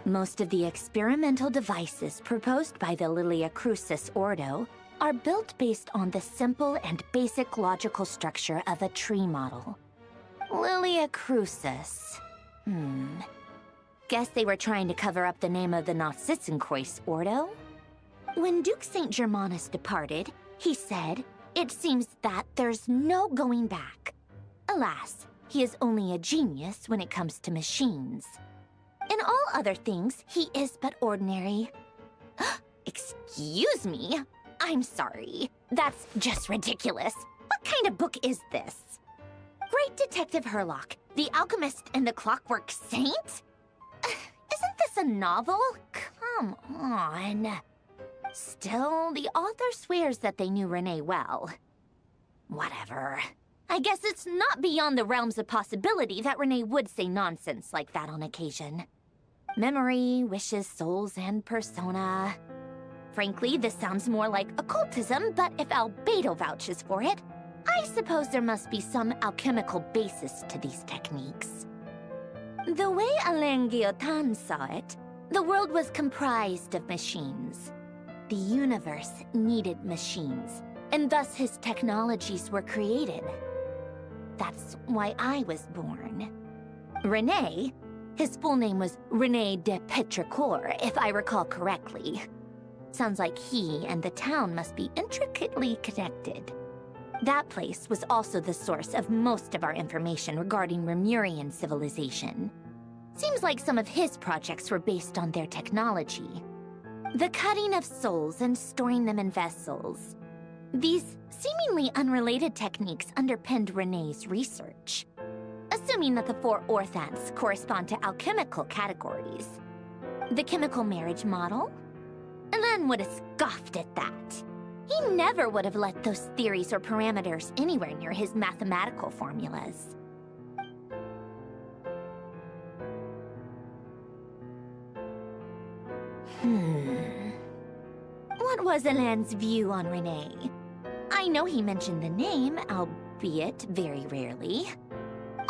Most of the experimental devices proposed by the Lilia Crucis Ordo are built based on the simple and basic logical structure of a tree model. Lilia Crucis. Guess they were trying to cover up the name of the Narcissenkois Ordo? When Duke St. Germanus departed, he said, "It seems that there's no going back." Alas, he is only a genius when it comes to machines. In all other things, he is but ordinary. Excuse me? I'm sorry. That's just ridiculous. What kind of book is this? Great Detective Herlock, The Alchemist and the Clockwork Saint? Isn't this a novel? Come on. Still, the author swears that they knew Renee well. Whatever. I guess it's not beyond the realms of possibility that Renee would say nonsense like that on occasion. Memory, wishes, souls, and persona. Frankly, this sounds more like occultism, but if Albedo vouches for it, I suppose there must be some alchemical basis to these techniques. The way Alain Guillotin saw it, the world was comprised of machines. The universe needed machines, and thus his technologies were created. That's why I was born. René, his full name was René de Petrichor, if I recall correctly. Sounds like he and the town must be intricately connected. That place was also the source of most of our information regarding Remurian civilization. Seems like some of his projects were based on their technology. The cutting of souls and storing them in vessels. These seemingly unrelated techniques underpinned René's research. Assuming that the 4 orthants correspond to alchemical categories. The chemical marriage model? Alain would have scoffed at that. He never would have let those theories or parameters anywhere near his mathematical formulas. What was Alain's view on René? I know he mentioned the name, albeit very rarely.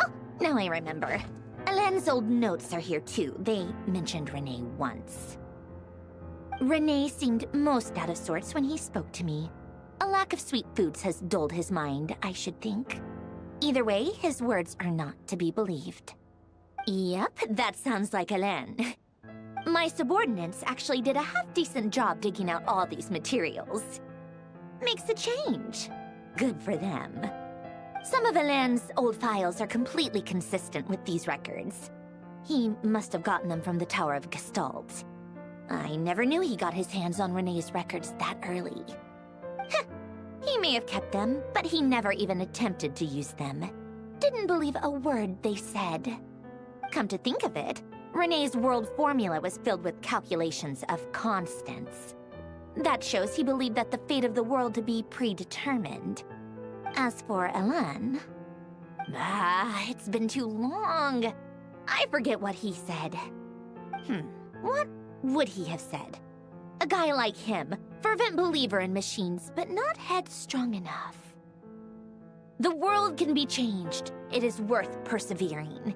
Oh, now I remember. Alain's old notes are here too. They mentioned René once. René seemed most out of sorts when he spoke to me. A lack of sweet foods has dulled his mind, I should think. Either way, his words are not to be believed. Yep, that sounds like Alain. My subordinates actually did a half-decent job digging out all these materials. Makes a change. Good for them. Some of Alain's old files are completely consistent with these records. He must have gotten them from the Tower of Gestalt. I never knew he got his hands on René's records that early. He may have kept them, but he never even attempted to use them. Didn't believe a word they said. Come to think of it, René's world formula was filled with calculations of constants. That shows he believed that the fate of the world to be predetermined. As for Alain... it's been too long. I forget what he said. What would he have said. A guy like him, fervent believer in machines, but not headstrong enough. The world can be changed. It is worth persevering.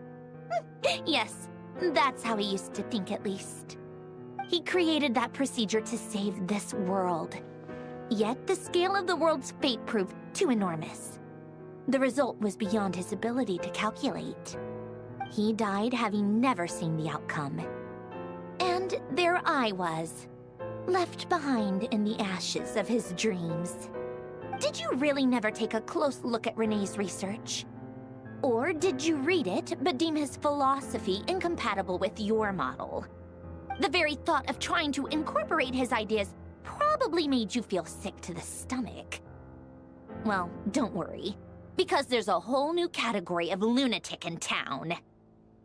Yes, that's how he used to think at least. He created that procedure to save this world. Yet the scale of the world's fate proved too enormous. The result was beyond his ability to calculate. He died having never seen the outcome. And there I was, left behind in the ashes of his dreams. Did you really never take a close look at Renee's research? Or did you read it but deem his philosophy incompatible with your model? The very thought of trying to incorporate his ideas probably made you feel sick to the stomach. Well, don't worry, because there's a whole new category of lunatic in town.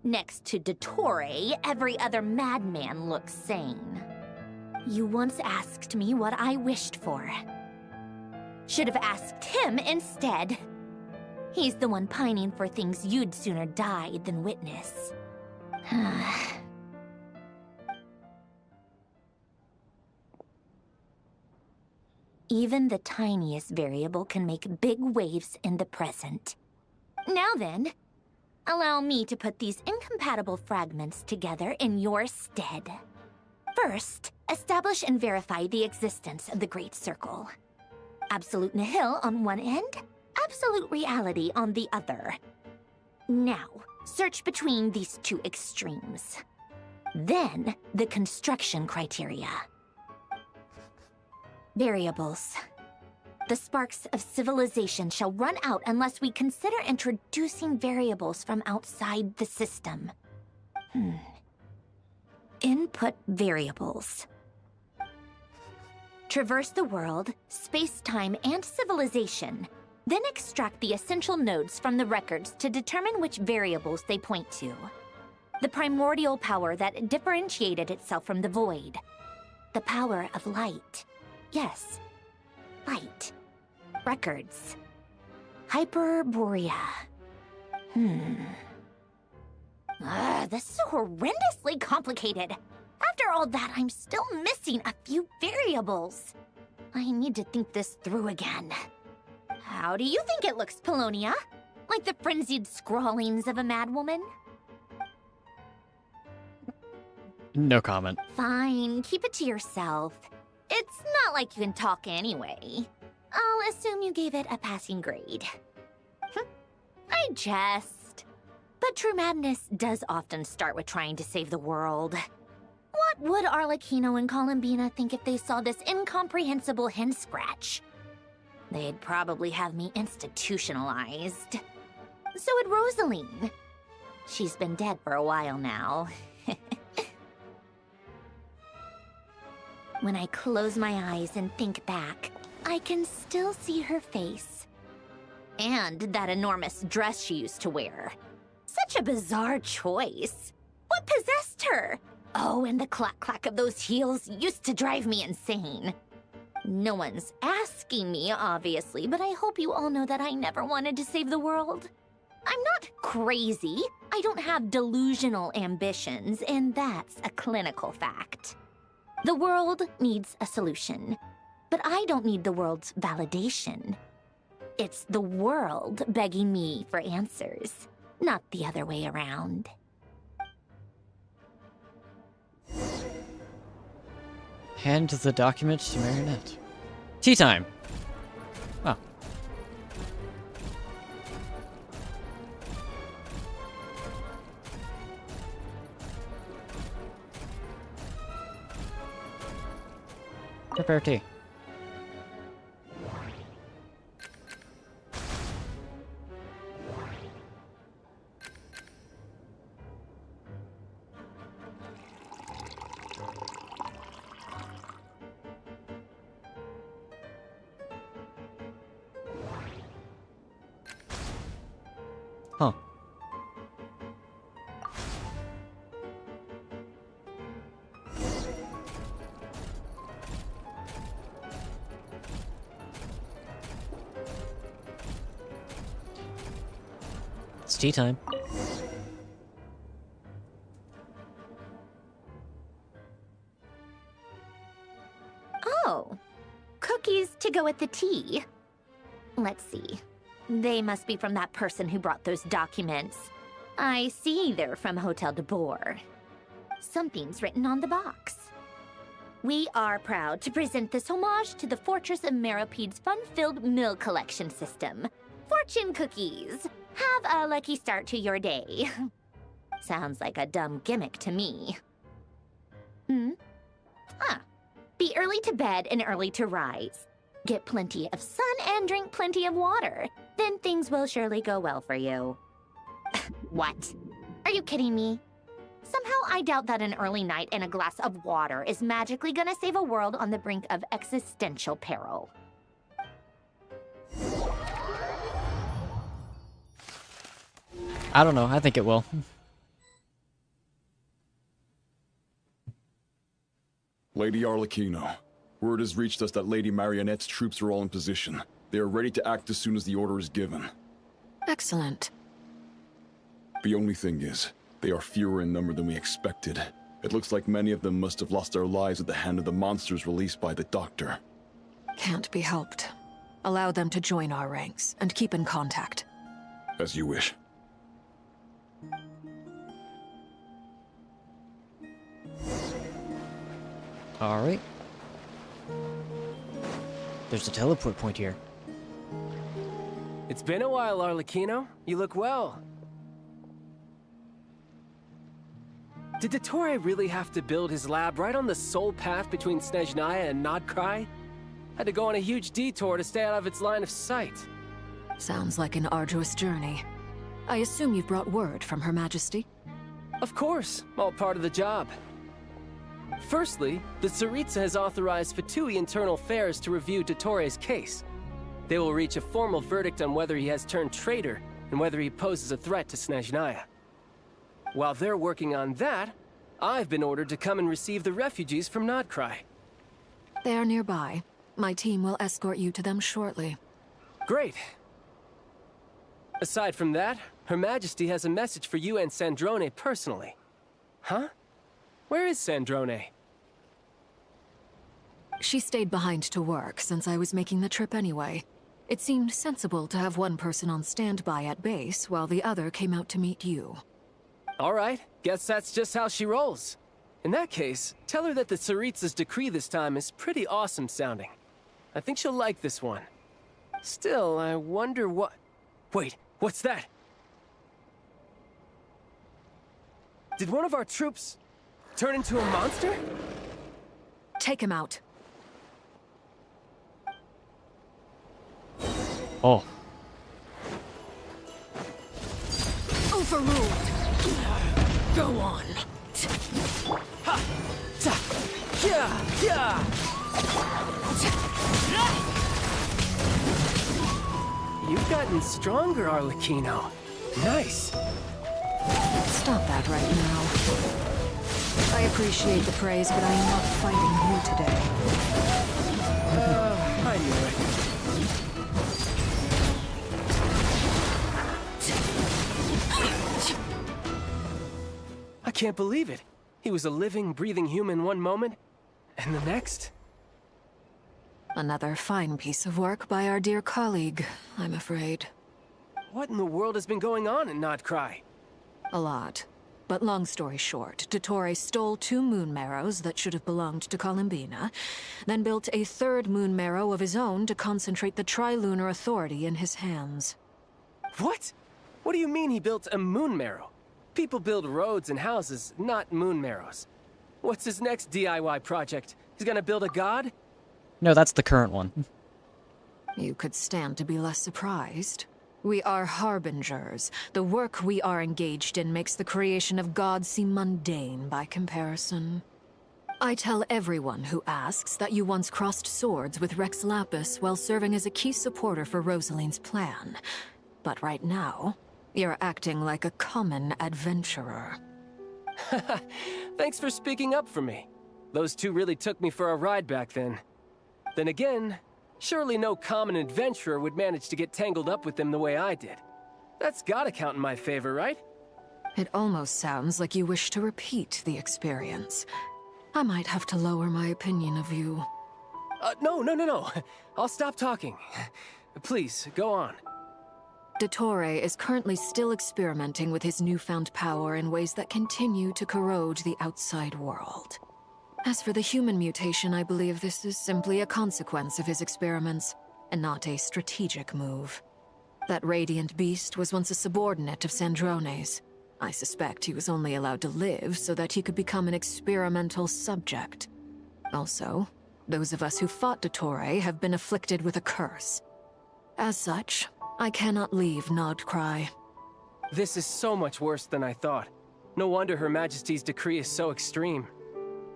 Next to Dottore, every other madman looks sane. You once asked me what I wished for. Should have asked him instead. He's the one pining for things you'd sooner die than witness. Even the tiniest variable can make big waves in the present. Now then, allow me to put these incompatible fragments together in your stead. First, establish and verify the existence of the Great Circle. Absolute nihil on one end, absolute reality on the other. Now, search between these two extremes. Then, the construction criteria. Variables. The sparks of civilization shall run out unless we consider introducing variables from outside the system. Input variables. Traverse the world, space-time, and civilization. Then extract the essential nodes from the records to determine which variables they point to. The primordial power that differentiated itself from the void. The power of light. Yes, light. Records. Hyperborea. This is horrendously complicated. After all that, I'm still missing a few variables. I need to think this through again. How do you think it looks, Polonia? Like the frenzied scrawlings of a madwoman? No comment. Fine, keep it to yourself. It's not like you can talk anyway. I'll assume you gave it a passing grade. I jest. But true madness does often start with trying to save the world. What would Arlecchino and Columbina think if they saw this incomprehensible hen scratch? They'd probably have me institutionalized. So would Rosaline. She's been dead for a while now. When I close my eyes and think back, I can still see her face. And that enormous dress she used to wear. Such a bizarre choice. What possessed her? Oh, and the clack-clack of those heels used to drive me insane. No one's asking me, obviously, but I hope you all know that I never wanted to save the world. I'm not crazy. I don't have delusional ambitions, and that's a clinical fact. The world needs a solution, but I don't need the world's validation. It's the world begging me for answers, not the other way around. Hand the document to Marionette. Tea time! Oh. Prepare tea. Huh. It's tea time. with the tea. Let's see. They must be from that person who brought those documents. I see they're from Hotel de Boer. Something's written on the box. We are proud to present this homage to the Fortress of Meropede's fun-filled mill collection system. Fortune cookies. Have a lucky start to your day. Sounds like a dumb gimmick to me. Be early to bed and early to rise. Get plenty of sun and drink plenty of water. Then things will surely go well for you. What? Are you kidding me? Somehow I doubt that an early night and a glass of water is magically gonna save a world on the brink of existential peril. I don't know. I think it will. Lady Arlecchino, word has reached us that Lady Marionette's troops are all in position. They are ready to act as soon as the order is given. Excellent. The only thing is, they are fewer in number than we expected. It looks like many of them must have lost their lives at the hand of the monsters released by the Doctor. Can't be helped. Allow them to join our ranks and keep in contact. As you wish. Alright. There's a teleport point here. It's been a while, Arlecchino. You look well. Did Dottore really have to build his lab right on the sole path between Snezhnaya and Nod Krai? Had to go on a huge detour to stay out of its line of sight. Sounds like an arduous journey. I assume you've brought word from Her Majesty? Of course, all part of the job. Firstly, the Tsaritsa has authorized Fatui Internal Affairs to review Dottore's case. They will reach a formal verdict on whether he has turned traitor and whether he poses a threat to Snezhnaya. While they're working on that, I've been ordered to come and receive the refugees from Nod Krai. They are nearby. My team will escort you to them shortly. Great. Aside from that, Her Majesty has a message for you and Sandrone personally. Huh? Where is Sandrone? She stayed behind to work since I was making the trip anyway. It seemed sensible to have one person on standby at base while the other came out to meet you. All right, guess that's just how she rolls. In that case, tell her that the Tsaritsa's decree this time is pretty awesome sounding. I think she'll like this one. Still, I wonder what... Wait, what's that? Did one of our troops turn into a monster? Take him out. Oh. Overruled. Go on. Ha! Ta! Yeah! Yeah! You've gotten stronger, Arlecchino. Nice. Stop that right now. I appreciate the praise, but I'm not fighting you today. I knew it. I can't believe it. He was a living, breathing human one moment, and the next... Another fine piece of work by our dear colleague, I'm afraid. What in the world has been going on in Nod Krai? A lot. But long story short, Dottore stole 2 moon marrows that should have belonged to Columbina, then built a 3rd moon marrow of his own to concentrate the Trilunar Authority in his hands. What? What do you mean he built a moon marrow? People build roads and houses, not moon marrows. What's his next DIY project? He's gonna build a god? No, that's the current one. You could stand to be less surprised. We are harbingers. The work we are engaged in makes the creation of gods seem mundane by comparison. I tell everyone who asks that you once crossed swords with Rex Lapis while serving as a key supporter for Rosaline's plan. But right now, you're acting like a common adventurer. Thanks for speaking up for me. Those 2 really took me for a ride back then. Then again, surely no common adventurer would manage to get tangled up with them the way I did. That's gotta count in my favor, right? It almost sounds like you wish to repeat the experience. I might have to lower my opinion of you. No. I'll stop talking. Please, go on. Dottore is currently still experimenting with his newfound power in ways that continue to corrode the outside world. As for the human mutation, I believe this is simply a consequence of his experiments, and not a strategic move. That radiant beast was once a subordinate of Sandrone's. I suspect he was only allowed to live so that he could become an experimental subject. Also, those of us who fought Dottore have been afflicted with a curse. As such, I cannot leave Nod Krai. This is so much worse than I thought. No wonder Her Majesty's decree is so extreme.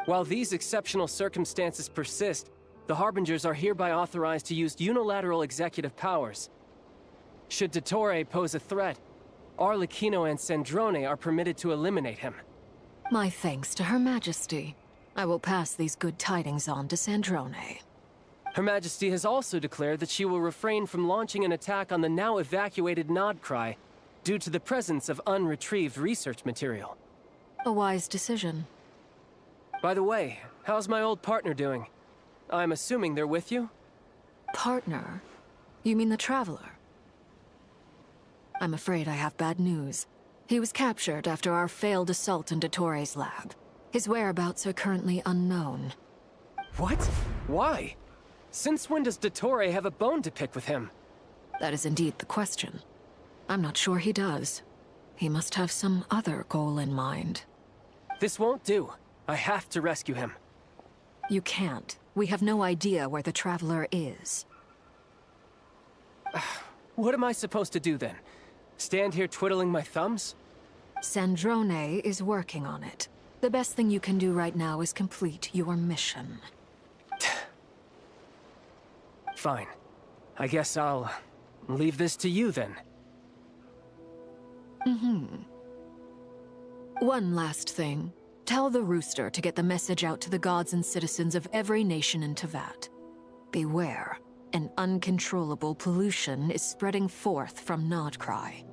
While these exceptional circumstances persist, the Harbingers are hereby authorized to use unilateral executive powers. Should Dottore pose a threat, Arlecchino and Sandrone are permitted to eliminate him. My thanks to Her Majesty. I will pass these good tidings on to Sandrone. Her Majesty has also declared that she will refrain from launching an attack on the now evacuated Nod Krai due to the presence of unretrieved research material. A wise decision. By the way, how's my old partner doing? I'm assuming they're with you? Partner? You mean the Traveler? I'm afraid I have bad news. He was captured after our failed assault in Dottore's lab. His whereabouts are currently unknown. What? Why? Since when does Dottore have a bone to pick with him? That is indeed the question. I'm not sure he does. He must have some other goal in mind. This won't do. I have to rescue him. You can't. We have no idea where the Traveler is. What am I supposed to do then? Stand here twiddling my thumbs? Sandrone is working on it. The best thing you can do right now is complete your mission. Fine. I guess I'll leave this to you then. One last thing. Tell the Rooster to get the message out to the gods and citizens of every nation in Teyvat. Beware. An uncontrollable pollution is spreading forth from Nod Krai.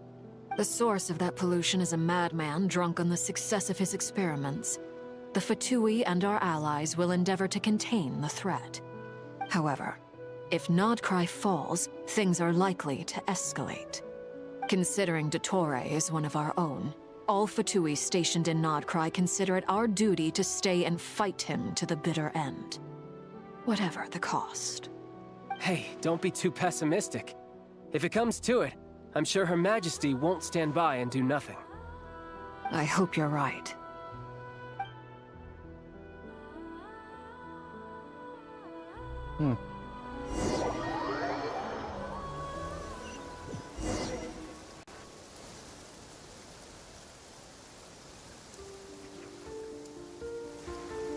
The source of that pollution is a madman drunk on the success of his experiments. The Fatui and our allies will endeavor to contain the threat. However, if Nod Krai falls, things are likely to escalate. Considering Dottore is one of our own, all Fatui stationed in Nod Krai consider it our duty to stay and fight him to the bitter end. Whatever the cost. Hey, don't be too pessimistic. If it comes to it, I'm sure Her Majesty won't stand by and do nothing. I hope you're right.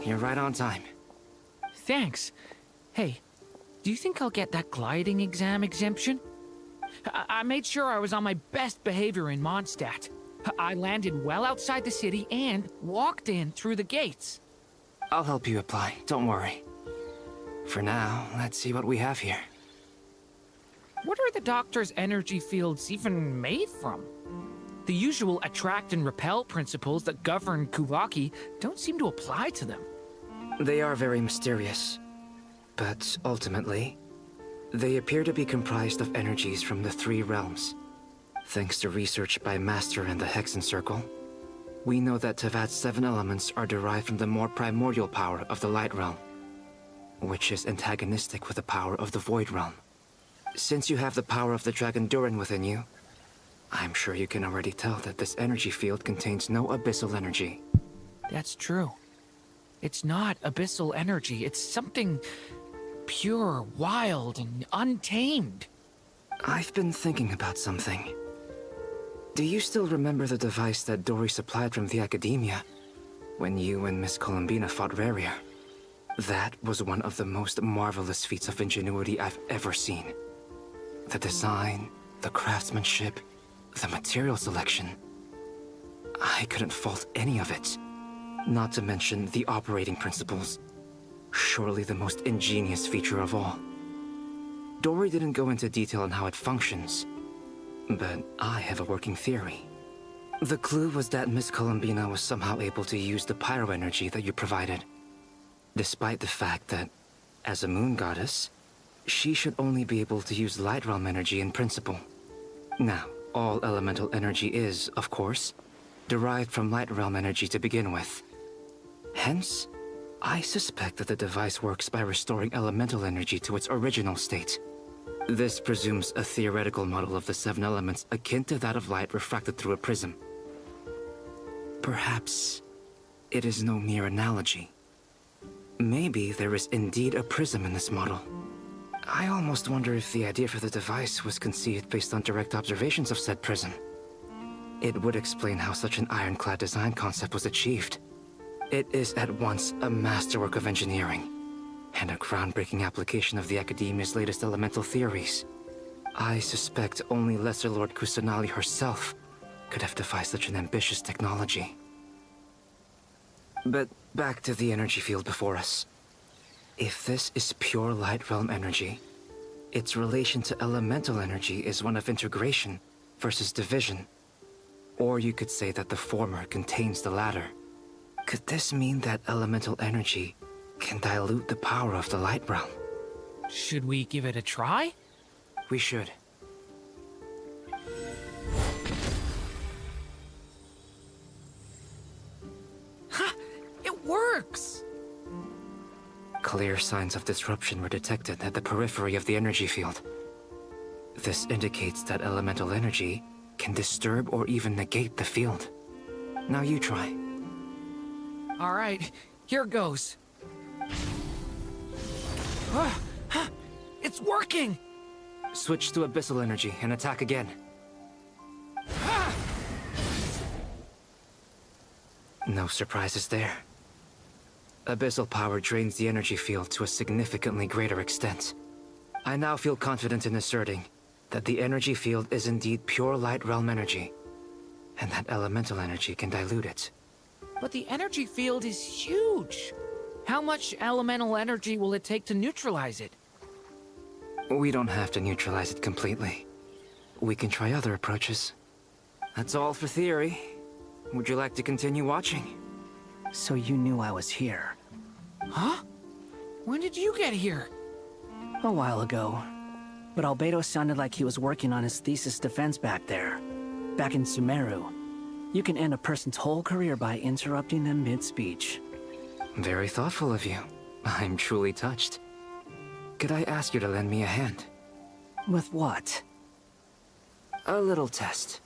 You're right on time. Thanks. Hey, do you think I'll get that gliding exam exemption? I made sure I was on my best behavior in Mondstadt. I landed well outside the city and walked in through the gates. I'll help you apply, don't worry. For now, let's see what we have here. What are the Doctor's energy fields even made from? The usual attract and repel principles that govern Kuvaki don't seem to apply to them. They are very mysterious, but ultimately, they appear to be comprised of energies from the 3 realms. Thanks to research by Master and the Hexen Circle, we know that Teyvat's 7 elements are derived from the more primordial power of the Light Realm, which is antagonistic with the power of the Void Realm. Since you have the power of the Dragon Durin within you, I'm sure you can already tell that this energy field contains no abyssal energy. That's true. It's not abyssal energy, it's something pure, wild, and untamed. I've been thinking about something. Do you still remember the device that Dory supplied from the Academia when you and Miss Columbina fought Rarier? That was one of the most marvelous feats of ingenuity I've ever seen. The design, the craftsmanship, the material selection. I couldn't fault any of it. Not to mention the operating principles. Surely the most ingenious feature of all. Dory didn't go into detail on how it functions, but I have a working theory. The clue was that Miss Columbina was somehow able to use the pyro energy that you provided, despite the fact that As a moon goddess, she should only be able to use light realm energy in principle. Now, all elemental energy is, of course, derived from light realm energy to begin with. Hence, I suspect that the device works by restoring elemental energy to its original state. This presumes a theoretical model of the 7 elements akin to that of light refracted through a prism. Perhaps it is no mere analogy. Maybe there is indeed a prism in this model. I almost wonder if the idea for the device was conceived based on direct observations of said prism. It would explain how such an ironclad design concept was achieved. It is at once a masterwork of engineering and a groundbreaking application of the Academia's latest elemental theories. I suspect only Lesser Lord Kusanali herself could have devised such an ambitious technology. But back to the energy field before us. If this is pure light realm energy, its relation to elemental energy is one of integration versus division. Or you could say that the former contains the latter. Could this mean that elemental energy can dilute the power of the light realm? Should we give it a try? We should. Ha! It works! Clear signs of disruption were detected at the periphery of the energy field. This indicates that elemental energy can disturb or even negate the field. Now you try. All right, here goes. It's working! Switch to abyssal energy and attack again. No surprises there. Abyssal power drains the energy field to a significantly greater extent. I now feel confident in asserting that the energy field is indeed pure light realm energy, and that elemental energy can dilute it. But the energy field is huge. How much elemental energy will it take to neutralize it? We don't have to neutralize it completely. We can try other approaches. That's all for theory. Would you like to continue watching? So you knew I was here? Huh? When did you get here? A while ago. But Albedo sounded like he was working on his thesis defense back there. Back in Sumeru. You can end a person's whole career by interrupting them mid-speech. Very thoughtful of you. I'm truly touched. Could I ask you to lend me a hand? With what? A little test.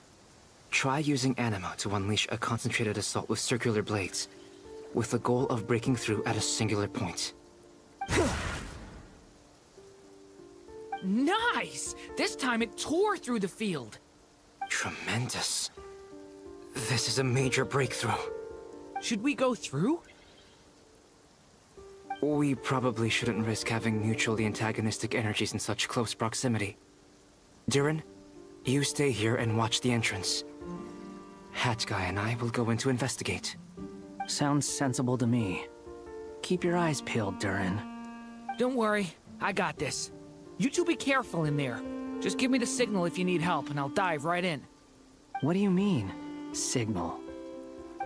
Try using Animo to unleash a concentrated assault with circular blades, with the goal of breaking through at a singular point. Nice! This time it tore through the field. Tremendous. This is a major breakthrough. Should we go through? We probably shouldn't risk having mutually antagonistic energies in such close proximity. Durin, you stay here and watch the entrance. Hat Guy and I will go in to investigate. Sounds sensible to me. Keep your eyes peeled, Durin. Don't worry, I got this. You two be careful in there. Just give me the signal if you need help, and I'll dive right in. What do you mean, signal?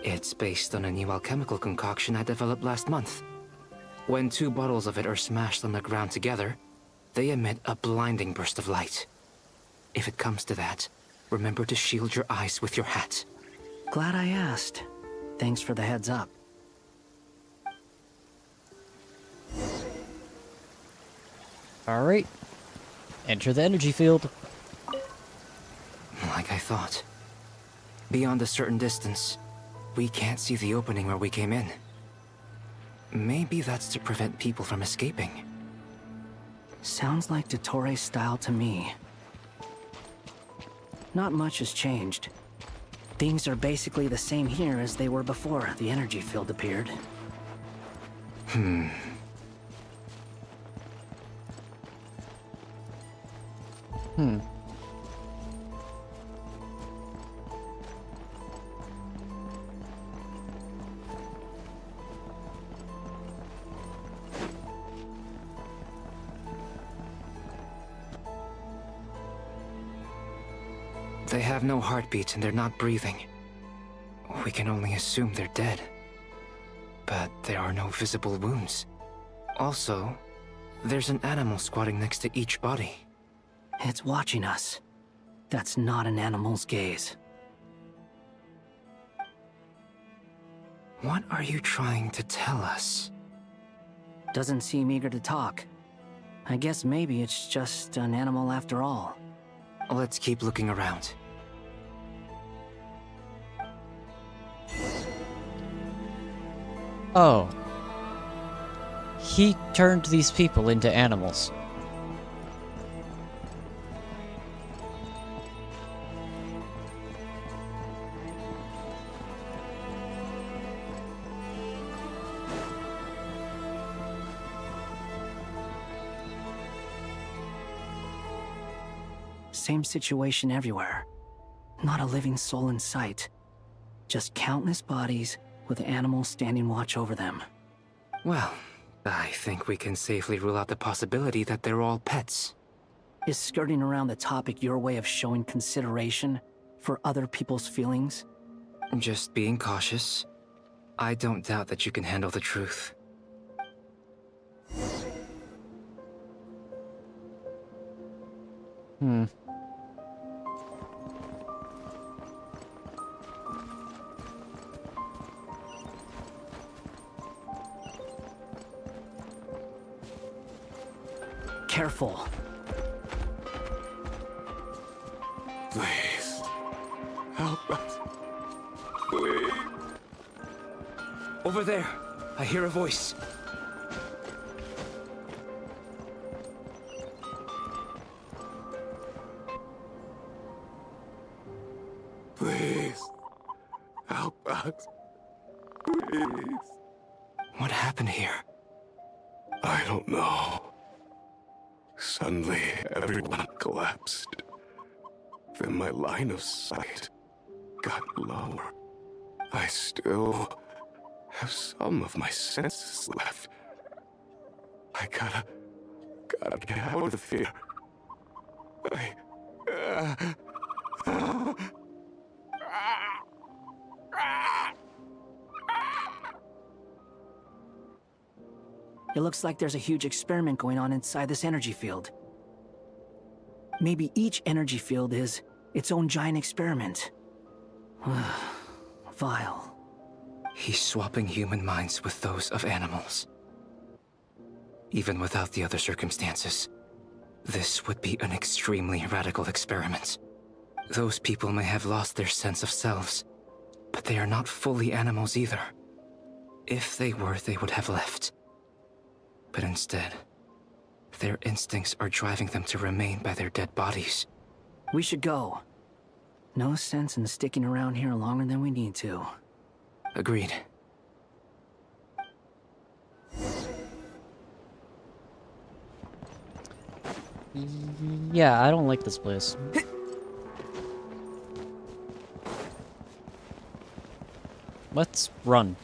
It's based on a new alchemical concoction I developed last month. When 2 bottles of it are smashed on the ground together, they emit a blinding burst of light. If it comes to that, remember to shield your eyes with your hat. Glad I asked. Thanks for the heads up. Alright. Enter the energy field. Like I thought. Beyond a certain distance, we can't see the opening where we came in. Maybe that's to prevent people from escaping. Sounds like Dottore style to me. Not much has changed. Things are basically the same here as they were before the energy field appeared. They have no heartbeat and they're not breathing. We can only assume they're dead. But there are no visible wounds. Also, There's an animal squatting next to each body. It's watching us. That's not an animal's gaze. What are you trying to tell us? Doesn't seem eager to talk. I guess maybe it's just an animal after all. Let's keep looking around. Oh. He turned these people into animals. Same situation everywhere. Not a living soul in sight. Just countless bodies with animals standing watch over them. Well, I think we can safely rule out the possibility that they're all pets. Is skirting around the topic your way of showing consideration for other people's feelings? Just being cautious. I don't doubt that you can handle the truth. Careful. Please. Help us. Please. Over there, I hear a voice. Please. Help us. Please. What happened here? I don't know. Suddenly, everyone collapsed. Then my line of sight got lower. I still have some of my senses left. I gotta get out of here. It looks like there's a huge experiment going on inside this energy field. Maybe each energy field is its own giant experiment. Vile. He's swapping human minds with those of animals. Even without the other circumstances, this would be an extremely radical experiment. Those people may have lost their sense of selves, but they are not fully animals either. If they were, they would have left. But instead, their instincts are driving them to remain by their dead bodies. We should go. No sense in sticking around here longer than we need to. Agreed. Yeah, I don't like this place. Let's run.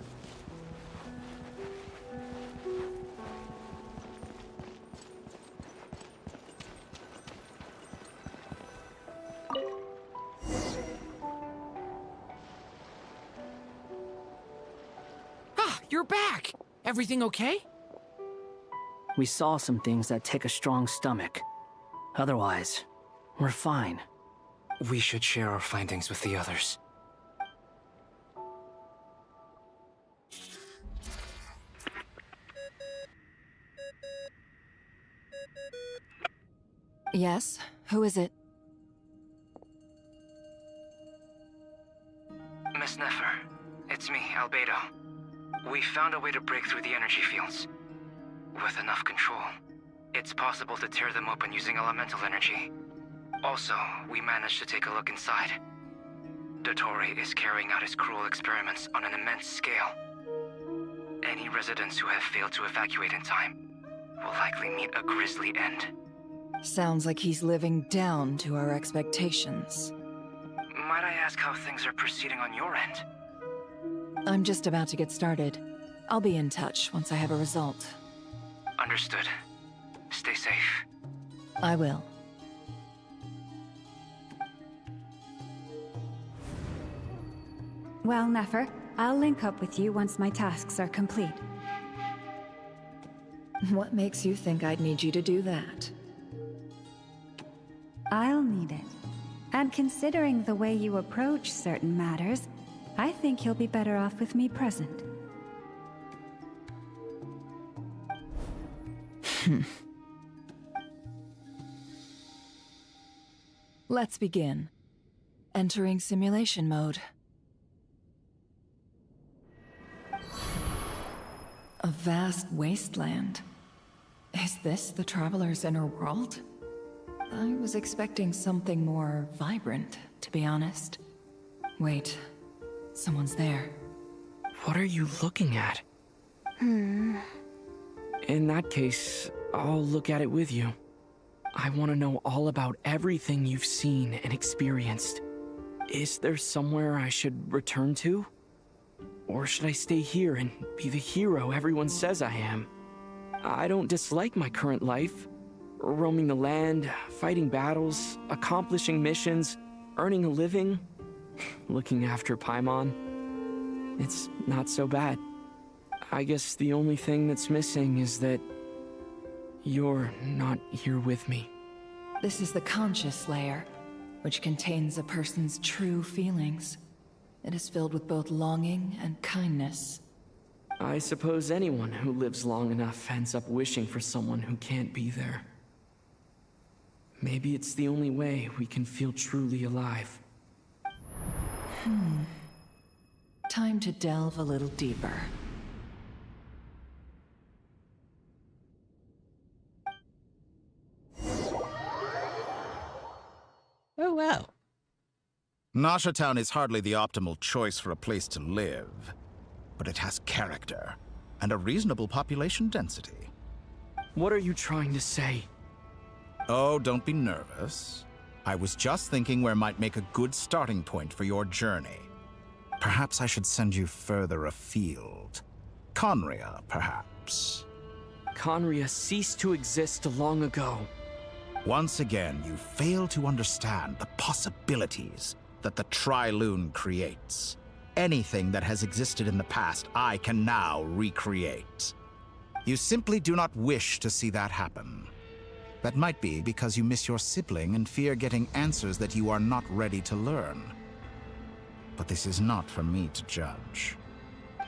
You're back! Everything okay? We saw some things that take a strong stomach. Otherwise, we're fine. We should share our findings with the others. Yes? Who is it? Miss Nefer, it's me, Albedo. We found a way to break through the energy fields. With enough control, it's possible to tear them open using elemental energy. Also, we managed to take a look inside. Dottore is carrying out his cruel experiments on an immense scale. Any residents who have failed to evacuate in time will likely meet a grisly end. Sounds like he's living down to our expectations. Might I ask how things are proceeding on your end? I'm just about to get started. I'll be in touch once I have a result. Understood. Stay safe. I will. Well, Nefer, I'll link up with you once my tasks are complete. What makes you think I'd need you to do that? I'll need it. And considering the way you approach certain matters, I think you'll be better off with me present. Let's begin. Entering simulation mode. A vast wasteland. Is this the Traveler's inner world? I was expecting something more vibrant, to be honest. Wait, someone's there. What are you looking at? In that case, I'll look at it with you. I want to know all about everything you've seen and experienced. Is there somewhere I should return to? Or should I stay here and be the hero everyone says I am? I don't dislike my current life. Roaming the land, fighting battles, accomplishing missions, earning a living, looking after Paimon. It's not so bad. I guess the only thing that's missing is that you're not here with me. This is the conscious layer, which contains a person's true feelings. It is filled with both longing and kindness. I suppose anyone who lives long enough ends up wishing for someone who can't be there. Maybe it's the only way we can feel truly alive. Time to delve a little deeper. Oh, wow. Nasha Town is hardly the optimal choice for a place to live, but it has character and a reasonable population density. What are you trying to say? Oh, don't be nervous. I was just thinking where might make a good starting point for your journey. Perhaps I should send you further afield. Conria, perhaps. Conria ceased to exist long ago. Once again, you fail to understand the possibilities that the Tri-Lune creates. Anything that has existed in the past, I can now recreate. You simply do not wish to see that happen. That might be because you miss your sibling and fear getting answers that you are not ready to learn. But this is not for me to judge.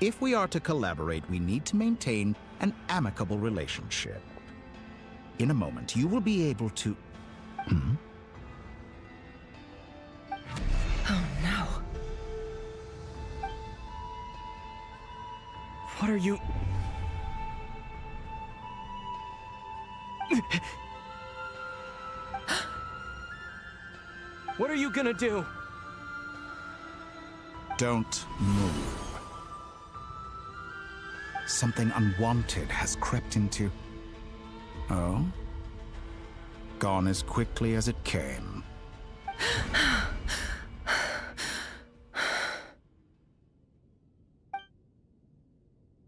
If we are to collaborate, we need to maintain an amicable relationship. In a moment, you will be able to... Oh no. What are you... What are you gonna do? Don't move. Something unwanted has crept into... Oh? Gone as quickly as it came.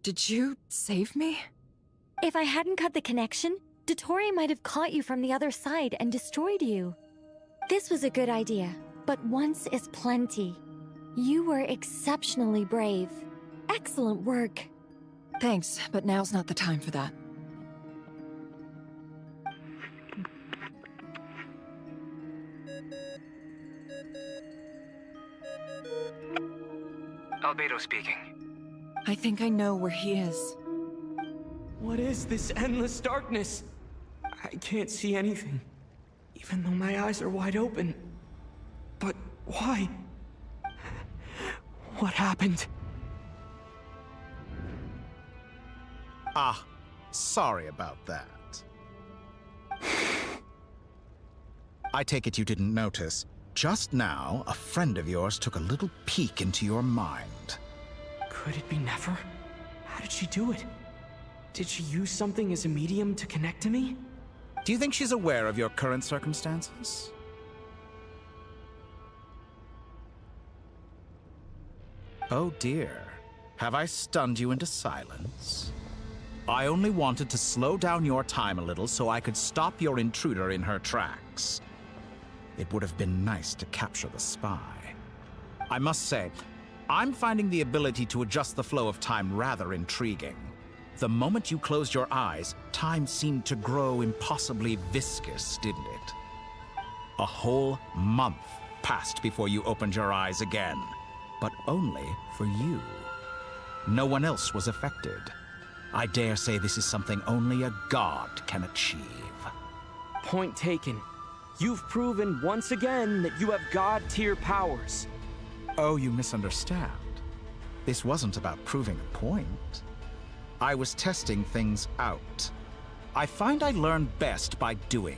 Did you save me? If I hadn't cut the connection, Dottore might have caught you from the other side and destroyed you. This was a good idea, but once is plenty. You were exceptionally brave. Excellent work. Thanks, but now's not the time for that. Albedo speaking. I think I know where he is. What is this endless darkness? I can't see anything, even though my eyes are wide open. But why? What happened? Ah, sorry about that. I take it you didn't notice. Just now, a friend of yours took a little peek into your mind. Could it be Nefer? How did she do it? Did she use something as a medium to connect to me? Do you think she's aware of your current circumstances? Oh dear. Have I stunned you into silence? I only wanted to slow down your time a little so I could stop your intruder in her tracks. It would have been nice to capture the spy. I must say, I'm finding the ability to adjust the flow of time rather intriguing. The moment you closed your eyes, time seemed to grow impossibly viscous, didn't it? A whole month passed before you opened your eyes again, but only for you. No one else was affected. I dare say this is something only a god can achieve. Point taken. You've proven once again that you have god-tier powers. Oh, you misunderstand. This wasn't about proving a point. I was testing things out. I find I learn best by doing,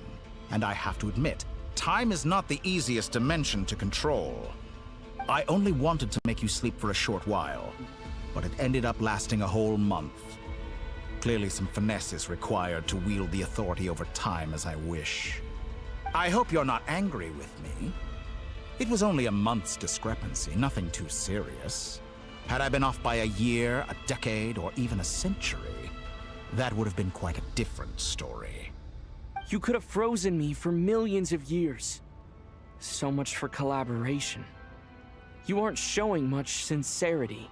and I have to admit, time is not the easiest dimension to control. I only wanted to make you sleep for a short while, but it ended up lasting a whole month. Clearly some finesse is required to wield the authority over time as I wish. I hope you're not angry with me. It was only a month's discrepancy, nothing too serious. Had I been off by a year, a decade, or even a century, that would have been quite a different story. You could have frozen me for millions of years. So much for collaboration. You aren't showing much sincerity.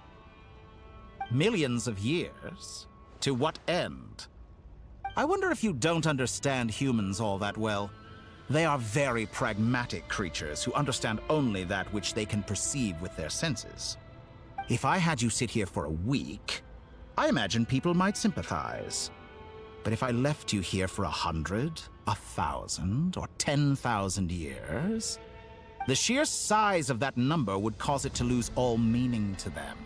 Millions of years? To what end? I wonder if you don't understand humans all that well. They are very pragmatic creatures who understand only that which they can perceive with their senses. If I had you sit here for a week, I imagine people might sympathize. But if I left you here for 100, 1,000, or 10,000 years, the sheer size of that number would cause it to lose all meaning to them.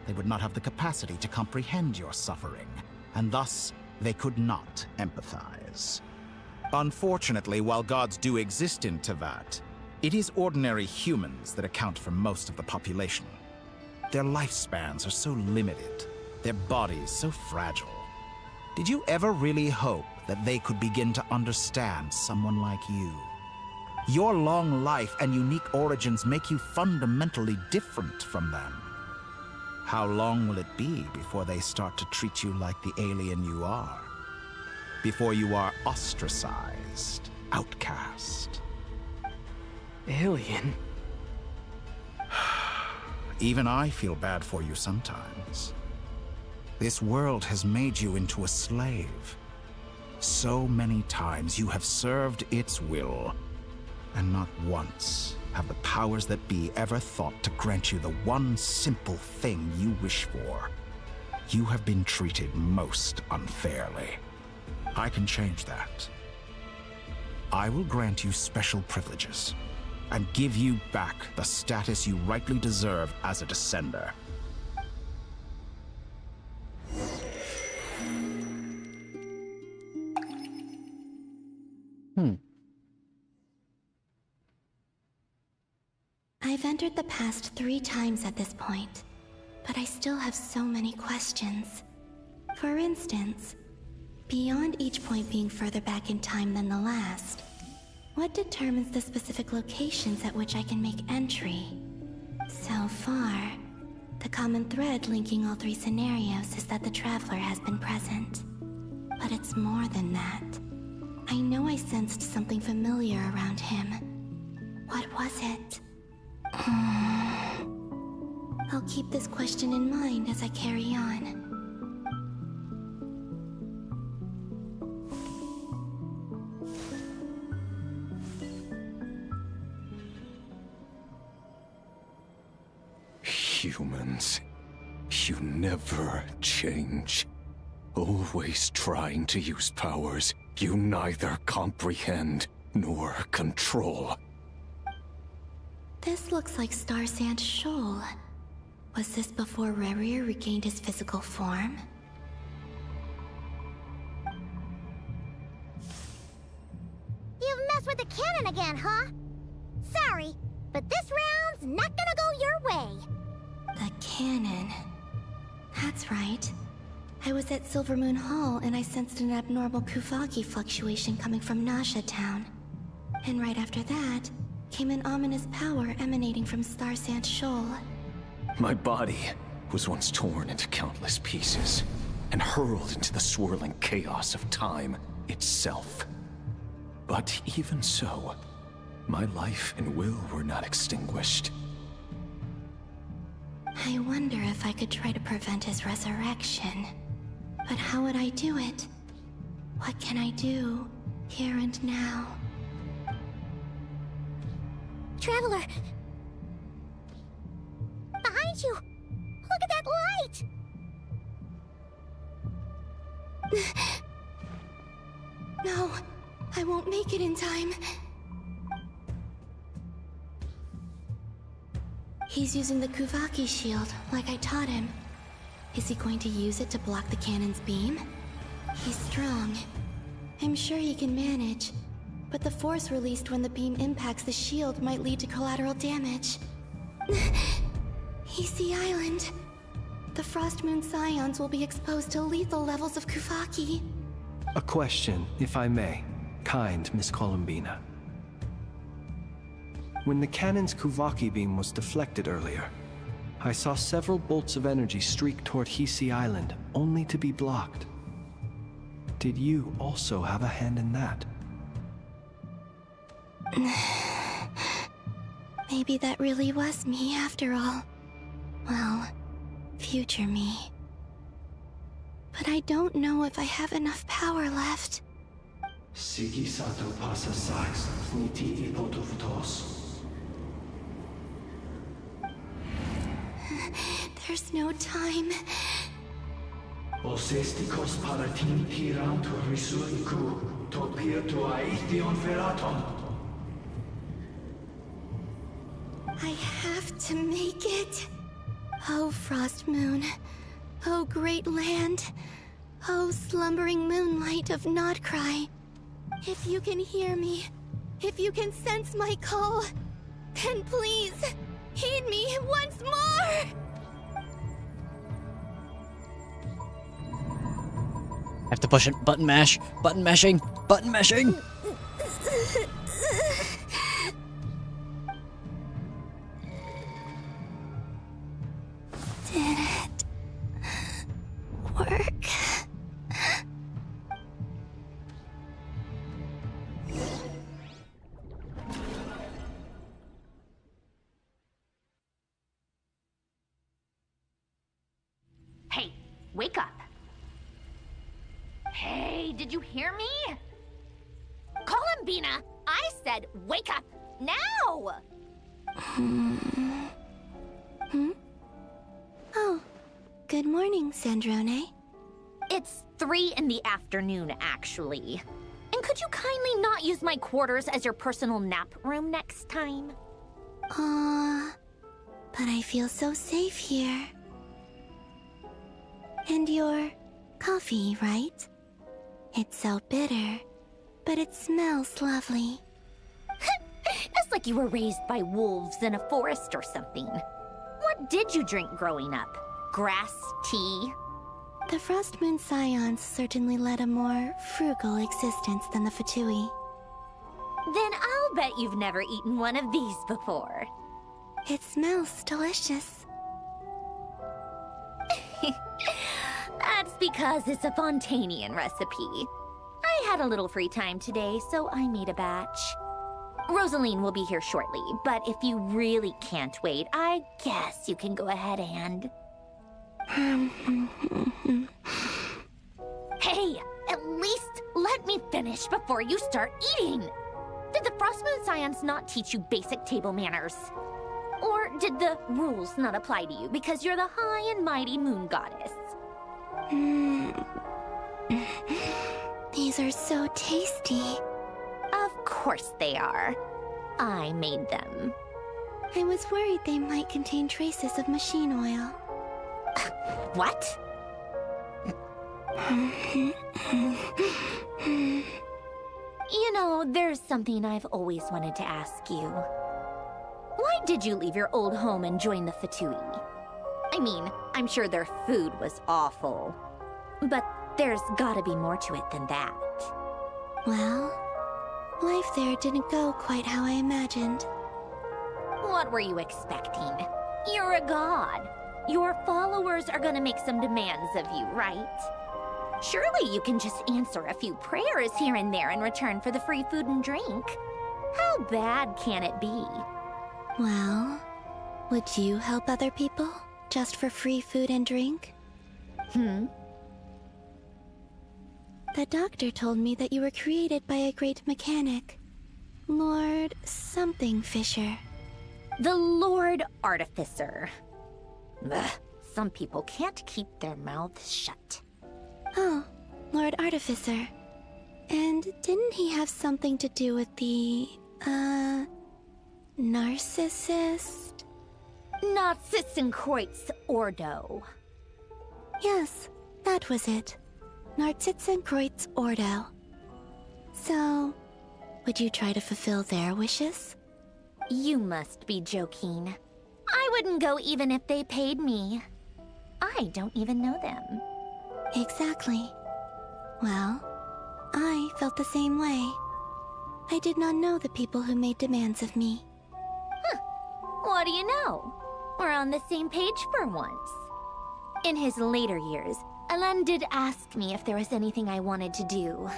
They would not have the capacity to comprehend your suffering, and thus they could not empathize. Unfortunately, while gods do exist in Tevat, it is ordinary humans that account for most of the population. Their lifespans are so limited, their bodies so fragile. Did you ever really hope that they could begin to understand someone like you? Your long life and unique origins make you fundamentally different from them. How long will it be before they start to treat you like the alien you are? Before you are ostracized, outcast? Alien? Even I feel bad for you sometimes. This world has made you into a slave. So many times you have served its will, and not once have the powers that be ever thought to grant you the one simple thing you wish for. You have been treated most unfairly. I can change that. I will grant you special privileges, and give you back the status you rightly deserve as a descender. I've entered the past 3 times at this point, but I still have so many questions. For instance, beyond each point being further back in time than the last, what determines the specific locations at which I can make entry? So far, the common thread linking all 3 scenarios is that the Traveler has been present. But it's more than that. I know I sensed something familiar around him. What was it? I'll keep this question in mind as I carry on. Humans, you never change. Always trying to use powers you neither comprehend nor control. This looks like Star Sand Shoal. Was this before Rerir regained his physical form? You've messed with the cannon again, huh? Sorry, but this round's not gonna go your way. The cannon. That's right. I was at Silvermoon Hall and I sensed an abnormal Kuvagi fluctuation coming from Nasha Town. And right after that, came an ominous power emanating from Star Sand Shoal. My body was once torn into countless pieces and hurled into the swirling chaos of time itself. But even so, my life and will were not extinguished. I wonder if I could try to prevent his resurrection. But how would I do it? What can I do, here and now? Traveler! Behind you! Look at that light! No, I won't make it in time. He's using the Kuvaki shield, like I taught him. Is he going to use it to block the cannon's beam? He's strong. I'm sure he can manage. But the force released when the beam impacts the shield might lead to collateral damage. EC Island. The Frost Moon Scions will be exposed to lethal levels of Kuvaki. A question, if I may. Kind Miss Columbina. When the cannon's Kuvaki beam was deflected earlier, I saw several bolts of energy streak toward Hisi Island, only to be blocked. Did you also have a hand in that? Maybe that really was me after all. Well, future me. But I don't know if I have enough power left. Sigi sato pasa sax, niti ipotovtos. There's no time. Osestikos paratin tirantur risuiku, topirtu aithion feraton. I have to make it. Oh, Frost Moon. Oh, great land. Oh, slumbering moonlight of Nod Krai. If you can hear me, if you can sense my call, then please, heed me once more! I have to push it. Button mash. Button mashing. Button mashing. Did it work? Hey, wake up. Hey, did you hear me? Columbina, I said wake up now! Oh, good morning, Snezhnaya. It's 3 in the afternoon, actually. And could you kindly not use my quarters as your personal nap room next time? But I feel so safe here. And your coffee, right? It's so bitter, but it smells lovely. It's like you were raised by wolves in a forest or something. What did you drink growing up? Grass tea? The Frost Moon Scions certainly led a more frugal existence than the Fatui. Then I'll bet you've never eaten one of these before. It smells delicious. That's because it's a Fontanian recipe. I had a little free time today, so I made a batch. Rosaline will be here shortly, but if you really can't wait, I guess you can go ahead and... Hey, at least let me finish before you start eating! Did the Frost Moon Scions not teach you basic table manners? Or did the rules not apply to you because you're the high and mighty moon goddess? These are so tasty. Of course they are. I made them. I was worried they might contain traces of machine oil. What? You know, there's something I've always wanted to ask you. Why did you leave your old home and join the Fatui? I mean, I'm sure their food was awful. But there's gotta be more to it than that. Well, life there didn't go quite how I imagined. What were you expecting? You're a god. Your followers are gonna make some demands of you, right? Surely you can just answer a few prayers here and there in return for the free food and drink. How bad can it be? Well, would you help other people just for free food and drink? The doctor told me that you were created by a great mechanic. Lord something Fisher. The Lord Artificer. Ugh, some people can't keep their mouths shut. Oh, Lord Artificer. And didn't he have something to do with the, narcissist? Narcissenkreuz Ordo. Yes, that was it. Narcissenkreuz Ordo. So, would you try to fulfill their wishes? You must be joking. I wouldn't go even if they paid me. I don't even know them. Exactly. Well, I felt the same way. I did not know the people who made demands of me. What do you know? We're on the same page for once. In his later years, Alan did ask me if there was anything I wanted to do.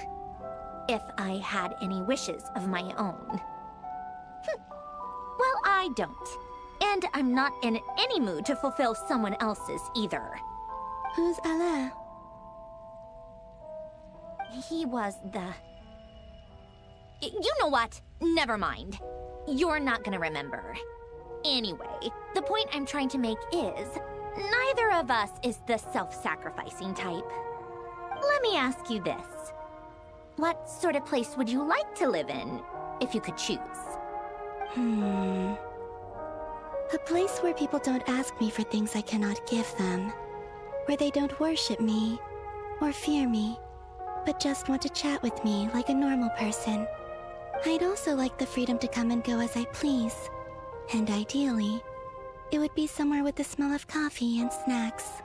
If I had any wishes of my own. Well, I don't. And I'm not in any mood to fulfill someone else's either. Who's Alain? He was the... You know what? Never mind. You're not gonna remember. Anyway, the point I'm trying to make is, neither of us is the self-sacrificing type. Let me ask you this. What sort of place would you like to live in, if you could choose? A place where people don't ask me for things I cannot give them. Where they don't worship me, or fear me, but just want to chat with me like a normal person. I'd also like the freedom to come and go as I please. And ideally, it would be somewhere with the smell of coffee and snacks.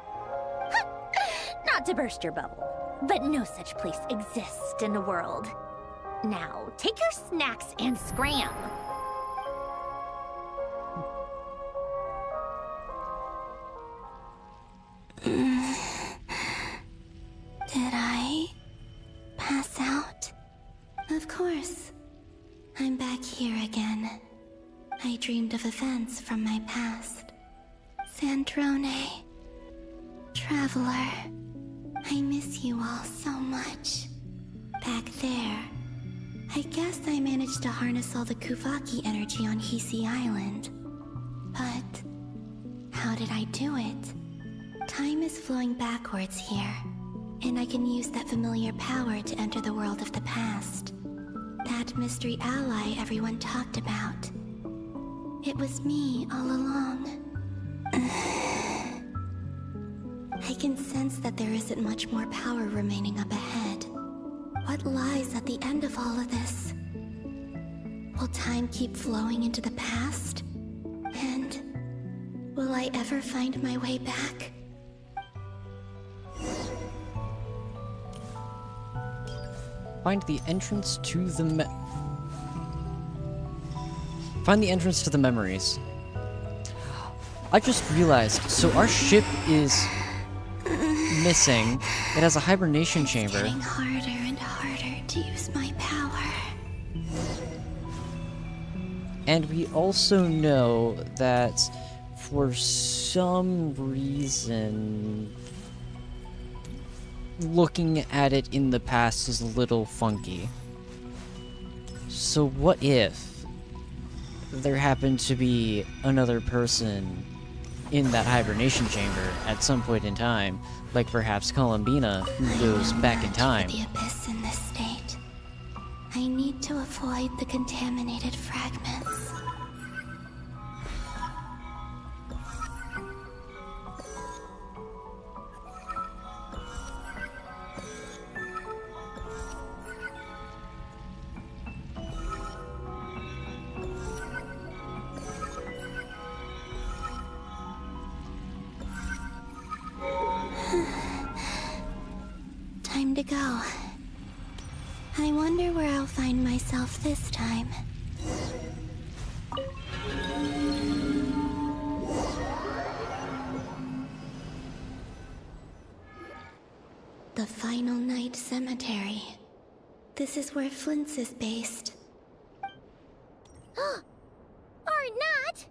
Not to burst your bubble, but no such place exists in the world. Now, take your snacks and scram. Did I pass out? Of course. I'm back here again. I dreamed of events from my past. Sandrone. Traveler. I miss you all so much. Back there. I guess I managed to harness all the Kuvaki energy on Hisi Island. But how did I do it? Time is flowing backwards here, and I can use that familiar power to enter the world of the past. That mystery ally everyone talked about. It was me all along. I can sense that there isn't much more power remaining up ahead. What lies at the end of all of this? Will time keep flowing into the past? And will I ever find my way back? Find the entrance to the Find the entrance to the memories. I just realized, so our ship is missing. It has a hibernation chamber. It's getting harder and harder to use my power. And we also know that for some reason, looking at it in the past is a little funky. So what if there happened to be another person in that hibernation chamber at some point in time, like perhaps Columbina, who goes back in time? The abyss in this state. I need to avoid the contaminated fragments. Time to go. I wonder where I'll find myself this time. The Final Night Cemetery. This is where Flint's is based. Or not!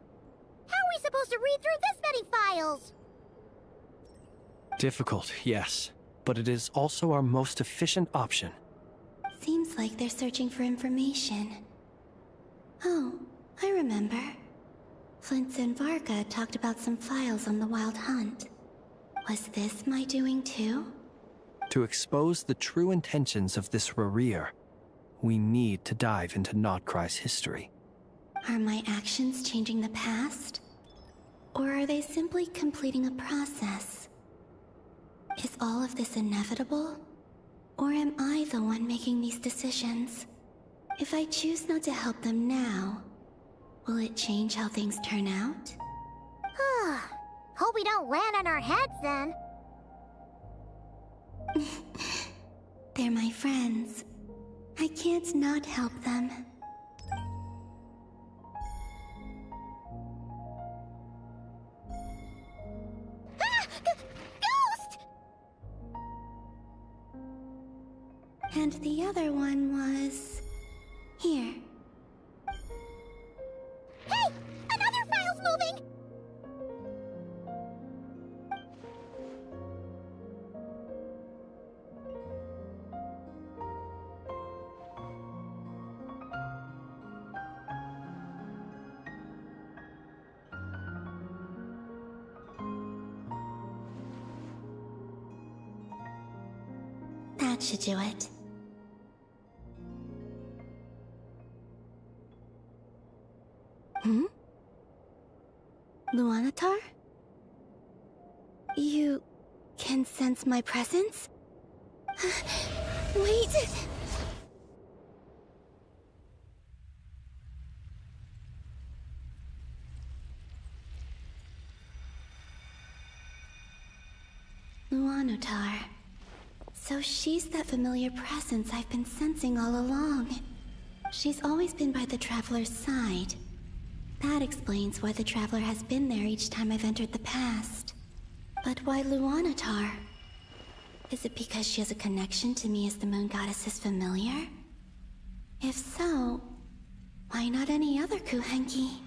How are we supposed to read through this many files? Difficult, yes. but it is also our most efficient option. Seems like they're searching for information. Oh, I remember. Flint and Varga talked about some files on the Wild Hunt. Was this my doing too? To expose the true intentions of this Rerir, we need to dive into Nod Krai's history. Are my actions changing the past? Or are they simply completing a process? Is all of this inevitable? Or am I the one making these decisions? If I choose not to help them now, will it change how things turn out? Hope we don't land on our heads then. They're my friends. I can't not help them. Ghost! And the other one was... here. Hey! Another file's moving! That should do it. Luanatar? You can sense my presence? Wait! Luanatar. So she's that familiar presence I've been sensing all along. She's always been by the Traveler's side. That explains why the Traveler has been there each time I've entered the past. But why Luanatar? Is it because she has a connection to me as the Moon Goddess's familiar? If so, why not any other Kuhenki?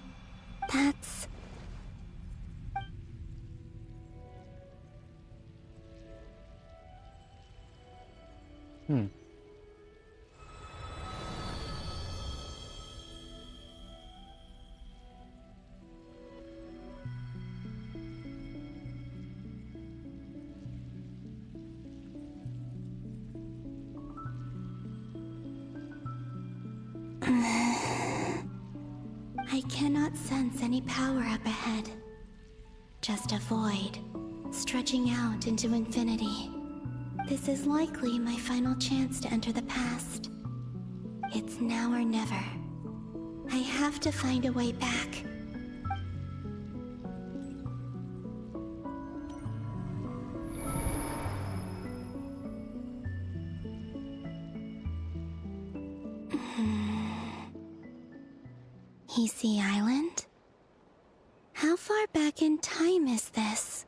That's... I cannot sense any power up ahead. Just a void, stretching out into infinity. This is likely my final chance to enter the past. It's now or never. I have to find a way back. Hisi Island? How far back in time is this?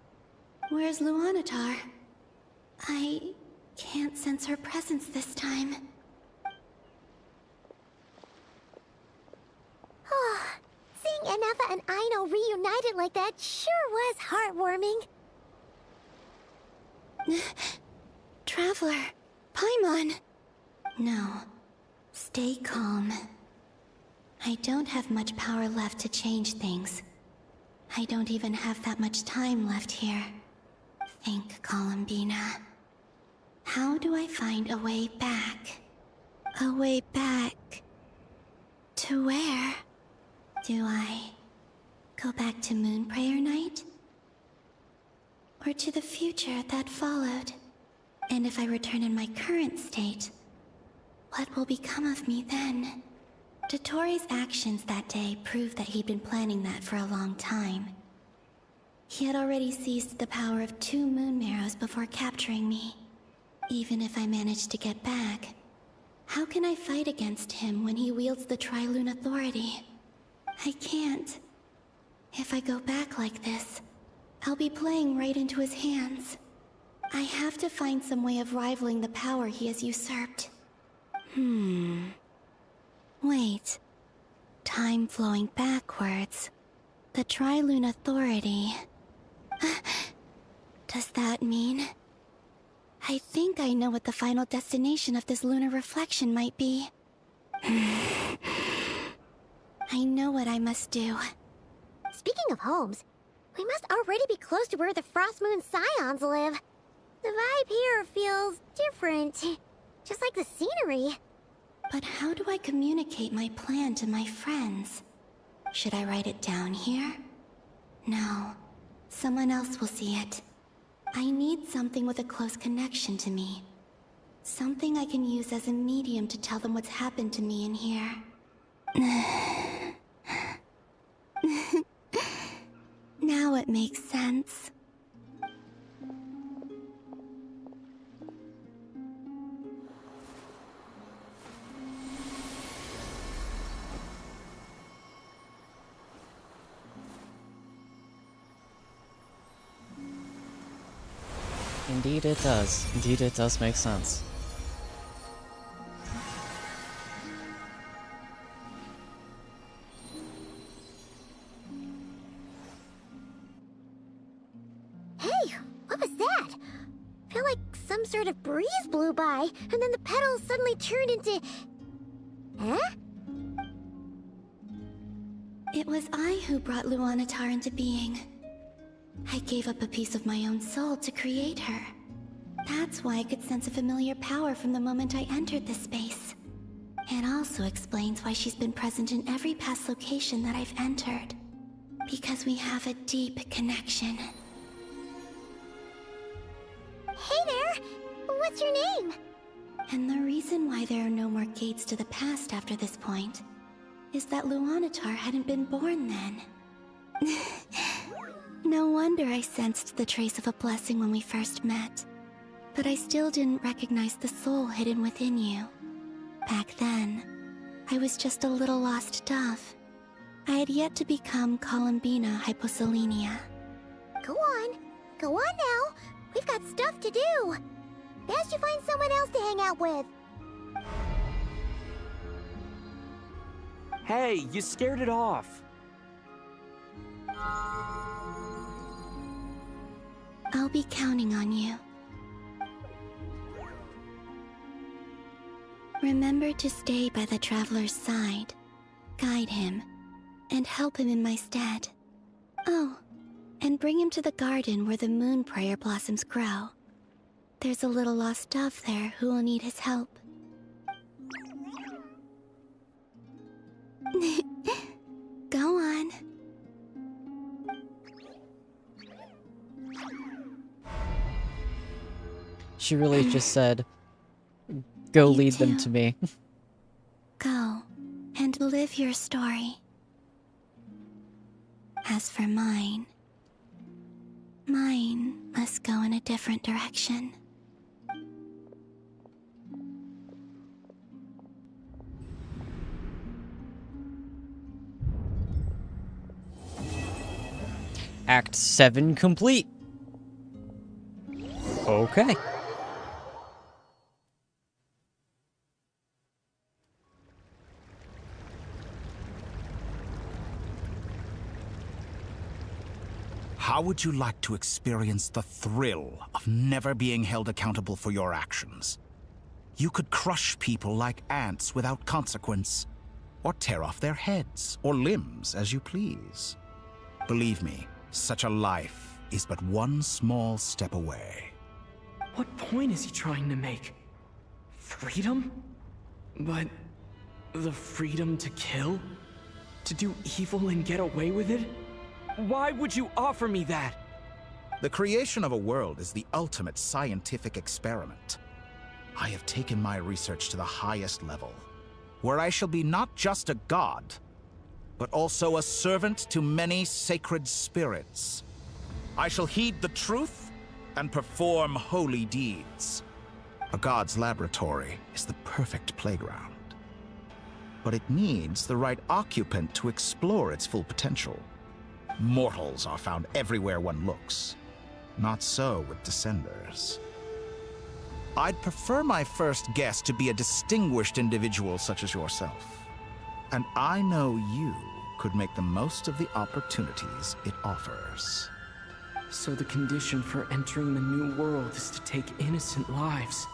Where's Luanatar? I can't sense her presence this time. Seeing Enefa and Aino reunited like that sure was heartwarming. Traveler, Paimon! No, stay calm. I don't have much power left to change things. I don't even have that much time left here. Think, Columbina. How do I find a way back? A way back... to where? Do I go back to Moon Prayer Night? Or to the future that followed? And if I return in my current state, what will become of me then? Dotori's actions that day proved that he'd been planning that for a long time. He had already seized the power of 2 Moon Marrows before capturing me. Even if I managed to get back, how can I fight against him when he wields the Tri-Lune Authority? I can't. If I go back like this, I'll be playing right into his hands. I have to find some way of rivaling the power he has usurped. Wait. Time flowing backwards. The Tri-Lune Authority. Does that mean... I think I know what the final destination of this lunar reflection might be. I know what I must do. Speaking of homes, we must already be close to where the Frost Moon Scions live. The vibe here feels different, just like the scenery. But how do I communicate my plan to my friends? Should I write it down here? No. Someone else will see it. I need something with a close connection to me. Something I can use as a medium to tell them what's happened to me in here. Now it makes sense. Indeed it does. Indeed it does make sense. Hey, what was that? I feel like some sort of breeze blew by, and then the petals suddenly turned into... Huh? It was I who brought Luanatar into being. I gave up a piece of my own soul to create her. That's why I could sense a familiar power from the moment I entered this space. It also explains why she's been present in every past location that I've entered. Because we have a deep connection. Hey there! What's your name? And the reason why there are no more gates to the past after this point is that Luanatar hadn't been born then. No wonder I sensed the trace of a blessing when we first met. But I still didn't recognize the soul hidden within you. Back then, I was just a little lost dove. I had yet to become Columbina Hyposelenia. Go on now. We've got stuff to do. Best you find someone else to hang out with. Hey, you scared it off. I'll be counting on you. Remember to stay by the traveler's side, guide him, and help him in my stead. Oh, and bring him to the garden where the moon prayer blossoms grow. There's a little lost dove there who will need his help. Go on. She really just said, go lead them to me. Go and live your story. As for mine must go in a different direction. Act 7 complete. Okay. How would you like to experience the thrill of never being held accountable for your actions? You could crush people like ants without consequence, or tear off their heads or limbs as you please. Believe me, such a life is but one small step away. What point is he trying to make? Freedom? But the freedom to kill? To do evil and get away with it? Why would you offer me that? The creation of a world is the ultimate scientific experiment. I have taken my research to the highest level, where I shall be not just a god, but also a servant to many sacred spirits. I shall heed the truth and perform holy deeds. A god's laboratory is the perfect playground. But it needs the right occupant to explore its full potential. Mortals are found everywhere one looks. Not so with Descenders. I'd prefer my first guest to be a distinguished individual such as yourself. And I know you could make the most of the opportunities it offers. So the condition for entering the new world is to take innocent lives.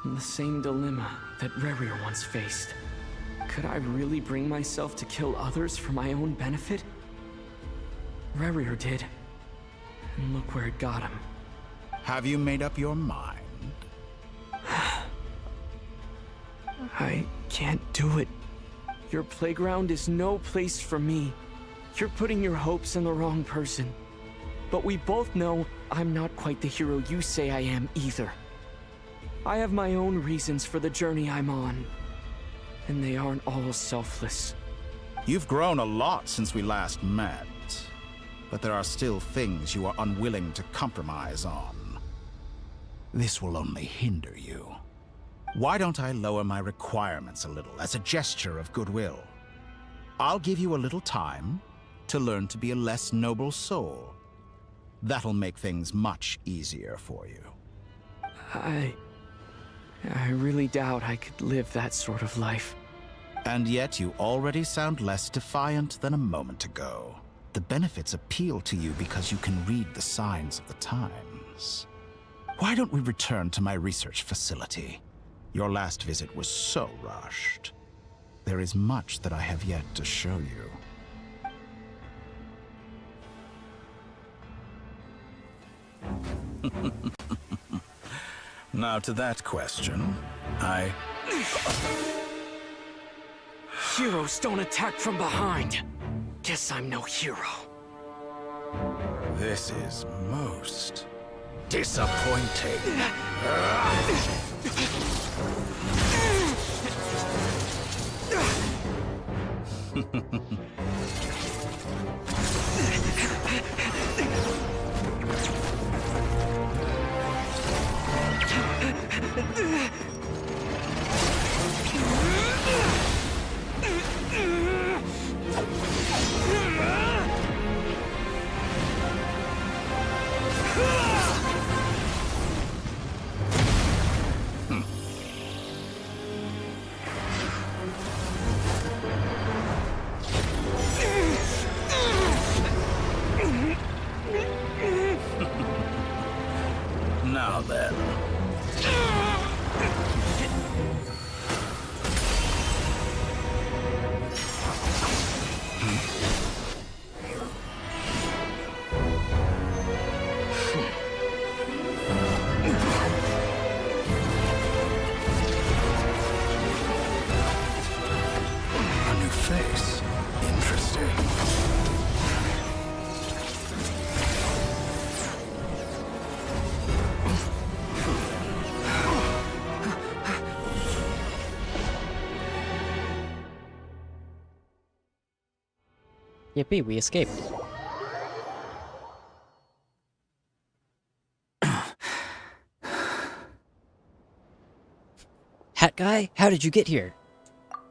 The same dilemma that Rerir once faced. Could I really bring myself to kill others for my own benefit? Rerir did. And look where it got him. Have you made up your mind? I can't do it. Your playground is no place for me. You're putting your hopes in the wrong person. But we both know I'm not quite the hero you say I am either. I have my own reasons for the journey I'm on. And they aren't all selfless. You've grown a lot since we last met. But there are still things you are unwilling to compromise on. This will only hinder you. Why don't I lower my requirements a little as a gesture of goodwill? I'll give you a little time to learn to be a less noble soul. That'll make things much easier for you. I really doubt I could live that sort of life. And yet you already sound less defiant than a moment ago. The benefits appeal to you because you can read the signs of the times. Why don't we return to my research facility? Your last visit was so rushed. There is much that I have yet to show you. Now to that question, Heroes don't attack from behind. Guess I'm no hero. This is most disappointing. Now then. A new face. Interesting. Yippee, we escaped. Hat Guy, how did you get here?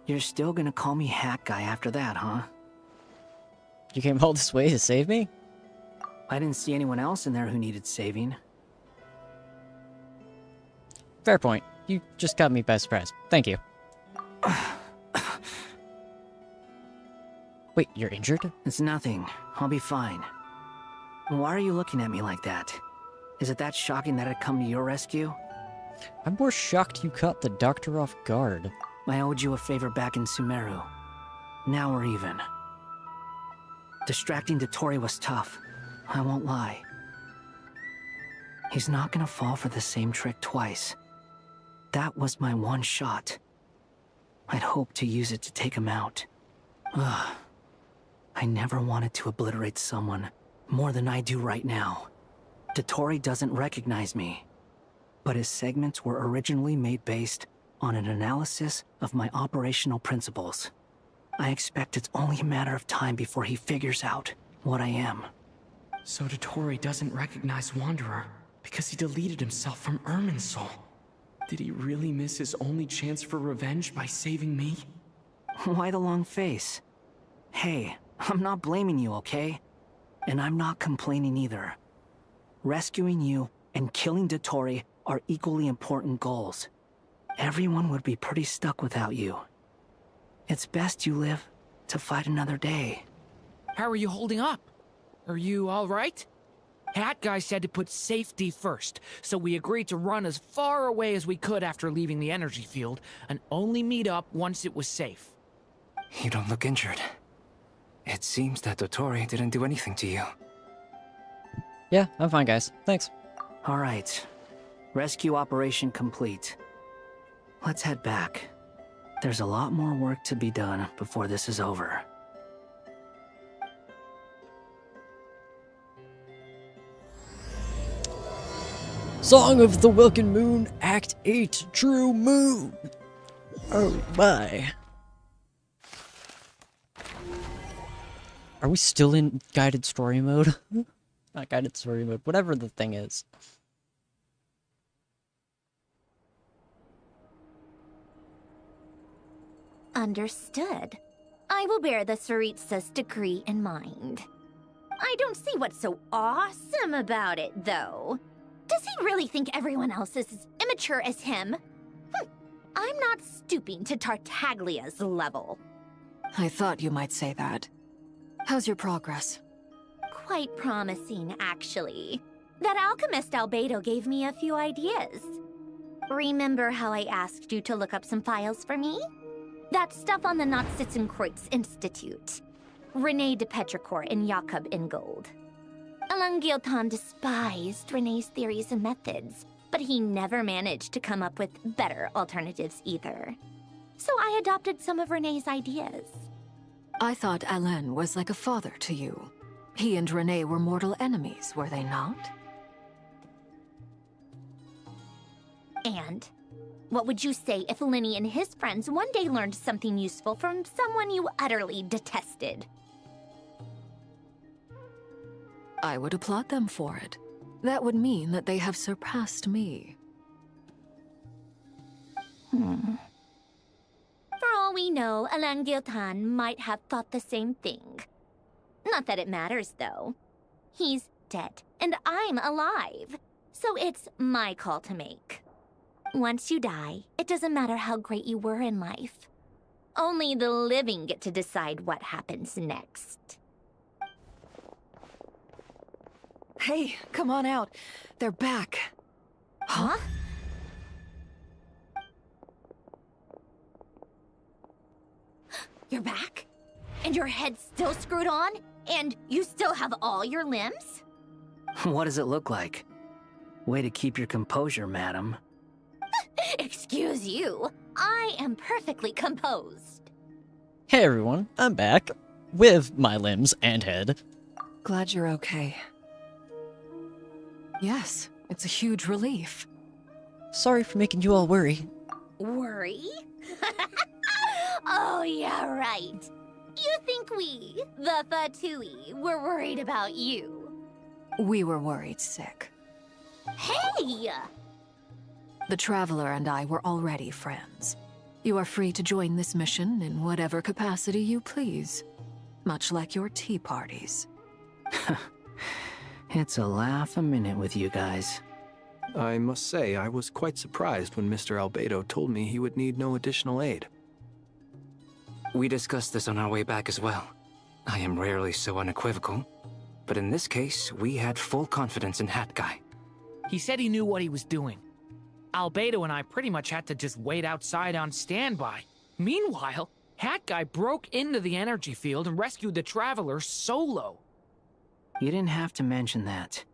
You're still gonna call me Hat Guy after that, huh? You came all this way to save me? I didn't see anyone else in there who needed saving. Fair point. You just caught me by surprise. Thank you. Wait, you're injured? It's nothing. I'll be fine. Why are you looking at me like that? Is it that shocking that I'd come to your rescue? I'm more shocked you caught the doctor off guard. I owed you a favor back in Sumeru. Now we're even. Distracting Dotori was tough. I won't lie. He's not gonna fall for the same trick twice. That was my one shot. I'd hoped to use it to take him out. Ugh. I never wanted to obliterate someone more than I do right now. Dotori doesn't recognize me, but his segments were originally made based on an analysis of my operational principles. I expect it's only a matter of time before he figures out what I am. So Dotori doesn't recognize Wanderer because he deleted himself from Irminsul. Did he really miss his only chance for revenge by saving me? Why the long face? Hey, I'm not blaming you, okay? And I'm not complaining either. Rescuing you and killing Dotori are equally important goals. Everyone would be pretty stuck without you. It's best you live to fight another day. How are you holding up? Are you all right? Hat Guy said to put safety first, so we agreed to run as far away as we could after leaving the energy field, and only meet up once it was safe. You don't look injured. It seems that Dottore didn't do anything to you. Yeah, I'm fine, guys. Thanks. All right. Rescue operation complete. Let's head back. There's a lot more work to be done before this is over. Song of the Welkin Moon, Act 8, True Moon. Oh my. Are we still in guided story mode? Not guided story mode, whatever the thing is. Understood. I will bear the Tsaritsa's decree in mind. I don't see what's so awesome about it, though. Does he really think everyone else is as immature as him? I'm not stooping to Tartaglia's level. I thought you might say that. How's your progress? Quite promising, actually. That alchemist Albedo gave me a few ideas. Remember how I asked you to look up some files for me? That stuff on the Natsitzenkreuz Institute. René de Petrichor and Jakob Ingold. Alain Guillotin despised René's theories and methods, but he never managed to come up with better alternatives either. So I adopted some of René's ideas. I thought Alain was like a father to you. He and René were mortal enemies, were they not? And what would you say if Lenny and his friends one day learned something useful from someone you utterly detested? I would applaud them for it. That would mean that they have surpassed me. For all we know, Alain Guillotin might have thought the same thing. Not that it matters, though. He's dead, and I'm alive. So it's my call to make. Once you die, it doesn't matter how great you were in life. Only the living get to decide what happens next. Hey, come on out. They're back. Huh? You're back? And your head's still screwed on? And you still have all your limbs? What does it look like? Way to keep your composure, madam. Excuse you. I am perfectly composed. Hey everyone, I'm back. With my limbs and head. Glad you're okay. Yes, it's a huge relief. Sorry for making you all worry. Worry? Oh, yeah, right. You think we, the Fatui, were worried about you? We were worried sick. Hey! The Traveler and I were already friends. You are free to join this mission in whatever capacity you please. Much like your tea parties. It's a laugh a minute with you guys. I must say, I was quite surprised when Mr. Albedo told me he would need no additional aid. We discussed this on our way back as well. I am rarely so unequivocal, but in this case, we had full confidence in Hat Guy. He said he knew what he was doing. Albedo and I pretty much had to just wait outside on standby. Meanwhile, Hat Guy broke into the energy field and rescued the Traveler solo. You didn't have to mention that.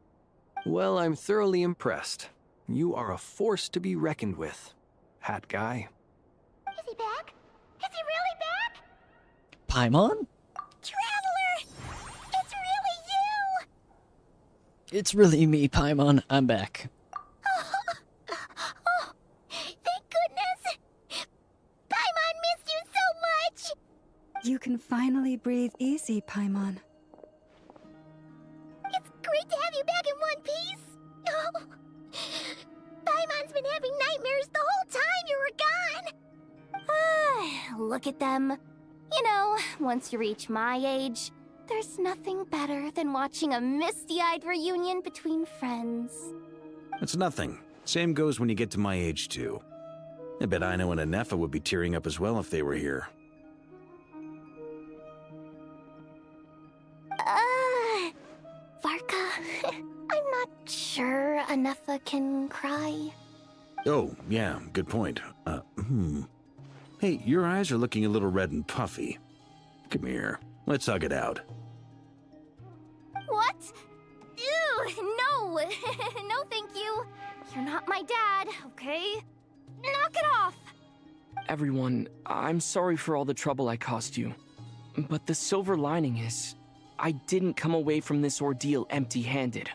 Well, I'm thoroughly impressed. You are a force to be reckoned with, Hat Guy. Is he back? Is he really back? Paimon? Traveler! It's really you! It's really me, Paimon. I'm back. Oh, thank goodness! Paimon missed you so much! You can finally breathe easy, Paimon. It's great to have you back in one piece! Oh, Paimon's been having nightmares the whole time you were gone! Look at them. You know, once you reach my age, there's nothing better than watching a misty-eyed reunion between friends. That's nothing. Same goes when you get to my age, too. I bet Aino and Anefa would be tearing up as well if they were here. Varka, I'm not sure a Nepha can cry. Oh, yeah, good point. Hey, your eyes are looking a little red and puffy. Come here, let's hug it out. What? Ew, no! No, thank you. You're not my dad, okay? Knock it off! Everyone, I'm sorry for all the trouble I caused you. But the silver lining is, I didn't come away from this ordeal empty-handed.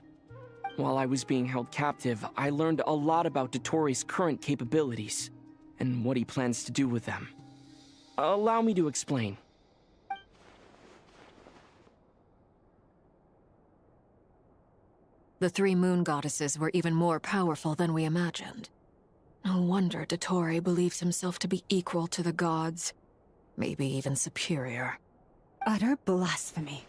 While I was being held captive, I learned a lot about Dottoro's current capabilities, and what he plans to do with them. Allow me to explain. The 3 moon goddesses were even more powerful than we imagined. No wonder Dottore believes himself to be equal to the gods, maybe even superior. Utter blasphemy.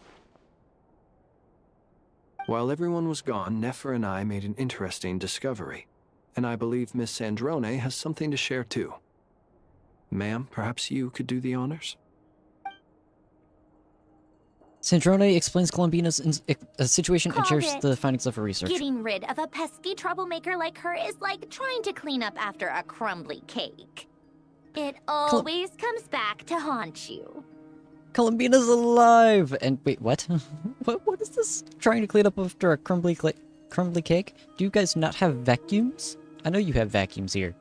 While everyone was gone, Nefer and I made an interesting discovery, and I believe Miss Sandrone has something to share too. Ma'am, perhaps you could do the honors? Sandrone explains Columbina's situation and Called shares it. the findings of her research. Getting rid of a pesky troublemaker like her is like trying to clean up after a crumbly cake. It always comes back to haunt you. Columbina's alive! And wait, what? What is this? Trying to clean up after a crumbly cake? Do you guys not have vacuums? I know you have vacuums here.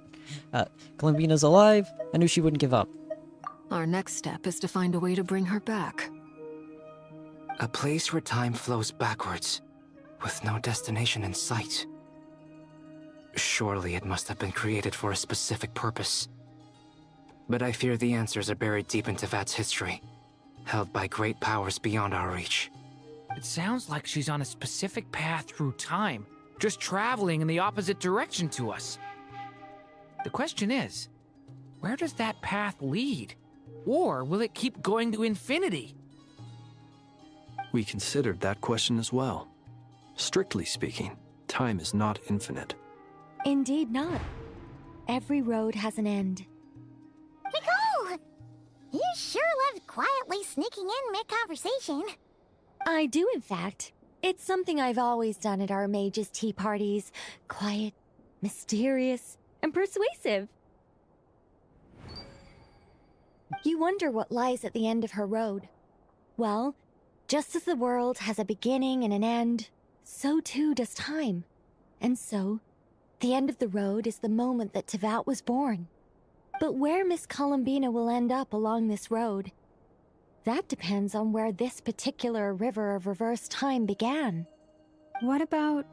Columbina's alive. I knew she wouldn't give up. Our next step is to find a way to bring her back. A place where time flows backwards, with no destination in sight. Surely it must have been created for a specific purpose. But I fear the answers are buried deep in Tevat's history, held by great powers beyond our reach. It sounds like she's on a specific path through time, just traveling in the opposite direction to us. The question is, where does that path lead? Or will it keep going to infinity? We considered that question as well. Strictly speaking, time is not infinite. Indeed not. Every road has an end. Nicole! You sure loved quietly sneaking in mid-conversation. I do, in fact. It's something I've always done at our mages' tea parties. Quiet, mysterious, and persuasive. You wonder what lies at the end of her road. Well, just as the world has a beginning and an end, so too does time. And so, the end of the road is the moment that Tevat was born. But where Miss Columbina will end up along this road, that depends on where this particular river of reverse time began. What about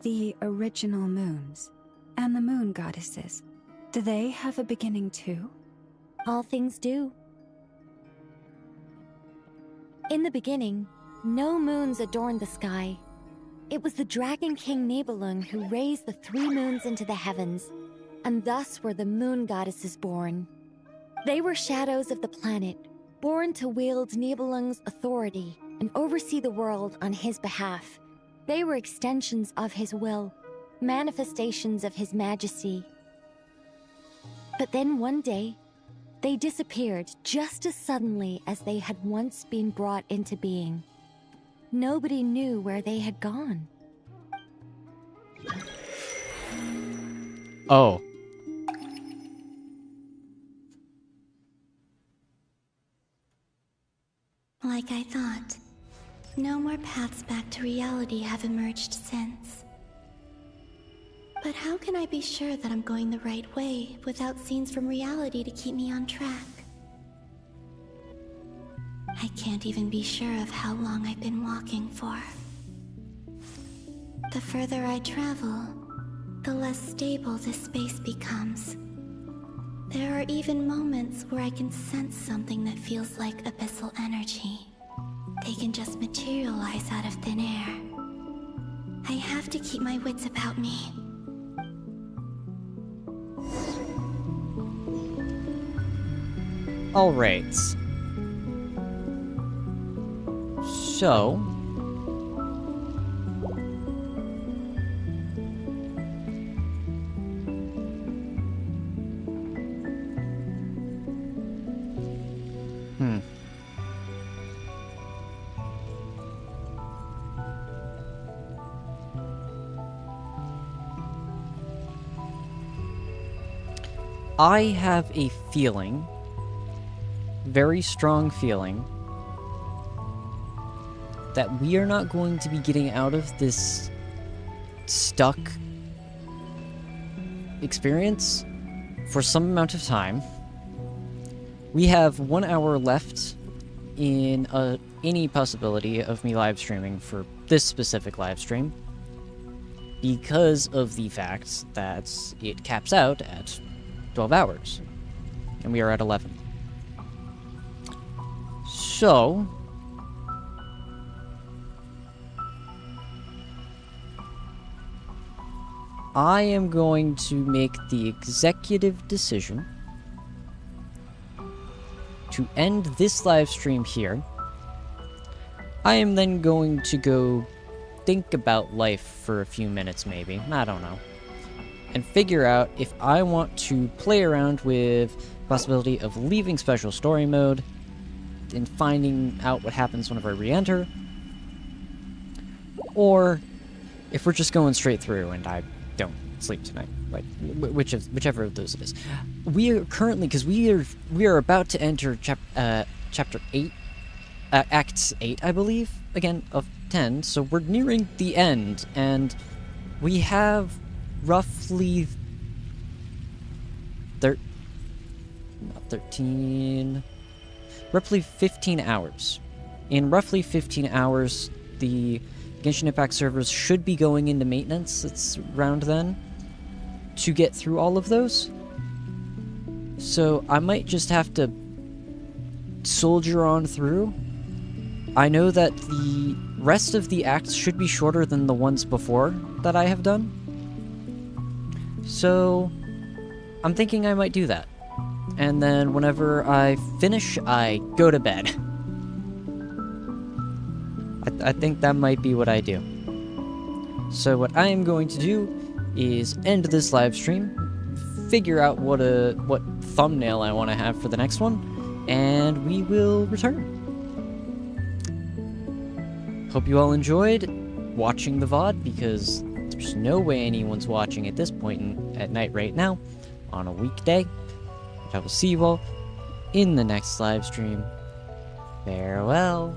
the original moons and the moon goddesses? Do they have a beginning too? All things do. In the beginning, no moons adorned the sky. It was the Dragon King Nibelung who raised the 3 moons into the heavens, and thus were the moon goddesses born. They were shadows of the planet, born to wield Nibelung's authority and oversee the world on his behalf. They were extensions of his will, manifestations of his majesty. But then one day, they disappeared just as suddenly as they had once been brought into being. Nobody knew where they had gone. Oh. Like I thought, no more paths back to reality have emerged since. But how can I be sure that I'm going the right way without scenes from reality to keep me on track? I can't even be sure of how long I've been walking for. The further I travel, the less stable this space becomes. There are even moments where I can sense something that feels like abyssal energy. They can just materialize out of thin air. I have to keep my wits about me. Alright. So... I have a feeling, very strong feeling, that we are not going to be getting out of this stuck experience for some amount of time. We have 1 hour left in any possibility of me live streaming for this specific live stream, because of the fact that it caps out at 12 hours, and we are at 11. So, I am going to make the executive decision to end this live stream here. I am then going to go think about life for a few minutes, maybe, I don't know, and figure out if I want to play around with the possibility of leaving special story mode and finding out what happens whenever I re-enter, or if we're just going straight through and I don't sleep tonight, like whichever of those it is. We are currently, because we are about to enter chapter 8, Act 8, I believe, again, of 10, so we're nearing the end, and we have roughly 15 hours. In roughly 15 hours, the Genshin Impact servers should be going into maintenance. It's around then to get through all of those. So I might just have to soldier on through. I know that the rest of the acts should be shorter than the ones before that I have done. So I'm thinking I might do that. And then whenever I finish, I go to bed. I think that might be what I do. So what I am going to do is end this live stream, figure out what thumbnail I want to have for the next one, and we will return. Hope you all enjoyed watching the VOD, because there's no way anyone's watching at this point at night right now on a weekday. But I will see you all in the next live stream. Farewell.